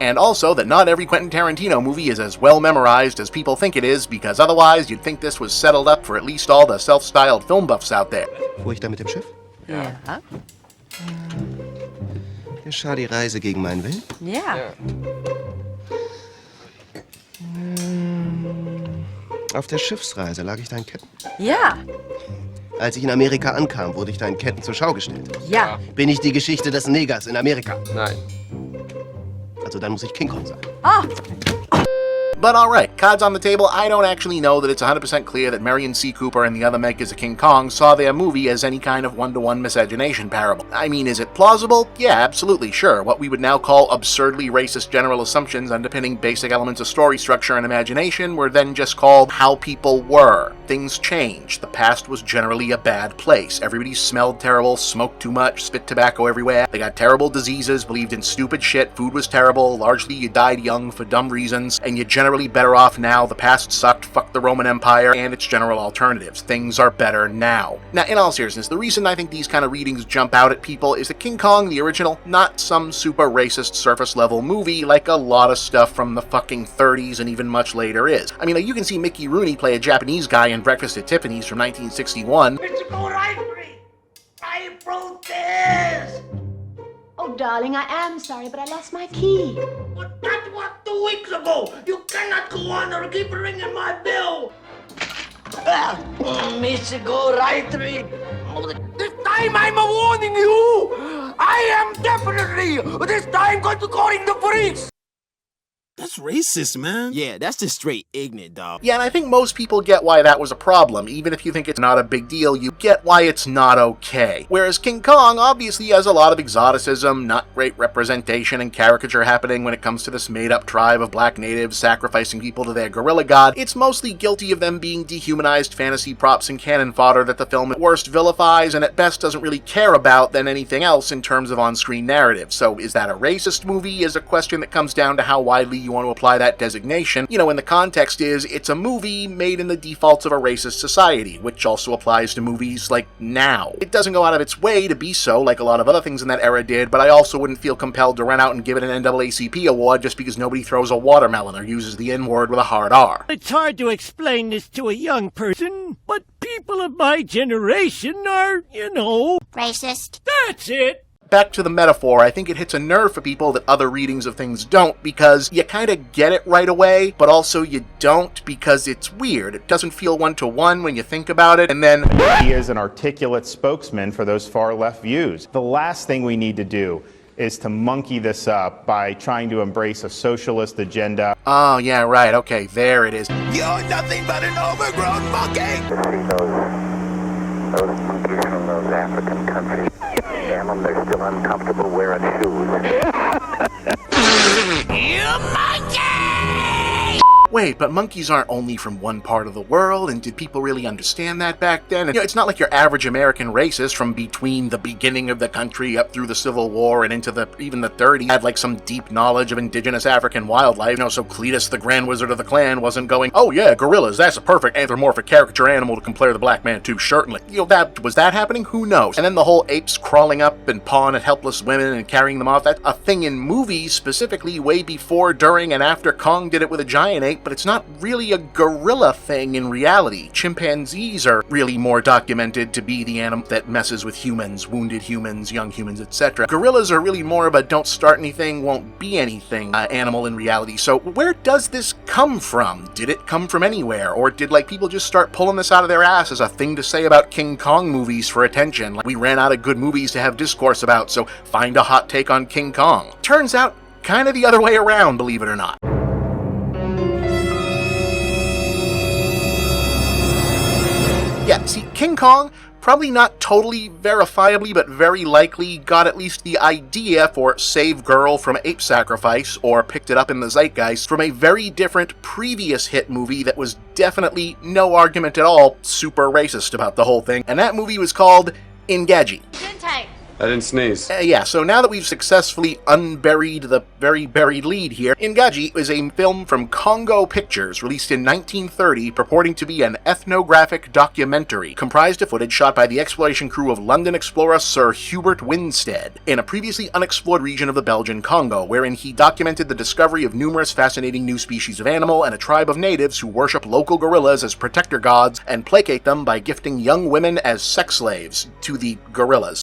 And also that not every Quentin Tarantino movie is as well memorized as people think it is, because otherwise you'd think this was settled up for at least all the self-styled film buffs out there. Fuhr ich da mit dem Schiff? Ja. Geschah die Reise gegen meinen Willen? Ja. Auf der Schiffsreise lag ich da in Ketten. Ja. Als ich in Amerika ankam, wurde ich da in Ketten zur Schau gestellt. Ja. Bin ich die Geschichte des Negers in Amerika? Nein. Also dann muss ich King Kong sein. Ah. But alright, cards on the table, I don't actually know that it's 100% clear that Marion C. Cooper and the other makers of King Kong saw their movie as any kind of one-to-one miscegenation parable. I mean, is it plausible? Yeah, absolutely, sure. What we would now call absurdly racist general assumptions underpinning basic elements of story structure and imagination were then just called how people were. Things changed. The past was generally a bad place. Everybody smelled terrible, smoked too much, spit tobacco everywhere. They got terrible diseases, believed in stupid shit, food was terrible, largely you died young for dumb reasons, and you generally better off now. The past sucked, fuck the Roman Empire, and its general alternatives. Things are better now. Now, in all seriousness, the reason I think these kind of readings jump out at people is that King Kong, the original, not some super racist surface-level movie like a lot of stuff from the fucking 30s and even much later is. I mean, like, you can see Mickey Rooney play a Japanese guy in Breakfast at Tiffany's from 1961. I protest! Oh, darling, I am sorry, but I lost my key. But that was 2 weeks ago. You cannot go on or keep ringing my bell. Mr. Go right through. This time I'm warning you. I am definitely this time going to call in the police. That's racist, man. Yeah, that's just straight ignorant, dog. Yeah, and I think most people get why that was a problem. Even if you think it's not a big deal, you get why it's not okay. Whereas King Kong obviously has a lot of exoticism, not great representation and caricature happening when it comes to this made-up tribe of black natives sacrificing people to their gorilla god. It's mostly guilty of them being dehumanized fantasy props and cannon fodder that the film at worst vilifies and at best doesn't really care about than anything else in terms of on-screen narrative. So is that a racist movie is a question that comes down to how widely you want to apply that designation. You know, and the context is, it's a movie made in the defaults of a racist society, which also applies to movies like now. It doesn't go out of its way to be so, like a lot of other things in that era did, but I also wouldn't feel compelled to run out and give it an NAACP award just because nobody throws a watermelon or uses the N-word with a hard R. It's hard to explain this to a young person, but people of my generation are, Racist. That's it. Back to the metaphor, I think it hits a nerve for people that other readings of things don't, because you kind of get it right away, but also you don't because it's weird. It doesn't feel one-to-one when you think about it, and then he is an articulate spokesman for those far-left views. The last thing we need to do is to monkey this up by trying to embrace a socialist agenda. Oh, yeah, right, okay, there it is. You're nothing but an overgrown monkey! Those monkeys from those African countries. Damn them, they're still uncomfortable wearing shoes. You monkey! Wait, but monkeys aren't only from one part of the world, and did people really understand that back then? And, it's not like your average American racist from between the beginning of the country up through the Civil War and into even the 30s had like some deep knowledge of indigenous African wildlife, so Cletus the Grand Wizard of the Clan wasn't going, oh yeah, gorillas, that's a perfect anthropomorphic caricature animal to compare the black man to, certainly. Was that happening? Who knows? And then the whole apes crawling up and pawing at helpless women and carrying them off, that's a thing in movies, specifically way before, during, and after Kong did it with a giant ape, but it's not really a gorilla thing in reality. Chimpanzees are really more documented to be the animal that messes with humans, wounded humans, young humans, etc. Gorillas are really more of a don't start anything, won't be anything animal in reality. So where does this come from? Did it come from anywhere? Or did people just start pulling this out of their ass as a thing to say about King Kong movies for attention? Like we ran out of good movies to have discourse about, so find a hot take on King Kong. Turns out, kind of the other way around, believe it or not. Yeah, see, King Kong, probably not totally verifiably, but very likely got at least the idea for Save Girl from Ape Sacrifice, or picked it up in the zeitgeist, from a very different previous hit movie that was definitely, no argument at all, super racist about the whole thing, and that movie was called Engadget. I didn't sneeze. Yeah, so now that we've successfully unburied the very buried lead here, Ingagi is a film from Congo Pictures, released in 1930, purporting to be an ethnographic documentary, comprised of footage shot by the exploration crew of London explorer Sir Hubert Winstead, in a previously unexplored region of the Belgian Congo, wherein he documented the discovery of numerous fascinating new species of animal and a tribe of natives who worship local gorillas as protector gods and placate them by gifting young women as sex slaves to the gorillas.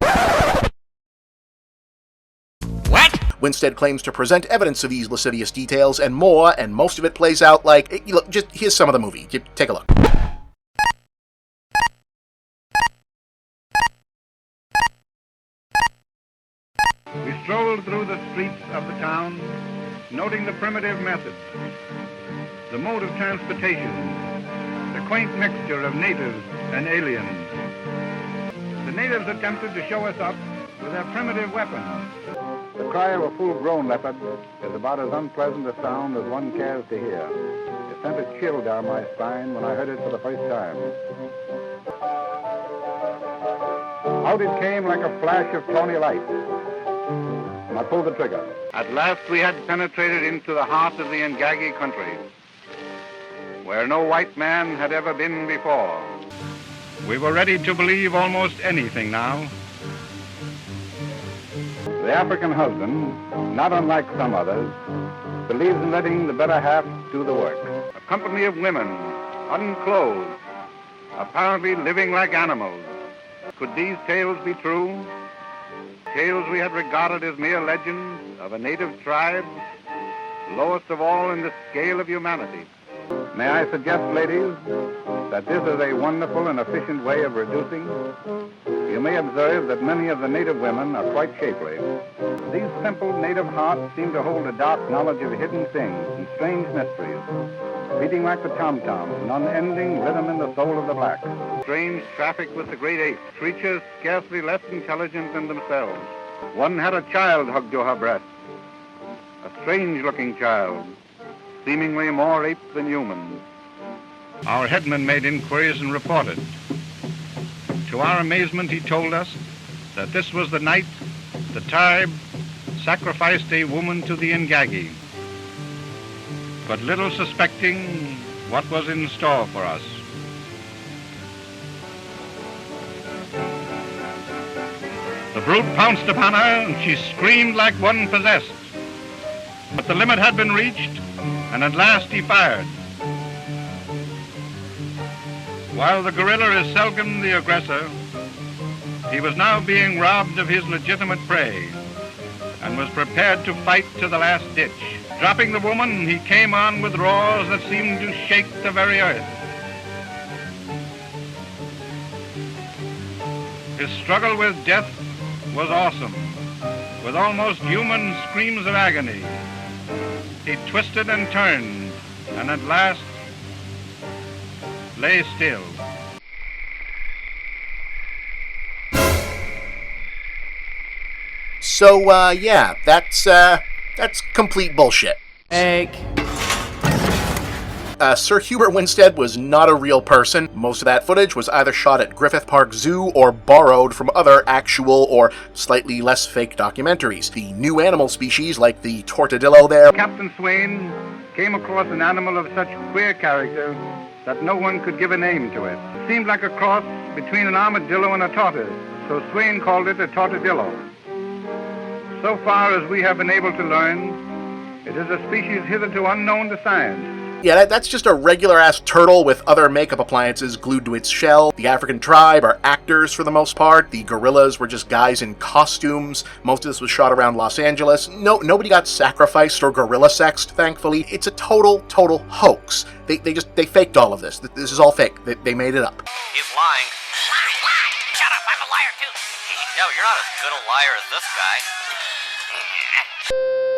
Winstead claims to present evidence of these lascivious details and more, and most of it plays out like... Look, just here's some of the movie. Take a look. We strolled through the streets of the town, noting the primitive methods, the mode of transportation, the quaint mixture of natives and aliens. The natives attempted to show us up with their primitive weapons. The cry of a full-grown leopard is about as unpleasant a sound as one cares to hear. It sent a chill down my spine when I heard it for the first time. Out it came like a flash of tawny light, and I pulled the trigger. At last we had penetrated into the heart of the Ingagi country, where no white man had ever been before. We were ready to believe almost anything now. The African husband, not unlike some others, believes in letting the better half do the work. A company of women, unclothed, apparently living like animals. Could these tales be true? Tales we had regarded as mere legends of a native tribe, lowest of all in the scale of humanity. May I suggest, ladies, that this is a wonderful and efficient way of reducing? You may observe that many of the native women are quite shapely. These simple native hearts seem to hold a dark knowledge of hidden things and strange mysteries, beating like the tom-tom, an unending rhythm in the soul of the black. Strange traffic with the great apes, creatures scarcely less intelligent than themselves. One had a child hugged to her breast, a strange-looking child, seemingly more ape than human. Our headman made inquiries and reported. To our amazement, he told us that this was the night the tribe sacrificed a woman to the Ingagi, but little suspecting what was in store for us. The brute pounced upon her, and she screamed like one possessed. But the limit had been reached, and at last he fired. While the gorilla is seldom the aggressor, he was now being robbed of his legitimate prey and was prepared to fight to the last ditch. Dropping the woman, he came on with roars that seemed to shake the very earth. His struggle with death was awesome, with almost human screams of agony. He twisted and turned, and at last lay still. So, yeah, that's complete bullshit. Egg. Sir Hubert Winstead was not a real person. Most of that footage was either shot at Griffith Park Zoo or borrowed from other actual or slightly less fake documentaries. The new animal species, like the tortadillo there... Captain Swain came across an animal of such queer character that no one could give a name to it. It seemed like a cross between an armadillo and a tortoise, so Swain called it a tortadillo. So far as we have been able to learn, it is a species hitherto unknown to science. Yeah, that's just a regular-ass turtle with other makeup appliances glued to its shell. The African tribe are actors for the most part. The gorillas were just guys in costumes. Most of this was shot around Los Angeles. Nobody got sacrificed or gorilla sexed, thankfully. It's a total hoax. They faked all of this. This is all fake. They made it up. He's lying. Shut up, I'm a liar too. Yo, you're not as good a liar as this guy.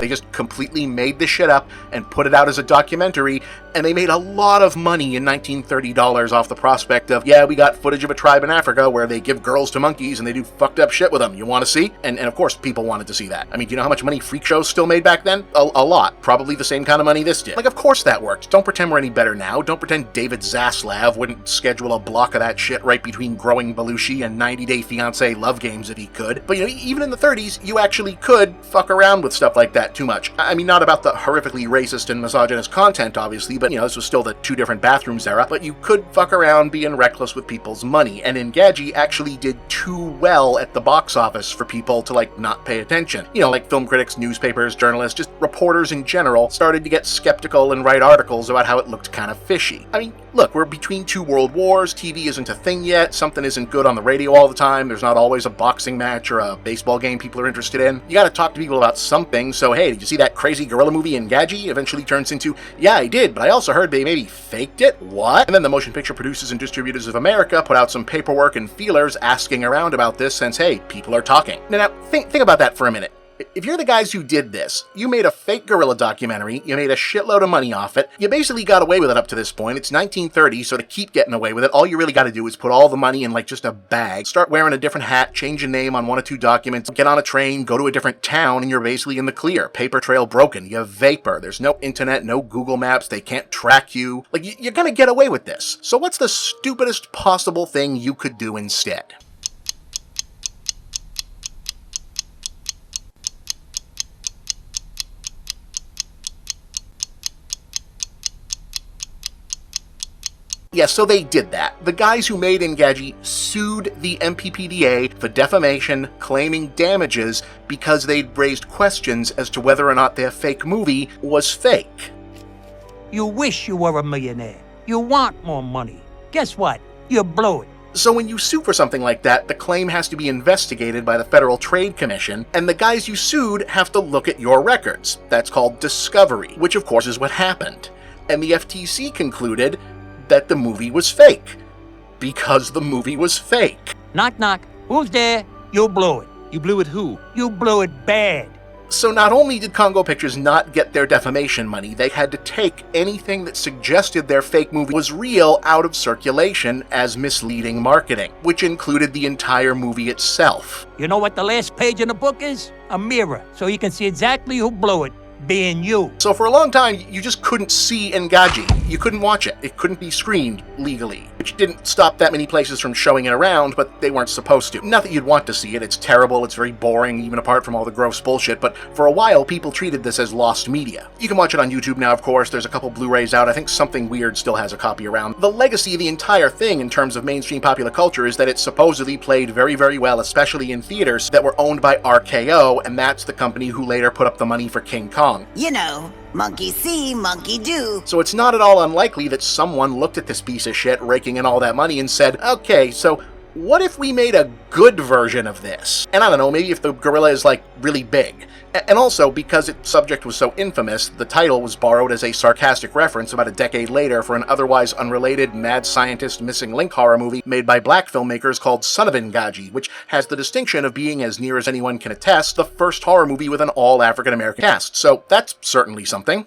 They just completely made this shit up and put it out as a documentary, And they made a lot of money in 1930 dollars off the prospect of, yeah, we got footage of a tribe in Africa where they give girls to monkeys and they do fucked up shit with them. You want to see? And of course, people wanted to see that. I mean, do you know how much money freak shows still made back then? A lot. Probably the same kind of money this did. Like, of course that worked. Don't pretend we're any better now. Don't pretend David Zaslav wouldn't schedule a block of that shit right between Growing Belushi and 90 Day Fiancé love games if he could. But, you know, even in the 30s, you actually could fuck around with stuff like that too much. I mean, not about the horrifically racist and misogynist content, obviously, but, you know, this was still the two different bathrooms era, but you could fuck around being reckless with people's money, and Engadget actually did too well at the box office for people to, like, not pay attention. You know, like film critics, newspapers, journalists, just reporters in general started to get skeptical and write articles about how it looked kind of fishy. I mean, look, we're between two world wars, TV isn't a thing yet, something isn't good on the radio all the time, there's not always a boxing match or a baseball game people are interested in. You gotta talk to people about something, so hey, did you see that crazy gorilla movie Engadget? Eventually turns into, yeah, I did, but I also heard they maybe faked it? What? And then the Motion Picture Producers and Distributors of America put out some paperwork and feelers asking around about this since, hey, people are talking. Now think about that for a minute. If you're the guys who did this, you made a fake gorilla documentary, you made a shitload of money off it, you basically got away with it up to this point, it's 1930, so to keep getting away with it, all you really gotta do is put all the money in like just a bag, start wearing a different hat, change your name on one or two documents, get on a train, go to a different town, and you're basically in the clear. Paper trail broken, you have vapor, there's no internet, no Google Maps, they can't track you. Like, you're gonna get away with this. So what's the stupidest possible thing you could do instead? Yeah, so they did that. The guys who made Engadget sued the MPPDA for defamation, claiming damages because they'd raised questions as to whether or not their fake movie was fake. You wish you were a millionaire. You want more money. Guess what? You blew it. So when you sue for something like that, the claim has to be investigated by the Federal Trade Commission, and the guys you sued have to look at your records. That's called discovery, which of course is what happened. And the FTC concluded that the movie was fake. Because the movie was fake. Knock, knock. Who's there? You blew it. You blew it who? You blew it bad. So not only did Congo Pictures not get their defamation money, they had to take anything that suggested their fake movie was real out of circulation as misleading marketing, which included the entire movie itself. You know what the last page in the book is? A mirror, so you can see exactly who blew it. Being you. So for a long time, you just couldn't see Engadget. You couldn't watch it. It couldn't be screened legally, which didn't stop that many places from showing it around, but they weren't supposed to. Not that you'd want to see it. It's terrible. It's very boring, even apart from all the gross bullshit, but for a while, people treated this as lost media. You can watch it on YouTube now, of course. There's a couple Blu-rays out. I think Something Weird still has a copy around. The legacy of the entire thing in terms of mainstream popular culture is that it supposedly played very, very well, especially in theaters that were owned by RKO, and that's the company who later put up the money for King Kong. You know, monkey see, monkey do. So it's not at all unlikely that someone looked at this piece of shit raking in all that money and said, okay, so what if we made a good version of this? And I don't know, maybe if the gorilla is like really big. And also, because its subject was so infamous, the title was borrowed as a sarcastic reference about a decade later for an otherwise unrelated mad scientist missing link horror movie made by black filmmakers called Son of Engadget, which has the distinction of being, as near as anyone can attest, the first horror movie with an all African-American cast. So that's certainly something.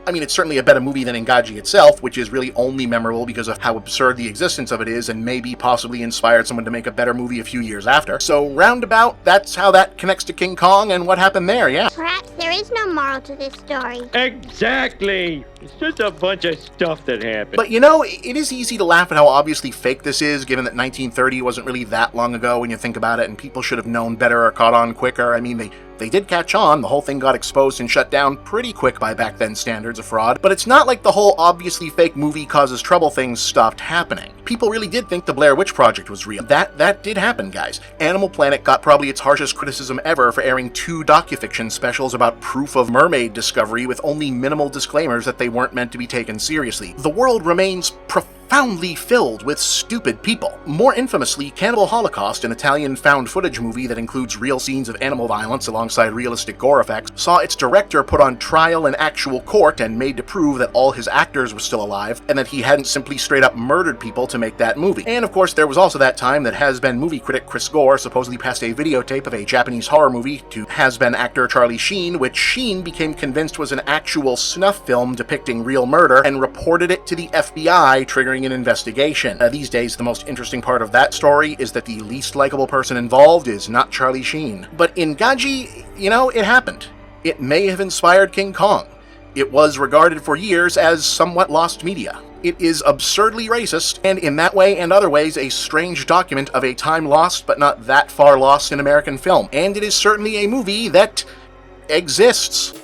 I mean, it's certainly a better movie than Engadget itself, which is really only memorable because of how absurd the existence of it is and maybe possibly inspired someone to make a better movie a few years after. So roundabout, that's how that connects to King Kong and what happened there, yeah. Perhaps there is no moral to this story. Exactly! It's just a bunch of stuff that happened. But you know, it is easy to laugh at how obviously fake this is, given that 1930 wasn't really that long ago when you think about it, and people should have known better or caught on quicker. I mean, they They did catch on, the whole thing got exposed and shut down pretty quick by back then standards of fraud, but it's not like the whole obviously fake movie causes trouble things stopped happening. People really did think the Blair Witch Project was real. That did happen, guys. Animal Planet got probably its harshest criticism ever for airing 2 docufiction specials about proof of mermaid discovery with only minimal disclaimers that they weren't meant to be taken seriously. The world remains profoundly filled with stupid people. More infamously, Cannibal Holocaust, an Italian found footage movie that includes real scenes of animal violence alongside realistic gore effects, saw its director put on trial in actual court and made to prove that all his actors were still alive and that he hadn't simply straight up murdered people to make that movie. And of course, there was also that time that has-been movie critic Chris Gore supposedly passed a videotape of a Japanese horror movie to has-been actor Charlie Sheen, which Sheen became convinced was an actual snuff film depicting real murder and reported it to the FBI, triggering an investigation. These days, the most interesting part of that story is that the least likable person involved is not Charlie Sheen. But in Gaji, it happened. It may have inspired King Kong. It was regarded for years as somewhat lost media. It is absurdly racist, and in that way and other ways a strange document of a time lost but not that far lost in American film. And it is certainly a movie that exists.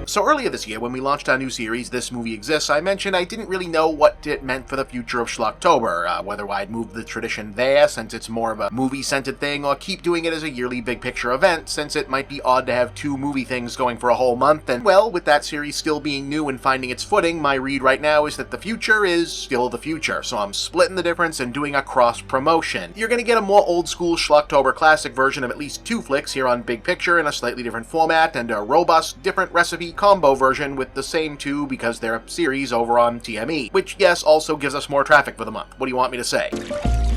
So earlier this year, when we launched our new series, This Movie Exists, I mentioned I didn't really know what it meant for the future of Schlocktober, whether I'd move the tradition there, since it's more of a movie-centered thing, or keep doing it as a yearly big picture event, since it might be odd to have 2 movie things going for a whole month, and well, with that series still being new and finding its footing, my read right now is that the future is still the future, so I'm splitting the difference and doing a cross-promotion. You're gonna get a more old-school Schlocktober classic version of at least 2 flicks here on Big Picture in a slightly different format, and a robust, different recipe combo version with the same 2 because they're a series over on TME, which, yes, also gives us more traffic for the month. What do you want me to say?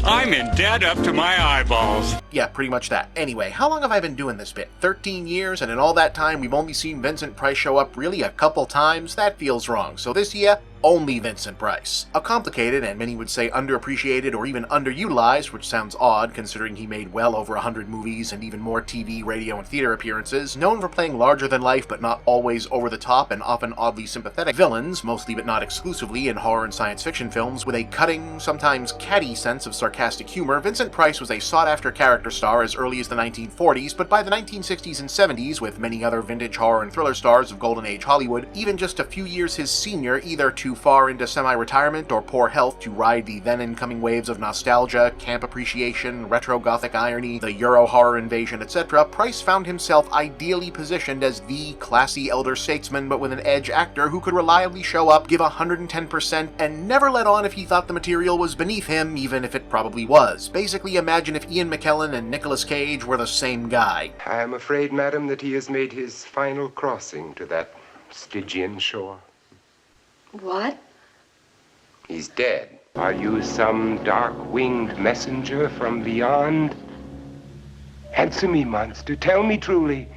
I'm in debt up to my eyeballs. Yeah, pretty much that. Anyway, how long have I been doing this bit? 13 years, and in all that time we've only seen Vincent Price show up really a couple times? That feels wrong. So this year, only Vincent Price. A complicated, and many would say underappreciated or even underutilized, which sounds odd considering he made well over 100 movies and even more TV, radio, and theater appearances, known for playing larger-than-life but not always over-the-top and often oddly sympathetic villains, mostly but not exclusively in horror and science fiction films, with a cutting, sometimes catty sense of sarcastic humor. Vincent Price was a sought-after character star as early as the 1940s, but by the 1960s and 70s, with many other vintage horror and thriller stars of Golden Age Hollywood, even just a few years his senior, either too far into semi-retirement or poor health to ride the then incoming waves of nostalgia, camp appreciation, retro-gothic irony, the Euro horror invasion, etc., Price found himself ideally positioned as the classy elder statesman but with an edge actor who could reliably show up, give 110%, and never let on if he thought the material was beneath him, even if it probably was. Basically, imagine if Ian McKellen and Nicolas Cage were the same guy. I am afraid, madam, that he has made his final crossing to that Stygian shore. What? He's dead. Are you some dark-winged messenger from beyond? Answer me, monster. Tell me truly.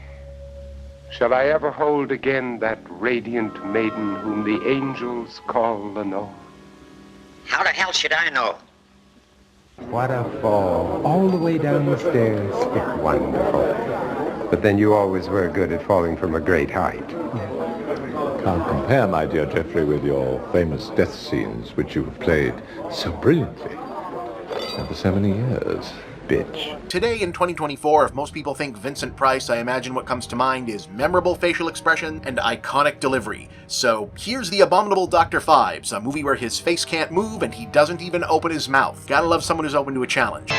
Shall I ever hold again that radiant maiden whom the angels call Lenore? How the hell should I know? What a fall. All the way down the stairs. It's wonderful. But then you always were good at falling from a great height. Can't compare, my dear Geoffrey, with your famous death scenes, which you have played so brilliantly. And for so many years, bitch. Today in 2024, if most people think Vincent Price, I imagine what comes to mind is memorable facial expression and iconic delivery. So here's The Abominable Dr. Phibes, a movie where his face can't move and he doesn't even open his mouth. Gotta love someone who's open to a challenge.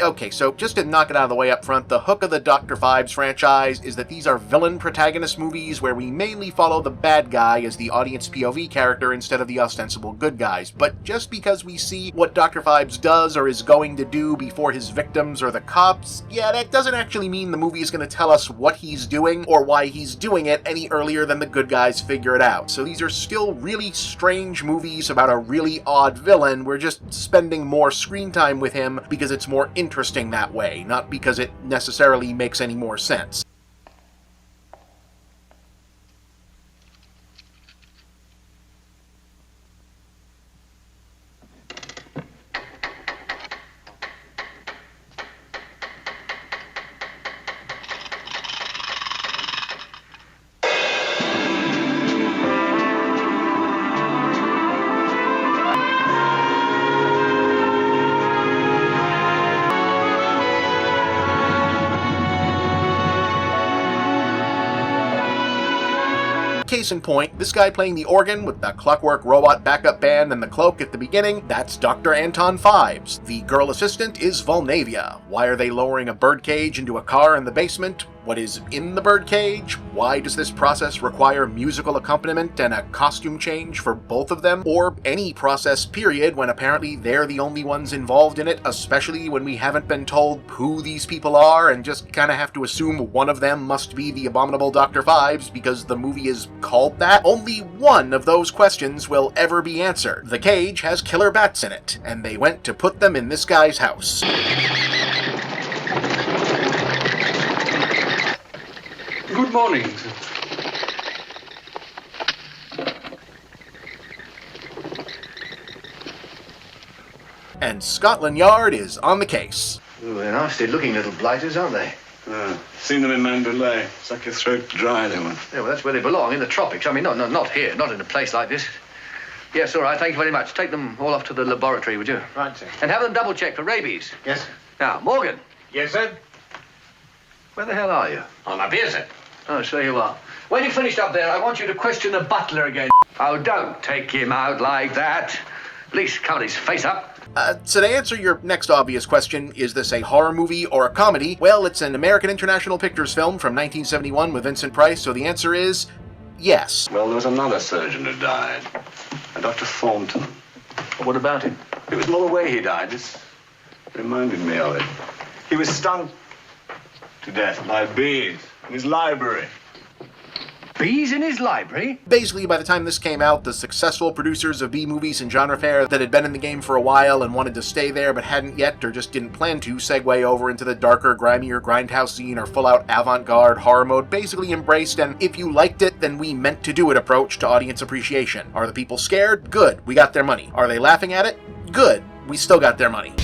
Okay, so just to knock it out of the way up front, the hook of the Dr. Phibes franchise is that these are villain protagonist movies where we mainly follow the bad guy as the audience POV character instead of the ostensible good guys. But just because we see what Dr. Phibes does or is going to do before his victims or the cops, yeah, that doesn't actually mean the movie is going to tell us what he's doing or why he's doing it any earlier than the good guys figure it out. So these are still really strange movies about a really odd villain. We're just spending more screen time with him because it's more interesting that way, not because it necessarily makes any more sense. Case in point, this guy playing the organ with the clockwork robot backup band and the cloak at the beginning, that's Dr. Anton Fives. The girl assistant is Volnavia. Why are they lowering a birdcage into a car in the basement? What is in the birdcage? Why does this process require musical accompaniment and a costume change for both of them? Or any process period when apparently they're the only ones involved in it, especially when we haven't been told who these people are and just kinda have to assume one of them must be the abominable Dr. Fives because the movie is called that? Only one of those questions will ever be answered. The cage has killer bats in it, and they went to put them in this guy's house. Good morning. And Scotland Yard is on the case. Ooh, they're nasty looking little blighters, aren't they? Seen them in Mandalay. It's like your throat dry, they were. Yeah, well, that's where they belong, in the tropics. I mean, not here, not in a place like this. Yes, all right, thank you very much. Take them all off to the laboratory, would you? Right, sir. And have them double-checked for rabies. Yes, sir. Now, Morgan. Yes, sir? Where the hell are you? On my beer, sir. Oh, so you are. When you're finished up there, I want you to question the butler again. Oh, don't take him out like that. At least cover his face up. So to answer your next obvious question, is this a horror movie or a comedy? Well, it's an American International Pictures film from 1971 with Vincent Price, so the answer is yes. Well, there was another surgeon who died. A Dr. Thornton. What about him? It was more the way he died. This reminded me of it. He was stung to death by bees in his library. Bees in his library? Basically, by the time this came out, the successful producers of B-movies and genre fare that had been in the game for a while and wanted to stay there but hadn't yet or just didn't plan to segue over into the darker, grimier grindhouse scene or full-out avant-garde horror mode basically embraced an if you liked it, then we meant to do it approach to audience appreciation. Are the people scared? Good, we got their money. Are they laughing at it? Good, we still got their money.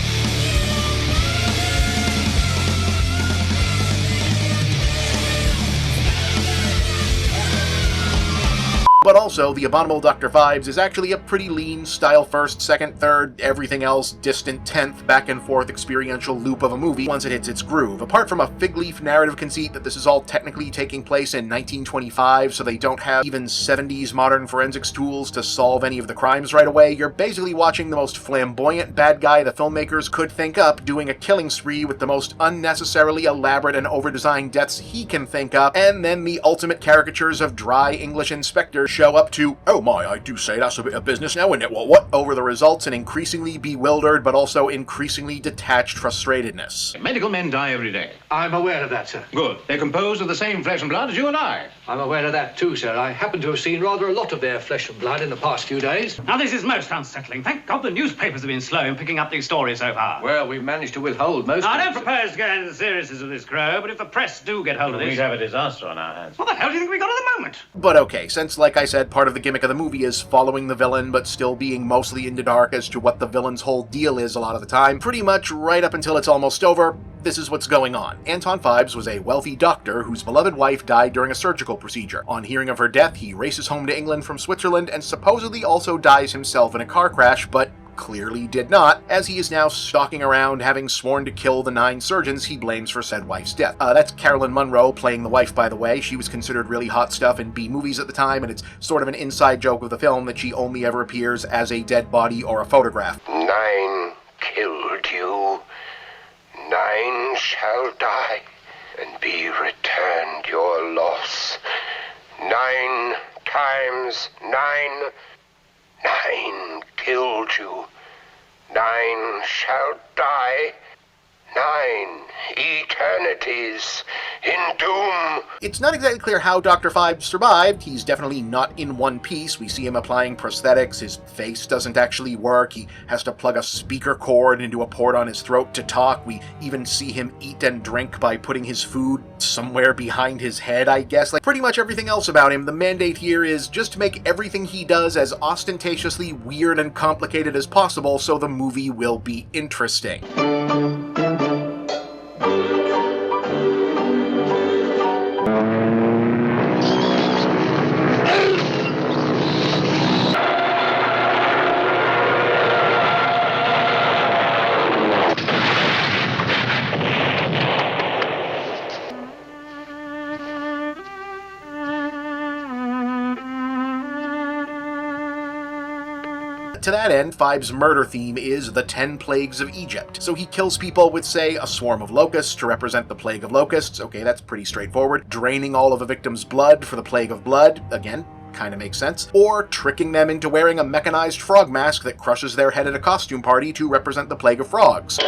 But also, the abominable Dr. Fives is actually a pretty lean, style first, second, third, everything else, distant 10th, back and forth experiential loop of a movie once it hits its groove. Apart from a fig leaf narrative conceit that this is all technically taking place in 1925, so they don't have even 70s modern forensics tools to solve any of the crimes right away, you're basically watching the most flamboyant bad guy the filmmakers could think up doing a killing spree with the most unnecessarily elaborate and overdesigned deaths he can think up, and then the ultimate caricatures of dry English inspectors show up to, oh my, I do say that's a bit of business now, isn't it? What? Over the results in increasingly bewildered but also increasingly detached frustratedness. Medical men die every day. I'm aware of that, sir. Good. They're composed of the same flesh and blood as you and I. I'm aware of that too, sir. I happen to have seen rather a lot of their flesh and blood in the past few days. Now, this is most unsettling. Thank God the newspapers have been slow in picking up these stories so far. Well, we've managed to withhold most I of don't them. propose to go into the seriousness of this crow, but if the press do get hold of this... We'd have a disaster on our hands. What the hell do you think we got at the moment? But okay, since, like I said, part of the gimmick of the movie is following the villain, but still being mostly in the dark as to what the villain's whole deal is a lot of the time, pretty much right up until it's almost over, this is what's going on. Anton Fives was a wealthy doctor whose beloved wife died during a surgical procedure. On hearing of her death, he races home to England from Switzerland and supposedly also dies himself in a car crash, but clearly did not, as he is now stalking around having sworn to kill the 9 surgeons he blames for said wife's death. That's Carolyn Munro playing the wife, by the way. She was considered really hot stuff in B-movies at the time, and it's sort of an inside joke of the film that she only ever appears as a dead body or a photograph. 9 killed you, 9 shall die, and be returned your loss. 9 times 9, 9 killed you, 9 shall die, 9 eternities in doom. It's not exactly clear how Dr. Fives survived. He's definitely not in one piece. We see him applying prosthetics. His face doesn't actually work. He has to plug a speaker cord into a port on his throat to talk. We even see him eat and drink by putting his food somewhere behind his head, I guess. Like pretty much everything else about him, the mandate here is just to make everything he does as ostentatiously weird and complicated as possible so the movie will be interesting. to that end, Five's murder theme is the 10 plagues of Egypt. So he kills people with, say, a swarm of locusts to represent the plague of locusts. Okay, that's pretty straightforward. Draining all of a victim's blood for the plague of blood. Again, kind of makes sense. Or tricking them into wearing a mechanized frog mask that crushes their head at a costume party to represent the plague of frogs.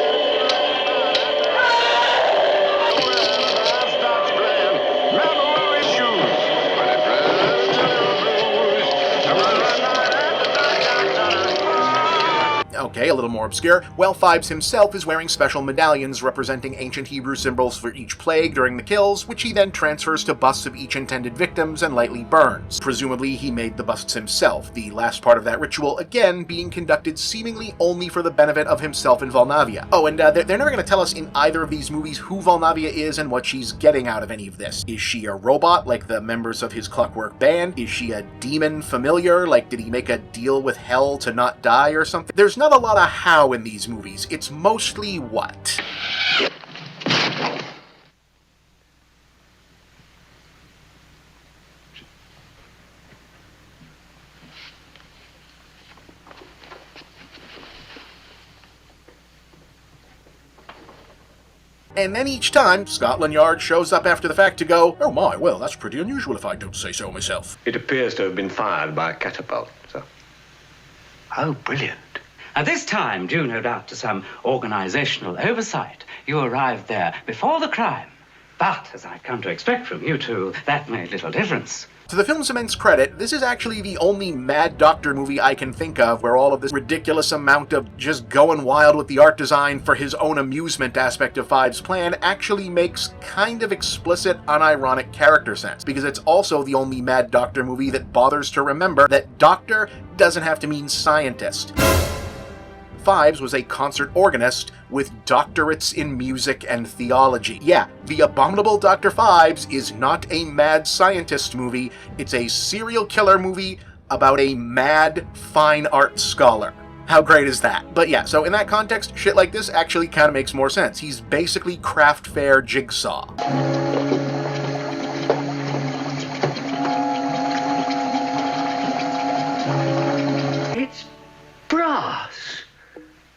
Okay, a little more obscure. Well, Fives himself is wearing special medallions representing ancient Hebrew symbols for each plague during the kills, which he then transfers to busts of each intended victims and lightly burns. Presumably, he made the busts himself, the last part of that ritual, again, being conducted seemingly only for the benefit of himself and Valnavia. Oh, and they're never going to tell us in either of these movies who Valnavia is and what she's getting out of any of this. Is she a robot, like the members of his Clockwork Band? Is she a demon familiar, like did he make a deal with hell to not die or something? There's not a lot of how in these movies. It's mostly what. And then each time, Scotland Yard shows up after the fact to go, "Oh my, well, that's pretty unusual if I don't say so myself." It appears to have been fired by a catapult, sir. Oh, brilliant. And this time, due no doubt to some organizational oversight, you arrived there before the crime. But, as I've come to expect from you two, that made little difference. To the film's immense credit, this is actually the only Mad Doctor movie I can think of where all of this ridiculous amount of just going wild with the art design for his own amusement aspect of Five's plan actually makes kind of explicit, unironic character sense, because it's also the only Mad Doctor movie that bothers to remember that doctor doesn't have to mean scientist. Fives was a concert organist with doctorates in music and theology. Yeah, The Abominable Dr. Fives is not a mad scientist movie, it's a serial killer movie about a mad fine art scholar. How great is that? But yeah, so in that context, shit like this actually kind of makes more sense. He's basically craft fair Jigsaw. It's brass.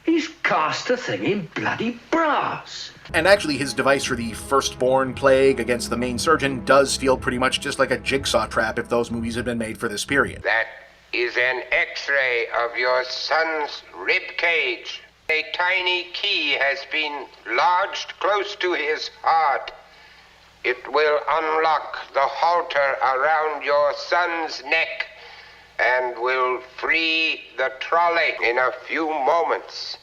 He's cast the thing in bloody brass. And actually, his device for the firstborn plague against the main surgeon does feel pretty much just like a jigsaw trap if those movies had been made for this period. That is an X-ray of your son's rib cage. A tiny key has been lodged close to his heart. It will unlock the halter around your son's neck and will free the trolley in a few moments.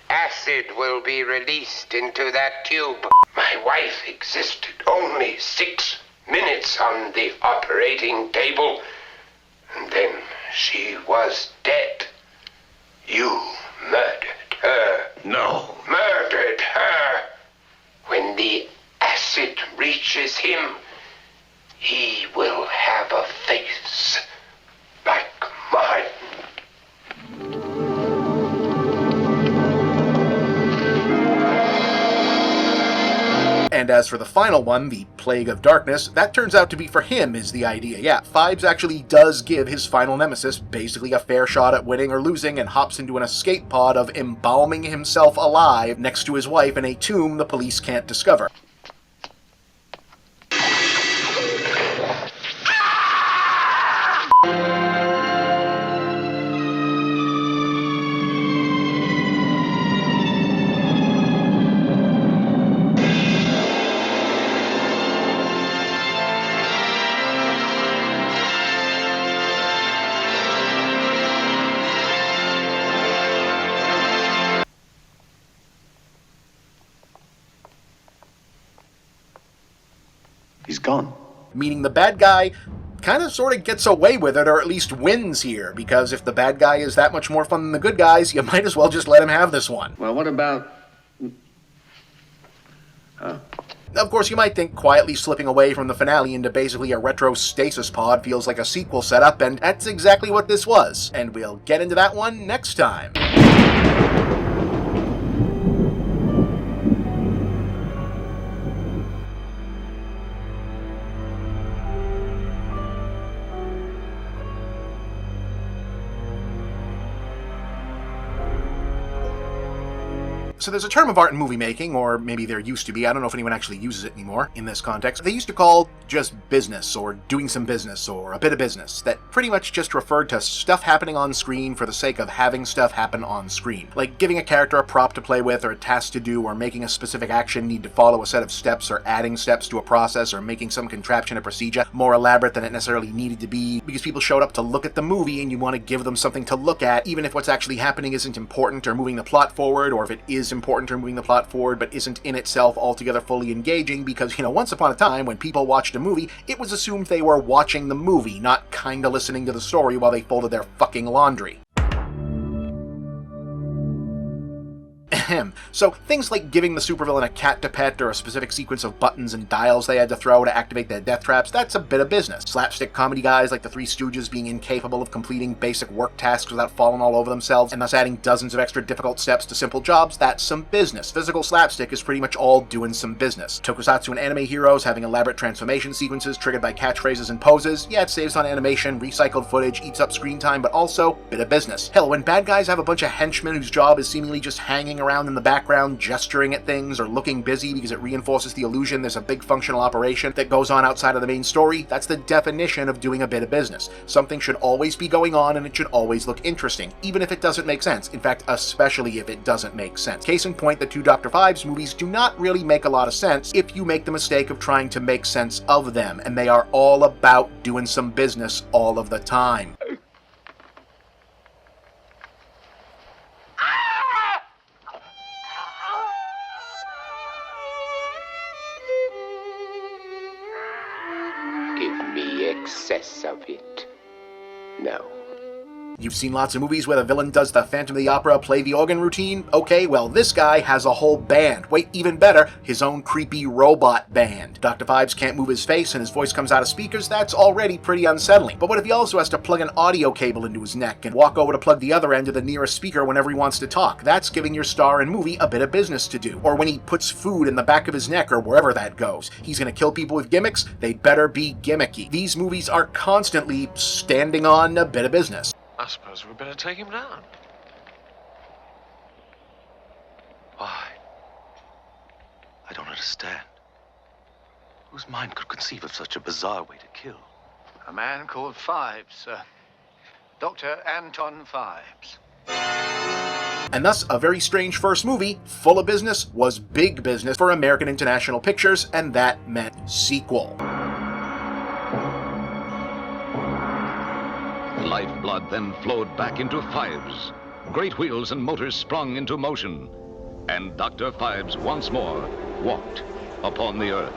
Acid will be released into that tube. My wife existed only 6 minutes on the operating table, and then she was dead. You murdered her. No. Murdered her. When the acid reaches him, he will have a face like mine. And as for the final one, the Plague of Darkness, that turns out to be for him is the idea. Yeah, Fives actually does give his final nemesis basically a fair shot at winning or losing and hops into an escape pod of embalming himself alive next to his wife in a tomb the police can't discover. He's gone. Meaning the bad guy kind of sort of gets away with it, or at least wins here, because if the bad guy is that much more fun than the good guys, you might as well just let him have this one. Well, what about... Of course, you might think quietly slipping away from the finale into basically a retro stasis pod feels like a sequel setup, and that's exactly what this was. And we'll get into that one next time. So there's a term of art in movie making, or maybe there used to be, I don't know if anyone actually uses it anymore in this context, they used to call just business, or doing some business, or a bit of business, that pretty much just referred to stuff happening on screen for the sake of having stuff happen on screen. Like giving a character a prop to play with, or a task to do, or making a specific action need to follow a set of steps, or adding steps to a process, or making some contraption or procedure more elaborate than it necessarily needed to be, because people showed up to look at the movie and you want to give them something to look at, even if what's actually happening isn't important or moving the plot forward, or if it is important or moving the plot forward but isn't in itself altogether fully engaging, because, once upon a time when people watched a movie, it was assumed they were watching the movie, not kinda listening to the story while they folded their fucking laundry. So things like giving the supervillain a cat to pet, or a specific sequence of buttons and dials they had to throw to activate their death traps, that's a bit of business. Slapstick comedy guys like the Three Stooges being incapable of completing basic work tasks without falling all over themselves, and thus adding dozens of extra difficult steps to simple jobs, that's some business. Physical slapstick is pretty much all doing some business. Tokusatsu and anime heroes having elaborate transformation sequences triggered by catchphrases and poses, yeah, it saves on animation, recycled footage, eats up screen time, but also bit of business. Hell, when bad guys have a bunch of henchmen whose job is seemingly just hanging around in the background, gesturing at things, or looking busy because it reinforces the illusion there's a big functional operation that goes on outside of the main story, that's the definition of doing a bit of business. Something should always be going on and it should always look interesting, even if it doesn't make sense. In fact, especially if it doesn't make sense. Case in point, the two Dr. Phibes movies do not really make a lot of sense if you make the mistake of trying to make sense of them, and they are all about doing some business all of the time. Give me excess of it. No. You've seen lots of movies where the villain does the Phantom of the Opera play the organ routine? Okay, well this guy has a whole band. Wait, even better, his own creepy robot band. Dr. Phibes can't move his face and his voice comes out of speakers, that's already pretty unsettling. But what if he also has to plug an audio cable into his neck and walk over to plug the other end of the nearest speaker whenever he wants to talk? That's giving your star and movie a bit of business to do. Or when he puts food in the back of his neck or wherever that goes. He's gonna kill people with gimmicks? They better be gimmicky. These movies are constantly standing on a bit of business. I suppose we better take him down. Why? I don't understand. Whose mind could conceive of such a bizarre way to kill? A man called Phibes, sir. Dr. Anton Phibes. And thus, a very strange first movie, full of business, was big business for American International Pictures, and that meant sequel. Lifeblood then flowed back into Phibes. Great wheels and motors sprung into motion. And Dr. Phibes once more walked upon the earth.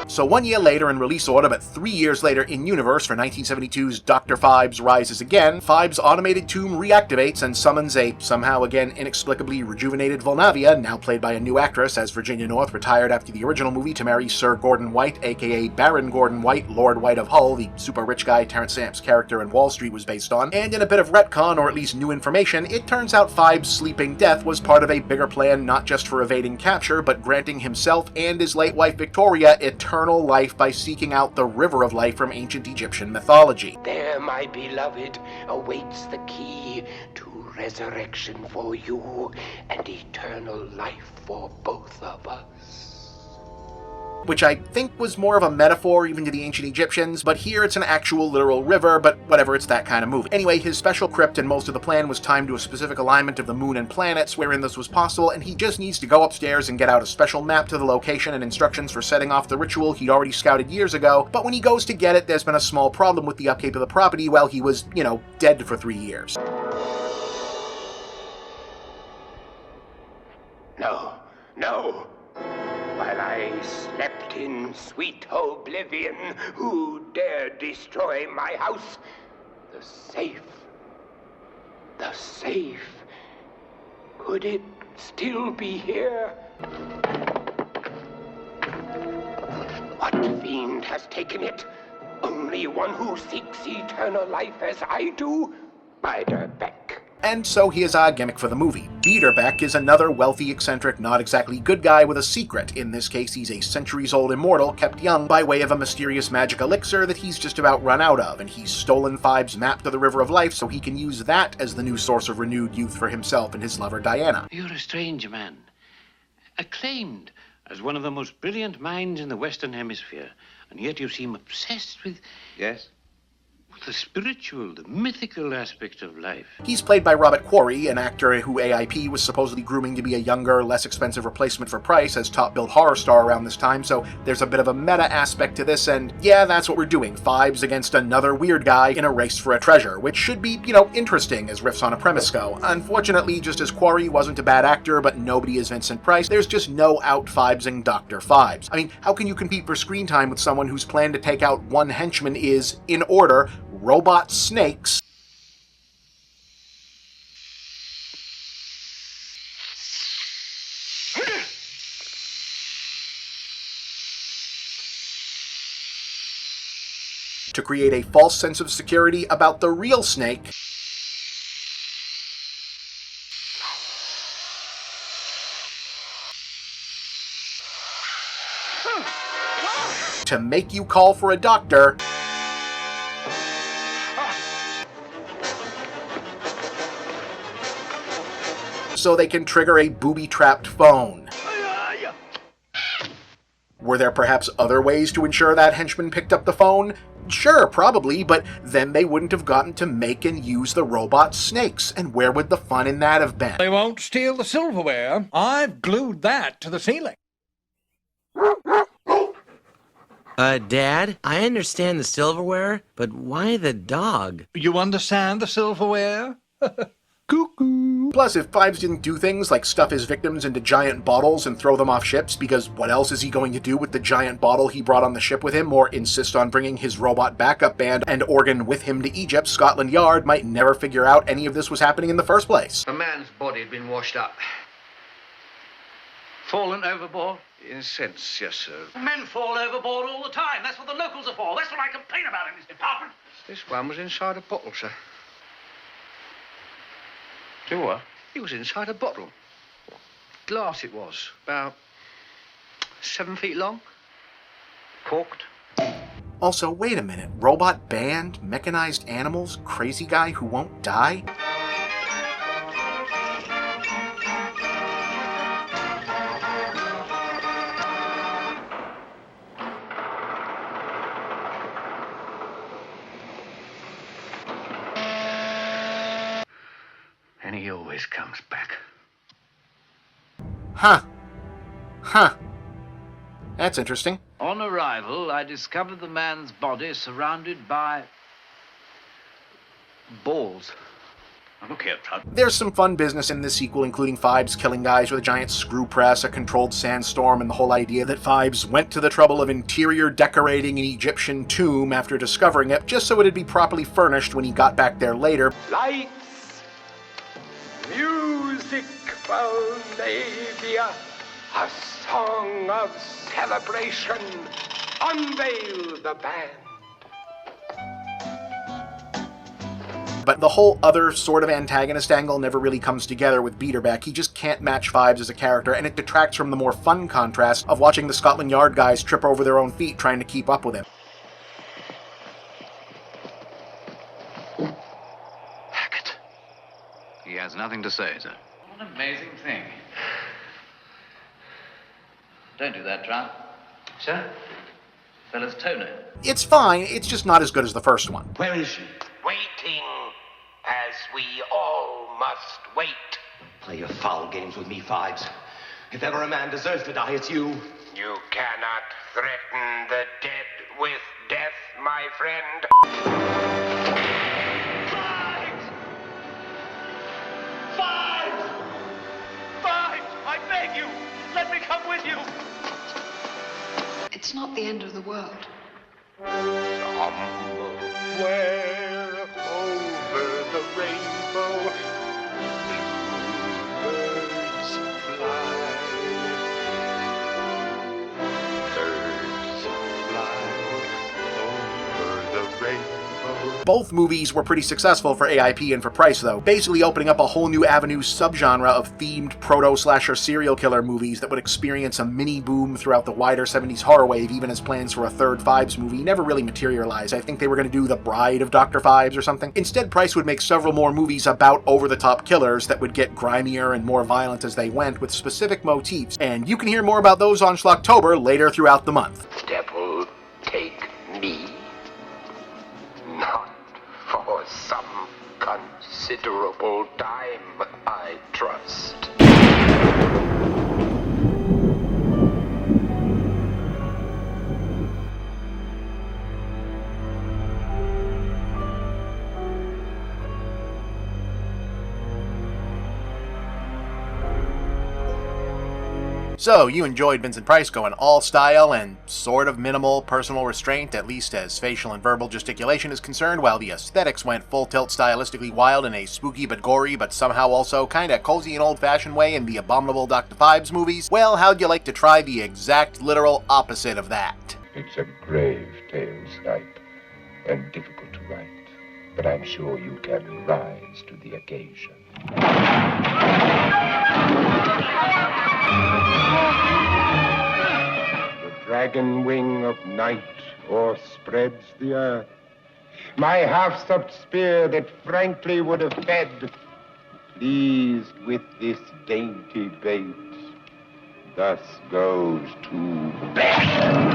So 1 year later in release order, but 3 years later in universe for 1972's Dr. Phibes Rises Again, Phibes' automated tomb reactivates and summons a somehow again inexplicably rejuvenated Volnavia, now played by a new actress as Virginia North retired after the original movie to marry Sir Gordon White, aka Baron Gordon White, Lord White of Hull, the super rich guy Terrence Stamp's character in Wall Street was based on. And in a bit of retcon, or at least new information, it turns out Phibes' sleeping death was part of a bigger plan not just for evading capture, but granting himself and his late wife Victoria eternal life by seeking out the river of life from ancient Egyptian mythology. There, my beloved, awaits the key to resurrection for you and eternal life for both of us. Which I think was more of a metaphor even to the ancient Egyptians, but here it's an actual literal river, but whatever, it's that kind of movie. Anyway, his special crypt and most of the plan was timed to a specific alignment of the moon and planets wherein this was possible, and he just needs to go upstairs and get out a special map to the location and instructions for setting off the ritual he'd already scouted years ago, but when he goes to get it, there's been a small problem with the upkeep of the property while he was, dead for 3 years. No. While I slept in sweet oblivion, who dared destroy my house? The safe. Could it still be here? What fiend has taken it? Only one who seeks eternal life as I do? Beiderbecke. And so he is a gimmick for the movie. Beiderbecke is another wealthy, eccentric, not exactly good guy with a secret. In this case, he's a centuries-old immortal kept young by way of a mysterious magic elixir that he's just about run out of, and he's stolen Five's map to the River of Life so he can use that as the new source of renewed youth for himself and his lover Diana. You're a strange man. Acclaimed as one of the most brilliant minds in the Western Hemisphere, and yet you seem obsessed with... Yes? The spiritual, the mythical aspect of life. He's played by Robert Quarry, an actor who AIP was supposedly grooming to be a younger, less expensive replacement for Price as top-billed horror star around this time, so there's a bit of a meta aspect to this, and yeah, that's what we're doing. Fives against another weird guy in a race for a treasure, which should be, interesting as riffs on a premise go. Unfortunately, just as Quarry wasn't a bad actor, but nobody is Vincent Price, there's just no out-Fivesing Dr. Fives. I mean, how can you compete for screen time with someone whose plan to take out one henchman is, in order, robot snakes, to create a false sense of security about the real snake, to make you call for a doctor, so they can trigger a booby-trapped phone. Were there perhaps other ways to ensure that henchman picked up the phone? Sure, probably, but then they wouldn't have gotten to make and use the robot snakes, and where would the fun in that have been? They won't steal the silverware. I've glued that to the ceiling. Dad, I understand the silverware, but why the dog? You understand the silverware? Cuckoo. Plus, if Fives didn't do things like stuff his victims into giant bottles and throw them off ships, because what else is he going to do with the giant bottle he brought on the ship with him, or insist on bringing his robot backup band and organ with him to Egypt, Scotland Yard might never figure out any of this was happening in the first place. A man's body had been washed up. Fallen overboard? In a sense, yes, sir. Men fall overboard all the time. That's what the locals are for. That's what I complain about in this department. This one was inside a bottle, sir. Do what? He was inside a bottle. Glass it was. About 7 feet long. Corked. Also, wait a minute. Robot band, mechanized animals, crazy guy who won't die? And he always comes back. Huh. That's interesting. On arrival, I discovered the man's body surrounded by balls. Look here, Trud. There's some fun business in this sequel, including Fives killing guys with a giant screw press, a controlled sandstorm, and the whole idea that Fives went to the trouble of interior decorating an Egyptian tomb after discovering it, just so it'd be properly furnished when he got back there later. Lights, music, Balnavia, a song of celebration. Unveil the band. But the whole other sort of antagonist angle never really comes together with Beiderbecke. He just can't match Fives as a character, and it detracts from the more fun contrast of watching the Scotland Yard guys trip over their own feet trying to keep up with him. Hackett. He has nothing to say, sir. What an amazing thing. Don't do that, Trout. Sir? Fella's toner. It's fine, it's just not as good as the first one. Where is she? Waiting, as we all must wait. Play your foul games with me, Fives. If ever a man deserves to die, it's you. You cannot threaten the dead with death, my friend. Fives! I beg you! Let me come with you! It's not the end of the world. Somewhere over the rainbow, bluebirds fly. Birds fly over the rainbow. Both movies were pretty successful for AIP and for Price, though, basically opening up a whole new avenue subgenre of themed proto-slasher serial killer movies that would experience a mini boom throughout the wider 70s horror wave, even as plans for a third Phibes movie never really materialized. I think they were going to do The Bride of Dr. Phibes or something. Instead, Price would make several more movies about over-the-top killers that would get grimier and more violent as they went, with specific motifs, and you can hear more about those on Schlocktober later throughout the month. Devil, take me. Not for some considerable time, I trust. So, you enjoyed Vincent Price going all style and sort of minimal personal restraint, at least as facial and verbal gesticulation is concerned, while the aesthetics went full tilt stylistically wild in a spooky but gory but somehow also kinda cozy and old-fashioned way in the abominable Dr. Phibes movies. Well, how'd you like to try the exact literal opposite of that? It's a grave tale, Snipe, and difficult to write, but I'm sure you can rise to the occasion. The dragon wing of night o'erspreads the earth. My half-supped spear that frankly would have fed, pleased with this dainty bait, thus goes to bed.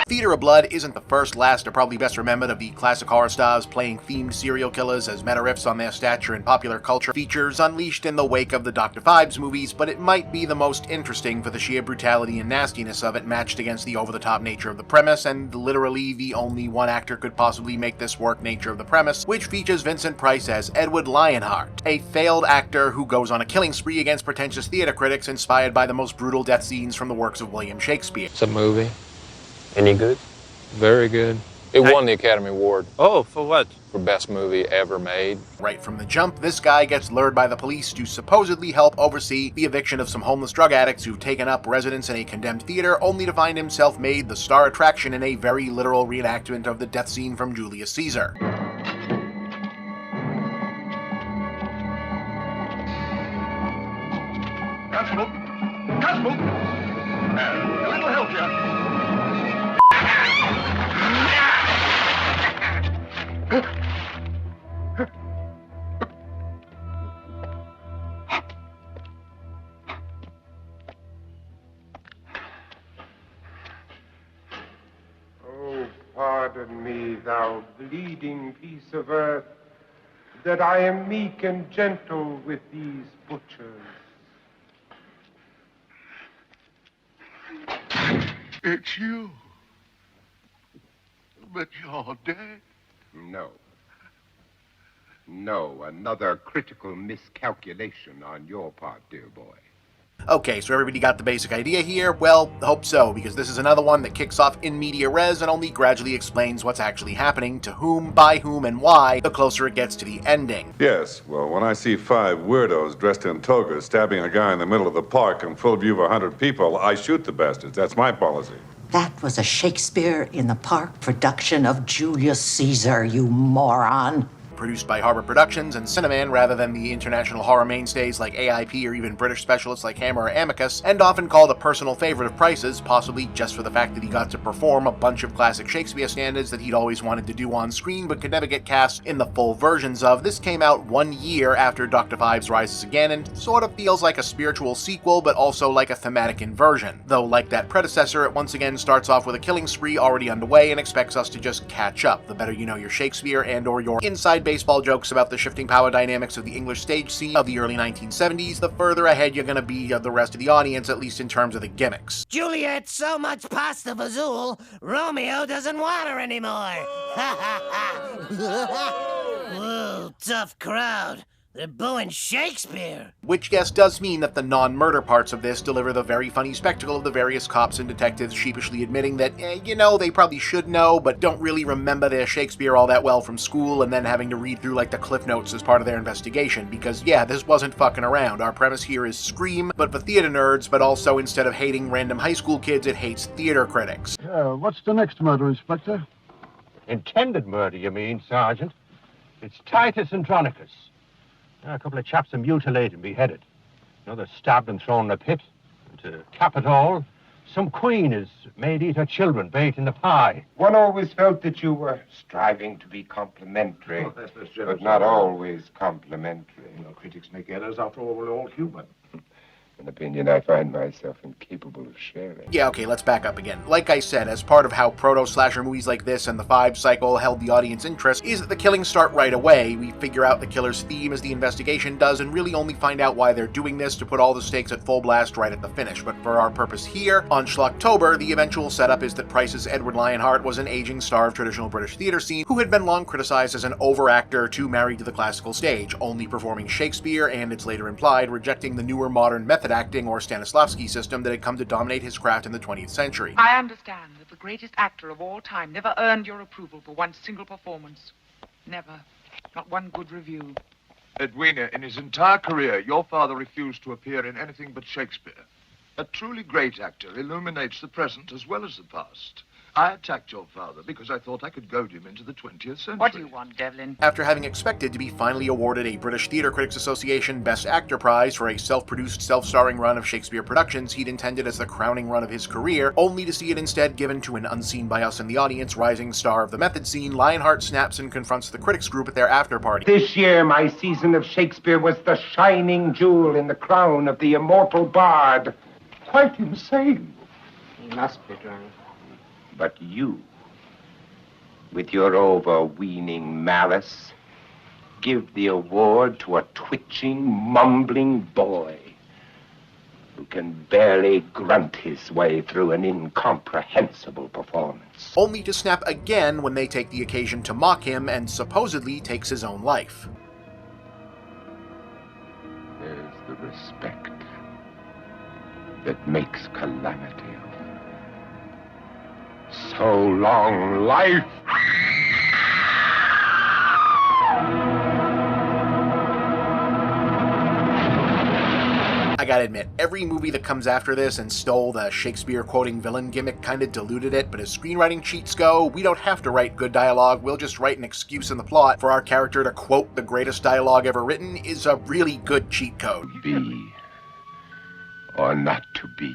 Theater of Blood isn't the first, last, or probably best remembered of the classic horror stars playing themed serial killers as meta-riffs on their stature in popular culture features unleashed in the wake of the Dr. Phibes movies, but it might be the most interesting for the sheer brutality and nastiness of it matched against the over-the-top nature of the premise, and literally the only one actor could possibly make this work nature of the premise, which features Vincent Price as Edward Lionheart, a failed actor who goes on a killing spree against pretentious theater critics inspired by the most brutal death scenes from the works of William Shakespeare. It's a movie. Any good? Very good. It won the Academy Award. Oh, for what? For best movie ever made. Right from the jump, this guy gets lured by the police to supposedly help oversee the eviction of some homeless drug addicts who've taken up residence in a condemned theater, only to find himself made the star attraction in a very literal reenactment of the death scene from Julius Caesar. Constable! Constable! A little help here. Oh, pardon me, thou bleeding piece of earth, that I am meek and gentle with these butchers. It's you. But you're dead. No. No, another critical miscalculation on your part, dear boy. Okay, so everybody got the basic idea here? Well, hope so, because this is another one that kicks off in media res and only gradually explains what's actually happening, to whom, by whom, and why, the closer it gets to the ending. Yes, well, when I see 5 weirdos dressed in togas stabbing a guy in the middle of the park in full view of 100 people, I shoot the bastards. That's my policy. That was a Shakespeare in the Park production of Julius Caesar, you moron. Produced by Harbor Productions and Cineman rather than the international horror mainstays like AIP or even British specialists like Hammer or Amicus, and often called a personal favorite of Price's, possibly just for the fact that he got to perform a bunch of classic Shakespeare standards that he'd always wanted to do on screen but could never get cast in the full versions of. This came out 1 year after Dr. Phibes Rises Again and sort of feels like a spiritual sequel but also like a thematic inversion. Though like that predecessor, it once again starts off with a killing spree already underway and expects us to just catch up. The better you know your Shakespeare and or your inside baseball jokes about the shifting power dynamics of the English stage scene of the early 1970s, the further ahead you're gonna be of the rest of the audience, at least in terms of the gimmicks. Juliet, so much pasta fazool, Romeo doesn't want her anymore. Ha ha ha. Whoa, tough crowd. They're booing Shakespeare. Which, yes, does mean that the non-murder parts of this deliver the very funny spectacle of the various cops and detectives sheepishly admitting that, they probably should know, but don't really remember their Shakespeare all that well from school, and then having to read through, like, the Cliff Notes as part of their investigation, because, yeah, this wasn't fucking around. Our premise here is Scream, but for theater nerds, but also, instead of hating random high school kids, it hates theater critics. What's the next murder, Inspector? Intended murder, you mean, Sergeant? It's Titus Andronicus. A couple of chaps are mutilated and beheaded. Another stabbed and thrown in a pit. And to cap it all, some queen is made eat her children baked in the pie. One always felt that you were striving to be complimentary, but not always complimentary. Critics make errors. After all, we're all human. An opinion I find myself incapable of sharing. Yeah, okay, let's back up again. Like I said, as part of how proto-slasher movies like this and the Five cycle held the audience interest, is that the killings start right away. We figure out the killer's theme as the investigation does, and really only find out why they're doing this to put all the stakes at full blast right at the finish. But for our purpose here, on Schlocktober, the eventual setup is that Price's Edward Lionheart was an aging star of traditional British theatre scene who had been long criticized as an over-actor too married to the classical stage, only performing Shakespeare, and it's later implied, rejecting the newer modern method acting or Stanislavski system that had come to dominate his craft in the 20th century. I understand that the greatest actor of all time never earned your approval for one single performance. Never. Not one good review. Edwina, in his entire career, your father refused to appear in anything but Shakespeare. A truly great actor illuminates the present as well as the past. I attacked your father because I thought I could goad him into the 20th century. What do you want, Devlin? After having expected to be finally awarded a British Theatre Critics Association Best Actor prize for a self-produced, self-starring run of Shakespeare productions he'd intended as the crowning run of his career, only to see it instead given to an unseen by us in the audience rising star of the method scene, Lionheart snaps and confronts the critics group at their after-party. This year, my season of Shakespeare was the shining jewel in the crown of the immortal bard. Quite insane. He must be drunk. But you, with your overweening malice, give the award to a twitching, mumbling boy who can barely grunt his way through an incomprehensible performance. Only to snap again when they take the occasion to mock him and supposedly takes his own life. There's the respect that makes calamity. So long life! I gotta admit, every movie that comes after this and stole the Shakespeare-quoting villain gimmick kinda diluted it, but as screenwriting cheats go, we don't have to write good dialogue, we'll just write an excuse in the plot for our character to quote the greatest dialogue ever written is a really good cheat code. Be or not to be?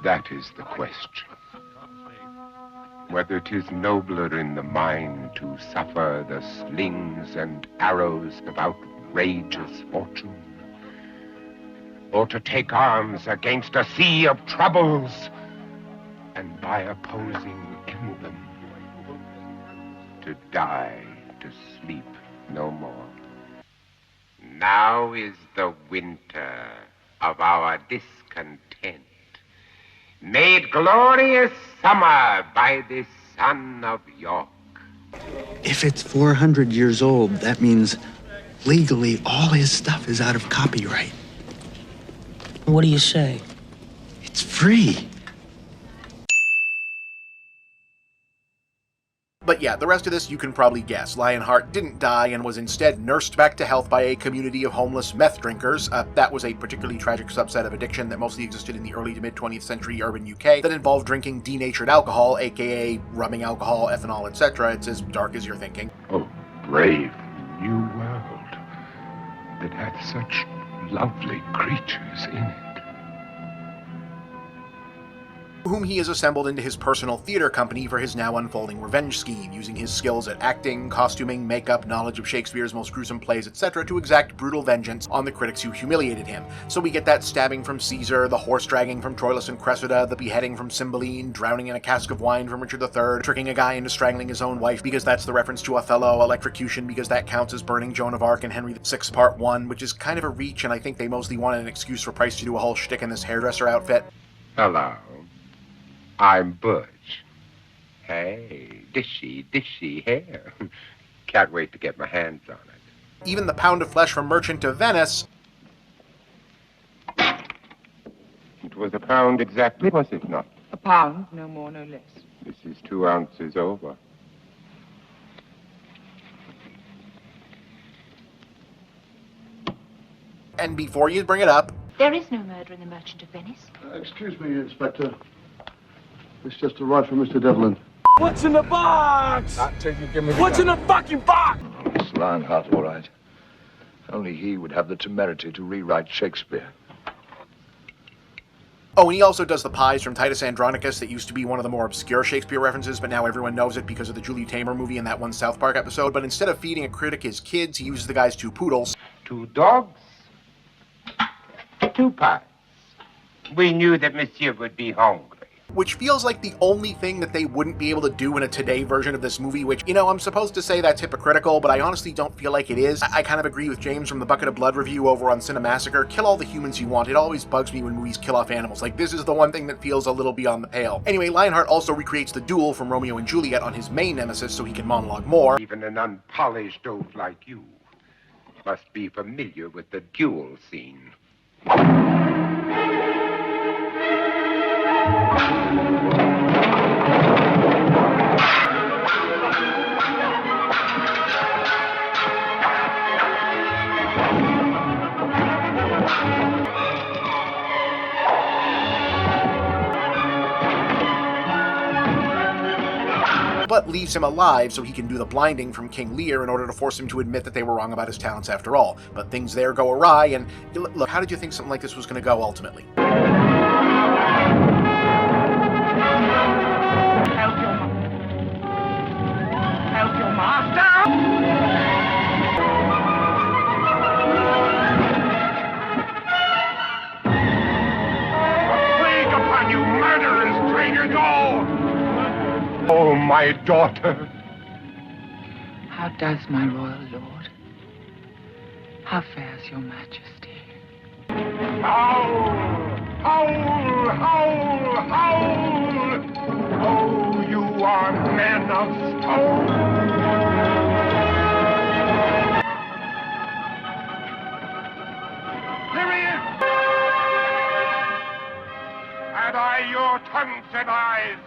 That is the question. Whether 'tis nobler in the mind to suffer the slings and arrows of outrageous fortune, or to take arms against a sea of troubles, and by opposing in them, to die, to sleep no more. Now is the winter of our discontent, made glorious summer by this son of York. If it's 400 years old, that means legally all his stuff is out of copyright. What do you say? It's free. But yeah, the rest of this you can probably guess. Lionheart didn't die and was instead nursed back to health by a community of homeless meth drinkers. That was a particularly tragic subset of addiction that mostly existed in the early to mid-20th century urban UK that involved drinking denatured alcohol, aka rubbing alcohol, ethanol, etc. It's as dark as you're thinking. Oh, brave new world that had such lovely creatures in it. Whom he has assembled into his personal theater company for his now unfolding revenge scheme, using his skills at acting, costuming, makeup, knowledge of Shakespeare's most gruesome plays, etc. to exact brutal vengeance on the critics who humiliated him. So we get that stabbing from Caesar, the horse-dragging from Troilus and Cressida, the beheading from Cymbeline, drowning in a cask of wine from Richard III, tricking a guy into strangling his own wife because that's the reference to Othello, electrocution because that counts as burning Joan of Arc in Henry VI Part 1, which is kind of a reach, and I think they mostly wanted an excuse for Price to do a whole shtick in this hairdresser outfit. Hello. I'm Butch. Hey, dishy hair. Can't wait to get my hands on it. Even the pound of flesh from Merchant of Venice. It was a pound exactly, was it not? A pound, no more, no less. This is 2 ounces over. And before you bring it up... There is no murder in the Merchant of Venice. Excuse me, Inspector. This just arrived from Mr. Devlin. What's in the box? Not till you give me the What's in gun. the fucking box? It's Lionheart, all right. Only he would have the temerity to rewrite Shakespeare. Oh, and he also does the pies from Titus Andronicus that used to be one of the more obscure Shakespeare references, but now everyone knows it because of the Julie Taymor movie and that one South Park episode. But instead of feeding a critic his kids, he uses the guy's 2 poodles. 2 dogs, 2 pies. We knew that Monsieur would be hungry. Which feels like the only thing that they wouldn't be able to do in a today version of this movie, which, you know, I'm supposed to say that's hypocritical, but I honestly don't feel like it is. I kind of agree with James from the Bucket of Blood review over on Cinemassacre. Kill all the humans you want. It always bugs me when movies kill off animals. Like, this is the one thing that feels a little beyond the pale. Anyway, Lionheart also recreates the duel from Romeo and Juliet on his main nemesis so he can monologue more. Even an unpolished oaf like you must be familiar with the duel scene. But leaves him alive so he can do the blinding from King Lear in order to force him to admit that they were wrong about his talents after all. But things there go awry, and look, how did you think something like this was going to go ultimately? Help your master! Plague upon you, murderers, traitors all! Oh, my daughter! How does my royal lord? How fares your majesty? Howl! Howl! Howl! Howl! Oh, you are men of stone! There he is! Had I your tongues and eyes,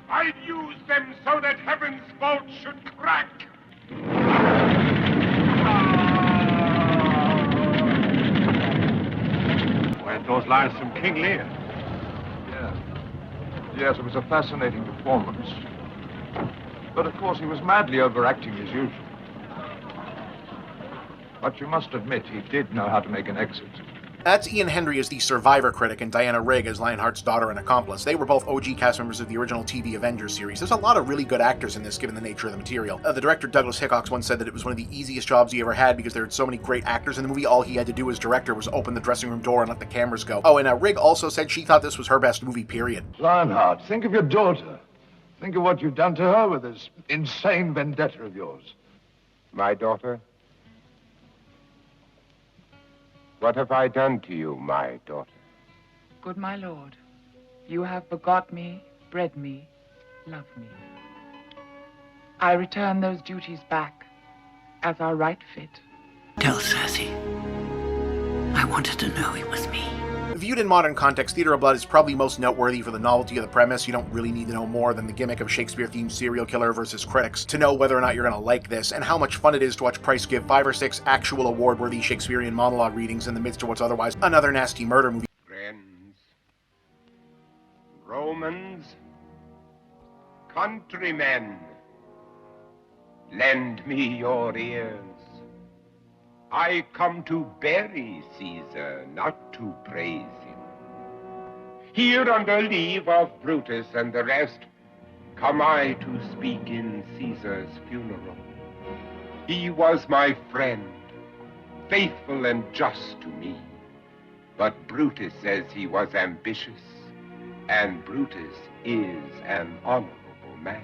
I'd use them so that heaven's vault should crack. Weren't those lines from King Lear? Yes, it was a fascinating performance. But of course, he was madly overacting as usual. But you must admit, he did know how to make an exit. That's Ian Hendry as the Survivor critic and Diana Rigg as Lionheart's daughter and accomplice. They were both OG cast members of the original TV Avengers series. There's a lot of really good actors in this, given the nature of the material. The director Douglas Hickox once said that it was one of the easiest jobs he ever had because there were so many great actors in the movie. All he had to do as director was open the dressing room door and let the cameras go. Oh, and Rigg also said she thought this was her best movie, period. Lionheart, think of your daughter. Think of what you've done to her with this insane vendetta of yours. My daughter? What have I done to you, my daughter? Good my lord, you have begot me, bred me, loved me. I return those duties back as are right fit. Tell Sassy. I wanted to know it was me. Viewed in modern context, Theater of Blood is probably most noteworthy for the novelty of the premise. You don't really need to know more than the gimmick of Shakespeare-themed serial killer versus critics to know whether or not you're going to like this, and how much fun it is to watch Price give 5 or 6 actual award-worthy Shakespearean monologue readings in the midst of what's otherwise another nasty murder movie. Friends, Romans, countrymen, lend me your ears. I come to bury Caesar, not to praise him. Here under leave of Brutus and the rest, come I to speak in Caesar's funeral. He was my friend, faithful and just to me. But Brutus says he was ambitious, and Brutus is an honorable man.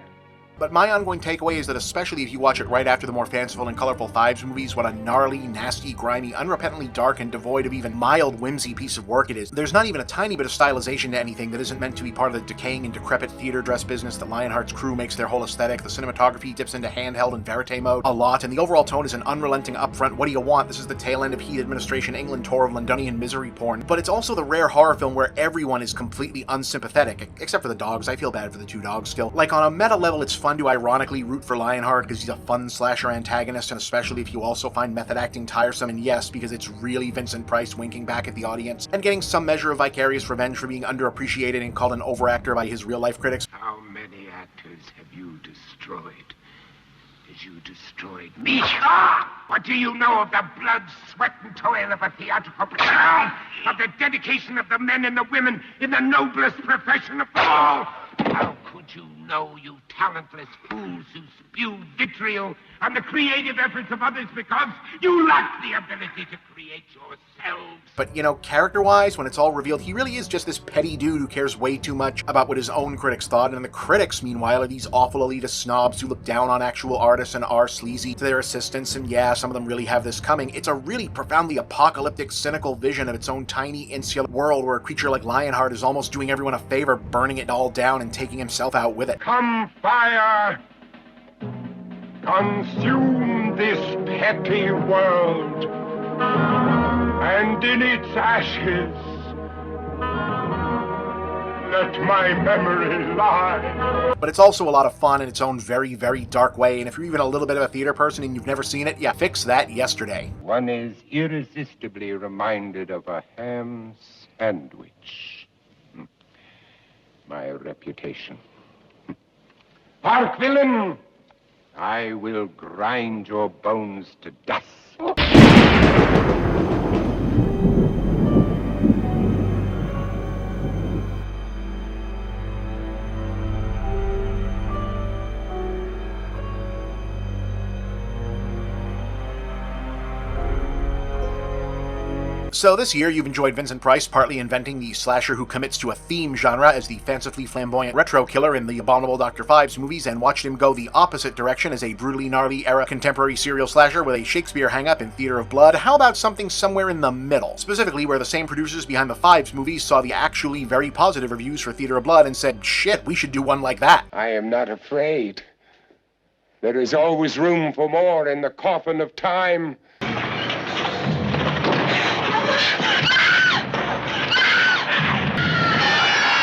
But my ongoing takeaway is that especially if you watch it right after the more fanciful and colorful Fives movies, what a gnarly, nasty, grimy, unrepentantly dark, and devoid of even mild whimsy piece of work it is. There's not even a tiny bit of stylization to anything that isn't meant to be part of the decaying and decrepit theater dress business that Lionheart's crew makes their whole aesthetic. The cinematography dips into handheld and verite mode a lot, and the overall tone is an unrelenting upfront, what do you want? This is the tail end of Heat Administration England tour of Londonian misery porn. But it's also the rare horror film where everyone is completely unsympathetic, except for the dogs. I feel bad for the 2 dogs still. Like, on a meta level, it's fun to ironically root for Lionheart because he's a fun slasher antagonist, and especially if you also find method acting tiresome, and yes, because it's really Vincent Price winking back at the audience and getting some measure of vicarious revenge for being underappreciated and called an overactor by his real-life critics. How many actors have you destroyed? As you destroyed me. Ah! What do you know of the blood, sweat, and toil of a theatrical production? Of the dedication of the men and the women in the noblest profession of all? How could you know, you talentless fools who spew vitriol on the creative efforts of others because you lack the ability to create yourselves? But, you know, character-wise, when it's all revealed, he really is just this petty dude who cares way too much about what his own critics thought, and the critics, meanwhile, are these awful elitist snobs who look down on actual artists and are sleazy to their assistants, and yeah, some of them really have this coming. It's a really profoundly apocalyptic, cynical vision of its own tiny, insular world where a creature like Lionheart is almost doing everyone a favor, burning it all down and taking himself out with it. Come, fire! Consume this petty world, and in its ashes, let my memory lie. But it's also a lot of fun in its own very, very dark way, and if you're even a little bit of a theater person and you've never seen it, yeah, fix that yesterday. One is irresistibly reminded of a ham sandwich. My reputation. Hark, villain! I will grind your bones to dust. So this year, you've enjoyed Vincent Price partly inventing the slasher who commits to a theme genre as the fancifully flamboyant retro killer in the abominable Dr. Phibes movies, and watched him go the opposite direction as a brutally gnarly era contemporary serial slasher with a Shakespeare hang-up in Theater of Blood. How about something somewhere in the middle? Specifically where the same producers behind the Phibes movies saw the actually very positive reviews for Theater of Blood and said, shit, we should do one like that. I am not afraid. There is always room for more in the coffin of time.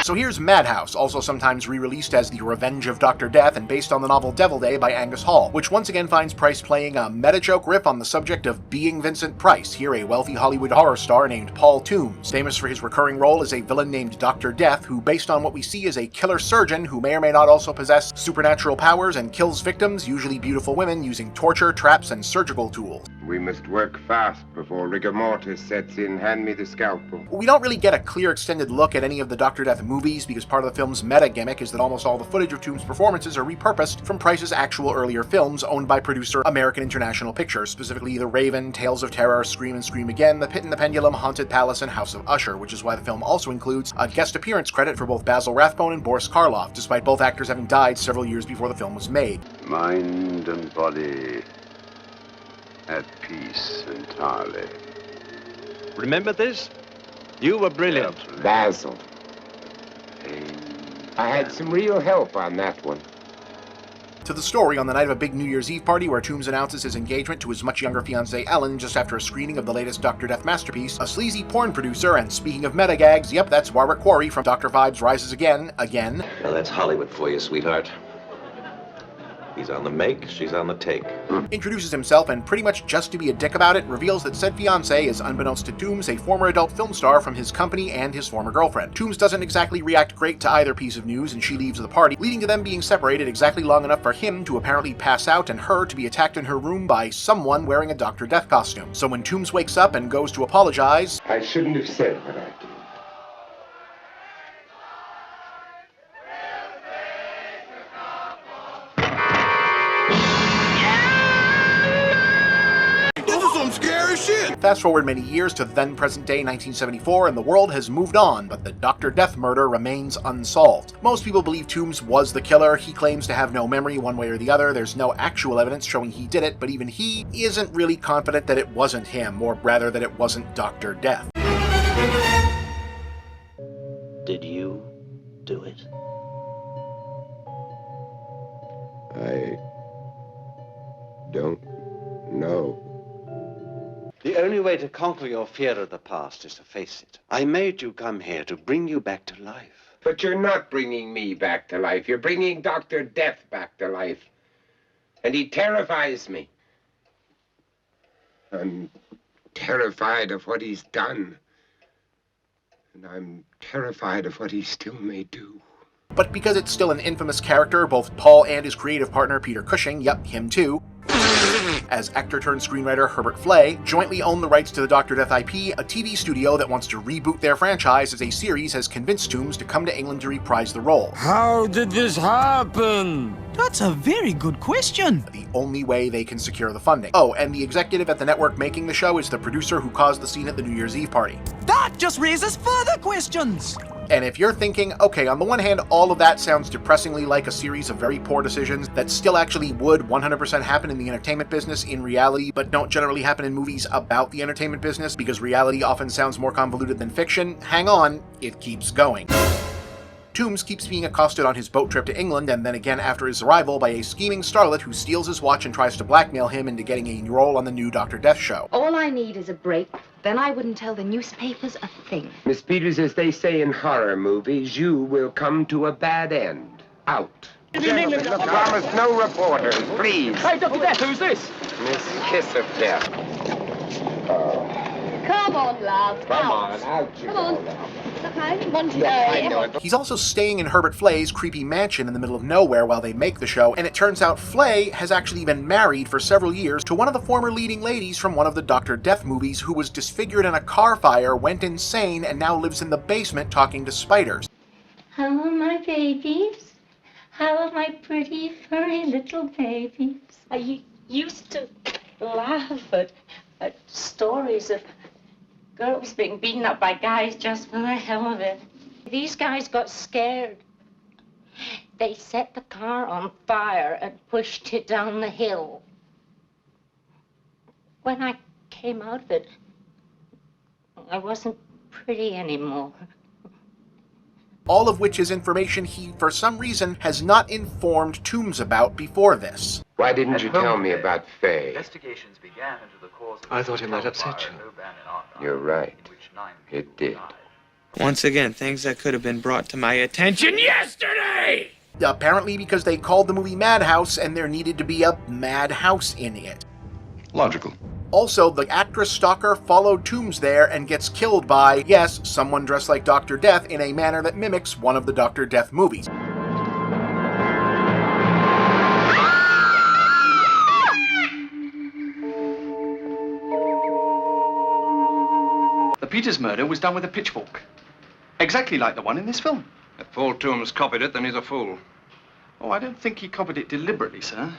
So here's Madhouse, also sometimes re-released as The Revenge of Dr. Death and based on the novel Devil Day by Angus Hall, which once again finds Price playing a meta-joke riff on the subject of being Vincent Price, here a wealthy Hollywood horror star named Paul Toombs, famous for his recurring role as a villain named Dr. Death, who based on what we see is a killer surgeon who may or may not also possess supernatural powers and kills victims, usually beautiful women, using torture, traps, and surgical tools. We must work fast before rigor mortis sets in. Hand me the scalpel. We don't really get a clear extended look at any of the Dr. Death movies because part of the film's meta gimmick is that almost all the footage of Toombs' performances are repurposed from Price's actual earlier films owned by producer American International Pictures, specifically The Raven, Tales of Terror, Scream and Scream Again, The Pit and the Pendulum, Haunted Palace, and House of Usher, which is why the film also includes a guest appearance credit for both Basil Rathbone and Boris Karloff, despite both actors having died several years before the film was made. Mind and body at peace entirely. Remember this? You were brilliant. Basil. I had some real help on that one. To the story, on the night of a big New Year's Eve party where Toombs announces his engagement to his much younger fiancée Ellen just after a screening of the latest Dr. Death masterpiece, a sleazy porn producer, and speaking of meta gags, yep, that's Warwick Quarry from Dr. Phibes Rises Again. Well, that's Hollywood for you, sweetheart. He's on the make, she's on the take. Introduces himself and pretty much just to be a dick about it, reveals that said fiancé is, unbeknownst to Toombs, a former adult film star from his company and his former girlfriend. Toombs doesn't exactly react great to either piece of news and she leaves the party, leading to them being separated exactly long enough for him to apparently pass out and her to be attacked in her room by someone wearing a Dr. Death costume. So when Toombs wakes up and goes to apologize, I shouldn't have said what I did. fast forward many years to then present day 1974 and the world has moved on, but the Dr. Death murder remains unsolved. Most people believe Toombs was the killer. He claims to have no memory one way or the other. There's no actual evidence showing he did it, but even he isn't really confident that it wasn't him, or rather that it wasn't Dr. Death. Did you do it? I don't know. The only way to conquer your fear of the past is to face it. I made you come here to bring you back to life. But you're not bringing me back to life. You're bringing Dr. Death back to life. And he terrifies me. I'm terrified of what he's done. And I'm terrified of what he still may do. But because it's still an infamous character, both Paul and his creative partner Peter Cushing, yep, him too, as actor-turned-screenwriter Herbert Flay, jointly own the rights to the Dr. Death IP, a TV studio that wants to reboot their franchise as a series has convinced Toombs to come to England to reprise the role. How did this happen? That's a very good question. The only way they can secure the funding. Oh, and the executive at the network making the show is the producer who caused the scene at the New Year's Eve party. That just raises further questions. And if you're thinking, okay, on the one hand, all of that sounds depressingly like a series of very poor decisions that still actually would 100% happen in the entertainment business in reality, but don't generally happen in movies about the entertainment business because reality often sounds more convoluted than fiction, hang on, it keeps going. Toombs keeps being accosted on his boat trip to England and then again after his arrival by a scheming starlet who steals his watch and tries to blackmail him into getting a role on the new Dr. Death show. All I need is a break. Then I wouldn't tell the newspapers a thing. Miss Peters, as they say in horror movies, you will come to a bad end. Out. Gentlemen, promise no reporters, please. Hey, Dr. Death, who's this? Miss Kiss of Death. Come on, love. Come on, out you Come on. go now. Look, I haven't wanted to I know it. He's also staying in Herbert Flay's creepy mansion in the middle of nowhere while they make the show, and it turns out Flay has actually been married for several years to one of the former leading ladies from one of the Dr. Death movies who was disfigured in a car fire, went insane, and now lives in the basement talking to spiders. How are my babies? How are my pretty, furry little babies? I used to laugh at stories of girls being beaten up by guys just for the hell of it. These guys got scared. They set the car on fire and pushed it down the hill. When I came out of it, I wasn't pretty anymore. All of which is information he, for some reason, has not informed Toombs about before this. Why didn't you tell me about Faye? Investigations began into the cause of I thought it might upset you. You're right. It did. Once again, things that could have been brought to my attention yesterday! Apparently because they called the movie Madhouse and there needed to be a madhouse in it. Logical. Also, the actress stalker followed Toombs there and gets killed by, yes, someone dressed like Dr. Death in a manner that mimics one of the Dr. Death movies. The Peters murder was done with a pitchfork. Exactly like the one in this film. If Paul Toombs copied it, then he's a fool. Oh, I don't think he copied it deliberately, sir.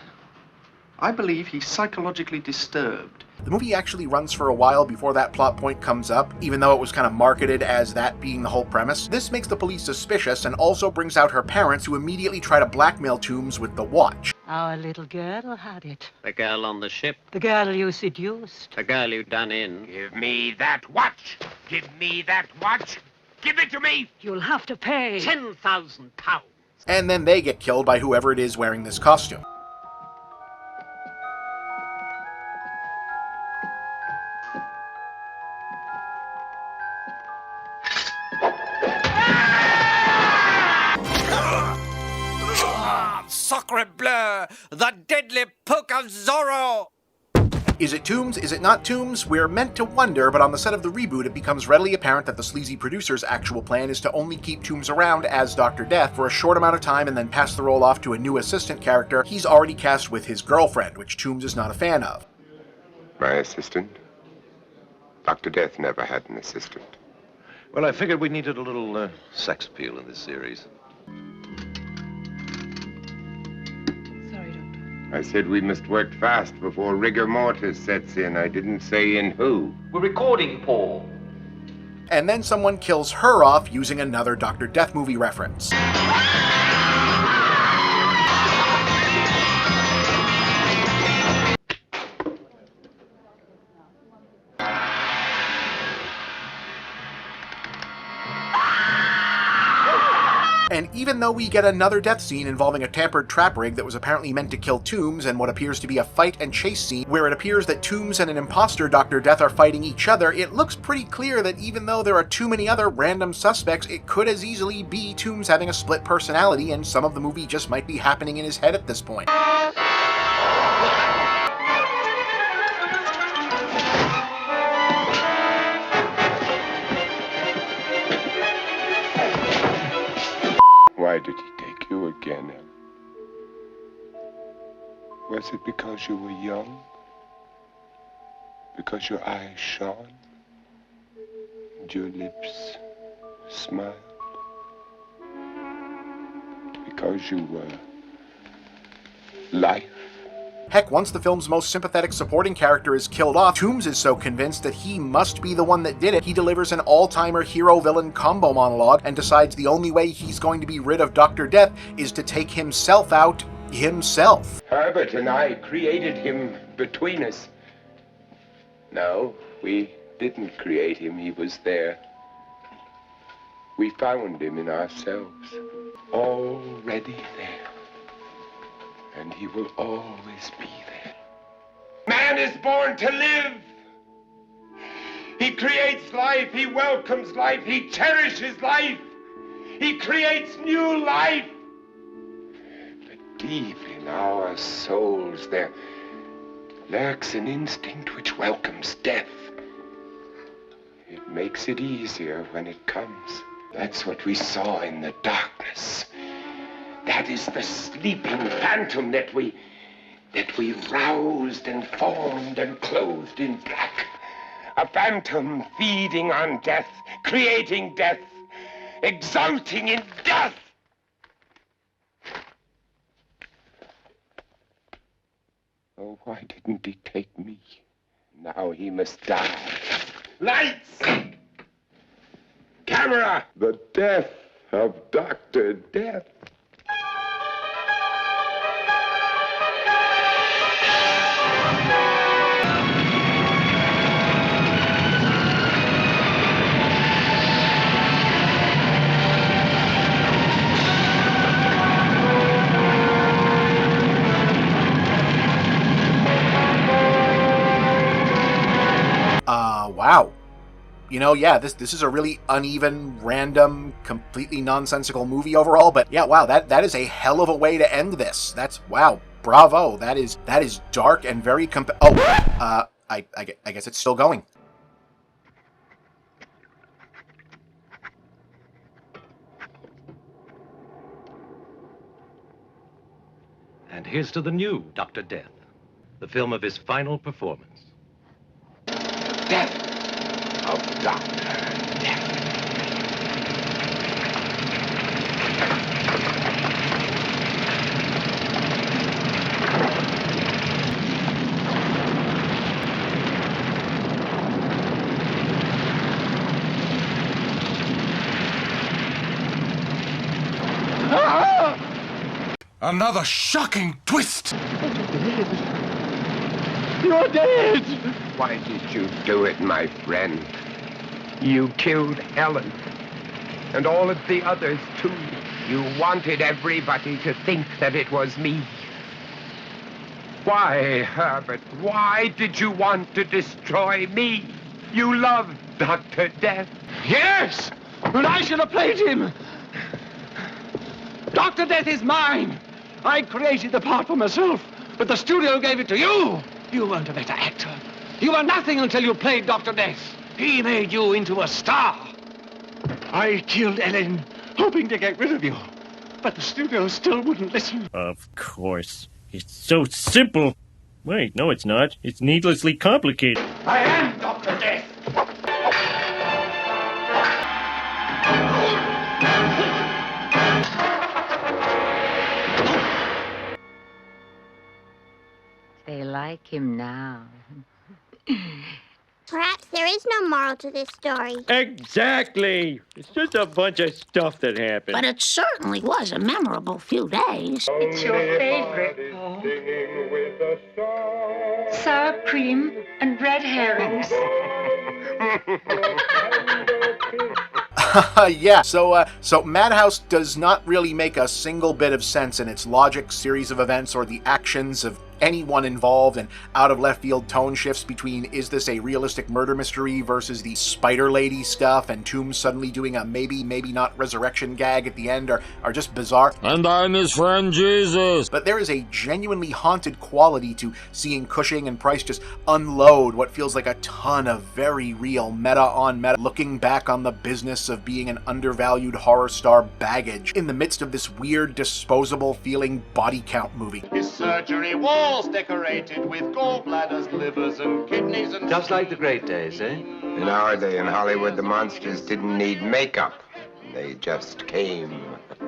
I believe he's psychologically disturbed. The movie actually runs for a while before that plot point comes up, even though it was kind of marketed as that being the whole premise. This makes the police suspicious and also brings out her parents, who immediately try to blackmail Toombs with the watch. Our little girl had it. The girl on the ship. The girl you seduced. The girl you done in. Give me that watch! Give me that watch! Give it to me! You'll have to pay £10,000. And then they get killed by whoever it is wearing this costume. Sacre bleu! The deadly poke of Zorro! Is it Toombs? Is it not Toombs? We're meant to wonder, but on the set of the reboot, it becomes readily apparent that the sleazy producer's actual plan is to only keep Toombs around as Dr. Death for a short amount of time and then pass the role off to a new assistant character he's already cast with his girlfriend, which Toombs is not a fan of. My assistant? Dr. Death never had an assistant. Well, I figured we needed a little sex appeal in this series. I said we must work fast before rigor mortis sets in. I didn't say in who. We're recording, Paul. And then someone kills her off using another Dr. Death movie reference. And even though we get another death scene involving a tampered trap rig that was apparently meant to kill Toombs and what appears to be a fight and chase scene where it appears that Toombs and an imposter Dr. Death are fighting each other, it looks pretty clear that even though there are too many other random suspects, it could as easily be Toombs having a split personality and some of the movie just might be happening in his head at this point. Why did he take you again, Ellen? Was it because you were young? Because your eyes shone? And your lips smiled? Because you were life? Heck, once the film's most sympathetic supporting character is killed off, Toombs is so convinced that he must be the one that did it, he delivers an all-timer hero-villain combo monologue and decides the only way he's going to be rid of Dr. Death is to take himself out himself. Herbert and I created him between us. No, we didn't create him. He was there. We found him in ourselves, already there. And he will always be there. Man is born to live. He creates life. He welcomes life. He cherishes life. He creates new life. But deep in our souls there lurks an instinct which welcomes death. It makes it easier when it comes. That's what we saw in the darkness. That is the sleeping phantom that we roused and formed and clothed in black. A phantom feeding on death, creating death, exulting in death. Oh, why didn't he take me? Now he must die. Lights! Camera! The death of Dr. Death. Wow. You know, yeah, this is a really uneven, random, completely nonsensical movie overall, but yeah, wow, that is a hell of a way to end this. That's, wow, bravo. That is dark and very I guess it's still going. And here's to the new Dr. Death, the film of his final performance. Death of Dr. Death. Another shocking twist! You're dead! Why did you do it, my friend? You killed Helen. And all of the others, too. You wanted everybody to think that it was me. Why, Herbert, why did you want to destroy me? You loved Dr. Death. Yes! And I should have played him! Dr. Death is mine! I created the part for myself, but the studio gave it to you! You weren't a better actor. You were nothing until you played Dr. Death. He made you into a star. I killed Ellen, hoping to get rid of you. But the studio still wouldn't listen. Of course. It's so simple. Wait, no it's not. It's needlessly complicated. I am Dr. Death! They like him now. Perhaps there is no moral to this story. Exactly. It's just a bunch of stuff that happened. But it certainly was a memorable few days. It's your favorite, Paul. Sour cream and red herrings. Yeah, so Madhouse does not really make a single bit of sense in its logic, series of events, or the actions of anyone involved, and out of left field tone shifts between is this a realistic murder mystery versus the Spider Lady stuff, and Toombs suddenly doing a maybe not resurrection gag at the end are just bizarre. And I'm his friend Jesus. But there is a genuinely haunted quality to seeing Cushing and Price just unload what feels like a ton of very real meta on meta, looking back on the business of being an undervalued horror star baggage in the midst of this weird, disposable feeling body count movie. His surgery walls decorated with gallbladders, livers, and kidneys and... Just like the great days, eh? In our day in Hollywood, the monsters didn't need makeup. They just came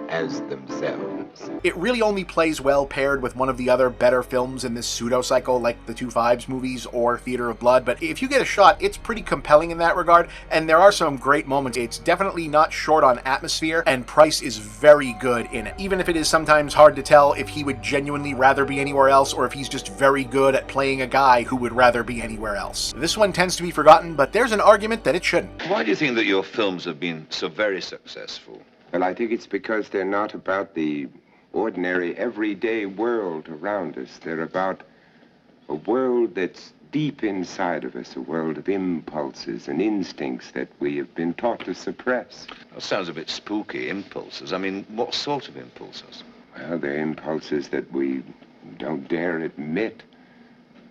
as themselves. It really only plays well paired with one of the other better films in this pseudo-cycle, like the 2 Fives movies or Theater of Blood, but if you get a shot, it's pretty compelling in that regard, and there are some great moments. It's definitely not short on atmosphere, and Price is very good in it, even if it is sometimes hard to tell if he would genuinely rather be anywhere else, or if he's just very good at playing a guy who would rather be anywhere else. This one tends to be forgotten, but there's an argument that it shouldn't. Why do you think that your films have been so very successful? Well, I think it's because they're not about the ordinary, everyday world around us. They're about a world that's deep inside of us, a world of impulses and instincts that we have been taught to suppress. That sounds a bit spooky, impulses. I mean, what sort of impulses? Well, they're impulses that we don't dare admit.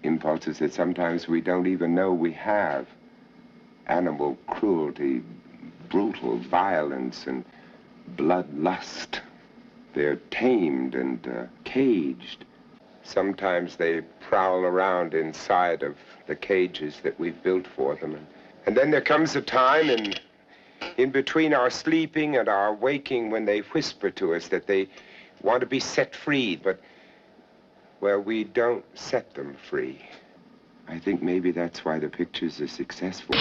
Impulses that sometimes we don't even know we have. Animal cruelty, brutal violence, and bloodlust. They're tamed and caged. Sometimes they prowl around inside of the cages that we've built for them. And then there comes a time in between our sleeping and our waking when they whisper to us that they want to be set free, but, well, we don't set them free. I think maybe that's why the pictures are successful.